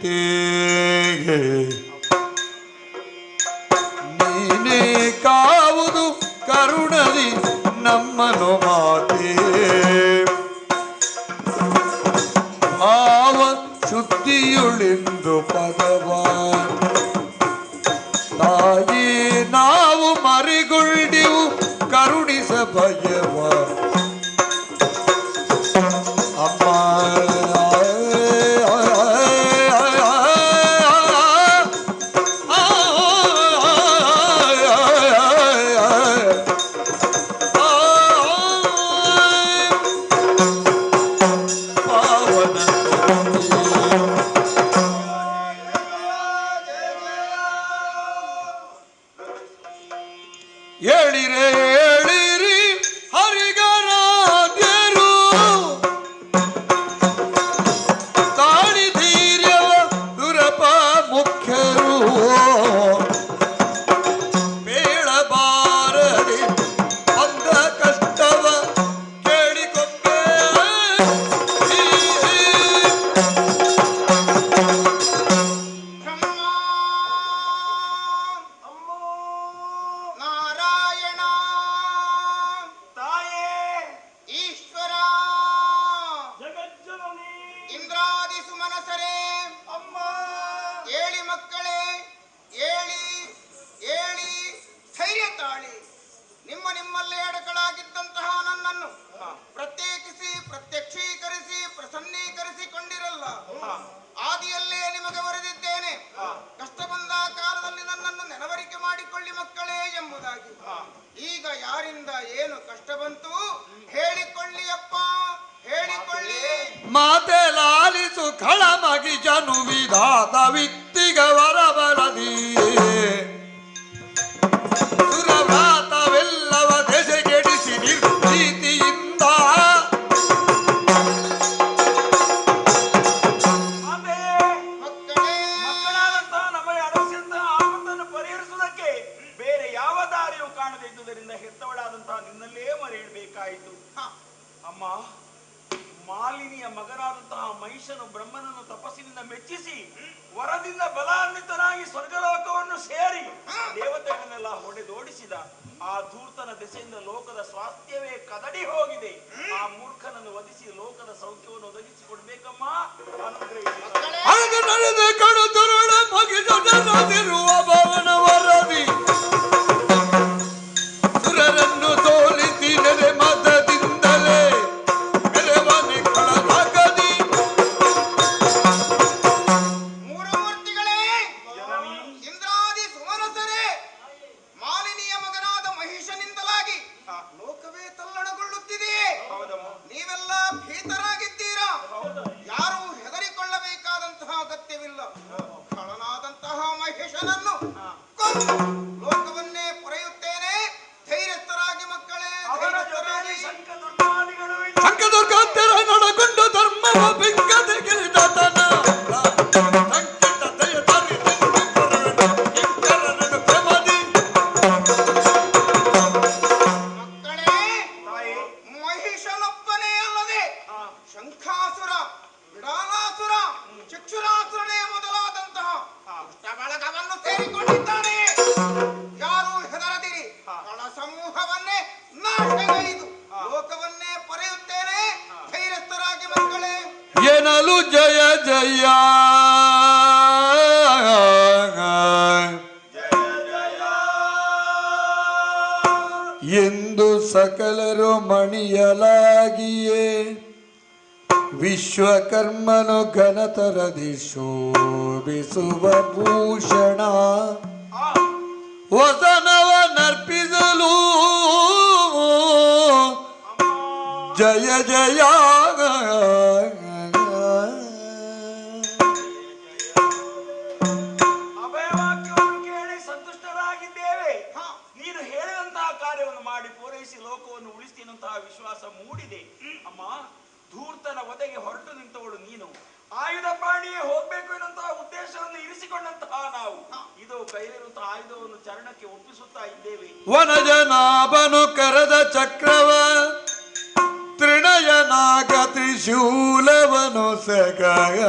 ಚರಿತೆಗೆ ನೀನೇ ಕಾವುದು ಕರುಣದಿ ನಮ್ಮನು ಮಾತೆ ಭಾವ ಶುದ್ಧಿಯುಳಿಂದು ಪದವ ತಾಯಿ ನಾವು ಮರಿಗುಳ್ಡಿವು ಕರುಣಿಸ ಭಯವ ಅಮ್ಮ ಹೇಳಿರೆ ಹೇಳಿರಿ ಹರಿಗರಾದ್ಯರು ತಾಳಿ ಧೀರ್ಯವ ದುರಪ ಮುಖ್ಯರು ಬೇಳಬಾರದೆ ಬಂದ ಕಷ್ಟವ ಕೇಳಿಕೊಂಡೆ ನಾರಾಯಣ ತಾಯೇ ಈಶ್ವರ ಜಗಜ್ಜನನಿ ಇಂದ್ರಾದಿ ಸುಮನಸರೇ ಅಮ್ಮ ಏಳಿ ಮಕ್ಕಳೇ ಏಳಿ ಏಳಿ ಧೈರ್ಯ ತಾಳಿ ನಿಮ್ಮಲ್ಲೇ ಅಡಕಳಾಗಿದ್ದಂತಹ ನನ್ನನ್ನು ಪ್ರತ್ಯೇಕಿಸಿ ಪ್ರತ್ಯಕ್ಷೀಕರಿಸಿ ಪ್ರಸನ್ನೀಕರಿಸಿಕೊಂಡಿರಲ್ಲ ಆದಿಯಲ್ಲೇ ನಿಮಗೆ ಬರೆದಿದ್ದೇನೆ ಕಷ್ಟ ಬಂದ ಕಾಲದಲ್ಲಿ ನನ್ನನ್ನು ನೆನವರಿಕೆ ಮಾಡಿಕೊಳ್ಳಿ ಮಕ್ಕಳೇ ಎಂಬುದಾಗಿ. ಈಗ ಯಾರಿಂದ ಏನು ಕಷ್ಟ ಬಂತು ಹೇಳಿಕೊಳ್ಳಿ ಅಪ್ಪ ಹೇಳಿಕೊಳ್ಳಿ. ಮಾತೆ ಲಾಲಿಸು ಖಳಮಗಿ ಜನು ವಿಧಾತ ವಿತ್ತಿಗವರ ಬರದಿಯೇ ಸುರವ್ರಾತವೆಲ್ಲವ ದೆಸೆಗೆಡಿಸಿ ನಿರ್ಭೀತಿಯಿಂದ ಮಕ್ಕಳಾದಂತಹ ನಮಗೆ ಅಡಸಿದಂತಹ ಆಪತ್ತನ್ನು ಪರಿಹರಿಸುವುದಕ್ಕೆ ಬೇರೆ ಯಾವ ದಾರಿಯೂ ಕಾಣದೇ ಇದ್ದುದರಿಂದ ಹೆತ್ತವಳಾದಂತಹ ನಿನ್ನಲ್ಲೇ ಮರೆ ಇಡಬೇಕಾಯಿತು. ಅಮ್ಮ, ಮಾಲಿನಿಯ ಮಗನಾದಂತಹ ಮಹಿಷನು ಬ್ರಹ್ಮನನ್ನು ತಪಸ್ಸಿನಿಂದ ಮೆಚ್ಚಿಸಿ ವರದಿಂದ ಬಲಾನ್ವಿತನಾಗಿ ಸ್ವರ್ಗಲೋಕವನ್ನು ಸೇರಿ ದೇವತೆಗಳನ್ನೆಲ್ಲ ಹೊಡೆದೋಡಿಸಿದ. ಆ ಧೂರ್ತನ ದೆಸೆಯಿಂದ ಲೋಕದ ಸ್ವಾಸ್ಥ್ಯವೇ ಕದಡಿ ಹೋಗಿದೆ. ಆ ಮೂರ್ಖನನ್ನು ವಧಿಸಿ ಲೋಕದ ಸೌಖ್ಯವನ್ನು ಒದಗಿಸಿಕೊಡ್ಬೇಕಮ್ಮ. ಅಳದು ನಡೆದು ಕಡು ತುರುಳ ಮಗಿದಿರುವ ಭವನ ವರದಿ ಸುರರನ್ನು ಸೋಲಿಸಿ ನೆಲೆ ಮತದಿಂದಲೇ ಮೆರವನೆ ಕಳದಾಗದಿ ಮೂರಮೂರ್ತಿಗಳೇ ಇಂದ್ರಾದಿ ಸುಮನಸರೇ ಮಾಲಿನಿಯ ಮಗನಾದ ಮಹಿಷನಿಂದಲಾಗಿ ಲೋಕವೇ ತಲ್ಲಣಗೊಳ್ಳುತ್ತಿದೆ. ನೀವೆಲ್ಲ ಭೀತರಾಗಿದ್ದೀರಾ. ಯಾರು ಹೆದರಿಕೊಳ್ಳಬೇಕಾದ ಎನ್ನಲು ಜಯ ಜಯ ಎಂದು ಸಕಲರು ಮಣಿಯಲಾಗಿಯೇ ವಿಶ್ವಕರ್ಮನು ಘನತರದಿ ಶೋಭಿಸುವ ಭೂಷಣ ವಸನವನರ್ಪಿಸಲು ಜಯ ಜಯ ಅಭಯವಾಕ್ಯವನ್ನು ಕೇಳಿ ಸಂತುಷ್ಟರಾಗಿದ್ದೇವೆ. ನೀನು ಹೇಳಿದಂತಹ ಕಾರ್ಯವನ್ನು ಮಾಡಿ ಪೂರೈಸಿ ಲೋಕವನ್ನು ಉಳಿಸ್ತೀನಂತಹ ವಿಶ್ವಾಸ ಮೂಡಿದೆ. ಅಮ್ಮ, ಧೂರ್ತನ ಒದೆಗೆ ಹೊರಟು ನಿಂತವಳು ನೀನು. ಆಯುಧ ಪಾಣಿಯೇ ಹೋಗ್ಬೇಕು ಎನ್ನುವಂತಹ ಉದ್ದೇಶವನ್ನು ಇರಿಸಿಕೊಂಡಂತಹ ನಾವು ಇದು ಕೈಲಿರುವಂತಹ ಆಯುಧವನ್ನು ಚರಣಕ್ಕೆ ಒಪ್ಪಿಸುತ್ತಾ ಇದ್ದೇವೆ. ವನಜನಾಭನು ಕರೆದ ಚಕ್ರವ ತ್ರಿಣಯನಾಗ ತ್ರಿಶೂಲವನು ಸಗಾಯ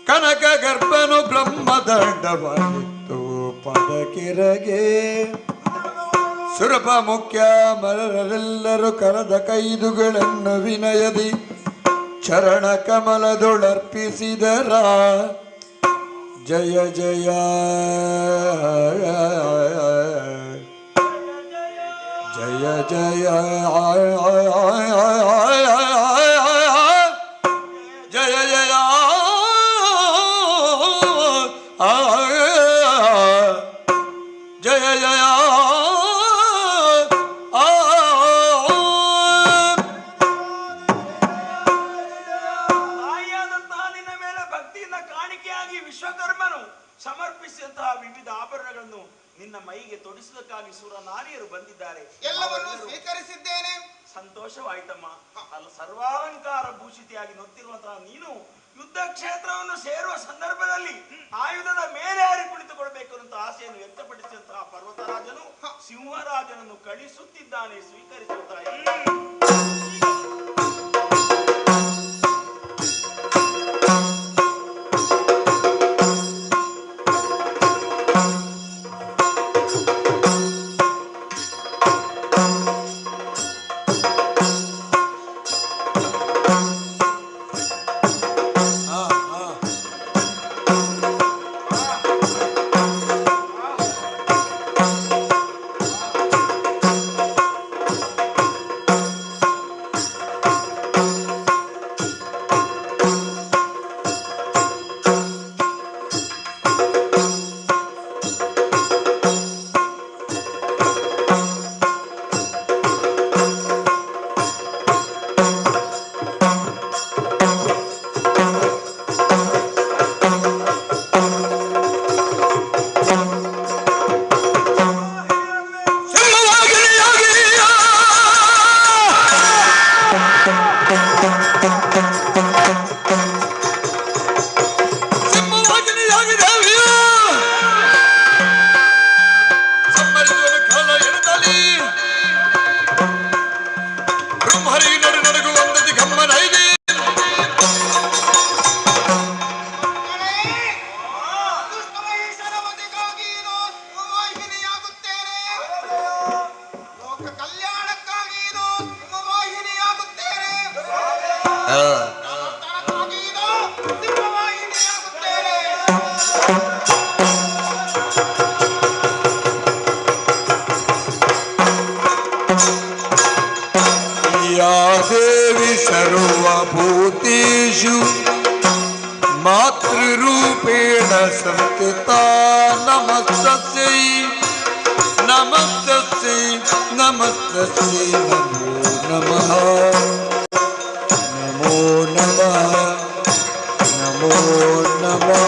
ಕನಕ ಗರ್ಭನು ಬ್ರಹ್ಮದಂಡವಾಗಿತ್ತು ಪದಕಿರಗೆ ಸುರಪ ಮುಖ್ಯ ಮರರೆಲ್ಲರೂ ಕರೆದ ಕೈದುಗಳನ್ನು ವಿನಯದಿ ಚರಣ ಕಮಲದೊಳರ್ಪಿಸಿದರ ಜಯ ಜಯ ಜಯ ಜಯ ಜಯ ಜಯ ಜಯ ಜಯ ತಾಯಿಯಾದಂತಹ ನಿನ್ನ ಮೇಲೆ ಭಕ್ತಿಯಿಂದ ಕಾಣಿಕೆಯಾಗಿ ವಿಶ್ವಕರ್ಮನು ಸಮರ್ಪಿಸಿದಂತಹ ವಿವಿಧ ಆಭರಣಗಳನ್ನು ನಿನ್ನ ಮೈಗೆ ತೊಡಿಸುವುದಕ್ಕಾಗಿ ಸುರ ನಾರಿಯರು ಬಂದಿದ್ದಾರೆ. ಎಲ್ಲವನ್ನೂ ಸ್ವೀಕರಿಸಿದ್ದೇನೆ. ಸಂತೋಷವಾಯ್ತಮ್ಮ. ಅಲ್ಲ, ಸರ್ವಾಲಂಕಾರ ಭೂಷಿತಿಯಾಗಿ ನೊತ್ತಿರುವಂತಹ ನೀನು ಯುದ್ಧ ಕ್ಷೇತ್ರವನ್ನು ಸೇರುವ ಸಂದರ್ಭದಲ್ಲಿ ಆಯುಧದ ಮೇಲೆ ಹಾರಿ ಕುಳಿತುಕೊಳ್ಬೇಕು ಅಂತ ಆಸೆಯನ್ನು ವ್ಯಕ್ತಪಡಿಸಿದಂತಹ ಪರ್ವತರಾಜನು ಸಿಂಹರಾಜನನ್ನು ಕಳಿಸುತ್ತಿದ್ದಾನೆ. ಸ್ವೀಕರಿಸುತ್ತಾ या देवी सर्वभूतेषु मातृरूपेण संस्थिता नमस्तस्यै नमस्तस्यै नमस्तस्यै नमो नमः नमो नमः नमो नमः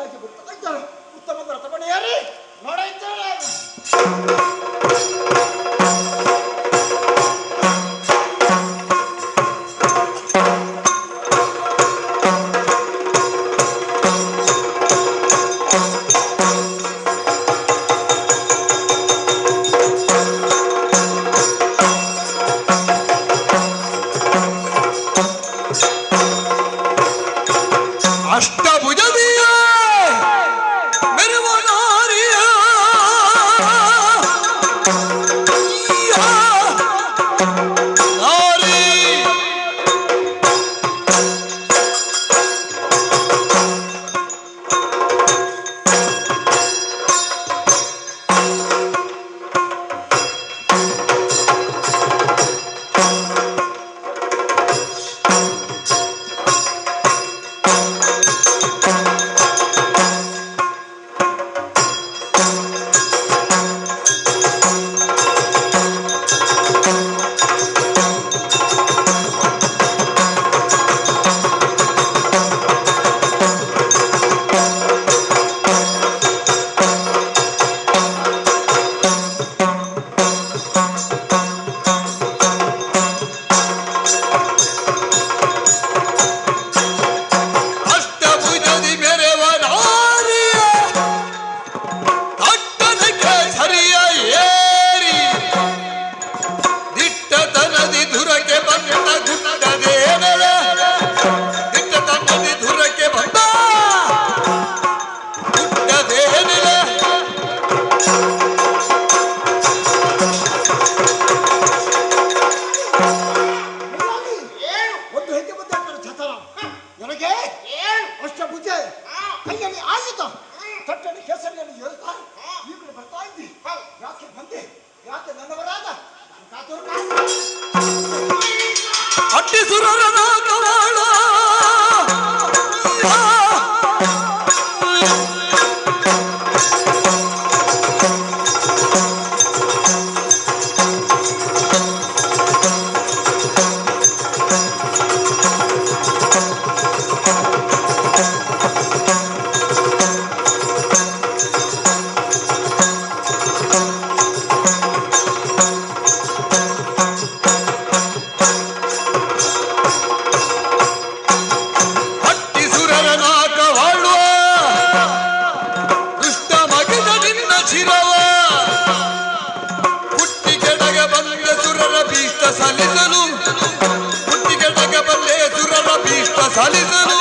ಸರಿಯಾಗಿ ಬರ್ತಾ ಇದ್ದಾರೆ. ಉತ್ತಮ ವ್ರತ ಬಣಿಯಾರಿ ನೋಡ ಇದ್ದೇನೆ. ಅಷ್ಟಭುಜದಿಯ ಮೆರುವ ನಾರಿಯ ನಾರಿ ಅಷ್ಟಭುಜದಿ ಮೆರೆವ ನಾರಿಯ ತಟ್ಟದಕ್ಕೆ ಸರಿಯ ಏರಿ ದಿಟ್ಟತನದಿ ಧುರಕ್ಕೆ ಬಂದ ಗುಟ್ಟದೇನಲ ದಿಟ್ಟತನದಿ ಧುರಕ್ಕೆ ಬಂದ ಗುಟ್ಟದೇನಲ ಒಂದು ಹೆಜ್ಜೆ ಮುಂದೆ ಹಾಕ್ತಾರೆ ಛತರ. ನನಗೆ ಅಷ್ಟಭುಜ ಕೈಯಲ್ಲಿ ಆಯಿತು ತಟ್ಟಣಿ ಕೆಸರಿನಲ್ಲಿ ಹೇಳ್ತಾ ಈ ಕಡೆ ಬರ್ತಾ ಇದ್ದಿ. ಯಾಕೆ ಬಂದೆ? ಯಾಕೆ ನನ್ನವರಾದ ಅಟ್ಟಿಸುರರ ನಾಗವಾಳ ಅಟ್ಟಿಸುರರ ನಾಗವಾಳುವ ದುಷ್ಟ ಮಗಿದ ನಿನ್ನ ಶಿರವ ಹುಟ್ಟಿಗೆಡಗೆ ಬಂದ ಸುರರ ಭೀಷ್ಟ ಸಲಿಸಲು ಹುಟ್ಟಿಗೆಡಗೆ ಬಂದೆ ಸುರರ ಭೀಷ್ಟ ಸಲಿಸಲು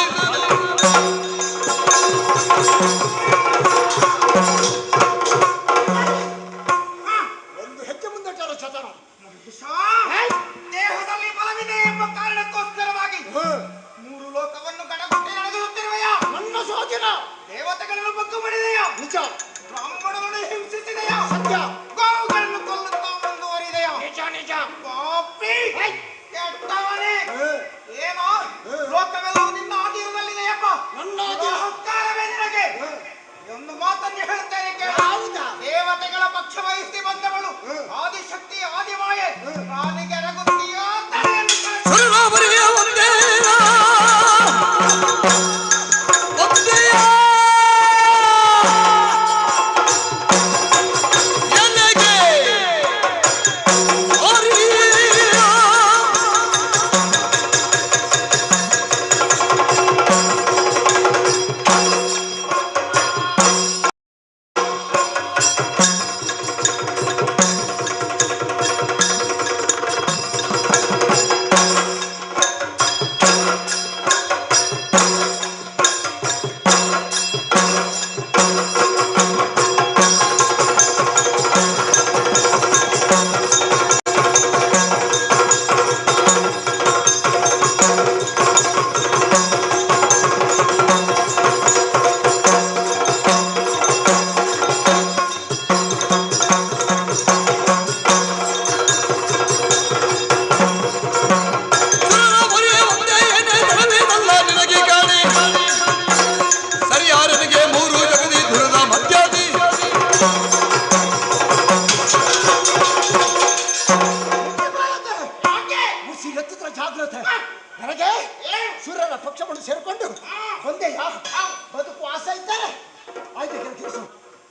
ಒಂದು ಹೆಜ್ಜೆ ಮುಂದೆ ಹಾಕ್ತಾರೆ ಛತರ. ದೇಹದಲ್ಲಿ ಬಲವಿದೆ ಎಂಬ ಕಾರಣಕ್ಕೋಸ್ಕರವಾಗಿ 3 ಲೋಕವನ್ನು ಗಡಗುಟ್ಟಿ ನಡೆಸುತ್ತಿರುವೆಯ ನನ್ನ ಸ್ವಾಧೀನ ದೇವತೆಗಳನ್ನು ಬಗ್ಗು ಮಾಡಿದೆಯ ನಿಜ. ಬ್ರಾಹ್ಮಣರನ್ನು ಹಿಂಸಿಸಿದೆಯ ಸತ್ಯ. ಗೋವುಗಳನ್ನು ಕೊಲ್ಲುತ್ತಾ ಮುಂದುವರಿದೆಯ ನಿಜ ನಿಜ. ಪಾಪಿ ಕೆಟ್ಟವನೇ ಏನೋ ಲೋಕವೆಲ್ಲವೂ ನಿನ್ನ ಆಧೀನದಲ್ಲಿದೆ ಎಂಬ ನನ್ನ ಆಧೀನ. ಅಹಂಕಾರವೇ ನಿನಗೆ ಒಂದು ಮಾತನ್ನು ಹೇಳ್ತೇನೆ ಕೇಳು. ಹೌದಾ? ದೇವತೆಗಳ ಪಕ್ಷ ವಹಿಸಿ ಬಂದವಳು ಆದಿಶಕ್ತಿ ಆದಿಮಾಯೆ ಕಾಲಿಗೆ ರಗುತ್ತೀಯ ತಲೆಯನ್ನು ಸುರವರಿಗೆ ಒಂದೇ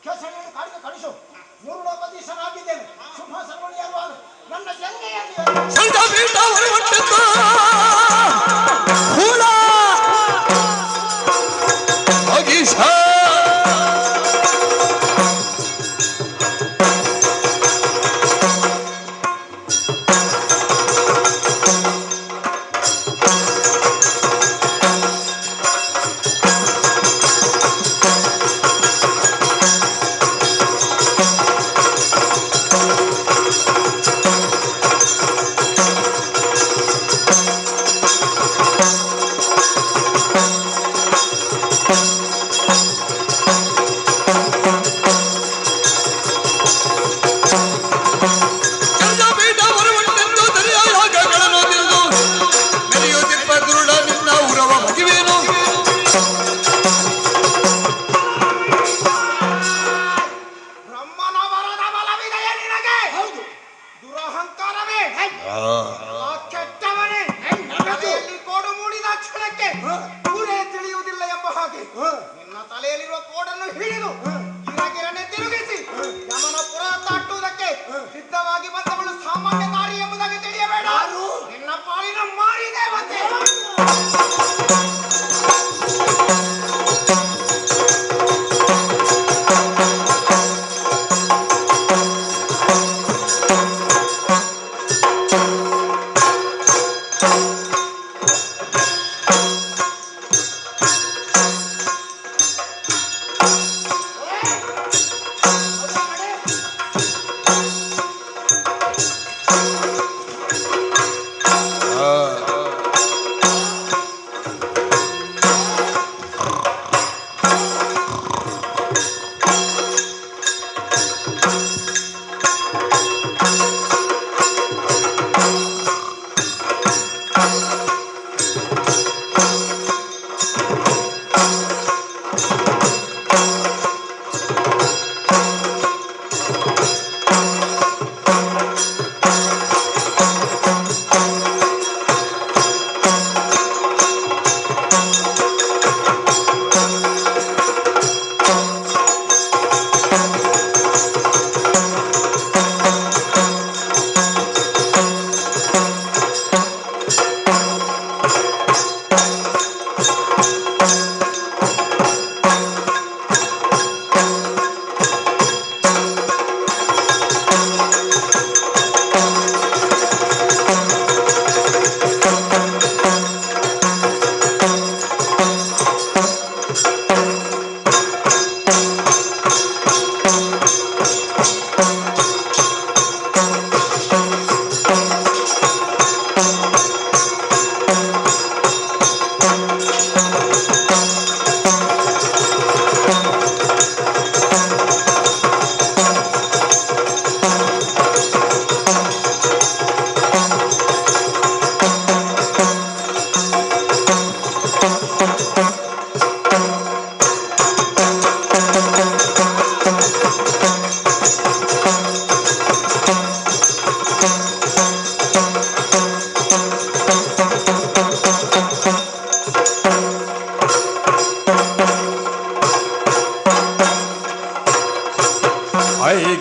ಕೆಸರಿಯನ್ನು ಕಾಡಿಗೆ ಕಳಿಸು. 3 ಲೋಕಾಧೀಶನಾಗಿದ್ದೇನೆ. ಶುಭ ಸರ್ವಣಿಯರು ನನ್ನ ಜಂಗೆಯಲ್ಲಿ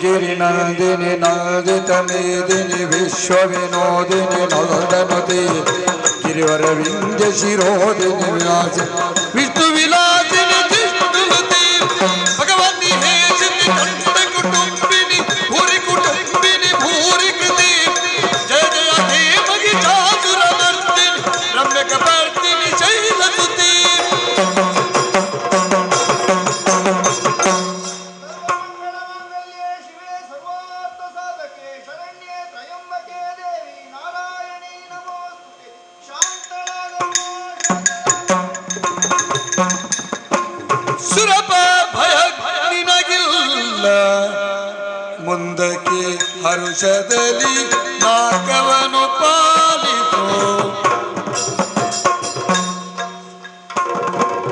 गिरिनंदिनी नंदित मेदिनी विश्व विनोदिनी नंदनुते गिरिवर विंध्य शिरोदिनी विलास विष्णु विलासिनी जिष्णुवती भगवती हे जिति कंठ कुटुंबिनी भूरि कृति जय जय हे मगी चातुर मर्दिनी रम्य कपर्दिनी शैलसुती ಸುರಪ ಭಯ ನಿನಗಿಲ್ಲ ಮುಂದಕ್ಕೆ ಹರುಷದಲ್ಲಿ ನಾಗವನು ಪಾಲಿಸು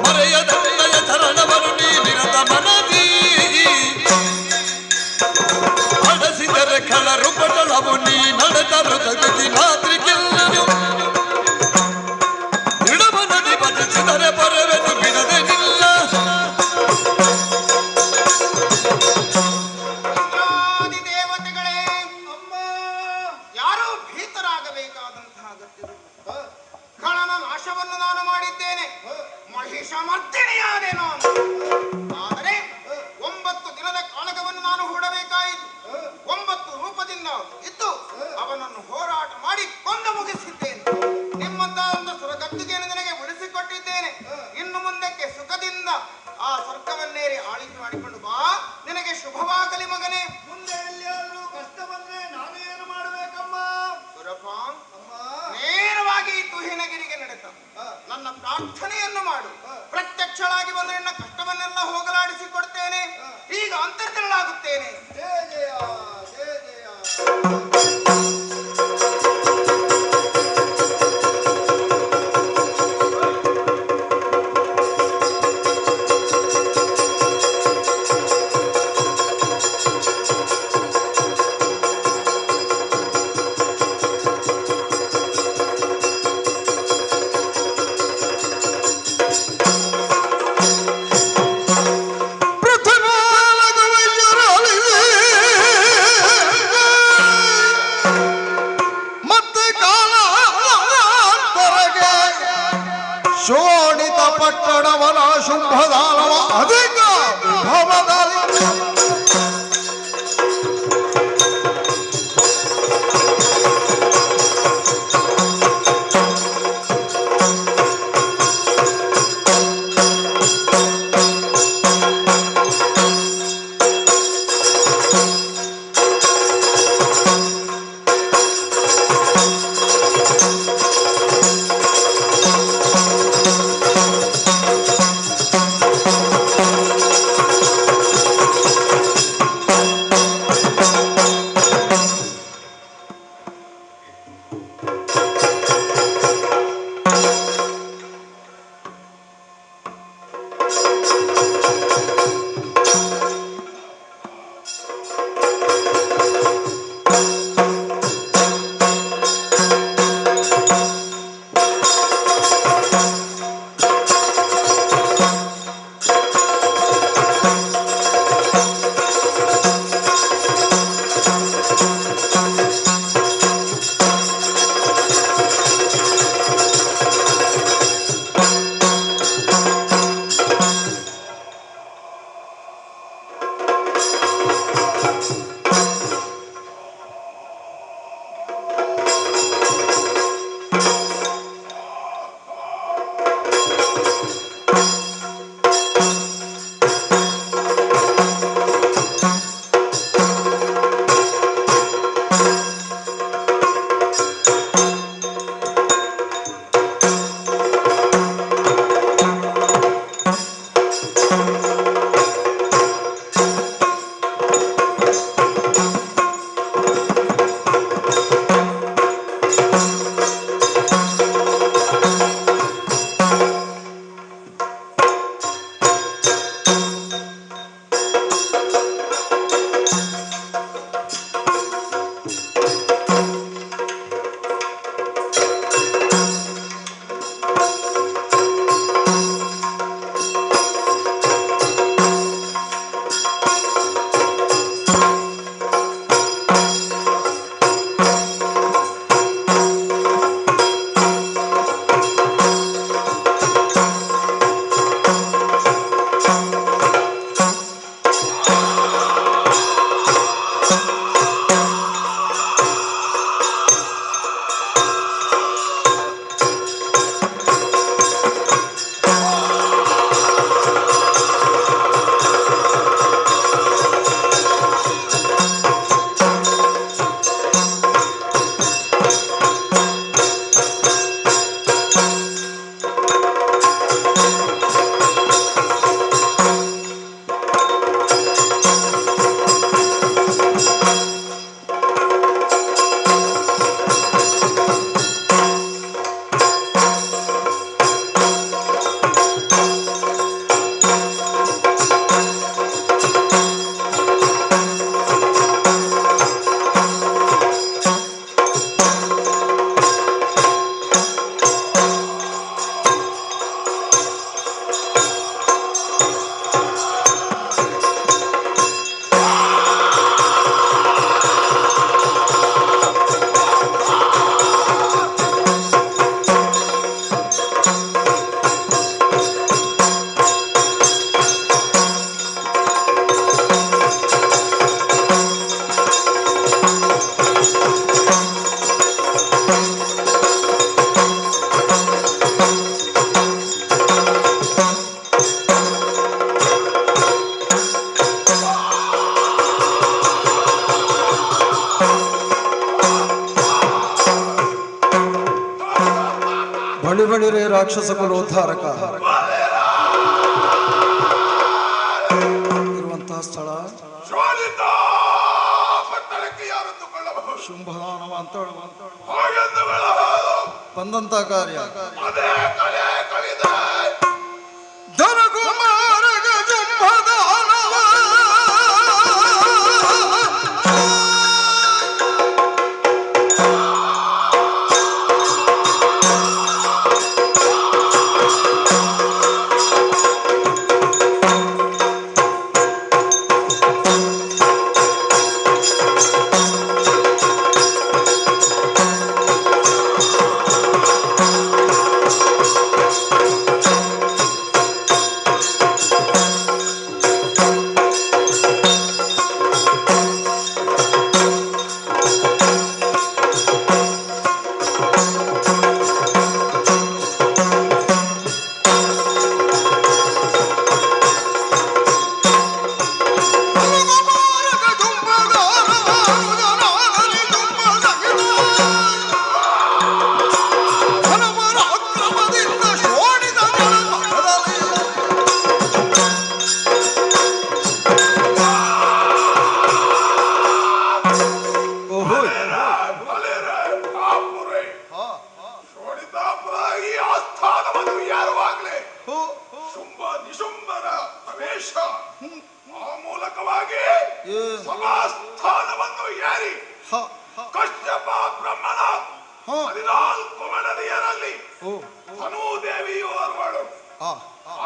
ಮರೆಯದಲ್ಲಯ ಧರಣವನ್ನು ನೀ ನಿರತ ಮನದಿ ಹಡಸಿದರೆ ಖಳರು ಪಟಳವು ನೀ ನಡೆದರು ಜಗತಿ ರಾತ್ರಿಗೆಲ್ಲನು ದೃಢಮನದಿ ಭಜಿಸಿದರೆ ಬರವೆನು ಬಿಡದೆ ನಿಲ್ಲ ಮಾಡಿಕೊಂಡು ಬಾ. ನಿನಗೆ ಶುಭವಾಗಲಿ ಮಗನೇ. ಮುಂದೆ ಎಲ್ಲಿಯಾದ್ರೂ ಕಷ್ಟ ಬಂದ್ರೆ ನಾನು ಏನು ಮಾಡಬೇಕಮ್ಮ? ಗುರಪ್ಪ, ನೇರವಾಗಿ ಈ ತುಹಿನಗಿರಿಗೆ ನಡೆತ ನನ್ನ ಪ್ರಾರ್ಥನೆಯನ್ನು ಮಾಡು. ಪ್ರತ್ಯಕ್ಷಳಾಗಿ ಬಂದು ನಿನ್ನ ಕಷ್ಟವನ್ನೆಲ್ಲ ಹೋಗಲಾಡಿಸಿ ಕೊಡ್ತೇನೆ. ಈಗ ಅಂತರ್ಜಲಾಗುತ್ತೇನೆ. ಜಯ ಜಯ ಜಯ ಜಯ. ಶೋಣಿತ ಪಟ್ಟಣವನ ಶುಂಭದಾನವ ಅಧಿಕ ವಿಭವದಲ್ಲಿ ಬಳಿರೆ ರಾಕ್ಷಸ ಕುಲೋದ್ಧಾರಕ ಇರುವಂತಹ ಸ್ಥಳ ಶುಂಭದಾನವ ಅಂತ ಬಂದಂತ ಕಾರ್ಯ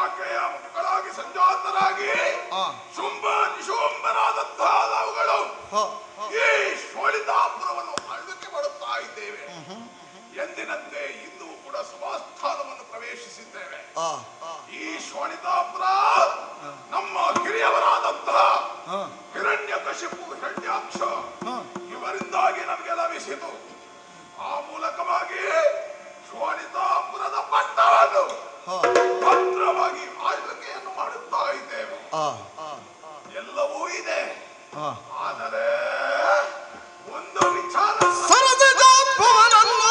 ಆಕೆಯ ಮಕ್ಕಳಾಗಿ ಸಂಜಾತರಾಗಿ ಶುಂಭ ನಿಶುಂಭರಾದಂತಹ ನಾವುಗಳು ಈ ಶೋಳಿತಾಪುರವನ್ನು ಆಳ್ವಿಕೆ ಮಾಡುತ್ತಾ ಇದ್ದೇವೆ. ಎಂದಿನಂತೆ ಇಂದು ಕೂಡ ಸಭಾಸ್ಥಾನವನ್ನು ಪ್ರವೇಶಿಸಿದ್ದೇವೆ. ಈ ಶೋಣಿತಾಪುರ ನಮ್ಮ ಹಿರಿಯವರಾದಂತಹ ಹಿರಣ್ಯಕಶಿಪು ಹಿರಣ್ಯಾಕ್ಷ ಇವರಿಂದಾಗಿ ನಮಗೆ ಲಭಿಸಿತು. ಆ ಮೂಲಕವಾಗಿ ಶೋಣಿತಾಪುರದ ಪಟ್ಟಣವನ್ನು ಭದ್ರವಾಗಿ ಆಳ್ವಿಕೆಯನ್ನು ಮಾಡುತ್ತಾ ಇದ್ದೇವೆ. ಎಲ್ಲವೂ ಇದೆ, ಆದರೆ ಒಂದು ವಿಚಾರ ಸರಸಿಜೋತ್ಮವನನ್ನು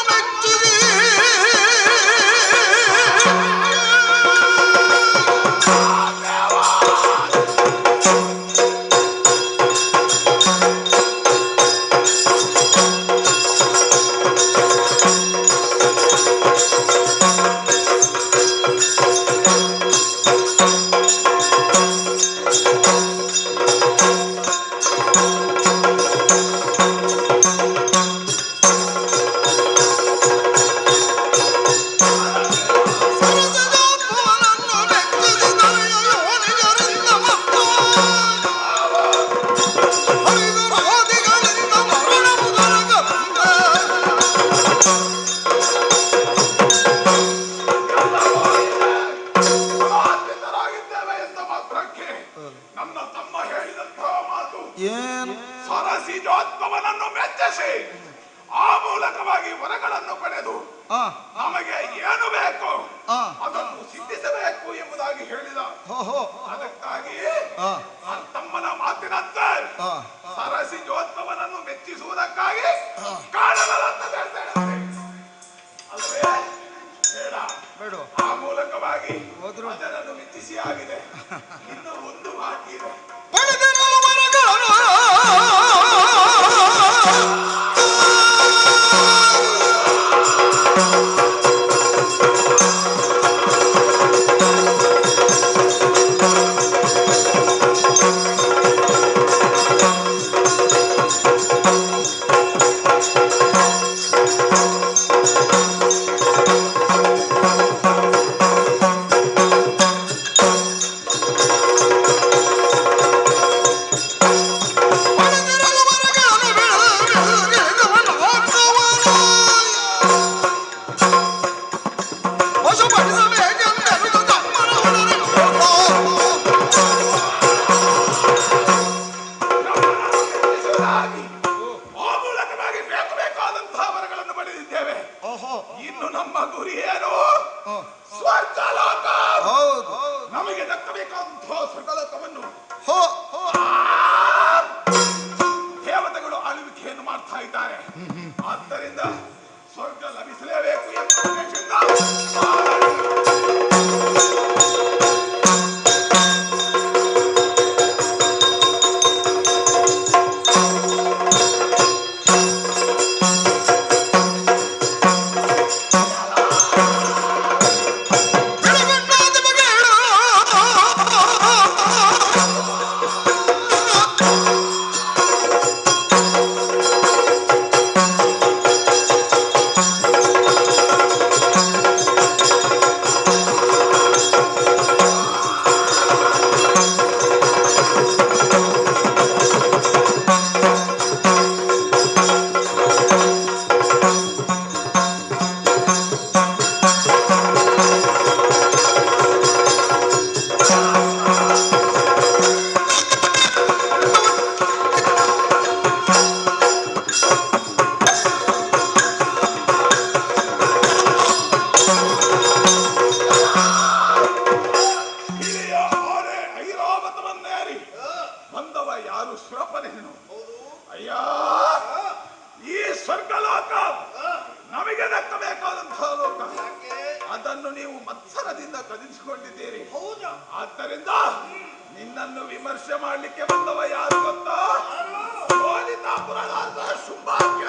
ಮೆಚ್ಚಿಸಿ ಆ ಮೂಲಕವಾಗಿ ವರಗಳನ್ನು ಪಡೆದು ನಮಗೆ ಏನು ಬೇಕು ಅದನ್ನು ಸಿದ್ಧಿಸಬೇಕು ಎಂಬುದಾಗಿ ಹೇಳಿದ. ಅದಕ್ಕಾಗಿ ತಮ್ಮನ ಮಾತಿನಂತೆ ಸರಸಿಜೋತ್ಮವನನ್ನು ಮೆಚ್ಚಿಸುವುದಕ್ಕಾಗಿ ಕಾರಣಗಳಂತ ಅಲ್ವೇ ಬೇಡ. ಆ ಮೂಲಕವಾಗಿ ಅದನ್ನು ಮೆಚ್ಚಿಸಿ ಆಗಿದೆ. ಇನ್ನು ಒಂದು ಬಾಕಿ ಇದೆ. ಯಾರು ಶ್ರಪನೇನು ಅಯ್ಯ ಈ ಸ್ವರ್ಗಲೋಕ ನಮಗೆ ದಕ್ಕಬೇಕಾದಂತಹ ಲೋಕ, ಅದನ್ನು ನೀವು ಮತ್ಸರದಿಂದ ಕದಿಸಿಕೊಂಡಿದ್ದೀರಿ. ಆದ್ದರಿಂದ ನಿನ್ನನ್ನು ವಿಮರ್ಶೆ ಮಾಡಲಿಕ್ಕೆ ಬಂದವ ಯಾರು ಗೊತ್ತಾ? ಸೋಲಿತಾಪುರದ ಶುಭಾಗ್ಯ.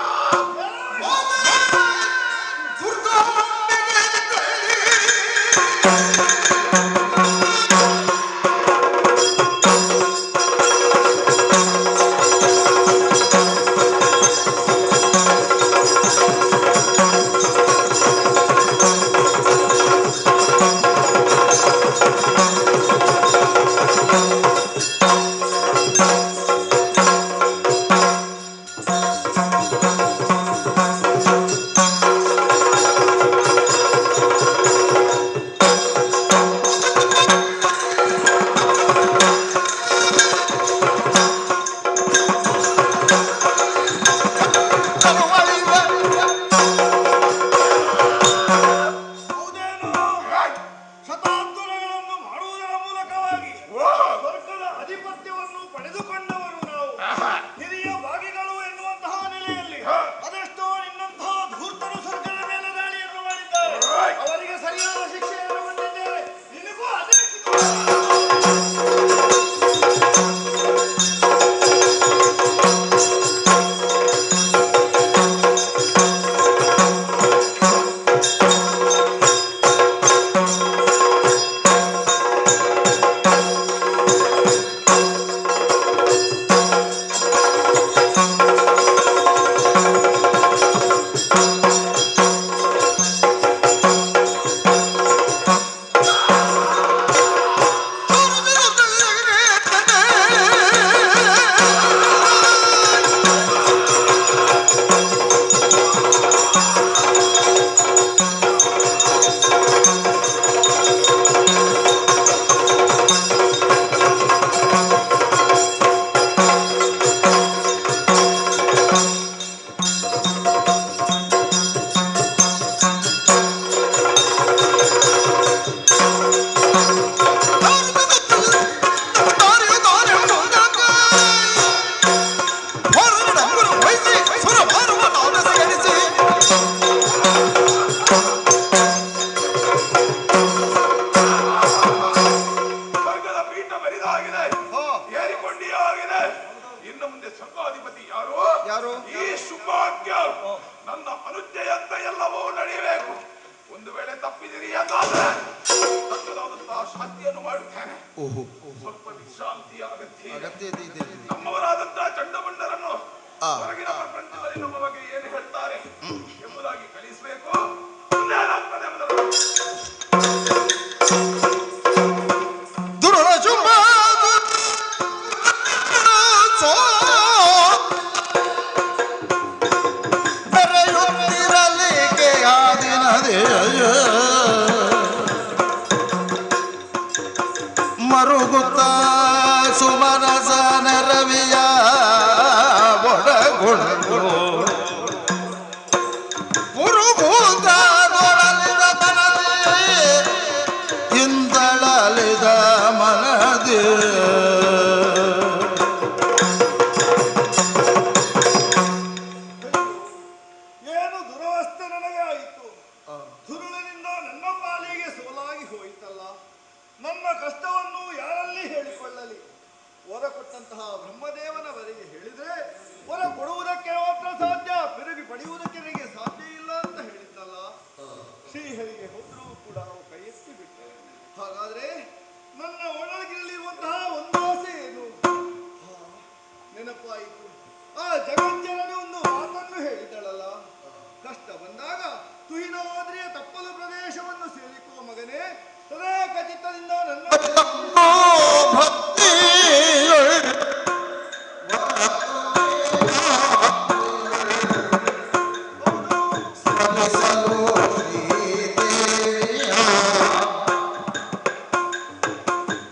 ಸ್ವಲ್ಪ ವಿಶ್ರಾಂತಿಯ ಅಗತ್ಯ ಇದೆ. ನಮ್ಮವರಾದಂತಹ ಚಂಡಮುಂಡರನ್ನು ಹೊರಗಿನ ಪ್ರಪಂಚದಲ್ಲಿ ನಮ್ಮ ಬಗ್ಗೆ ಏನು ಹೇಳ್ತಾರೆ ಎಂಬುದಾಗಿ ಕಲಿಸಬೇಕು. ಮುಂದೇನಾಗ್ತದೆ ಮರುಗುತ್ತ ಸುಮನಸ ನರವಿಯ ಒಡಗೊಳಗು ಮುರುಗೂತ ದೊಳಲಿದ ಮನದಿ ಇಂದಳಲಿದ ಮನದಿ ಏನು ದುರವಸ್ಥೆ ನನಗೆ ಆಯಿತು. ದುರುಳನಿಂದ ನನ್ನ ಪಾಲಿಗೆ ಸೋಲಾಗಿ ಹೋಯಿತಲ್ಲ. ನನ್ನ ಕಷ್ಟವನ್ನು ಯಾರಲ್ಲಿ ಹೇಳಿಕೊಳ್ಳಲಿ? ವರ ಕೊಟ್ಟಂತಹ ಬ್ರಹ್ಮದೇವನವರಿಗೆ ಹೇಳಿದ್ರೆ ವರ ಕೊಡುವುದಕ್ಕೆ ಮಾತ್ರ ಸಾಧ್ಯ, ತಿರುಗಿ ಪಡೆಯುವುದಕ್ಕೆ ನನಗೆ ಸಾಧ್ಯ ಇಲ್ಲ ಅಂತ ಹೇಳಿದ್ದಲ್ಲ. ಶ್ರೀಹರಿಗೆ ಹೋದರೂ ಕೂಡ ನಾವು ಕೈ ಎತ್ತಿ ಬಿಟ್ಟೆ. ಹಾಗಾದ್ರೆ ನನ್ನ ಒಳಗಿರಲಿರುವಂತಹ ಒಂದು ಆಸೆ ಏನು? ನೆನಪಾಯಿತು. ಆ ಜಗಜ್ಜನನಿ ಒಂದು ಮಾತನ್ನು ಹೇಳಿದಳಲ್ಲ, ಕಷ್ಟ ಬಂದಾಗ ತುಹಿನಾದ್ರಿಯ ತಪ್ಪಲು ಪ್ರದೇಶವನ್ನು ಸೇರಿಕೋ ಮಗನೇ, ಸದಾ ಖಚಿತದಿಂದ ನನ್ನ ಭಕ್ತಿ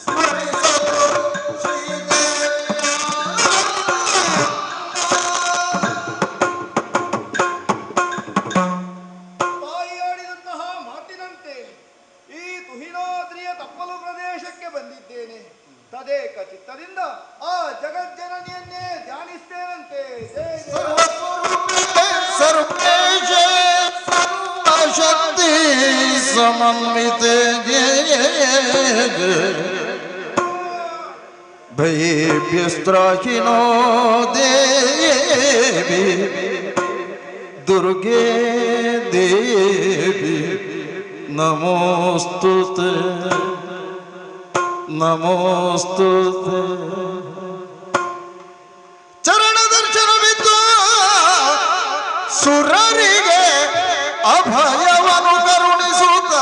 ಸ್ಮರಿಸಲು ಸಂತೋಷದಿಂದ ಆ ಜಗಜ್ಜನನಿಯನ್ನೇ ಧ್ಯಾನಿಸ್ತೇನಂತೆ. ಸರ್ವೇಶ ಸರ್ವಶಕ್ತಿ ಸಮನ್ವಿತೆ ಭಯೇಭ್ಯಸ್ತ್ರಾಹಿನೋ ದೇವಿ ದುರ್ಗೆ ದೇವಿ ನಮೋಸ್ತುತೆ ನಮೋಸ್ತುತೆ. ಚರಣ ದರ್ಶನವಿದ್ದು ಸುರರಿಗೆ ಅಭಯವನ್ನು ಕರುಣಿಸುತ್ತ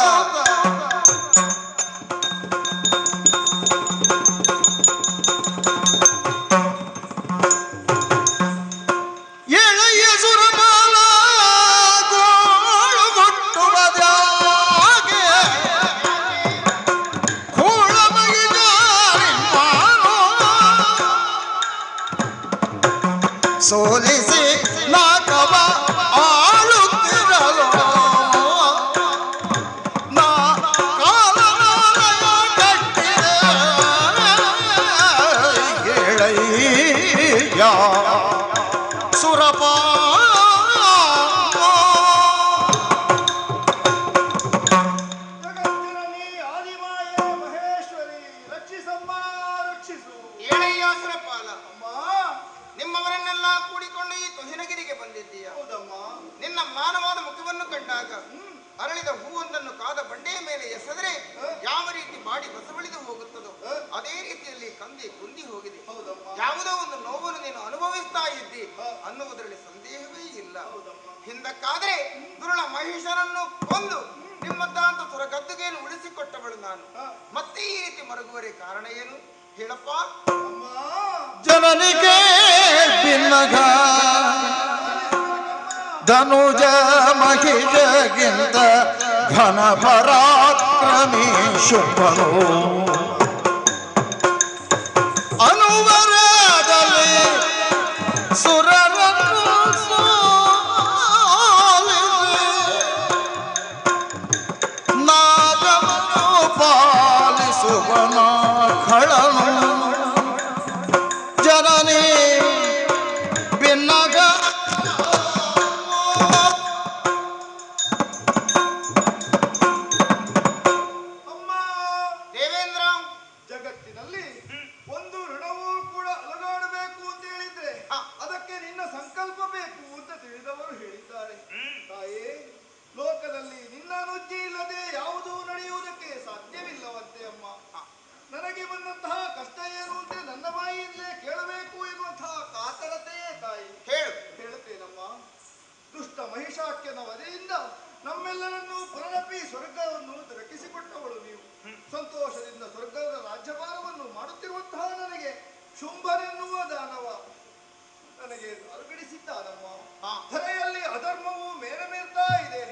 ಎಳೆಯ ಸುರಮಾಲ ಗೋಳುಗೊಟ್ಟುವುದಾಗೆ ಕೂಳಮಗಿ ಜಾರಿ ಸೋಲಿಸಿ ನಾಕವ ಆಳುತ್ತಿರಲು ನಾ ಕಾಲನಾಲಯ ಕಟ್ಟಿದೆ ಎಳೆಯ ಸುರಪಾ ಜಗಜ್ಜನನಿ ಆದಿಮಾಯೆ ಮಹೇಶ್ವರಿ ರಕ್ಷಿಸಮ್ಮ ರಕ್ಷಿಸು. ಏಳಯ್ಯ ಸುರಪಾಲ, ನಿಮ್ಮವರನ್ನೆಲ್ಲ ಕೂಡಿಕೊಂಡು ಈ ತುಹಿನಗಿರಿಗೆ ಬಂದಿದ್ದೀಯ. ಹೌದಮ್ಮ. ನಿನ್ನ ಮಾನವಾದ ಮುಖವನ್ನು ಕಂಡಾಗ ಅರಳಿದ ಹೂವೊಂದನ್ನು ಕಾದ ಬಂಡೆಯ ಮೇಲೆ ಎಸೆದರೆ ಯಾವ ರೀತಿ ಬಾಡಿ ಬಸವಳಿದು ಹೋಗುತ್ತದೋ ಅದೇ ರೀತಿಯಲ್ಲಿ ಕಂದಿ ಕುಂದಿ ಹೋಗಿದೆ. ಯಾವುದೋ ಒಂದು ನೋವನ್ನು ನೀನು ಅನುಭವಿಸ್ತಾ ಇದ್ದಿ ಅನ್ನುವುದರಲ್ಲಿ ಸಂದೇಹವೇ ಇಲ್ಲ. ಹಿಂದಕ್ಕಾದ್ರೆ ದುರುಳ ಮಹಿಷರನ್ನು ಕೊಂದು ನಿಮ್ಮದ್ದಾಂತ ಸುರಗದ್ದುಗೆಯನ್ನು ಉಳಿಸಿಕೊಟ್ಟವಳು ನಾನು. ಮತ್ತೆ ಈ ರೀತಿ ಮರುಗುವರೆ ಕಾರಣ ಏನು ಹೇಳಪ್ಪ? ಜನನಿಗೆ ಭಿನ್ನಗ ಧನುಜ ಮಹಿಷಗಿಂತ ಘನ ಪರಾಕ್ರಮಿ ಶುಂಭನು ಅನುವರದಲ್ಲಿ ಸುರರನ್ನು ನಾಗಮನು ಪಾಲಿಸುವನ ಖಳನು ಜನನಿ ಭಿನ್ನಗ ದೇವೇಂದ್ರ, ಜಗತ್ತಿನಲ್ಲಿ ಒಂದು ಋಣವೂ ಕೂಡ ಅಲಗಾಡಬೇಕು ಅಂತ ಹೇಳಿದ್ರೆ ಅದಕ್ಕೆ ನಿನ್ನ ಸಂಕಲ್ಪ ಬೇಕು ಅಂತ ತಿಳಿದವರು ಹೇಳಿದ್ದಾರೆ. ತಾಯೇ, ಲೋಕದಲ್ಲಿ ನಿನ್ನ ಅನುಜ್ಞೆ ಇಲ್ಲದೆ ಯಾವುದೂ ನಡೆಯುವುದಕ್ಕೆ ಸಾಧ್ಯವಿಲ್ಲವಂತೆ ಅಮ್ಮ. ನನಗೆ ಬಂದಂತಹ ಕಷ್ಟ ಏನು ಅಂತ ನನ್ನ ಬಾಯಿಯಿಂದಲೇ ಕೇಳಬೇಕು ಎನ್ನುವಂತಹ ಕಾತರತೆಯೇ ತಾಯಿ. ಹೇಳುತ್ತೇನಮ್ಮ. ದುಷ್ಟ ಮಹಿಷಾಖ್ಯನ ವಧೆಯಿಂದ ನಮ್ಮೆಲ್ಲರನ್ನೂ ಪುನರಪಿ ಸ್ವರ್ಗವನ್ನು ದೊರಕಿಸಿಕೊಟ್ಟವಳು ನೀವು. ಸಂತೋಷದಿಂದ ಸ್ವರ್ಗದ ರಾಜ್ಯಭಾರವನ್ನು ಮಾಡುತ್ತಿರುವಂತಹ ನನಗೆ ಶುಂಭನೆನ್ನುವ ದಾನವ ನನಗೆ ಅಲುಗಡಿಸಿದ್ದಾನಮ್ಮ. ಧರೆಯಲ್ಲಿ ಅಧರ್ಮವು ಮೇರಮೇರ್ತಾ ಇದೆ.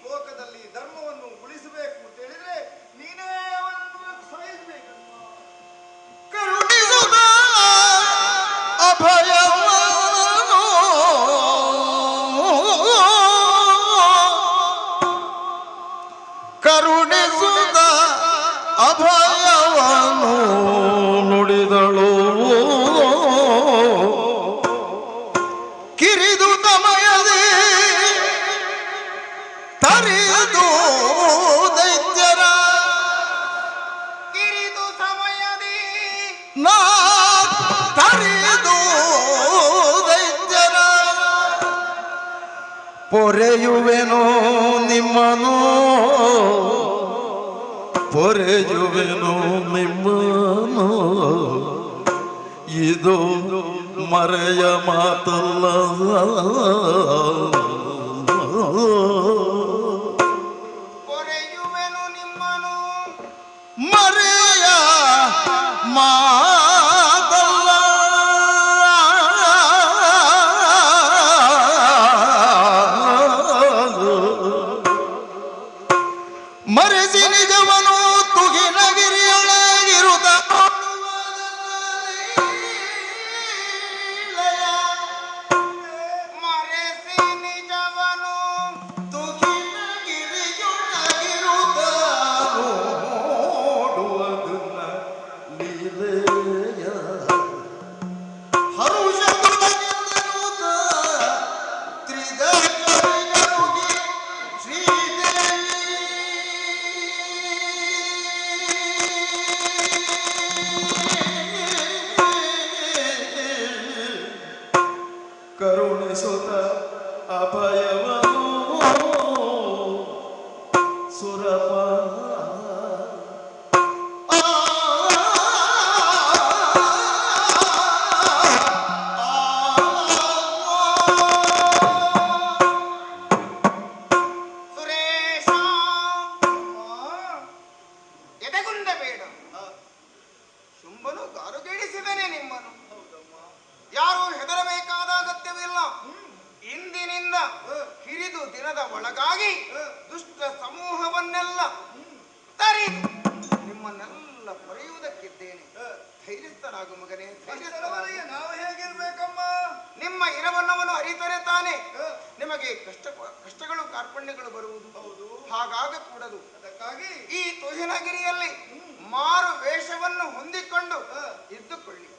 ಲೋಕದಲ್ಲಿ ಧರ್ಮವನ್ನು ಉಳಿಸಬೇಕು ಅಂತ ಹೇಳಿದ್ರೆ ನೀನೇ ಅವನನ್ನು ಸಹಿಸಬೇಕಮ್ಮ. ಕರುಣಿಸುತ್ತ ಅಭಯವನ್ನು ಕರುಣಿಸುತ್ತ ಅಭಯವನ್ನು ನುಡಿದಳು ಕಿರಿದು ತಮಯದೆ ತರಿದು ದೈತ್ಯರ ಕಿರಿದು ಸಮಯದಿ ನಾ ತರಿದು ದೈತ್ಯರ ಪೊರೆಯುವೆನು ನಿಮ್ಮನು ಪೊರೆಯುವೆನು ನಿಮ್ಮನು ಇದು ಮರೆಯ ಮಾತಲ್ಲ ಪೊರೆಯುವೆನು ನಿಮ್ಮನು ಮರೆಯ ಮಾತಲ್ಲ ಮರೆಸಿ ನಿಜವನು ತುಗಿನಗಿರಿಯೊಳಗಿರುತ್ತ ಮರೆಸಿ ನಿಜ ಇಂದಿನಿಂದ ಹಿರಿದು ದಿನದ ಒಳಗಾಗಿ ದುಷ್ಟ ಸಮೂಹವನ್ನೆಲ್ಲ ತರಿದು ನಿಮ್ಮನ್ನೆಲ್ಲ ಪಡೆಯುವುದಕ್ಕಿದ್ದೇನೆ. ಧೈರ್ಯಸ್ಥರಾಗು ಮಗನೇ, ಧೈರ್ಯಸ್ಥರಾಗು. ನಾವು ಹೇಗಿರ್ಬೇಕಮ್ಮ? ನಿಮ್ಮ ಇರವನ್ನವನ್ನು ಅರಿತರೆ ತಾನೆ ನಿಮಗೆ ಕಷ್ಟಗಳು ಕಾರ್ಪಣ್ಯಗಳು ಬರುವುದು. ಹಾಗಾಗಕೂಡದು. ಅದಕ್ಕಾಗಿ ಈ ತುಹಿನಗಿರಿಯಲ್ಲಿ ಮಾರು ವೇಷವನ್ನು ಹೊಂದಿಕೊಂಡು ಇದ್ದುಕೊಳ್ಳಿ.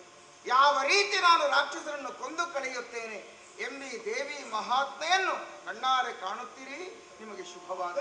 ಯಾವ ರೀತಿ ನಾನು ರಾಕ್ಷಸರನ್ನು ಕೊಂದು ಕಳೆಯುತ್ತೇನೆ ಎಂಬಿ ದೇವಿ ಮಹಾತ್ಮೆಯನ್ನು ಕಣ್ಣಾರೆ ಕಾಣುತ್ತೀರಿ. ನಿಮಗೆ ಶುಭವಾದ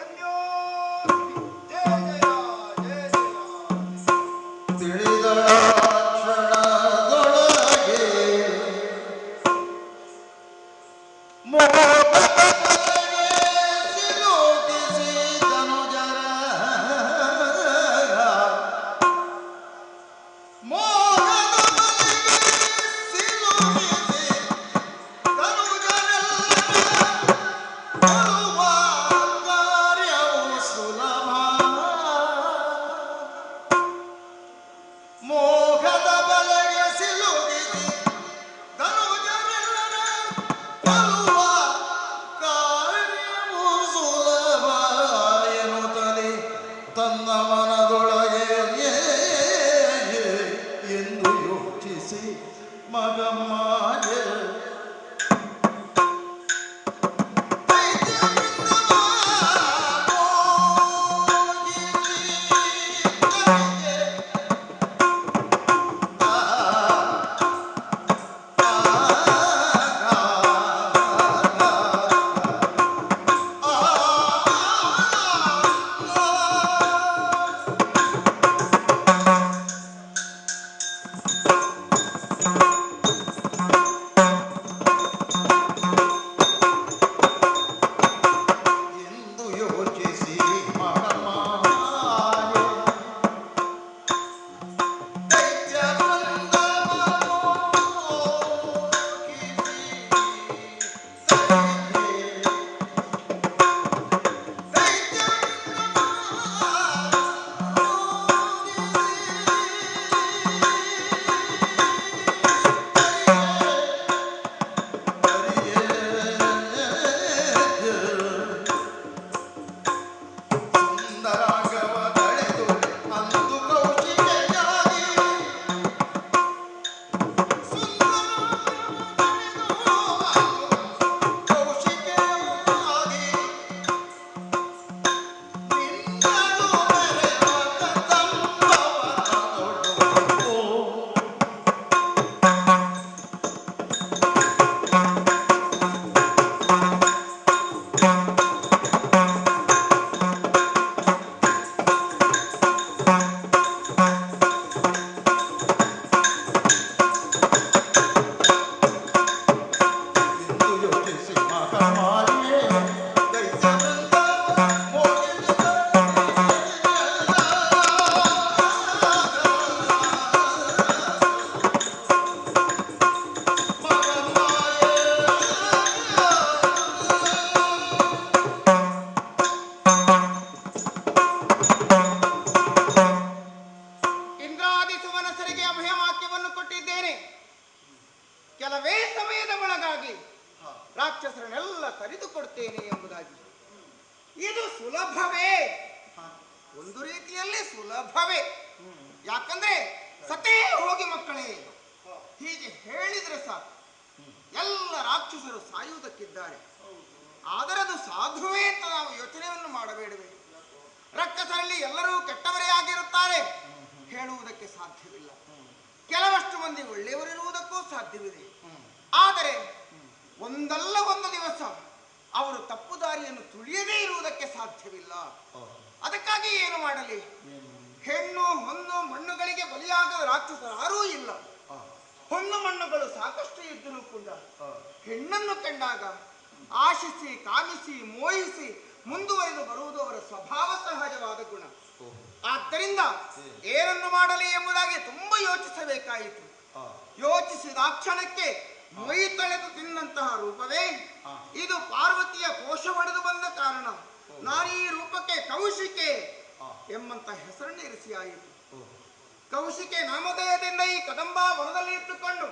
ಕೌಶಿಕೆ ನಾಮಧೇಯದಿಂದ ಈ ಕದಂಬ ವನದಲ್ಲಿ ಇಟ್ಟುಕೊಂಡು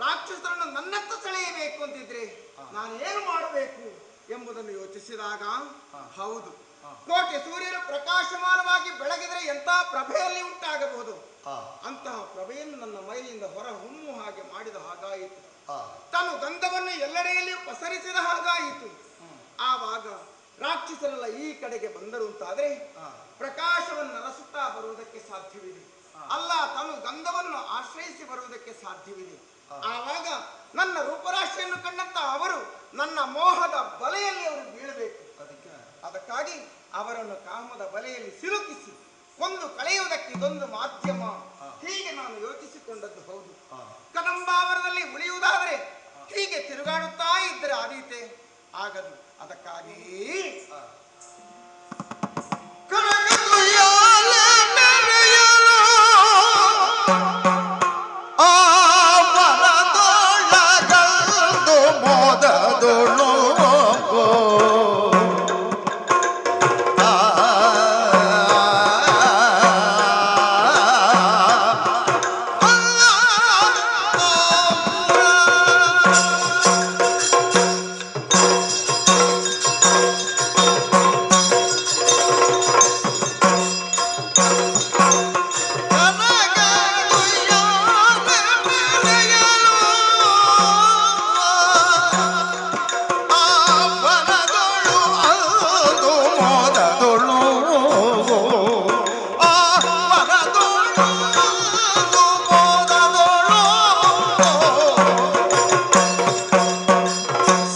ರಾಕ್ಷಸರನ್ನು ನನ್ನತ್ತ ಸೆಳೆಯಬೇಕು. ಪಡೆಯಬೇಕು ಅಂತಿದ್ರೆ ನಾನು ಏನು ಮಾಡಬೇಕು ಎಂಬುದನ್ನು ಯೋಚಿಸಿದಾಗ ಹೌದು, ಕೋಟೆ ಸೂರ್ಯನು ಪ್ರಕಾಶಮಾನವಾಗಿ ಬೆಳಗಿದರೆ ಎಂಥ ಪ್ರಭೆಯಲ್ಲಿ ಉಂಟಾಗಬಹುದು, ಅಂತಹ ಪ್ರಭೆಯನ್ನು ನನ್ನ ಮೈಲಿಂದ ಹೊರ ಹೊಮ್ಮು ಹಾಗೆ ಮಾಡಿದ ಹಾಗಾಯಿತು. ತಾನು ಗಂಧವನ್ನು ಎಲ್ಲೆಡೆಯಲ್ಲಿಯೂ ಪಸರಿಸಿದ ಹಾಗಾಯಿತು. ಆವಾಗ ರಾಕ್ಷಸರೆಲ್ಲ ಈ ಕಡೆಗೆ ಬಂದರು ಅಂತಾದ್ರೆ ಪ್ರಕಾಶವನ್ನು ಅರಸುತ್ತಾ ಬರುವುದಕ್ಕೆ ಸಾಧ್ಯವಿದೆ, ಅಲ್ಲ ತಾನು ಗಂಧವನ್ನು ಆಶ್ರಯಿಸಿ ಬರುವುದಕ್ಕೆ ಸಾಧ್ಯವಿದೆ. ಆವಾಗ ನನ್ನ ರೂಪರಾಶಿಯನ್ನು ಕಂಡಂತ ಅವರು ನನ್ನ ಮೋಹದ ಬಲೆಯಲ್ಲಿ ಅವರು ಬೀಳಬೇಕು. ಅದಕ್ಕಾಗಿ ಅವರನ್ನು ಕಾಮದ ಬಲೆಯಲ್ಲಿ ಸಿಲುಕಿಸಿ ಕೊಂದು ಕಳೆಯುವುದಕ್ಕೆ ಇದೊಂದು ಮಾಧ್ಯಮ, ಹೀಗೆ ನಾನು ಯೋಚಿಸಿಕೊಂಡದ್ದು ಹೌದು. ಕದಂಬಾವರದಲ್ಲಿ ಉಳಿಯುವುದಾದರೆ ಹೀಗೆ ತಿರುಗಾಡುತ್ತಾ ಇದ್ದರೆ ಆದೀತೆ, ಆಗದು. ಅದಕ್ಕಾಗಿ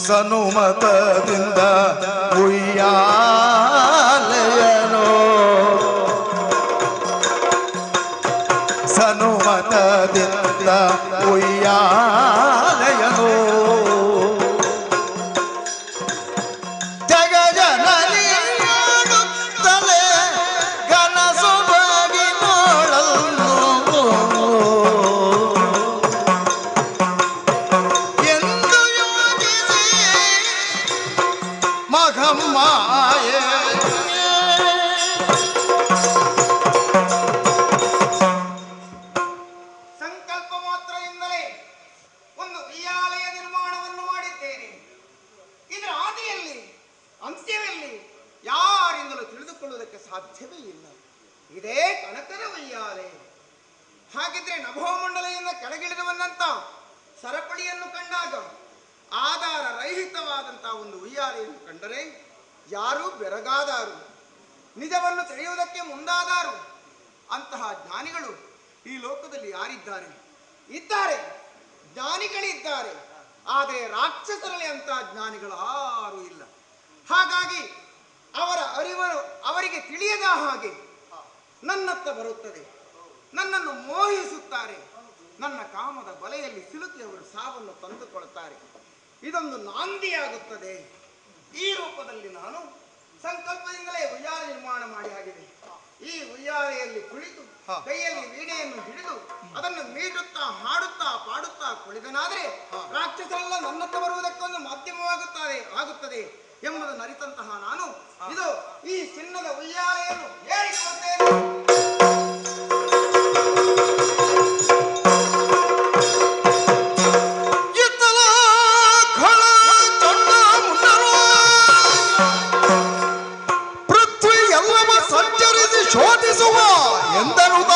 ಸನುಮತದಿಂದ ಉಯ್ಯಾಲೆಯನೋ, ಸನುಮತದಿಂದ ಉಯ್ಯಾಲೆಯನೋ, ಜಗಜನನಿಯಾಡುತ್ತಲೇ ಗನಸು ಬಗಿ ನೋಡಲು ಮಗಮ್ಮಾಯೇ ಸಂಕಲ್ಪ ಮಾತ್ರದಿಂದಲೇ ಒಂದು ಉಯ್ಯಾಲೆಯ ನಿರ್ಮಾಣವನ್ನು ಮಾಡಿದ್ದೇನೆ. ಇದರ ಆದಿಯಲ್ಲಿ ಅಂತ್ಯದಲ್ಲಿ ಯಾರಿಂದಲೂ ತಿಳಿದುಕೊಳ್ಳುವುದಕ್ಕೆ ಸಾಧ್ಯವೇ ಇಲ್ಲ. ಇದೇ ಕನಕದ ಉಯ್ಯಾಲೆ. ಹಾಗಿದ್ರೆ ನಭೋಮಂಡಲೆಯಿಂದ ಕೆಳಗಿಳಿದು ಬಂದಂತ ಸರಪಳಿಯನ್ನು ಕಂಡಾಗ ಆಧಾರ ರಹಿತವಾದಂತಹ ಒಂದು ಉಯ್ಯಾಲೆಯನ್ನು ಕಂಡರೆ ಯಾರು ಬೆರಗಾದಾರು, ನಿಜವನ್ನು ತಿಳಿಯುವುದಕ್ಕೆ ಮುಂದಾದಾರು. ಅಂತಹ ಜ್ಞಾನಿಗಳು ಈ ಲೋಕದಲ್ಲಿ ಯಾರಿದ್ದಾರೆ? ಇದ್ದಾರೆ, ಜ್ಞಾನಿಗಳಿದ್ದಾರೆ. ಆದರೆ ರಾಕ್ಷಸರಲ್ಲಿ ಅಂತಹ ಜ್ಞಾನಿಗಳು ಯಾರೂ ಇಲ್ಲ. ಹಾಗಾಗಿ ಅವರ ಅರಿವು ಅವರಿಗೆ ತಿಳಿಯದ ಹಾಗೆ ನನ್ನತ್ತ ಬರುತ್ತದೆ, ನನ್ನನ್ನು ಮೋಹಿಸುತ್ತಾರೆ, ನನ್ನ ಕಾಮದ ಬಲೆಯಲ್ಲಿ ಸಿಲುಕಿ ಅವರು ಸಾವನ್ನು ತಂದುಕೊಳ್ಳುತ್ತಾರೆ. ಇದೊಂದು ನಾಂದಿಯಾಗುತ್ತದೆ. ಈ ರೂಪದಲ್ಲಿ ನಾನು ಸಂಕಲ್ಪದಿಂದಲೇ ಉಯ್ಯಾಲೆ ನಿರ್ಮಾಣ ಮಾಡಿ ಆಗಿದೆ. ಈ ಉಯ್ಯಾಲೆಯಲ್ಲಿ ಕುಳಿತು ಕೈಯಲ್ಲಿ ವೀಣೆಯನ್ನು ಹಿಡಿದು ಅದನ್ನು ಮೀಟುತ್ತಾ ಹಾಡುತ್ತಾ ಪಾಡುತ್ತಾ ಕುಳಿದನಾದರೆ ರಾಕ್ಷಸರೆಲ್ಲ ನನ್ನತ್ತ ಬರುವುದಕ್ಕೊಂದು ಮಾಧ್ಯಮವಾಗುತ್ತದೆ ಎಂಬುದನ್ನು ಅರಿತಂತಹ ನಾನು ಇದು ಈ ಚಿನ್ನದ ಉಯ್ಯಾಲೆಯನ್ನು ಏರಿಸುತ್ತೇನೆ. ಶೋಧಿಸುವ ಎಂದರುದ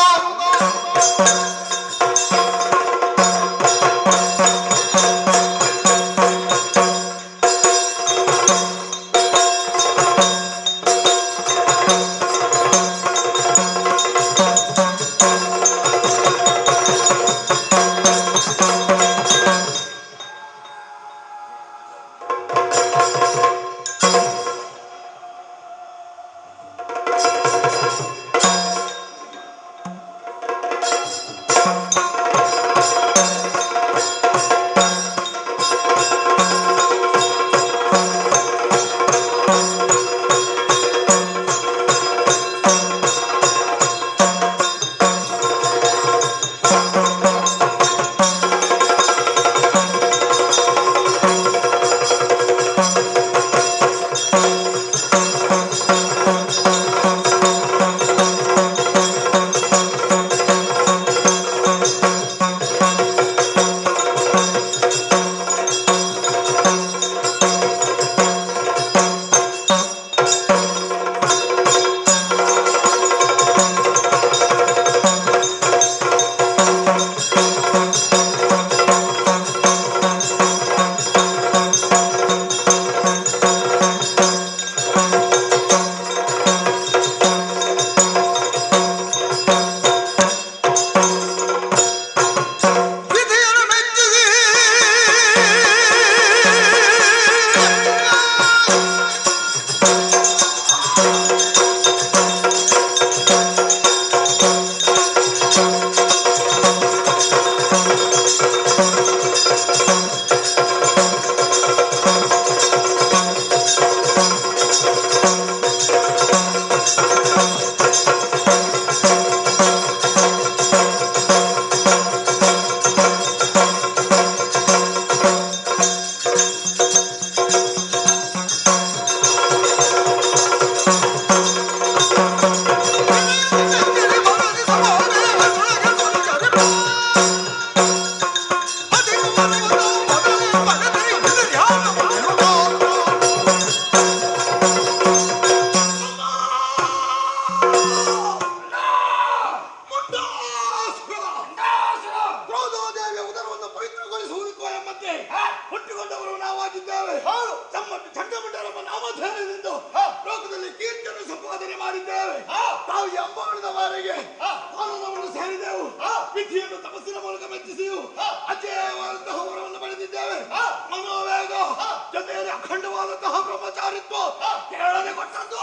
ಕ್ರೋಧೋದೇವಿಯ ಉದರವನ್ನು ಪವಿತ್ರಗೊಳಿಸುವುದಕ್ಕೂ ಎಂಬಂತೆ ಹುಟ್ಟಿಕೊಂಡವರು ನಾವಾಗಿದ್ದೇವೆ. ನಮ್ಮ ಚಂಡಮುಂಡರಮ್ಮ ನಾಮಧೇಯದಿಂದ ಲೋಕದಲ್ಲಿ ಕೀರ್ತಿಯನ್ನು ಸಂಪಾದನೆ ಮಾಡಿದ್ದೇವೆ. ತಾವು ಎಂಬಾಣದವರೆಗೆ ಕಾನೂನವನ್ನು ಸೇರಿದೆವು. ವಿಧಿಯನ್ನು ತಪಸ್ಸಿನ ಮೂಲಕ ಮೆಚ್ಚಿಸಿಯು ಅಜೇಯವಾದಂತಹ ವರವನ್ನು ಪಡೆದಿದ್ದೇವೆ. ಮನೋವೇಗ ಜೊತೆಯಲ್ಲಿ ಅಖಂಡವಾದಂತಹ ಬ್ರಹ್ಮಚಾರಿತ್ವ ಕೇಳದೆ ಕೊಟ್ಟದ್ದು.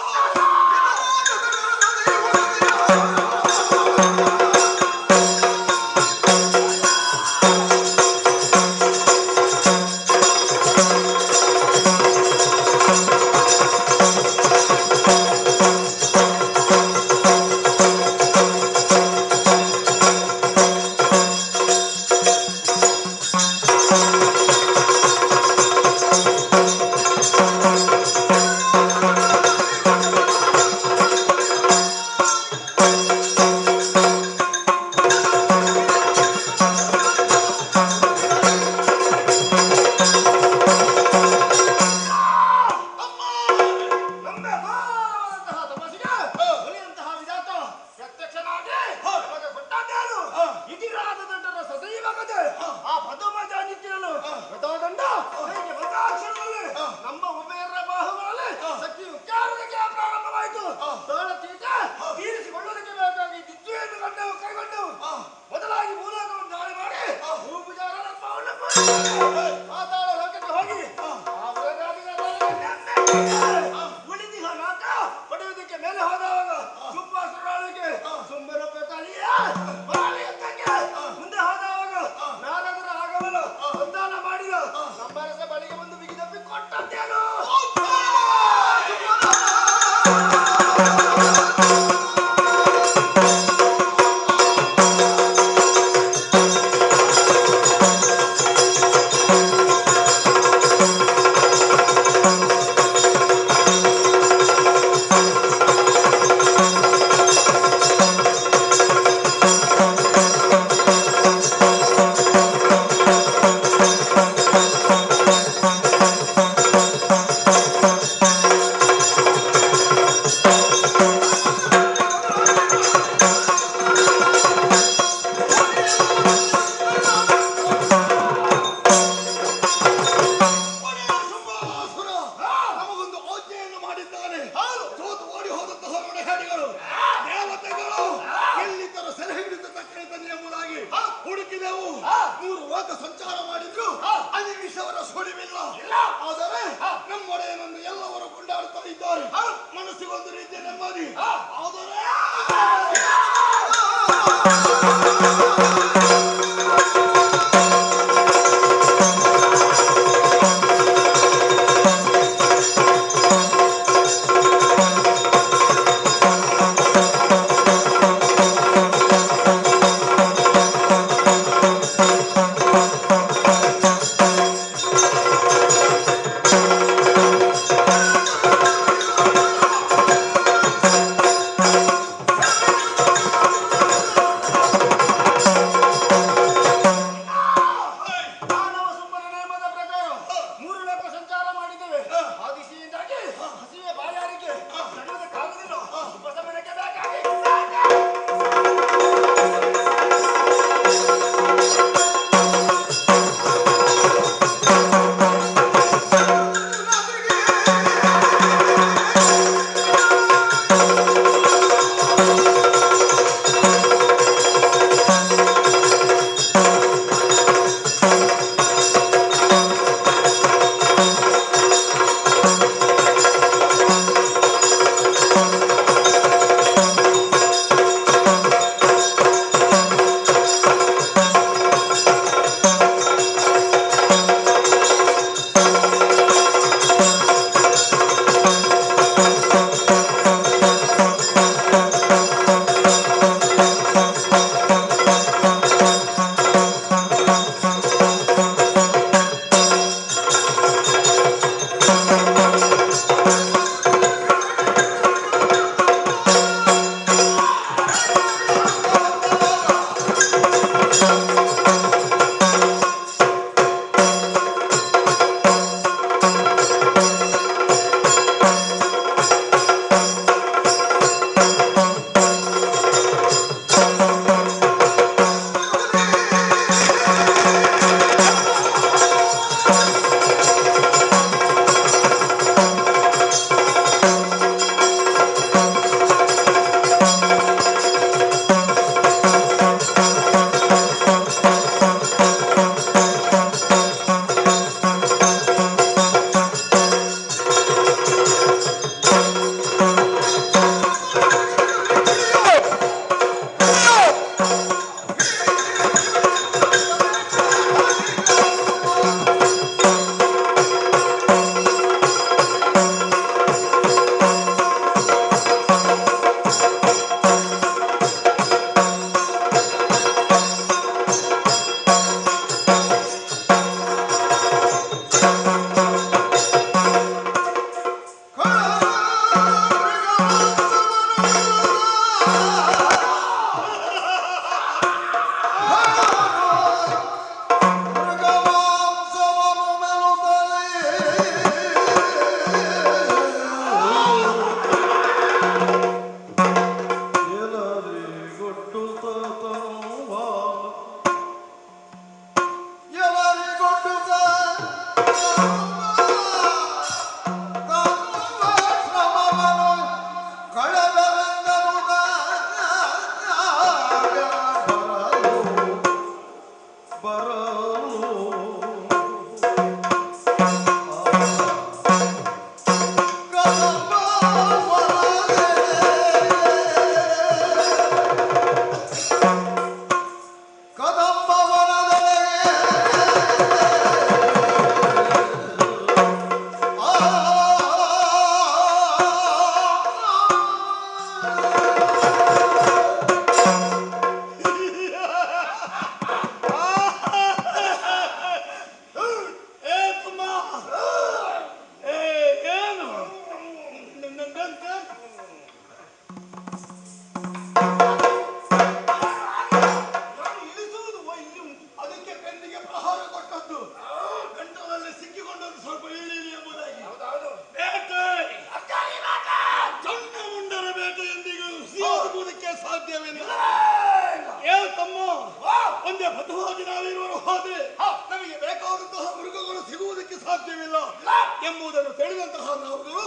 ಎಂಬುದನ್ನು ತಿಳಿದಂತಹ ನಾವುಗಳು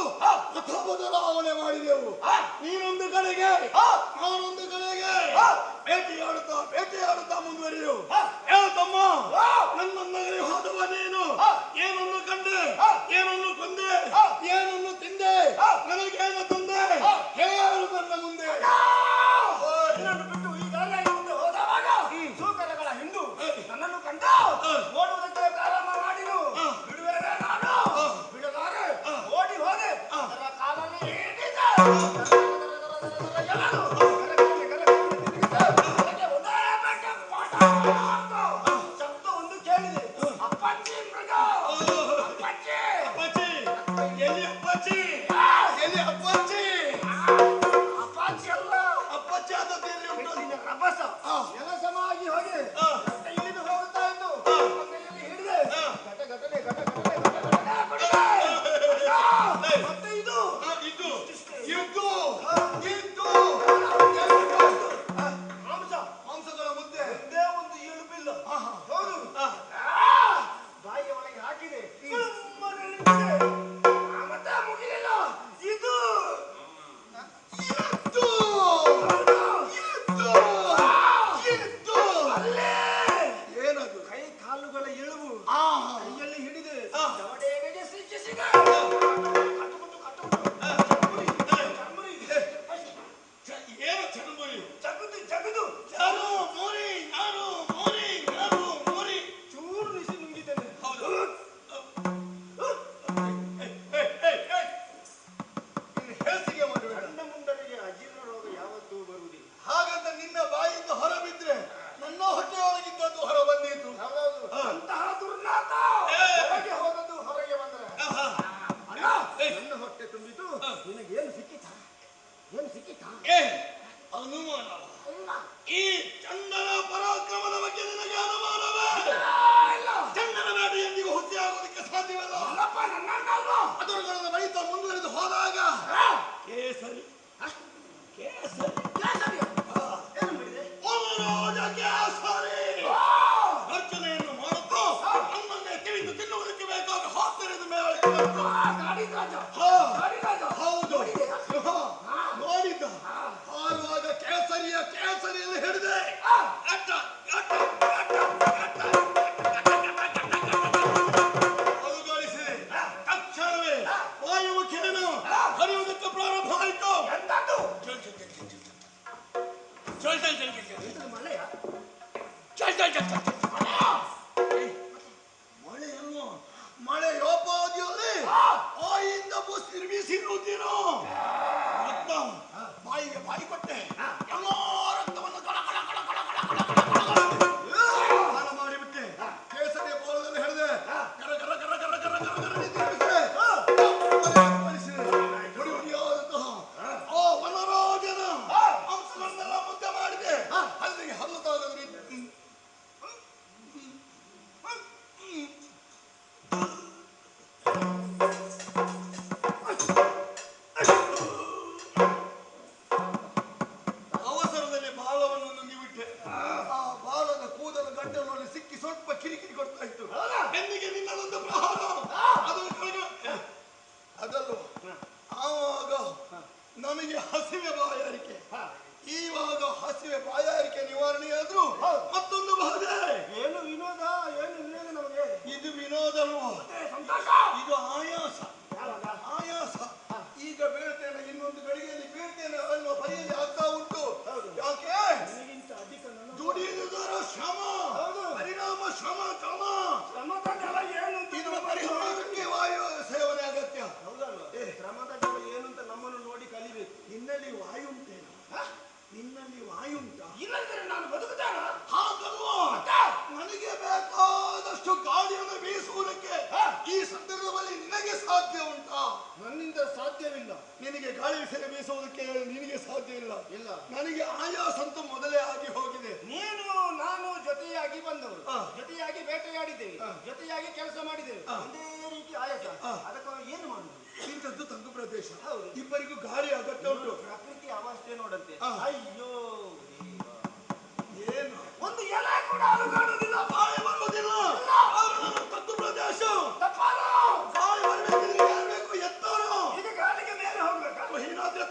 ಪಥ ಬದಲಾವಣೆ ಮಾಡಿದೆವು. ನೀನೊಂದು ಕಡೆಗೆ ನಾನೊಂದು ಕಡೆಗೆ ಬೇಟೆಯಾಡುತ್ತಾ ಮುಂದುವರಿದೆವು. ತಮ್ಮ, ನನ್ನೊಂದಗಲಿ ಹೋದವ ನೀನು ಏನನ್ನು ಕಂಡೆ, ಏನನ್ನು ಕೊಂದೆ, ಏನನ್ನು ತಿಂದೆ, ನನಗೇನು ತಂದೆ ಹೇಳು ನನ್ನ ಮುಂದೆ. ಬಿಟ್ಟು ಈಗಾಗಲೇ ಮುಂದೆ ಹೋದವಾಗ ಸೂಕರಗಳ ಹಿಂಡು ನನ್ನನ್ನು ಕಂಡು ಓಡುವುದಕ್ಕೆ ಪ್ರಾರಂಭ ಮಾಡಿರು. ಬಿಡುವೆನೆ ನಾನು, ಬಿಡಲಾರೆ, ಓಡಿ ಹೋದೆ. ಅದರ ಕಾಲಲ್ಲಿ ಹಿಡಿದ ಶಬ್ದ ಒಂದು ಕೇಳಿದೆ. ಅಪ್ಪಚ್ಚಿ ಮೃಗ, ಅಪ್ಪಚ್ಚಿ ಅಪ್ಪಾಜಿ, ಎಲ್ಲಿ ಅಪ್ಪಾಜಿ, ಎಲ್ಲಿ ಅಪ್ಪಾಜಿ? ಅಪ್ಪಾಚ್ಚಿ ಅಲ್ಲ, ಅಪ್ಪಾಜಿ ಆದದ್ದು ಎಲ್ಲಿ ಉಂಟು? ರಭಸ ಕೆಲಸವಾಗಿ ಹೋಗಿ ಇಳಿದು ಹೋಗುತ್ತಾ ಇದ್ದು ಕೈಯಲ್ಲಿ ಹಿಡಿದೆ. ಮತ್ತೆ ಇದು ಮಾಂಸಗಳ ಮುದ್ದೆ ಒಂದೇ ಒಂದು ಇಳುಬಿಲ್ಲ. ಹೌದು, ಬಾಯಿಯ ಒಳಗೆ ಹಾಕಿದೆ. ಮತ್ತೆ ಮುಗಿಲಿಲ್ಲ. ಇದು ಏನದು? ಕೈ ಕಾಲುಗಳ ಇಳುಬು ಕೈಯಲ್ಲಿ ಹಿಡಿದು ದವಡೆಗೆ ಸಿಕ್ಕಿಸಿದೆ. ಏನು ಚಡುಮುರಿ? ಜಗದು ಯಾರು ಮೋರಿ, ಯಾರು ಮೋರಿ, ಯಾರು ಮೋರಿ? ಚೂರು ನಿಸಿ ನುಂಗಿದ್ದೇನೆ. ಹೌದು. ಹೇಸಿಗೆ ಮಾಡುವ ಗಂಡ ಮುಂಡರಿಗೆ ಅಜೀರ್ಣ ರೋಗ ಯಾವತ್ತೂ ಬರುವುದಿಲ್ಲ. ಹಾಗಂತ ನಿನ್ನ ಬಾಯಿಂದ ಹೊರಬಿದ್ರೆ ನನ್ನ ಹೊಟ್ಟೆಯೊಳಗಿದ್ದದ್ದು ಹೊರ ಬಂದಿತ್ತು. ಹೌದೌದು, ಅಂತಹ ದುರ್ನಾಥ ಹೊರಗೆ ಹೋದದ್ದು ಹೊರಗೆ ಬಂದರೆ ಅಣ್ಣ, ನನ್ನ ಹೊಟ್ಟೆ ತುಂಬಿತು. ನಿನಗೇನು ಸಿಕ್ಕಿತಾ? ಏನು ಸಿಕ್ಕಿತಾ? ಅನುಮಾನ. ಈ ಚಂಡನ ಪರಾಕ್ರಮದ ಬಗ್ಗೆ ನಿನಗೆ ಅನುಮಾನವೇ? ಚಂಡನ ಬೇಟೆ ಎಂದಿಗೂ ಹುಸಿ ಆಗೋದಕ್ಕೆ ಸಾಧ್ಯವಿಲ್ಲ. ಅದರುಗಳನ್ನು ಬಳಿತ ಮುಂದುವರೆದು ಹೋದಾಗ ಕೇಸರಿ ರಾಜ ಕೇಸರಿ ಅರ್ಚನೆಯನ್ನು ಮಾಡುತ್ತಾ ನನ್ನನ್ನೇ ಕಿವಿದು ತಿನ್ನುವುದಕ್ಕೆ ಬೇಕಾದ ಹಾಸ್ಯದ ಮೇಳಕ್ಕೆ ಬಂತು. ಹೌದು, ನೋಡಿದ್ದ ಹಾರುವಾಗ ಕೇಸರಿಯಲ್ಲಿ ಹಿಡಿದೆ. ಅಲುಗಾಡಿಸಿದೆ. ತಕ್ಷಣವೇ ವಾಯುಮುಖೇನ ಹರಿಯುವುದಕ್ಕೆ ಪ್ರಾರಂಭ ಆಯಿತು. ಮಳೆಯನ್ನು ಮಳೆಯೋಪಾದಿಯಲ್ಲಿ ಬಾಯಿಯಿಂದ ಬಿಸಿರುತ್ತೀರೋ ರಕ್ತ ಬಾಯಿಗೆ ಬಾಯಿ ಕೊಟ್ಟೆ. ಎಲ್ಲ ರಕ್ತವನ್ನು ಹಾನ ಮಾಡಿಬಿಟ್ಟೆ. ಕೇಸರಿಯ ಬೋಲದಲ್ಲಿ ಹಿಡಿದೆ. ಕರ ಕರ ಕರ ಕರ ಕರ ಕರ ಕರ ತಿರುಗಿಸಿದೆ. ಹುಡಿ ಹುಡಿಯಾದಂತಹ ಆ ವನರಾಜನ ಅಂಶಗಳನ್ನೆಲ್ಲ ಮುದ್ದೆ ಮಾಡಿದೆ. ಅಲ್ಲಿಗೆ ಹಲ್ಲು ತಾಗದ ರೀತಿ ಅವಸರದಲ್ಲಿ ಬಾಲವನ್ನು ನುಂಗಿಬಿಟ್ಟೆ. ಆ ಬಾಲದ ಕೂದಲು ಗಂಟಲಲ್ಲಿ ಸಿಕ್ಕಿ ಸ್ವಲ್ಪ ಕಿರಿಕಿರಿ ಕೊಡ್ತಾ ಇತ್ತು. ಬೆನ್ನಿಗೆ ನಿನ್ನದೊಂದು ಪ್ರಹಾರ. ಸಾಧ್ಯ ಉಂಟಾ? ನನ್ನಿಂದ ಸಾಧ್ಯವಿಲ್ಲ. ನಿನಗೆ ಗಾಳಿ ಸೆರೆ ಬೀಸುವುದಕ್ಕೆ ನಿನಗೆ ಸಾಧ್ಯ ಇಲ್ಲ. ಇಲ್ಲ, ನನಗೆ ಆಯಾಸ ಅಂತೂ ಮೊದಲೇ ಆಗಿ ಹೋಗಿದೆ. ನಾನು ಜೊತೆಯಾಗಿ ಬಂದವರು, ಜೊತೆಯಾಗಿ ಬೇಟೆಯಾಡಿದ್ದೇವೆ, ಜೊತೆಯಾಗಿ ಕೆಲಸ ಮಾಡಿದ್ದೇವೆ, ಒಂದೇ ರೀತಿ ಆಯಾಸ. ಅದಕ್ಕೆ ಏನು ಮಾಡುದು? ಇಂಥದ್ದು ತಂಗು ಪ್ರದೇಶ, ಇಬ್ಬರಿಗೂ ಗಾಳಿ ಅಗತ್ಯ ಉಂಟು. ಪ್ರಕೃತಿ ಅವಸ್ಥೆ ನೋಡಂತೆ. ಅಯ್ಯೋ ಏನು ಒಂದು ಎಲೆ ಕೂಡ ಅಲುಗಾಡುವುದಿಲ್ಲ, ಬಾಳೆ ಬರುವುದಿಲ್ಲ. ತಂಗು ಪ್ರದೇಶ ಗಾಳಿ ಬರಬೇಕು, ಎತ್ತವರು ಈಗ ಗಾಳಿಗೆ ಮೇಲೆ ಹೋಗ್ಬೇಕಾ? ಹೀನಾದ್ರೆ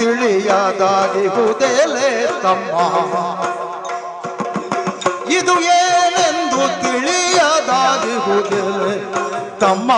ತಿಳಿಯದಾಗಿಹುದೇಲೆ ತಮ್ಮ ಇದು ಏನೆಂದು ಏನೆಂದು ತಿಳಿಯದಾಗಿಹುದೇ ತಮ್ಮ.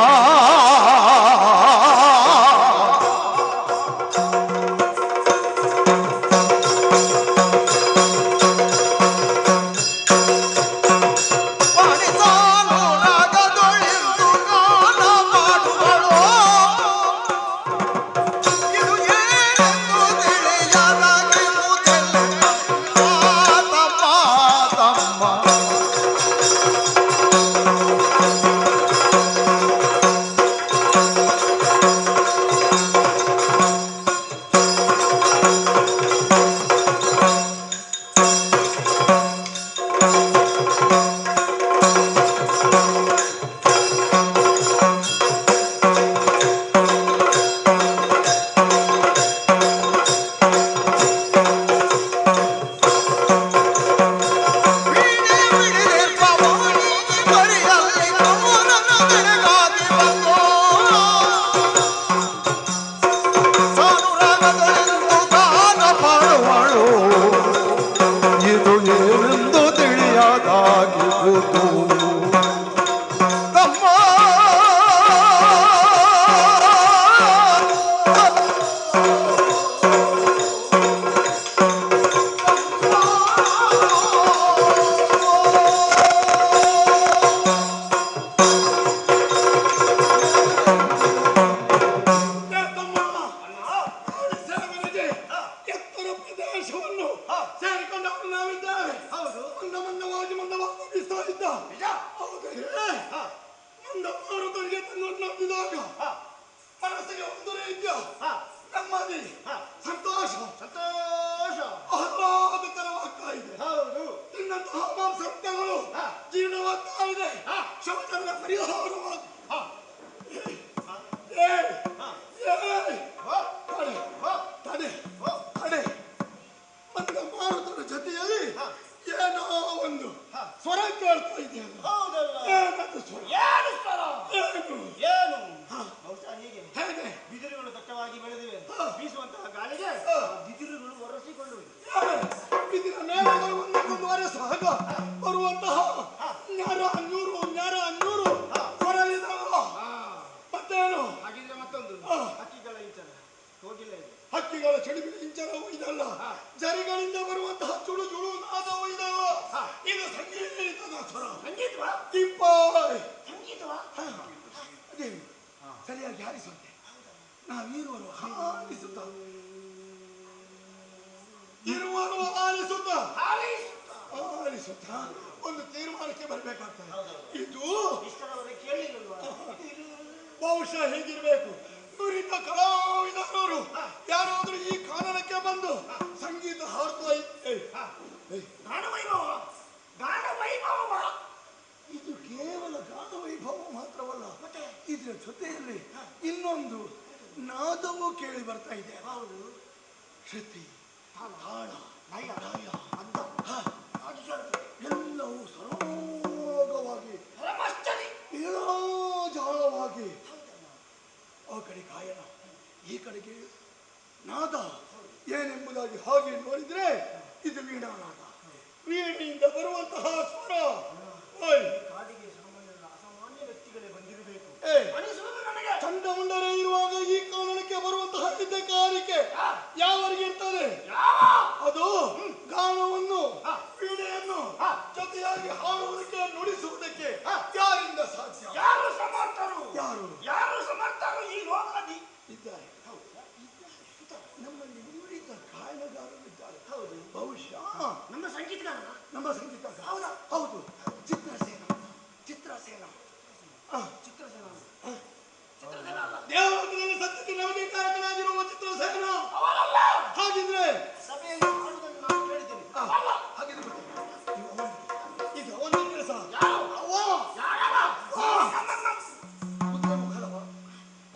ಹಕ್ಕಿಗಳ ಚಡಿಬಿಡಿ ಇಂಚರವು ಇದಲ್ಲ, ಜರಿಗಳಿಂದ ಬರುವಂತಹ ಚುಳು ಚುಳು ನಾದವು ಇದಲ್ಲ. ಇದು ಸಂಗೀತದ ಸ್ವರ. ಸರಿಯಾಗಿ ಹಾರಿಸುತ್ತೆ. ನಾವಿರುವರು ಹಾರಿಸುತ್ತ ಹಾರಿಸುತ್ತ ಒಂದು ತೀರ್ಮಾನಕ್ಕೆ ಬರಬೇಕಾಗ್ತದೆ. ಇದು ಬಹುಶಃ ಹೀಗಿರ್ಬೇಕು. ನುರಿತ ಕಲಾವಿದರವರು ಯಾರಾದ್ರೂ ಈ ಕಾನನಕ್ಕೆ ಬಂದು ಸಂಗೀತ ಹಾಡ್ತಾ ಇದು ಕೇವಲ ಗಾನ ವೈಭವ ಮಾತ್ರವಲ್ಲ, ಇದರ ಜೊತೆಯಲ್ಲಿ ಇನ್ನೊಂದು ನಾದವೂ ಕೇಳಿ ಬರ್ತಾ ಇದೆ. ಶ್ರುತಿ, ತಾಳ, ಲಯ, ಎಲ್ಲವೂ ಸರಾಗವಾಗಿ ಜಾಳವಾಗಿ ಆ ಕಡೆ ಗಾಯನ, ಈ ಕಡೆಗೆ ನಾದ ಏನೆಂಬುದಾಗಿ ಹಾಗೆ ನೋಡಿದ್ರೆ ಇದು ವೀಣಾನಾದ. ವೀಣೆಯಿಂದ ಬರುವಂತಹ ಸ್ವರ ಕಾಡಿಗೆ ಅಸಾಮಾನ್ಯ ವ್ಯಕ್ತಿಗಳೇ ಬಂದಿರಬೇಕು. ಚಂಡಮುಂಡರೇ ಇರುವಾಗ ಈ ಕಾರಣಕ್ಕೆ ಬರುವಂತಹ ಗೀತೆಗಾರಿಕೆ ಯಾವರಿಗೆ ಇರ್ತದೆ? ಅದು ಗಾನವನ್ನು ವೀಣೆಯನ್ನು ಜೊತೆಯಾಗಿ ಹಾಡುವುದಕ್ಕೆ ನುಡಿಸುವುದಕ್ಕೆ ಯಾರಿಂದ ಸಾಧ್ಯ? ಯಾರು ಸಮರ್ಥರು? ಯಾರು ಸಮರ್ಥರು ಈ ಲೋಕದಲ್ಲಿ ಇದ್ದಾರೆ? ನಮ್ಮಲ್ಲಿ ನುಡಿತ ಗಾಯನಗಾರರಿದ್ದಾರೆ. ಹೌದು, ಬಹುಶಃ ನಮ್ಮ ಸಂಗೀತಗಾರ, ನಮ್ಮ ಸಂಗೀತಗಾರ ಹೌದು. ಚಿತ್ರಸೇನ ದೇವಲೋಕದಲ್ಲಿ ಸತ್ಯಕ್ಕೆ ನಮಗೆ ಕಾರಕನಾಗಿರುವ ಚಿತ್ರಸೇನ ಹಾಗಿದ್ರೆ ಸಭೆಯಲ್ಲಿ ಹಾಡುವುದನ್ನು ನಾನು ಕೇಳಿದ್ದೇನೆ. ಹಾಗಿದ್ರೆ ಇದು ಅವನ ಕೆಲಸ.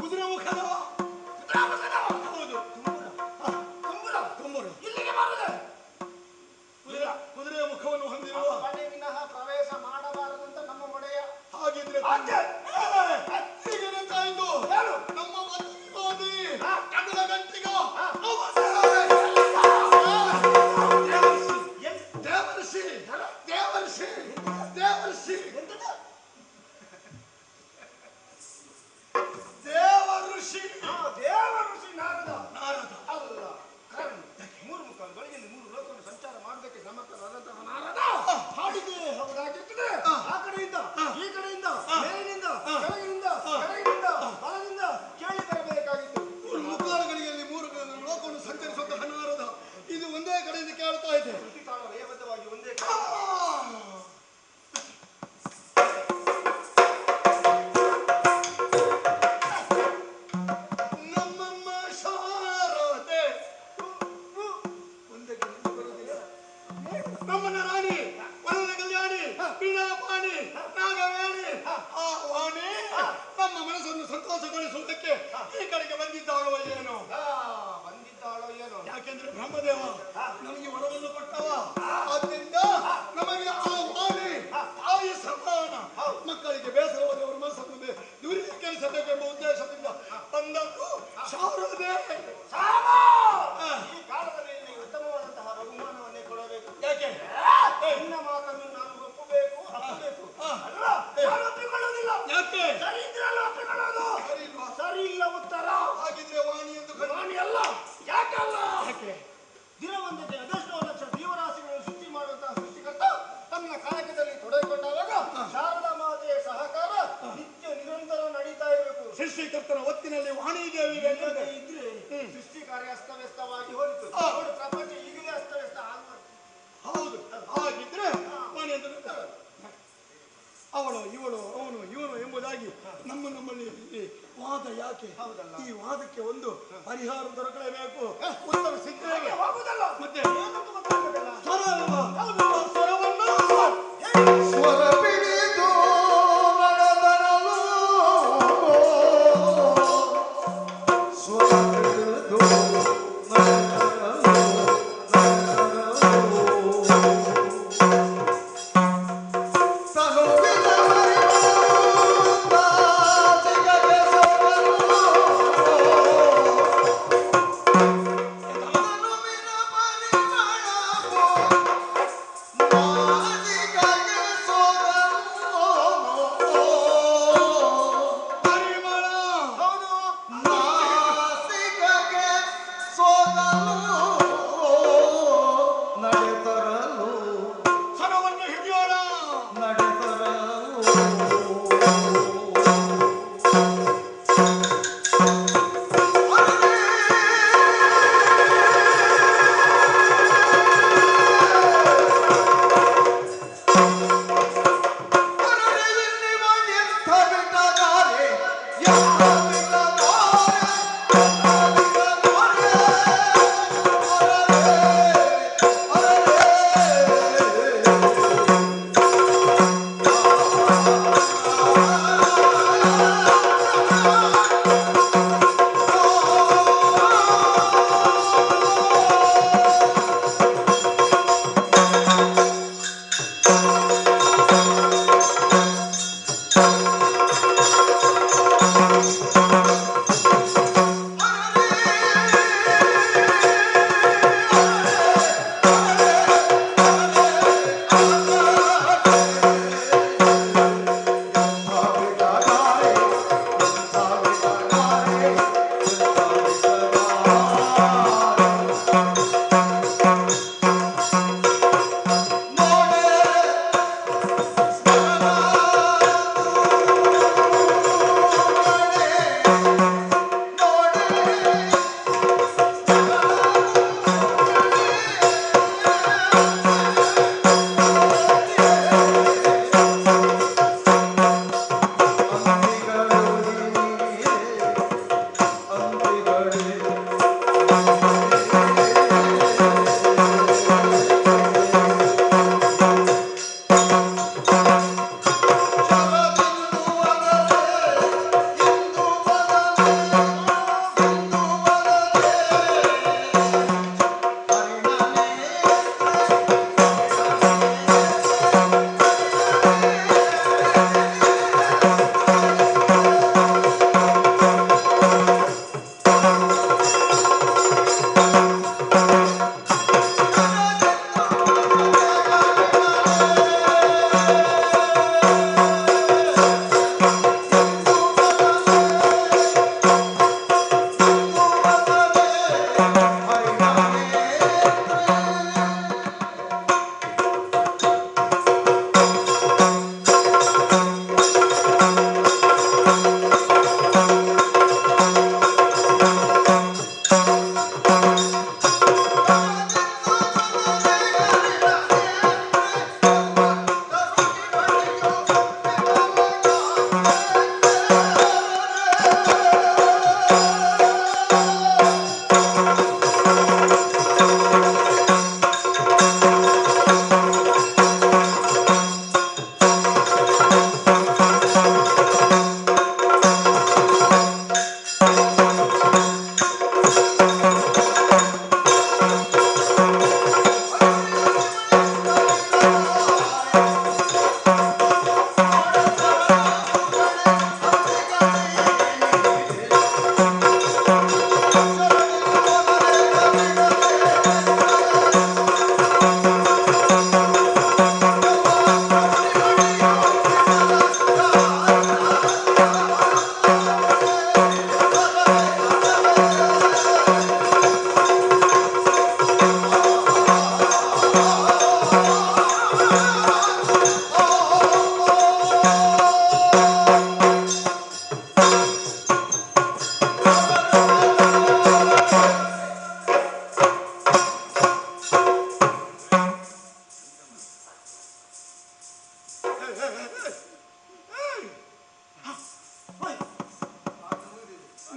ಕುದುರೆ ಮುಖದವ ಹೌದು. ತುಂಬುರ ಇಲ್ಲಿಗೆ ಬರುವುದು ಕುದುರೆಯ ಮುಖವನ್ನು ಹೊಂದಿರುವ ವಿನಃ ಪ್ರವೇಶ ಮಾಡಬಾರದಂತ ನಮ್ಮ ಒಡೆಯ. ಹಾಗಿದ್ರೆ ಹೀಗೇನಾಯ್ತು? ನಮ್ಮ ಮತವಾದಿ ಕಡಲ ಗಂಟಿಗ ದೇವರ್ಷಿ ವಿಜಯಪಾಣಿ ನಾಗವೇಣಿ ಆ ವಾಣಿ ನಮ್ಮ ಮನಸ್ಸನ್ನು ಸಂತೋಷಗೊಳಿಸುವುದಕ್ಕೆ ಈ ಕಡೆಗೆ ಬಂದಿದ್ದಾಳೋ ಏನೋ ಯಾಕೆಂದ್ರೆ ಬ್ರಹ್ಮದೇವ ನಮಗೆ ವರವನ್ನು ಕೊಟ್ಟವ ಆದ್ದರಿಂದ ನಮಗೆ ಆ ವಾಣಿ ತಾಯಿ ಸಮಾನ ಮಕ್ಕಳಿಗೆ ಬೇಸರವಾದವರ ಮನಸ್ಸನ್ನು ದೂರೀಕರಿಸಬೇಕೆಂಬ ಉದ್ದೇಶದಿಂದ ಬಂದದ್ದು ಶಾರದೆ. ಈ ಕಾಲದಲ್ಲಿ ಉತ್ತಮವಾದಂತಹ ಬಹುಮಾನವನ್ನೇ ಕೊಡಬೇಕು. ಯಾಕೆ ನಿನ್ನ ಮಾತನ್ನು ನಾನು ಒಪ್ಪಬೇಕು. ಒಪ್ಪಿಕೊಳ್ಳುವುದಿಲ್ಲ. ಯಾಕೆ ಸರಿ ಇದ್ರಲ್ಲ ಒಪ್ಪಿಕೊಳ್ಳೋದು. ಸರಿ ಇಲ್ಲ ಉತ್ತರ. ಹಾಗಿದ್ರೆ ವಾಣಿ ಎಂದು ವಾಣಿ ಅಲ್ಲ. ಯಾಕಲ್ಲ? ದಿನವೊಂದಕ್ಕೆ ಅದೆಷ್ಟೋ ಲಕ್ಷ ಜೀವರಾಶಿಗಳನ್ನು ಸೃಷ್ಟಿ ಮಾಡುವಂತಹ ಸೃಷ್ಟಿಕರ್ತ ತನ್ನ ಕಾಯಕದಲ್ಲಿ ತೊಡಗಿಕೊಂಡಾಗ ಶಾರದಾ ಮಾತೆಯ ಸಹಕಾರ ನಿತ್ಯ ನಿರಂತರ ನಡೀತಾ ಇರಬೇಕು. ಸೃಷ್ಟಿಕರ್ತನ ಹೊತ್ತಿನಲ್ಲಿ ವಾಣಿ ದೇವಿಗೆ ಇದ್ರೆ ಸೃಷ್ಟಿ ಕಾರ್ಯ ಅಸ್ತವ್ಯಸ್ತವಾಗಿ ಹೋಯಿತು. ಪ್ರಪಂಚ ಈಗಲೇ ಅಸ್ತವ್ಯಸ್ತ ಆಗುವುದು. ಹೌದು. ಹಾಗಿದ್ರೆ ವಾಣಿ ಎಂದು ಅವಳು ಇವಳು ಅವನು ಇವನು ಎಂಬುದಾಗಿ ನಮ್ಮಲ್ಲಿ ವಾದ ಯಾಕೆ? ಈ ವಾದಕ್ಕೆ ಒಂದು ಪರಿಹಾರ ದೊರಕಲೇಬೇಕು. ಉತ್ತರ ಸಿಕ್ಕರೆ ಹೋಗುದಲ್ಲ. ಮತ್ತೆ ಸ್ವರ ಅಲ್ವಾ? ಸ್ವರವನ್ನು ಸ್ವರ ಬಿಡಿದು ನಡೆದರಲು ಸ್ವರ ಬಿಡಿದು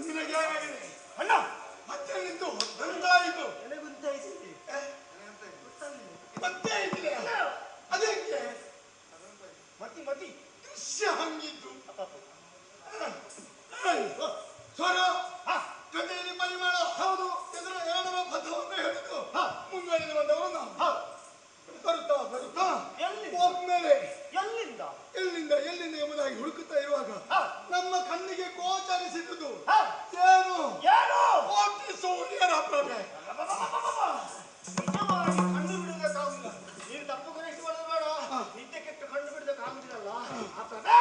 ನಿನಗೇನಾಗಿದೆ ಅಣ್ಣ? ಮತ್ತೆ ನಿಂತು ಎಂತಾಯಿತು? ಮತ್ತೆ ಇದ್ರೆ ಅದಕ್ಕೆ ಮತಿ ದೃಶ್ಯ ಹಂಗಿದ್ದು ಸ್ವರ ಜೊತೆಯಲ್ಲಿ ಪರಿಮಳ ಹೌದು ಎದುರ ಎರಡರ ಪಥವನ್ನು ಹಿಡಿದು ಮುಂದುವರೆದು ಬಂದವರು ನಾವು ಬರುತ್ತಾ ಒಮ್ಮೆಲೆ ಎಲ್ಲಿಂದ ಎಂಬುದಾಗಿ ಹುಡುಕುತ್ತಾ ಇರುವಾಗ ನಮ್ಮ ಕಣ್ಣಿಗೆ ಗೋಚರಿಸಿದುದು ಏನು ಕೋಟಿ ಸೂರ್ಯರ ಪ್ರಭೆ. ಕಣ್ಣು ಬಿಡುವುದಕ್ಕಾಗುದಿಲ್ಲ. ನೀನು ತಪ್ಪು ಗ್ರಹಿಸಿಕೊಳ್ಳೋದು ಬೇಡ. ನಿದ್ದೆ ಕೆಟ್ಟು ಕಣ್ಣು ಬಿಡುವುದಕ್ಕಾಗುದಿಲ್ಲಲ್ಲ ಆ ಪ್ರಭೆ.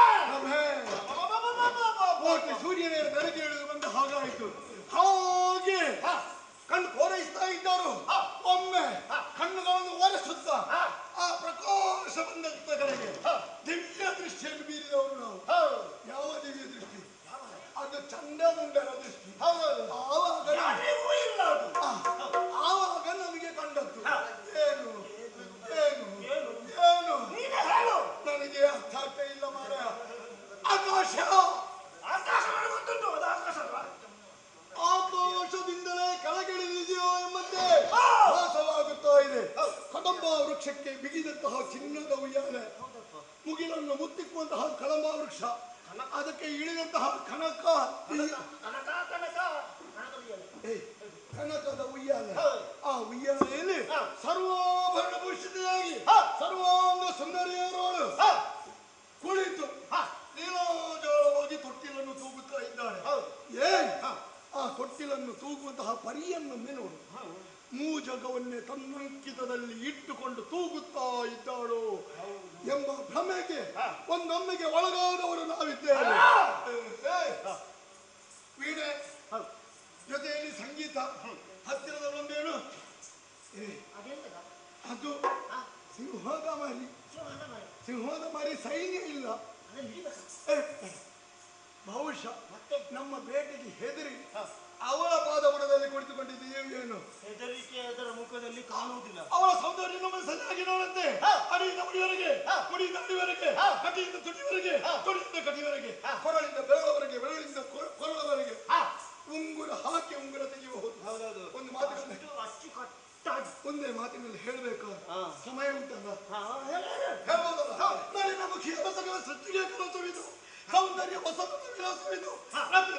ಕೋಟಿ ಸೂರ್ಯನ ಬೆಳಗ್ಗೆ ಇಳಿದು ಬಂದ ಹಾಗಾಯಿತು. ಹಾಗೆ ಕಣ್ಣು ಕೋರೈಸ್ತಾ ಇದ್ದರು. ಒಮ್ಮೆ ಕಣ್ಣುಗಳನ್ನು ಒರೆಸುತ್ತಾ ಆ ಪ್ರಕಾಶ ಬಂದಂತ ಕಡೆಗೆ ದಿವ್ಯ ದೃಷ್ಟಿಯನ್ನು ಬೀರಿದವರು ನಾವು. ಯಾವ ದಿವ್ಯ ದೃಷ್ಟಿ? ಅದು ಚಂಡಮುಂಡರ ದೃಷ್ಟಿ. ಆವಾಗ ನಮಗೆ ಕಂಡದ್ದು ಏನು ನನಗೆ ಅರ್ಥ ಆಗ್ತಾ ಇಲ್ಲ ಮಾರಾಯ. ಆಕಾಶದಿಂದಲೇ ಕೆಳಗಿಳಿದಿದೆಯೋ ಎಂಬಂತೆ ಭಾಸವಾಗುತ್ತಾ ಇದೆ. ಕದಂಬ ವೃಕ್ಷಕ್ಕೆ ಬಿಗಿದಂತಹ ಚಿನ್ನದ ಉಯ್ಯಾಲೆ, ಮುಗಿಲನ್ನು ಮುತ್ತಿಕ್ಕುವಂತಹ ಕದಂಬ ವೃಕ್ಷ, ಅದಕ್ಕೆ ಇಳಿದಂತಹ ಕನಕದ ಉಯ್ಯಾಲೆ. ಆ ಉಯ್ಯಾಲೆಯಲ್ಲಿ ಸರ್ವಾಭರಣ ಭೂಷಿತೆಯಾಗಿ ಸರ್ವಾಂಗ ಸುಂದರಿಯರೋಳು ಕುಳಿತು ಲೀಲಾಜಾಲವಾಗಿ ತೊಟ್ಟಿಲನ್ನು ತೂಗುತ್ತಾ ಇದ್ದಾಳೆ. ಆ ತೊಟ್ಟಿಲನ್ನು ತೂಗುವಂತಹ ಪರಿಯನ್ನೊಮ್ಮೆ ನೋಡು. ಮೂಜಗವನ್ನೇ ತನ್ನಂಕಿತದಲ್ಲಿ ಇಟ್ಟುಕೊಂಡು ತೂಗುತ್ತಾ ಇದ್ದಾಳು ಎಂಬ ಭ್ರಮೆಗೆ ಒಂದೊಮ್ಮೆಗೆ ಒಳಗಾದವರು ನಾವಿದ್ದೇವೆ. ವೀಣೆ ಜೊತೆಯಲ್ಲಿ ಸಂಗೀತ, ಹತ್ತಿರದ ಒಂದೇನು ಅದು ಸಿಂಹದ ಮರಿ ಸೈನ್ಯ ಇಲ್ಲ. ಬಹುಶಃ ನಮ್ಮ ಬೇಟೆಗೆ ಹೆದರಿ ಅವಳ ಪಾದಬುಡದಲ್ಲಿ ಕುಳಿತುಕೊಂಡಿದ್ದೀಯೋ ಏನು? ಹೆದರಿಕೆ ಅದರ ಮುಖದಲ್ಲಿ ಕಾಣುವುದಿಲ್ಲ. ಅವಳ ಸೌಂದರ್ಯ ನಮ್ಮನ್ನು ಸರಿಯಾಗಿ ನೋಡುತ್ತೆ. ಅಡಿಯಿಂದ ಮುಡಿಯವರೆಗೆ, ಮುಡಿಯಿಂದ ಅಡಿವರೆಗೆ, ಕಟಿಯಿಂದ ತುಟಿವರೆಗೆ, ತುಟಿಯಿಂದ ಕಟಿವರೆಗೆ, ಕೊರಳಿಂದ ಬೆರಳವರೆಗೆ, ಬೆರಳಿಂದ ಕೊರಳವರೆಗೆ ಉಂಗುರ ಹಾಕಿ ಉಂಗುರ ತೆಗೆಯಬಹುದು. ಒಂದು ಮಾತಿನಲ್ಲಿ ಒಂದೇ ಮಾತಿನಲ್ಲಿ ಹೇಳಬೇಕು. ಸಮಯ ಉಂಟಲ್ಲ? ಹೇಳ್ಬೋದಲ್ಲ? ನಾಳಿನ ಮುಖಿಯಾದ ಸಕಲ ಸೃಷ್ಟಿಗೆ ಕಲಸವಿದು, ಸೌಂದರ್ಯ ವಸಂತದ ವಿಲಾಸವಿದು,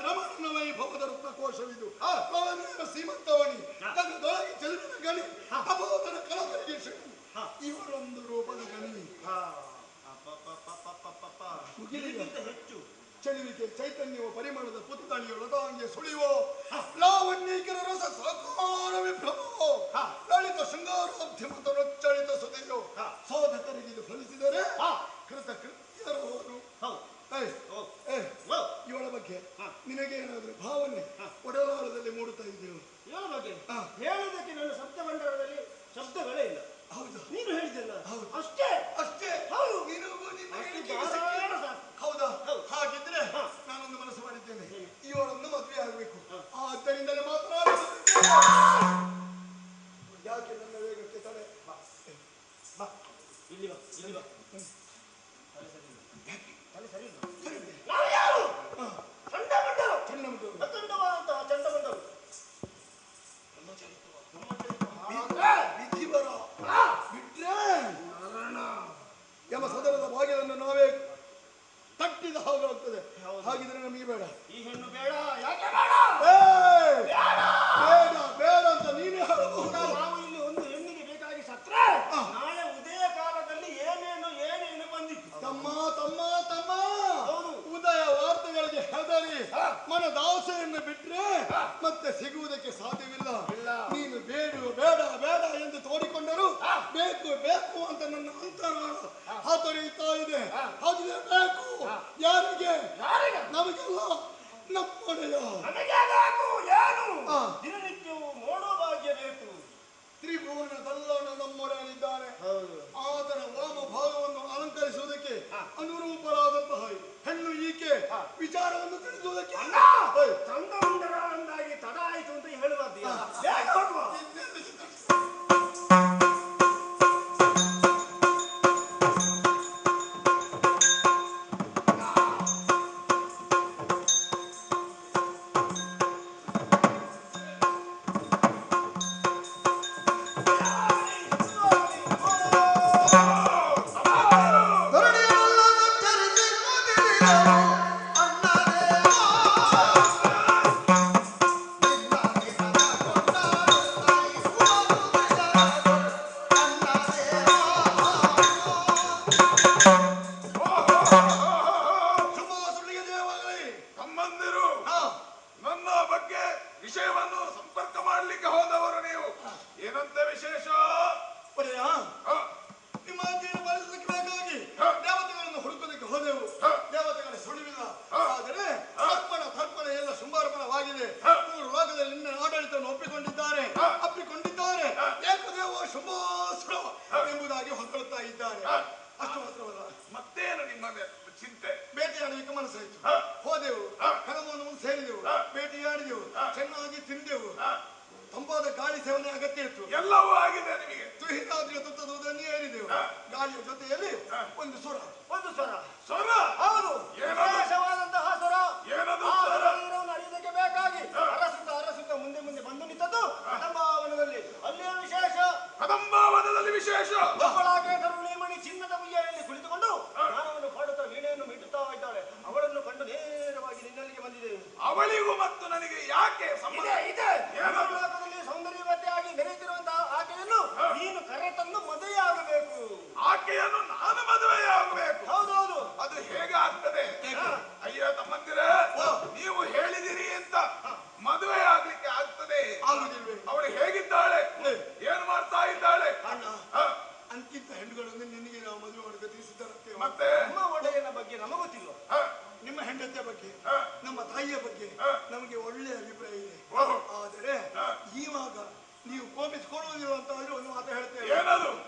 ರಮಣನ ವೈಭವದ ರತ್ನಕೋಶವಿದು, ಸೀಮಂತವಣಿ ನಗರದೊಳಗೆ ಚೆಲುವಿನ ಗಣಿ, ಅಬೋಧನ ಕಲಕರಿಗೆ ಶಕ್ತಿ, ಇವಳೊಂದು ರೂಪದ ಗಣಿ. ಹೆಚ್ಚು ಚೆಲುವಿಕೆ ಚೈತನ್ಯವ ಪರಿಮಳದ ಪುತ್ತಳಿಯ ಲತಾಂಗಿಯ ಸುಳಿವೋ, ಲಾವಣ್ಯಕರ ರಸ ಸಾಕಾರ ವಿಭ್ರಮೋ, ಲಲಿತ ಶೃಂಗಾರಾಬ್ಧಿಮತ ರೊಚ್ಚಳಿತ ಸುದೆಯೋ, ಶೋಧಕರಿಗಿದು ಫಲಿಸಿದರೆ ಕೃತ ಕೃತ್ಯರವರು. ಇವಳ ಬಗ್ಗೆ ನಿನಗೇನಾದ್ರೂ ಭಾವನೆ ಒಡಲಾಳದಲ್ಲಿ ಮೂಡುತ್ತಾ ಇದೆಯೋ? ಇವಳ ಬಗ್ಗೆ ಹೇಳೋದಕ್ಕೆ ನನ್ನ ಶಬ್ದ ಭಂಡಾರದಲ್ಲಿ ಶಬ್ದಗಳೇ ಇಲ್ಲ. ಹೌದಾ? ನೀನು ಹೇಳಿದ್ದಲ್ಲ ಅಷ್ಟೇ. ಹೌದಾ? ಹಾಗಿದ್ರೆ ನಾನೊಂದು ಮನಸ್ಸು ಮಾಡಿದ್ದೇನೆ. ಇವರನ್ನು ಮದುವೆ ಆಗಬೇಕು. ಆದ್ದರಿಂದಲೇ ಮಾತನಾಡುತ್ತಿದ್ದೇನೆ. ಯಾಕೆ ನನ್ನ ವೇಗಕ್ಕೆ ತಡೆ? ಇಲ್ಲಿ ಬಾ. ಎಂಬ ಸದನದ ಬಾಗಿಲನ್ನು ನಾವೇ ತಟ್ಟಿದ ಹಾಗಾಗ್ತದೆ. ಹಾಗಿದ್ರೆ ನಮಗೆ ಬೇಡ. ಈ ಹೆಣ್ಣು ಬೇಡ. ಯಾಕೆ ಬೇಡ ಅಂತ ನೀನೇ ಹೇಳಬಹುದು. ನಾವು ಇಲ್ಲಿ ಒಂದು ಹೆಣ್ಣಿಗೆ ಬೇಕಾಗಿ ಸತ್ರೆ ನಾಳೆ ಉದಯ ಕಾಲದಲ್ಲಿ ಏನೇನು ಬಂದಿತ್ತು. ತಮ್ಮ ಉದಯ ವಾರ್ತೆಗಳಿಗೆ ಹೆದರಿ ಮನದಾಸೆಯನ್ನು ಬಿಟ್ರೆ ಮತ್ತೆ ಸಿಗುವುದಕ್ಕೆ ಸಾಧ್ಯವಿಲ್ಲ. ನೀನು ಬೇಡ ಎಂದು ತೋಡಿಕೊಂಡರು ಬೇಕು ಅಂತ ನನ್ನ ಅಂತರಾಳ ಹಾತೊರೆಯುತ್ತಾ ಇದೆ. ಹಾಗೆ ಬೇಕು. ಯಾರಿಗೆ? ನಮಗೆಲ್ಲ ನಮ್ಮೊಡೆಯ. ದಿನನಿತ್ಯವೂ ನೋಡೋ ಭಾಗ್ಯ ಬೇಕು. ತ್ರಿಭುವನದಲ್ಲವನು ನಮ್ಮೊಡೆಯನಿದ್ದಾನೆ. ಆತನ ವಾಮ ಭಾಗವನ್ನು ಅಲಂಕರಿಸುವುದಕ್ಕೆ ಅನುರೂಪರಾದಂತಹ ಹೆಣ್ಣು ಈಕೆ ವಿಚಾರವನ್ನು ತಿಳಿಸುವುದಕ್ಕೆ ಚಂದಮುಂಡರ ಅಂದಾಗಿ ತಡ ಆಯಿತು ಅಂತ ಹೇಳುವುದು. ತಮ್ಮಂದಿರು ನನ್ನ ಬಗ್ಗೆ ವಿಷಯವನ್ನು ಸಂಪರ್ಕ ಮಾಡ್ಲಿಕ್ಕೆ ಹೋದವರು ನೀವು. ಏನಂತ ವಿಶೇಷ? ನಿಮ್ಮ ಅಜ್ಜಿಯನ್ನು ಪಾಲಿಸಲಿಕ್ಕೆ ಬೇಕಾಗಿ ದೇವತೆಗಳನ್ನು ಹುಡುಕೋದಕ್ಕೆ ಹೋದೆವು. ದೇವತೆಗಳ ಸುಳಿವಿಲ್ಲ. ಆದರೆ ತರ್ಪಣ ಎಲ್ಲ ಶುಂಭಾರ್ಪಣವಾಗಿದೆ. 3 ಲೋಕದಲ್ಲಿ ನಿನ್ನ ಆಡಳಿತವನ್ನು ಒಪ್ಪಿಕೊಂಡಿದ್ದಾರೆ. ಏಕದೇವ ಶುಂಭಾಸುರ ಎಂಬುದಾಗಿ ಹೊರಡುತ್ತಾ ಇದ್ದಾರೆ. ಅಷ್ಟು ಮಾತ್ರವಲ್ಲ, ಮತ್ತೇನು ನಿಮ್ಮ ಚಿಂತೆ? ಬೇಟೆಯಾಡಲಿಕ್ಕೆ ಮನಸ್ಸಾಯಿತು. ಹೋದೆವು, ಕಣವನ್ನು ಸೇರಿದೆವು, ಬೇಟೆಯಾಡಿದೆವು, ಚೆನ್ನಾಗಿ ತಿಂದೆವು. ತಂಪಾದ ಗಾಳಿ ಸೇವನೆ ಅಗತ್ಯ ಇತ್ತು. ಎಲ್ಲವೂ ಆಗಿದೆ ನಿಮಗೆ. ತುಹಿತಾದ್ರಿಯ ತುತ್ತದೂದನ್ನು ಏರಿದೆವು. ಗಾಳಿಯ ಜೊತೆಯಲ್ಲಿ ಒಂದು ಸ್ವರ. ಸ್ವರ? ಹೌದು, ಏನದು? ವಿಶೇಷವಾದಂತಹ ಸ್ವರ. ಏನದು ಆ ಸ್ವರ? ಸ್ವರವನ್ನು ಅರಿಯುವುದಕ್ಕೆ ಬೇಕಾಗಿ ಅರಸುತ್ತ ಮುಂದೆ ಬಂದು ನಿಂತದ್ದು ಕದಂಬಾವನದಲ್ಲಿ. ಅಲ್ಲಿಯ ವಿಶೇಷ, ಕದಂಬಾವನದಲ್ಲಿ ವಿಶೇಷ. ಒಬ್ಬಳಾಗೆ ಕರುಣಿಮಣಿ ಚಿನ್ನದ ಮುಯ್ಯಲ್ಲಿ ಕುಳಿತುಕೊಂಡು ಜ್ಞಾನವನ್ನು ಪಾಡುತ್ತಾ ವೀಣೆಯನ್ನು ಮೀಟುತ್ತಾ ಇದ್ದಾಳೆ. ಅವಳನ್ನು ಕಂಡು ನೇರವಾಗಿ ನಿನ್ನಲ್ಲಿಗೆ ಬಂದಿದೆ. ಅವಳಿಗೂ ಮತ್ತು ನನಗೆ ಯಾಕೆ ಸಂಬಂಧ ಇದೆ? ಲೋಕದಲ್ಲಿ ಸೌಂದರ್ಯವತೆಯಾಗಿ ಮೆರೆಯುತ್ತಿರುವಂತಹ ಆಕೆಯನ್ನು ನೀನು ಕರೆತಂದು ಮದುವೆಯಾಗಬೇಕು. ಆಕೆಯನ್ನು ನಾನು ಮದುವೆಯಾಗಬೇಕು? ಹೌದೌದು. ಅದು ಹೇಗೆ ಆಗ್ತದೆ? ಅಯ್ಯ ತಮ್ಮಂದಿರೇ, ನೀವು ಹೇಳಿದಿರಿ ಅಂತ ಮದುವೆ ಆಗ್ಲಿಕ್ಕೆ ಆಗ್ತದೆ? ಅವಳು ಹೇಗಿದ್ದಾಳೆ? ಏನು ಮಾಡ್ತಾ ಇದ್ದಾಳೆ? ಅಂತಿಂತ ಹೆಣ್ಣುಗಳನ್ನು ನಿನಗೆ ನಾವು ಮದುವೆ ಮಾಡಬೇಕು ಸಿದ್ಧರಂತೆ. ಮತ್ತೆ ನಮ್ಮ ಒಡೆಯನ ಬಗ್ಗೆ ನಮಗೆ ಗೊತ್ತಿಲ್ಲ. ನಿಮ್ಮ ಹೆಂಡತಿಯ ಬಗ್ಗೆ, ನಮ್ಮ ತಾಯಿಯ ಬಗ್ಗೆ ನಮಗೆ ಒಳ್ಳೆಯ ಅಭಿಪ್ರಾಯ ಇದೆ. ಆದರೆ ಇವಾಗ ನೀವು ಕೋಪಿಸಿಕೊಳ್ಳುವುದಿಲ್ಲ ಅಂತ ಅಲ್ಲಿ ಒಂದು ಮಾತು ಹೇಳ್ತೇವೆ.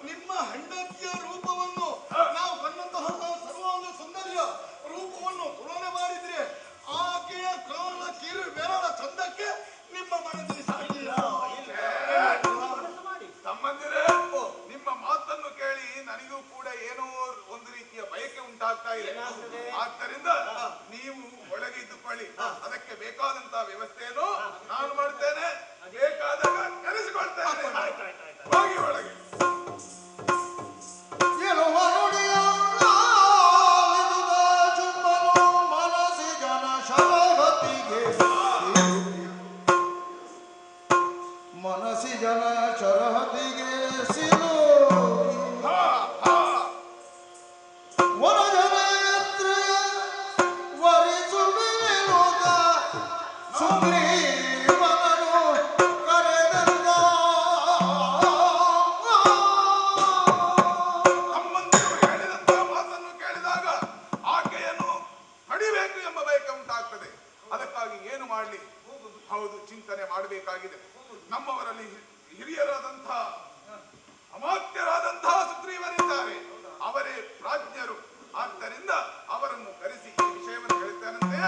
ನಿಮ್ಮ ಹೆಂಡತಿಯ ರೂಪವನ್ನು ನಾವು ಕಂಡಂತಹ ಸರ್ವಾಂಗ ಸುಂದರಿಯ ರೂಪವನ್ನು ತುಲನೆ ಮಾಡಿದ್ರೆ ಆಕೆಯ ಕಾಲ ಕಿರು ಬೆರಳ ಚಂದಕ್ಕೆ ನಿಮ್ಮ ಮನಸ್ಸಿಗೆ ಸಾಗಿಲ್ಲ. ತಮ್ಮಂದಿರೇ, ನಿಮ್ಮ ಮಾತನ್ನು ಕೇಳಿ ನನಗೂ ಕೂಡ ಏನೋ ಒಂದು ರೀತಿಯ ಬಯಕೆ ಉಂಟಾಗ್ತಾ ಇದೆ. ಆದ್ದರಿಂದ ನೀವು ಒಳಗೆ ಇದ್ದುಕೊಳ್ಳಿ. ಅದಕ್ಕೆ ಬೇಕಾದಂತಹ ವ್ಯವಸ್ಥೆಯನ್ನು ನಾನು ಮಾಡ್ತೇನೆ. ಬೇಕಾದಾಗ ಕರೆಸಿಕೊಳ್ತೇನೆ. ಹೋಗಿ ಒಳಗೆ. ಮನಸಿ ಜನ ಶರಹತಿಗೆ ಸಿಲು ಹೌದು, ಚಿಂತನೆ ಮಾಡಬೇಕಾಗಿದೆ. ನಮ್ಮವರಲ್ಲಿ ಹಿರಿಯರಾದಂತಹ ಅಮಾತ್ಯರಾದಂತಹ ಸುಗ್ರೀವರಿದ್ದಾರೆ. ಅವರೇ ಪ್ರಾಜ್ಞರು. ಆದ್ದರಿಂದ ಅವರನ್ನು ಕರೆಸಿ ಈ ವಿಷಯವನ್ನು ಹೇಳ್ತಾನಂತೆ.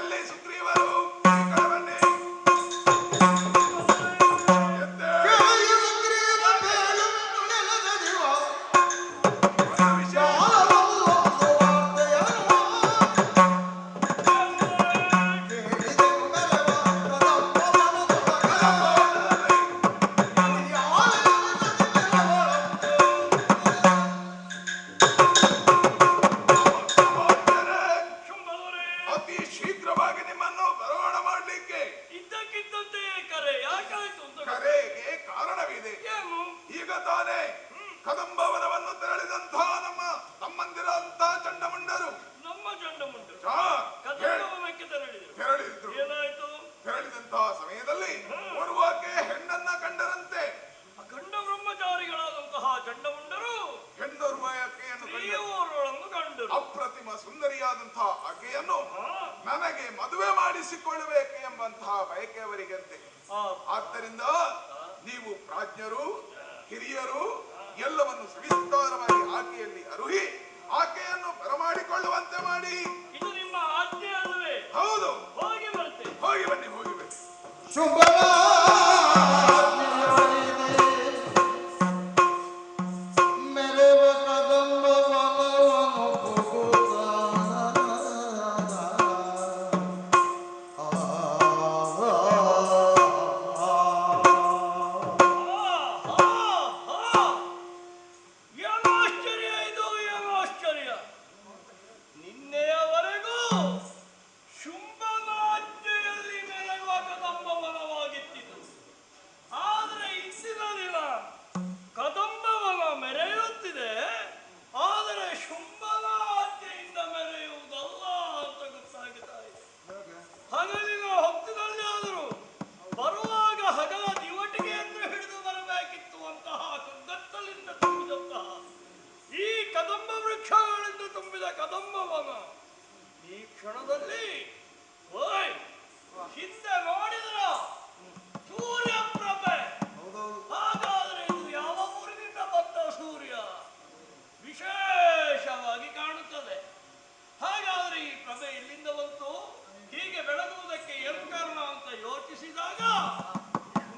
ಎಲ್ಲಿ ಸುಗ್ರೀವರು? ಈ ಕಡೆ ಬನ್ನಿ. ಅಪ್ರತಿಮ ಸುಂದರಿಯಾದಂತಹ ಆಕೆಯನ್ನು ನನಗೆ ಮದುವೆ ಮಾಡಿಸಿಕೊಳ್ಳಬೇಕು ಎಂಬಂತಹ ಬಯಕೆ ಅವರಿಗಂತೆ. ಆದ್ದರಿಂದ ನೀವು ಪ್ರಾಜ್ಞರು, ಹಿರಿಯರು ಎಲ್ಲವನ್ನು ಸವಿಸ್ತಾರವಾಗಿ ಆಕೆಯಲ್ಲಿ ಅರುಹಿ ಆಕೆಯನ್ನು ಬರಮಾಡಿಕೊಳ್ಳುವಂತೆ ಮಾಡಿ. ಇದು ನಿಮ್ಮ ಆಜ್ಞೆ ಅಲ್ಲವೇ? ಹೌದು. ಹೋಗಿ ಬರ್ತೇನೆ. ಹೋಗಿ ಬನ್ನಿ, ಹೋಗಿ ಬನ್ನಿ. ಏನು ಆಶ್ಚರ್ಯ ಇದು, ಏನು ಆಶ್ಚರ್ಯ! ನಿನ್ನೆಯವರೆಗೂ ಕ್ಷಣದಲ್ಲಿ ಓಯ್ ಹಿಂದೆ ನೋಡಿದ್ರ ಸೂರ್ಯಪ್ರಭೆ. ಹಾಗಾದ್ರೆ ಇದು ಯಾವ ಊರಿನಿಂದ ಬಂದ ಸೂರ್ಯ? ವಿಶೇಷವಾಗಿ ಕಾಣುತ್ತದೆ. ಹಾಗಾದ್ರೆ ಈ ಪ್ರಭೆ ಇಲ್ಲಿಂದ ಬಂತು, ಹೀಗೆ ಬೆಳಗುವುದಕ್ಕೆ ಏನು ಕಾರಣ ಅಂತ ಯೋಚಿಸಿದಾಗ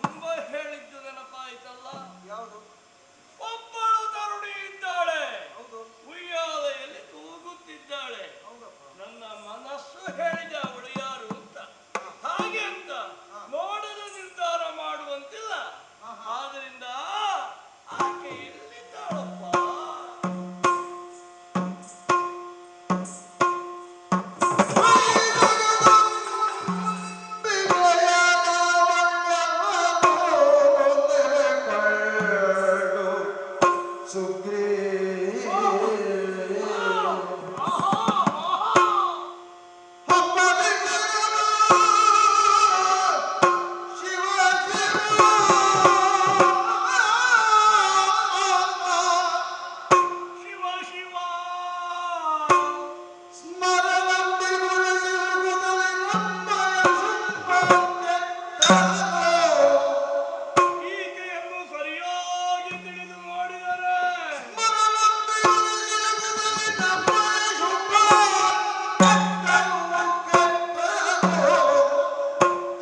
ತುಂಬಾ ಹೇಳಿದ್ದು ನೆನಪಾಯ್ತಲ್ಲ. ಯಾವುದು? ಒಬ್ಬಳು ತರುಣಿ ಇದ್ದಾಳೆ, ಉಯ್ಯಾಲೆಯಲ್ಲಿ ತೂಗುತ್ತಿದ್ದಾಳೆ. ನನ್ನ ಮನಸ್ಸು ಹೇಳಿದ ಅವಳು ಯಾರು ಅಂತ. ಹಾಗೆ ಅಂತ ನೋಡಲು ನಿರ್ಧಾರ ಮಾಡುವಂತಿಲ್ಲ. ಆದ್ರಿಂದ ಆಕೆ ಎಲ್ಲಿದ್ದಾಳಪ್ಪ? ಈಕೆಯನ್ನು ಸರಿಯಾಗಿ ತಿಳಿದು ನೋಡಿದರೆ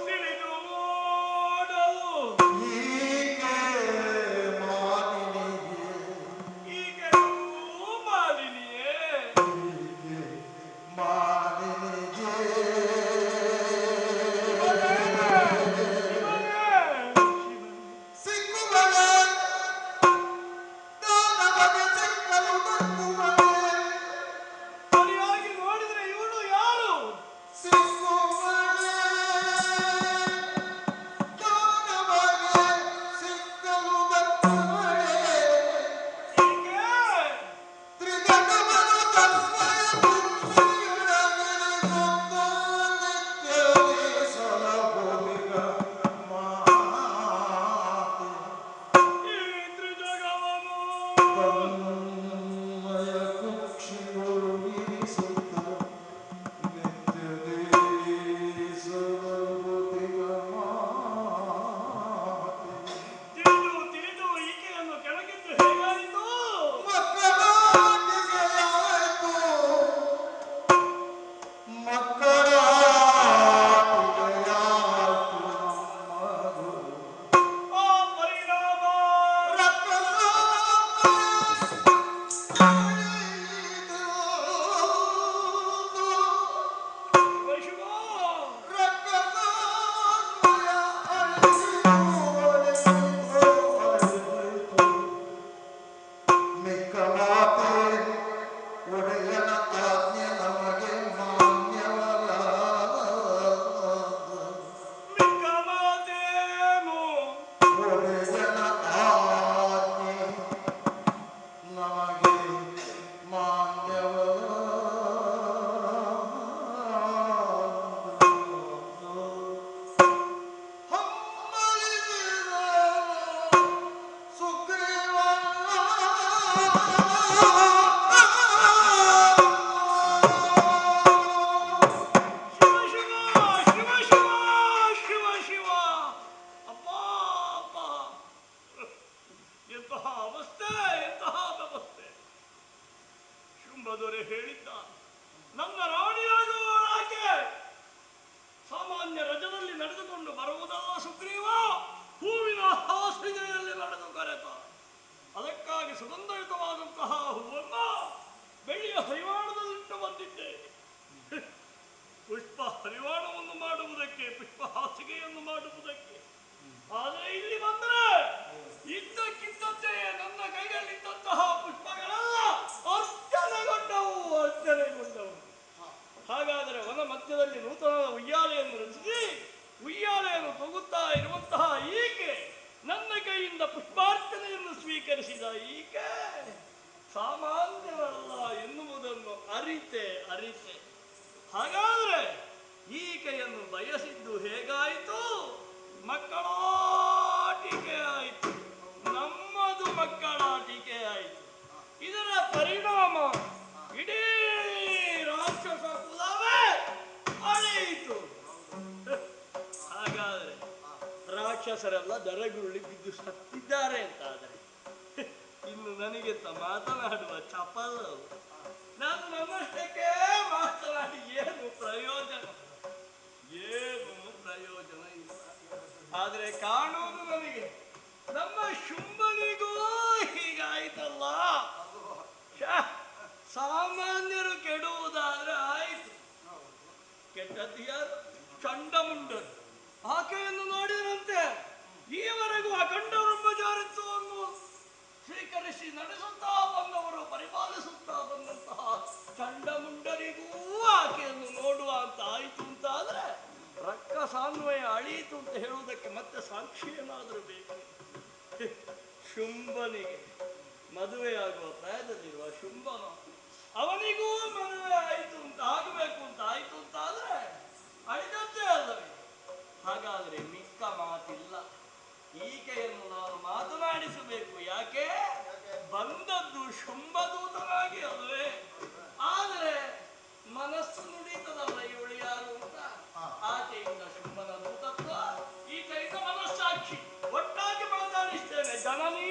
ತಿಳಿದು ನೋಡಲು ಈಕೆಯೂ ಮಾಲಿನಿಯೇ. ಸರಿಯಾಗಿ ನೋಡಿದ್ರೆ ಇವಳು ಯಾರು? ತಿಳಿದು ಈಕೆಯನ್ನು ಕೆಳಗಿದ್ದು ಹೇಗಾಯಿತು? ಆ ಪರಿಣಾಮ ಶಿವ ವಿಕ್ರಮಾದೇನು ಶಿವ ಅಪ್ಪ ಅಪ್ಪ, ಎಂತಹ ಅವಸ್ಥೆ, ಎಂತಹ ವ್ಯವಸ್ಥೆ. ಶುಂಭದೊರೆ ಹೇಳಿದ್ದ, ನನ್ನ ರಾಣಿಯಾಗುವಳಾಕೆ ಸಾಮಾನ್ಯ ರಜದಲ್ಲಿ ನಡೆದುಕೊಂಡು ಬರುವುದಲ್ಲ ಸುಗ್ರೀವ, ಹೂವಿನ ಹಾಸಿಗೆಯಲ್ಲಿ ನಡೆದು ಕರೆತ. ಅದಕ್ಕಾಗಿ ಸುಗಂಧಯುತವಾದಂತಹ ಹೂವನ್ನು ಬೆಳ್ಳಿಯ ಹರಿವಾಣದಲ್ಲಿಟ್ಟು ಬಂದಿದ್ದೆ. ಪುಷ್ಪ ಹರಿವಾಣವನ್ನು ಮಾಡುವುದಕ್ಕೆ, ಪುಷ್ಪ ಹಾಸಿಗೆಯನ್ನು ಮಾಡುವುದಕ್ಕೆ. ಆದರೆ ಇಲ್ಲಿ ಬಂದರೆ ಇದ್ದಕ್ಕಿದ್ದಂತೆ ನನ್ನ ಕೈಯಲ್ಲಿದ್ದಂತಹ ಪುಷ್ಪಗಳೆಲ್ಲ ಅರ್ಚನೆಗೊಂಡವು. ಹಾಗಾದರೆ ವನ ಮಧ್ಯದಲ್ಲಿ ನೂತನದ ಉಯ್ಯಾಲೆಯನ್ನು ರಚಿಸಿ ಉಯ್ಯಾಲೆಯನ್ನು ತೂಗುತ್ತಾ ಇರುವಂತಹ ಈಕೆ, ನನ್ನ ಕೈಯಿಂದ ಪುಷ್ಪಾರ್ಚನೆಯನ್ನು ಸ್ವೀಕರಿಸಿದ ಈಕೆ ಸಾಮಾನ್ಯವಲ್ಲ ಎನ್ನುವುದನ್ನು ಅರಿತೆ. ಹಾಗಾದ್ರೆ ಈಕೆಯನ್ನು ಬಯಸಿದ್ದು ಹೇಗಾಯಿತು? ಮಕ್ಕಳಾಟಿಕೆ ಆಯಿತು, ನಮ್ಮದು ಮಕ್ಕಳಾಟಿಕೆ ಆಯಿತು. ಇದರ ಪರಿಣಾಮ ಇಡೀ ರಾಕ್ಷಸ ಕುಲವೇ ರಾಕ್ಷಸರೆಲ್ಲ ದರಗುರುಳಿ ಬಿದ್ದು ಸತ್ತಿದ್ದಾರೆ ಅಂತ ಆದರೆ ಇನ್ನು ನನಗೆಂತ ಮಾತನಾಡುವ ಚಪಲವು. ನಾನು ನನ್ನಷ್ಟಕ್ಕೆ ಮಾತನಾಡಿ ಏನು ಪ್ರಯೋಜನ ಇಲ್ಲ. ಆದರೆ ಕಾಣುವುದು ನನಗೆ ನಮ್ಮ ಶುಂಭನಿಗೂ ಹೀಗಾಯ್ತಲ್ಲ. ಸಾಮಾನ್ಯರು ಕೆಡುವುದಾದ್ರೆ ಆಯ್ತು, ಕೆಟ್ಟದ್ದು ಯಾರು? ಚಂಡಮುಂಡರು. ಆಕೆಯನ್ನು ನೋಡಿದಂತೆ ಈವರೆಗೂ ಅಖಂಡ ಬ್ರಹ್ಮಚಾರಿತ್ವವನ್ನು ಸ್ವೀಕರಿಸಿ ನಡೆಸುತ್ತಾ ಬಂದವರು, ಪರಿಪಾಲಿಸುತ್ತಾ ಬಂದಂತಹ ಚಂಡಮುಂಡರಿಗೂ ಆಕೆಯನ್ನು ನೋಡುವ ಅಂತ ಆಯಿತು ಅಂತ ಆದ್ರೆ ರಕ್ಕ ಸಾನ್ವಯ ಅಳೀತು ಅಂತ ಹೇಳುವುದಕ್ಕೆ ಮತ್ತೆ ಸಾಕ್ಷಿ ಏನಾದರೂ ಬೇಕು. ಶುಂಭನಿಗೆ ಮದುವೆಯಾಗುವ ಪ್ರಾಯದಲ್ಲಿರುವ ಶುಂಭನ, ಅವನಿಗೂ ಮದುವೆ ಆಯಿತು ಅಂತ ಆಗಬೇಕು ಅಂತ ಆಯಿತು ಅಂತ ಆದ್ರೆ ಅಳಿದದ್ದೇ ಅಲ್ಲವೇ? ಹಾಗಾದ್ರೆ ಮಿಕ್ಕ ಮಾತಿಲ್ಲ. ಈಕೆಯನ್ನು ನಾನು ಮಾತನಾಡಿಸಬೇಕು. ಯಾಕೆ ಬಂದದ್ದು ಶುಂಭದೂತನಾಗಿ ಅಲ್ವೇ? ಆದರೆ ಮನಸ್ಸು ನುಡಿತದಲ್ಲ ಇವಳು ಯಾರು ಅಂತ. ಆಕೆಯಿಂದ ಶುಂಭನ ದೂತತ್ವ, ಈಕೆಯಿಂದ ಮನಸ್ಸಾಕ್ಷಿ, ಒಟ್ಟಾಗಿ ಮಾತಾಡಿಸ್ತೇನೆ. ಜನನೀ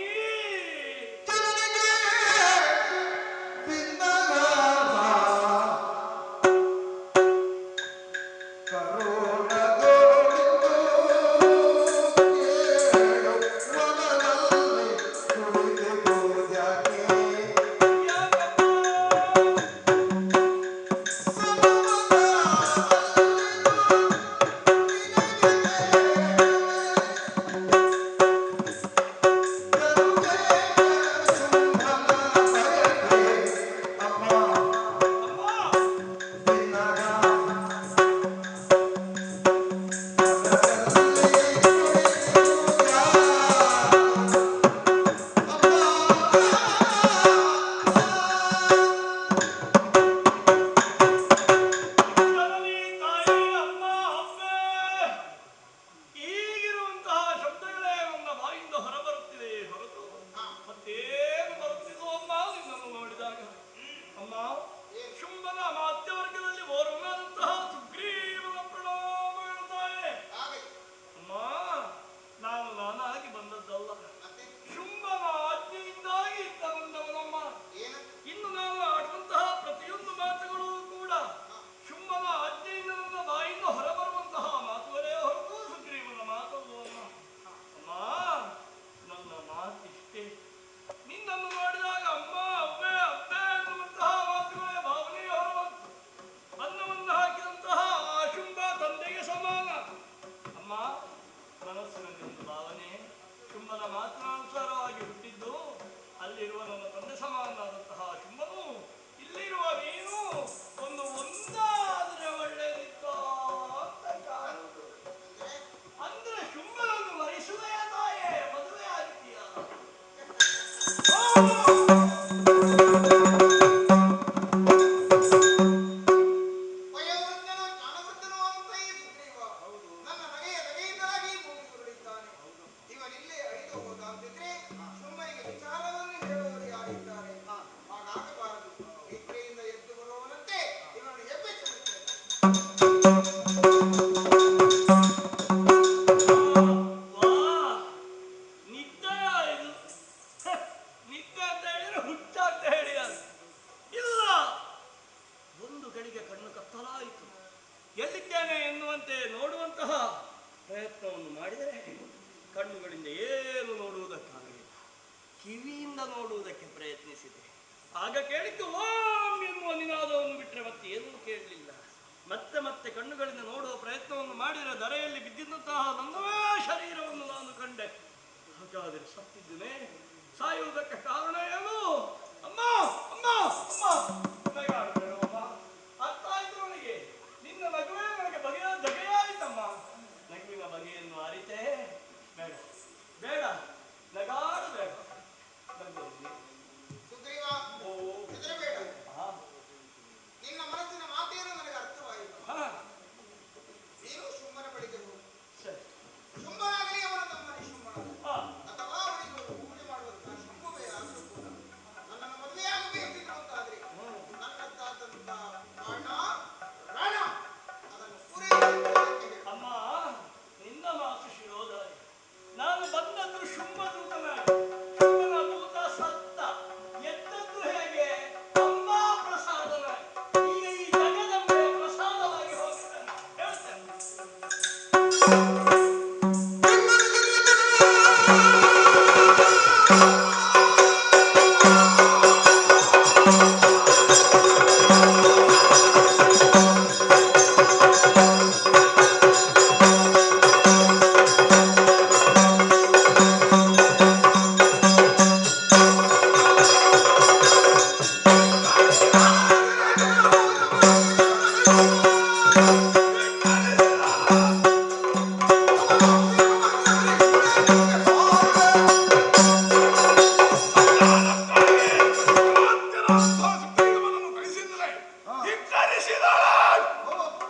ಕಳಿಸಿದಾಳೆ.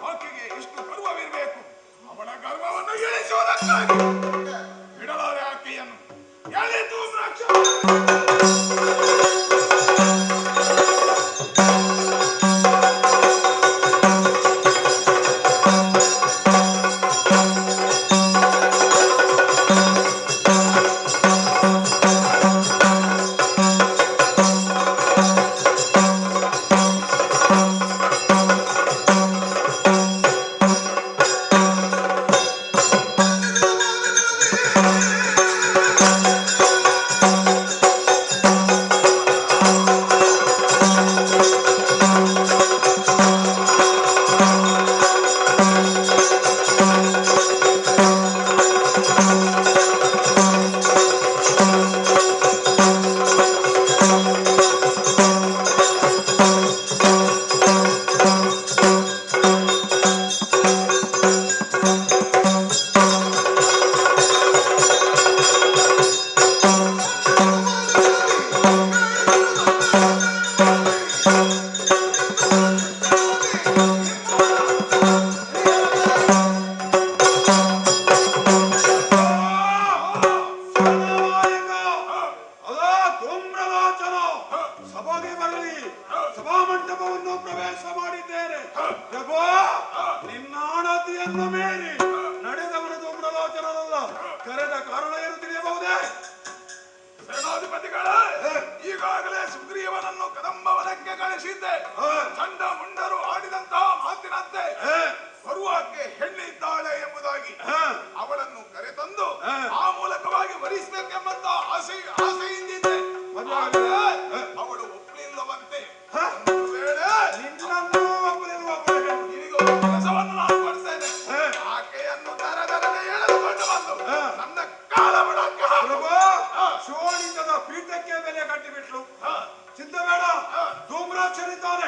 ಆಕೆಗೆ ಎಷ್ಟು ಗರ್ವವಿರಬೇಕು. ಅವಳ ಗರ್ವವನ್ನು ಇಳಿಸುವುದಕ್ಕಾಗಿ ಬಿಡಲಾರೆ ಆಕೆಯನ್ನು. ಎಳೆದು ಈಗಾಗಲೇ ಸುಗ್ರೀವನನ್ನು ಕದಂಬವನಕ್ಕೆ ಕಳಿಸಿದ್ದೆ. ಚಂಡ ಮುಂಡರು ಆಡಿದಂತಹ ಮಾತಿನಂತೆ ಬರುವಾಕೆ ಹೆಣ್ಣಿದ್ದಾಳೆ ಎಂಬುದಾಗಿ ಅವಳನ್ನು ಕರೆತಂದು ಆ ಮೂಲಕವಾಗಿ ವರಿಸಬೇಕೆಂಬಂತ ಆಸೆಯಿಂದಿದ್ದೆ. ಅವಳು ಒಪ್ಪಲಿಲ್ಲವಂತೆ. ಕೆಲಸವನ್ನು ನಾನು ಮಾಡ್ತೇನೆ. ಆಕೆಯನ್ನು ದರದರನೆ ಎಳೆದುಕೊಂಡು ಬಂದು ನನ್ನ ಕಾಲ ಬಿಡಕ್ಕೆ ಶೋಣಿತದ ಪೀಠಕ್ಕೆ ಬೆಲೆ ಕಟ್ಟಿಬಿಟ್ಲು. ಸಿದ್ಧ ಬೇಡ, ಧೂಮ್ರಾಕ್ಷರಿದ್ದಾನೆ.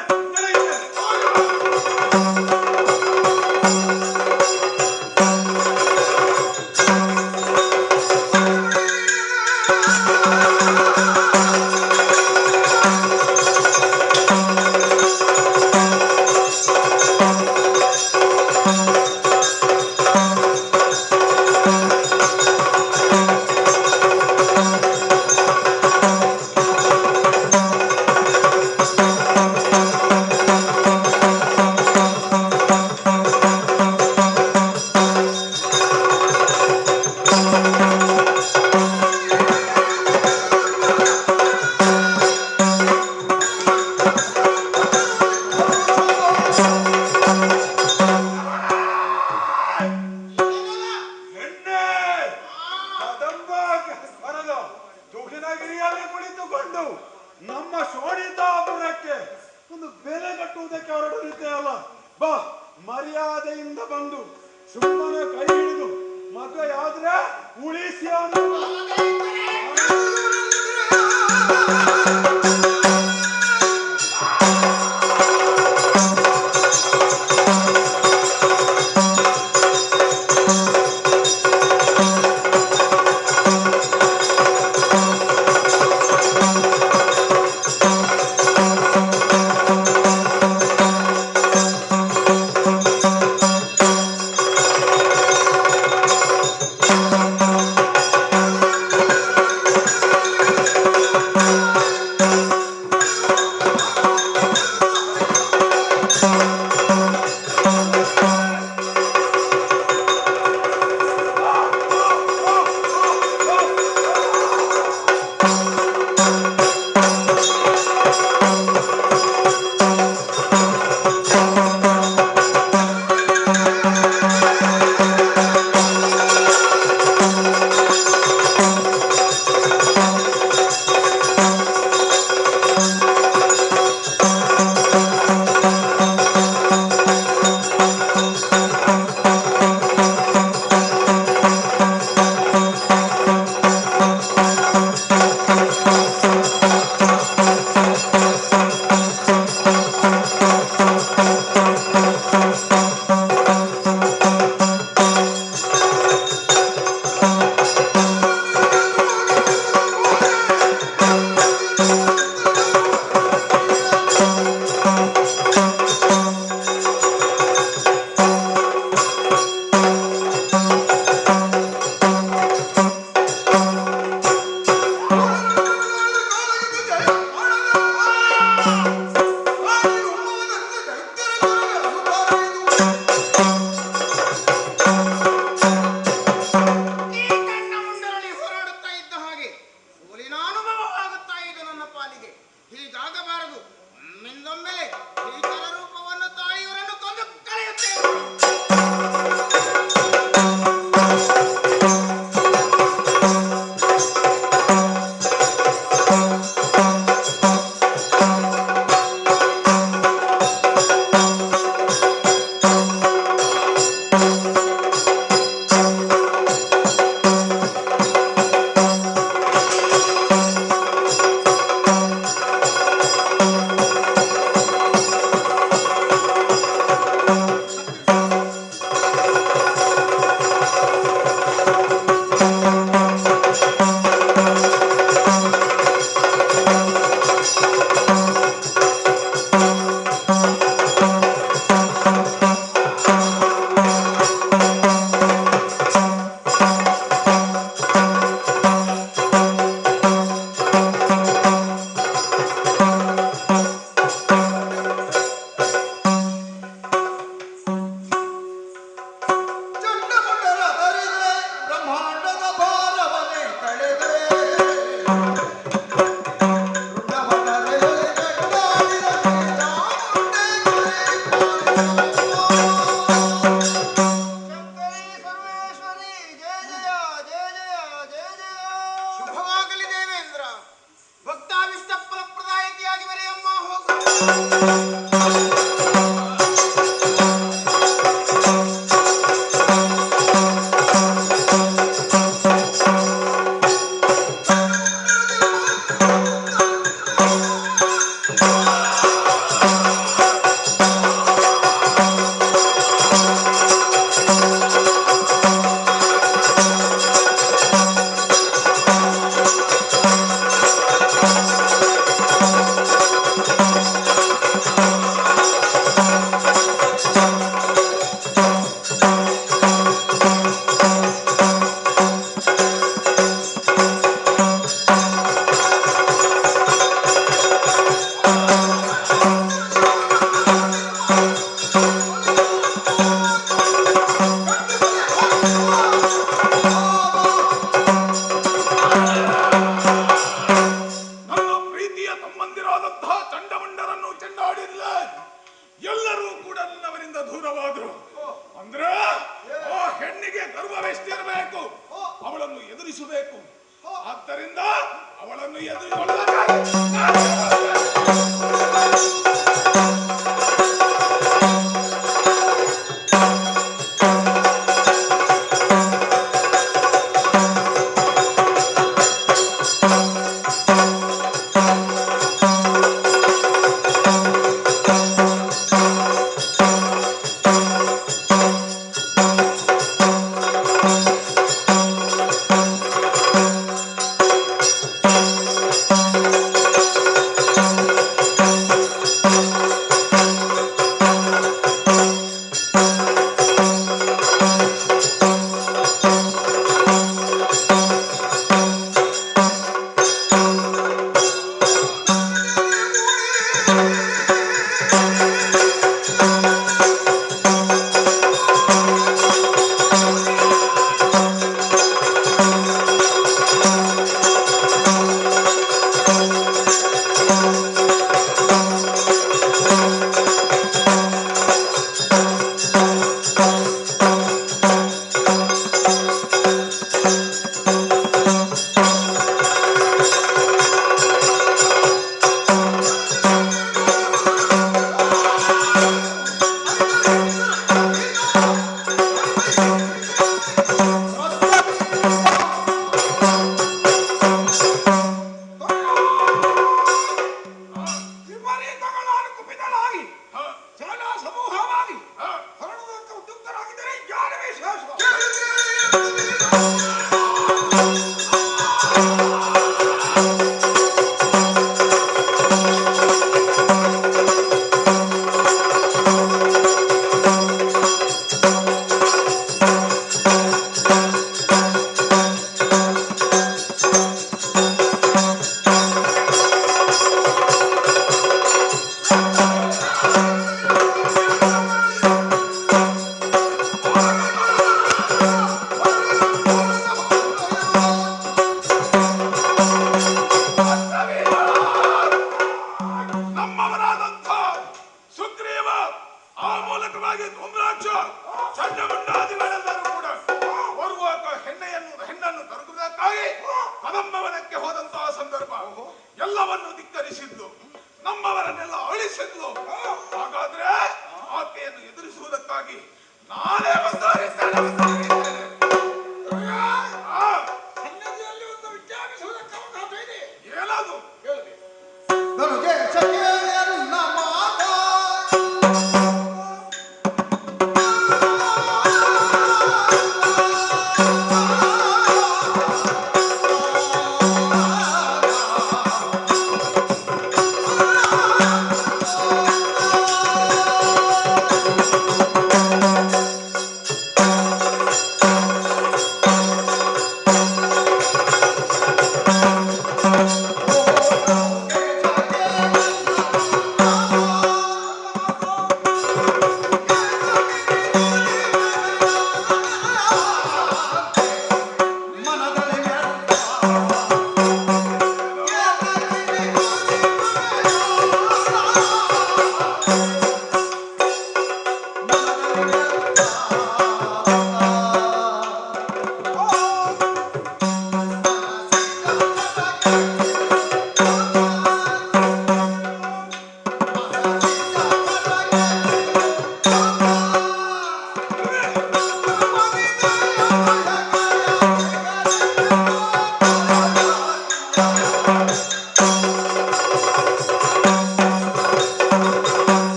ಮಾತ್ರವಾಗಿ ಧೂಮ್ರಾಕ್ಷ ಚಂಡಮುಂಡಾದಿಗಳೆಲ್ಲರೂ ಕೂಡ ಓರ್ವ ಹೆಣ್ಣನ್ನು ತರುವುದಕ್ಕಾಗಿ ಕದಂಬವನಕ್ಕೆ ಹೋದಂತಹ ಸಂದರ್ಭ ಎಲ್ಲವನ್ನು ಧಿಕ್ಕರಿಸಿದ್ದು, ನಮ್ಮವರನ್ನೆಲ್ಲ ಅಳಿಸಿದ್ಲು. ಹಾಗಾದ್ರೆ ಆಕೆಯನ್ನು ಎದುರಿಸುವುದಕ್ಕಾಗಿ ನಾನೇ ಸನ್ನಿಧಿಯಲ್ಲಿ ಒಂದು ವಿಚಾರಿಸುವುದಕ್ಕೆ ಅವಕಾಶ ಇದೆ. ಏನದು?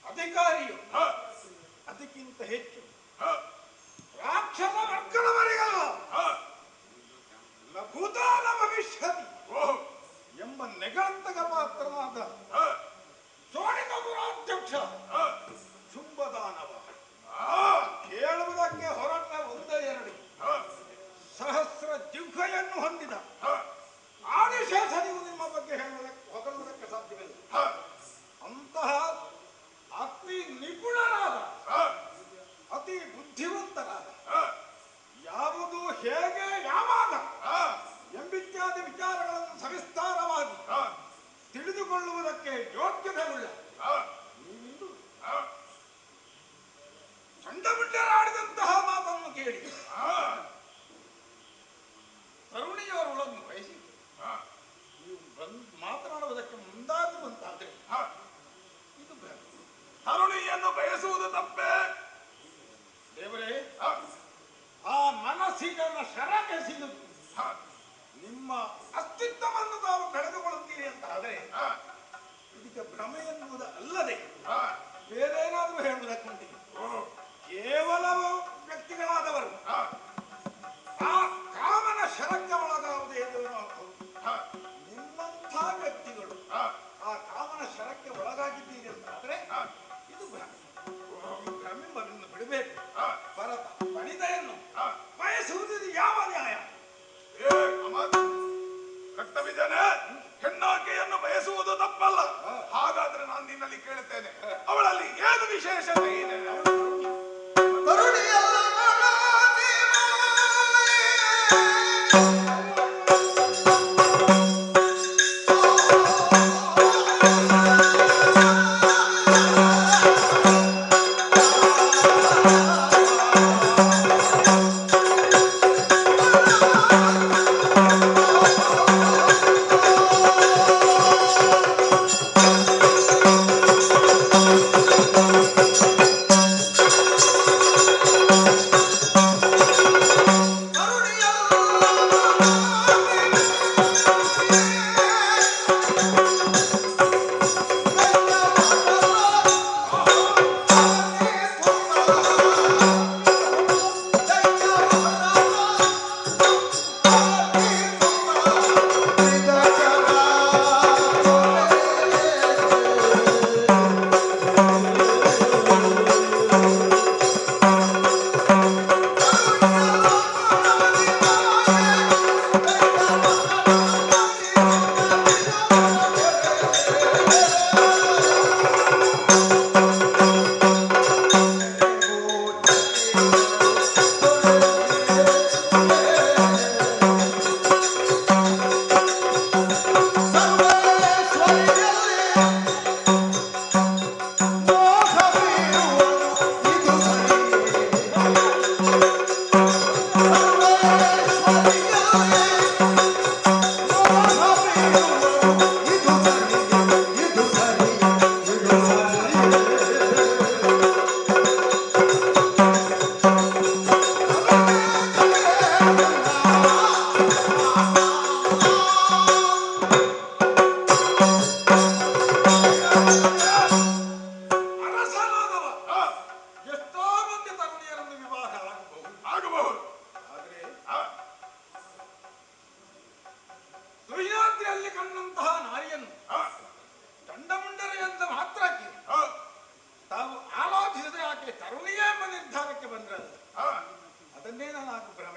ಅಧಿಕಾರಿಯು ಅದಕ್ಕಿಂತ ಹೆಚ್ಚು ರಾಕ್ಷಸ ಮಕ್ಕಳವರಿಗಲ್ಲ ಲಘುದಾನ ಭವಿಷ್ಯತಿ ಎಂಬ ನೆಗಂತಕ ಮಾತ್ರನಾದ ಸೋಡಿನ ಪುರಾಧ್ಯಕ್ಷ ಶುಂಭದಾನವ ಕೇಳುವುದಕ್ಕೆ ಹೊರಟ ಒಂದೇ ಎರಡು ಸಹಸ್ರ ಜಿಹ್ವೆಯನ್ನು ಹೊಂದಿದ ಆದಿಶೇಷನಿಗೂ ನಿಮ್ಮ ಬಗ್ಗೆ ಹೊಗಳುವುದಕ್ಕೆ ಸಾಧ್ಯವಿಲ್ಲ. ಅಂತಹ ಅತಿ ನಿಪುಣರಾದ ಅತಿ ಬುದ್ಧಿವಂತರಾದ ಯಾವುದು ಹೇಗೆ ಯಾವಾಗ ಎಂಬಿತ್ಯಾದಿ ವಿಚಾರಗಳನ್ನು ಸವಿಸ್ತಾರವಾಗಿ ತಿಳಿದುಕೊಳ್ಳುವುದಕ್ಕೆ ಯೋಗ್ಯತೆಯುಳ್ಳ ನೀವಿಂದು ಚಂಡಮುಂಡರಾಡಿದಂತಹ ಮಾತನ್ನು ಕೇಳಿ ತರುಣಿಯವರೊಳನ್ನು ಬಯಸಿ ನೀವು ಮಾತನಾಡುವುದಕ್ಕೆ ಮುಂದಾಗುವಂತಾದ್ರೆ ಇದು ತರುಣಿಯನ್ನು ಬಯಸುವುದು ತಪ್ಪೇ? ದೇವರೇ, ಆ ಮನಸ್ಸಿನ ಶರಕೆಸಿದು ನಿಮ್ಮ ಅಸ್ತಿತ್ವವನ್ನು ತಾವು ಕಳೆದುಕೊಳ್ಳುತ್ತೀರಿ ಅಂತ ಆದರೆ ಇದಕ್ಕೆ ಭ್ರಮೆ ಎನ್ನುವುದು ಅಲ್ಲದೆ ಬೇರೇನಾದರೂ ಹೇಳುವುದಕ್ಕುಂಟಿದೆ. ಕೇವಲ ವ್ಯಕ್ತಿಗಳಾದವರು ಆ ಕಾಮನ ಶರಕ್ಕೆ ಒಳಗಾಗುವುದೇ ನಿಮ್ಮಂಥ ವ್ಯಕ್ತಿಗಳು ಆ ಕಾಮನ ಶರಕ್ಕೆ ಒಳಗಾಗಿದ್ದೀರಿ ಅಂತ ಆದರೆ ಇದು ಭ್ರಮೆ. ಈ ಭ್ರಮೆಯನ್ನು ಬಿಡಬೇಕು. ಭರತ ವನಿತೆಯನ್ನು ಬಯಸುವುದು ಯಾವ ನ್ಯಾಯ? ಕರ್ತವಿದ್ದೇನೆ, ಹೆಣ್ಣಾಕೆಯನ್ನು ಬಯಸುವುದು ತಪ್ಪಲ್ಲ. ಹಾಗಾದ್ರೆ ನಾನು ನಿನ್ನಲ್ಲಿ ಕೇಳುತ್ತೇನೆ, ಅವಳಲ್ಲಿ ಏನು ವಿಶೇಷತೆ ಇದೆ? ತರುಣಿಯಲ್ಲ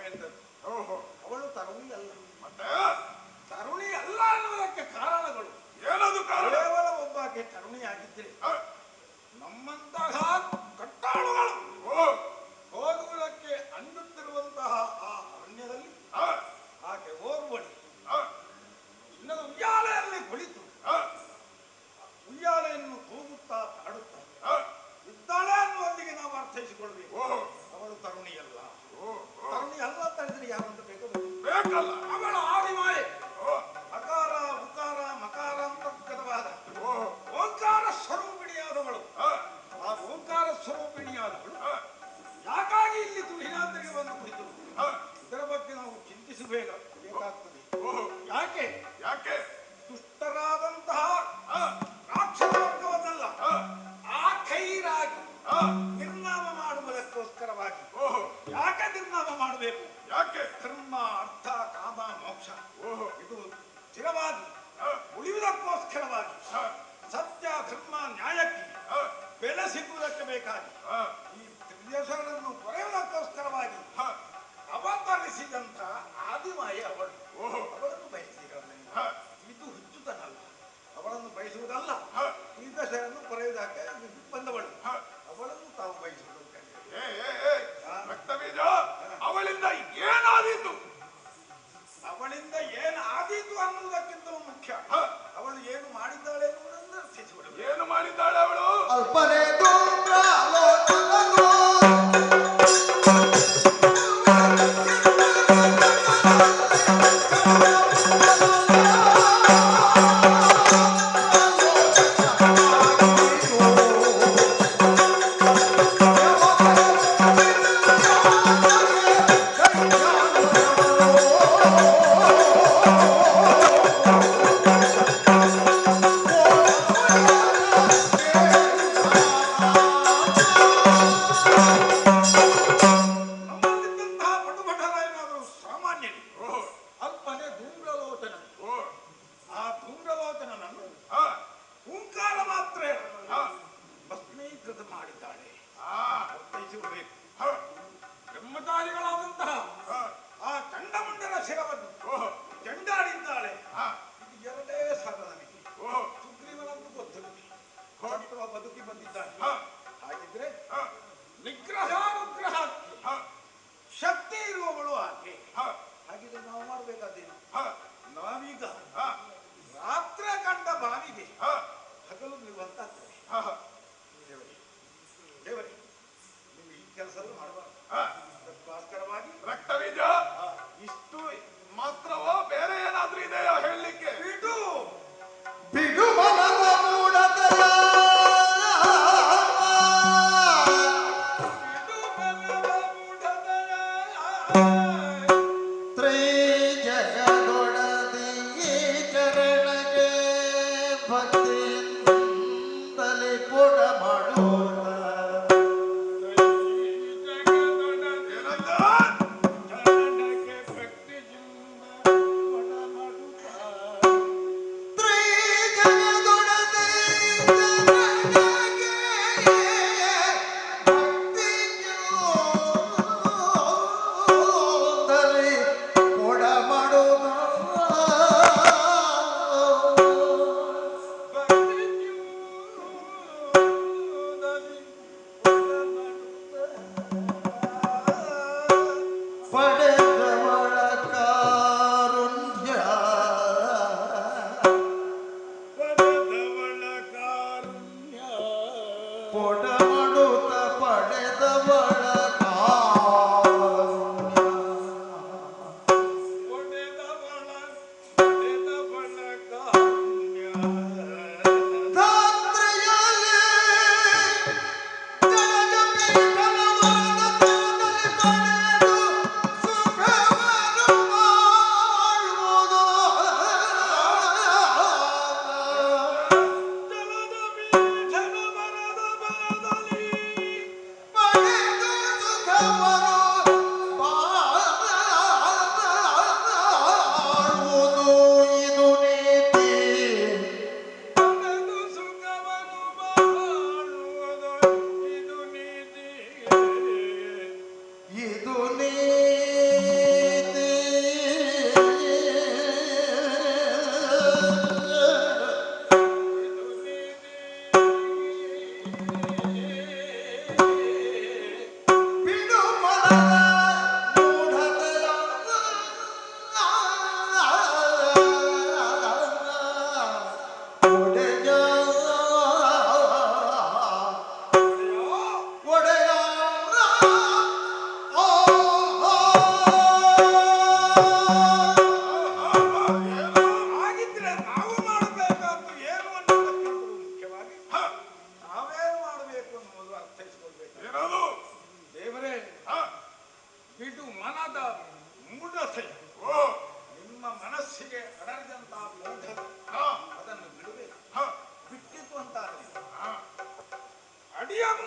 ಎಂದದ್ದು. ಓಹೋ, ಅವಳು ತರುಣಿ ಅಲ್ಲ. ಮತ್ತೆ ತರುಣಿ ಅಲ್ಲ ಅನ್ನುವುದಕ್ಕೆ ಕಾರಣಗಳು ಏನದು ಕಾರಣ? ಕೇವಲ ಒಬ್ಬಾಕೆ ತರುಣಿ ಆಗಿದ್ರೆ ನಮ್ಮಂತಹ ಕಟ್ಟಾಳುಗಳು ಹೋಗುವುದಕ್ಕೆ ಅಂದುತ್ತಿರುವಂತಹ ಆ ಅರಣ್ಯದಲ್ಲಿ ಆಕೆ ಓರ್ವಳಿ ಇನ್ನೊಂದು ಉಯ್ಯಾಲೆಯಲ್ಲಿ ಕುಳಿತು ಉಯ್ಯಾಲೆಯನ್ನು ತೂಗುತ್ತಾ ಆಡುತ್ತಾ ಇದ್ದಾಳೆ ಅನ್ನುವಲ್ಲಿಗೆ ನಾವು ಅರ್ಥೈಸಿಕೊಳ್ಬೇಕು. ಅವಳು ತರುಣಿಯಲ್ಲ. ತರುಣಿ ಅಲ್ಲ ಅಂತ ಹೇಳಿದ್ರೆ ಯಾರಂತ ಬೇಕಲ್ಲ. ಅವಳ ಆದಿಮಾಯೆ ಅಕಾರ ಉಕಾರ ಮಕಾರ ಅಂತರ್ಗತವಾದ ಓಂಕಾರ ಸ್ವರೂಪಿಣಿಯಾದವಳು. ಆ ಓಂಕಾರ ಸ್ವರೂಪಿಣಿಯಾದವಳು ಯಾಕಾಗಿ ಇಲ್ಲಿ ತುಳಿನಾದ್ರಿಗೆ ಬಂದು ಕುಳಿತು ಇದರ ಬಗ್ಗೆ ನಾವು ಚಿಂತಿಸಬೇಕಾಗ್ತದೆ. ಯಾಕೆ ಯಾಕೆ ದುಷ್ಟರಾದಂತಹ ರಾಕ್ಷಸವರ್ಗವನ್ನಲ್ಲ ಆ ಕೈರಾಗಿ ನಿರ್ನಾಮ ಮಾಡುವುದಕ್ಕೋಸ್ಕರವಾಗಿ. ಯಾಕೆ ನಿರ್ನಾಮ ಮಾಡಬೇಕು? ಯಾಕೆ? ಧರ್ಮ ಅರ್ಥ ಕಾಮ ಮೋಕ್ಷ ಇದು ಸ್ಥಿರವಾಗಿ ಉಳಿಯುವುದಕ್ಕೋಸ್ಕರವಾಗಿ, ಸತ್ಯ ಧರ್ಮ ನ್ಯಾಯಕ್ಕೆ ಬೆಲೆ ಸಿಗುವುದಕ್ಕೆ ಬೇಕಾಗಿ, ಈ ತ್ರಿದೇಶಗಳನ್ನು ಕೊರೆಯುವುದಕ್ಕೋಸ್ಕರವಾಗಿ ಅವತರಿಸಿದಂತ ಆದಿಮಾಯಿ ಅವಳು. ಅವಳನ್ನು ಬಯಸಿದಲ್ಲ, ಇದು ಹುಚ್ಚುತನಲ್ಲ. ಅವಳನ್ನು ಬಯಸುವುದಲ್ಲ, ತ್ರಿದೇಶಗಳನ್ನು ಕೊರೆಯುವುದಕ್ಕೆ ಬಂದವಳು. ಅವಳನ್ನು ತಾವು ಬಯಸುವುದು ರಕ್ತಬೀಜ ಅವಳಿಂದ ಏನಾದಿ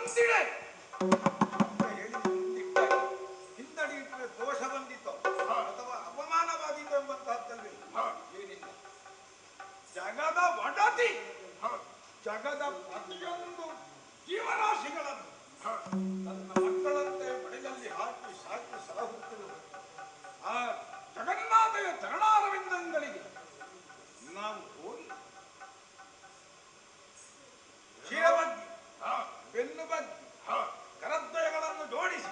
ಮುಂದಿಡೆ ಹಿಂದಡಿಯಿಟ್ಟರೆ ದೋಷ ಬಂದಿತ್ತು ಅಥವಾ ಅಪಮಾನವಾದೀತು ಎಂಬಂತಹದ್ದಲ್ವೇ? ಏನಿಲ್ಲ. ಜಗದ ಒಡತಿ ಜಗದ ಪ್ರತಿಯೊಂದು ಜೀವರಾಶಿಗಳನ್ನು ತನ್ನ ಮಕ್ಕಳಂತೆ ಮಡಿಲಲ್ಲಿ ಹಾಕಿ ಸಾಕಿ ಸಲಹುತ್ತಿರುವ ಆ ಜಗನ್ನಾಥೆಯ ಚರಣಾರವಿಂದಗಳಿಗೆ ನಾವು ಹೋಗಿ ಶಿರಬಗ್ಗಿ ಬೆನ್ನು ಬಗ್ಗಿ ಕರದ್ವಯಗಳನ್ನು ಜೋಡಿಸಿ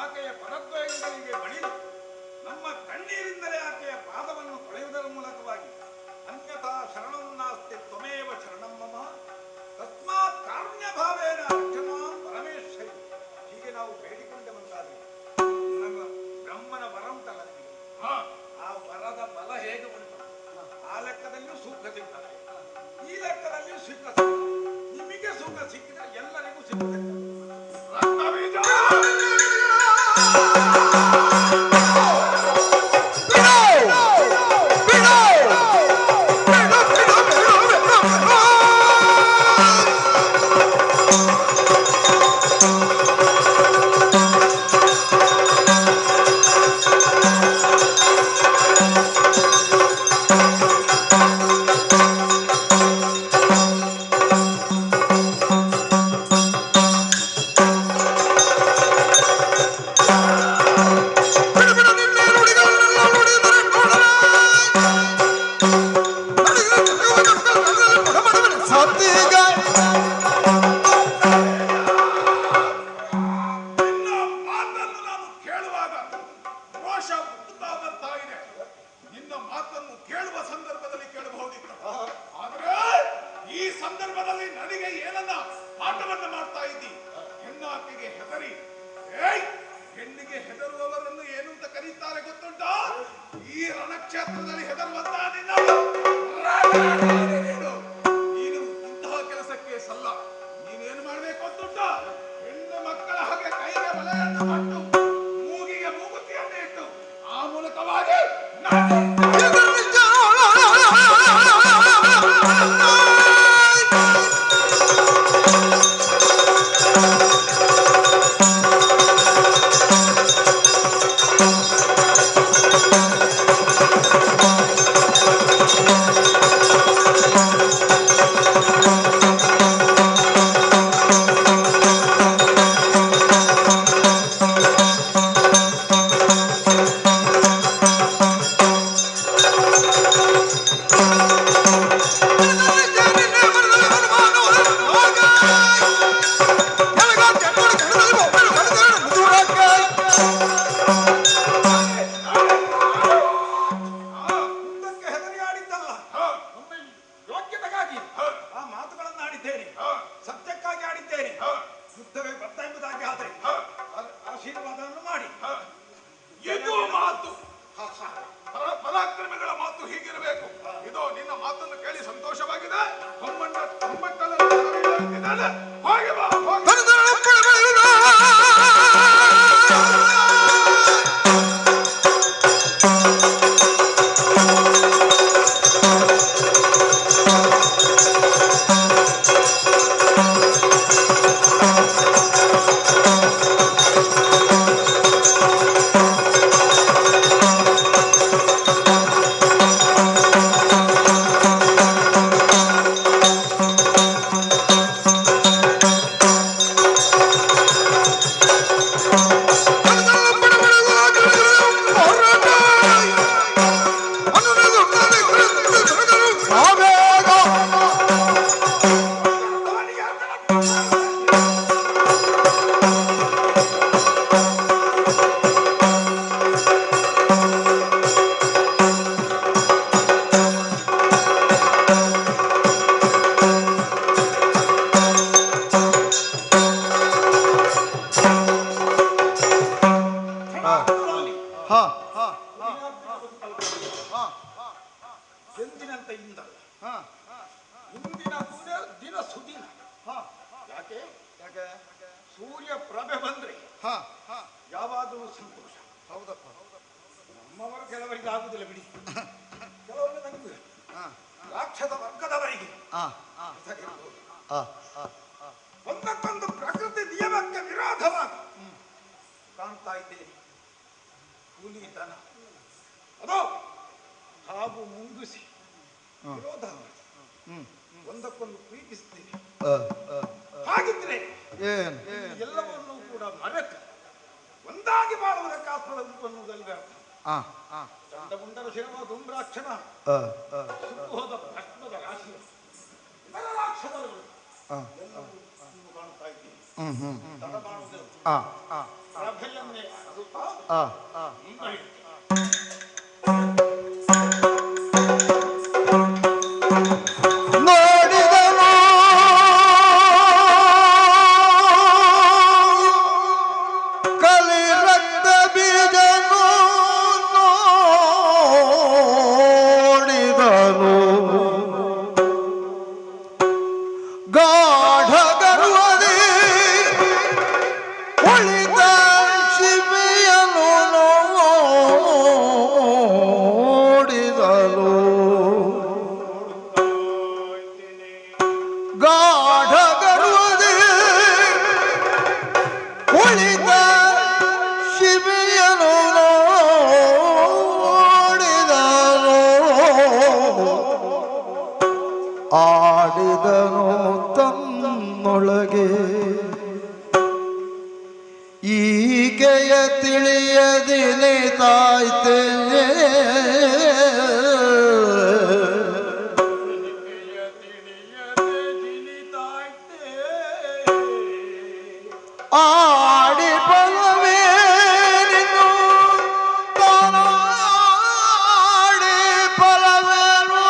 ಆಕೆಯ ಪರದ್ವಯಗಳಿಗೆ ಬಳಿದು ನಮ್ಮ ಕಣ್ಣೀರಿಂದಲೇ ಆಕೆಯ ಪಾದವನ್ನು ತೊಳೆಯುವುದರ ಮೂಲಕವಾಗಿ ಅನ್ಯಥಾ ಶರಣಂ ನಾಸ್ತಿ ತ್ವಮೇವ ಶರಣಂ ಮಮ ತಸ್ಮಾತ್ ಕಾರುಣ್ಯ ಭಾವೇನ ರಕ್ಷಮಾಂ ಪರಮೇಶ್ವರಿ ಹೀಗೆ ನಾವು ಬೇಡಿಕೊಂಡೆ ಬಂದಾದ್ರೆ ನಮ್ಮ ಬ್ರಹ್ಮನ ವರ ಉಂಟಲ್ಲ ನಿಮಗೆ, ಆ ವರದ ಬಲ ಹೇಗೆ ಉಂಟು ಆ ಲೆಕ್ಕದಲ್ಲಿಯೂ ಸುಖ ಸಿಗ್ತದೆ, ಈ ಲೆಕ್ಕದಲ್ಲಿಯೂ ಸುಖ ಸಿಗ್ತದೆ. ನಿಮಗೆ ಸುಖ ಸಿಕ್ಕಿದ್ರೆ ಎಲ್ಲರಿಗೂ ಸಿಗ್ತದೆ. ಪರಾಕ್ರಮಿಗಳ ಮಾತು ಹೀಗಿರಬೇಕು. ಇದು ನಿನ್ನ ಮಾತನ್ನು ಕೇಳಿ ಸಂತೋಷವಾಗಿದೆ. ಹೋಗಿ ಬಾ, ಹೋಗಿ. ಎಂದಿನಂತೆ ಇಂದಲ್ಲ, ಇಂದಿನ ದಿನ ಸುದಿನ. ಯಾಕೆ ಯಾಕೆ ಸೂರ್ಯ ಪ್ರಭೆ ಬಂದ್ರೆ ಯಾವಾಗಲೂ ಸಂತೋಷ. ಹೌದಪ್ಪ, ನಮ್ಮವರು ಕೆಲವರಿಗೆ ಆಗುದಿಲ್ಲ ಬಿಡಿ, ಕೆಲವರಿಗೆ ನನಗೆ ರಾಕ್ಷಸ ವರ್ಗದವರಿಗೆ ಒಂದಕ್ಕೊಂದು ಪ್ರಕೃತಿ ಕೂಲಿತನ ಅದು ಹಾಗೂ ಮುಂಗುಸಿ ವಿರೋಧ ಒಂದಕ್ಕೊಂದು ಪ್ರೀತಿಸ್ತೀವಿ. ಹಾಗಿದ್ರೆ ಎಲ್ಲವನ್ನೂ ಕೂಡ ಮರೆತು ಒಂದಾಗಿ ಮಾಡುವುದಕ್ಕೆ ಆಸ್ಪದ ಉಂಟು ಅನ್ನುವುದಲ್ಲವೇ ಅರ್ಥ. ಚಂಡಮುಂಡನ ಶಿರವ ದುಂಡ್ರಾಕ್ಷನ ಹೋದ ಭಸ್ಮದ ರಾಶಿ ಇತರ ರಾಕ್ಷಸರು ಎಲ್ಲವೂ ನೀವು ಕಾಣ್ತಾ ಇದ್ದೀವಿ. ತಡ ಮಾಡುವುದಿಲ್ಲ. ಪ್ರಭೆಯನ್ನೇ ಅರುತ್ತಾ ಆಡಿದನು ತನ್ನೊಳಗೆ ಈಕೆಯ ತಿಳಿಯದಿನಿ ತಾಯ್ತೇನೆ ಆಡಿ ಫಲವೇನು ತಾನಾಡಿ ಫಲವೇನು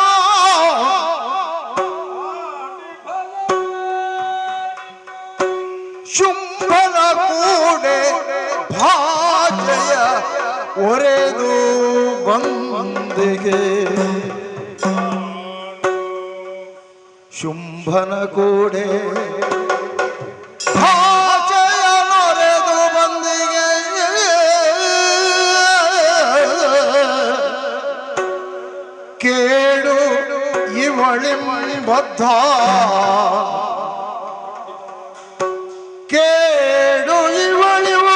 ಶುಂಭನ ಕೂಡೆ ಭಾಜಯ ಒರೆದು ಬಂದಿಗೆ ಶುಂಭನ ಕೂಡೆ ಭಾಜಯ ನೊರೆದು ಬಂದಿಗೆ ಕೇಳು ಇವಳಿಂಬದ್ಧ ಕೇಡು ಇವಳಿವ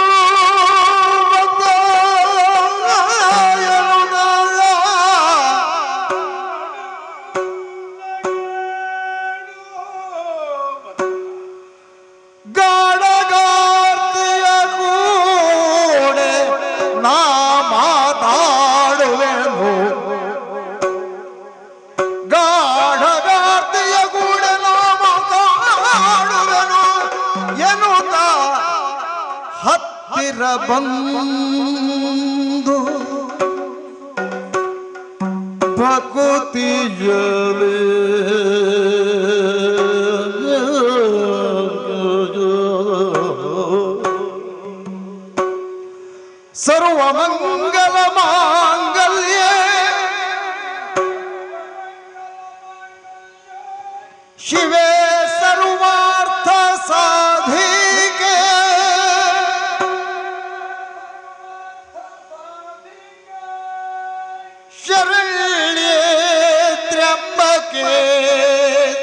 ಗಾಢಗಾರ್ತಿಯ ಕೂಡೆ ನಾ ಮಾತಾಡುವೆನು ಗಾಢಗಾರ್ತಿಯ ಕೂಡೆ ನಾ ಮಾತಾಡುವೆನು ಎನ್ನುತ್ತ ಹತ್ತಿರ ಬಂದು ಭಕುತಿಯಲೇ ಸರ್ವಮಂಗಲ ಮಾಂಗಲ್ಯೆ ಶಿವೆ ಸರ್ವಾರ್ಥ ಸಾಧಿಕೆ ಶರಣ್ಯೆ ತ್ರ್ಯಂಬಕೆ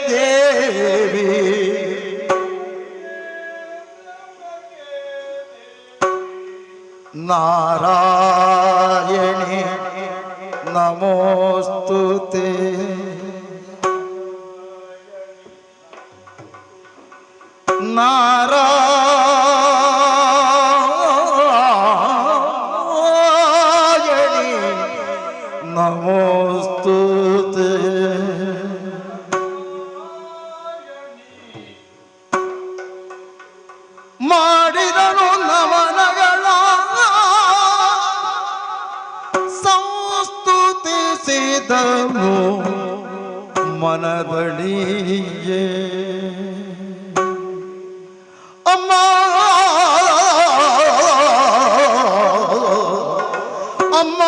ದೇವಿ ನಾರಾಯಣಿ ನಮೋಸ್ತುತೆ ನಾರಾಯಣಿ ನಮೋಸ್ತುತೆ ಮಾಡಿದನು ನಮನಗಳ ಸಂಸ್ತುತಿಸಿದನು ಮನದಳಿಯೇ ಅಮ್ಮ ಅಮ್ಮ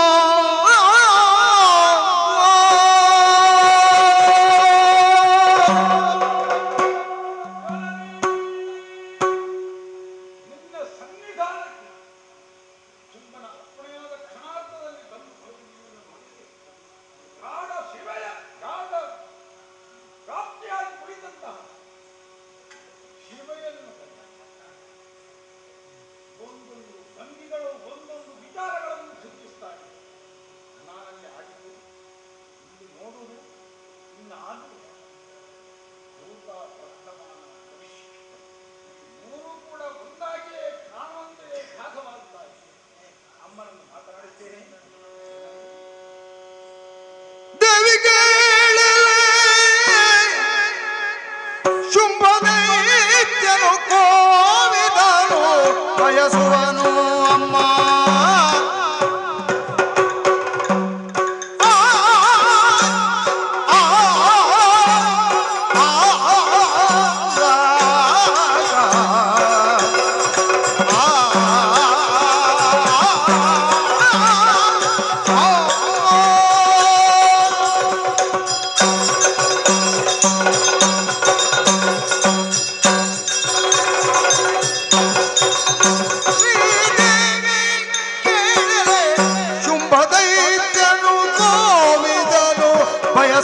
ಒಂದೊಂದು ಭಂಗಿಗಳು ಒಂದೊಂದು ವಿಚಾರಗಳನ್ನು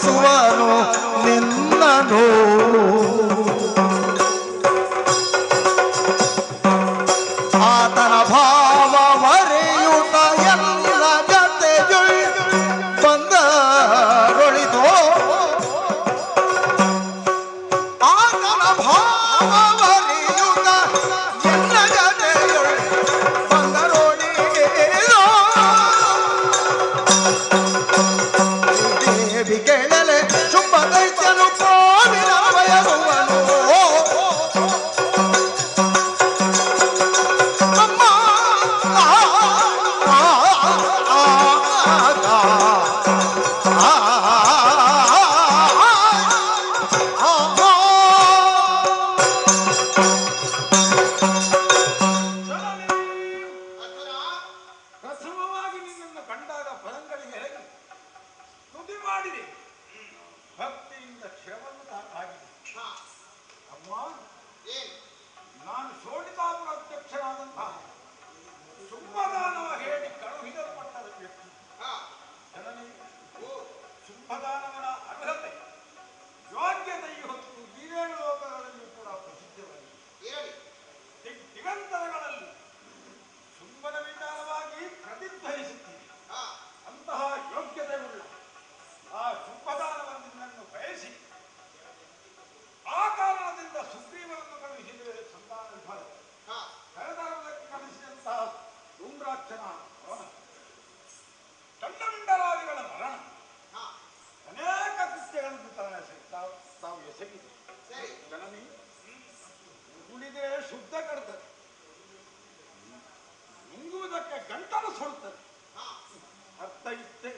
ಬಯಸುವನು ನಿನ್ನನು ಆತನ ಭಾವವರೆಯುತ ಎಲ್ಲ ಜತೆಯುಳ್ ಬಂದರೊಳಿತೋ ಆತನ ಭಾವವರೆಯುತ ಎಲ್ಲ ಜತೆಯುಳ್ ಬಂದರೊಳಿತೋ ದೇವಿ ಕೇಳಲೆ ಶುಂಭ ದೈತ್ಯನು ಕೋವಿನ ಬಯಸುವನು ಪ್ರಥಮವಾಗಿ ನಿನ್ನನ್ನು ಕಂಡಾಗ ಪರಂಗಳಿಗೆ ಎರಗಿ ಸ್ತುತಿ ಮಾಡಿದೆ. ಭಕ್ತಿಯಿಂದ ಕ್ಷಮವನ್ನು ಆಗಿದೆ. ಅಮ್ಮ, ನಾನು ಶೋಣಿತಾಪುರ ಅಧ್ಯಕ್ಷನಾದಂತಹ ಶುಂಭದಾನವ ಹೇಳಿ ಕಳುಹಿಸಲ್ಪಟ್ಟದ ವ್ಯಕ್ತಿ. ಜನನಿ ಶುಂಭದಾನವನ ಅರ್ಹತೆ ಯೋಗ್ಯತೆಯು ಹೊತ್ತು ಈರೇಳು ಲೋಕಗಳಲ್ಲಿಯೂ ಕೂಡ ಪ್ರಸಿದ್ಧವಾಗಿದೆ. ದಿಗಂತರಗಳಲ್ಲಿ ಶುಂಭನ ವಿಚಾರವಾಗಿ ಪ್ರತಿಧ್ವನಿಸುತ್ತಿದೆ. ಅಂತಹ ಯೋಗ್ಯತೆಯುಳ್ಳ ಆ ಶುಂಭದಾನವನ್ನು ಬಯಸಿ ಆ ಕಾರಣದಿಂದ ಸುಗ್ರೀವನನ್ನು ಕಳುಹಿಸಿದರೆ ಸಂತಾನ ವಿಫಲ. ಕರೆತರುವುದಕ್ಕೆ ಕಳಿಸಿದಂತಹ ಧೂಮ್ರಾಕ್ಷನ ಮರಣ, ಚಂಡಮಿಂಡರಾದಿಗಳ ಮರಣ, ಅನೇಕ ಕೃತ್ಯಗಳನ್ನು ತಾವು ಎಸಗಿದೆ. ಜನನಿ ಉಳಿದೇ ಶುದ್ಧ ಕಡ್ತದೆ, ನುಂಗುವುದಕ್ಕೆ ಗಂಟಲು ಸುಡುತ್ತದೆ. ಅರ್ಥ ಇಷ್ಟೇ,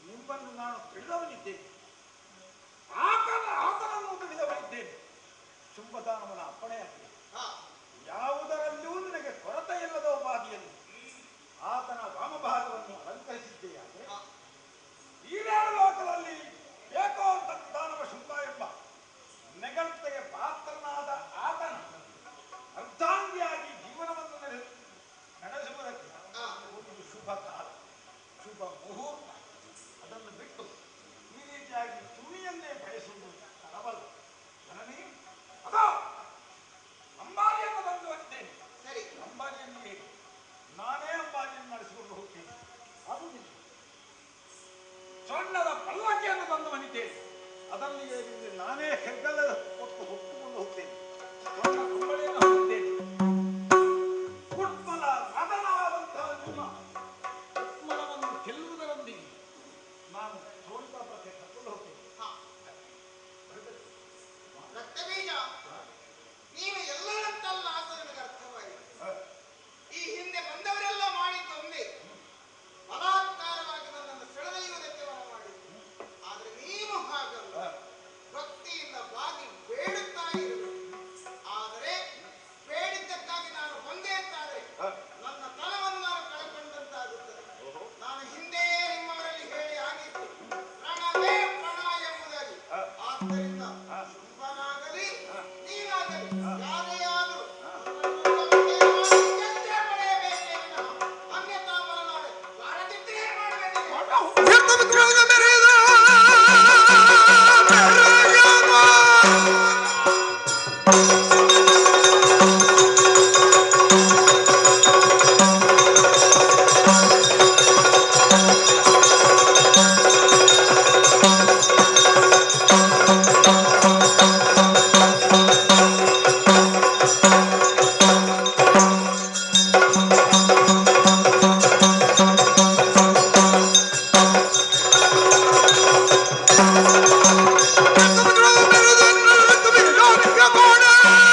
ನಿಮ್ಮನ್ನು ನಾನು ತಿಳಿದವನಿದ್ದೇನೆ, ಆತನನ್ನು ತಿಳಿದವನಿದ್ದೇನೆ. ಶುಂಭದಾನವನ ಅಪ್ಪಣೆಯಾಗಿದೆ. ಯಾವುದರಲ್ಲೂ ನಿನಗೆ ಕೊರತೆ ಇಲ್ಲದ ಉಪಾಧಿಯಲ್ಲಿ ಆತನ ವಾಮಭಾಗವನ್ನು ಅಲಂಕರಿಸಿದ್ದೆಯಾದರೆ ಈರೇಳು ಲೋಕದಲ್ಲಿ ಬೇಕೋ ದಾನವ ಶುಂಭ ಎಂಬ ನೆಗಳತೆಗೆ ಪಾತ್ರನಾದ ಆತನ ಅರ್ಧಾಂಗಿಯಾಗಿ ಜೀವನವನ್ನು ನಡೆಸುವುದಕ್ಕೆ ಒಂದು ಶುಭ ಕಾಲ, ಶುಭ ಮುಹೂರ್ತ. ಅದನ್ನು ಬಿಟ್ಟು ಈ ರೀತಿಯಾಗಿ ಸುಳಿಯನ್ನೇ ಬಯಸುವುದು ತರವಲ್ಲ. ಜನನಿ ಅದೋ ಅಂಬಾರಿಯನ್ನು ತಂದು ಬಂದಿದ್ದೇನೆ. ಅಂಬಾರಿಯನ್ನು ಹೇಳಿ ನಾನೇ ಅಂಬಾರಿಯನ್ನು ನಡೆಸಿಕೊಂಡು ಹೋಗ್ತೇನೆ. ಅದು ನಿಜ. ಸ್ವರ್ಣದ ಪಲ್ಲಕ್ಕಿಯನ್ನು ತಂದು ಬಂದಿದ್ದೇನೆ. ಅದನ್ನು ಹೇಳಿ ನಾನೇ ಹೆಗ್ಗಲ ಹೊತ್ತು ಹೊತ್ತುಕೊಂಡು ಹೋಗ್ತೇನೆ. ಸ್ವರ್ಣ ಕಂಬಳಿಯನ್ನು ಹೊಂದಿದ್ದೇನೆ. ಉತ್ಮಲ ಮದನವಾದಂತಹ ನಿಮ್ಮ ಉತ್ಮಲವನ್ನು ಗೆಲ್ಲುವುದರೊಂದಿಗೆ ನಾನು ಸೋಲಿತಾಪುರಕ್ಕೆ ಕರ್ಕೊಂಡು ಹೋಗ್ತೇನೆ. ರಕ್ತಬೀಜ, ನೀನು ಎಲ್ಲರಂತಲ್ಲ ಅಂತ ನನಗೆ ಅರ್ಥವಾಗಿದೆ. ಈ ಹಿಂದೆ ಬಂದವರೆಲ್ಲ ಮಾಡಿದ್ದು ಒಂದೇ, ಬಲಾತ್ಕಾರವಾಗಿ ನನ್ನನ್ನು ಸೆಳೆದೊಯ್ಯುವುದಕ್ಕೆ ವರ ಮಾಡಿದ್ದು. ಆದ್ರೆ ನೀನು ಹಾಗಲ್ಲ, ಭಕ್ತಿಯಿಂದ ಬಾಗಿ ಬೇಡುತ್ತಾ ಇರಬೇಕು. ಆದರೆ ಬೇಡಿದ್ದಕ್ಕಾಗಿ ನಾನು ಬಂದೆ ಅಂತಾದ್ರೆ ನನ್ನ ತನವನ್ನು ನಾನು ಕಳ್ಕೊಂಡಂತಾಗುತ್ತದೆ. ನಾನು ಹಿಂದೆ ನಿಮ್ಮವರಲ್ಲಿ ಹೇಳಿ ಆಗಿದ್ದು ಪ್ರಣವೇ ಪ್ರಣ ಎಂಬುದಾಗಿ. ಆದ್ದರಿಂದ ಶುಂಭನಾಗಲಿ ನೀನಾಗಲಿ ಯಾರೇ ಆದರೂ ಪಡೆಯಬೇಕೇ ವಿನಃ ಅನ್ಯತಾ ಮರನಾಡೆ ಬಾಳದಿದ್ದರೆ Come on!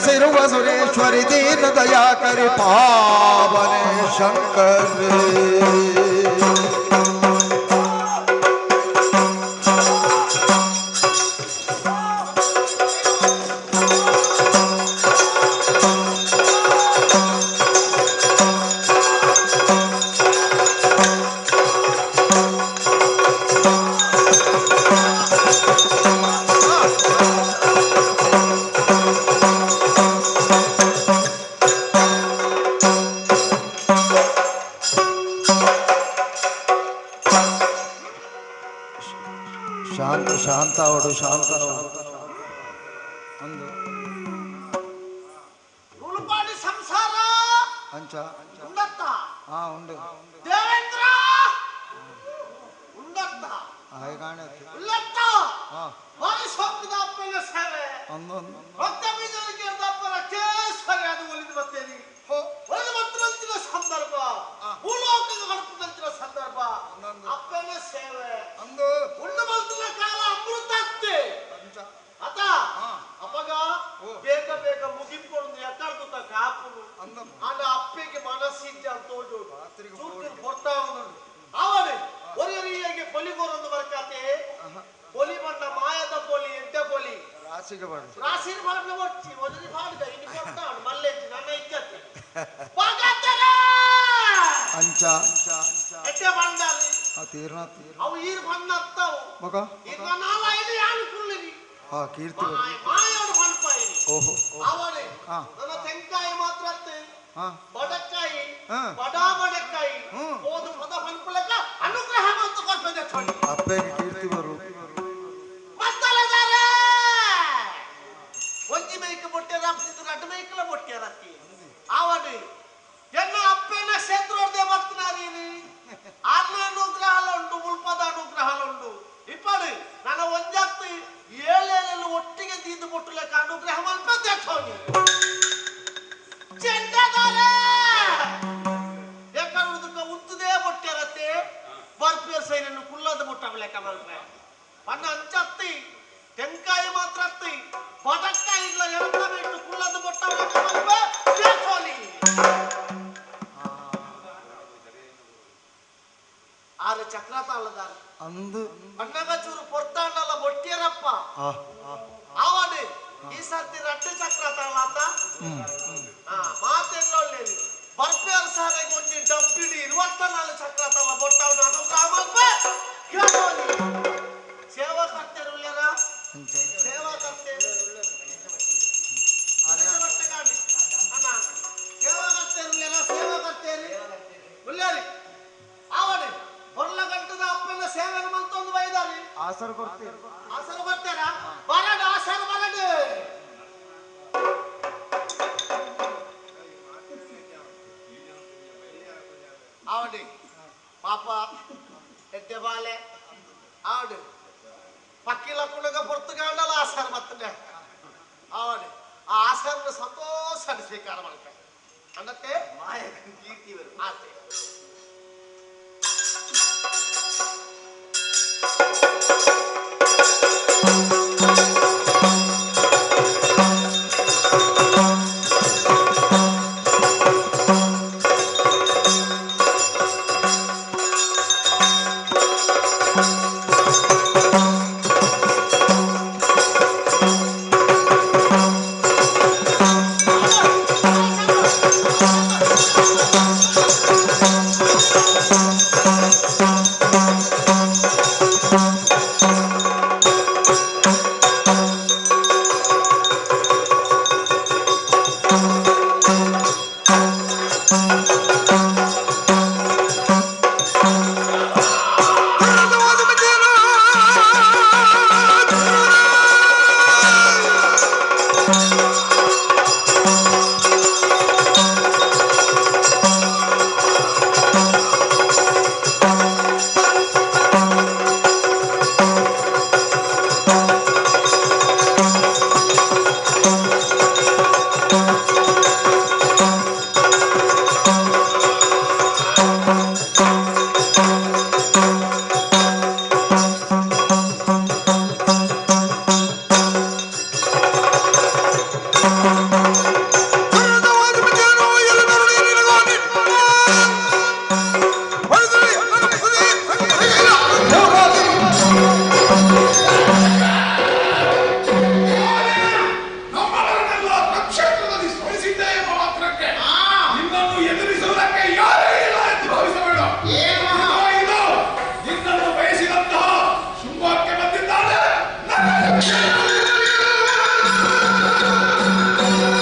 ಸಿರುವ ಸುರೇಶ್ವರಿ ದೀನ ದಯಾಕರಿ ಪಾವನೆ ಶಂಕರೇ ಶಾಂತ ಅವಡು ಶಾಂತ ಒಂದು ಉಳುಪಾಡಿ ಸಂಸಾರ ಅಂಚ ಉಂಡತ್ತ ಹಾ ಉಂಡು ದೇವೇಂದ್ರ ಉಂಡತ್ತ ಹಾಗೆ ಕಾಣುತ್ತೆ ಉಳ್ಳತ್ತ ಹಾ ಹೊರಿ ಸೊಪ್ಪಿದ ಅಪ್ಪನ ಸೇವೆ ಒಂದೊಂದು ಮತ್ತೆ ಬೀಜಕ್ಕೆ ಅಪ್ಪನ ಕೇಸರಿ ಅದು ಒಲಿದು ಬರ್ತೇನೆ ಒಲಿದು ಬಂತಿನ ಸಂದರ್ಭ ಭೂಲೋಕದ ಹೊರತಂತಿನ ಸಂದರ್ಭ ಅಪ್ಪನ ಸೇವೆ ಅಂದು ಉಂಡು ಬಂತಿನ ಕಾಲ ಅಮೃತತ್ತೆ ಅತ ಅಪ್ಪಗ ಬೇಗ ಬೇಗ ಮುಗಿಕೊಂಡು ಎಕ್ಕರ್ದುತ್ತ ಕಾಪುನು ಆಗ ಅಪ್ಪಗೆ ಮನಸ್ಸಿದ್ದೆ ಅಂತ ತೋಜು ಚೂಟಿನ ಕೊಡ್ತಾ ಅವನು ಅವನೇ ಒರಿಯರಿಗೆ ಪೊಲಿಗೋರೊಂದು ಬರ್ಕಾತೆ ಪೊಲಿ ಬಂಡ ಮಾಯದ ಪೊಲಿ ಎಂತ ಪೊಲಿ ರಾಶಿಗೆ ಬಾಡು ರಾಶಿರ್ ಬಾಡ್ನ ಒಚ್ಚಿ ಒದರಿ ಬಾಡ್ಗ ಇನ್ನು ಕೊಡ್ತಾವನು ಮಲ್ಲೆಜ್ಜಿ ನನ್ನ ಇಜ್ಜತ್ತೆ ಅಂಚ ಎಟ್ಟೆ ಬಂಡಾಲಿ ತೀರ್ನ ಅವು ಈರ್ ಬಂದತ್ತವು ಮಗ ಈಗ ನಾವ ಇಲ್ಲಿ ಯಾನು ಕುಳ್ಳಿರಿ ಹಾ ಕೀರ್ತಿ ಮಾಯೋಡು ಬಂಡ್ಪಾಯಿ ಓಹೋ ಅವನೇ ನನ್ನ ತೆಂಕಾಯಿ ಮಾತ್ರ ಅತ್ತೆ ಹಾ ಬಡಕಾಯಿ ಬಡಾ ಬಡಕಾಯಿ ಓದು ಪದ ಬಂಡ್ಪಲಕ ಅನುಗ್ರಹ ಅಂತ ಕೊಡ್ತದೆ ಚೊಂಡಿ ಅಪ್ಪಗೆ ಕೀರ್ತಿ ಬರು ಮತ್ತಲದಾರೆ ಒಂಜಿ ಮೈಕ ಬೊಟ್ಟೆರ ಅಪ್ಪಿದ್ದು ರಡ್ಡು ಮೈಕಲ ಬೊಟ್ಟೆರ ಅತ್ತಿ ಅವನೇ ಎನ್ನ ಅಪ್ಪನ ಕ್ಷೇತ್ರೊಡ್ದೆ ಬರ್ತಿನಾರೀನಿ ಅನ್ನ ಅನುಗ್ರಹಲುಂಡು ಉಲ್ಪದ ಅನುಗ್ರಹಲುಂಡು ಇಪ್ಪಾಡು ನನ್ನ ಒಂಜಾತ್ತು ಏಳೇಳೆಲ್ಲ ಒಟ್ಟಿಗೆ ತೀದು ಮುಟ್ಟಲೆ ಅನುಗ್ರಹ ಮಲ್ಪ ದೇಖೋನಿ ಚೆಂಡದಾರೆ ಯಾಕಂದ್ರೆ ಉತ್ತದೇ ಮುಟ್ಟ್ಯಾರತ್ತೆ ಬರ್ಪೇರ್ ಸೈನನ್ನು ಕುಲ್ಲದ ಮುಟ್ಟವಲೆಕ್ಕ ಮಲ್ಪೆ ಪನ್ನ ಅಂಚತ್ತಿ ತೆಂಕಾಯಿ ಮಾತ್ರ ಹತ್ತಿ ಬದಕ್ಕಾಯಿ ಇಲ್ಲ ಎಳ್ತ ಬಿಟ್ಟು ಕುಲ್ಲದ ಮುಟ್ಟವಲೆಕ್ಕ ಮಲ್ಪೆ ದೇಖೋನಿ ಆರು ಚಕ್ರ ತಾಳದಾರ ಅಂದು ಅಣ್ಣಗಚೂರು ಪೊರ್ತಾಂಡಲ್ಲ ಬೊಟ್ಟಿಯರಪ್ಪ ಅವನು ಈ ಸರ್ತಿ ರಡ್ಡು ಚಕ್ರ ತಾಳಾತ ಮಾತೆಲ್ಲ ಒಳ್ಳೇದು ಬರ್ಪೇರ್ ಸಾಲೆಗೆ ಒಂದು ಡಬ್ಬಿಡಿ 24 ಚಕ್ರ ತಾಳ ಬೊಟ್ಟವನು ಅನುಗ್ರಹ ಸೇವಾ ಕರ್ತೇರು ಸೇವಾ ಕರ್ತೇರು ಅಣ್ಣ ಸೇವಾ ಕರ್ತೇರು ಸೇವಾ ಕರ್ತೇರಿ ಉಳ್ಳೇರಿ ಅವನು ಹೊರ್ಲ ಗಂಟದ ಅಪ್ಪನ ಸೇವೆನ ಮಂತೊಂದು ಬೈದಾರಿ ಆಸರು ಕೊಡ್ತೀರಿ ಆಸರು ಬರ್ತಾರ ಬರಡು ಆಸರು ಬರಡು ಅವಡಿ ಪಾಪ ಎಡ್ಡೆ ಬಾಲೆ ಅವಡು ಪಕ್ಕಿಲ ಕುಣಗ ಪೊರ್ತುಗಾಂಡಲ ಆಸರು ಬರ್ತದೆ ಅವಡಿ ಆ ಆಸರನ್ನು ಸಂತೋಷ ಸ್ವೀಕಾರ ಮಾಡ್ತಾರೆ ಅನ್ನತ್ತೆ ಮಾಯ ಕೀರ್ತಿ ಆಸೆ Yeah.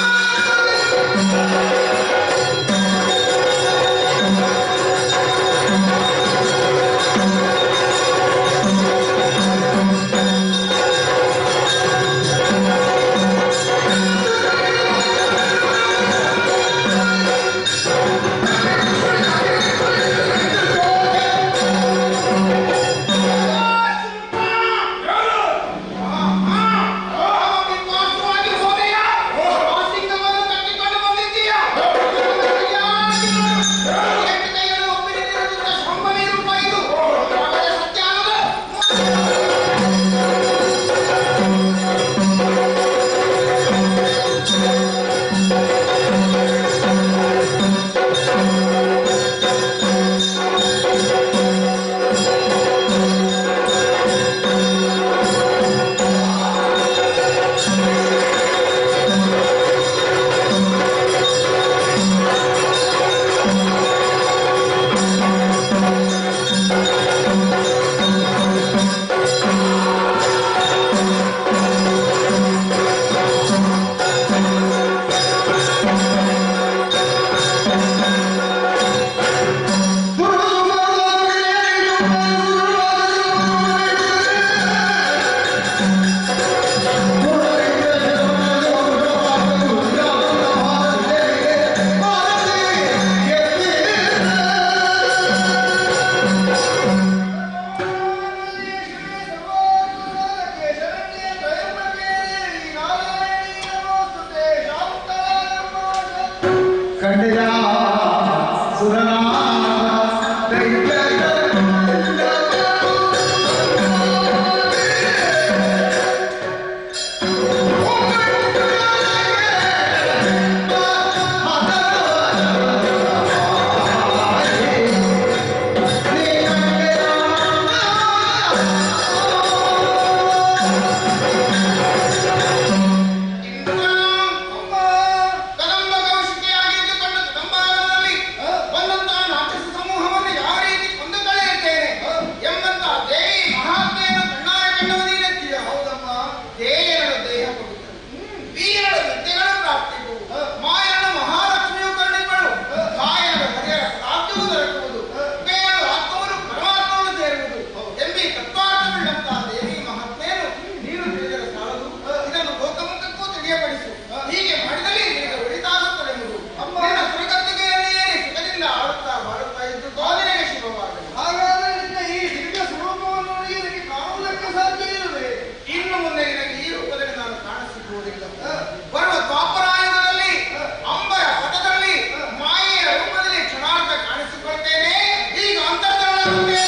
ಹೀಗೆ ಮಾಡಿದಲ್ಲಿ ನಿನಗೆ ಒಳಿತಾಗುತ್ತದೆ ಎಂಬುದು ನಿನ್ನ ಸುರಗತ್ತಿಗೆಯಲ್ಲಿಯೇ ಸುಖದಿಂದ ಆಡುತ್ತಾ ಬಾಳುತ್ತಾ ಇದ್ದು ನಿನಗೆ ಶುಭವಾಗಲಿ. ಹಾಗಾದರೆ ನಿನ್ನ ಈ ದಿವ್ಯ ಸ್ವರೂಪವನ್ನು ನನಗೆ ಕಾಣುವುದಕ್ಕೆ ಸಾಧ್ಯ ಇಲ್ಲವೇ? ಇನ್ನು ಮುಂದೆ ನಿನಗೆ ಈ ರೂಪದಲ್ಲಿ ನಾನು ಕಾಣಿಸಿಕೊಳ್ಳುವುದಿಲ್ಲ. ಬರುವ ದ್ವಾಪರಾಯುಗದಲ್ಲಿ ಅಂಬರ ಪಥದಲ್ಲಿ ಮಾಯೆಯ ರೂಪದಲ್ಲಿ ಕ್ಷಣಾರ್ಥ ಕಾಣಿಸಿಕೊಳ್ತೇನೆ. ಈಗ ಅಂತರ್ಧಾನವಾಗುತ್ತೇನೆ.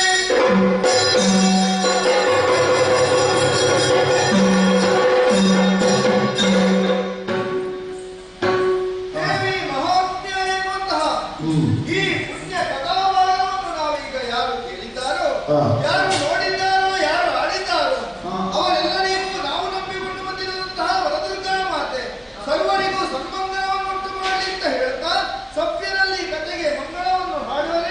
ದೇವಿ ಮಹಾತ್ಮ್ಯ ಎನ್ನುವಂತಹ ಈ ಪುಣ್ಯ ಕಥಾಭಾಗವನ್ನು ನಾವೀಗ ಯಾರು ಕೇಳಿದ್ದಾರೋ, ಯಾರು ನೋಡಿದ್ದಾರೋ, ಯಾರು ಆಡಿದ್ದಾರೋ ಅವರೆಲ್ಲರಿಗೂ ನಾವು ನಂಬಿಕೊಂಡು ಬಂದಿರುವಂತಹ ವರದುರ್ಗಾ ಮಾತೆ ಸರ್ವರಿಗೂ ಸನ್ಮಂಗಲವನ್ನುಂಟು ಮಾಡಲಿ ಅಂತ ಹೇಳ್ತಾ ಸಭ್ಯರಲ್ಲಿ ಕಥೆಗೆ ಮಂಗಳವನ್ನು ಹಾಡುವರೆ.